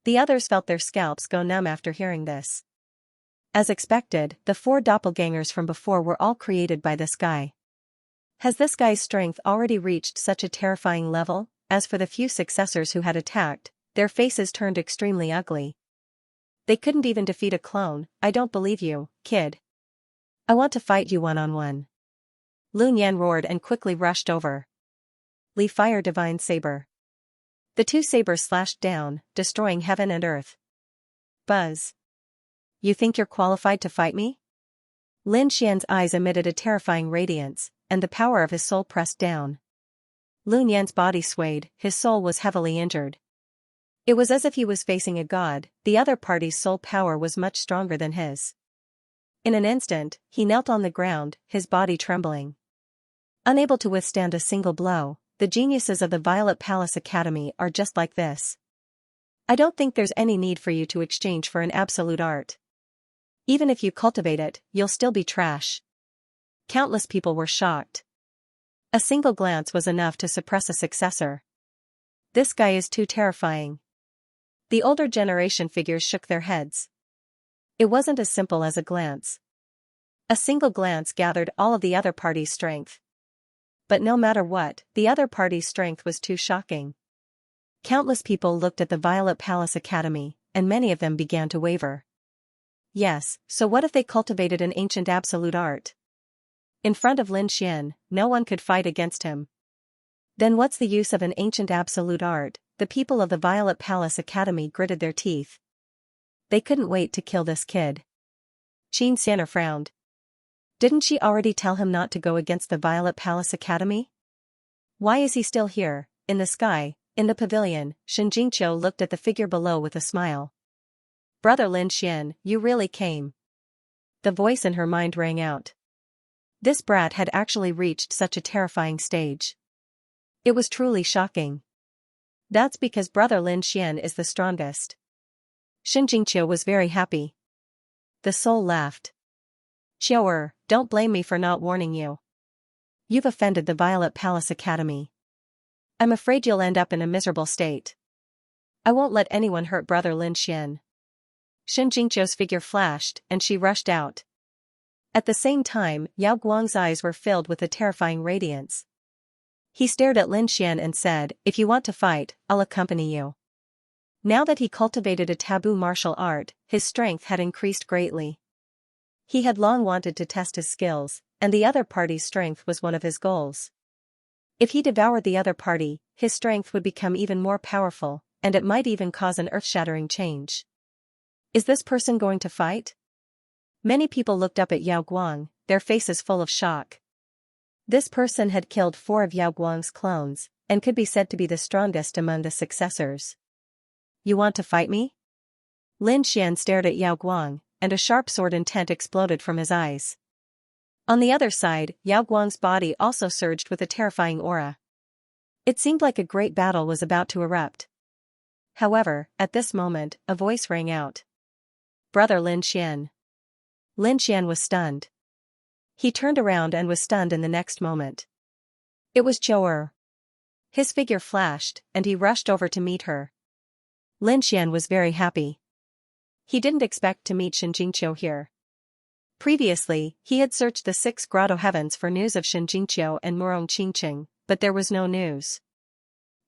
The others felt their scalps go numb after hearing this. As expected, the 4 doppelgangers from before were all created by this guy. Has this guy's strength already reached such a terrifying level? As for the few successors who had attacked, their faces turned extremely ugly. They couldn't even defeat a clone. I don't believe you, kid. I want to fight you one-on-one. Lun Yan roared and quickly rushed over. Li Fire Divine Saber. The 2 sabers slashed down, destroying heaven and earth. Buzz. You think you're qualified to fight me? Lin Xian's eyes emitted a terrifying radiance, and the power of his soul pressed down. Lun Yan's body swayed, his soul was heavily injured. It was as if he was facing a god, the other party's soul power was much stronger than his. In an instant, he knelt on the ground, his body trembling. Unable to withstand a single blow, the geniuses of the Violet Palace Academy are just like this. I don't think there's any need for you to exchange for an absolute art. Even if you cultivate it, you'll still be trash. Countless people were shocked. A single glance was enough to suppress a successor. This guy is too terrifying. The older generation figures shook their heads. It wasn't as simple as a glance. A single glance gathered all of the other party's strength. But no matter what, the other party's strength was too shocking. Countless people looked at the Violet Palace Academy, and many of them began to waver. Yes, so what if they cultivated an ancient absolute art? In front of Lin Xian, no one could fight against him. Then what's the use of an ancient absolute art? The people of the Violet Palace Academy gritted their teeth. They couldn't wait to kill this kid. Xianxia frowned. Didn't she already tell him not to go against the Violet Palace Academy? Why is he still here, in the sky, in the pavilion? Xianxia looked at the figure below with a smile. Brother Lin Xian, you really came. The voice in her mind rang out. This brat had actually reached such a terrifying stage. It was truly shocking. That's because Brother Lin Xian is the strongest. Xianxia was very happy. The soul laughed. Xiao, don't blame me for not warning you. You've offended the Violet Palace Academy. I'm afraid you'll end up in a miserable state. I won't let anyone hurt Brother Lin Xian. Xianxia's figure flashed, and she rushed out. At the same time, Yao Guang's eyes were filled with a terrifying radiance. He stared at Lin Xian and said, "If you want to fight, I'll accompany you." Now that he cultivated a taboo martial art, his strength had increased greatly. He had long wanted to test his skills, and the other party's strength was one of his goals. If he devoured the other party, his strength would become even more powerful, and it might even cause an earth-shattering change. Is this person going to fight? Many people looked up at Yao Guang, their faces full of shock. This person had killed 4 of Yao Guang's clones, and could be said to be the strongest among the successors. You want to fight me? Lin Xian stared at Yao Guang, and a sharp sword intent exploded from his eyes. On the other side, Yao Guang's body also surged with a terrifying aura. It seemed like a great battle was about to erupt. However, at this moment, a voice rang out. Brother Lin Xian. Lin Xian was stunned. He turned around and was stunned in the next moment. It was Xiao. His figure flashed, and he rushed over to meet her. Lin Xian was very happy. He didn't expect to meet Xianxia here. Previously, he had searched the 6 grotto heavens for news of Xianxia and Murong Qingqing, but there was no news.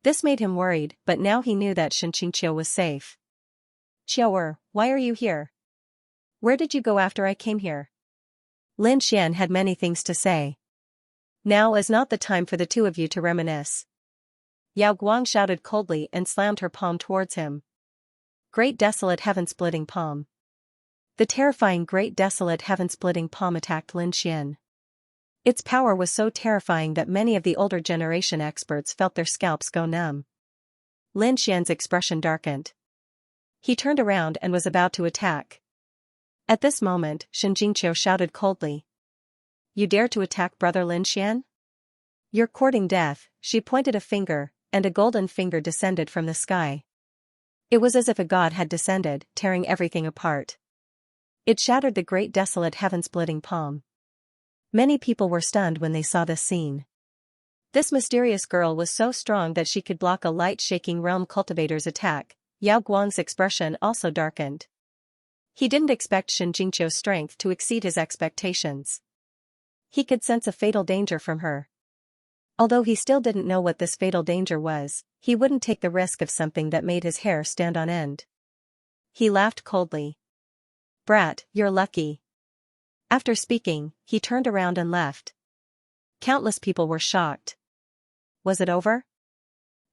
This made him worried, but now he knew that Xianxia was safe. Xiao, why are you here? Where did you go after I came here? Lin Xian had many things to say. Now is not the time for the two of you to reminisce. Yao Guang shouted coldly and slammed her palm towards him. Great desolate heaven-splitting palm. The terrifying great desolate heaven-splitting palm attacked Lin Xian. Its power was so terrifying that many of the older generation experts felt their scalps go numb. Lin Xian's expression darkened. He turned around and was about to attack. At this moment, Xianxia shouted coldly. You dare to attack Brother Lin Xian? You're courting death. She pointed a finger, and a golden finger descended from the sky. It was as if a god had descended, tearing everything apart. It shattered the great desolate heaven-splitting palm. Many people were stunned when they saw this scene. This mysterious girl was so strong that she could block a light-shaking realm cultivator's attack. Yao Guang's expression also darkened. He didn't expect Xianxia's strength to exceed his expectations. He could sense a fatal danger from her. Although he still didn't know what this fatal danger was, he wouldn't take the risk of something that made his hair stand on end. He laughed coldly. Brat, you're lucky. After speaking, he turned around and left. Countless people were shocked. Was it over?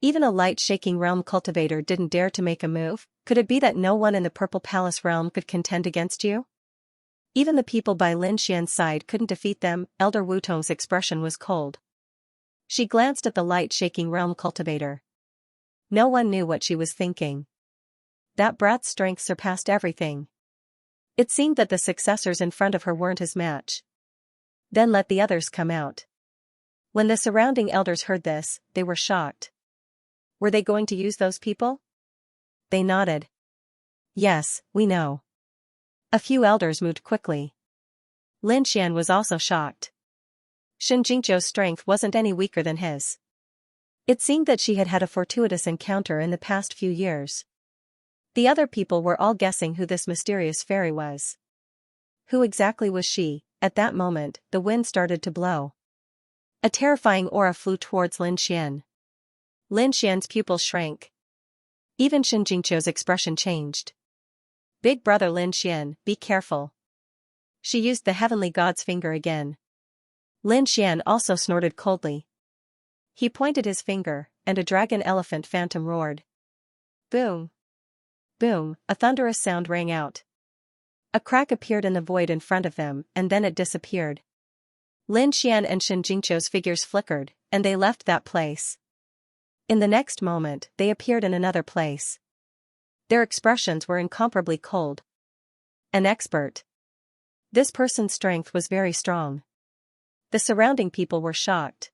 Even a light-shaking realm cultivator didn't dare to make a move. Could it be that no one in the Purple Palace realm could contend against you? Even the people by Lin Xian's side couldn't defeat them. Elder Wu Tong's expression was cold. She glanced at the light-shaking realm cultivator. No one knew what she was thinking. That brat's strength surpassed everything. It seemed that the successors in front of her weren't his match. Then let the others come out. When the surrounding elders heard this, they were shocked. Were they going to use those people? They nodded. Yes, we know. A few elders moved quickly. Lin Xian was also shocked. Xianxia's strength wasn't any weaker than his. It seemed that she had had a fortuitous encounter in the past few years. The other people were all guessing who this mysterious fairy was. Who exactly was she? At that moment, the wind started to blow. A terrifying aura flew towards Lin Xian. Lin Xian's pupils shrank. Even Xianxia's expression changed. Big brother Lin Xian, be careful. She used the heavenly god's finger again. Lin Xian also snorted coldly. He pointed his finger, and a dragon elephant phantom roared. Boom! Boom! A thunderous sound rang out. A crack appeared in the void in front of them, and then it disappeared. Lin Xian and Xianxia's figures flickered, and they left that place. In the next moment, they appeared in another place. Their expressions were incomparably cold. An expert. This person's strength was very strong. The surrounding people were shocked.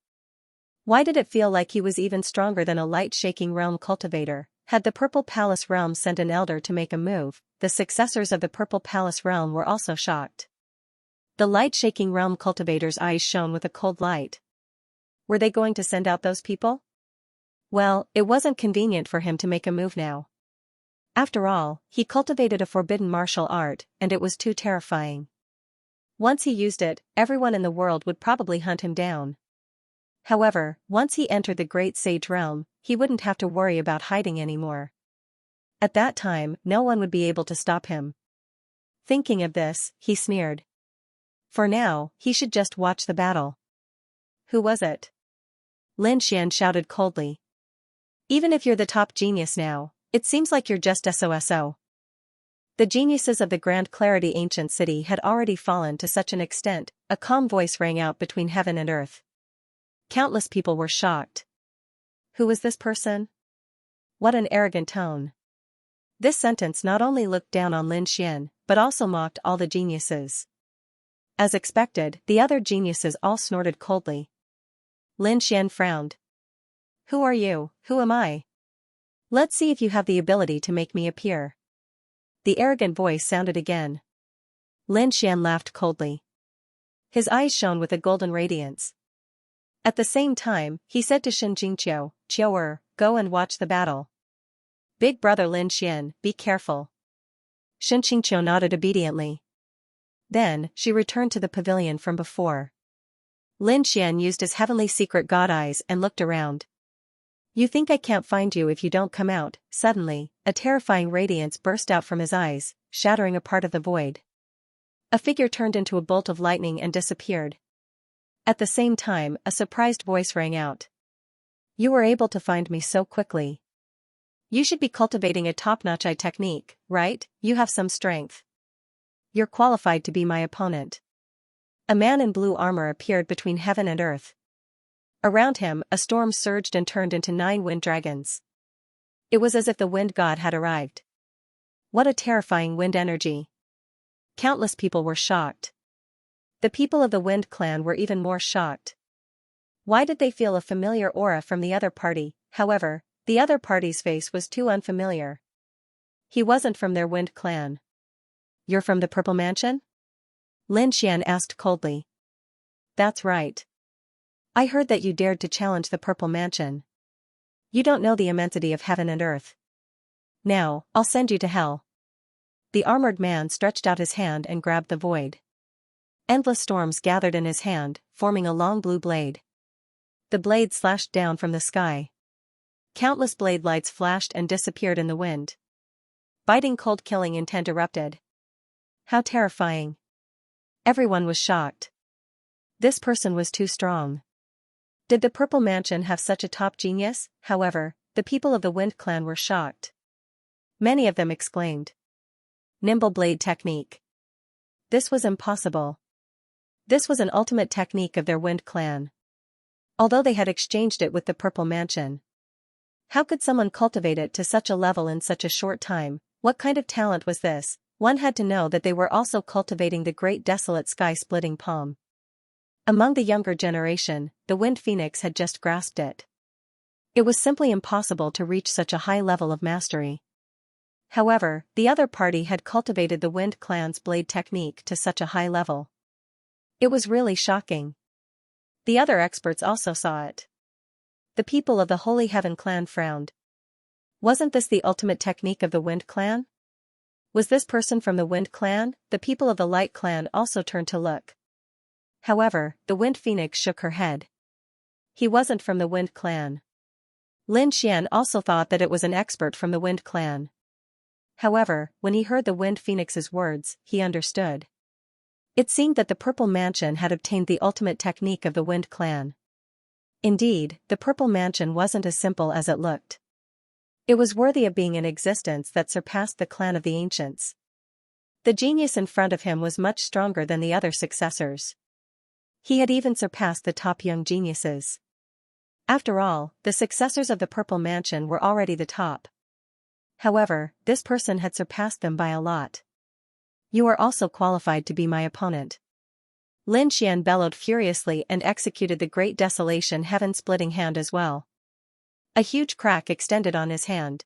Why did it feel like he was even stronger than a light-shaking realm cultivator? Had the Purple Palace realm sent an elder to make a move, the successors of the Purple Palace realm were also shocked. The light-shaking realm cultivator's eyes shone with a cold light. Were they going to send out those people? Well, it wasn't convenient for him to make a move now. After all, he cultivated a forbidden martial art, and it was too terrifying. Once he used it, everyone in the world would probably hunt him down. However, once he entered the Great Sage realm, he wouldn't have to worry about hiding anymore. At that time, no one would be able to stop him. Thinking of this, he sneered. For now, he should just watch the battle. Who was it? Lin Xian shouted coldly. Even if you're the top genius now, it seems like you're just SOSO. The geniuses of the Grand Clarity ancient city had already fallen to such an extent, a calm voice rang out between heaven and earth. Countless people were shocked. Who was this person? What an arrogant tone. This sentence not only looked down on Lin Xian, but also mocked all the geniuses. As expected, the other geniuses all snorted coldly. Lin Xian frowned. Who are you? Who am I? Let's see if you have the ability to make me appear. The arrogant voice sounded again. Lin Xian laughed coldly. His eyes shone with a golden radiance. At the same time, he said to Xianxia, "Qiu'er, go and watch the battle." Big brother Lin Xian, be careful. Xianxia nodded obediently. Then, she returned to the pavilion from before. Lin Xian used his heavenly secret god eyes and looked around. You think I can't find you if you don't come out? Suddenly, a terrifying radiance burst out from his eyes, shattering a part of the void. A figure turned into a bolt of lightning and disappeared. At the same time, a surprised voice rang out. You were able to find me so quickly. You should be cultivating a top-notch eye technique, right? You have some strength. You're qualified to be my opponent. A man in blue armor appeared between heaven and earth. Around him, a storm surged and turned into 9 wind dragons. It was as if the wind god had arrived. What a terrifying wind energy. Countless people were shocked. The people of the Wind clan were even more shocked. Why did they feel a familiar aura from the other party? However, the other party's face was too unfamiliar. He wasn't from their Wind clan. You're from the Purple Mansion? Lin Xian asked coldly. That's right. I heard that you dared to challenge the Purple Mansion. You don't know the immensity of heaven and earth. Now, I'll send you to hell. The armored man stretched out his hand and grabbed the void. Endless storms gathered in his hand, forming a long blue blade. The blade slashed down from the sky. Countless blade lights flashed and disappeared in the wind. Biting cold killing intent erupted. How terrifying. Everyone was shocked. This person was too strong. Did the Purple Mansion have such a top genius? However, the people of the Wind clan were shocked. Many of them exclaimed. Nimble blade technique. This was impossible. This was an ultimate technique of their Wind clan. Although they had exchanged it with the Purple Mansion. How could someone cultivate it to such a level in such a short time? What kind of talent was this? One had to know that they were also cultivating the great desolate sky-splitting palm. Among the younger generation, the Wind Phoenix had just grasped it. It was simply impossible to reach such a high level of mastery. However, the other party had cultivated the Wind clan's blade technique to such a high level. It was really shocking. The other experts also saw it. The people of the Holy Heaven clan frowned. Wasn't this the ultimate technique of the Wind clan? Was this person from the Wind clan? The people of the Light clan also turned to look. However, the Wind Phoenix shook her head. He wasn't from the Wind Clan. Lin Xian also thought that it was an expert from the Wind Clan. However, when he heard the Wind Phoenix's words, he understood. It seemed that the Purple Mansion had obtained the ultimate technique of the Wind Clan. Indeed, the Purple Mansion wasn't as simple as it looked. It was worthy of being in existence that surpassed the clan of the ancients. The genius in front of him was much stronger than the other successors. He had even surpassed the top young geniuses. After all, the successors of the Purple Mansion were already the top. However, this person had surpassed them by a lot. You are also qualified to be my opponent. Lin Xian bellowed furiously and executed the Great Desolation heaven-splitting hand as well. A huge crack extended on his hand.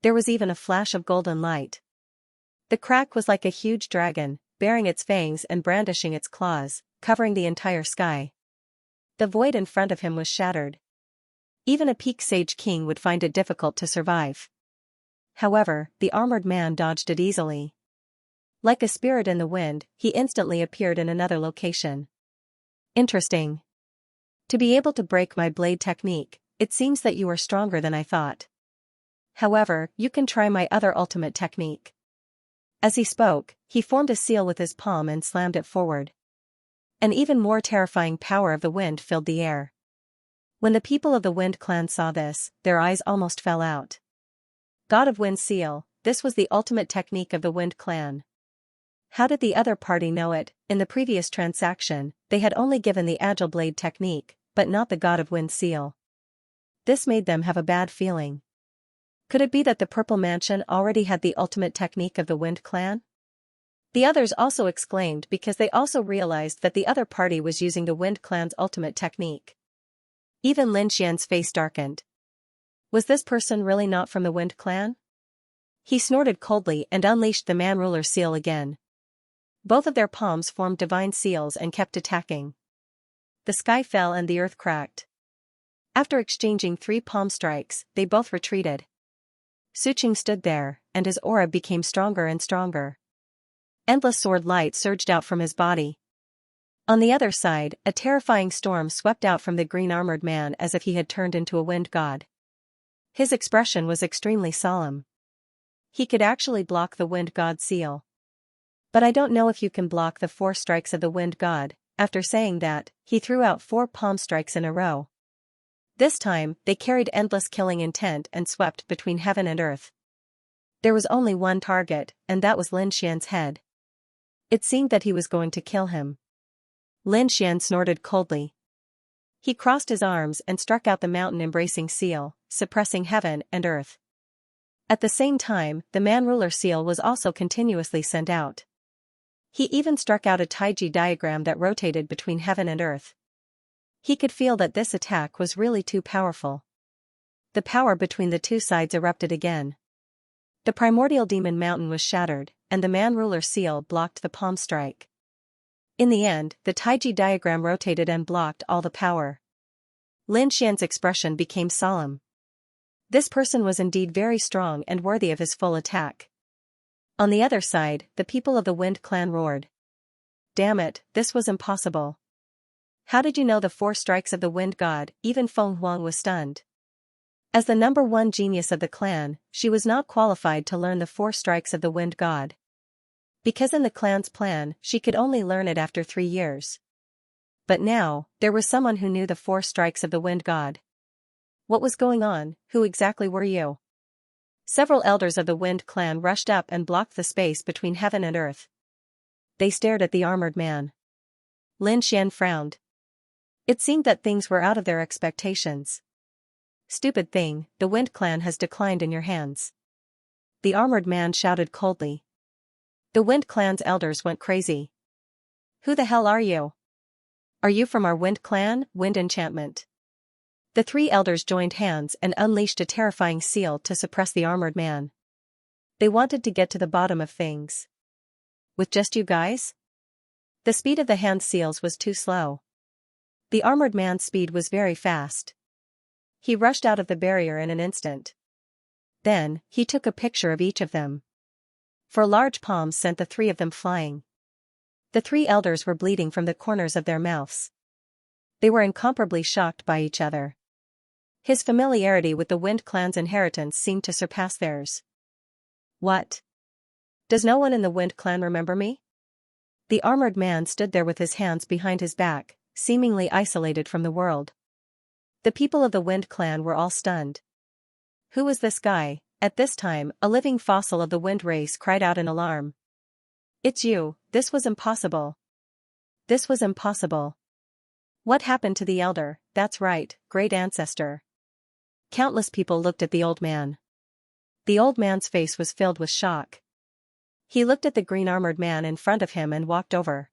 There was even a flash of golden light. The crack was like a huge dragon, baring its fangs and brandishing its claws, covering the entire sky. The void in front of him was shattered. Even a peak sage king would find it difficult to survive. However, the armored man dodged it easily. Like a spirit in the wind, he instantly appeared in another location. Interesting. To be able to break my blade technique, it seems that you are stronger than I thought. However, you can try my other ultimate technique. As he spoke, he formed a seal with his palm and slammed it forward. An even more terrifying power of the wind filled the air. When the people of the Wind Clan saw this, their eyes almost fell out. God of Wind Seal, this was the ultimate technique of the Wind Clan. How did the other party know it? In the previous transaction, they had only given the Agile Blade technique, but not the God of Wind Seal. This made them have a bad feeling. Could it be that the Purple Mansion already had the ultimate technique of the Wind Clan? The others also exclaimed because they also realized that the other party was using the Wind Clan's ultimate technique. Even Lin Xian's face darkened. Was this person really not from the Wind Clan? He snorted coldly and unleashed the Man-Ruler seal again. Both of their palms formed divine seals and kept attacking. The sky fell and the earth cracked. After exchanging 3 palm strikes, they both retreated. Suqing stood there, and his aura became stronger and stronger. Endless sword light surged out from his body. On the other side, a terrifying storm swept out from the green armored man as if he had turned into a wind god. His expression was extremely solemn. He could actually block the wind god seal. But I don't know if you can block the 4 strikes of the wind god. After saying that, he threw out 4 palm strikes in a row. This time, they carried endless killing intent and swept between heaven and earth. There was only one target, and that was Lin Xian's head. It seemed that he was going to kill him. Lin Xian snorted coldly. He crossed his arms and struck out the mountain-embracing seal, suppressing heaven and earth. At the same time, the Man-Ruler seal was also continuously sent out. He even struck out a Taiji diagram that rotated between heaven and earth. He could feel that this attack was really too powerful. The power between the two sides erupted again. The primordial demon mountain was shattered, and the Man-Ruler seal blocked the palm strike. In the end, the Taiji diagram rotated and blocked all the power. Lin Xian's expression became solemn. This person was indeed very strong and worthy of his full attack. On the other side, the people of the Wind Clan roared. Damn it, this was impossible. How did you know the 4 strikes of the wind god? Even Feng Huang was stunned. As the #1 genius of the clan, she was not qualified to learn the 4 strikes of the wind god. Because in the clan's plan, she could only learn it after 3 years. But now, there was someone who knew the 4 strikes of the wind god. What was going on? Who exactly were you? Several elders of the Wind Clan rushed up and blocked the space between heaven and earth. They stared at the armored man. Lin Xian frowned. It seemed that things were out of their expectations. Stupid thing, the Wind Clan has declined in your hands. The armored man shouted coldly. The Wind Clan's elders went crazy. Who the hell are you? Are you from our Wind Clan? Wind enchantment. The 3 elders joined hands and unleashed a terrifying seal to suppress the armored man. They wanted to get to the bottom of things. With just you guys? The speed of the hand seals was too slow. The armored man's speed was very fast. He rushed out of the barrier in an instant. Then, he took a picture of each of them. 4 large palms sent the 3 of them flying. The 3 elders were bleeding from the corners of their mouths. They were incomparably shocked by each other. His familiarity with the Wind Clan's inheritance seemed to surpass theirs. What? Does no one in the Wind Clan remember me? The armored man stood there with his hands behind his back, seemingly isolated from the world. The people of the Wind Clan were all stunned. Who was this guy? At this time, a living fossil of the Wind race cried out in alarm. It's you, this was impossible. This was impossible. What happened to the elder? That's right, great ancestor. Countless people looked at the old man. The old man's face was filled with shock. He looked at the green armored man in front of him and walked over.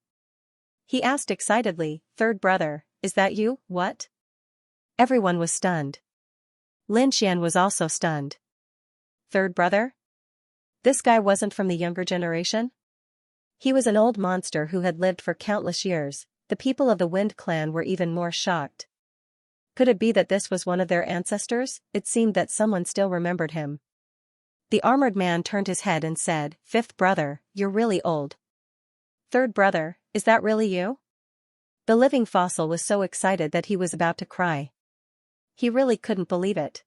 He asked excitedly, "Third brother, is that you, what?" Everyone was stunned. Lin Xian was also stunned. Third brother? This guy wasn't from the younger generation? He was an old monster who had lived for countless years. The people of the Wind Clan were even more shocked. Could it be that this was one of their ancestors? It seemed that someone still remembered him. The armored man turned his head and said, "Fifth brother, you're really old." Third brother, is that really you? The living fossil was so excited that he was about to cry. He really couldn't believe it.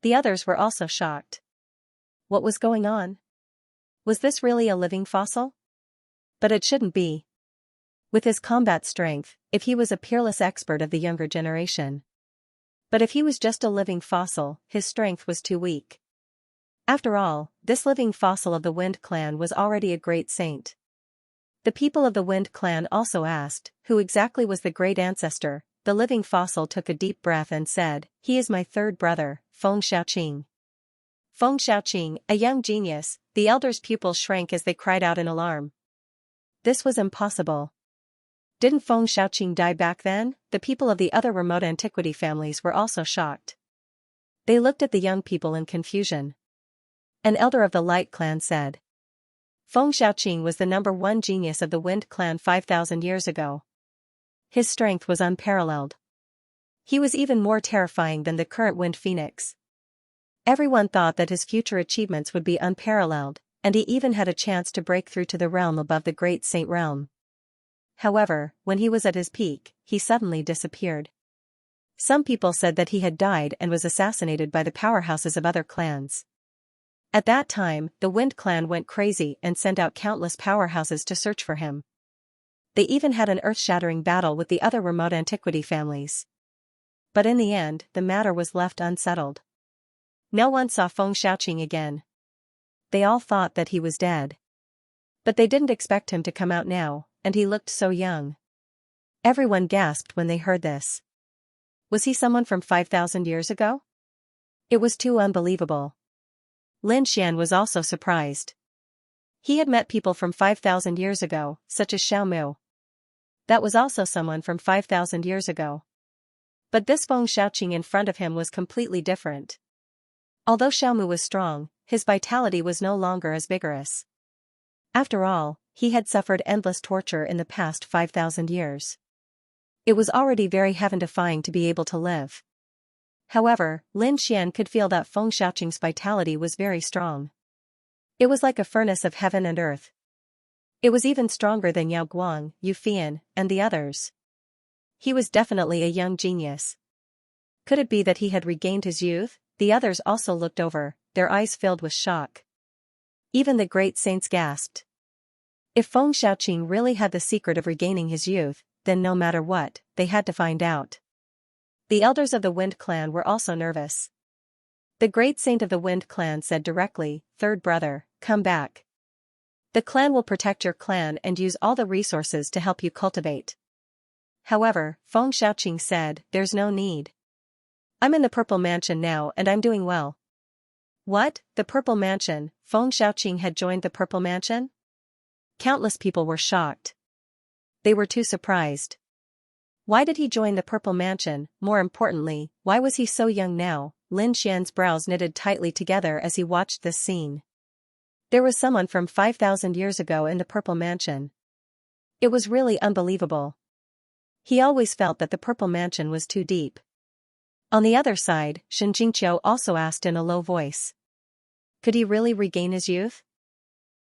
The others were also shocked. What was going on? Was this really a living fossil? But it shouldn't be. With his combat strength, if he was a peerless expert of the younger generation. But if he was just a living fossil, his strength was too weak. After all, this living fossil of the Wind Clan was already a great saint. The people of the Wind Clan also asked, who exactly was the great ancestor? The living fossil took a deep breath and said, "He is my third brother, Feng Xiaoqing." Feng Xiaoqing, a young genius. The elders' pupils shrank as they cried out in alarm. This was impossible. Didn't Feng Xiaoqing die back then? The people of the other remote antiquity families were also shocked. They looked at the young people in confusion. An elder of the Light Clan said, "Feng Xiaoqing was the #1 genius of the Wind Clan 5,000 years ago. His strength was unparalleled. He was even more terrifying than the current Wind Phoenix. Everyone thought that his future achievements would be unparalleled, and he even had a chance to break through to the realm above the Great Saint realm. However, when he was at his peak, he suddenly disappeared. Some people said that he had died and was assassinated by the powerhouses of other clans. At that time, the Wind Clan went crazy and sent out countless powerhouses to search for him. They even had an earth-shattering battle with the other remote antiquity families. But in the end, the matter was left unsettled. No one saw Feng Xiaoqing again. They all thought that he was dead. But they didn't expect him to come out now, and he looked so young. Everyone gasped when they heard this. Was he someone from 5,000 years ago? It was too unbelievable. Lin Xian was also surprised. He had met people from 5,000 years ago, such as Xiao Mu. That was also someone from 5,000 years ago. But this Feng Xiaoqing in front of him was completely different. Although Xiao Mu was strong, his vitality was no longer as vigorous. After all, he had suffered endless torture in the past 5,000 years. It was already very heaven-defying to be able to live. However, Lin Xian could feel that Feng Xiaoqing's vitality was very strong. It was like a furnace of heaven and earth. It was even stronger than Yao Guang, Yu Fian, and the others. He was definitely a young genius. Could it be that he had regained his youth? The others also looked over, their eyes filled with shock. Even the great saints gasped. If Feng Xiaoqing really had the secret of regaining his youth, then no matter what, they had to find out. The elders of the Wind Clan were also nervous. The great saint of the Wind Clan said directly, "Third brother, come back. The clan will protect your clan and use all the resources to help you cultivate." However, Feng Xiaoqing said, "There's no need. I'm in the Purple Mansion now and I'm doing well." What? The Purple Mansion? Feng Xiaoqing had joined the Purple Mansion? Countless people were shocked. They were too surprised. Why did he join the Purple Mansion? More importantly, why was he so young now? Lin Xian's brows knitted tightly together as he watched this scene. There was someone from 5,000 years ago in the Purple Mansion. It was really unbelievable. He always felt that the Purple Mansion was too deep. On the other side, Xianxia also asked in a low voice. Could he really regain his youth?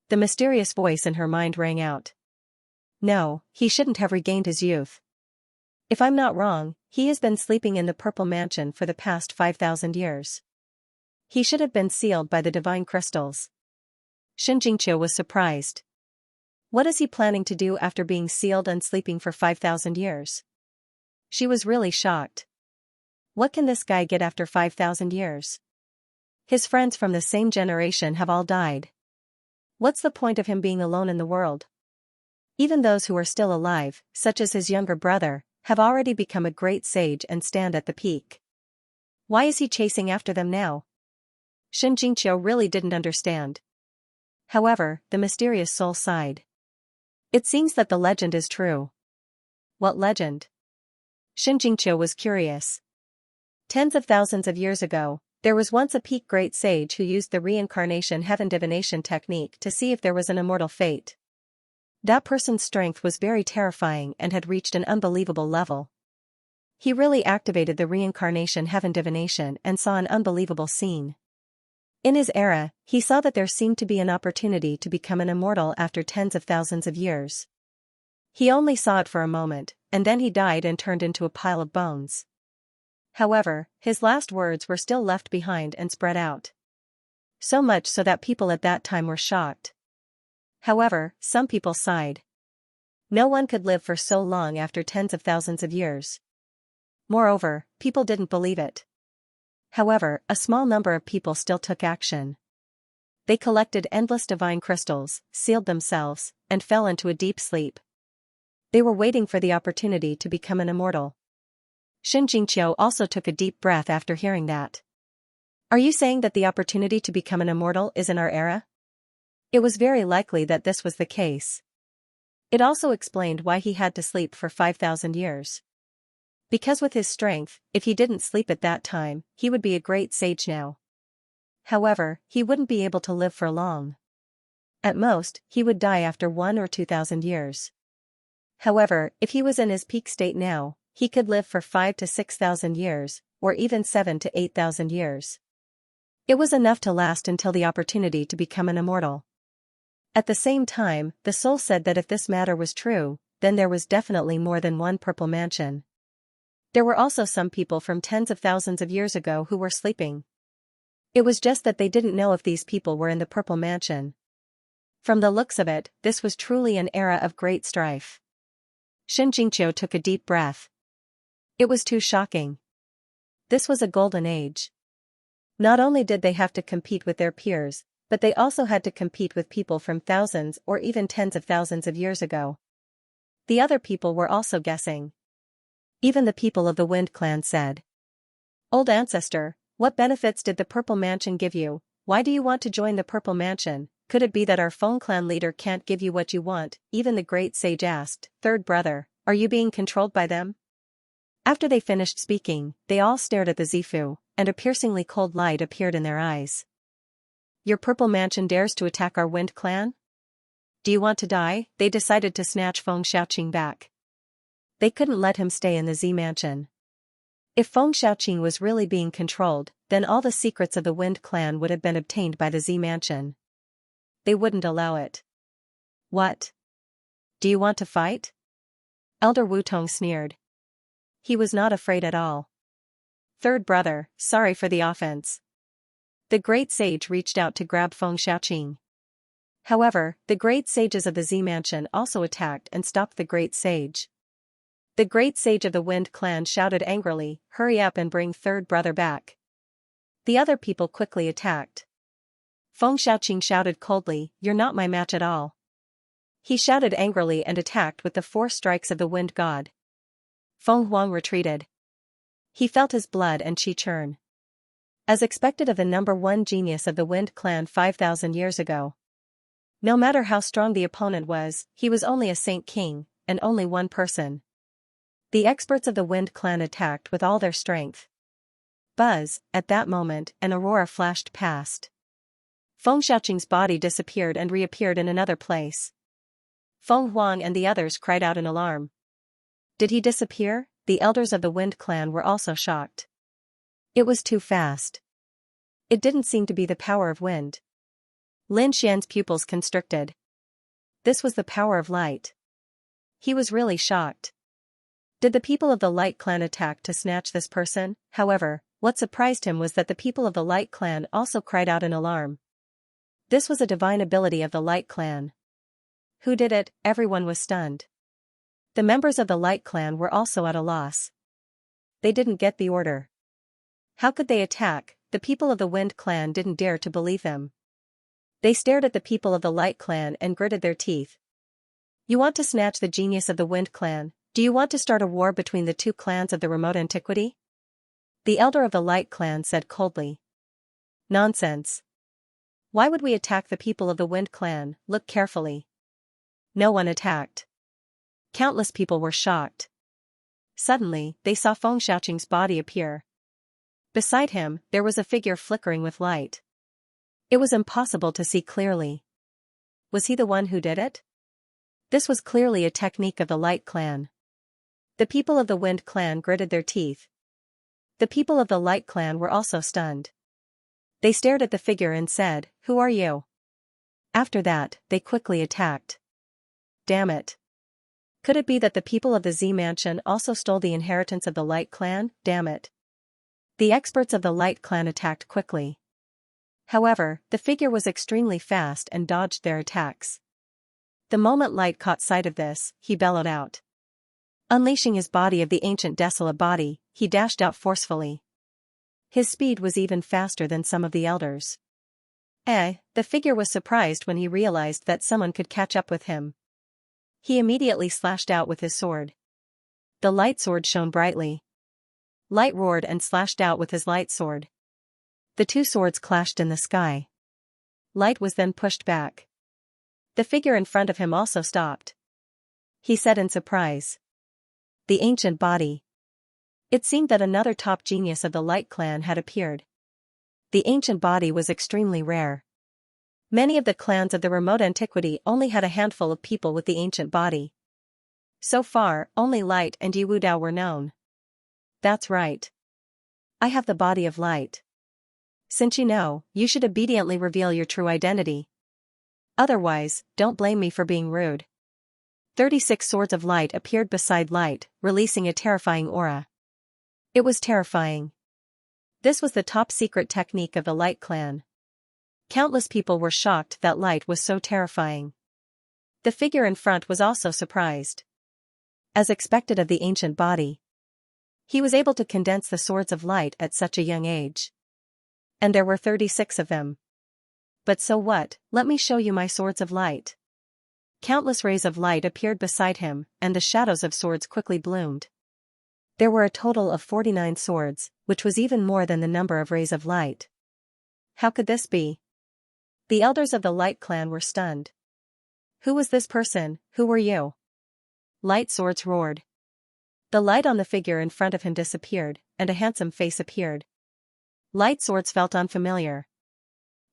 The mysterious voice in her mind rang out. No, he shouldn't have regained his youth. If I'm not wrong, he has been sleeping in the Purple Mansion for the past 5,000 years. He should have been sealed by the divine crystals. Xianxia was surprised. What is he planning to do after being sealed and sleeping for 5,000 years? She was really shocked. What can this guy get after 5,000 years? His friends from the same generation have all died. What's the point of him being alone in the world? Even those who are still alive, such as his younger brother, have already become a great sage and stand at the peak. Why is he chasing after them now? Xianxia really didn't understand. However, the mysterious soul sighed. It seems that the legend is true. What legend? Xianxia was curious. Tens of thousands of years ago, there was once a peak great sage who used the reincarnation heaven divination technique to see if there was an immortal fate. That person's strength was very terrifying and had reached an unbelievable level. He really activated the reincarnation heaven divination and saw an unbelievable scene. In his era, he saw that there seemed to be an opportunity to become an immortal after tens of thousands of years. He only saw it for a moment, and then he died and turned into a pile of bones. However, his last words were still left behind and spread out. So much so that people at that time were shocked. However, some people sighed. No one could live for so long after tens of thousands of years. Moreover, people didn't believe it. However, a small number of people still took action. They collected endless divine crystals, sealed themselves, and fell into a deep sleep. They were waiting for the opportunity to become an immortal. Xianxia also took a deep breath after hearing that. Are you saying that the opportunity to become an immortal is in our era? It was very likely that this was the case. It also explained why he had to sleep for 5,000 years. Because with his strength, if he didn't sleep at that time, he would be a great sage now. However, he wouldn't be able to live for long. At most, he would die after 1 or 2,000 years. However, if he was in his peak state now, he could live for 5 to 6,000 years, or even 7 to 8,000 years. It was enough to last until the opportunity to become an immortal. At the same time, the soul said that if this matter was true, then there was definitely more than one Purple Mansion. There were also some people from tens of thousands of years ago who were sleeping. It was just that they didn't know if these people were in the Purple Mansion. From the looks of it, this was truly an era of great strife. Xianxia took a deep breath. It was too shocking. This was a golden age. Not only did they have to compete with their peers, but they also had to compete with people from thousands or even tens of thousands of years ago. The other people were also guessing. Even the people of the Wind Clan said, "Old ancestor, what benefits did the Purple Mansion give you? Why do you want to join the Purple Mansion? Could it be that our Feng clan leader can't give you what you want?" Even the great sage asked, "Third brother, are you being controlled by them?" After they finished speaking, they all stared at the Zifu, and a piercingly cold light appeared in their eyes. "Your Purple Mansion dares to attack our Wind Clan? Do you want to die?" They decided to snatch Feng Xiaoqing back. They couldn't let him stay in the Z Mansion. If Feng Xiaoqing was really being controlled, then all the secrets of the Wind Clan would have been obtained by the Z Mansion. They wouldn't allow it. "What? Do you want to fight?" Elder Wutong sneered. He was not afraid at all. "Third brother, sorry for the offense." The great sage reached out to grab Feng Xiaoqing. However, the great sages of the Z Mansion also attacked and stopped the great sage. The great sage of the Wind Clan shouted angrily, "Hurry up and bring third brother back." The other people quickly attacked. Feng Xiaoqing shouted coldly, "You're not my match at all." He shouted angrily and attacked with the 4 strikes of the Wind God. Feng Huang retreated. He felt his blood and qi churn. As expected of the number 1 genius of the Wind Clan 5,000 years ago. No matter how strong the opponent was, he was only a Saint King, and only one person. The experts of the Wind Clan attacked with all their strength. Buzz, at that moment, an aurora flashed past. Feng Xiaoqing's body disappeared and reappeared in another place. Feng Huang and the others cried out in alarm. Did he disappear? The elders of the Wind Clan were also shocked. It was too fast. It didn't seem to be the power of wind. Lin Xian's pupils constricted. This was the power of light. He was really shocked. Did the people of the Light Clan attack to snatch this person? However, what surprised him was that the people of the Light Clan also cried out in alarm. This was a divine ability of the Light Clan. Who did it? Everyone was stunned. The members of the Light Clan were also at a loss. They didn't get the order. How could they attack? The people of the Wind Clan didn't dare to believe them. They stared at the people of the Light Clan and gritted their teeth. You want to snatch the genius of the Wind Clan? Do you want to start a war between the two clans of the remote antiquity? The elder of the Light Clan said coldly. Nonsense. Why would we attack the people of the Wind Clan? Look carefully. No one attacked. Countless people were shocked. Suddenly, they saw Feng Xiaoqing's body appear. Beside him, there was a figure flickering with light. It was impossible to see clearly. Was he the one who did it? This was clearly a technique of the Light Clan. The people of the Wind Clan gritted their teeth. The people of the Light Clan were also stunned. They stared at the figure and said, "Who are you?" After that, they quickly attacked. Damn it. Could it be that the people of the Z Mansion also stole the inheritance of the Light Clan? Damn it. The experts of the Light Clan attacked quickly. However, the figure was extremely fast and dodged their attacks. The moment Light caught sight of this, he bellowed out. Unleashing his body of the ancient desolate body, he dashed out forcefully. His speed was even faster than some of the elders. The figure was surprised when he realized that someone could catch up with him. He immediately slashed out with his sword. The light sword shone brightly. Light roared and slashed out with his light sword. The two swords clashed in the sky. Light was then pushed back. The figure in front of him also stopped. He said in surprise. The ancient body. It seemed that another top genius of the Light Clan had appeared. The ancient body was extremely rare. Many of the clans of the remote antiquity only had a handful of people with the ancient body. So far, only Light and Yu Wudao were known. That's right. I have the body of Light. Since you know, you should obediently reveal your true identity. Otherwise, don't blame me for being rude. 36 swords of light appeared beside Light, releasing a terrifying aura. It was terrifying. This was the top secret technique of the Light Clan. Countless people were shocked that Light was so terrifying. The figure in front was also surprised. As expected of the ancient body, he was able to condense the swords of light at such a young age. And there were 36 of them. But so what? Let me show you my swords of light. Countless rays of light appeared beside him, and the shadows of swords quickly bloomed. There were a total of 49 swords, which was even more than the number of rays of light. How could this be? The elders of the Light Clan were stunned. Who was this person? Who were you? Light swords roared. The light on the figure in front of him disappeared, and a handsome face appeared. Light swords felt unfamiliar.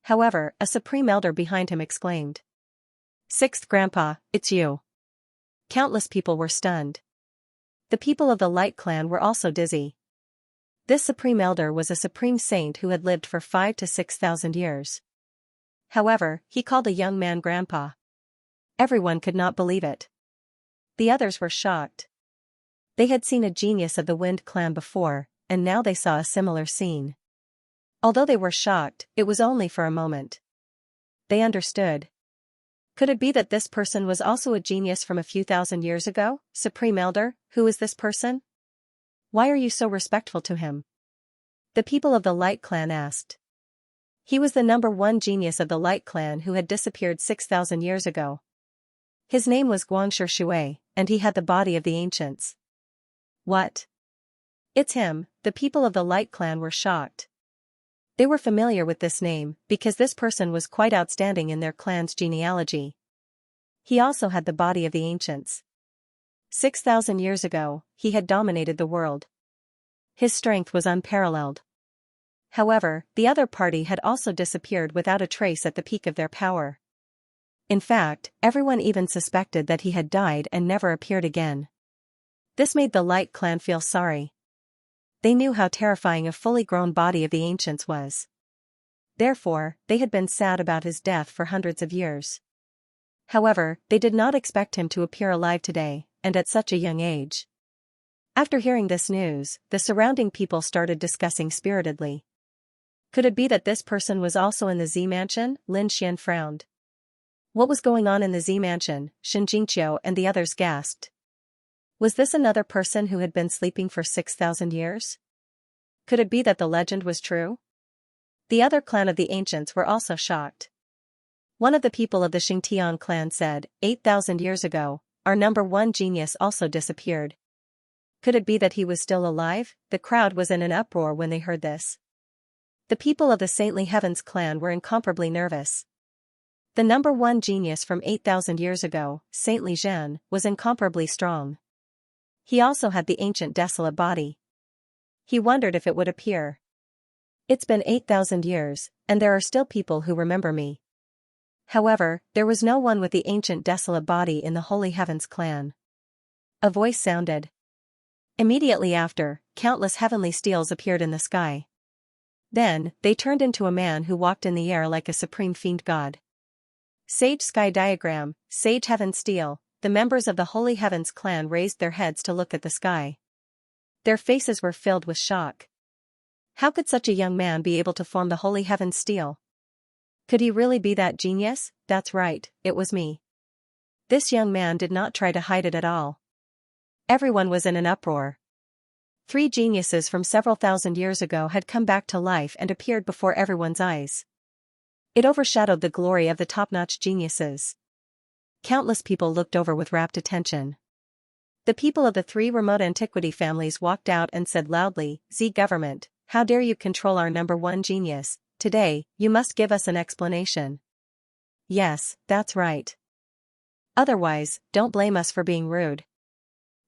However, a supreme elder behind him exclaimed. Sixth Grandpa, it's you. Countless people were stunned. The people of the Light Clan were also dizzy. This supreme elder was a supreme saint who had lived for 5,000 to 6,000 years. However, he called a young man Grandpa. Everyone could not believe it. The others were shocked. They had seen a genius of the Wind Clan before, and now they saw a similar scene. Although they were shocked, it was only for a moment. They understood. Could it be that this person was also a genius from a few thousand years ago? Supreme Elder, who is this person? Why are you so respectful to him? The people of the Light Clan asked. He was the #1 genius of the Light Clan who had disappeared 6,000 years ago. His name was Guangshi Shui, and he had the body of the ancients. What? It's him. The people of the Light Clan were shocked. They were familiar with this name, because this person was quite outstanding in their clan's genealogy. He also had the body of the ancients. 6,000 years ago, he had dominated the world. His strength was unparalleled. However, the other party had also disappeared without a trace at the peak of their power. In fact, everyone even suspected that he had died and never appeared again. This made the Light Clan feel sorry. They knew how terrifying a fully grown body of the ancients was. Therefore, they had been sad about his death for hundreds of years. However, they did not expect him to appear alive today, and at such a young age. After hearing this news, the surrounding people started discussing spiritedly. Could it be that this person was also in the Z mansion? Lin Xian frowned. What was going on in the Z mansion? Xianxia and the others gasped. Was this another person who had been sleeping for 6,000 years? Could it be that the legend was true? The other clan of the ancients were also shocked. One of the people of the Xingtian clan said, 8,000 years ago, our number one genius also disappeared. Could it be that he was still alive? The crowd was in an uproar when they heard this. The people of the Saintly Heavens clan were incomparably nervous. The number one genius from 8,000 years ago, Saintly Zhen, was incomparably strong. He also had the ancient desolate body. He wondered if it would appear. It's been 8,000 years, and there are still people who remember me. However, there was no one with the ancient desolate body in the Holy Heavens clan. A voice sounded. Immediately after, countless heavenly steels appeared in the sky. Then, they turned into a man who walked in the air like a supreme fiend god. Sage Sky Diagram, Sage Heaven Steel. The members of the Holy Heavens clan raised their heads to look at the sky. Their faces were filled with shock. How could such a young man be able to form the Holy Heavens steel? Could he really be that genius? That's right, it was me. This young man did not try to hide it at all. Everyone was in an uproar. 3 geniuses from several thousand years ago had come back to life and appeared before everyone's eyes. It overshadowed the glory of the top-notch geniuses. Countless people looked over with rapt attention. The people of the 3 remote antiquity families walked out and said loudly, Z government, how dare you control our number one genius? Today, you must give us an explanation. Yes, that's right. Otherwise, don't blame us for being rude.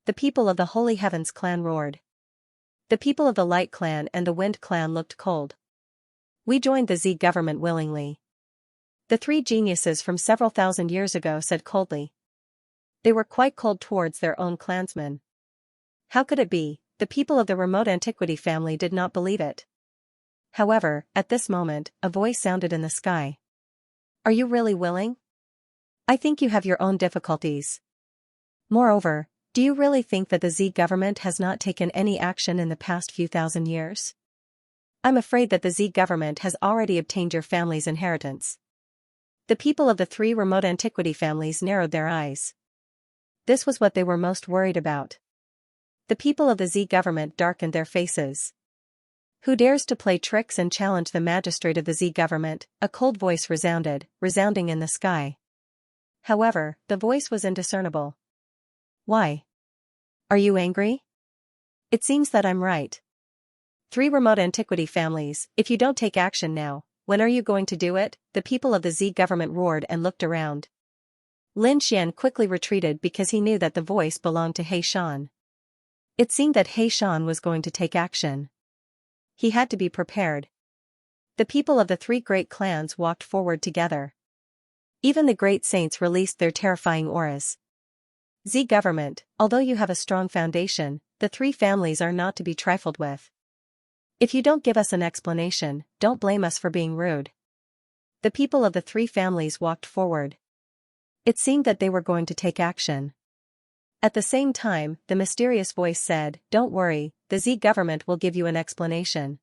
The people of the Holy Heavens clan roared. The people of the Light clan and the Wind clan looked cold. We joined the Z government willingly. The 3 geniuses from several thousand years ago said coldly. They were quite cold towards their own clansmen. How could it be? The people of the remote antiquity family did not believe it. However, at this moment, a voice sounded in the sky. Are you really willing? I think you have your own difficulties. Moreover, do you really think that the Z government has not taken any action in the past few thousand years? I'm afraid that the Z government has already obtained your family's inheritance. The people of the 3 remote antiquity families narrowed their eyes. This was what they were most worried about. The people of the Z government darkened their faces. Who dares to play tricks and challenge the magistrate of the Z government? A cold voice resounding in the sky. However, the voice was indiscernible. Why? Are you angry? It seems that I'm right. 3 remote antiquity families, if you don't take action now, when are you going to do it? The people of the Z government roared and looked around. Lin Xian quickly retreated because he knew that the voice belonged to He Shan. It seemed that He Shan was going to take action. He had to be prepared. The people of the 3 great clans walked forward together. Even the great saints released their terrifying auras. Z government, although you have a strong foundation, the 3 families are not to be trifled with. If you don't give us an explanation, don't blame us for being rude. The people of the 3 families walked forward. It seemed that they were going to take action. At the same time, the mysterious voice said, don't worry, the Z government will give you an explanation.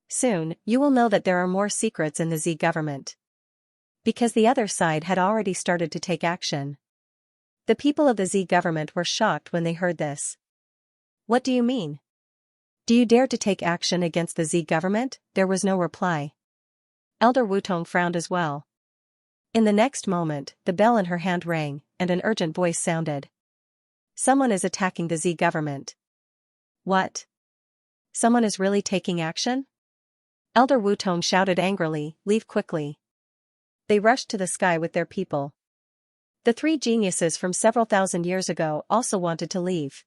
Soon, you will know that there are more secrets in the Z government. Because the other side had already started to take action. The people of the Z government were shocked when they heard this. What do you mean? Do you dare to take action against the Z government? There was no reply. Elder Wutong frowned as well. In the next moment, the bell in her hand rang, and an urgent voice sounded. Someone is attacking the Z government. What? Someone is really taking action? Elder Wutong shouted angrily, leave quickly. They rushed to the sky with their people. The 3 geniuses from several thousand years ago also wanted to leave.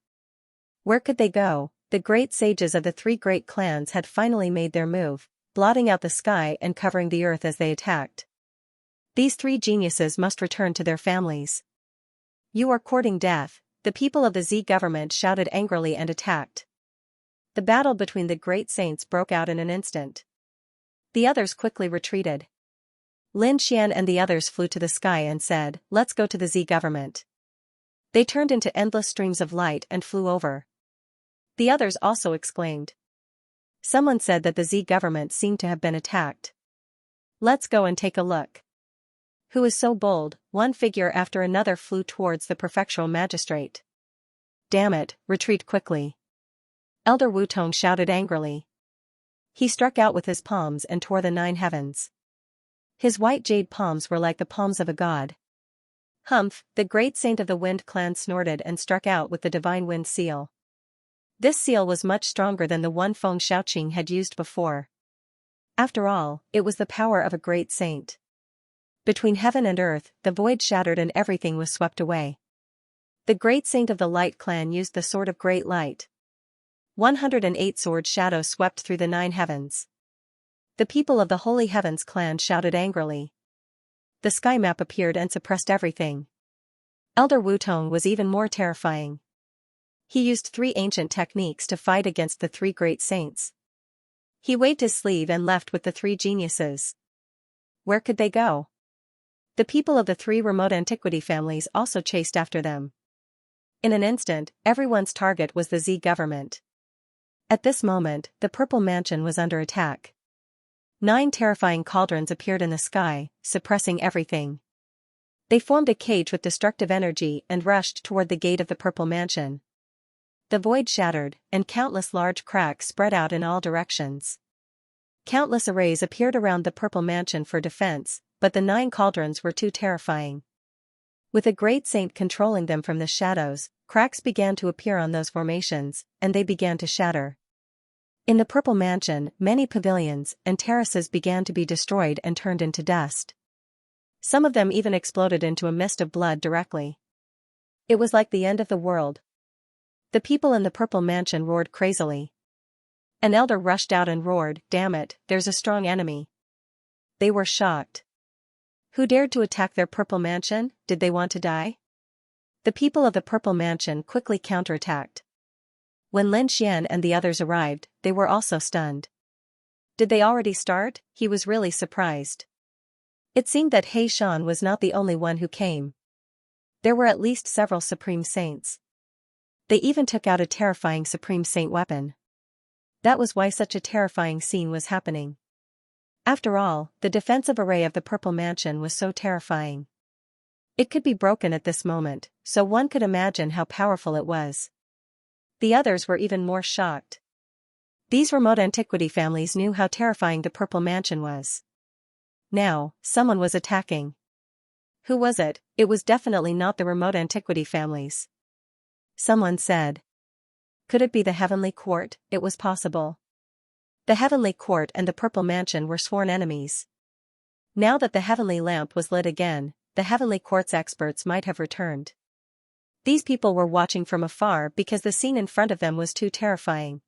Where could they go? The great sages of the 3 great clans had finally made their move, blotting out the sky and covering the earth as they attacked. These 3 geniuses must return to their families. You are courting death, the people of the Z government shouted angrily and attacked. The battle between the great saints broke out in an instant. The others quickly retreated. Lin Xian and the others flew to the sky and said, let's go to the Z government. They turned into endless streams of light and flew over. The others also exclaimed. Someone said that the Z government seemed to have been attacked. Let's go and take a look. Who is so bold? One figure after another flew towards the prefectural magistrate. Damn it, retreat quickly. Elder Wutong shouted angrily. He struck out with his palms and tore the 9 heavens. His white jade palms were like the palms of a god. Humph, the great saint of the Wind clan snorted and struck out with the divine wind seal. This seal was much stronger than the one Feng Shaoqing had used before. After all, it was the power of a great saint. Between heaven and earth, the void shattered and everything was swept away. The great saint of the Light clan used the sword of great light. 108 sword shadows swept through the 9 heavens. The people of the Holy Heavens clan shouted angrily. The sky map appeared and suppressed everything. Elder Wutong was even more terrifying. He used 3 ancient techniques to fight against the 3 great saints. He waved his sleeve and left with the 3 geniuses. Where could they go? The people of the 3 remote antiquity families also chased after them. In an instant, everyone's target was the Z government. At this moment, the Purple Mansion was under attack. 9 terrifying cauldrons appeared in the sky, suppressing everything. They formed a cage with destructive energy and rushed toward the gate of the Purple Mansion. The void shattered, and countless large cracks spread out in all directions. Countless arrays appeared around the Purple Mansion for defense, but the 9 cauldrons were too terrifying. With a great saint controlling them from the shadows, cracks began to appear on those formations, and they began to shatter. In the Purple Mansion, many pavilions and terraces began to be destroyed and turned into dust. Some of them even exploded into a mist of blood directly. It was like the end of the world. The people in the Purple Mansion roared crazily. An elder rushed out and roared, "Damn it, there's a strong enemy." They were shocked. Who dared to attack their Purple Mansion? Did they want to die? The people of the Purple Mansion quickly counterattacked. When Lin Xian and the others arrived, they were also stunned. Did they already start? He was really surprised. It seemed that He Shan was not the only one who came. There were at least several Supreme Saints. They even took out a terrifying Supreme Saint weapon. That was why such a terrifying scene was happening. After all, the defensive array of the Purple Mansion was so terrifying. It could be broken at this moment, so one could imagine how powerful it was. The others were even more shocked. These remote antiquity families knew how terrifying the Purple Mansion was. Now, someone was attacking. Who was it? It was definitely not the remote antiquity families. Someone said. Could it be the Heavenly Court? It was possible. The Heavenly Court and the Purple Mansion were sworn enemies. Now that the Heavenly Lamp was lit again, the Heavenly Court's experts might have returned. These people were watching from afar because the scene in front of them was too terrifying.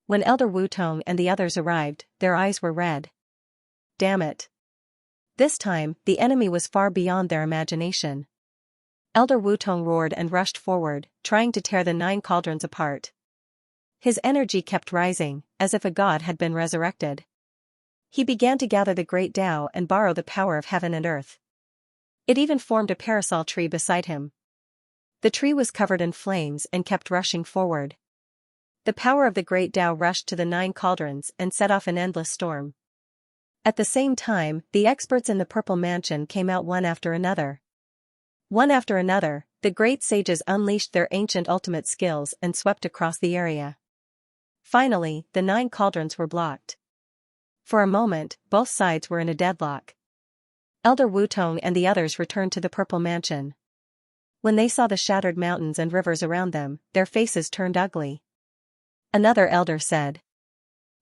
When Elder Wutong and the others arrived, their eyes were red. Damn it. This time, the enemy was far beyond their imagination. Elder Wutong roared and rushed forward, trying to tear the 9 cauldrons apart. His energy kept rising, as if a god had been resurrected. He began to gather the great Tao and borrow the power of heaven and earth. It even formed a parasol tree beside him. The tree was covered in flames and kept rushing forward. The power of the great Tao rushed to the 9 cauldrons and set off an endless storm. At the same time, the experts in the Purple Mansion came out one after another. One after another, the great sages unleashed their ancient ultimate skills and swept across the area. Finally, the 9 cauldrons were blocked. For a moment, both sides were in a deadlock. Elder Wutong and the others returned to the Purple Mansion. When they saw the shattered mountains and rivers around them, their faces turned ugly. Another elder said.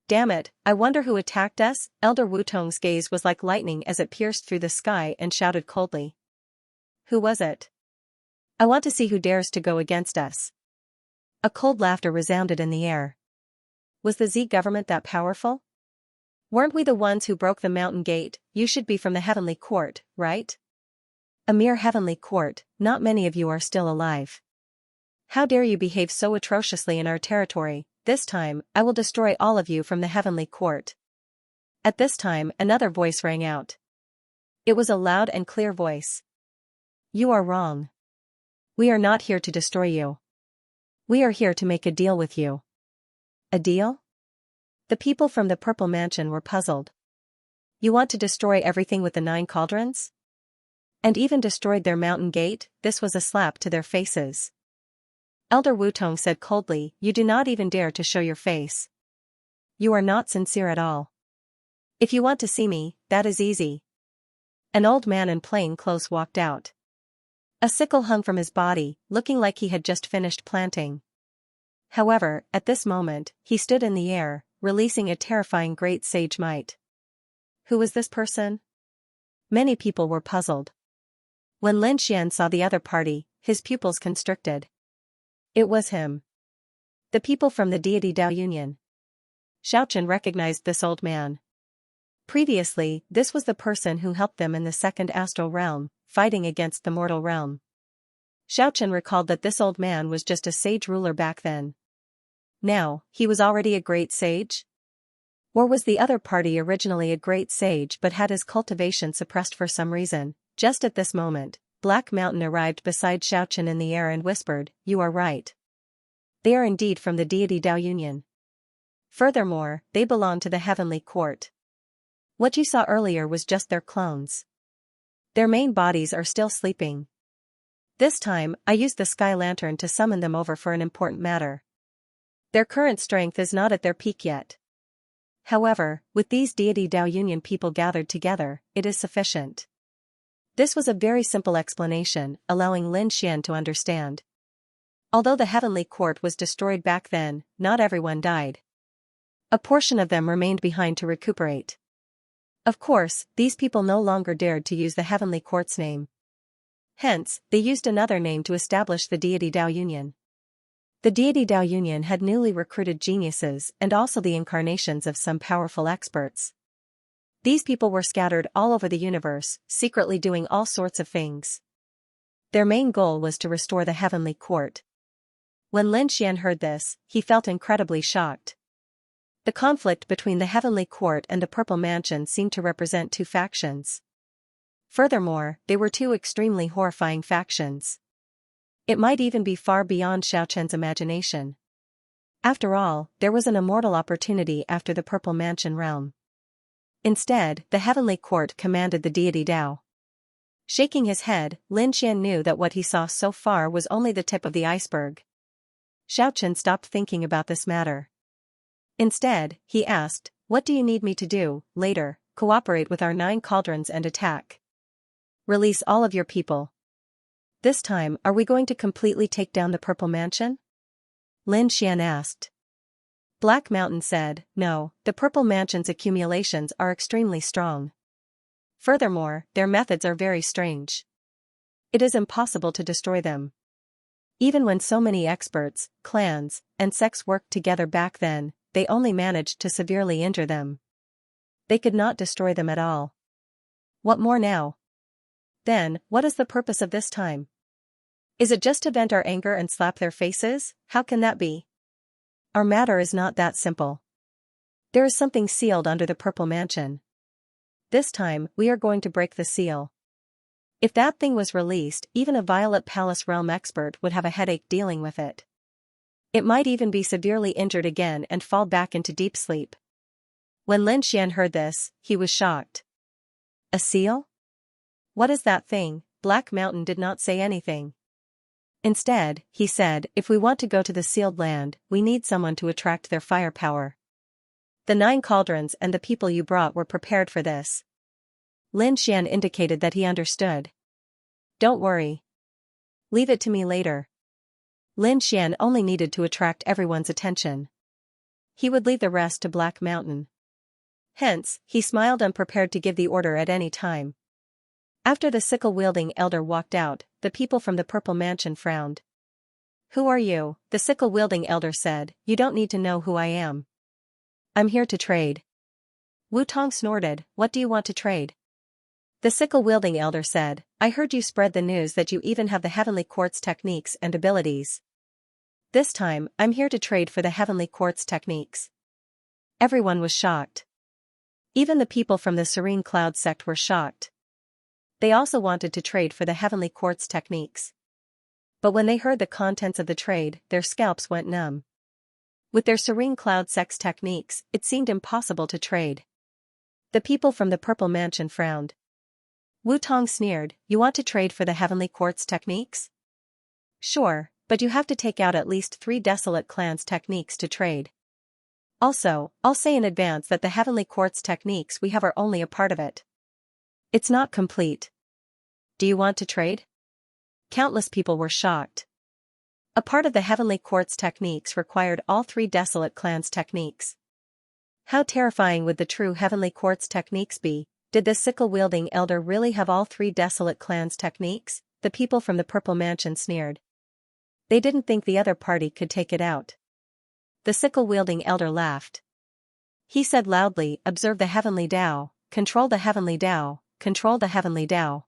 Damn it, I wonder who attacked us? Elder Wutong's gaze was like lightning as it pierced through the sky and shouted coldly. Who was it? I want to see who dares to go against us. A cold laughter resounded in the air. Was the Z government that powerful? Weren't we the ones who broke the mountain gate? You should be from the Heavenly Court, right? A mere Heavenly Court, not many of you are still alive. How dare you behave so atrociously in our territory? This time, I will destroy all of you from the Heavenly Court. At this time, another voice rang out. It was a loud and clear voice. You are wrong. We are not here to destroy you. We are here to make a deal with you. A deal? The people from the Purple Mansion were puzzled. You want to destroy everything with the 9 cauldrons? And even destroyed their mountain gate? This was a slap to their faces. Elder Wutong said coldly, you do not even dare to show your face. You are not sincere at all. If you want to see me, that is easy. An old man in plain clothes walked out. A sickle hung from his body, looking like he had just finished planting. However, at this moment, he stood in the air, releasing a terrifying great sage might. Who was this person? Many people were puzzled. When Lin Xian saw the other party, his pupils constricted. It was him. The people from the deity Dao Union. Xiaochen recognized this old man. Previously, this was the person who helped them in the second astral realm, fighting against the mortal realm. Xiaochen recalled that this old man was just a sage ruler back then. Now, he was already a great sage? Or was the other party originally a great sage but had his cultivation suppressed for some reason? Just at this moment, Black Mountain arrived beside Xiaochen in the air and whispered, you are right. They are indeed from the deity Dao Union. Furthermore, they belong to the heavenly court. What you saw earlier was just their clones. Their main bodies are still sleeping. This time, I used the sky lantern to summon them over for an important matter. Their current strength is not at their peak yet. However, with these deity Dao Union people gathered together, it is sufficient. This was a very simple explanation, allowing Lin Xian to understand. Although the heavenly court was destroyed back then, not everyone died. A portion of them remained behind to recuperate. Of course, these people no longer dared to use the heavenly court's name. Hence, they used another name to establish the deity Dao Union. The deity Dao Union had newly recruited geniuses and also the incarnations of some powerful experts. These people were scattered all over the universe, secretly doing all sorts of things. Their main goal was to restore the heavenly court. When Lin Xian heard this, he felt incredibly shocked. The conflict between the heavenly court and the Purple Mansion seemed to represent 2 factions. Furthermore, they were 2 extremely horrifying factions. It might even be far beyond Xiaochen's imagination. After all, there was an immortal opportunity after the Purple Mansion realm. Instead, the heavenly court commanded the deity Dao. Shaking his head, Lin Xian knew that what he saw so far was only the tip of the iceberg. Xiaochen stopped thinking about this matter. Instead, he asked, what do you need me to do? Later, cooperate with our 9 cauldrons and attack. Release all of your people. This time, are we going to completely take down the Purple Mansion? Lin Xian asked. Black Mountain said, no, the Purple Mansion's accumulations are extremely strong. Furthermore, their methods are very strange. It is impossible to destroy them. Even when so many experts, clans, and sects worked together back then, they only managed to severely injure them. They could not destroy them at all. What more now? Then, what is the purpose of this time? Is it just to vent our anger and slap their faces? How can that be? Our matter is not that simple. There is something sealed under the Purple Mansion. This time, we are going to break the seal. If that thing was released, even a Violet Palace realm expert would have a headache dealing with it. It might even be severely injured again and fall back into deep sleep. When Lin Xian heard this, he was shocked. A seal? What is that thing? Black Mountain did not say anything. Instead, he said, if we want to go to the sealed land, we need someone to attract their firepower. The 9 cauldrons and the people you brought were prepared for this. Lin Xian indicated that he understood. Don't worry. Leave it to me later. Lin Xian only needed to attract everyone's attention. He would leave the rest to Black Mountain. Hence, he smiled and prepared to give the order at any time. After the sickle-wielding elder walked out, the people from the Purple Mansion frowned. Who are you? The sickle-wielding elder said, you don't need to know who I am. I'm here to trade. Wu Tong snorted, what do you want to trade? The sickle-wielding elder said, I heard you spread the news that you even have the Heavenly Court's techniques and abilities. This time, I'm here to trade for the Heavenly Court's techniques. Everyone was shocked. Even the people from the Serene Cloud sect were shocked. They also wanted to trade for the Heavenly Court's techniques. But when they heard the contents of the trade, their scalps went numb. With their serene cloud sex techniques, it seemed impossible to trade. The people from the Purple Mansion frowned. Wu Tong sneered, "You want to trade for the heavenly quartz techniques? Sure, but you have to take out at least 3 desolate clans' techniques to trade. Also, I'll say in advance that the heavenly quartz techniques we have are only a part of it. It's not complete. Do you want to trade?" Countless people were shocked. A part of the heavenly quartz techniques required all 3 desolate clans' techniques. How terrifying would the true heavenly quartz techniques be? Did this sickle-wielding elder really have all 3 desolate clans' techniques? The people from the Purple Mansion sneered. They didn't think the other party could take it out. The sickle-wielding elder laughed. He said loudly, "Observe the heavenly Tao, control the heavenly Tao, control the heavenly Tao."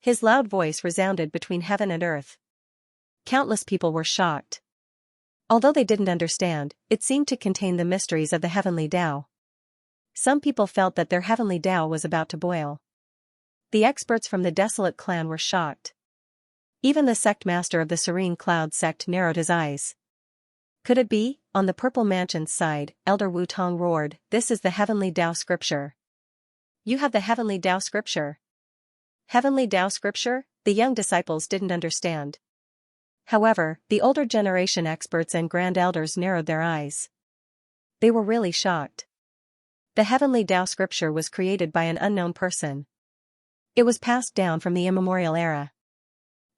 His loud voice resounded between heaven and earth. Countless people were shocked. Although they didn't understand, it seemed to contain the mysteries of the heavenly Tao. Some people felt that their heavenly Tao was about to boil. The experts from the Desolate clan were shocked. Even the sect master of the Serene Cloud sect narrowed his eyes. Could it be? On the Purple Mansion's side, Elder Wu Tong roared, "This is the heavenly Tao scripture." "You have the heavenly Tao scripture?" Heavenly Tao scripture? The young disciples didn't understand. However, the older generation experts and grand elders narrowed their eyes. They were really shocked. The heavenly Tao scripture was created by an unknown person. It was passed down from the immemorial era.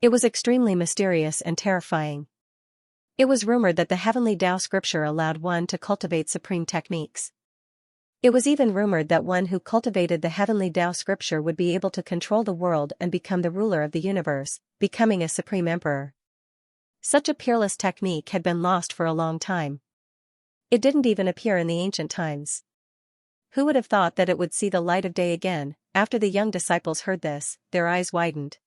It was extremely mysterious and terrifying. It was rumored that the heavenly Tao scripture allowed one to cultivate supreme techniques. It was even rumored that one who cultivated the heavenly Tao scripture would be able to control the world and become the ruler of the universe, becoming a supreme emperor. Such a peerless technique had been lost for a long time. It didn't even appear in the ancient times. Who would have thought that it would see the light of day again? After the young disciples heard this, their eyes widened.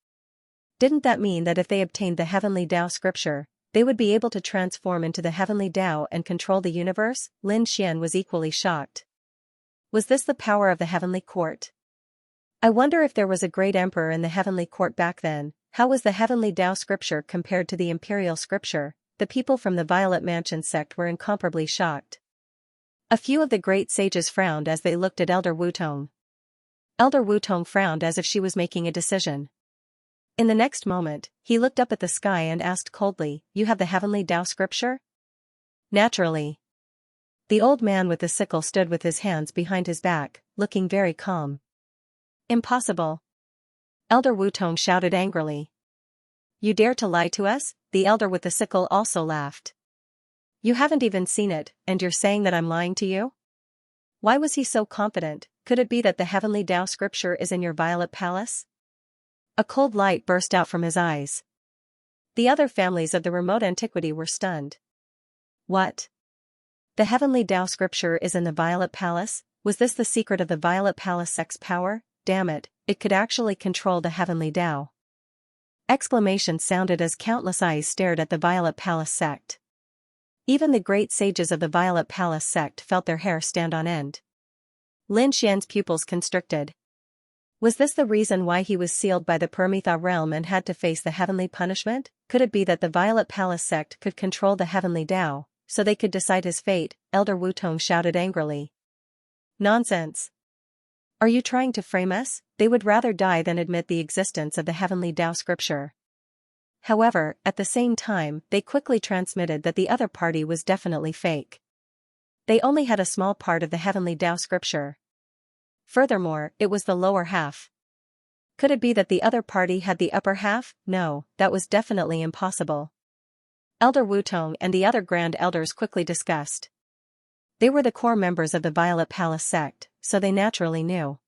Didn't that mean that if they obtained the heavenly Tao scripture, they would be able to transform into the heavenly Tao and control the universe? Lin Xian was equally shocked. Was this the power of the heavenly court? I wonder if there was a great emperor in the heavenly court back then. How was the heavenly Tao scripture compared to the imperial scripture? The people from the Violet Mansion sect were incomparably shocked. A few of the great sages frowned as they looked at Elder Wu Tong. Elder Wu Tong frowned as if she was making a decision. In the next moment, he looked up at the sky and asked coldly, "You have the heavenly Tao scripture?" "Naturally." The old man with the sickle stood with his hands behind his back, looking very calm. "Impossible." Elder Wu Tong shouted angrily. "You dare to lie to us?" The elder with the sickle also laughed. "You haven't even seen it, and you're saying that I'm lying to you?" Why was he so confident? Could it be that the heavenly Tao scripture is in your Violet Palace? A cold light burst out from his eyes. The other families of the remote antiquity were stunned. What? The heavenly Tao scripture is in the Violet Palace? Was this the secret of the Violet Palace sect's power? Damn it, it could actually control the heavenly Tao. Exclamations sounded as countless eyes stared at the Violet Palace sect. Even the great sages of the Violet Palace sect felt their hair stand on end. Lin Xian's pupils constricted. Was this the reason why he was sealed by the Permitha realm and had to face the heavenly punishment? Could it be that the Violet Palace sect could control the heavenly Tao, so they could decide his fate? Elder Wu Tong shouted angrily. Nonsense. Are you trying to frame us? They would rather die than admit the existence of the heavenly Tao scripture. However, at the same time, they quickly transmitted that the other party was definitely fake. They only had a small part of the heavenly Tao scripture. Furthermore, it was the lower half. Could it be that the other party had the upper half? No, that was definitely impossible. Elder Wu Tong and the other grand elders quickly discussed. They were the core members of the Violet Palace sect, so they naturally knew.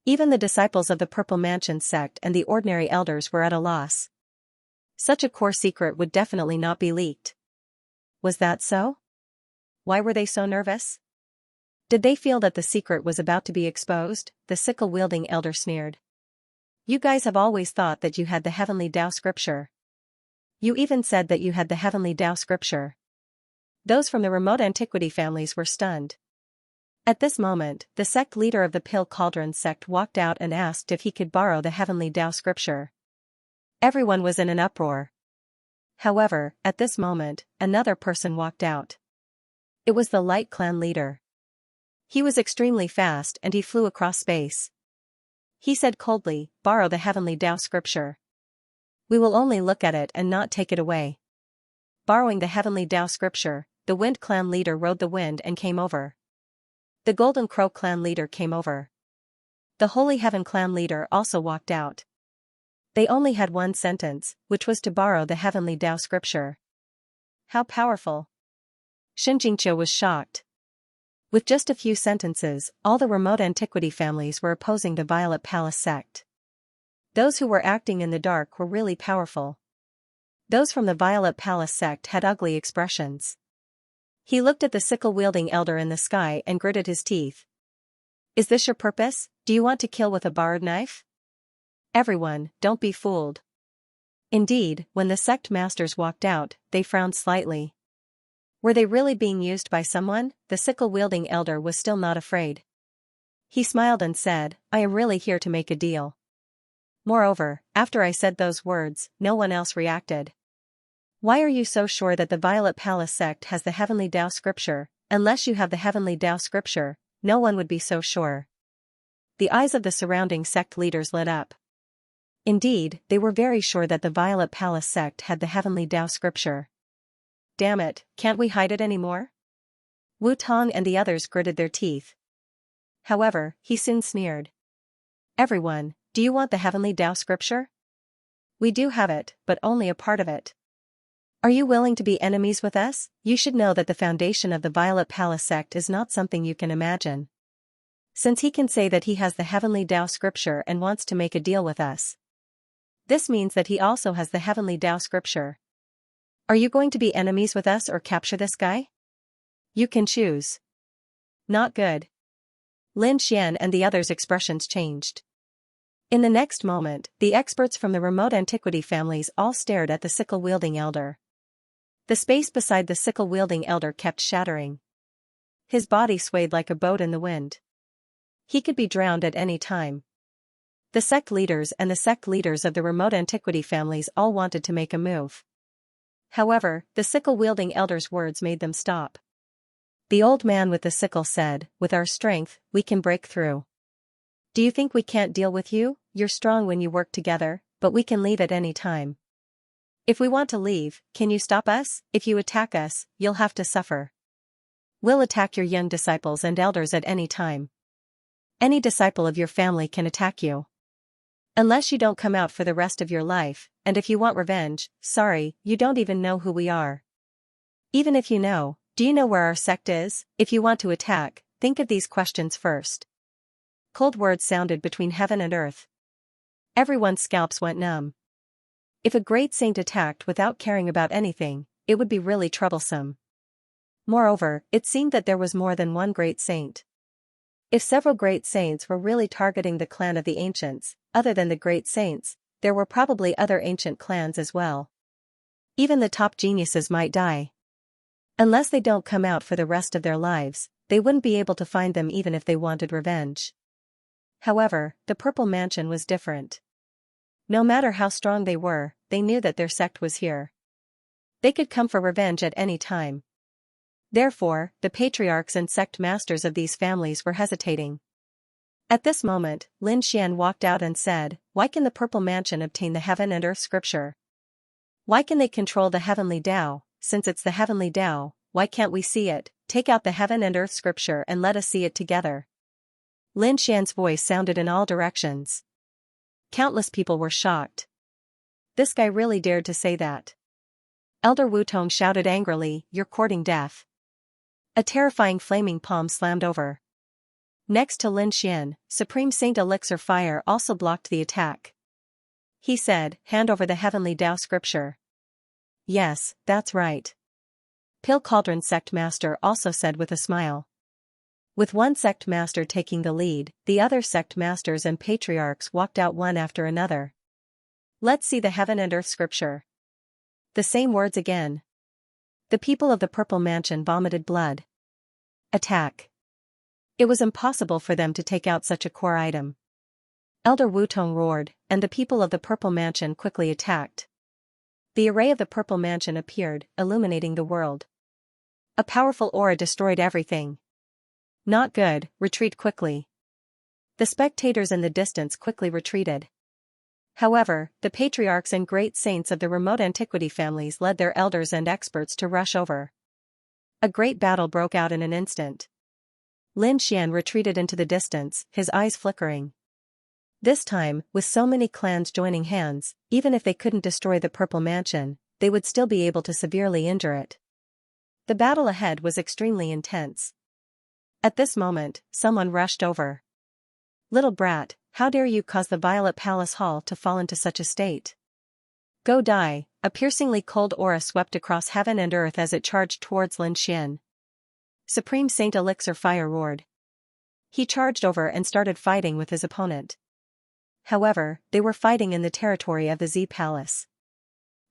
Even the disciples of the Purple Mansion sect and the ordinary elders were at a loss. Such a core secret would definitely not be leaked. Was that so? Why were they so nervous? Did they feel that the secret was about to be exposed? The sickle-wielding elder sneered. You guys have always thought that you had the heavenly Tao scripture. You even said that you had the heavenly Tao scripture. Those from the remote antiquity families were stunned. At this moment, the sect leader of the Pill Cauldron sect walked out and asked if he could borrow the heavenly Tao scripture. Everyone was in an uproar. However, at this moment, another person walked out. It was the Light Clan leader. He was extremely fast and he flew across space. He said coldly, "Borrow the heavenly Tao scripture. We will only look at it and not take it away." Borrowing the heavenly Tao scripture, the Wind Clan leader rode the wind and came over. The Golden Crow Clan leader came over. The Holy Heaven Clan leader also walked out. They only had one sentence, which was to borrow the heavenly Tao scripture. How powerful! Xianxia was shocked. With just a few sentences, all the remote antiquity families were opposing the Violet Palace sect. Those who were acting in the dark were really powerful. Those from the Violet Palace sect had ugly expressions. He looked at the sickle-wielding elder in the sky and gritted his teeth. "Is this your purpose? Do you want to kill with a borrowed knife?" Everyone, don't be fooled. Indeed, when the sect masters walked out, they frowned slightly. Were they really being used by someone? The sickle-wielding elder was still not afraid. He smiled and said, "I am really here to make a deal." Moreover, after I said those words, no one else reacted. "Why are you so sure that the Violet Palace sect has the heavenly Tao scripture? Unless you have the heavenly Tao scripture, no one would be so sure." The eyes of the surrounding sect leaders lit up. Indeed, they were very sure that the Violet Palace sect had the heavenly Tao scripture. Damn it, can't we hide it anymore? Wu Tong and the others gritted their teeth. However, he soon sneered. "Everyone, do you want the heavenly Tao scripture? We do have it, but only a part of it. Are you willing to be enemies with us? You should know that the foundation of the Violet Palace sect is not something you can imagine. Since he can say that he has the heavenly Tao scripture and wants to make a deal with us, this means that he also has the heavenly Tao scripture. Are you going to be enemies with us or capture this guy? You can choose." Not good. Lin Xian and the others' expressions changed. In the next moment, the experts from the remote antiquity families all stared at the sickle-wielding elder. The space beside the sickle-wielding elder kept shattering. His body swayed like a boat in the wind. He could be drowned at any time. The sect leaders and the sect leaders of the remote antiquity families all wanted to make a move. However, the sickle-wielding elder's words made them stop. The old man with the sickle said, "With our strength, we can break through. Do you think we can't deal with you? You're strong when you work together, but we can leave at any time. If we want to leave, can you stop us? If you attack us, you'll have to suffer. We'll attack your young disciples and elders at any time. Any disciple of your family can attack you. Unless you don't come out for the rest of your life, and if you want revenge, sorry, you don't even know who we are. Even if you know, do you know where our sect is? If you want to attack, think of these questions first." Cold words sounded between heaven and earth. Everyone's scalps went numb. If a great saint attacked without caring about anything, it would be really troublesome. Moreover, it seemed that there was more than one great saint. If several great saints were really targeting the clan of the ancients, other than the great saints, there were probably other ancient clans as well. Even the top geniuses might die. Unless they don't come out for the rest of their lives, they wouldn't be able to find them even if they wanted revenge. However, the Purple Mansion was different. No matter how strong they were, they knew that their sect was here. They could come for revenge at any time. Therefore, the patriarchs and sect masters of these families were hesitating. At this moment, Lin Xian walked out and said, "Why can the Purple Mansion obtain the heaven and earth scripture? Why can they control the heavenly Tao? Since it's the heavenly Tao, why can't we see it? Take out the heaven and earth scripture and let us see it together." Lin Xian's voice sounded in all directions. Countless people were shocked. This guy really dared to say that. Elder Wu Tong shouted angrily, "You're courting death." A terrifying flaming palm slammed over. Next to Lin Xian, Supreme Saint Elixir Fire also blocked the attack. He said, "Hand over the heavenly Tao scripture." "Yes, that's right." Pill Cauldron Sect Master also said with a smile. With one sect master taking the lead, the other sect masters and patriarchs walked out one after another. "Let's see the heaven and earth scripture." The same words again. The people of the Purple Mansion vomited blood. Attack. It was impossible for them to take out such a core item. Elder Wu Tong roared, and the people of the Purple Mansion quickly attacked. The array of the purple mansion appeared, illuminating the world. A powerful aura destroyed everything. Not good, retreat quickly. The spectators in the distance quickly retreated. However, the patriarchs and great saints of the remote antiquity families led their elders and experts to rush over. A great battle broke out in an instant. Lin Xian retreated into the distance, his eyes flickering. This time, with so many clans joining hands, even if they couldn't destroy the purple mansion, they would still be able to severely injure it. The battle ahead was extremely intense. At this moment, someone rushed over. "Little brat, how dare you cause the Violet Palace Hall to fall into such a state? Go die!" A piercingly cold aura swept across heaven and earth as it charged towards Lin Xian. Supreme Saint Elixir Fire roared. He charged over and started fighting with his opponent. However, they were fighting in the territory of the Z Palace.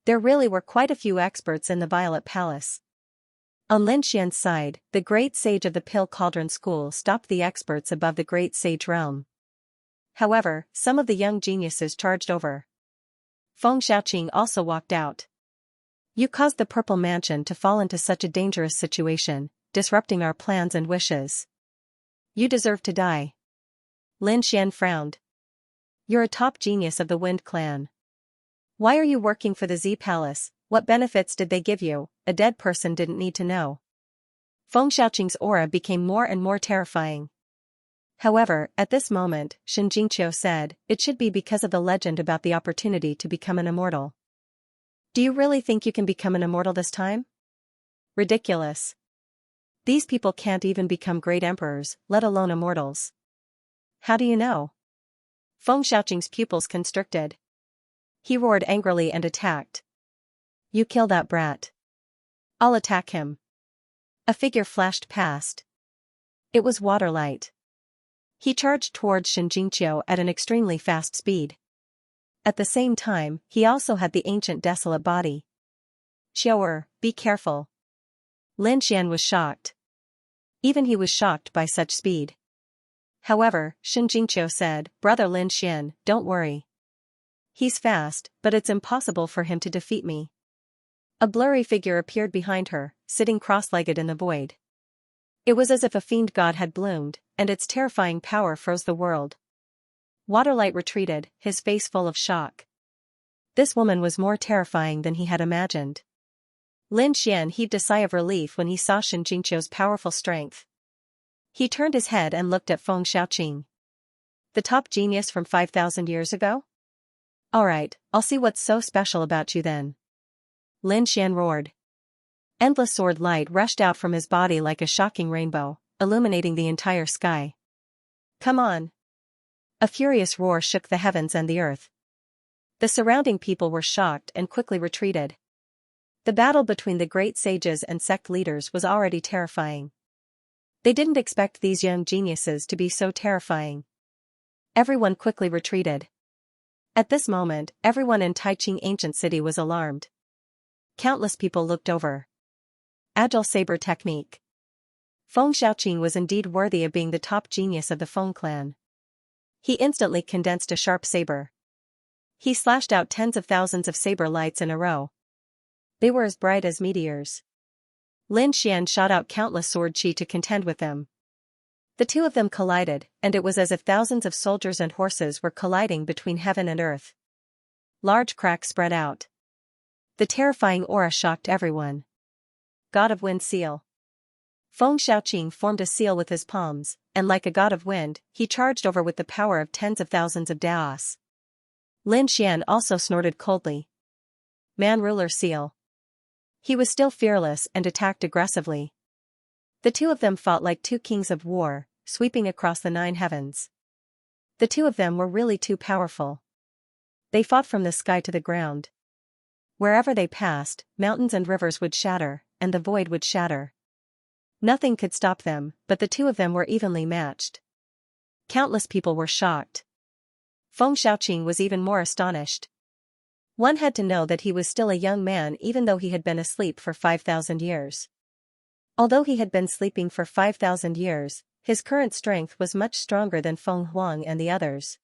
There really were quite a few experts in the Violet Palace. On Lin Xian's side, the Great Sage of the Pill Cauldron School stopped the experts above the Great Sage realm. However, some of the young geniuses charged over. Feng Xiaoqing also walked out. "You caused the Purple Mansion to fall into such a dangerous situation, disrupting our plans and wishes. You deserve to die." Lin Xian frowned. "You're a top genius of the Wind Clan. Why are you working for the Z Palace? What benefits did they give you?" A dead person didn't need to know. Feng Xiaoqing's aura became more and more terrifying. However, at this moment, Shen Jingqiu said, "It should be because of the legend about the opportunity to become an immortal. Do you really think you can become an immortal this time? Ridiculous. These people can't even become great emperors, let alone immortals." "How do you know?" Feng Xiaoqing's pupils constricted. He roared angrily and attacked. "You kill that brat. I'll attack him." A figure flashed past. It was Waterlight. He charged towards Shen Jingqiu at an extremely fast speed. At the same time, he also had the ancient desolate body. "Xiaoer, be careful." Lin Xian was shocked. Even he was shocked by such speed. However, Shen Jingqiu said, "Brother Lin Xian, don't worry. He's fast, but it's impossible for him to defeat me." A blurry figure appeared behind her, sitting cross-legged in the void. It was as if a fiend god had bloomed, and its terrifying power froze the world. Waterlight retreated, his face full of shock. This woman was more terrifying than he had imagined. Lin Xian heaved a sigh of relief when he saw Shen Jingqiu's powerful strength. He turned his head and looked at Feng Xiaoqing. "The top genius from 5,000 years ago? Alright, I'll see what's so special about you then." Lin Xian roared. Endless sword light rushed out from his body like a shocking rainbow, illuminating the entire sky. "Come on!" A furious roar shook the heavens and the earth. The surrounding people were shocked and quickly retreated. The battle between the great sages and sect leaders was already terrifying. They didn't expect these young geniuses to be so terrifying. Everyone quickly retreated. At this moment, everyone in Taiqing Ancient City was alarmed. Countless people looked over. Agile saber technique. Feng Xiaoqing was indeed worthy of being the top genius of the Feng clan. He instantly condensed a sharp saber. He slashed out tens of thousands of saber lights in a row. They were as bright as meteors. Lin Xian shot out countless sword chi to contend with them. The two of them collided, and it was as if thousands of soldiers and horses were colliding between heaven and earth. Large cracks spread out. The terrifying aura shocked everyone. God of Wind Seal. Feng Xiaoqing formed a seal with his palms, and like a god of wind, he charged over with the power of tens of thousands of daos. Lin Xian also snorted coldly. Man Ruler Seal. He was still fearless and attacked aggressively. The two of them fought like two kings of war, sweeping across the 9 heavens. The two of them were really too powerful. They fought from the sky to the ground. Wherever they passed, mountains and rivers would shatter, and the void would shatter. Nothing could stop them, but the two of them were evenly matched. Countless people were shocked. Feng Xiaoqing was even more astonished. One had to know that he was still a young man even though he had been asleep for 5,000 years. Although he had been sleeping for 5,000 years, his current strength was much stronger than Feng Huang and the others.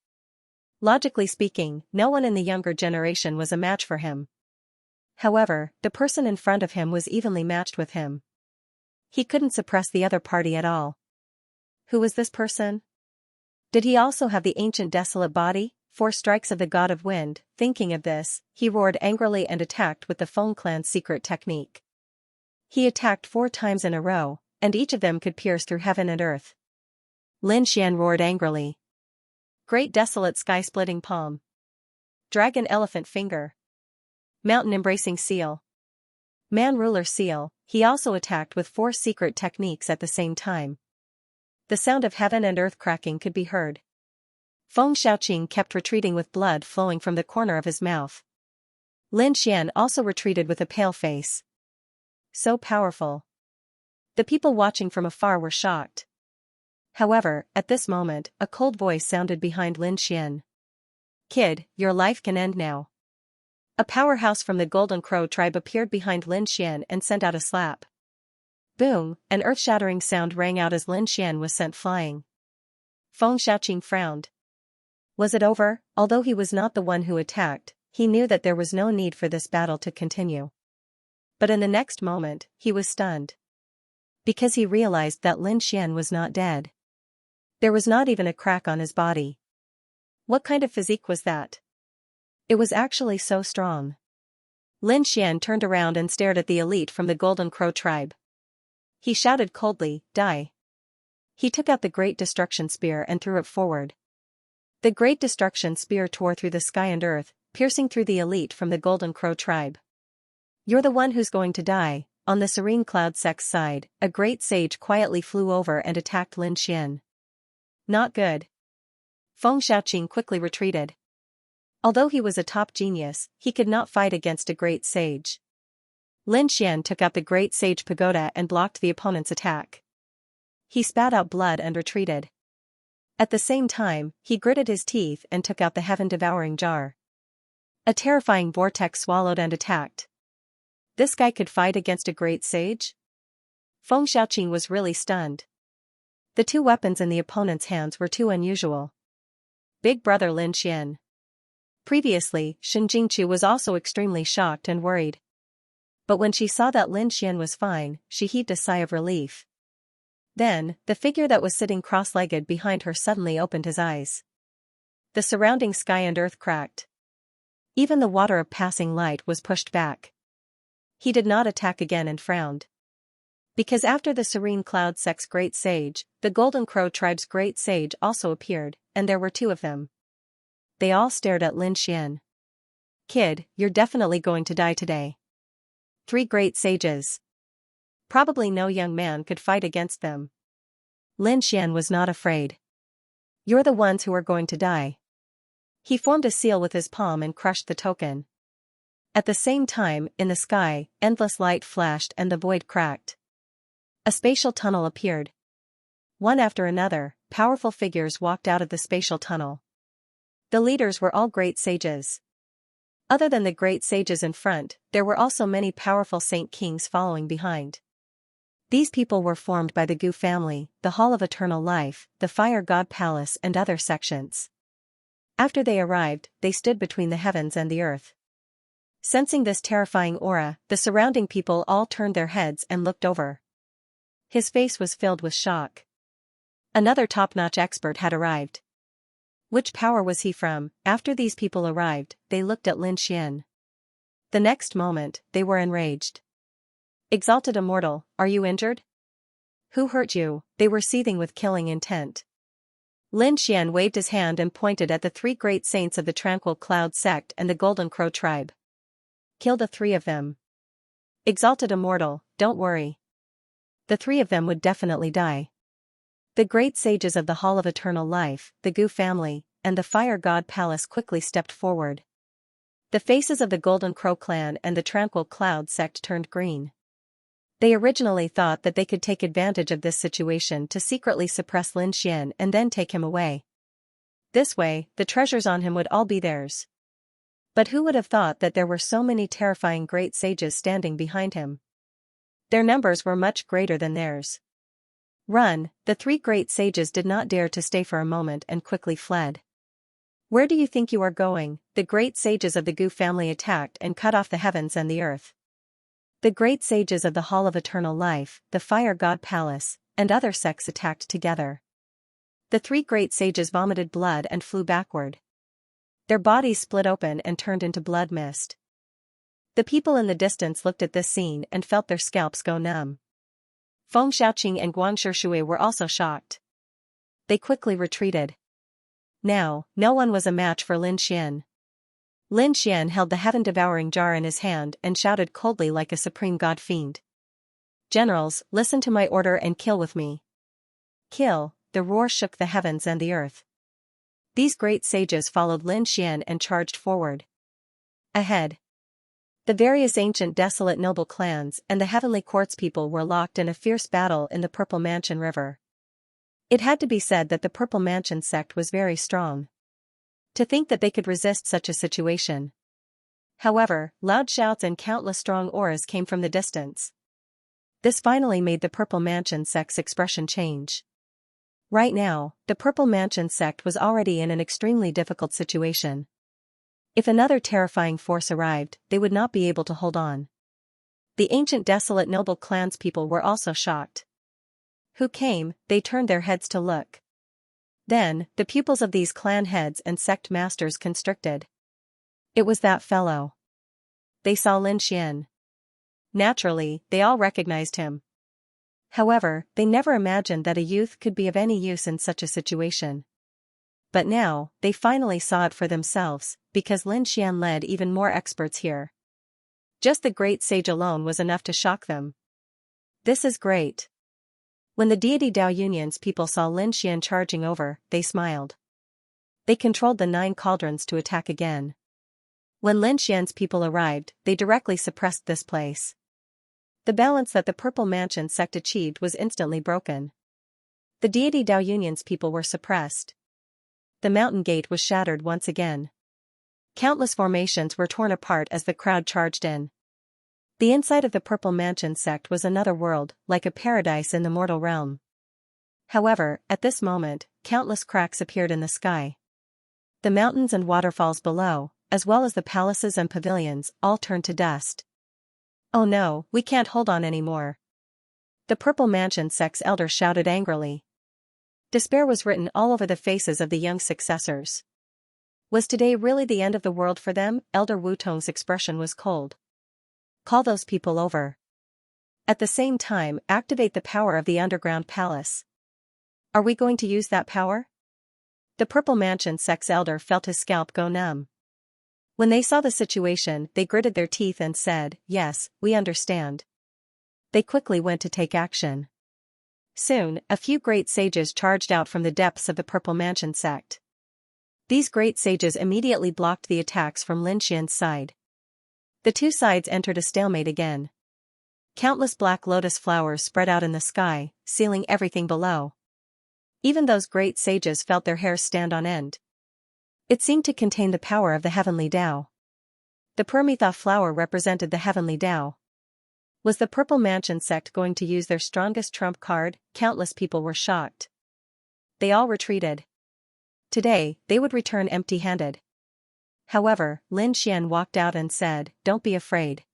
Logically speaking, no one in the younger generation was a match for him. However, the person in front of him was evenly matched with him. He couldn't suppress the other party at all. Who was this person? Did he also have the ancient desolate body? 4 strikes of the god of wind. Thinking of this, he roared angrily and attacked with the Feng clan's secret technique. He attacked 4 times in a row, and each of them could pierce through heaven and earth. Lin Xian roared angrily. Great desolate sky-splitting palm. Dragon elephant finger. Mountain embracing seal. Man ruler seal. He also attacked with 4 secret techniques at the same time. The sound of heaven and earth cracking could be heard. Feng Xiaoqing kept retreating with blood flowing from the corner of his mouth. Lin Xian also retreated with a pale face. So powerful. The people watching from afar were shocked. However, at this moment, a cold voice sounded behind Lin Xian. Kid, your life can end now. A powerhouse from the Golden Crow tribe appeared behind Lin Xian and sent out a slap. Boom, an earth-shattering sound rang out as Lin Xian was sent flying. Feng Xiaoqing frowned. Was it over? Although he was not the one who attacked, he knew that there was no need for this battle to continue. But in the next moment, he was stunned. Because he realized that Lin Xian was not dead. There was not even a crack on his body. What kind of physique was that? It was actually so strong. Lin Xian turned around and stared at the elite from the Golden Crow tribe. He shouted coldly, "Die!" He took out the Great Destruction Spear and threw it forward. The Great Destruction Spear tore through the sky and earth, piercing through the elite from the Golden Crow tribe. You're the one who's going to die. On the Serene Cloud sect's side, a great sage quietly flew over and attacked Lin Xian. Not good. Feng Xiaoqing quickly retreated. Although he was a top genius, he could not fight against a great sage. Lin Xian took out the Great Sage Pagoda and blocked the opponent's attack. He spat out blood and retreated. At the same time, he gritted his teeth and took out the heaven-devouring jar. A terrifying vortex swallowed and attacked. This guy could fight against a great sage? Feng Xiaoqing was really stunned. The 2 weapons in the opponent's hands were too unusual. Big brother Lin Xian. Previously, Shen Jingqiu was also extremely shocked and worried. But when she saw that Lin Xian was fine, she heaved a sigh of relief. Then, the figure that was sitting cross-legged behind her suddenly opened his eyes. The surrounding sky and earth cracked. Even the water of passing light was pushed back. He did not attack again and frowned. Because after the Serene Cloud sect's great sage, the Golden Crow tribe's great sage also appeared, and there were 2 of them. They all stared at Lin Xian. Kid, you're definitely going to die today. 3 great sages. Probably no young man could fight against them. Lin Xian was not afraid. You're the ones who are going to die. He formed a seal with his palm and crushed the token. At the same time, in the sky, endless light flashed and the void cracked. A spatial tunnel appeared. One after another, powerful figures walked out of the spatial tunnel. The leaders were all great sages. Other than the great sages in front, there were also many powerful saint kings following behind. These people were formed by the Gu family, the Hall of Eternal Life, the Fire God Palace and other sections. After they arrived, they stood between the heavens and the earth. Sensing this terrifying aura, the surrounding people all turned their heads and looked over. His face was filled with shock. Another top-notch expert had arrived. Which power was he from? After these people arrived, they looked at Lin Xian. The next moment, they were enraged. Exalted Immortal, are you injured? Who hurt you? They were seething with killing intent. Lin Xian waved his hand and pointed at the 3 great saints of the Tranquil Cloud sect and the Golden Crow tribe. Kill the 3 of them. Exalted Immortal, don't worry. The 3 of them would definitely die. The great sages of the Hall of Eternal Life, the Gu family, and the Fire God Palace quickly stepped forward. The faces of the Golden Crow clan and the Tranquil Cloud sect turned green. They originally thought that they could take advantage of this situation to secretly suppress Lin Xian and then take him away. This way, the treasures on him would all be theirs. But who would have thought that there were so many terrifying great sages standing behind him? Their numbers were much greater than theirs. Run! The 3 great sages did not dare to stay for a moment and quickly fled. Where do you think you are going? The great sages of the Gu family attacked and cut off the heavens and the earth. The great sages of the Hall of Eternal Life, the Fire God Palace, and other sects attacked together. The three great sages vomited blood and flew backward. Their bodies split open and turned into blood mist. The people in the distance looked at this scene and felt their scalps go numb. Feng Xiaoqing and Guang Shishui were also shocked. They quickly retreated. Now, no one was a match for Lin Xian. Lin Xian held the heaven-devouring jar in his hand and shouted coldly like a supreme god fiend. "Generals, listen to my order and kill with me." Kill! The roar shook the heavens and the earth. These great sages followed Lin Xian and charged forward. Ahead, the various ancient desolate noble clans and the heavenly courts people were locked in a fierce battle in the Purple Mansion River. It had to be said that the Purple Mansion sect was very strong. To think that they could resist such a situation. However, loud shouts and countless strong auras came from the distance. This finally made the Purple Mansion sect's expression change. Right now, the Purple Mansion sect was already in an extremely difficult situation. If another terrifying force arrived, they would not be able to hold on. The ancient desolate noble clans people were also shocked. Who came? They turned their heads to look. Then, the pupils of these clan heads and sect masters constricted. It was that fellow. They saw Lin Xian. Naturally, they all recognized him. However, they never imagined that a youth could be of any use in such a situation. But now, they finally saw it for themselves, because Lin Xian led even more experts here. Just the great sage alone was enough to shock them. This is great. When the deity Dao Union's people saw Lin Xian charging over, they smiled. They controlled the 9 cauldrons to attack again. When Lin Xian's people arrived, they directly suppressed this place. The balance that the Purple Mansion sect achieved was instantly broken. The deity Dao Union's people were suppressed. The mountain gate was shattered once again. Countless formations were torn apart as the crowd charged in. The inside of the Purple Mansion sect was another world, like a paradise in the mortal realm. However, at this moment, countless cracks appeared in the sky. The mountains and waterfalls below, as well as the palaces and pavilions, all turned to dust. "Oh no, we can't hold on anymore." The Purple Mansion sect's elder shouted angrily. Despair was written all over the faces of the young successors. Was today really the end of the world for them? Elder Wu Tong's expression was cold. "Call those people over. At the same time, activate the power of the underground palace." "Are we going to use that power?" The Purple Mansion sect's elder felt his scalp go numb. When they saw the situation, they gritted their teeth and said, "Yes, we understand." They quickly went to take action. Soon, a few great sages charged out from the depths of the Purple Mansion sect. These great sages immediately blocked the attacks from Lin Xian's side. The two sides entered a stalemate again. Countless black lotus flowers spread out in the sky, sealing everything below. Even those great sages felt their hairs stand on end. It seemed to contain the power of the heavenly Tao. The Permitha flower represented the heavenly Tao. Was the Purple Mansion sect going to use their strongest trump card? Countless people were shocked. They all retreated. Today, they would return empty-handed. However, Lin Xian walked out and said, "Don't be afraid.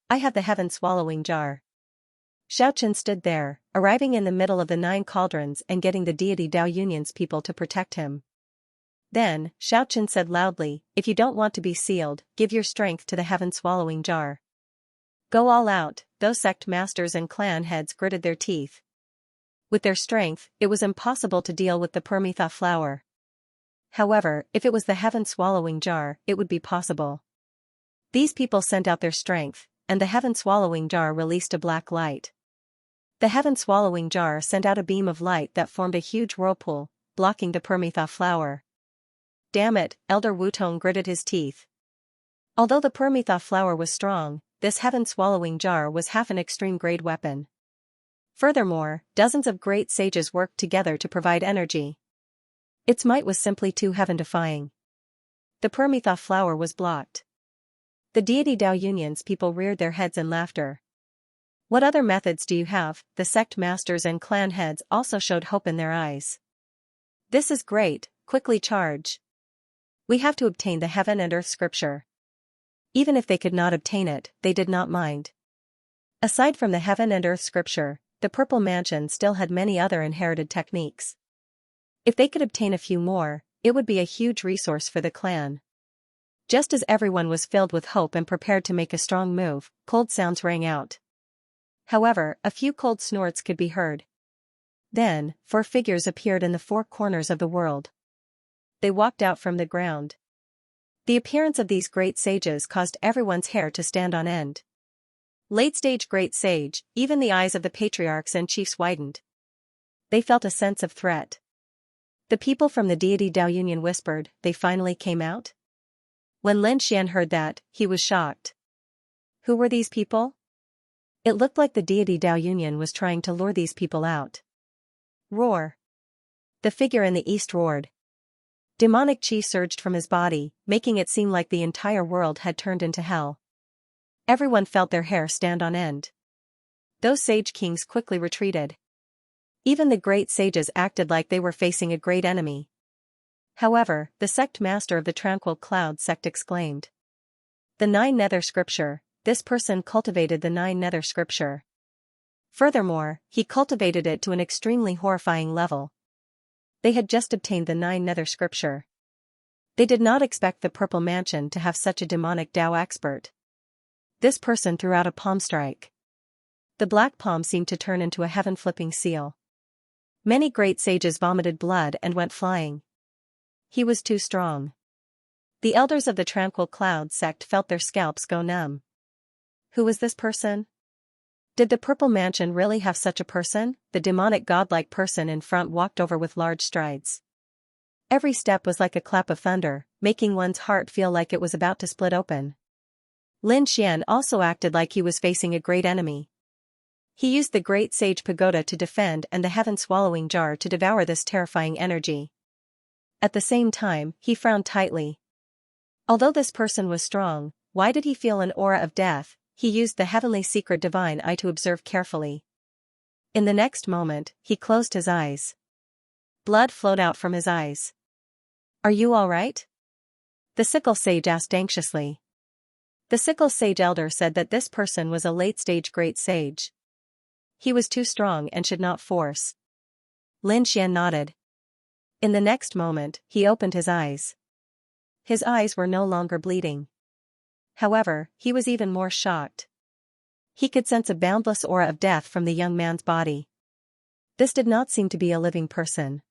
I have the heaven-swallowing jar." Xiaoqin stood there, arriving in the middle of the 9 cauldrons and getting the deity Dao Union's people to protect him. Then, Xiaoqin said loudly, "If you don't want to be sealed, give your strength to the heaven-swallowing jar. Go all out." Those sect masters and clan heads gritted their teeth. With their strength, it was impossible to deal with the Permitha flower. However, if it was the heaven-swallowing jar, it would be possible. These people sent out their strength, and the heaven-swallowing jar released a black light. The heaven-swallowing jar sent out a beam of light that formed a huge whirlpool, blocking the Permitha flower. Damn it, Elder Wutong gritted his teeth. Although the Permitha flower was strong, this heaven-swallowing jar was half an extreme-grade weapon. Furthermore, dozens of great sages worked together to provide energy. Its might was simply too heaven-defying. The Permitha flower was blocked. The deity Dao Union's people reared their heads in laughter. "What other methods do you have?" The sect masters and clan heads also showed hope in their eyes. "This is great, quickly charge." We have to obtain the heaven and earth scripture. Even if they could not obtain it, they did not mind. Aside from the heaven and earth scripture, the Purple Mansion still had many other inherited techniques. If they could obtain a few more, it would be a huge resource for the clan. Just as everyone was filled with hope and prepared to make a strong move, cold sounds rang out. However, a few cold snorts could be heard. Then, 4 figures appeared in the 4 corners of the world. They walked out from the ground. The appearance of these great sages caused everyone's hair to stand on end. Late-stage great sage, even the eyes of the patriarchs and chiefs widened. They felt a sense of threat. The people from the deity Dao Union whispered, "They finally came out?" When Lin Xian heard that, he was shocked. Who were these people? It looked like the deity Dao Union was trying to lure these people out. Roar! The figure in the east roared. Demonic chi surged from his body, making it seem like the entire world had turned into hell. Everyone felt their hair stand on end. Those sage kings quickly retreated. Even the great sages acted like they were facing a great enemy. However, the sect master of the Tranquil Cloud sect exclaimed. The 9 Nether Scripture, this person cultivated the 9 Nether Scripture. Furthermore, he cultivated it to an extremely horrifying level. They had just obtained the 9 Nether Scripture. They did not expect the Purple Mansion to have such a demonic Dao expert. This person threw out a palm strike. The black palm seemed to turn into a heaven-flipping seal. Many great sages vomited blood and went flying. He was too strong. The elders of the Tranquil Cloud sect felt their scalps go numb. Who was this person? Did the Purple Mansion really have such a person? The demonic godlike person in front walked over with large strides. Every step was like a clap of thunder, making one's heart feel like it was about to split open. Lin Xian also acted like he was facing a great enemy. He used the Great Sage Pagoda to defend and the Heaven-Swallowing Jar to devour this terrifying energy. At the same time, he frowned tightly. Although this person was strong, why did he feel an aura of death? He used the Heavenly Secret Divine Eye to observe carefully. In the next moment, he closed his eyes. Blood flowed out from his eyes. Are you all right? The Sickle Sage asked anxiously. The Sickle Sage Elder said that this person was a late-stage great sage. He was too strong and should not force. Lin Xian nodded. In the next moment, he opened his eyes. His eyes were no longer bleeding. However, he was even more shocked. He could sense a boundless aura of death from the young man's body. This did not seem to be a living person.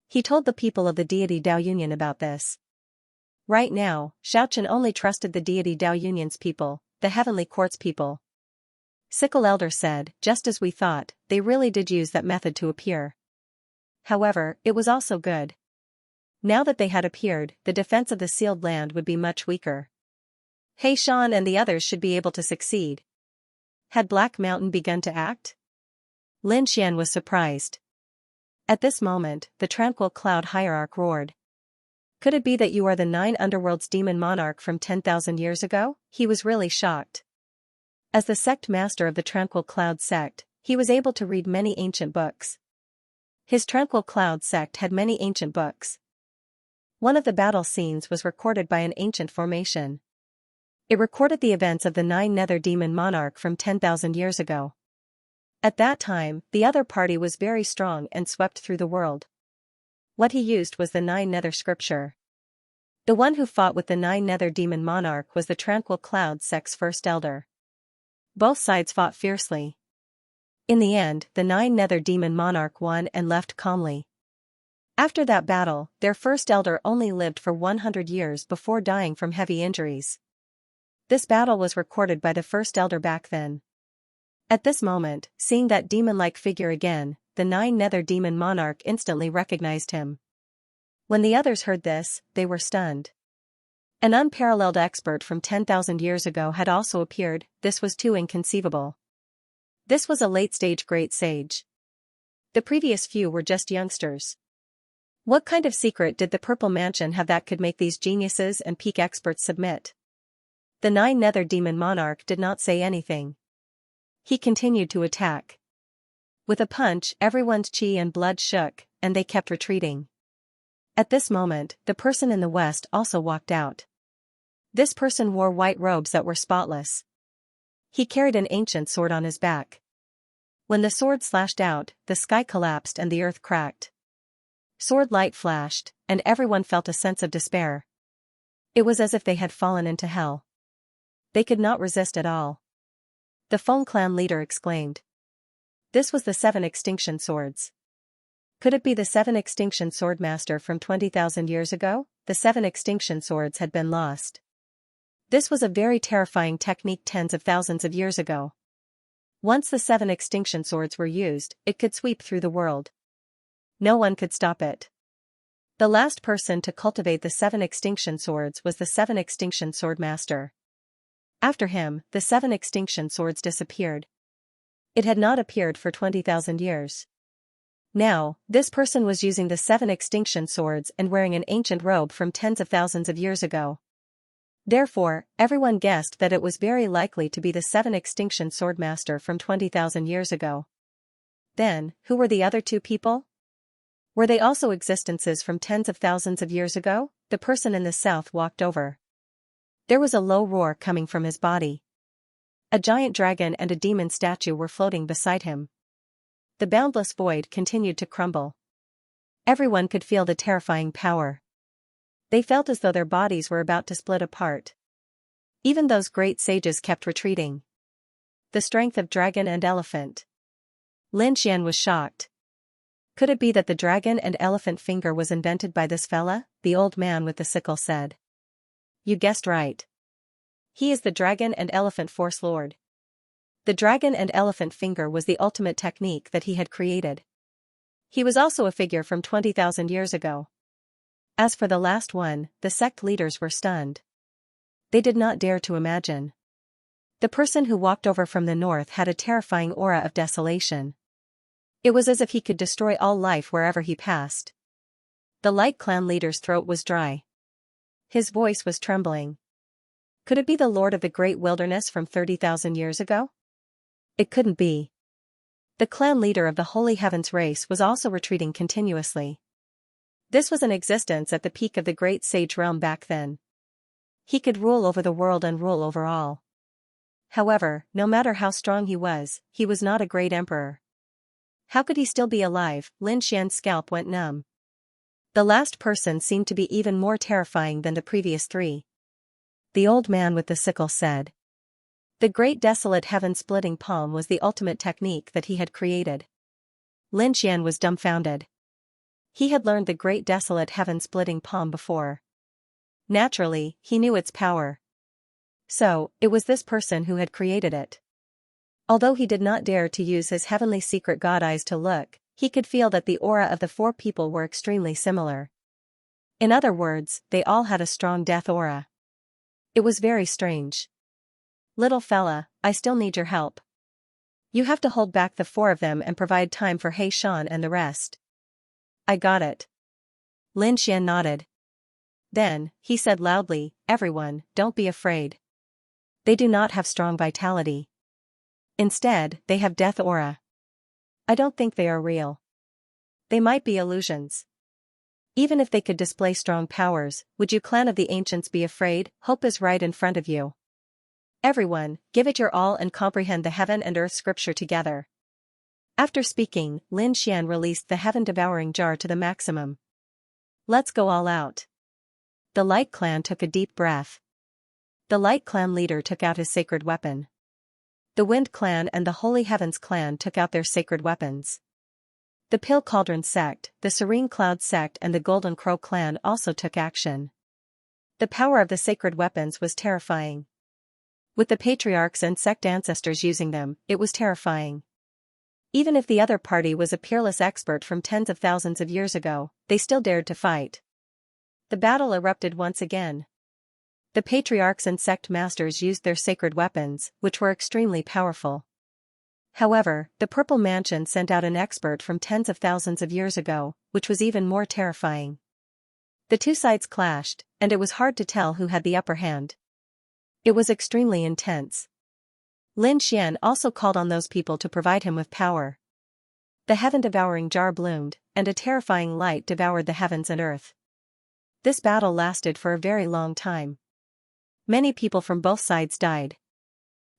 He told the people of the deity Dao Union about this. Right now, Xiaochen only trusted the deity Dao Union's people, the Heavenly Quartz people. Sickle Elder said, just as we thought, they really did use that method to appear. However, it was also good. Now that they had appeared, the defense of the sealed land would be much weaker. He Shan and the others should be able to succeed. Had Black Mountain begun to act? Lin Xian was surprised. At this moment, the Tranquil Cloud Hierarch roared. Could it be that you are the 9 Underworld's demon monarch from 10,000 years ago? He was really shocked. As the sect master of the Tranquil Cloud sect, he was able to read many ancient books. His Tranquil Cloud sect had many ancient books. One of the battle scenes was recorded by an ancient formation. It recorded the events of the 9 Nether Demon Monarch from 10,000 years ago. At that time, the other party was very strong and swept through the world. What he used was the 9 Nether Scripture. The one who fought with the 9 Nether Demon Monarch was the Tranquil Cloud sect's first elder. Both sides fought fiercely. In the end, the 9 Nether Demon Monarch won and left calmly. After that battle, their first elder only lived for 100 years before dying from heavy injuries. This battle was recorded by the first elder back then. At this moment, seeing that demon-like figure again, the 9 Nether Demon Monarch instantly recognized him. When the others heard this, they were stunned. An unparalleled expert from 10,000 years ago had also appeared. This was too inconceivable. This was a late-stage great sage. The previous few were just youngsters. What kind of secret did the Purple Mansion have that could make these geniuses and peak experts submit? The 9 Nether Demon Monarch did not say anything. He continued to attack. With a punch, everyone's chi and blood shook, and they kept retreating. At this moment, the person in the west also walked out. This person wore white robes that were spotless. He carried an ancient sword on his back. When the sword slashed out, the sky collapsed and the earth cracked. Sword light flashed, and everyone felt a sense of despair. It was as if they had fallen into hell. They could not resist at all. The Feng clan leader exclaimed. This was the 7 extinction swords. Could it be the 7 extinction sword master from 20,000 years ago? The 7 extinction swords had been lost. This was a very terrifying technique tens of thousands of years ago. Once the 7 extinction swords were used, it could sweep through the world. No one could stop it. The last person to cultivate the 7 extinction swords was the 7 extinction sword master. After him, the 7 extinction swords disappeared. It had not appeared for 20,000 years. Now, this person was using the 7 extinction swords and wearing an ancient robe from tens of thousands of years ago. Therefore, everyone guessed that it was very likely to be the 7 extinction sword master from 20,000 years ago. Then, who were the other 2 people? Were they also existences from tens of thousands of years ago? The person in the south walked over. There was a low roar coming from his body. A giant dragon and a demon statue were floating beside him. The boundless void continued to crumble. Everyone could feel the terrifying power. They felt as though their bodies were about to split apart. Even those great sages kept retreating. The strength of dragon and elephant. Lin Xian was shocked. Could it be that the dragon and elephant finger was invented by this fella? The old man with the sickle said. You guessed right. He is the dragon and elephant force lord. The dragon and elephant finger was the ultimate technique that he had created. He was also a figure from 20,000 years ago. As for the last one, the sect leaders were stunned. They did not dare to imagine. The person who walked over from the north had a terrifying aura of desolation. It was as if he could destroy all life wherever he passed. The Light Clan leader's throat was dry. His voice was trembling. Could it be the Lord of the Great Wilderness from 30,000 years ago? It couldn't be. The clan leader of the Holy Heavens race was also retreating continuously. This was an existence at the peak of the great sage realm back then. He could rule over the world and rule over all. However, no matter how strong he was not a great emperor. How could he still be alive? Lin Xian's scalp went numb. The last person seemed to be even more terrifying than the previous 3. The old man with the sickle said. The great desolate heaven-splitting palm was the ultimate technique that he had created. Lin Xian was dumbfounded. He had learned the great desolate heaven-splitting palm before. Naturally, he knew its power. So, it was this person who had created it. Although he did not dare to use his heavenly secret god eyes to look, he could feel that the aura of the 4 people were extremely similar. In other words, they all had a strong death aura. It was very strange. Little fella, I still need your help. You have to hold back the 4 of them and provide time for He Shan and the rest. I got it. Lin Xian nodded. Then, he said loudly, everyone, don't be afraid. They do not have strong vitality. Instead, they have death aura. I don't think they are real. They might be illusions. Even if they could display strong powers, would you clan of the ancients be afraid? Hope is right in front of you. Everyone, give it your all and comprehend the heaven and earth scripture together. After speaking, Lin Xian released the heaven-devouring jar to the maximum. Let's go all out. The Light Clan took a deep breath. The Light Clan leader took out his sacred weapon. The Wind Clan and the Holy Heavens Clan took out their sacred weapons. The Pill Cauldron sect, the Serene Cloud sect and the Golden Crow clan also took action. The power of the sacred weapons was terrifying. With the patriarchs and sect ancestors using them, it was terrifying. Even if the other party was a peerless expert from tens of thousands of years ago, they still dared to fight. The battle erupted once again. The patriarchs and sect masters used their sacred weapons, which were extremely powerful. However, the Purple Mansion sent out an expert from tens of thousands of years ago, which was even more terrifying. The 2 sides clashed, and it was hard to tell who had the upper hand. It was extremely intense. Lin Xian also called on those people to provide him with power. The heaven-devouring jar bloomed, and a terrifying light devoured the heavens and earth. This battle lasted for a very long time. Many people from both sides died.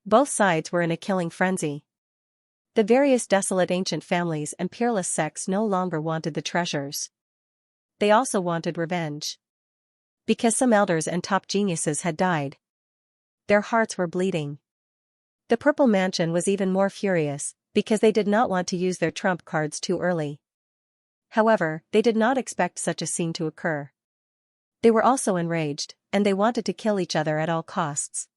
Both sides were in a killing frenzy. The various desolate ancient families and peerless sects no longer wanted the treasures. They also wanted revenge. Because some elders and top geniuses had died. Their hearts were bleeding. The Purple Mansion was even more furious, because they did not want to use their trump cards too early. However, they did not expect such a scene to occur. They were also enraged, and they wanted to kill each other at all costs.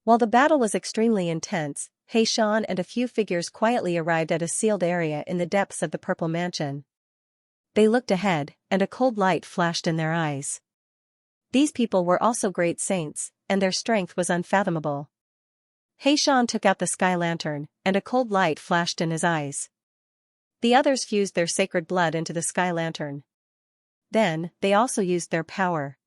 While the battle was extremely intense, Xianxia and a few figures quietly arrived at a sealed area in the depths of the Purple Mansion. They looked ahead, and a cold light flashed in their eyes. These people were also great saints, and their strength was unfathomable. Xianxia took out the sky lantern, and a cold light flashed in his eyes. The others fused their sacred blood into the sky lantern. Then, they also used their power.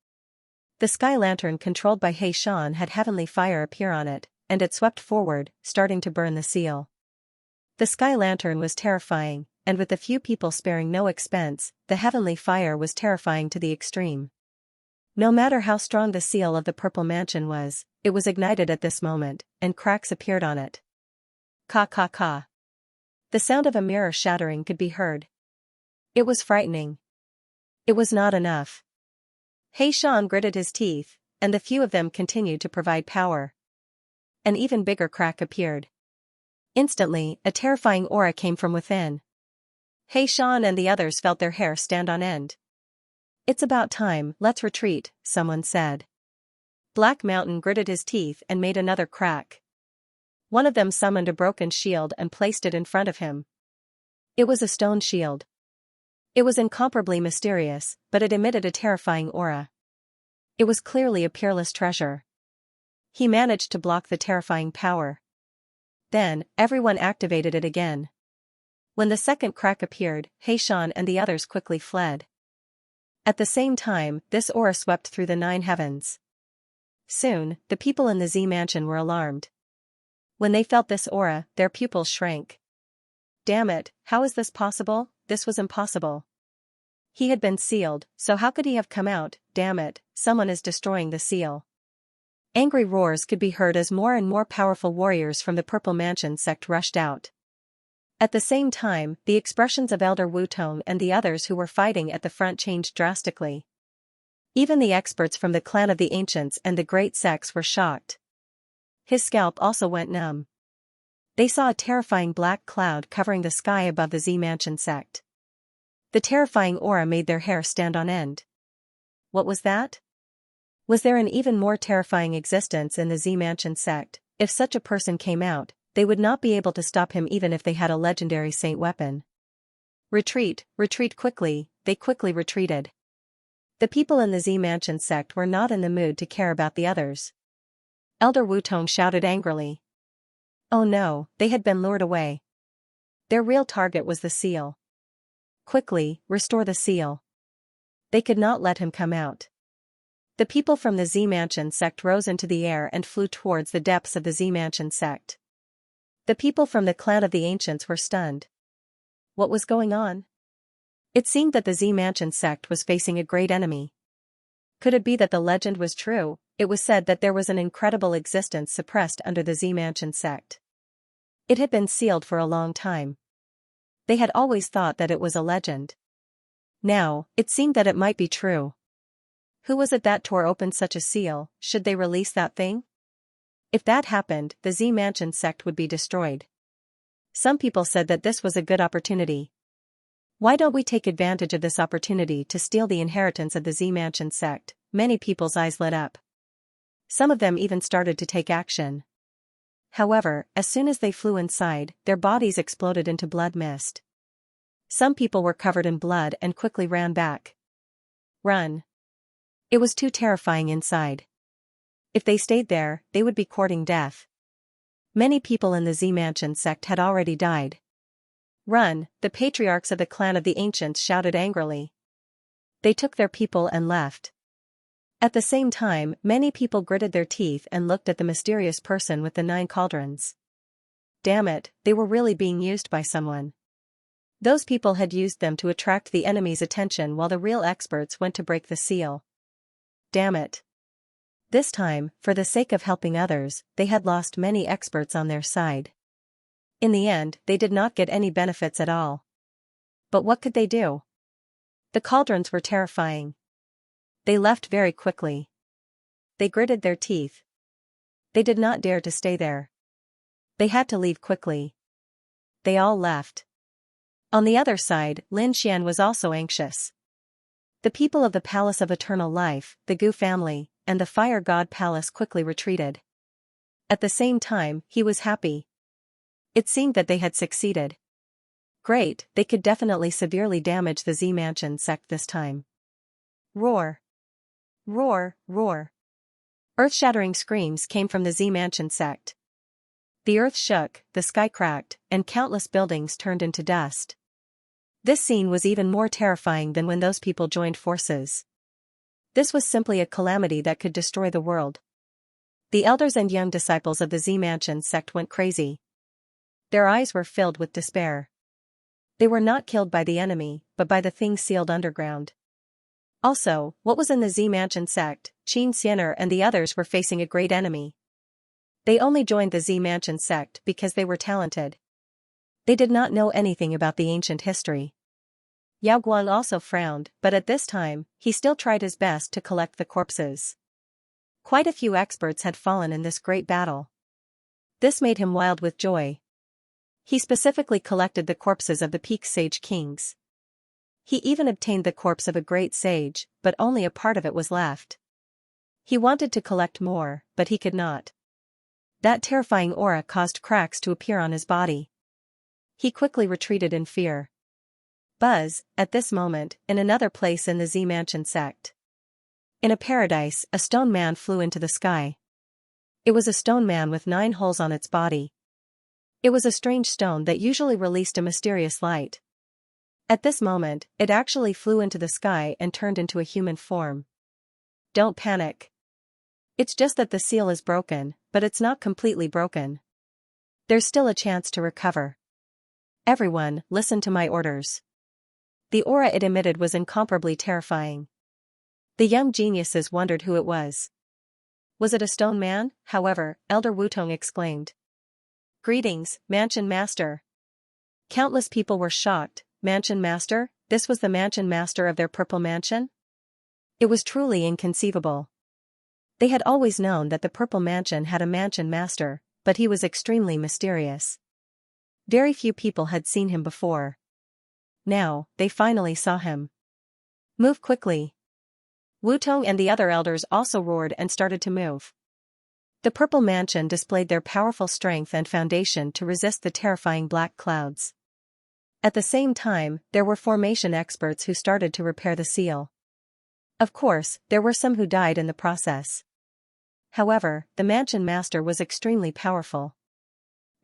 The sky lantern controlled by Xianxia had heavenly fire appear on it, and it swept forward, starting to burn the seal. The sky lantern was terrifying, and with a few people sparing no expense, the heavenly fire was terrifying to the extreme. No matter how strong the seal of the Purple Mansion was, it was ignited at this moment, and cracks appeared on it. Ka ka ka. The sound of a mirror shattering could be heard. It was frightening. It was not enough. Xianxia gritted his teeth, and the few of them continued to provide power. An even bigger crack appeared. Instantly, a terrifying aura came from within. Xianxia and the others felt their hair stand on end. "It's about time, let's retreat," someone said. Black Mountain gritted his teeth and made another crack. One of them summoned a broken shield and placed it in front of him. It was a stone shield. It was incomparably mysterious, but it emitted a terrifying aura. It was clearly a peerless treasure. He managed to block the terrifying power. Then, everyone activated it again. When the second crack appeared, Xianxia and the others quickly fled. At the same time, this aura swept through the 9 heavens. Soon, the people in the Z Mansion were alarmed. When they felt this aura, their pupils shrank. Damn it, how is this possible? This was impossible. He had been sealed, so how could he have come out? Damn it, someone is destroying the seal. Angry roars could be heard as more and more powerful warriors from the Purple Mansion sect rushed out. At the same time, the expressions of Elder Wutong and the others who were fighting at the front changed drastically. Even the experts from the clan of the Ancients and the great sects were shocked. His scalp also went numb. They saw a terrifying black cloud covering the sky above the Z Mansion sect. The terrifying aura made their hair stand on end. What was that? Was there an even more terrifying existence in the Z Mansion sect? If such a person came out, they would not be able to stop him even if they had a legendary saint weapon. Retreat, retreat quickly, they quickly retreated. The people in the Z Mansion sect were not in the mood to care about the others. Elder Wutong shouted angrily. Oh no, they had been lured away. Their real target was the seal. Quickly, restore the seal. They could not let him come out. The people from the Z Mansion sect rose into the air and flew towards the depths of the Z Mansion sect. The people from the clan of the Ancients were stunned. What was going on? It seemed that the Z Mansion sect was facing a great enemy. Could it be that the legend was true? It was said that there was an incredible existence suppressed under the Z Mansion sect. It had been sealed for a long time. They had always thought that it was a legend. Now, it seemed that it might be true. Who was it that tore open such a seal? Should they release that thing? If that happened, the Z Mansion sect would be destroyed. Some people said that this was a good opportunity. Why don't we take advantage of this opportunity to steal the inheritance of the Z Mansion sect? Many people's eyes lit up. Some of them even started to take action. However, as soon as they flew inside, their bodies exploded into blood mist. Some people were covered in blood and quickly ran back. Run. It was too terrifying inside. If they stayed there, they would be courting death. Many people in the Z Mansion sect had already died. Run, the patriarchs of the clan of the Ancients shouted angrily. They took their people and left. At the same time, many people gritted their teeth and looked at the mysterious person with the 9 cauldrons. Damn it, they were really being used by someone. Those people had used them to attract the enemy's attention while the real experts went to break the seal. Damn it. This time, for the sake of helping others, they had lost many experts on their side. In the end, they did not get any benefits at all. But what could they do? The cauldrons were terrifying. They left very quickly. They gritted their teeth. They did not dare to stay there. They had to leave quickly. They all left. On the other side, Lin Xian was also anxious. The people of the Palace of Eternal Life, the Gu family, and the Fire God Palace quickly retreated. At the same time, he was happy. It seemed that they had succeeded. Great, they could definitely severely damage the Z Mansion sect this time. Roar. Roar, roar. Earth-shattering screams came from the Z Mansion sect. The earth shook, the sky cracked, and countless buildings turned into dust. This scene was even more terrifying than when those people joined forces. This was simply a calamity that could destroy the world. The elders and young disciples of the Z Mansion sect went crazy. Their eyes were filled with despair. They were not killed by the enemy, but by the thing sealed underground. Also, what was in the Z Mansion sect, Xianxia and the others were facing a great enemy. They only joined the Z Mansion sect because they were talented. They did not know anything about the ancient history. Yao Guang also frowned, but at this time, he still tried his best to collect the corpses. Quite a few experts had fallen in this great battle. This made him wild with joy. He specifically collected the corpses of the peak sage kings. He even obtained the corpse of a great sage, but only a part of it was left. He wanted to collect more, but he could not. That terrifying aura caused cracks to appear on his body. He quickly retreated in fear. Buzz, at this moment, in another place in the Z Mansion sect. In a paradise, a stone man flew into the sky. It was a stone man with 9 holes on its body. It was a strange stone that usually released a mysterious light. At this moment, it actually flew into the sky and turned into a human form. Don't panic. It's just that the seal is broken, but it's not completely broken. There's still a chance to recover. Everyone, listen to my orders. The aura it emitted was incomparably terrifying. The young geniuses wondered who it was. Was it a stone man? However, Elder Wutong exclaimed. Greetings, Mansion Master. Countless people were shocked. Mansion Master? This was the Mansion Master of their Purple Mansion? It was truly inconceivable. They had always known that the Purple Mansion had a Mansion Master, but he was extremely mysterious. Very few people had seen him before. Now, they finally saw him. Move quickly. Wutong and the other elders also roared and started to move. The Purple Mansion displayed their powerful strength and foundation to resist the terrifying black clouds. At the same time, there were formation experts who started to repair the seal. Of course, there were some who died in the process. However, the Mansion Master was extremely powerful.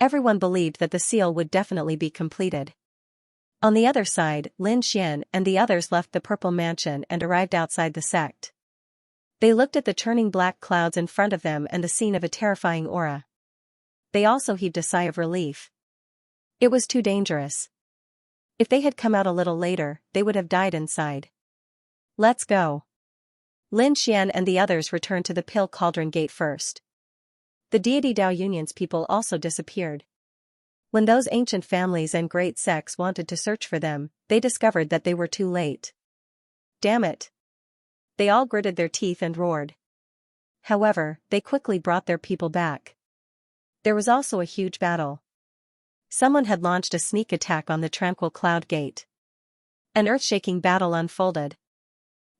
Everyone believed that the seal would definitely be completed. On the other side, Lin Xian and the others left the Purple Mansion and arrived outside the sect. They looked at the churning black clouds in front of them and the scene of a terrifying aura. They also heaved a sigh of relief. It was too dangerous. If they had come out a little later, they would have died inside. Let's go. Lin Xian and the others returned to the Pill Cauldron Gate first. The deity Dao Union's people also disappeared. When those ancient families and great sects wanted to search for them, they discovered that they were too late. Damn it. They all gritted their teeth and roared. However, they quickly brought their people back. There was also a huge battle. Someone had launched a sneak attack on the Tranquil Cloud Gate. An earth-shaking battle unfolded.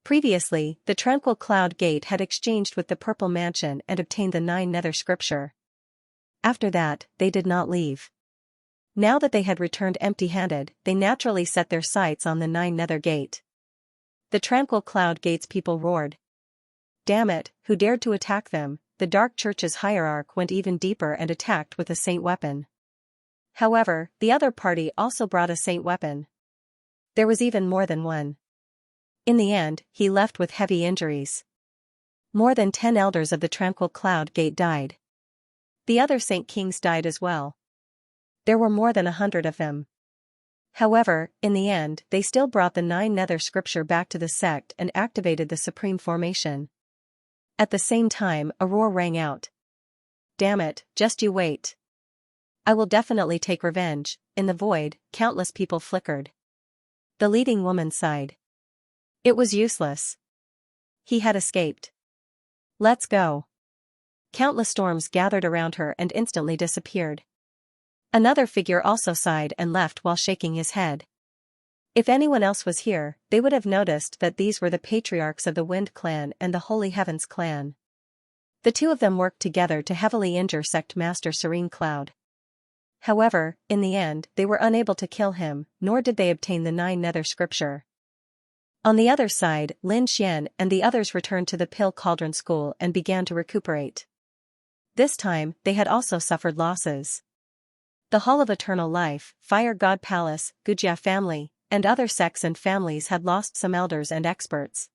Previously, the Tranquil Cloud Gate had exchanged with the Purple Mansion and obtained the 9 Nether Scripture. After that, they did not leave. Now that they had returned empty-handed, they naturally set their sights on the 9 Nether Gate. The Tranquil Cloud Gate's people roared. Damn it, who dared to attack them? The Dark Church's hierarch went even deeper and attacked with a saint weapon. However, the other party also brought a saint weapon. There was even more than one. In the end, he left with heavy injuries. More than 10 elders of the Tranquil Cloud Gate died. The other Saint Kings died as well. There were more than 100 of them. However, in the end, they still brought the 9 nether scripture back to the sect and activated the supreme formation. At the same time, a roar rang out. "Damn it, just you wait. I will definitely take revenge." In the void, countless people flickered. The leading woman sighed. It was useless. He had escaped. "Let's go." Countless storms gathered around her and instantly disappeared. Another figure also sighed and left while shaking his head. If anyone else was here, they would have noticed that these were the patriarchs of the Wind Clan and the Holy Heavens Clan. The two of them worked together to heavily injure Sect Master Serene Cloud. However, in the end, they were unable to kill him, nor did they obtain the 9 nether scripture. On the other side, Lin Xian and the others returned to the Pill Cauldron School and began to recuperate. This time, they had also suffered losses. The Hall of Eternal Life, Fire God Palace, Gujia family, and other sects and families had lost some elders and experts.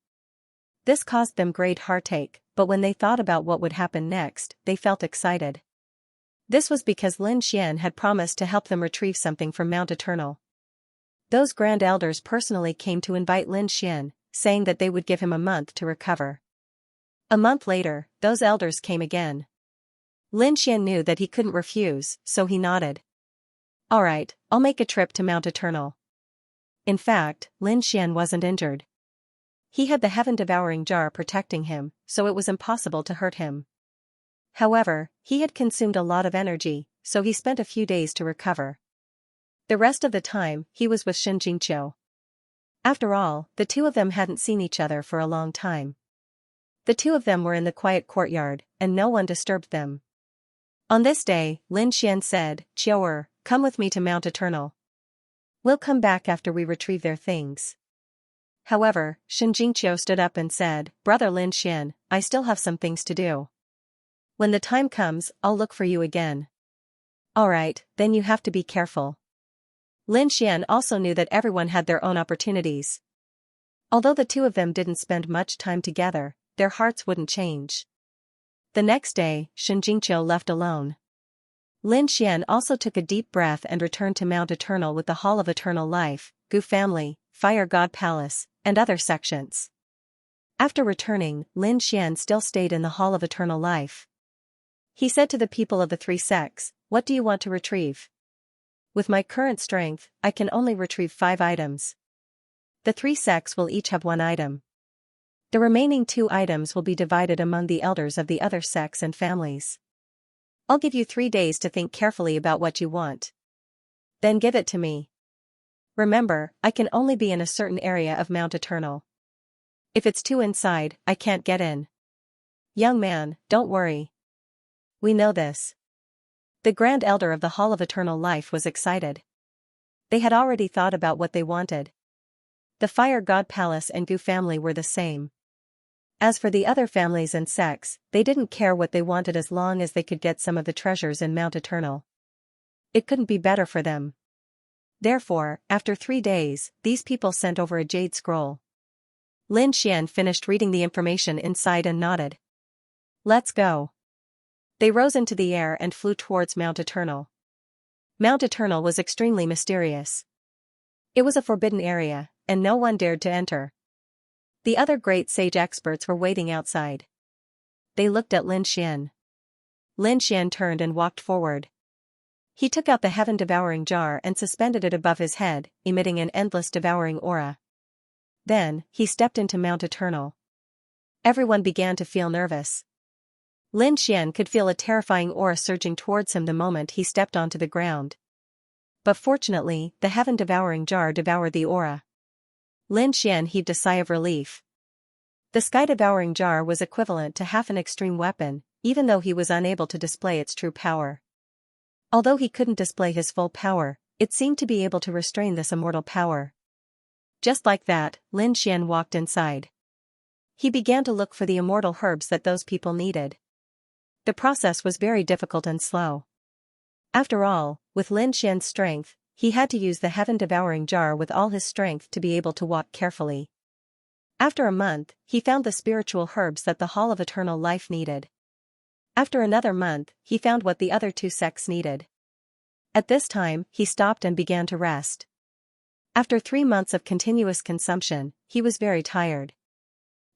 This caused them great heartache, but when they thought about what would happen next, they felt excited. This was because Lin Xian had promised to help them retrieve something from Mount Eternal. Those grand elders personally came to invite Lin Xian, saying that they would give him a month to recover. A month later, those elders came again. Lin Xian knew that he couldn't refuse, so he nodded. "Alright, I'll make a trip to Mount Eternal." In fact, Lin Xian wasn't injured. He had the heaven-devouring jar protecting him, so it was impossible to hurt him. However, he had consumed a lot of energy, so he spent a few days to recover. The rest of the time, he was with Xianxia. After all, the two of them hadn't seen each other for a long time. The two of them were in the quiet courtyard, and no one disturbed them. On this day, Lin Xian said, "Qiu'er, come with me to Mount Eternal. We'll come back after we retrieve their things." However, Xianxia stood up and said, "Brother Lin Xian, I still have some things to do. When the time comes, I'll look for you again." "Alright, then you have to be careful." Lin Xian also knew that everyone had their own opportunities. Although the two of them didn't spend much time together, their hearts wouldn't change. The next day, Xianxia left alone. Lin Xian also took a deep breath and returned to Mount Eternal with the Hall of Eternal Life, Gu family, Fire God Palace, and other sections. After returning, Lin Xian still stayed in the Hall of Eternal Life. He said to the people of the 3 sects, "What do you want to retrieve? With my current strength, I can only retrieve 5 items. The 3 sects will each have 1 item. The remaining 2 items will be divided among the elders of the other sects and families. I'll give you 3 days to think carefully about what you want. Then give it to me. Remember, I can only be in a certain area of Mount Eternal. If it's too inside, I can't get in." "Young man, don't worry. We know this." The Grand Elder of the Hall of Eternal Life was excited. They had already thought about what they wanted. The Fire God Palace and Gu family were the same. As for the other families and sects, they didn't care what they wanted as long as they could get some of the treasures in Mount Eternal. It couldn't be better for them. Therefore, after 3 days, these people sent over a jade scroll. Lin Xian finished reading the information inside and nodded. "Let's go." They rose into the air and flew towards Mount Eternal. Mount Eternal was extremely mysterious. It was a forbidden area, and no one dared to enter. The other great sage experts were waiting outside. They looked at Lin Xian. Lin Xian turned and walked forward. He took out the heaven-devouring jar and suspended it above his head, emitting an endless devouring aura. Then, he stepped into Mount Eternal. Everyone began to feel nervous. Lin Xian could feel a terrifying aura surging towards him the moment he stepped onto the ground. But fortunately, the heaven-devouring jar devoured the aura. Lin Xian heaved a sigh of relief. The sky-devouring jar was equivalent to half an extreme weapon, even though he was unable to display its true power. Although he couldn't display his full power, it seemed to be able to restrain this immortal power. Just like that, Lin Xian walked inside. He began to look for the immortal herbs that those people needed. The process was very difficult and slow. After all, with Lin Xian's strength, he had to use the heaven-devouring jar with all his strength to be able to walk carefully. After a month, he found the spiritual herbs that the Hall of Eternal Life needed. After another month, he found what the other 2 sects needed. At this time, he stopped and began to rest. After 3 months of continuous consumption, he was very tired.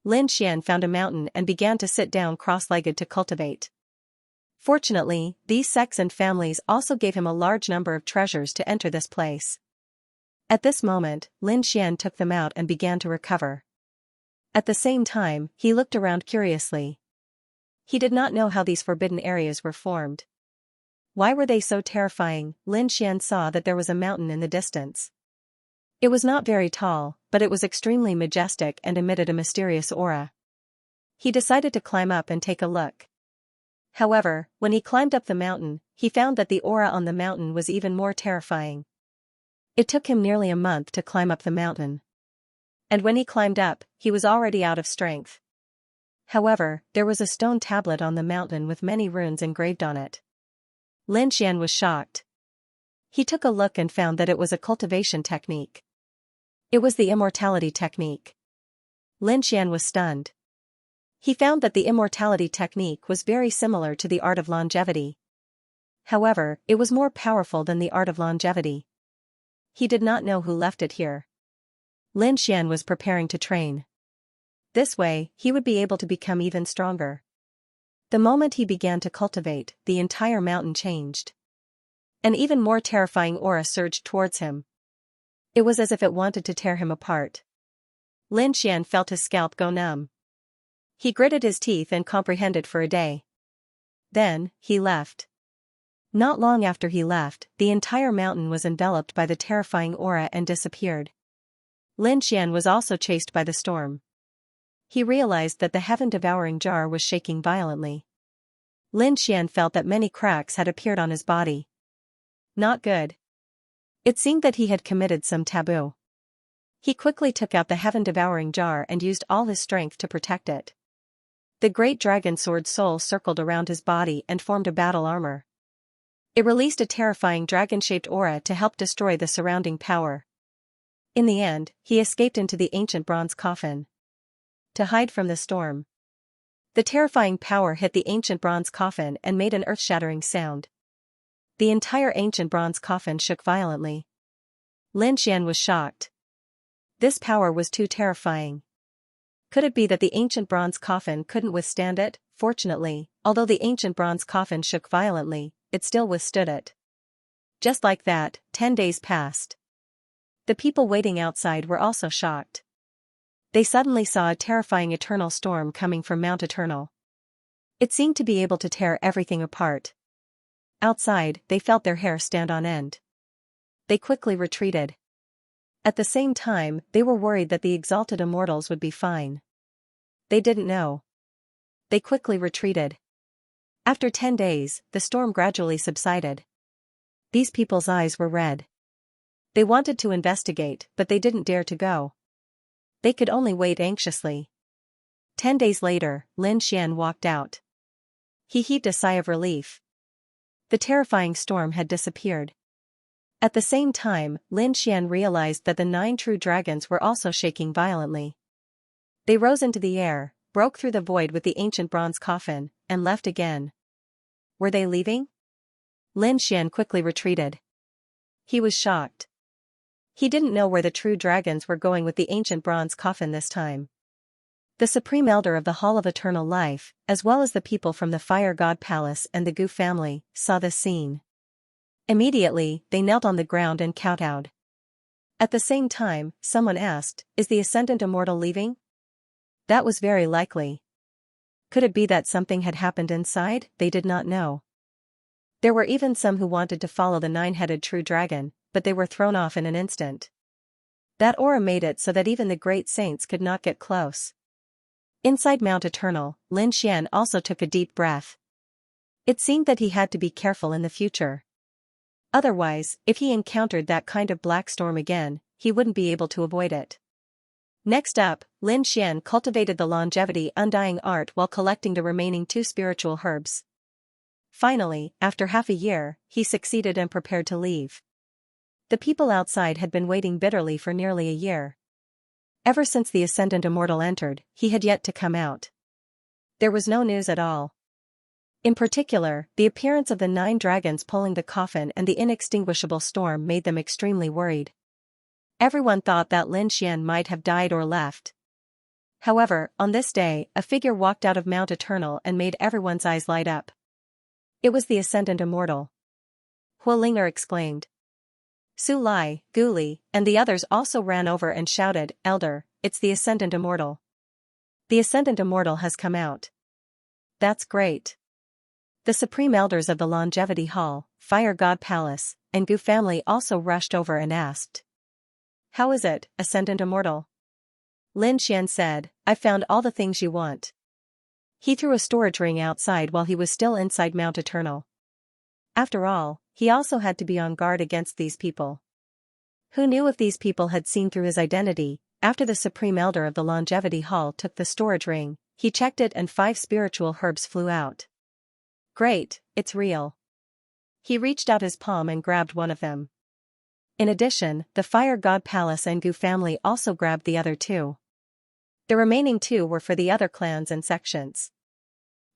Lin Xian found a mountain and began to sit down cross-legged to cultivate. Fortunately, these sects and families also gave him a large number of treasures to enter this place. At this moment, Lin Xian took them out and began to recover. At the same time, he looked around curiously. He did not know how these forbidden areas were formed. Why were they so terrifying? Lin Xian saw that there was a mountain in the distance. It was not very tall, but it was extremely majestic and emitted a mysterious aura. He decided to climb up and take a look. However, when he climbed up the mountain, he found that the aura on the mountain was even more terrifying. It took him nearly a month to climb up the mountain. And when he climbed up, he was already out of strength. However, there was a stone tablet on the mountain with many runes engraved on it. Lin Xian was shocked. He took a look and found that it was a cultivation technique. It was the immortality technique. Lin Xian was stunned. He found that the immortality technique was very similar to the art of longevity. However, it was more powerful than the art of longevity. He did not know who left it here. Lin Xian was preparing to train. This way, he would be able to become even stronger. The moment he began to cultivate, the entire mountain changed. An even more terrifying aura surged towards him. It was as if it wanted to tear him apart. Lin Xian felt his scalp go numb. He gritted his teeth and comprehended for a day. Then, he left. Not long after he left, the entire mountain was enveloped by the terrifying aura and disappeared. Lin Xian was also chased by the storm. He realized that the heaven-devouring jar was shaking violently. Lin Xian felt that many cracks had appeared on his body. Not good. It seemed that he had committed some taboo. He quickly took out the heaven-devouring jar and used all his strength to protect it. The great dragon sword soul circled around his body and formed a battle armor. It released a terrifying dragon-shaped aura to help destroy the surrounding power. In the end, he escaped into the ancient bronze coffin. To hide from the storm. The terrifying power hit the ancient bronze coffin and made an earth-shattering sound. The entire ancient bronze coffin shook violently. Lin Xian was shocked. This power was too terrifying. Could it be that the ancient bronze coffin couldn't withstand it? Fortunately, although the ancient bronze coffin shook violently, it still withstood it. Just like that, 10 days passed. The people waiting outside were also shocked. They suddenly saw a terrifying eternal storm coming from Mount Eternal. It seemed to be able to tear everything apart. Outside, they felt their hair stand on end. They quickly retreated. At the same time, they were worried that the exalted immortals would be fine. They didn't know. They quickly retreated. After 10 days, the storm gradually subsided. These people's eyes were red. They wanted to investigate, but they didn't dare to go. They could only wait anxiously. 10 days later, Lin Xian walked out. He heaved a sigh of relief. The terrifying storm had disappeared. At the same time, Lin Xian realized that the 9 true dragons were also shaking violently. They rose into the air, broke through the void with the ancient bronze coffin, and left again. Were they leaving? Lin Xian quickly retreated. He was shocked. He didn't know where the true dragons were going with the ancient bronze coffin this time. The Supreme Elder of the Hall of Eternal Life, as well as the people from the Fire God Palace and the Gu family, saw this scene. Immediately, they knelt on the ground and kowtowed. At the same time, someone asked, "Is the Ascendant Immortal leaving?" That was very likely. Could it be that something had happened inside? They did not know. There were even some who wanted to follow the 9-headed true dragon, but they were thrown off in an instant. That aura made it so that even the great saints could not get close. Inside Mount Eternal, Lin Xian also took a deep breath. It seemed that he had to be careful in the future. Otherwise, if he encountered that kind of black storm again, he wouldn't be able to avoid it. Next up, Lin Xian cultivated the longevity undying art while collecting the remaining 2 spiritual herbs. Finally, after half a year, he succeeded and prepared to leave. The people outside had been waiting bitterly for nearly a year. Ever since the Ascendant Immortal entered, he had yet to come out. There was no news at all. In particular, the appearance of the 9 dragons pulling the coffin and the inextinguishable storm made them extremely worried. Everyone thought that Lin Xian might have died or left. However, on this day, a figure walked out of Mount Eternal and made everyone's eyes light up. It was the Ascendant Immortal. Huolinger exclaimed. Su Lai, Gu Li, and the others also ran over and shouted, Elder, it's the Ascendant Immortal. The Ascendant Immortal has come out. That's great. The Supreme Elders of the Longevity Hall, Fire God Palace, and Gu family also rushed over and asked. How is it, Ascendant Immortal? Lin Xian said, I found all the things you want. He threw a storage ring outside while he was still inside Mount Eternal. After all, he also had to be on guard against these people. Who knew if these people had seen through his identity? After the Supreme Elder of the Longevity Hall took the storage ring, he checked it and 5 spiritual herbs flew out. Great, it's real. He reached out his palm and grabbed one of them. In addition, the Fire God Palace and Gu family also grabbed the other 2. The remaining 2 were for the other clans and sections.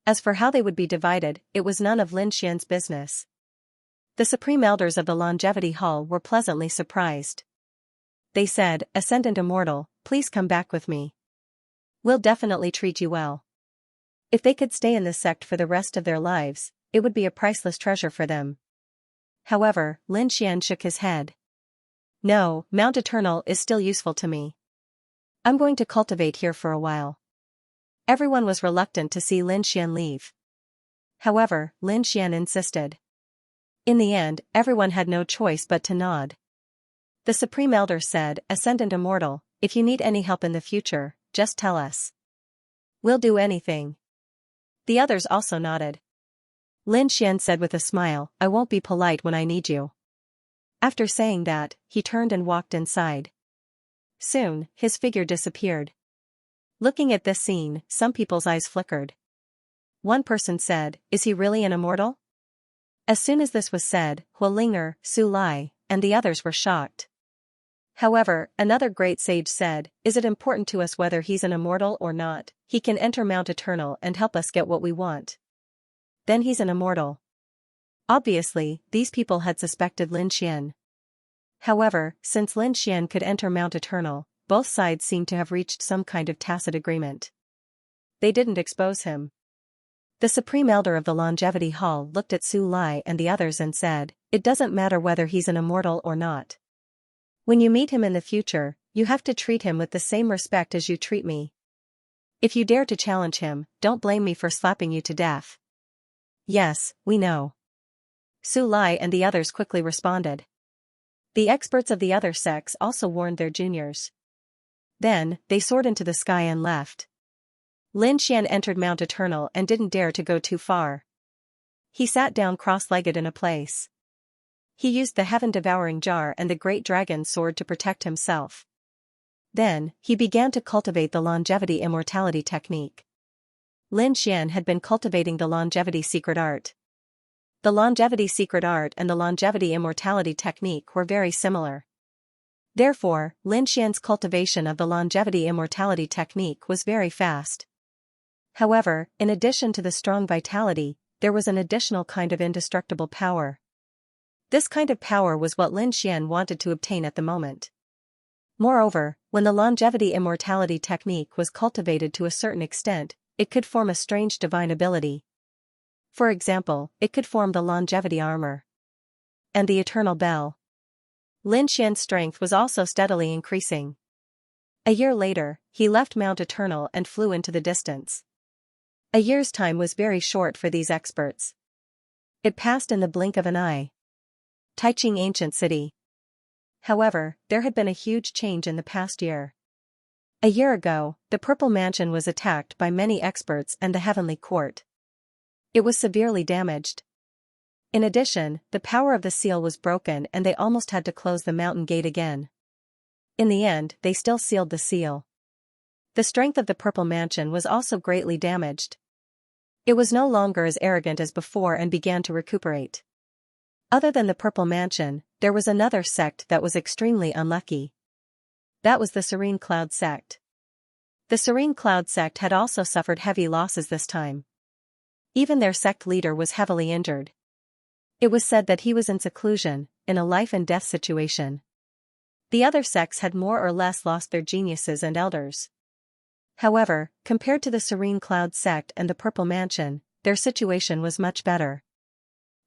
As for how they would be divided, it was none of Lin Xian's business. The Supreme Elders of the Longevity Hall were pleasantly surprised. They said, Ascendant Immortal, please come back with me. We'll definitely treat you well. If they could stay in this sect for the rest of their lives, it would be a priceless treasure for them. However, Lin Xian shook his head. No, Mount Eternal is still useful to me. I'm going to cultivate here for a while. Everyone was reluctant to see Lin Xian leave. However, Lin Xian insisted. In the end, everyone had no choice but to nod. The Supreme Elder said, Ascendant Immortal, if you need any help in the future, just tell us. We'll do anything. The others also nodded. Lin Xian said with a smile, I won't be polite when I need you. After saying that, he turned and walked inside. Soon, his figure disappeared. Looking at this scene, some people's eyes flickered. One person said, Is he really an immortal? As soon as this was said, Huolinger, Su Lai, and the others were shocked. However, another great sage said, Is it important to us whether he's an immortal or not? He can enter Mount Eternal and help us get what we want. Then he's an immortal. Obviously, these people had suspected Lin Xian. However, since Lin Xian could enter Mount Eternal, both sides seemed to have reached some kind of tacit agreement. They didn't expose him. The Supreme Elder of the Longevity Hall looked at Su Lai and the others and said, It doesn't matter whether he's an immortal or not. When you meet him in the future, you have to treat him with the same respect as you treat me. If you dare to challenge him, don't blame me for slapping you to death. Yes, we know. Su Lai and the others quickly responded. The experts of the other sects also warned their juniors. Then, they soared into the sky and left. Lin Xian entered Mount Eternal and didn't dare to go too far. He sat down cross-legged in a place. He used the heaven-devouring jar and the great dragon sword to protect himself. Then, he began to cultivate the longevity immortality technique. Lin Xian had been cultivating the longevity secret art. The longevity secret art and the longevity immortality technique were very similar. Therefore, Lin Xian's cultivation of the longevity immortality technique was very fast. However, in addition to the strong vitality, there was an additional kind of indestructible power. This kind of power was what Lin Xian wanted to obtain at the moment. Moreover, when the longevity immortality technique was cultivated to a certain extent, it could form a strange divine ability. For example, it could form the longevity armor and the eternal bell. Lin Xian's strength was also steadily increasing. A year later, he left Mount Eternal and flew into the distance. A year's time was very short for these experts. It passed in the blink of an eye. Taiching Ancient City. However, there had been a huge change in the past year. A year ago, the Purple Mansion was attacked by many experts and the Heavenly Court. It was severely damaged. In addition, the power of the seal was broken and they almost had to close the mountain gate again. In the end, they still sealed the seal. The strength of the Purple Mansion was also greatly damaged. It was no longer as arrogant as before and began to recuperate. Other than the Purple Mansion, there was another sect that was extremely unlucky. That was the Serene Cloud sect. The Serene Cloud sect had also suffered heavy losses this time. Even their sect leader was heavily injured. It was said that he was in seclusion, in a life-and-death situation. The other sects had more or less lost their geniuses and elders. However, compared to the Serene Cloud sect and the Purple Mansion, their situation was much better.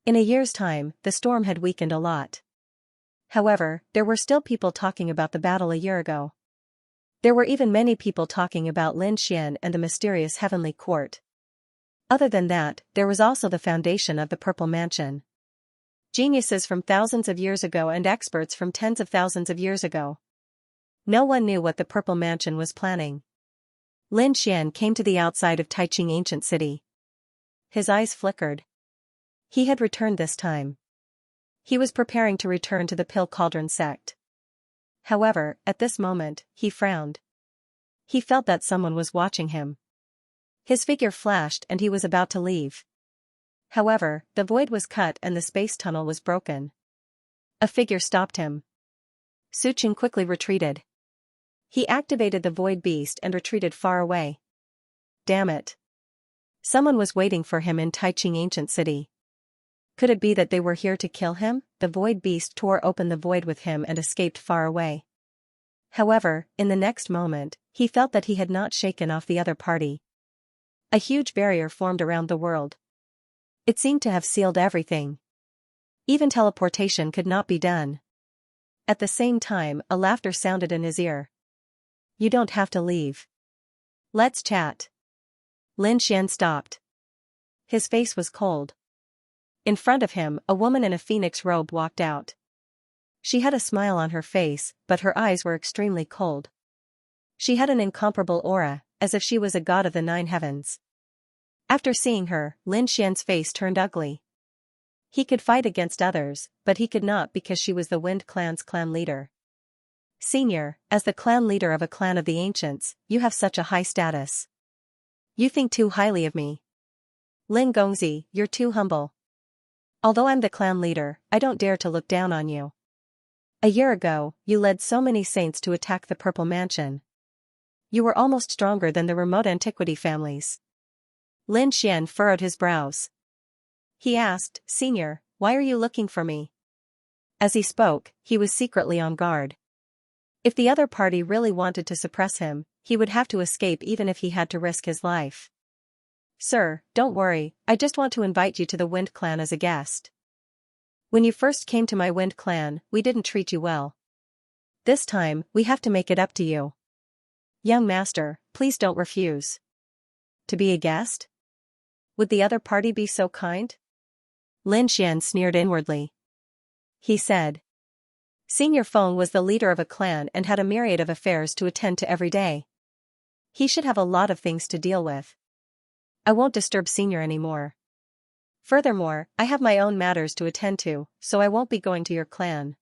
In a year's time, the storm had weakened a lot. However, there were still people talking about the battle a year ago. There were even many people talking about Lin Xian and the mysterious heavenly court. Other than that, there was also the foundation of the Purple Mansion. Geniuses from thousands of years ago and experts from tens of thousands of years ago. No one knew what the Purple Mansion was planning. Lin Xian came to the outside of Taiching Ancient City. His eyes flickered. He had returned this time. He was preparing to return to the Pill Cauldron sect. However, at this moment, he frowned. He felt that someone was watching him. His figure flashed and he was about to leave. However, the void was cut and the space tunnel was broken. A figure stopped him. Suqing quickly retreated. He activated the void beast and retreated far away. Damn it. Someone was waiting for him in Taiching Ancient City. Could it be that they were here to kill him? The void beast tore open the void with him and escaped far away. However, in the next moment, he felt that he had not shaken off the other party. A huge barrier formed around the world. It seemed to have sealed everything. Even teleportation could not be done. At the same time, a laughter sounded in his ear. You don't have to leave. Let's chat. Lin Xian stopped. His face was cold. In front of him, a woman in a phoenix robe walked out. She had a smile on her face, but her eyes were extremely cold. She had an incomparable aura, as if she was a god of the 9 heavens. After seeing her, Lin Xian's face turned ugly. He could fight against others, but he could not because she was the Wind Clan's clan leader. Senior, as the clan leader of a clan of the ancients, you have such a high status. You think too highly of me. Lin Gongzi, you're too humble. Although I'm the clan leader, I don't dare to look down on you. A year ago, you led so many saints to attack the Purple Mansion. You were almost stronger than the remote antiquity families. Lin Xian furrowed his brows. He asked, Senior, why are you looking for me? As he spoke, he was secretly on guard. If the other party really wanted to suppress him, he would have to escape even if he had to risk his life. Sir, don't worry, I just want to invite you to the Wind Clan as a guest. When you first came to my Wind Clan, we didn't treat you well. This time, we have to make it up to you. Young master, please don't refuse. To be a guest? Would the other party be so kind? Lin Xian sneered inwardly. He said. Senior Feng was the leader of a clan and had a myriad of affairs to attend to every day. He should have a lot of things to deal with. I won't disturb Senior anymore. Furthermore, I have my own matters to attend to, so I won't be going to your clan.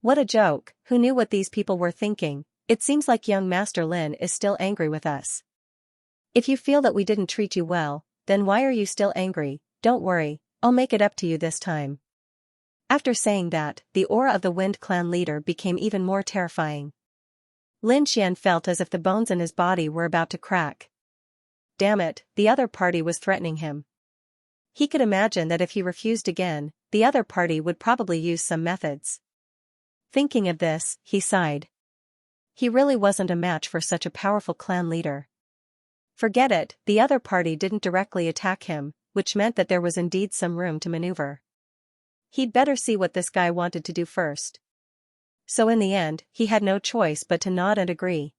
What a joke, who knew what these people were thinking? It seems like young Master Lin is still angry with us. If you feel that we didn't treat you well, then why are you still angry? Don't worry, I'll make it up to you this time. After saying that, the aura of the Wind Clan leader became even more terrifying. Lin Xian felt as if the bones in his body were about to crack. Damn it, the other party was threatening him. He could imagine that if he refused again, the other party would probably use some methods. Thinking of this, he sighed. He really wasn't a match for such a powerful clan leader. Forget it, the other party didn't directly attack him, which meant that there was indeed some room to maneuver. He'd better see what this guy wanted to do first. So in the end, he had no choice but to nod and agree.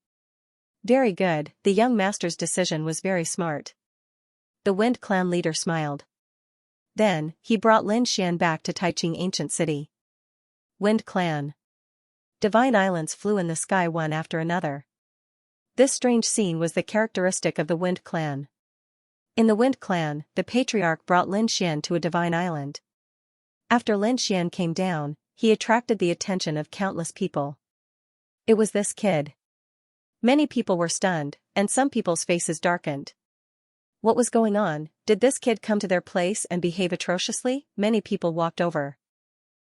Very good, the young master's decision was very smart. The Wind Clan leader smiled. Then, he brought Lin Xian back to Taiching Ancient City. Wind Clan. Divine islands flew in the sky one after another. This strange scene was the characteristic of the Wind Clan. In the Wind Clan, the patriarch brought Lin Xian to a divine island. After Lin Xian came down, he attracted the attention of countless people. It was this kid. Many people were stunned, and some people's faces darkened. What was going on? Did this kid come to their place and behave atrociously? Many people walked over.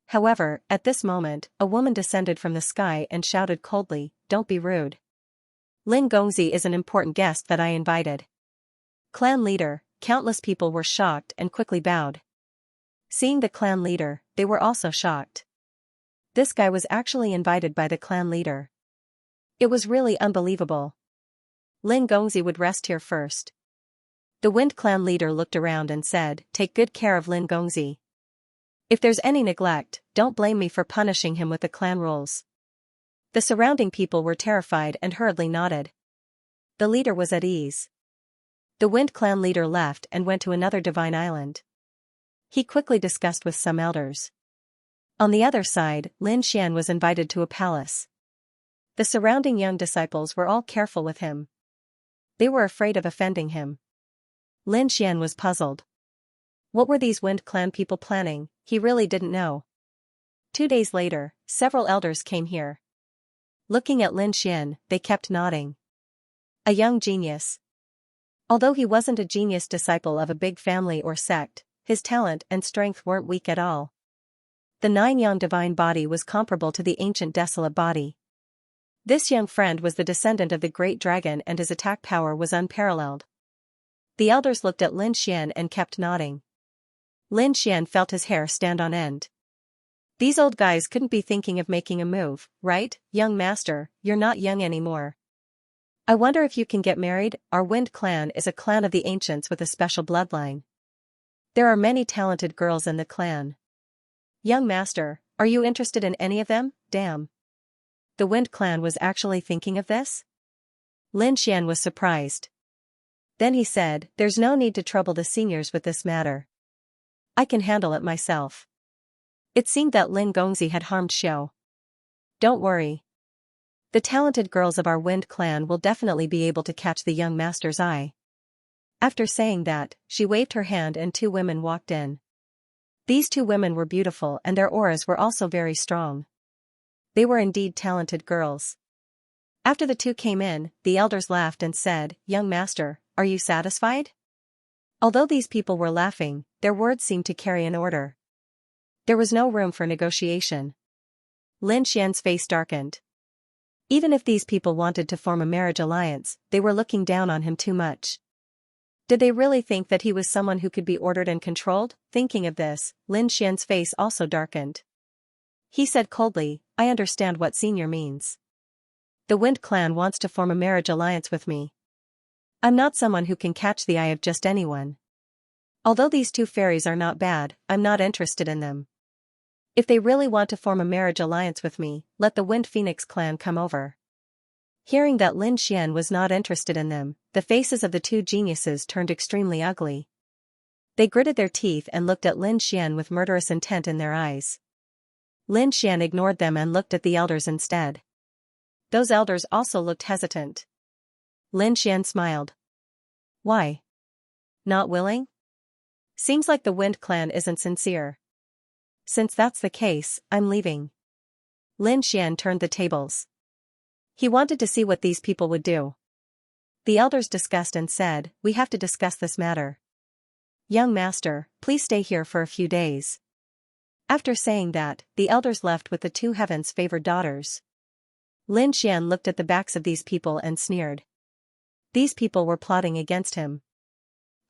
However, at this moment, a woman descended from the sky and shouted coldly, "Don't be rude. Lin Gongzi is an important guest that I invited." Clan leader, countless people were shocked and quickly bowed. Seeing the clan leader, they were also shocked. This guy was actually invited by the clan leader. It was really unbelievable. Lin Gongzi would rest here first. The Wind Clan leader looked around and said, "Take good care of Lin Gongzi. If there's any neglect, don't blame me for punishing him with the clan rules." The surrounding people were terrified and hurriedly nodded. The leader was at ease. The Wind Clan leader left and went to another divine island. He quickly discussed with some elders. On the other side, Lin Xian was invited to a palace. The surrounding young disciples were all careful with him. They were afraid of offending him. Lin Xian was puzzled. What were these Wind Clan people planning? He really didn't know. 2 days later, several elders came here. Looking at Lin Xian, they kept nodding. A young genius. Although he wasn't a genius disciple of a big family or sect, his talent and strength weren't weak at all. The 9-yang divine body was comparable to the ancient desolate body. This young friend was the descendant of the great dragon and his attack power was unparalleled. The elders looked at Lin Xian and kept nodding. Lin Xian felt his hair stand on end. These old guys couldn't be thinking of making a move, right? Young master, you're not young anymore. I wonder if you can get married. Our Wind Clan is a clan of the ancients with a special bloodline. There are many talented girls in the clan. Young master, are you interested in any of them? Damn. The Wind Clan was actually thinking of this? Lin Xian was surprised. Then he said, "There's no need to trouble the seniors with this matter. I can handle it myself." It seemed that Lin Gongzi had harmed Xiao. "Don't worry. The talented girls of our Wind Clan will definitely be able to catch the young master's eye." After saying that, she waved her hand and 2 women walked in. These 2 women were beautiful and their auras were also very strong. They were indeed talented girls. After the 2 came in, the elders laughed and said, "Young master, are you satisfied?" Although these people were laughing, their words seemed to carry an order. There was no room for negotiation. Lin Xian's face darkened. Even if these people wanted to form a marriage alliance, they were looking down on him too much. Did they really think that he was someone who could be ordered and controlled? Thinking of this, Lin Xian's face also darkened. He said coldly, "I understand what senior means. The Wind Clan wants to form a marriage alliance with me. I'm not someone who can catch the eye of just anyone. Although these 2 fairies are not bad, I'm not interested in them. If they really want to form a marriage alliance with me, let the Wind Phoenix clan come over." Hearing that Lin Xian was not interested in them, the faces of the 2 geniuses turned extremely ugly. They gritted their teeth and looked at Lin Xian with murderous intent in their eyes. Lin Xian ignored them and looked at the elders instead. Those elders also looked hesitant. Lin Xian smiled. "Why? Not willing? Seems like the Wind Clan isn't sincere. Since that's the case, I'm leaving." Lin Xian turned the tables. He wanted to see what these people would do. The elders discussed and said, "We have to discuss this matter. Young master, please stay here for a few days." After saying that, the elders left with the 2 heaven's favored daughters. Lin Xian looked at the backs of these people and sneered. These people were plotting against him.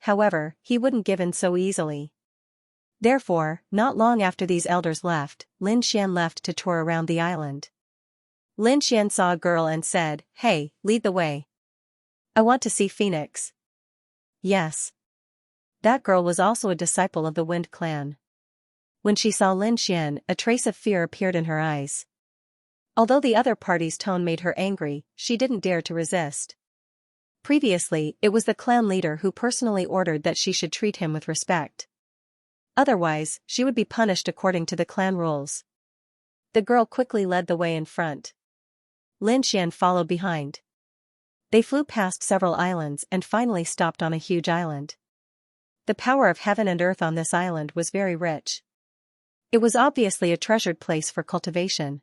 However, he wouldn't give in so easily. Therefore, not long after these elders left, Lin Xian left to tour around the island. Lin Xian saw a girl and said, "Hey, lead the way. I want to see Phoenix." Yes. That girl was also a disciple of the Wind Clan. When she saw Lin Xian, a trace of fear appeared in her eyes. Although the other party's tone made her angry, she didn't dare to resist. Previously, it was the clan leader who personally ordered that she should treat him with respect. Otherwise, she would be punished according to the clan rules. The girl quickly led the way in front. Lin Xian followed behind. They flew past several islands and finally stopped on a huge island. The power of heaven and earth on this island was very rich. It was obviously a treasured place for cultivation.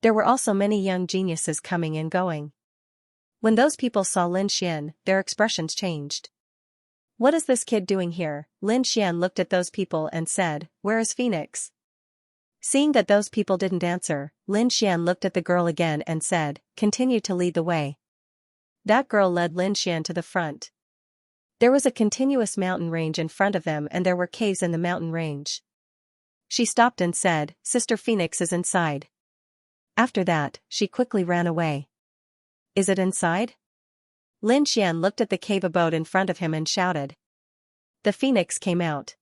There were also many young geniuses coming and going. When those people saw Lin Xian, their expressions changed. "What is this kid doing here?" Lin Xian looked at those people and said, "Where is Phoenix?" Seeing that those people didn't answer, Lin Xian looked at the girl again and said, "Continue to lead the way." That girl led Lin Xian to the front. There was a continuous mountain range in front of them and there were caves in the mountain range. She stopped and said, "Sister Phoenix is inside." After that, she quickly ran away. "Is it inside?" Lin Xian looked at the cave abode in front of him and shouted. The phoenix came out.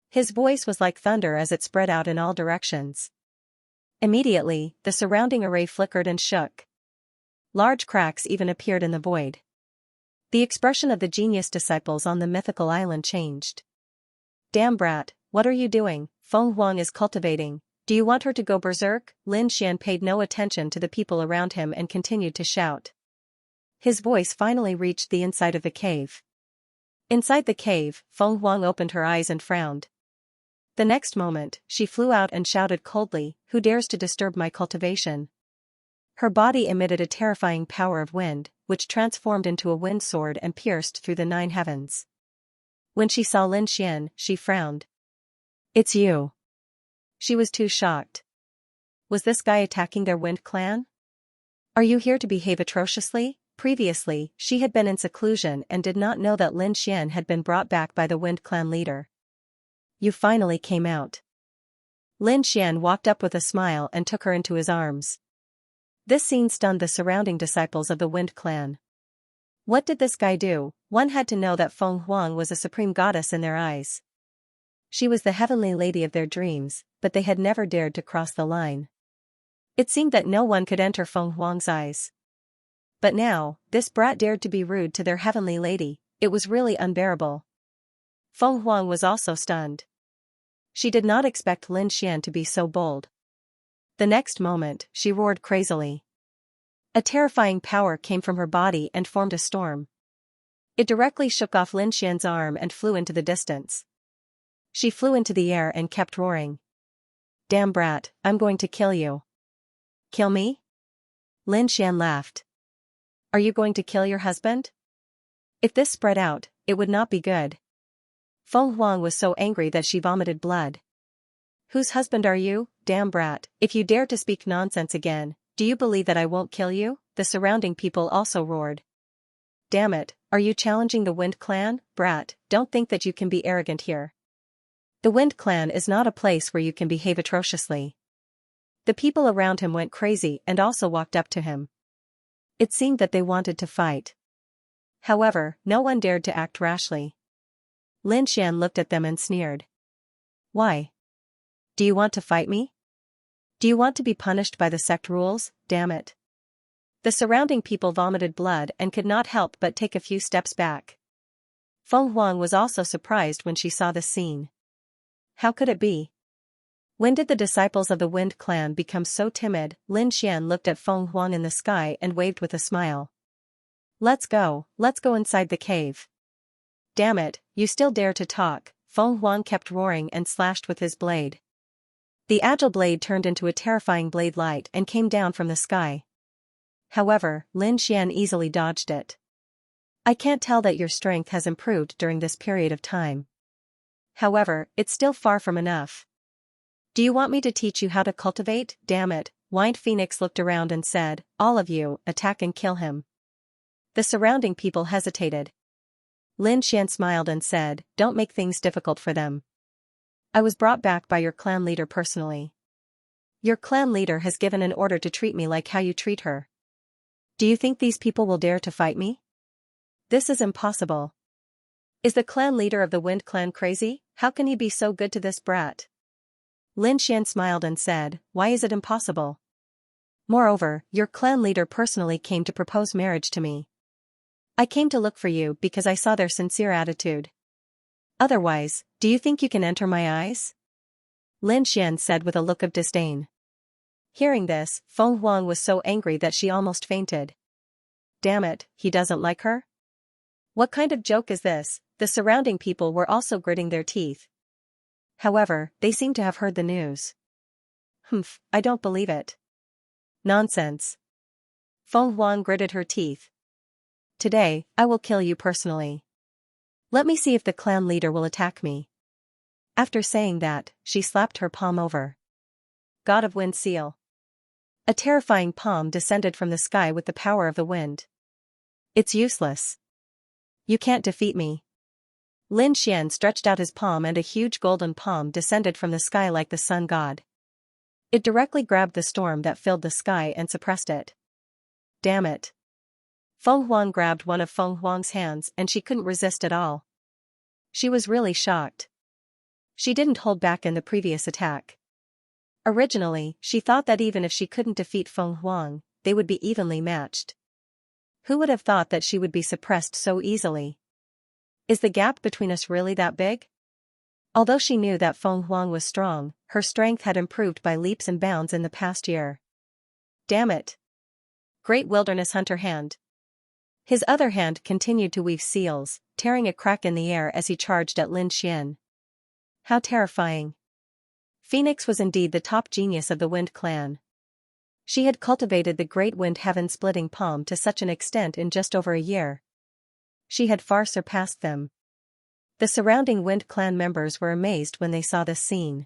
His voice was like thunder as it spread out in all directions. Immediately, the surrounding array flickered and shook. Large cracks even appeared in the void. The expression of the genius disciples on the mythical island changed. "Damn brat, what are you doing? Feng Huang is cultivating. Do you want her to go berserk?" Lin Xian paid no attention to the people around him and continued to shout. His voice finally reached the inside of the cave. Inside the cave, Feng Huang opened her eyes and frowned. The next moment, she flew out and shouted coldly, "Who dares to disturb my cultivation?" Her body emitted a terrifying power of wind, which transformed into a wind sword and pierced through the 9 heavens. When she saw Lin Xian, she frowned. "It's you." She was too shocked. Was this guy attacking their Wind clan? "Are you here to behave atrociously?" Previously, she had been in seclusion and did not know that Lin Xian had been brought back by the Wind clan leader. "You finally came out." Lin Xian walked up with a smile and took her into his arms. This scene stunned the surrounding disciples of the Wind clan. What did this guy do? One had to know that Feng Huang was a supreme goddess in their eyes. She was the heavenly lady of their dreams, but they had never dared to cross the line. It seemed that no one could enter Feng Huang's eyes. But now, this brat dared to be rude to their heavenly lady. It was really unbearable. Feng Huang was also stunned. She did not expect Lin Xian to be so bold. The next moment, she roared crazily. A terrifying power came from her body and formed a storm. It directly shook off Lin Xian's arm and flew into the distance. She flew into the air and kept roaring. "Damn brat, I'm going to kill you." "Kill me?" Lin Xian laughed. "Are you going to kill your husband?" If this spread out, it would not be good. Feng Huang was so angry that she vomited blood. "Whose husband are you, damn brat? If you dare to speak nonsense again, do you believe that I won't kill you?" The surrounding people also roared. "Damn it, are you challenging the Wind clan? Brat, don't think that you can be arrogant here. The Wind clan is not a place where you can behave atrociously." The people around him went crazy and also walked up to him. It seemed that they wanted to fight. However, no one dared to act rashly. Lin Xian looked at them and sneered. "Why? Do you want to fight me? Do you want to be punished by the sect rules? Damn it." The surrounding people vomited blood and could not help but take a few steps back. Feng Huang was also surprised when she saw this scene. How could it be? When did the disciples of the Wind clan become so timid? Lin Xian looked at Feng Huang in the sky and waved with a smile. Let's go inside the cave." "Damn it, you still dare to talk," Feng Huang kept roaring and slashed with his blade. The agile blade turned into a terrifying blade light and came down from the sky. However, Lin Xian easily dodged it. "I can't tell that your strength has improved during this period of time. However, it's still far from enough. Do you want me to teach you how to cultivate? Damn it," Wind Phoenix looked around and said, "All of you, attack and kill him." The surrounding people hesitated. Lin Xian smiled and said, "Don't make things difficult for them. I was brought back by your clan leader personally. Your clan leader has given an order to treat me like how you treat her. Do you think these people will dare to fight me? This is impossible. Is the clan leader of the Wind clan crazy? How can he be so good to this brat?" Lin Xian smiled and said, "Why is it impossible? Moreover, your clan leader personally came to propose marriage to me. I came to look for you because I saw their sincere attitude. Otherwise, do you think you can enter my eyes?" Lin Xian said with a look of disdain. Hearing this, Feng Huang was so angry that she almost fainted. Damn it, he doesn't like her? What kind of joke is this? The surrounding people were also gritting their teeth. However, they seemed to have heard the news. "Humph, I don't believe it." "Nonsense." Feng Huang gritted her teeth. "Today, I will kill you personally. Let me see if the clan leader will attack me." After saying that, she slapped her palm over. God of Wind seal. A terrifying palm descended from the sky with the power of the wind. "It's useless. You can't defeat me." Lin Xian stretched out his palm and a huge golden palm descended from the sky like the sun god. It directly grabbed the storm that filled the sky and suppressed it. Damn it. Feng Huang grabbed one of Feng Huang's hands and she couldn't resist at all. She was really shocked. She didn't hold back in the previous attack. Originally, she thought that even if she couldn't defeat Feng Huang, they would be evenly matched. Who would have thought that she would be suppressed so easily? Is the gap between us really that big? Although she knew that Feng Huang was strong, her strength had improved by leaps and bounds in the past year. Damn it. Great wilderness hunter hand. His other hand continued to weave seals, tearing a crack in the air as he charged at Lin Xian. How terrifying. Phoenix was indeed the top genius of the Wind Clan. She had cultivated the great wind heaven-splitting palm to such an extent in just over a year. She had far surpassed them. The surrounding Wind Clan members were amazed when they saw this scene.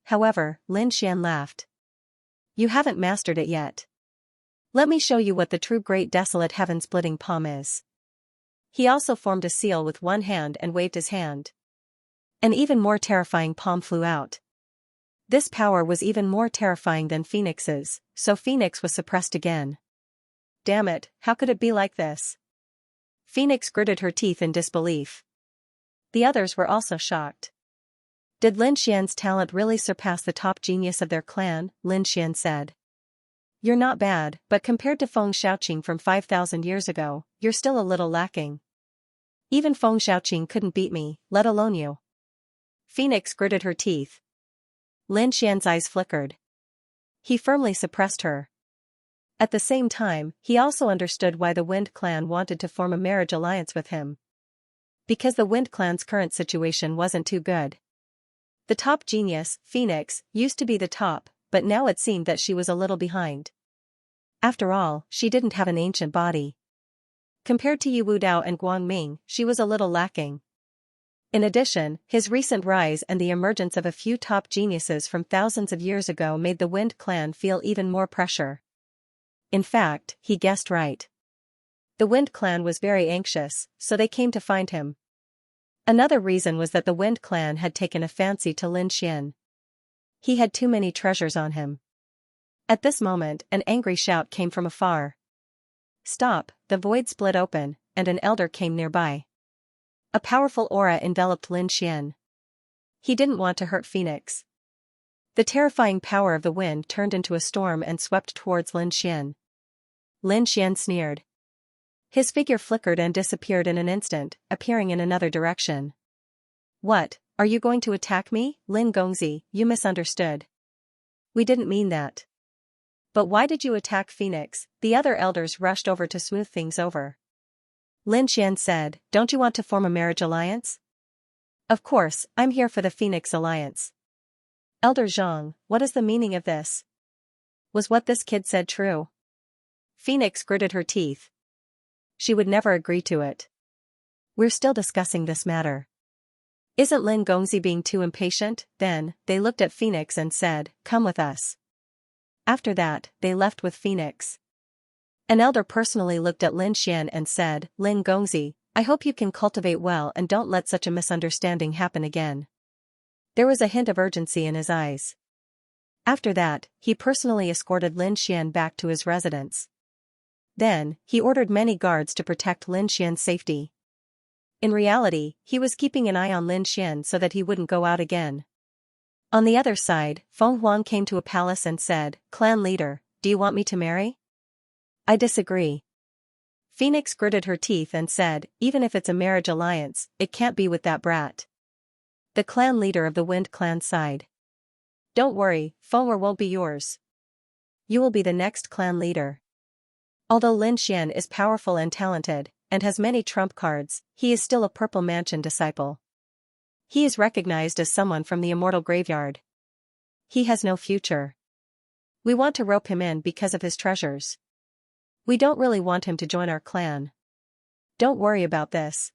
However, Lin Xian laughed. You haven't mastered it yet. Let me show you what the true great desolate heaven-splitting palm is. He also formed a seal with one hand and waved his hand. An even more terrifying palm flew out. This power was even more terrifying than Phoenix's, so Phoenix was suppressed again. Damn it, how could it be like this? Phoenix gritted her teeth in disbelief. The others were also shocked. Did Lin Xian's talent really surpass the top genius of their clan? Lin Xian said. You're not bad, but compared to Feng Xiaoqing from 5,000 years ago, you're still a little lacking. Even Feng Xiaoqing couldn't beat me, let alone you. Phoenix gritted her teeth. Lin Xian's eyes flickered. He firmly suppressed her. At the same time, he also understood why the Wind Clan wanted to form a marriage alliance with him. Because the Wind Clan's current situation wasn't too good. The top genius, Phoenix, used to be the top, but now it seemed that she was a little behind. After all, she didn't have an ancient body. Compared to Yu Wudao and Guangming, she was a little lacking. In addition, his recent rise and the emergence of a few top geniuses from thousands of years ago made the Wind Clan feel even more pressure. In fact, he guessed right. The Wind Clan was very anxious, so they came to find him. Another reason was that the Wind Clan had taken a fancy to Lin Xian. He had too many treasures on him. At this moment, an angry shout came from afar. Stop! The void split open, and an elder came nearby. A powerful aura enveloped Lin Xian. He didn't want to hurt Phoenix. The terrifying power of the wind turned into a storm and swept towards Lin Xian. Lin Xian sneered. His figure flickered and disappeared in an instant, appearing in another direction. What, are you going to attack me? Lin Gongzi, you misunderstood. We didn't mean that. But why did you attack Phoenix? The other elders rushed over to smooth things over. Lin Xian said, don't you want to form a marriage alliance? Of course, I'm here for the Phoenix Alliance. Elder Zhang, what is the meaning of this? Was what this kid said true? Phoenix gritted her teeth. She would never agree to it. We're still discussing this matter. Isn't Lin Gongzi being too impatient? Then, they looked at Phoenix and said, come with us. After that, they left with Phoenix. An elder personally looked at Lin Xian and said, Lin Gongzi, I hope you can cultivate well and don't let such a misunderstanding happen again. There was a hint of urgency in his eyes. After that, he personally escorted Lin Xian back to his residence. Then, he ordered many guards to protect Lin Xian's safety. In reality, he was keeping an eye on Lin Xian so that he wouldn't go out again. On the other side, Feng Huang came to a palace and said, Clan leader, do you want me to marry? I disagree. Phoenix gritted her teeth and said, even if it's a marriage alliance, it can't be with that brat. The clan leader of the Wind Clan sighed. Don't worry, Feng won't be yours. You will be the next clan leader. Although Lin Xian is powerful and talented, and has many trump cards, he is still a Purple Mansion disciple. He is recognized as someone from the immortal graveyard. He has no future. We want to rope him in because of his treasures. We don't really want him to join our clan. Don't worry about this.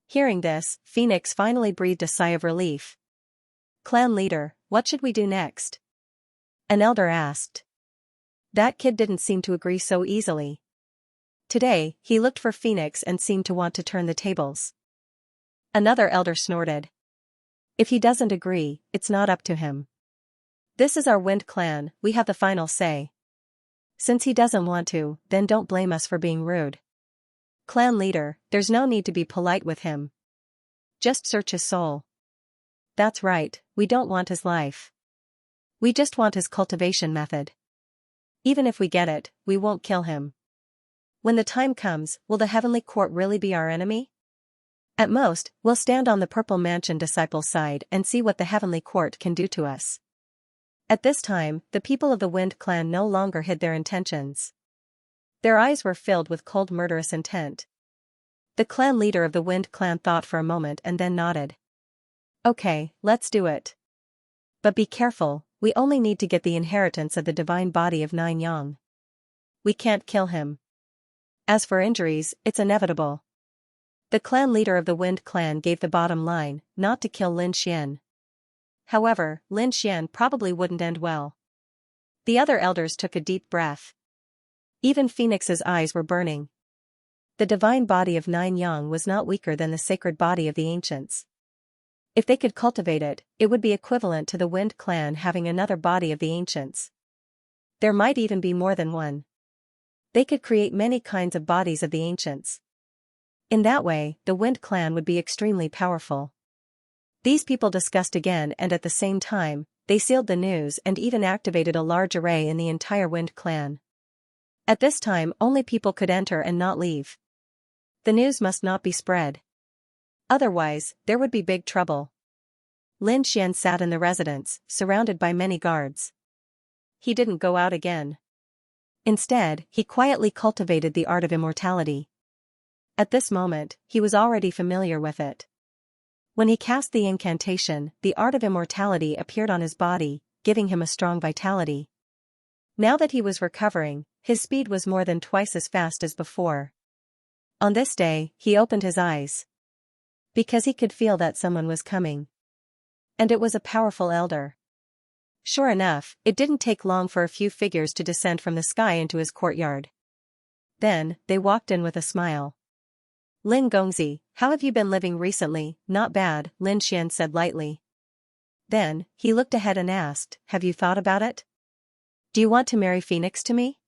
Hearing this, Phoenix finally breathed a sigh of relief. Clan leader, what should we do next? An elder asked. That kid didn't seem to agree so easily. Today, he looked for Phoenix and seemed to want to turn the tables. Another elder snorted. If he doesn't agree, it's not up to him. This is our Wind clan, we have the final say. Since he doesn't want to, then don't blame us for being rude. Clan leader, there's no need to be polite with him. Just search his soul. That's right, we don't want his life. We just want his cultivation method. Even if we get it, we won't kill him. When the time comes, will the heavenly court really be our enemy? At most, we'll stand on the Purple Mansion disciples' side and see what the heavenly court can do to us. At this time, the people of the Wind clan no longer hid their intentions. Their eyes were filled with cold murderous intent. The clan leader of the Wind clan thought for a moment and then nodded. Okay, let's do it. But be careful, we only need to get the inheritance of the divine body of Nine Yang. We can't kill him. As for injuries, it's inevitable. The clan leader of the Wind clan gave the bottom line, not to kill Lin Xian. However, Lin Xian probably wouldn't end well. The other elders took a deep breath. Even Phoenix's eyes were burning. The divine body of Nine Yang was not weaker than the sacred body of the ancients. If they could cultivate it, it would be equivalent to the Wind clan having another body of the ancients. There might even be more than one. They could create many kinds of bodies of the ancients. In that way, the Wind clan would be extremely powerful. These people discussed again, and at the same time, they sealed the news and even activated a large array in the entire Wind clan. At this time, only people could enter and not leave. The news must not be spread. Otherwise, there would be big trouble. Lin Xian sat in the residence, surrounded by many guards. He didn't go out again. Instead, he quietly cultivated the art of immortality. At this moment, he was already familiar with it. When he cast the incantation, the art of immortality appeared on his body, giving him a strong vitality. Now that he was recovering, his speed was more than twice as fast as before. On this day, he opened his eyes. Because he could feel that someone was coming. And it was a powerful elder. Sure enough, it didn't take long for a few figures to descend from the sky into his courtyard. Then, they walked in with a smile. Lin Gongzi, how have you been living recently? Not bad, Lin Xian said lightly. Then, he looked ahead and asked, have you thought about it? Do you want to marry Phoenix to me?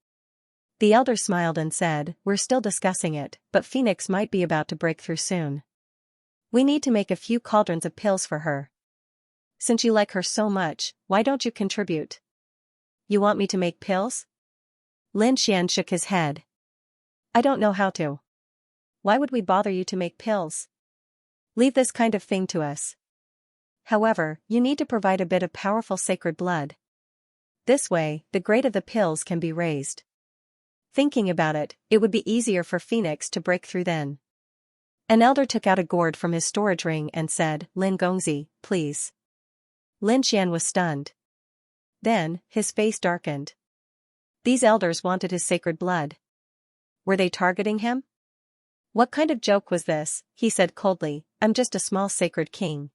The elder smiled and said, we're still discussing it, but Phoenix might be about to break through soon. We need to make a few cauldrons of pills for her. Since you like her so much, why don't you contribute? You want me to make pills? Lin Xian shook his head. I don't know how to. Why would we bother you to make pills? Leave this kind of thing to us. However, you need to provide a bit of powerful sacred blood. This way, the grade of the pills can be raised. Thinking about it, it would be easier for Phoenix to break through then. An elder took out a gourd from his storage ring and said, Lin Gongzi, please. Lin Xian was stunned. Then, his face darkened. These elders wanted his sacred blood. Were they targeting him? What kind of joke was this? He said coldly, I'm just a small sacred king.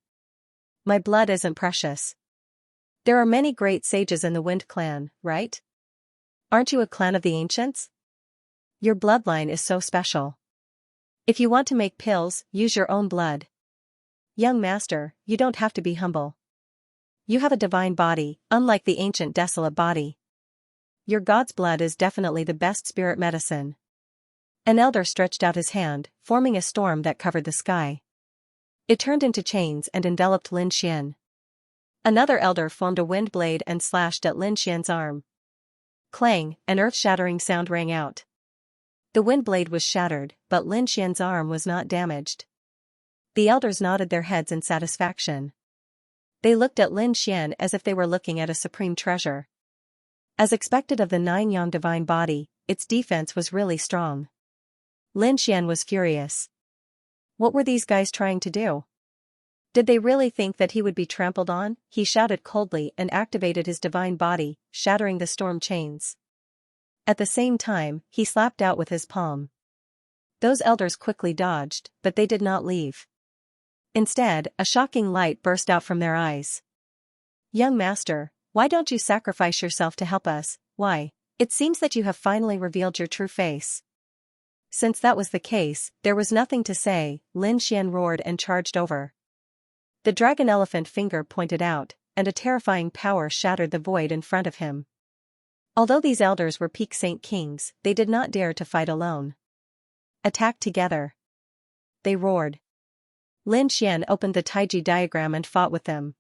My blood isn't precious. There are many great sages in the Wind clan, right? Aren't you a clan of the ancients? Your bloodline is so special. If you want to make pills, use your own blood. Young master, you don't have to be humble. You have a divine body, unlike the ancient desolate body. Your god's blood is definitely the best spirit medicine. An elder stretched out his hand, forming a storm that covered the sky. It turned into chains and enveloped Lin Xian. Another elder formed a wind blade and slashed at Lin Xian's arm. Clang, an earth-shattering sound rang out. The wind blade was shattered, but Lin Xian's arm was not damaged. The elders nodded their heads in satisfaction. They looked at Lin Xian as if they were looking at a supreme treasure. As expected of the Nine Yang divine body, its defense was really strong. Lin Xian was furious. What were these guys trying to do? Did they really think that he would be trampled on? He shouted coldly and activated his divine body, shattering the storm chains. At the same time, he slapped out with his palm. Those elders quickly dodged, but they did not leave. Instead, a shocking light burst out from their eyes. Young master, why don't you sacrifice yourself to help us? Why? It seems that you have finally revealed your true face. Since that was the case, there was nothing to say. Lin Xian roared and charged over. The dragon elephant finger pointed out, and a terrifying power shattered the void in front of him. Although these elders were peak saint kings, they did not dare to fight alone. Attack together, they roared. Lin Xian opened the Taiji diagram and fought with them.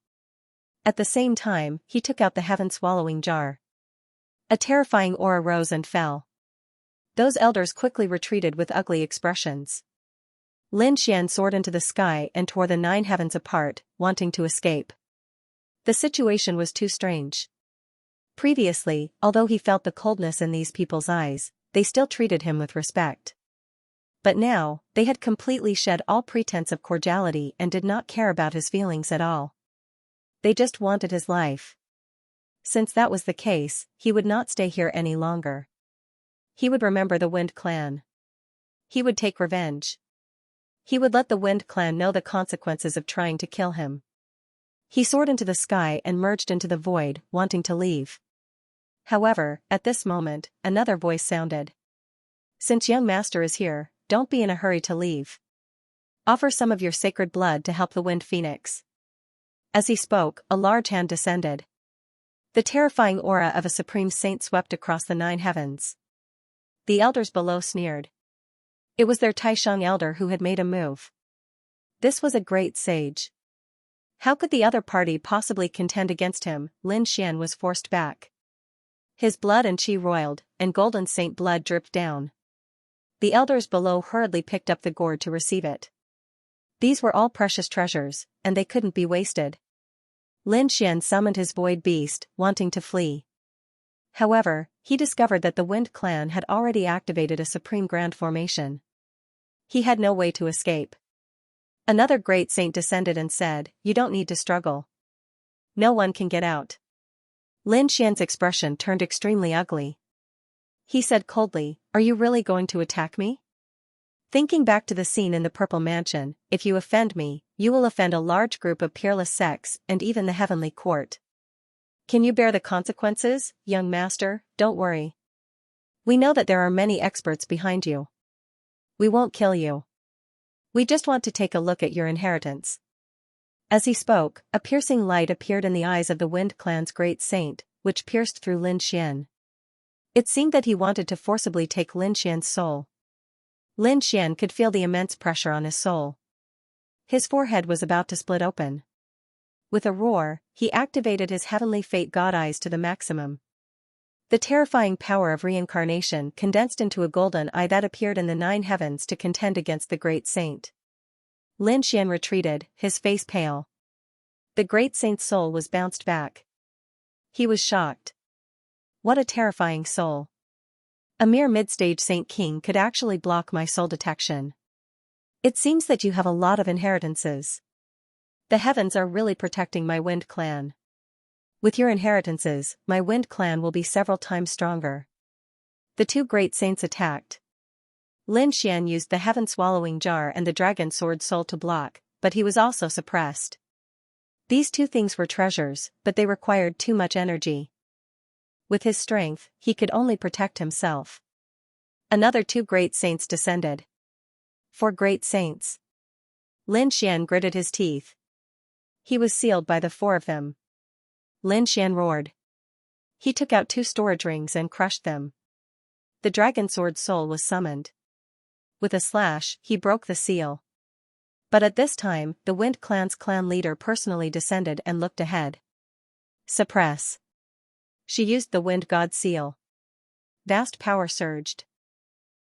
At the same time, he took out the heaven-swallowing jar. A terrifying aura rose and fell. Those elders quickly retreated with ugly expressions. Lin Xian soared into the sky and tore the 9 heavens apart, wanting to escape. The situation was too strange. Previously, although he felt the coldness in these people's eyes, they still treated him with respect. But now, they had completely shed all pretense of cordiality and did not care about his feelings at all. They just wanted his life. Since that was the case, he would not stay here any longer. He would remember the Wind Clan. He would take revenge. He would let the Wind Clan know the consequences of trying to kill him. He soared into the sky and merged into the void, wanting to leave. However, at this moment, another voice sounded. Since young master is here, don't be in a hurry to leave. Offer some of your sacred blood to help the Wind Phoenix. As he spoke, a large hand descended. The terrifying aura of a supreme saint swept across the 9 heavens. The elders below sneered. It was their Taishang elder who had made a move. This was a great sage. How could the other party possibly contend against him? Lin Xian was forced back. His blood and qi roiled, and golden saint blood dripped down. The elders below hurriedly picked up the gourd to receive it. These were all precious treasures, and they couldn't be wasted. Lin Xian summoned his void beast, wanting to flee. However, he discovered that the Wind Clan had already activated a supreme grand formation. He had no way to escape. Another great saint descended and said, "You don't need to struggle. No one can get out." Lin Xian's expression turned extremely ugly. He said coldly, "Are you really going to attack me?" Thinking back to the scene in the Purple Mansion, if you offend me, you will offend a large group of peerless sects and even the heavenly court. Can you bear the consequences, young master? Don't worry. We know that there are many experts behind you. We won't kill you. We just want to take a look at your inheritance. As he spoke, a piercing light appeared in the eyes of the Wind Clan's great saint, which pierced through Lin Xian. It seemed that he wanted to forcibly take Lin Xian's soul. Lin Xian could feel the immense pressure on his soul. His forehead was about to split open. With a roar, he activated his heavenly fate god eyes to the maximum. The terrifying power of reincarnation condensed into a golden eye that appeared in the 9 heavens to contend against the great saint. Lin Xian retreated, his face pale. The great saint's soul was bounced back. He was shocked. What a terrifying soul. A mere mid-stage saint king could actually block my soul detection. It seems that you have a lot of inheritances. The heavens are really protecting my Wind Clan. With your inheritances, my Wind Clan will be several times stronger. The 2 great saints attacked. Lin Xian used the heaven-swallowing jar and the dragon sword soul to block, but he was also suppressed. These 2 things were treasures, but they required too much energy. With his strength, he could only protect himself. Another 2 great saints descended. 4 great saints. Lin Xian gritted his teeth. He was sealed by the 4 of them. Lin Xian roared. He took out 2 storage rings and crushed them. The dragon sword soul was summoned. With a slash, he broke the seal. But at this time, the Wind Clan's clan leader personally descended and looked ahead. Suppress. She used the Wind God seal. Vast power surged.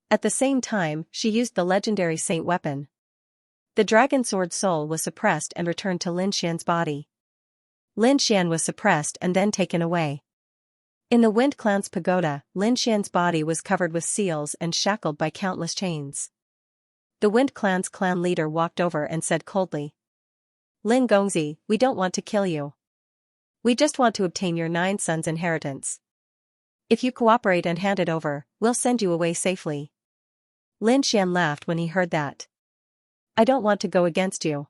At the same time, she used the legendary saint weapon. The dragon sword soul was suppressed and returned to Lin Xian's body. Lin Xian was suppressed and then taken away. In the Wind Clan's pagoda, Lin Xian's body was covered with seals and shackled by countless chains. The Wind Clan's clan leader walked over and said coldly, "Lin Gongzi, we don't want to kill you. We just want to obtain your 9 sons' inheritance. If you cooperate and hand it over, we'll send you away safely." Lin Xian laughed when he heard that. "I don't want to go against you.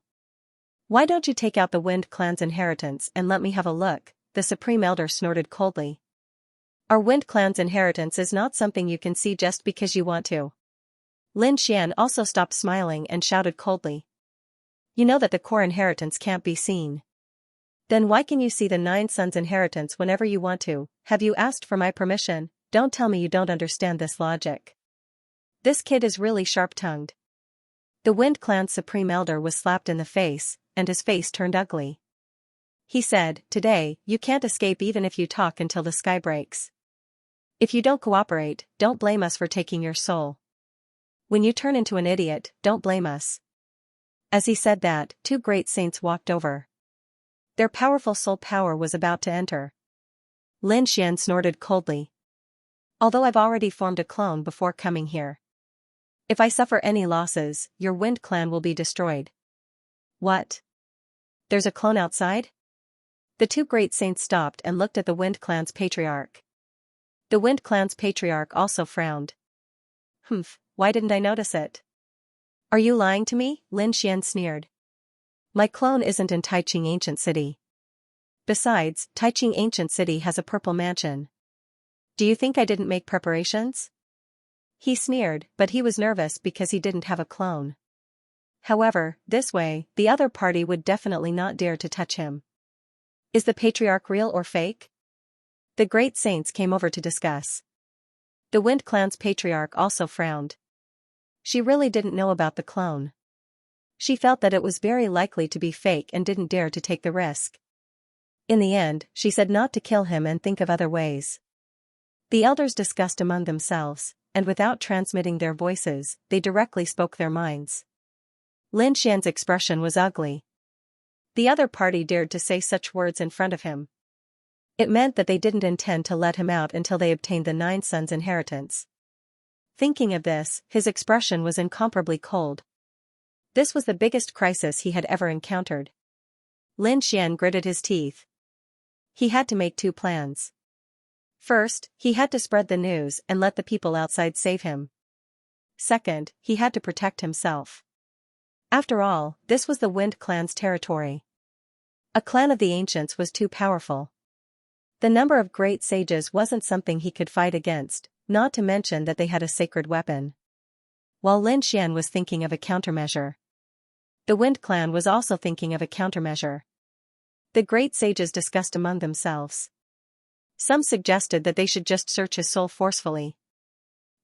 Why don't you take out the Wind Clan's inheritance and let me have a look?" The Supreme Elder snorted coldly. "Our Wind Clan's inheritance is not something you can see just because you want to." Lin Xian also stopped smiling and shouted coldly. You know that the core inheritance can't be seen. Then why can you see the 9 sons' inheritance whenever you want to? Have you asked for my permission? Don't tell me you don't understand this logic. This kid is really sharp-tongued. The Wind Clan's supreme elder was slapped in the face, and his face turned ugly. He said, today, you can't escape even if you talk until the sky breaks. If you don't cooperate, don't blame us for taking your soul. When you turn into an idiot, don't blame us. As he said that, 2 great saints walked over. Their powerful soul power was about to enter. Lin Xian snorted coldly. Although I've already formed a clone before coming here. If I suffer any losses, your Wind Clan will be destroyed. What? There's a clone outside? The 2 great saints stopped and looked at the Wind Clan's patriarch. The Wind Clan's patriarch also frowned. Why didn't I notice it? Are you lying to me? Lin Xian sneered. My clone isn't in Taiching Ancient City. Besides, Taiching Ancient City has a purple mansion. Do you think I didn't make preparations? He sneered, but he was nervous because he didn't have a clone. However, this way, the other party would definitely not dare to touch him. Is the patriarch real or fake? The great saints came over to discuss. The Wind Clan's patriarch also frowned. She really didn't know about the clone. She felt that it was very likely to be fake and didn't dare to take the risk. In the end, she said not to kill him and think of other ways. The elders discussed among themselves, and without transmitting their voices, they directly spoke their minds. Lin Xian's expression was ugly. The other party dared to say such words in front of him. It meant that they didn't intend to let him out until they obtained the 9 sons' inheritance. Thinking of this, his expression was incomparably cold. This was the biggest crisis he had ever encountered. Lin Xian gritted his teeth. He had to make 2 plans. First, he had to spread the news and let the people outside save him. Second, he had to protect himself. After all, this was the Wind Clan's territory. A clan of the ancients was too powerful. The number of great sages wasn't something he could fight against, not to mention that they had a sacred weapon. While Lin Xian was thinking of a countermeasure, the Wind Clan was also thinking of a countermeasure. The great sages discussed among themselves. Some suggested that they should just search his soul forcefully.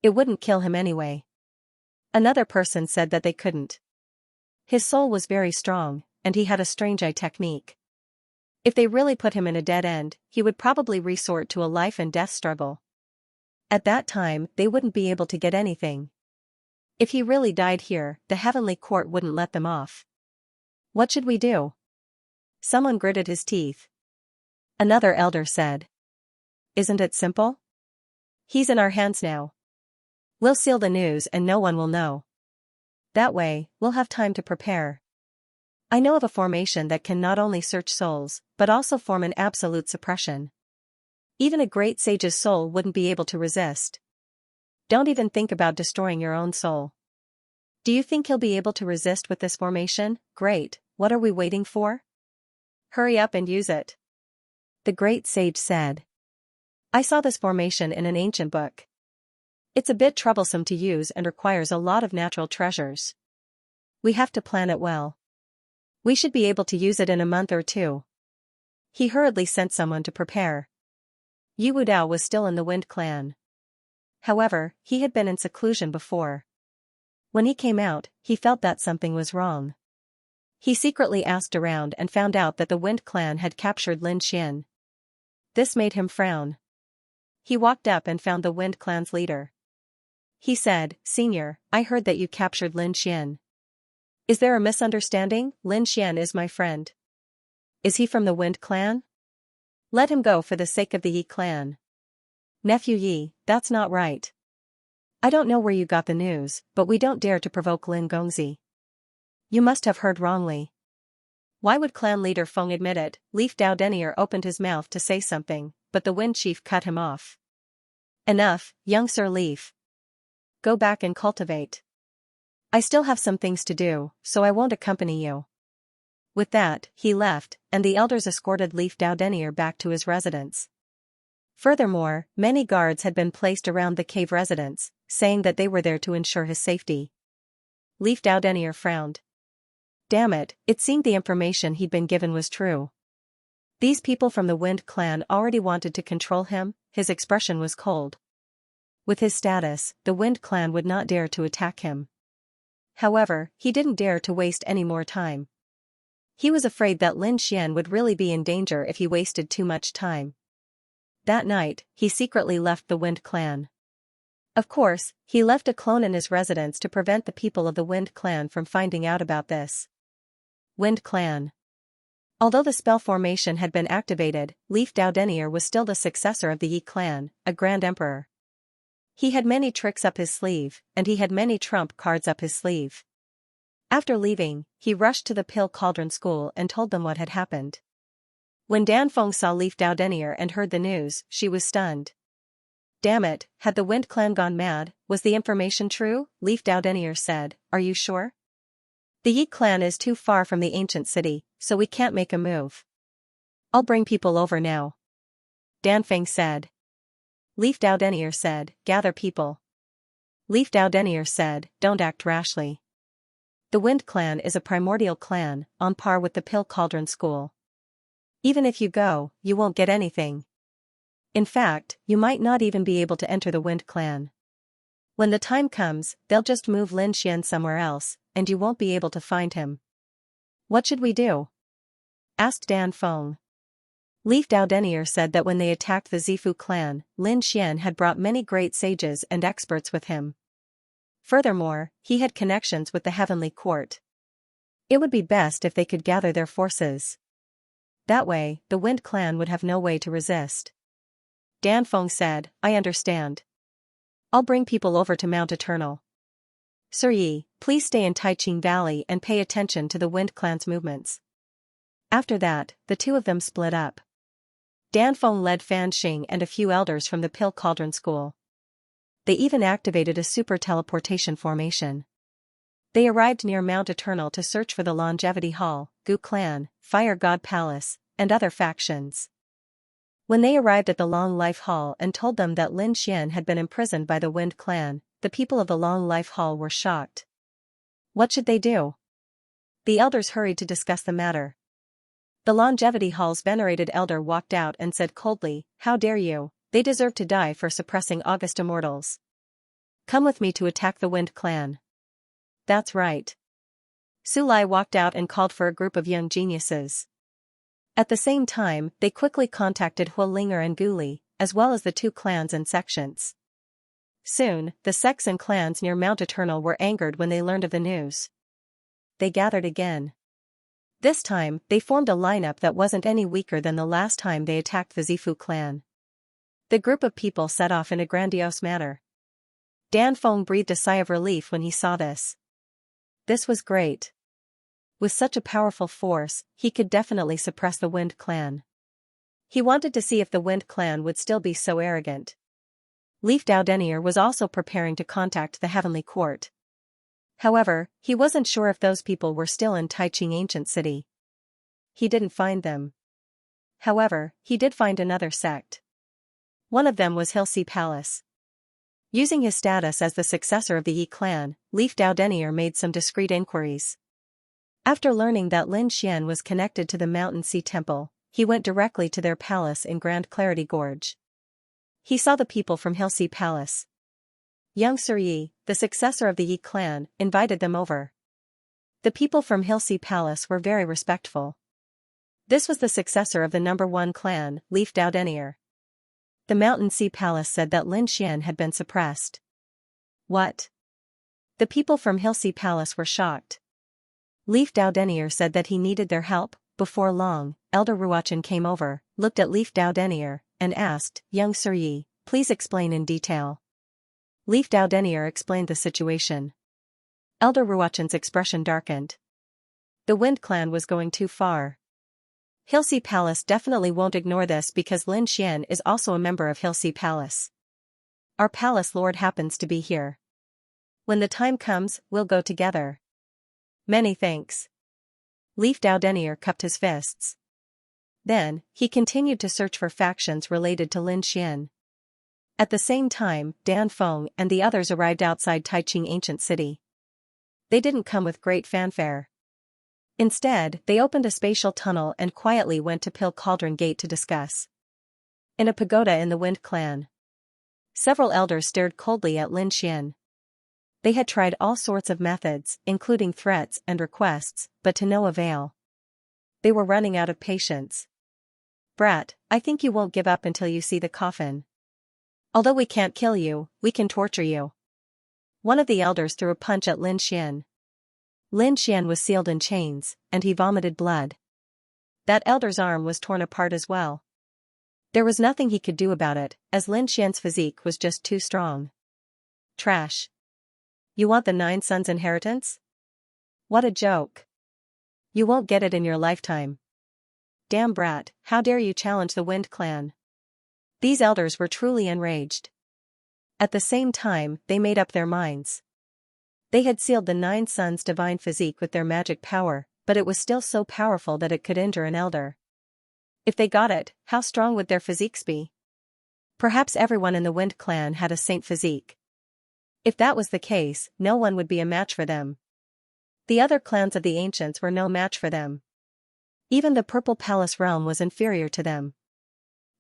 It wouldn't kill him anyway. Another person said that they couldn't. His soul was very strong, and he had a strange eye technique. If they really put him in a dead end, he would probably resort to a life and death struggle. At that time, they wouldn't be able to get anything. If he really died here, the heavenly court wouldn't let them off. What should we do? Someone gritted his teeth. Another elder said. Isn't it simple? He's in our hands now. We'll seal the news and no one will know. That way, we'll have time to prepare. I know of a formation that can not only search souls, but also form an absolute suppression. Even a great sage's soul wouldn't be able to resist. Don't even think about destroying your own soul. Do you think he'll be able to resist with this formation? Great, what are we waiting for? Hurry up and use it. The great sage said. I saw this formation in an ancient book. It's a bit troublesome to use and requires a lot of natural treasures. We have to plan it well. We should be able to use it in a month or 2. He hurriedly sent someone to prepare. Yu Wudao was still in the Wind Clan. However, he had been in seclusion before. When he came out, he felt that something was wrong. He secretly asked around and found out that the Wind Clan had captured Lin Xian. This made him frown. He walked up and found the Wind Clan's leader. He said, Senior, I heard that you captured Lin Xian. Is there a misunderstanding? Lin Xian is my friend. Is he from the Wind Clan? Let him go for the sake of the Yi clan. Nephew Yi, that's not right. I don't know where you got the news, but we don't dare to provoke Lin Gongzi. You must have heard wrongly. Why would clan leader Feng admit it? Leaf Dao Denier opened his mouth to say something, but the Wind Chief cut him off. Enough, young Sir Leaf. Go back and cultivate. I still have some things to do, so I won't accompany you. With that, he left, and the elders escorted Leaf Dao Denier back to his residence. Furthermore, many guards had been placed around the cave residence, saying that they were there to ensure his safety. Leaf Doudenier frowned. Damn it, it seemed the information he'd been given was true. These people from the Wind clan already wanted to control him. His expression was cold. With his status, the Wind clan would not dare to attack him. However, he didn't dare to waste any more time. He was afraid that Lin Xian would really be in danger if he wasted too much time. That night, he secretly left the Wind clan. Of course, he left a clone in his residence to prevent the people of the Wind clan from finding out about this. Wind clan. Although the spell formation had been activated, Leaf Doudenier was still the successor of the Yi clan, a grand emperor. He had many tricks up his sleeve, and he had many trump cards up his sleeve. After leaving, he rushed to the Pill Cauldron school and told them what had happened. When Danfeng saw Leaf Doudenier and heard the news, she was stunned. Damn it, had the Wind clan gone mad? Was the information true? Leaf Doudenier said, are you sure? The Yi clan is too far from the ancient city, so we can't make a move. I'll bring people over now. Danfeng said. Leaf Doudenier said, gather people. Leaf Doudenier said, don't act rashly. The Wind clan is a primordial clan, on par with the Pill Cauldron school. Even if you go, you won't get anything. In fact, you might not even be able to enter the Wind clan. When the time comes, they'll just move Lin Xian somewhere else, and you won't be able to find him. What should we do? Asked Dan Feng. Leaf Doudenier said that when they attacked the Zifu clan, Lin Xian had brought many great sages and experts with him. Furthermore, he had connections with the Heavenly Court. It would be best if they could gather their forces. That way, the Wind clan would have no way to resist. Dan Feng said, I understand. I'll bring people over to Mount Eternal. Sir Yi, please stay in Taiqing Valley and pay attention to the Wind clan's movements. After that, the two of them split up. Dan Feng led Fan Xing and a few elders from the Pill Cauldron school. They even activated a super teleportation formation. They arrived near Mount Eternal to search for the Longevity Hall, Gu Clan, Fire God Palace, and other factions. When they arrived at the Long Life Hall and told them that Lin Xian had been imprisoned by the Wind clan, the people of the Long Life Hall were shocked. What should they do? The elders hurried to discuss the matter. The Longevity Hall's venerated elder walked out and said coldly, how dare you, they deserve to die for suppressing August immortals. Come with me to attack the Wind clan. That's right. Su Lai walked out and called for a group of young geniuses. At the same time, they quickly contacted Hualinger and Guli, as well as the two clans and sections. Soon, the sects and clans near Mount Eternal were angered when they learned of the news. They gathered again. This time, they formed a lineup that wasn't any weaker than the last time they attacked the Zifu clan. The group of people set off in a grandiose manner. Dan Feng breathed a sigh of relief when he saw this. This was great. With such a powerful force, he could definitely suppress the Wind clan. He wanted to see if the Wind clan would still be so arrogant. Leaf Doudenier was also preparing to contact the Heavenly Court. However, he wasn't sure if those people were still in Taiqing Ancient City. He didn't find them. However, he did find another sect. One of them was Hilsi Palace. Using his status as the successor of the Yi clan, Leaf Doudenier made some discreet inquiries. After learning that Lin Xian was connected to the Mountain Sea Temple, he went directly to their palace in Grand Clarity Gorge. He saw the people from Hilsi Palace. Young Sir Yi, the successor of the Yi clan, invited them over. The people from Hilsi Palace were very respectful. This was the successor of the number 1 clan, Leaf Doudenier. The Mountain Sea Palace said that Lin Xian had been suppressed. What? The people from Hilsi Palace were shocked. Leaf Doudenier said that he needed their help. Before long, Elder Ruachan came over, looked at Leaf Doudenier, and asked, Young Sir Yi, please explain in detail. Leaf Doudenier explained the situation. Elder Ruachan's expression darkened. The Wind clan was going too far. Hilsi Palace definitely won't ignore this because Lin Xian is also a member of Hilsi Palace. Our palace lord happens to be here. When the time comes, we'll go together. Many thanks. Leaf Doudenier cupped his fists. Then, he continued to search for factions related to Lin Xian. At the same time, Dan Feng and the others arrived outside Taiqing Ancient City. They didn't come with great fanfare. Instead, they opened a spatial tunnel and quietly went to Pill Cauldron Gate to discuss. In a pagoda in the Wind Clan, several elders stared coldly at Lin Xian. They had tried all sorts of methods, including threats and requests, but to no avail. They were running out of patience. "Brat, I think you won't give up until you see the coffin. Although we can't kill you, we can torture you." One of the elders threw a punch at Lin Xian. Lin Xian was sealed in chains, and he vomited blood. That elder's arm was torn apart as well. There was nothing he could do about it, as Lin Xian's physique was just too strong. "Trash. You want the 9 sons' inheritance? What a joke. You won't get it in your lifetime. Damn brat, how dare you challenge the Wind Clan?" These elders were truly enraged. At the same time, they made up their minds. They had sealed the 9 sons' divine physique with their magic power, but it was still so powerful that it could injure an elder. If they got it, how strong would their physiques be? Perhaps everyone in the Wind Clan had a saint physique. If that was the case, no one would be a match for them. The other clans of the ancients were no match for them. Even the Purple Palace realm was inferior to them.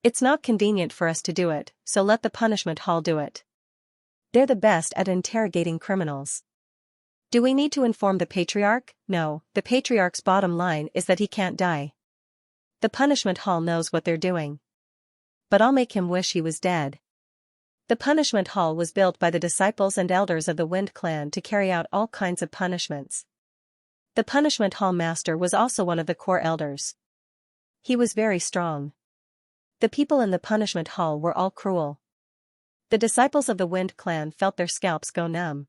"It's not convenient for us to do it, so let the punishment hall do it. They're the best at interrogating criminals." "Do we need to inform the Patriarch?" "No, the Patriarch's bottom line is that he can't die. The punishment hall knows what they're doing. But I'll make him wish he was dead." The punishment hall was built by the disciples and elders of the Wind Clan to carry out all kinds of punishments. The punishment hall master was also one of the core elders. He was very strong. The people in the punishment hall were all cruel. The disciples of the Wind Clan felt their scalps go numb.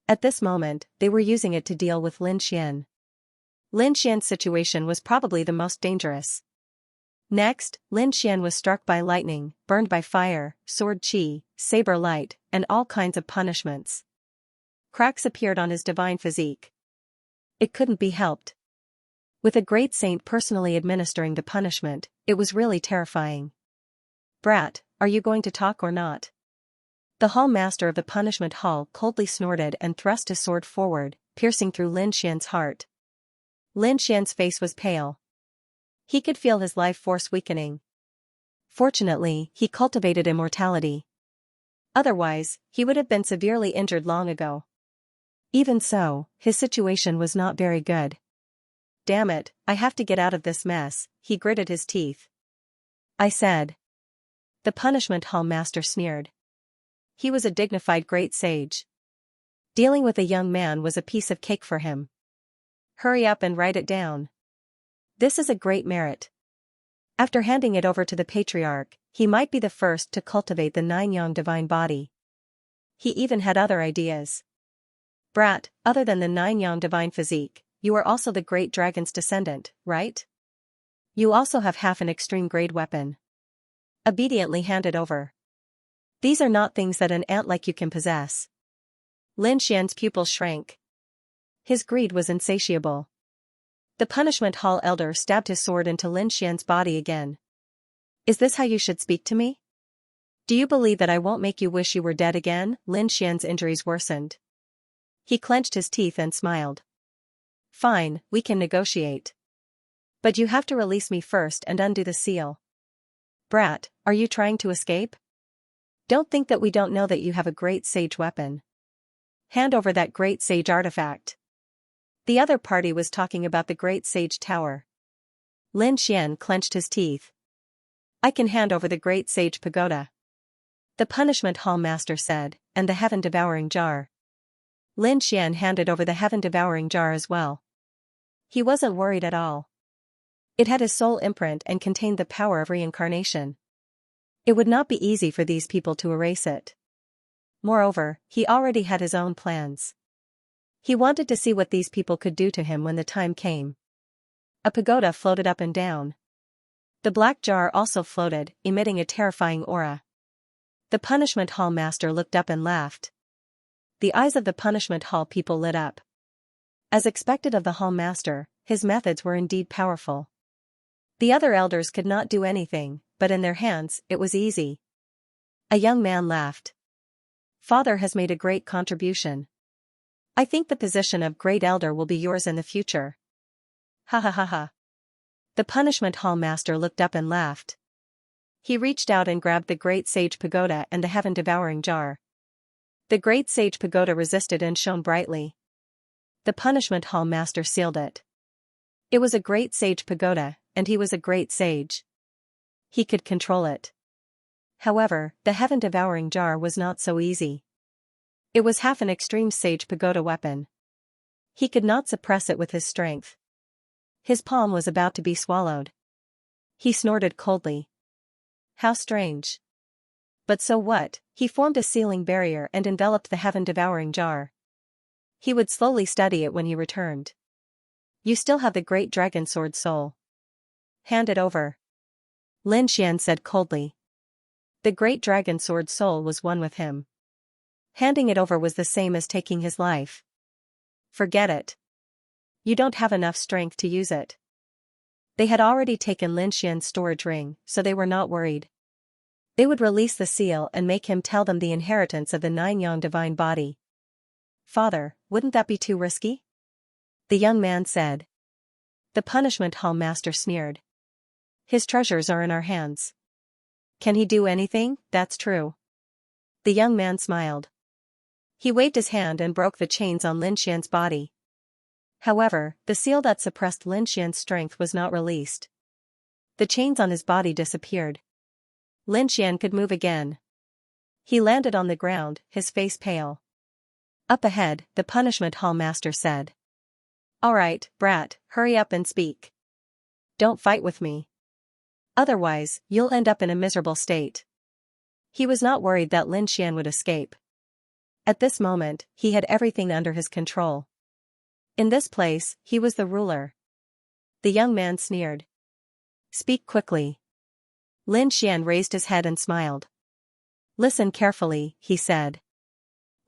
At this moment, they were using it to deal with Lin Xian. Lin Xian's situation was probably the most dangerous. Next, Lin Xian was struck by lightning, burned by fire, sword qi, saber light, and all kinds of punishments. Cracks appeared on his divine physique. It couldn't be helped. With a great saint personally administering the punishment, it was really terrifying. "Brat, are you going to talk or not?" The hall master of the punishment hall coldly snorted and thrust his sword forward, piercing through Lin Xian's heart. Lin Xian's face was pale. He could feel his life force weakening. Fortunately, he cultivated immortality. Otherwise, he would have been severely injured long ago. Even so, his situation was not very good. "Damn it, I have to get out of this mess," he gritted his teeth. "I said." The punishment hall master sneered. He was a dignified great sage. Dealing with a young man was a piece of cake for him. "Hurry up and write it down. This is a great merit." After handing it over to the Patriarch, he might be the first to cultivate the 9-yang divine body. He even had other ideas. "Brat, other than the 9-yang divine physique, you are also the great dragon's descendant, right? You also have half an extreme grade weapon. Obediently hand it over. These are not things that an ant like you can possess." Lin Xian's pupils shrank. His greed was insatiable. The punishment hall elder stabbed his sword into Lin Xian's body again. "Is this how you should speak to me? Do you believe that I won't make you wish you were dead again?" Lin Xian's injuries worsened. He clenched his teeth and smiled. "Fine, we can negotiate. But you have to release me first and undo the seal." "Brat, are you trying to escape? Don't think that we don't know that you have a great sage weapon. Hand over that great sage artifact." The other party was talking about the Great Sage Tower. Lin Xian clenched his teeth. "I can hand over the Great Sage Pagoda," the punishment hall master said, "and the heaven-devouring jar." Lin Xian handed over the heaven-devouring jar as well. He wasn't worried at all. It had his soul imprint and contained the power of reincarnation. It would not be easy for these people to erase it. Moreover, he already had his own plans. He wanted to see what these people could do to him when the time came. A pagoda floated up and down. The black jar also floated, emitting a terrifying aura. The punishment hall master looked up and laughed. The eyes of the punishment hall people lit up. As expected of the hall master, his methods were indeed powerful. The other elders could not do anything, but in their hands, it was easy. A young man laughed. Father has made a great contribution. I think the position of great elder will be yours in the future. Ha ha ha ha. The punishment hall master looked up and laughed. He reached out and grabbed the great sage pagoda and the heaven-devouring jar. The great sage pagoda resisted and shone brightly. The punishment hall master sealed it. It was a great sage pagoda, and he was a great sage. He could control it. However, the heaven-devouring jar was not so easy. It was half an extreme sage pagoda weapon. He could not suppress it with his strength. His palm was about to be swallowed. He snorted coldly. How strange. But so what? He formed a sealing barrier and enveloped the heaven-devouring jar. He would slowly study it when he returned. You still have the great dragon sword soul. Hand it over. Lin Xian said coldly. The great dragon sword soul was one with him. Handing it over was the same as taking his life. Forget it. You don't have enough strength to use it. They had already taken Lin Xian's storage ring, so they were not worried. They would release the seal and make him tell them the inheritance of the nine-yang divine body. Father, wouldn't that be too risky? The young man said. The punishment hall master sneered. His treasures are in our hands. Can he do anything? That's true. The young man smiled. He waved his hand and broke the chains on Lin Xian's body. However, the seal that suppressed Lin Xian's strength was not released. The chains on his body disappeared. Lin Xian could move again. He landed on the ground, his face pale. Up ahead, the punishment hall master said. All right, brat, hurry up and speak. Don't fight with me. Otherwise, you'll end up in a miserable state. He was not worried that Lin Xian would escape. At this moment, he had everything under his control. In this place, he was the ruler. The young man sneered. Speak quickly. Lin Xian raised his head and smiled. Listen carefully, he said.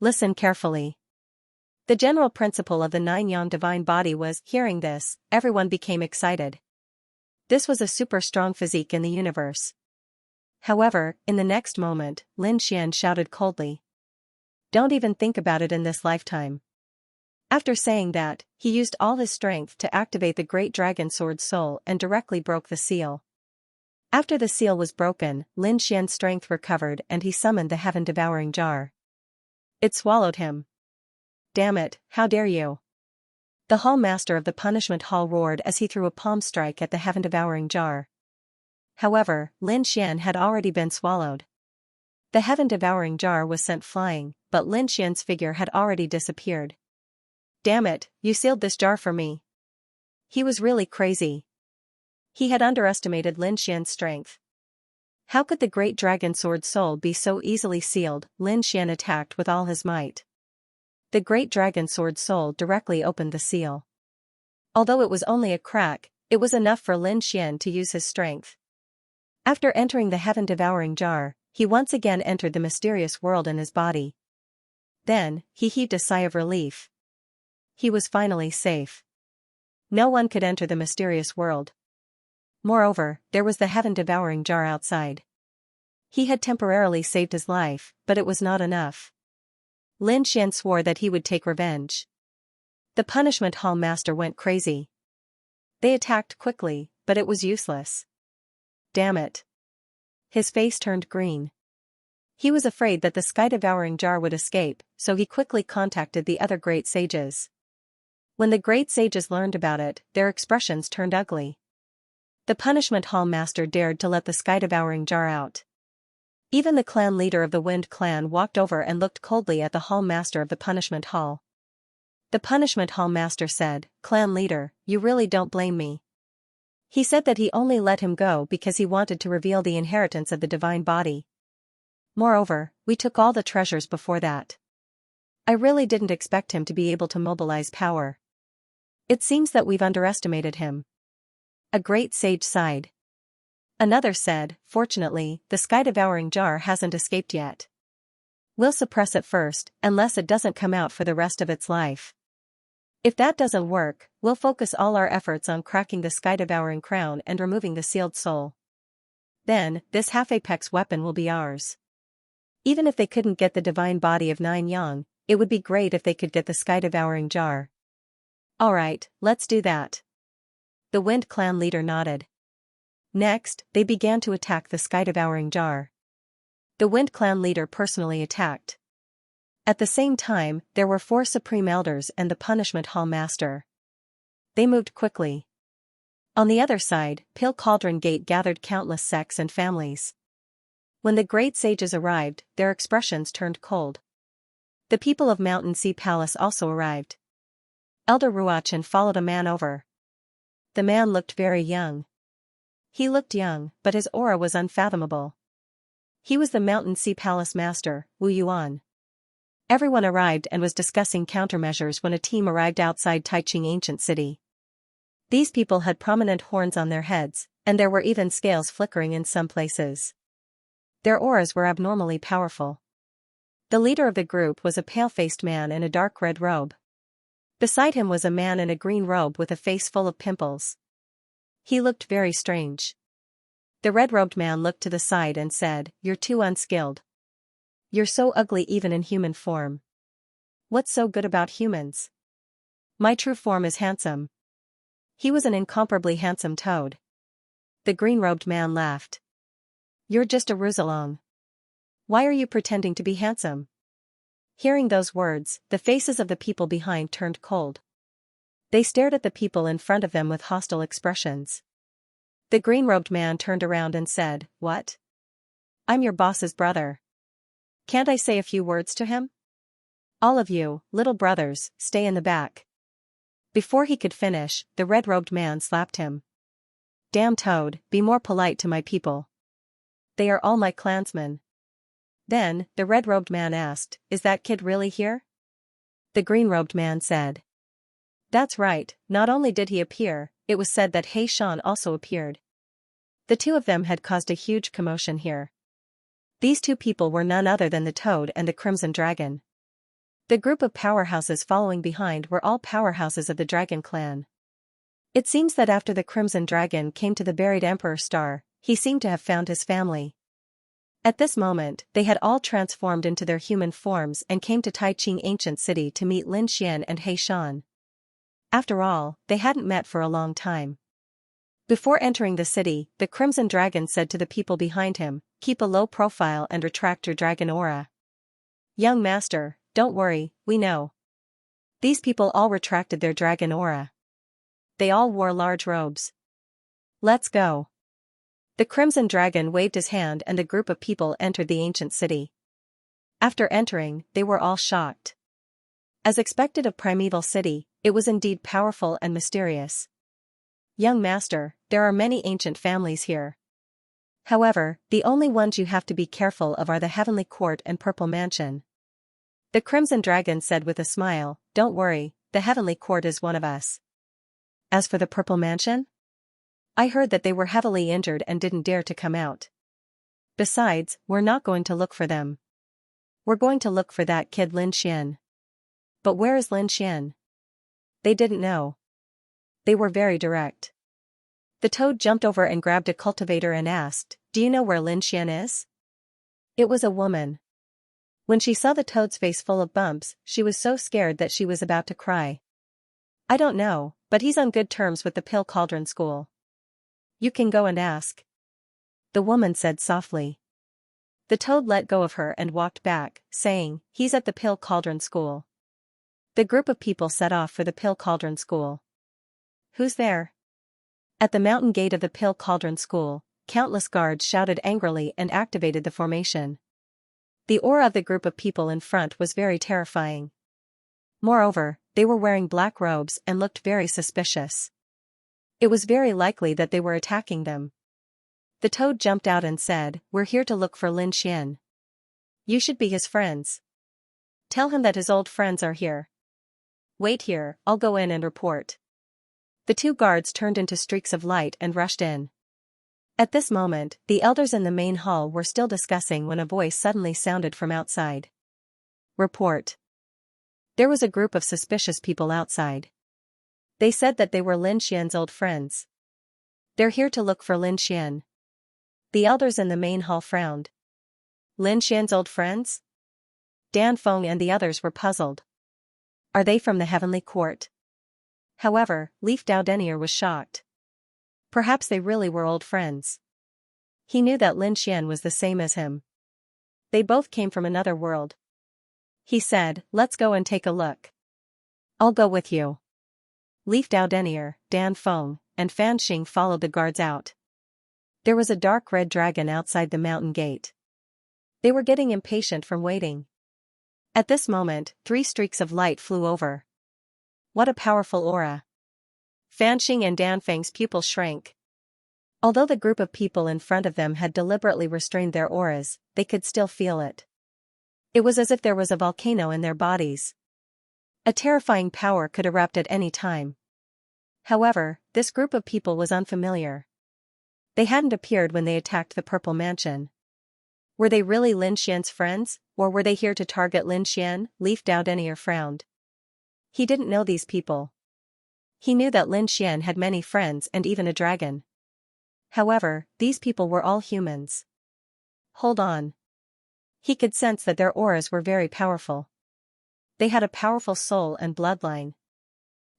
Listen carefully. The general principle of the nine-yang divine body was, hearing this, everyone became excited. This was a super strong physique in the universe. However, in the next moment, Lin Xian shouted coldly. Don't even think about it in this lifetime. After saying that, he used all his strength to activate the great dragon sword soul and directly broke the seal. After the seal was broken, Lin Xian's strength recovered and he summoned the heaven-devouring jar. It swallowed him. Damn it, how dare you! The hall master of the punishment hall roared as he threw a palm strike at the heaven-devouring jar. However, Lin Xian had already been swallowed. The heaven-devouring jar was sent flying, but Lin Xian's figure had already disappeared. Damn it, you sealed this jar for me. He was really crazy. He had underestimated Lin Xian's strength. How could the great dragon sword soul be so easily sealed? Lin Xian attacked with all his might. The great dragon sword soul directly opened the seal. Although it was only a crack, it was enough for Lin Xian to use his strength. After entering the heaven-devouring jar, he once again entered the mysterious world in his body. Then, he heaved a sigh of relief. He was finally safe. No one could enter the mysterious world. Moreover, there was the heaven-devouring jar outside. He had temporarily saved his life, but it was not enough. Lin Xian swore that he would take revenge. The punishment hall master went crazy. They attacked quickly, but it was useless. Damn it. His face turned green. He was afraid that the sky-devouring jar would escape, so he quickly contacted the other great sages. When the great sages learned about it, their expressions turned ugly. The punishment hall master dared to let the sky-devouring jar out. Even the clan leader of the Wind clan walked over and looked coldly at the hall master of the punishment hall. The punishment hall master said, Clan leader, you really don't blame me. He said that he only let him go because he wanted to reveal the inheritance of the divine body. Moreover, we took all the treasures before that. I really didn't expect him to be able to mobilize power. It seems that we've underestimated him. A great sage sighed. Another said, fortunately, the sky-devouring jar hasn't escaped yet. We'll suppress it first, unless it doesn't come out for the rest of its life. If that doesn't work, we'll focus all our efforts on cracking the sky-devouring crown and removing the sealed soul. Then, this half-apex weapon will be ours. Even if they couldn't get the divine body of Nine Yang, it would be great if they could get the sky-devouring jar. Alright, let's do that. The Wind Clan leader nodded. Next, they began to attack the sky-devouring jar. The Wind Clan leader personally attacked. At the same time, there were 4 Supreme Elders and the Punishment Hall Master. They moved quickly. On the other side, Pale Cauldron Gate gathered countless sects and families. When the great sages arrived, their expressions turned cold. The people of Mountain Sea Palace also arrived. Elder Ruachan followed a man over. The man looked very young. He looked young, but his aura was unfathomable. He was the Mountain Sea Palace Master, Wu Yuan. Everyone arrived and was discussing countermeasures when a team arrived outside Taiching Ancient City. These people had prominent horns on their heads, and there were even scales flickering in some places. Their auras were abnormally powerful. The leader of the group was a pale-faced man in a dark red robe. Beside him was a man in a green robe with a face full of pimples. He looked very strange. The red-robed man looked to the side and said, "You're too unskilled. You're so ugly even in human form. What's so good about humans? My true form is handsome." He was an incomparably handsome toad. The green-robed man laughed. "You're just a Ruzalong. Why are you pretending to be handsome?" Hearing those words, the faces of the people behind turned cold. They stared at the people in front of them with hostile expressions. The green-robed man turned around and said, "What? I'm your boss's brother. Can't I say a few words to him? All of you, little brothers, stay in the back." Before he could finish, the red-robed man slapped him. "Damn toad, be more polite to my people. They are all my clansmen." Then, the red-robed man asked, "Is that kid really here?" The green-robed man said, "That's right, not only did he appear, it was said that He Shan also appeared." The two of them had caused a huge commotion here. These two people were none other than the Toad and the Crimson Dragon. The group of powerhouses following behind were all powerhouses of the Dragon Clan. It seems that after the Crimson Dragon came to the buried Emperor Star, he seemed to have found his family. At this moment, they had all transformed into their human forms and came to Taiching Ancient City to meet Lin Xian and He Shan. After all, they hadn't met for a long time. Before entering the city, the Crimson Dragon said to the people behind him, "Keep a low profile and retract your dragon aura." "Young master, don't worry, we know." These people all retracted their dragon aura. They all wore large robes. "Let's go." The Crimson Dragon waved his hand and a group of people entered the ancient city. After entering, they were all shocked. As expected of Primeval City, it was indeed powerful and mysterious. "Young master, there are many ancient families here. However, the only ones you have to be careful of are the Heavenly Court and Purple Mansion." The Crimson Dragon said with a smile, "Don't worry, the Heavenly Court is one of us. As for the Purple Mansion? I heard that they were heavily injured and didn't dare to come out. Besides, we're not going to look for them. We're going to look for that kid Lin Xian." "But where is Lin Xian?" They didn't know. They were very direct. The Toad jumped over and grabbed a cultivator and asked, "Do you know where Lin Xian is?" It was a woman. When she saw the Toad's face full of bumps, she was so scared that she was about to cry. "I don't know, but he's on good terms with the Pale Cauldron School. You can go and ask," the woman said softly. The Toad let go of her and walked back, saying, "He's at the Pale Cauldron School." The group of people set off for the Pale Cauldron School. "Who's there?" At the mountain gate of the Pale Cauldron School, countless guards shouted angrily and activated the formation. The aura of the group of people in front was very terrifying. Moreover, they were wearing black robes and looked very suspicious. It was very likely that they were attacking them. The Toad jumped out and said, "We're here to look for Lin Xian. You should be his friends. Tell him that his old friends are here. Wait here, I'll go in and report." The two guards turned into streaks of light and rushed in. At this moment, the elders in the main hall were still discussing when a voice suddenly sounded from outside. "Report." There was a group of suspicious people outside. They said that they were Lin Xian's old friends. They're here to look for Lin Xian. The elders in the main hall frowned. Lin Xian's old friends? Dan Feng and the others were puzzled. Are they from the heavenly court? However, Leaf Dao Denier was shocked. Perhaps they really were old friends. He knew that Lin Xian was the same as him. They both came from another world. He said, let's go and take a look. I'll go with you. Leaf Dao Denier, Dan Feng, and Fan Xing followed the guards out. There was a dark red dragon outside the mountain gate. They were getting impatient from waiting. At this moment, 3 streaks of light flew over. What a powerful aura. Fan Xing and Dan Feng's pupils shrank. Although the group of people in front of them had deliberately restrained their auras, they could still feel it. It was as if there was a volcano in their bodies. A terrifying power could erupt at any time. However, this group of people was unfamiliar. They hadn't appeared when they attacked the Purple Mansion. Were they really Lin Xian's friends, or were they here to target Lin Xian? Leaf Dao Denier frowned. He didn't know these people. He knew that Lin Xian had many friends and even a dragon. However, these people were all humans. Hold on. He could sense that their auras were very powerful. They had a powerful soul and bloodline.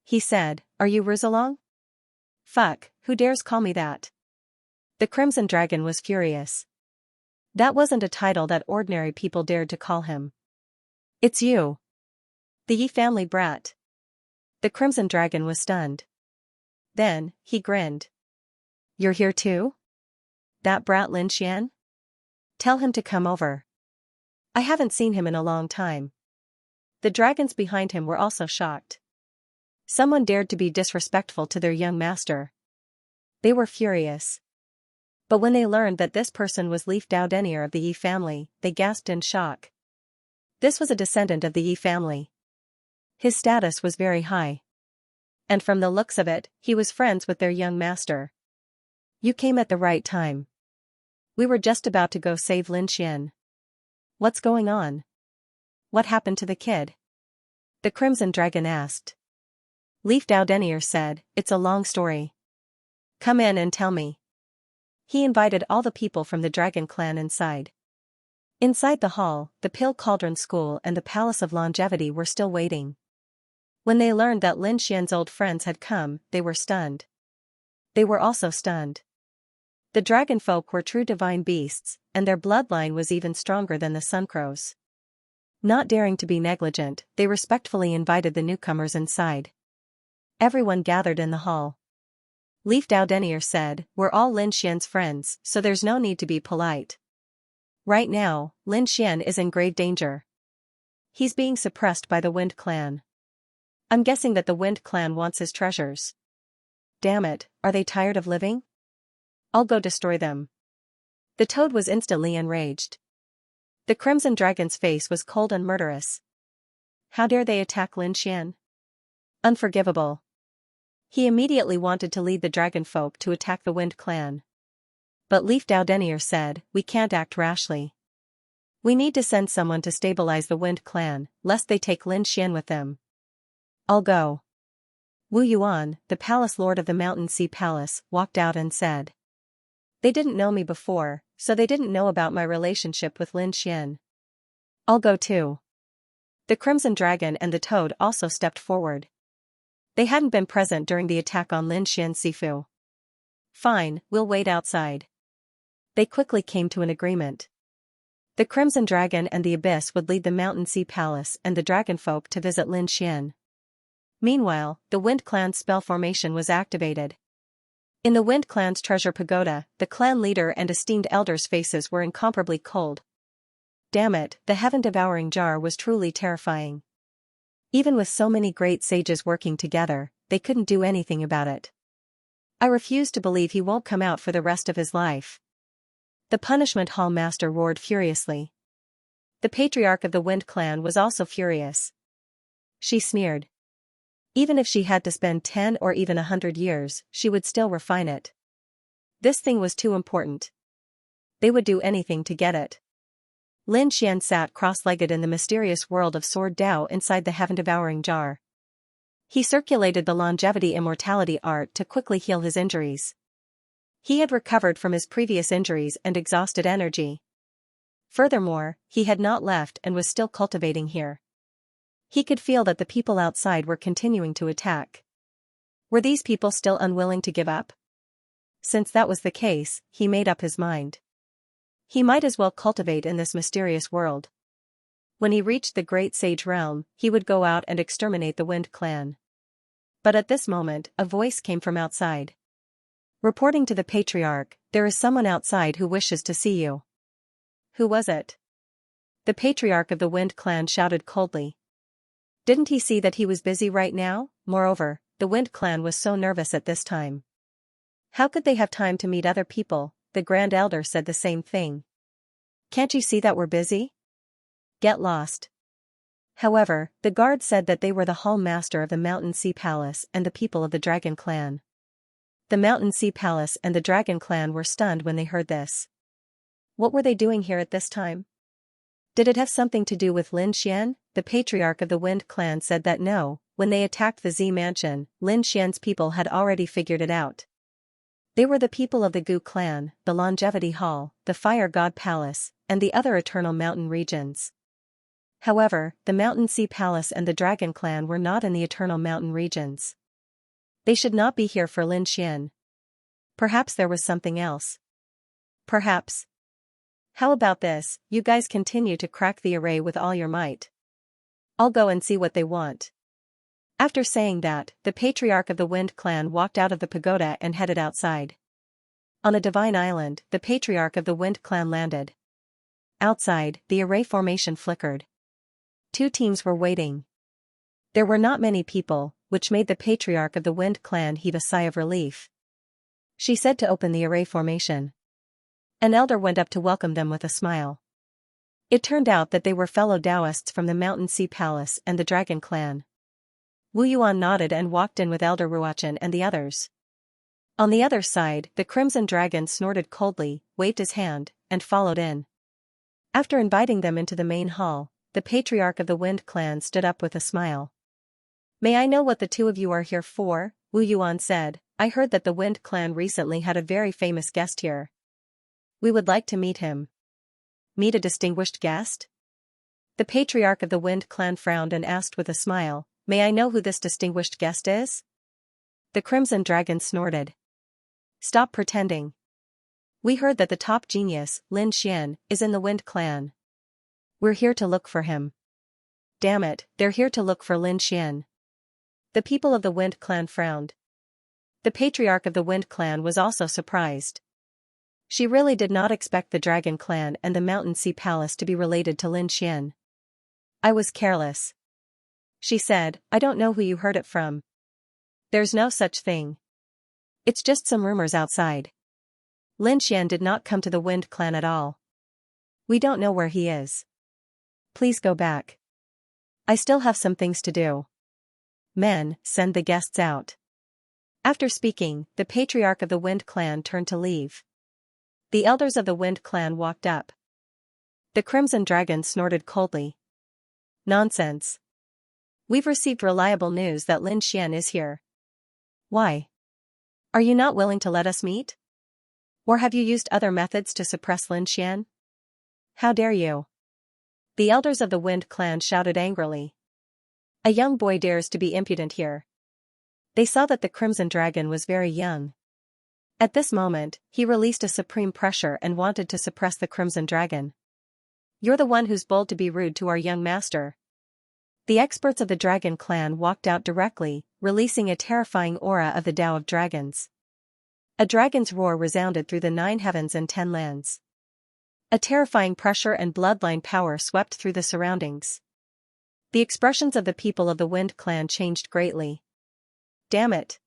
He said, are you Rizalong? Fuck, who dares call me that? The Crimson Dragon was furious. That wasn't a title that ordinary people dared to call him. It's you. The Yi family brat. The Crimson Dragon was stunned. Then, he grinned. You're here too? That brat Lin Xian? Tell him to come over. I haven't seen him in a long time. The dragons behind him were also shocked. Someone dared to be disrespectful to their young master. They were furious. But when they learned that this person was Leaf Dao Denier of the Yi family, they gasped in shock. This was a descendant of the Yi family. His status was very high. And from the looks of it, he was friends with their young master. You came at the right time. We were just about to go save Lin Xian. What's going on? What happened to the kid? The Crimson Dragon asked. Leaf Dao Denier said, it's a long story. Come in and tell me. He invited all the people from the Dragon clan inside. Inside the hall, the Pale Cauldron School and the Palace of Longevity were still waiting. When they learned that Lin Xian's old friends had come, they were stunned. They were also stunned. The dragon folk were true divine beasts, and their bloodline was even stronger than the Suncrows. Not daring to be negligent, they respectfully invited the newcomers inside. Everyone gathered in the hall. Leaf Dao Denier said, we're all Lin Xian's friends, so there's no need to be polite. Right now, Lin Xian is in grave danger. He's being suppressed by the Wind Clan. I'm guessing that the Wind Clan wants his treasures. Damn it, are they tired of living? I'll go destroy them. The toad was instantly enraged. The Crimson Dragon's face was cold and murderous. How dare they attack Lin Xian? Unforgivable. He immediately wanted to lead the dragon folk to attack the Wind Clan. But Leaf Dao Denier said, we can't act rashly. We need to send someone to stabilize the Wind Clan, lest they take Lin Xian with them. I'll go. Wu Yuan, the palace lord of the Mountain Sea Palace, walked out and said. They didn't know me before, so they didn't know about my relationship with Lin Xian. I'll go too. The Crimson Dragon and the Toad also stepped forward. They hadn't been present during the attack on Lin Xian's Sifu. Fine, we'll wait outside. They quickly came to an agreement. The Crimson Dragon and the Abyss would lead the Mountain Sea Palace and the dragon folk to visit Lin Xian. Meanwhile, the Wind Clan's spell formation was activated. In the Wind Clan's treasure pagoda, the clan leader and esteemed elders' faces were incomparably cold. Damn it, the heaven-devouring jar was truly terrifying. Even with so many great sages working together, they couldn't do anything about it. I refuse to believe he won't come out for the rest of his life. The Punishment Hall Master roared furiously. The patriarch of the Wind Clan was also furious. She sneered. Even if she had to spend 10 or even 100 years, she would still refine it. This thing was too important. They would do anything to get it. Lin Xian sat cross-legged in the mysterious world of Sword Dao inside the heaven-devouring jar. He circulated the longevity immortality art to quickly heal his injuries. He had recovered from his previous injuries and exhausted energy. Furthermore, he had not left and was still cultivating here. He could feel that the people outside were continuing to attack. Were these people still unwilling to give up? Since that was the case, he made up his mind. He might as well cultivate in this mysterious world. When he reached the Great Sage Realm, he would go out and exterminate the Wind Clan. But at this moment, a voice came from outside. Reporting to the Patriarch, there is someone outside who wishes to see you. Who was it? The Patriarch of the Wind Clan shouted coldly. Didn't he see that he was busy right now? Moreover, the Wind Clan was so nervous at this time. How could they have time to meet other people? The Grand Elder said the same thing. Can't you see that we're busy? Get lost. However, the guard said that they were the Hall Master of the Mountain Sea Palace and the people of the Dragon Clan. The Mountain Sea Palace and the Dragon Clan were stunned when they heard this. What were they doing here at this time? Did it have something to do with Lin Xian? The Patriarch of the Wind Clan said that no, when they attacked the Z Mansion, Lin Xian's people had already figured it out. They were the people of the Gu Clan, the Longevity Hall, the Fire God Palace, and the other Eternal Mountain regions. However, the Mountain Sea Palace and the Dragon Clan were not in the Eternal Mountain regions. They should not be here for Lin Xian. Perhaps there was something else. Perhaps. How about this, you guys continue to crack the array with all your might. I'll go and see what they want. After saying that, the Patriarch of the Wind Clan walked out of the pagoda and headed outside. On a divine island, the Patriarch of the Wind Clan landed. Outside, the array formation flickered. 2 teams were waiting. There were not many people, which made the Patriarch of the Wind Clan heave a sigh of relief. She said to open the array formation. An elder went up to welcome them with a smile. It turned out that they were fellow Taoists from the Mountain Sea Palace and the Dragon Clan. Wu Yuan nodded and walked in with Elder Ruochen and the others. On the other side, the Crimson Dragon snorted coldly, waved his hand, and followed in. After inviting them into the main hall, the Patriarch of the Wind Clan stood up with a smile. May I know what the 2 of you are here for? Wu Yuan said. I heard that the Wind Clan recently had a very famous guest here. We would like to meet him. Meet a distinguished guest? The Patriarch of the Wind Clan frowned and asked with a smile, may I know who this distinguished guest is? The Crimson Dragon snorted. Stop pretending. We heard that the top genius, Lin Xian, is in the Wind Clan. We're here to look for him. Damn it, they're here to look for Lin Xian. The people of the Wind Clan frowned. The Patriarch of the Wind Clan was also surprised. She really did not expect the Dragon Clan and the Mountain Sea Palace to be related to Lin Xian. I was careless. She said, I don't know who you heard it from. There's no such thing. It's just some rumors outside. Lin Xian did not come to the Wind Clan at all. We don't know where he is. Please go back. I still have some things to do. Men, send the guests out. After speaking, the Patriarch of the Wind Clan turned to leave. The elders of the Wind Clan walked up. The Crimson Dragon snorted coldly. Nonsense. We've received reliable news that Lin Xian is here. Why? Are you not willing to let us meet? Or have you used other methods to suppress Lin Xian? How dare you? The elders of the Wind Clan shouted angrily. A young boy dares to be impudent here. They saw that the Crimson Dragon was very young. At this moment, he released a supreme pressure and wanted to suppress the Crimson Dragon. You're the one who's bold to be rude to our young master. The experts of the Dragon Clan walked out directly, releasing a terrifying aura of the Tao of Dragons. A dragon's roar resounded through the 9 heavens and 10 lands. A terrifying pressure and bloodline power swept through the surroundings. The expressions of the people of the Wind Clan changed greatly. Damn it.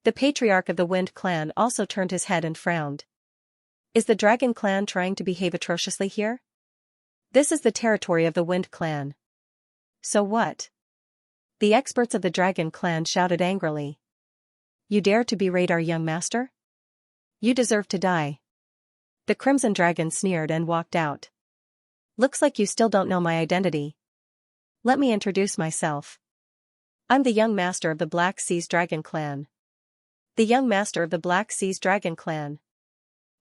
The Patriarch of the Wind Clan also turned his head and frowned. Is the Dragon Clan trying to behave atrociously here? This is the territory of the Wind Clan. So what? The experts of the Dragon Clan shouted angrily. You dare to berate our young master? You deserve to die. The Crimson Dragon sneered and walked out. Looks like you still don't know my identity. Let me introduce myself. I'm the young master of the Black Seas Dragon Clan. The young master of the Black Seas Dragon Clan.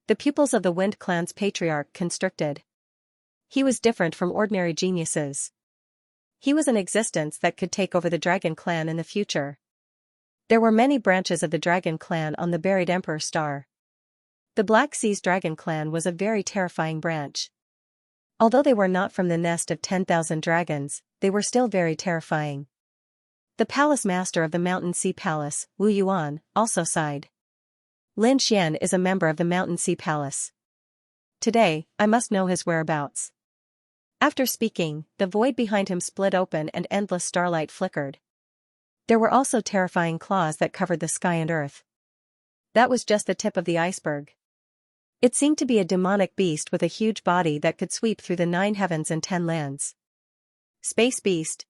The pupils of the Wind Clan's patriarch constricted. He was different from ordinary geniuses. He was an existence that could take over the Dragon Clan in the future. There were many branches of the Dragon Clan on the buried Emperor Star. The Black Seas Dragon Clan was a very terrifying branch. Although they were not from the nest of 10,000 dragons, they were still very terrifying. The palace master of the Mountain Sea Palace, Wu Yuan, also sighed. Lin Xian is a member of the Mountain Sea Palace. Today, I must know his whereabouts. After speaking, the void behind him split open and endless starlight flickered. There were also terrifying claws that covered the sky and earth. That was just the tip of the iceberg. It seemed to be a demonic beast with a huge body that could sweep through the 9 heavens and 10 lands. Space beast.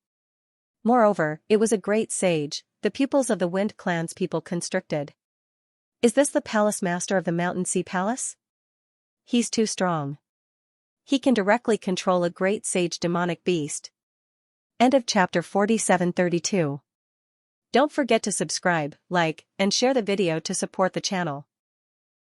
Moreover, it was a great sage, the pupils of the Wind Clan's people constricted. Is this the palace master of the Mountain Sea Palace? He's too strong. He can directly control a great sage demonic beast. End of chapter 4732. Don't forget to subscribe, like, and share the video to support the channel.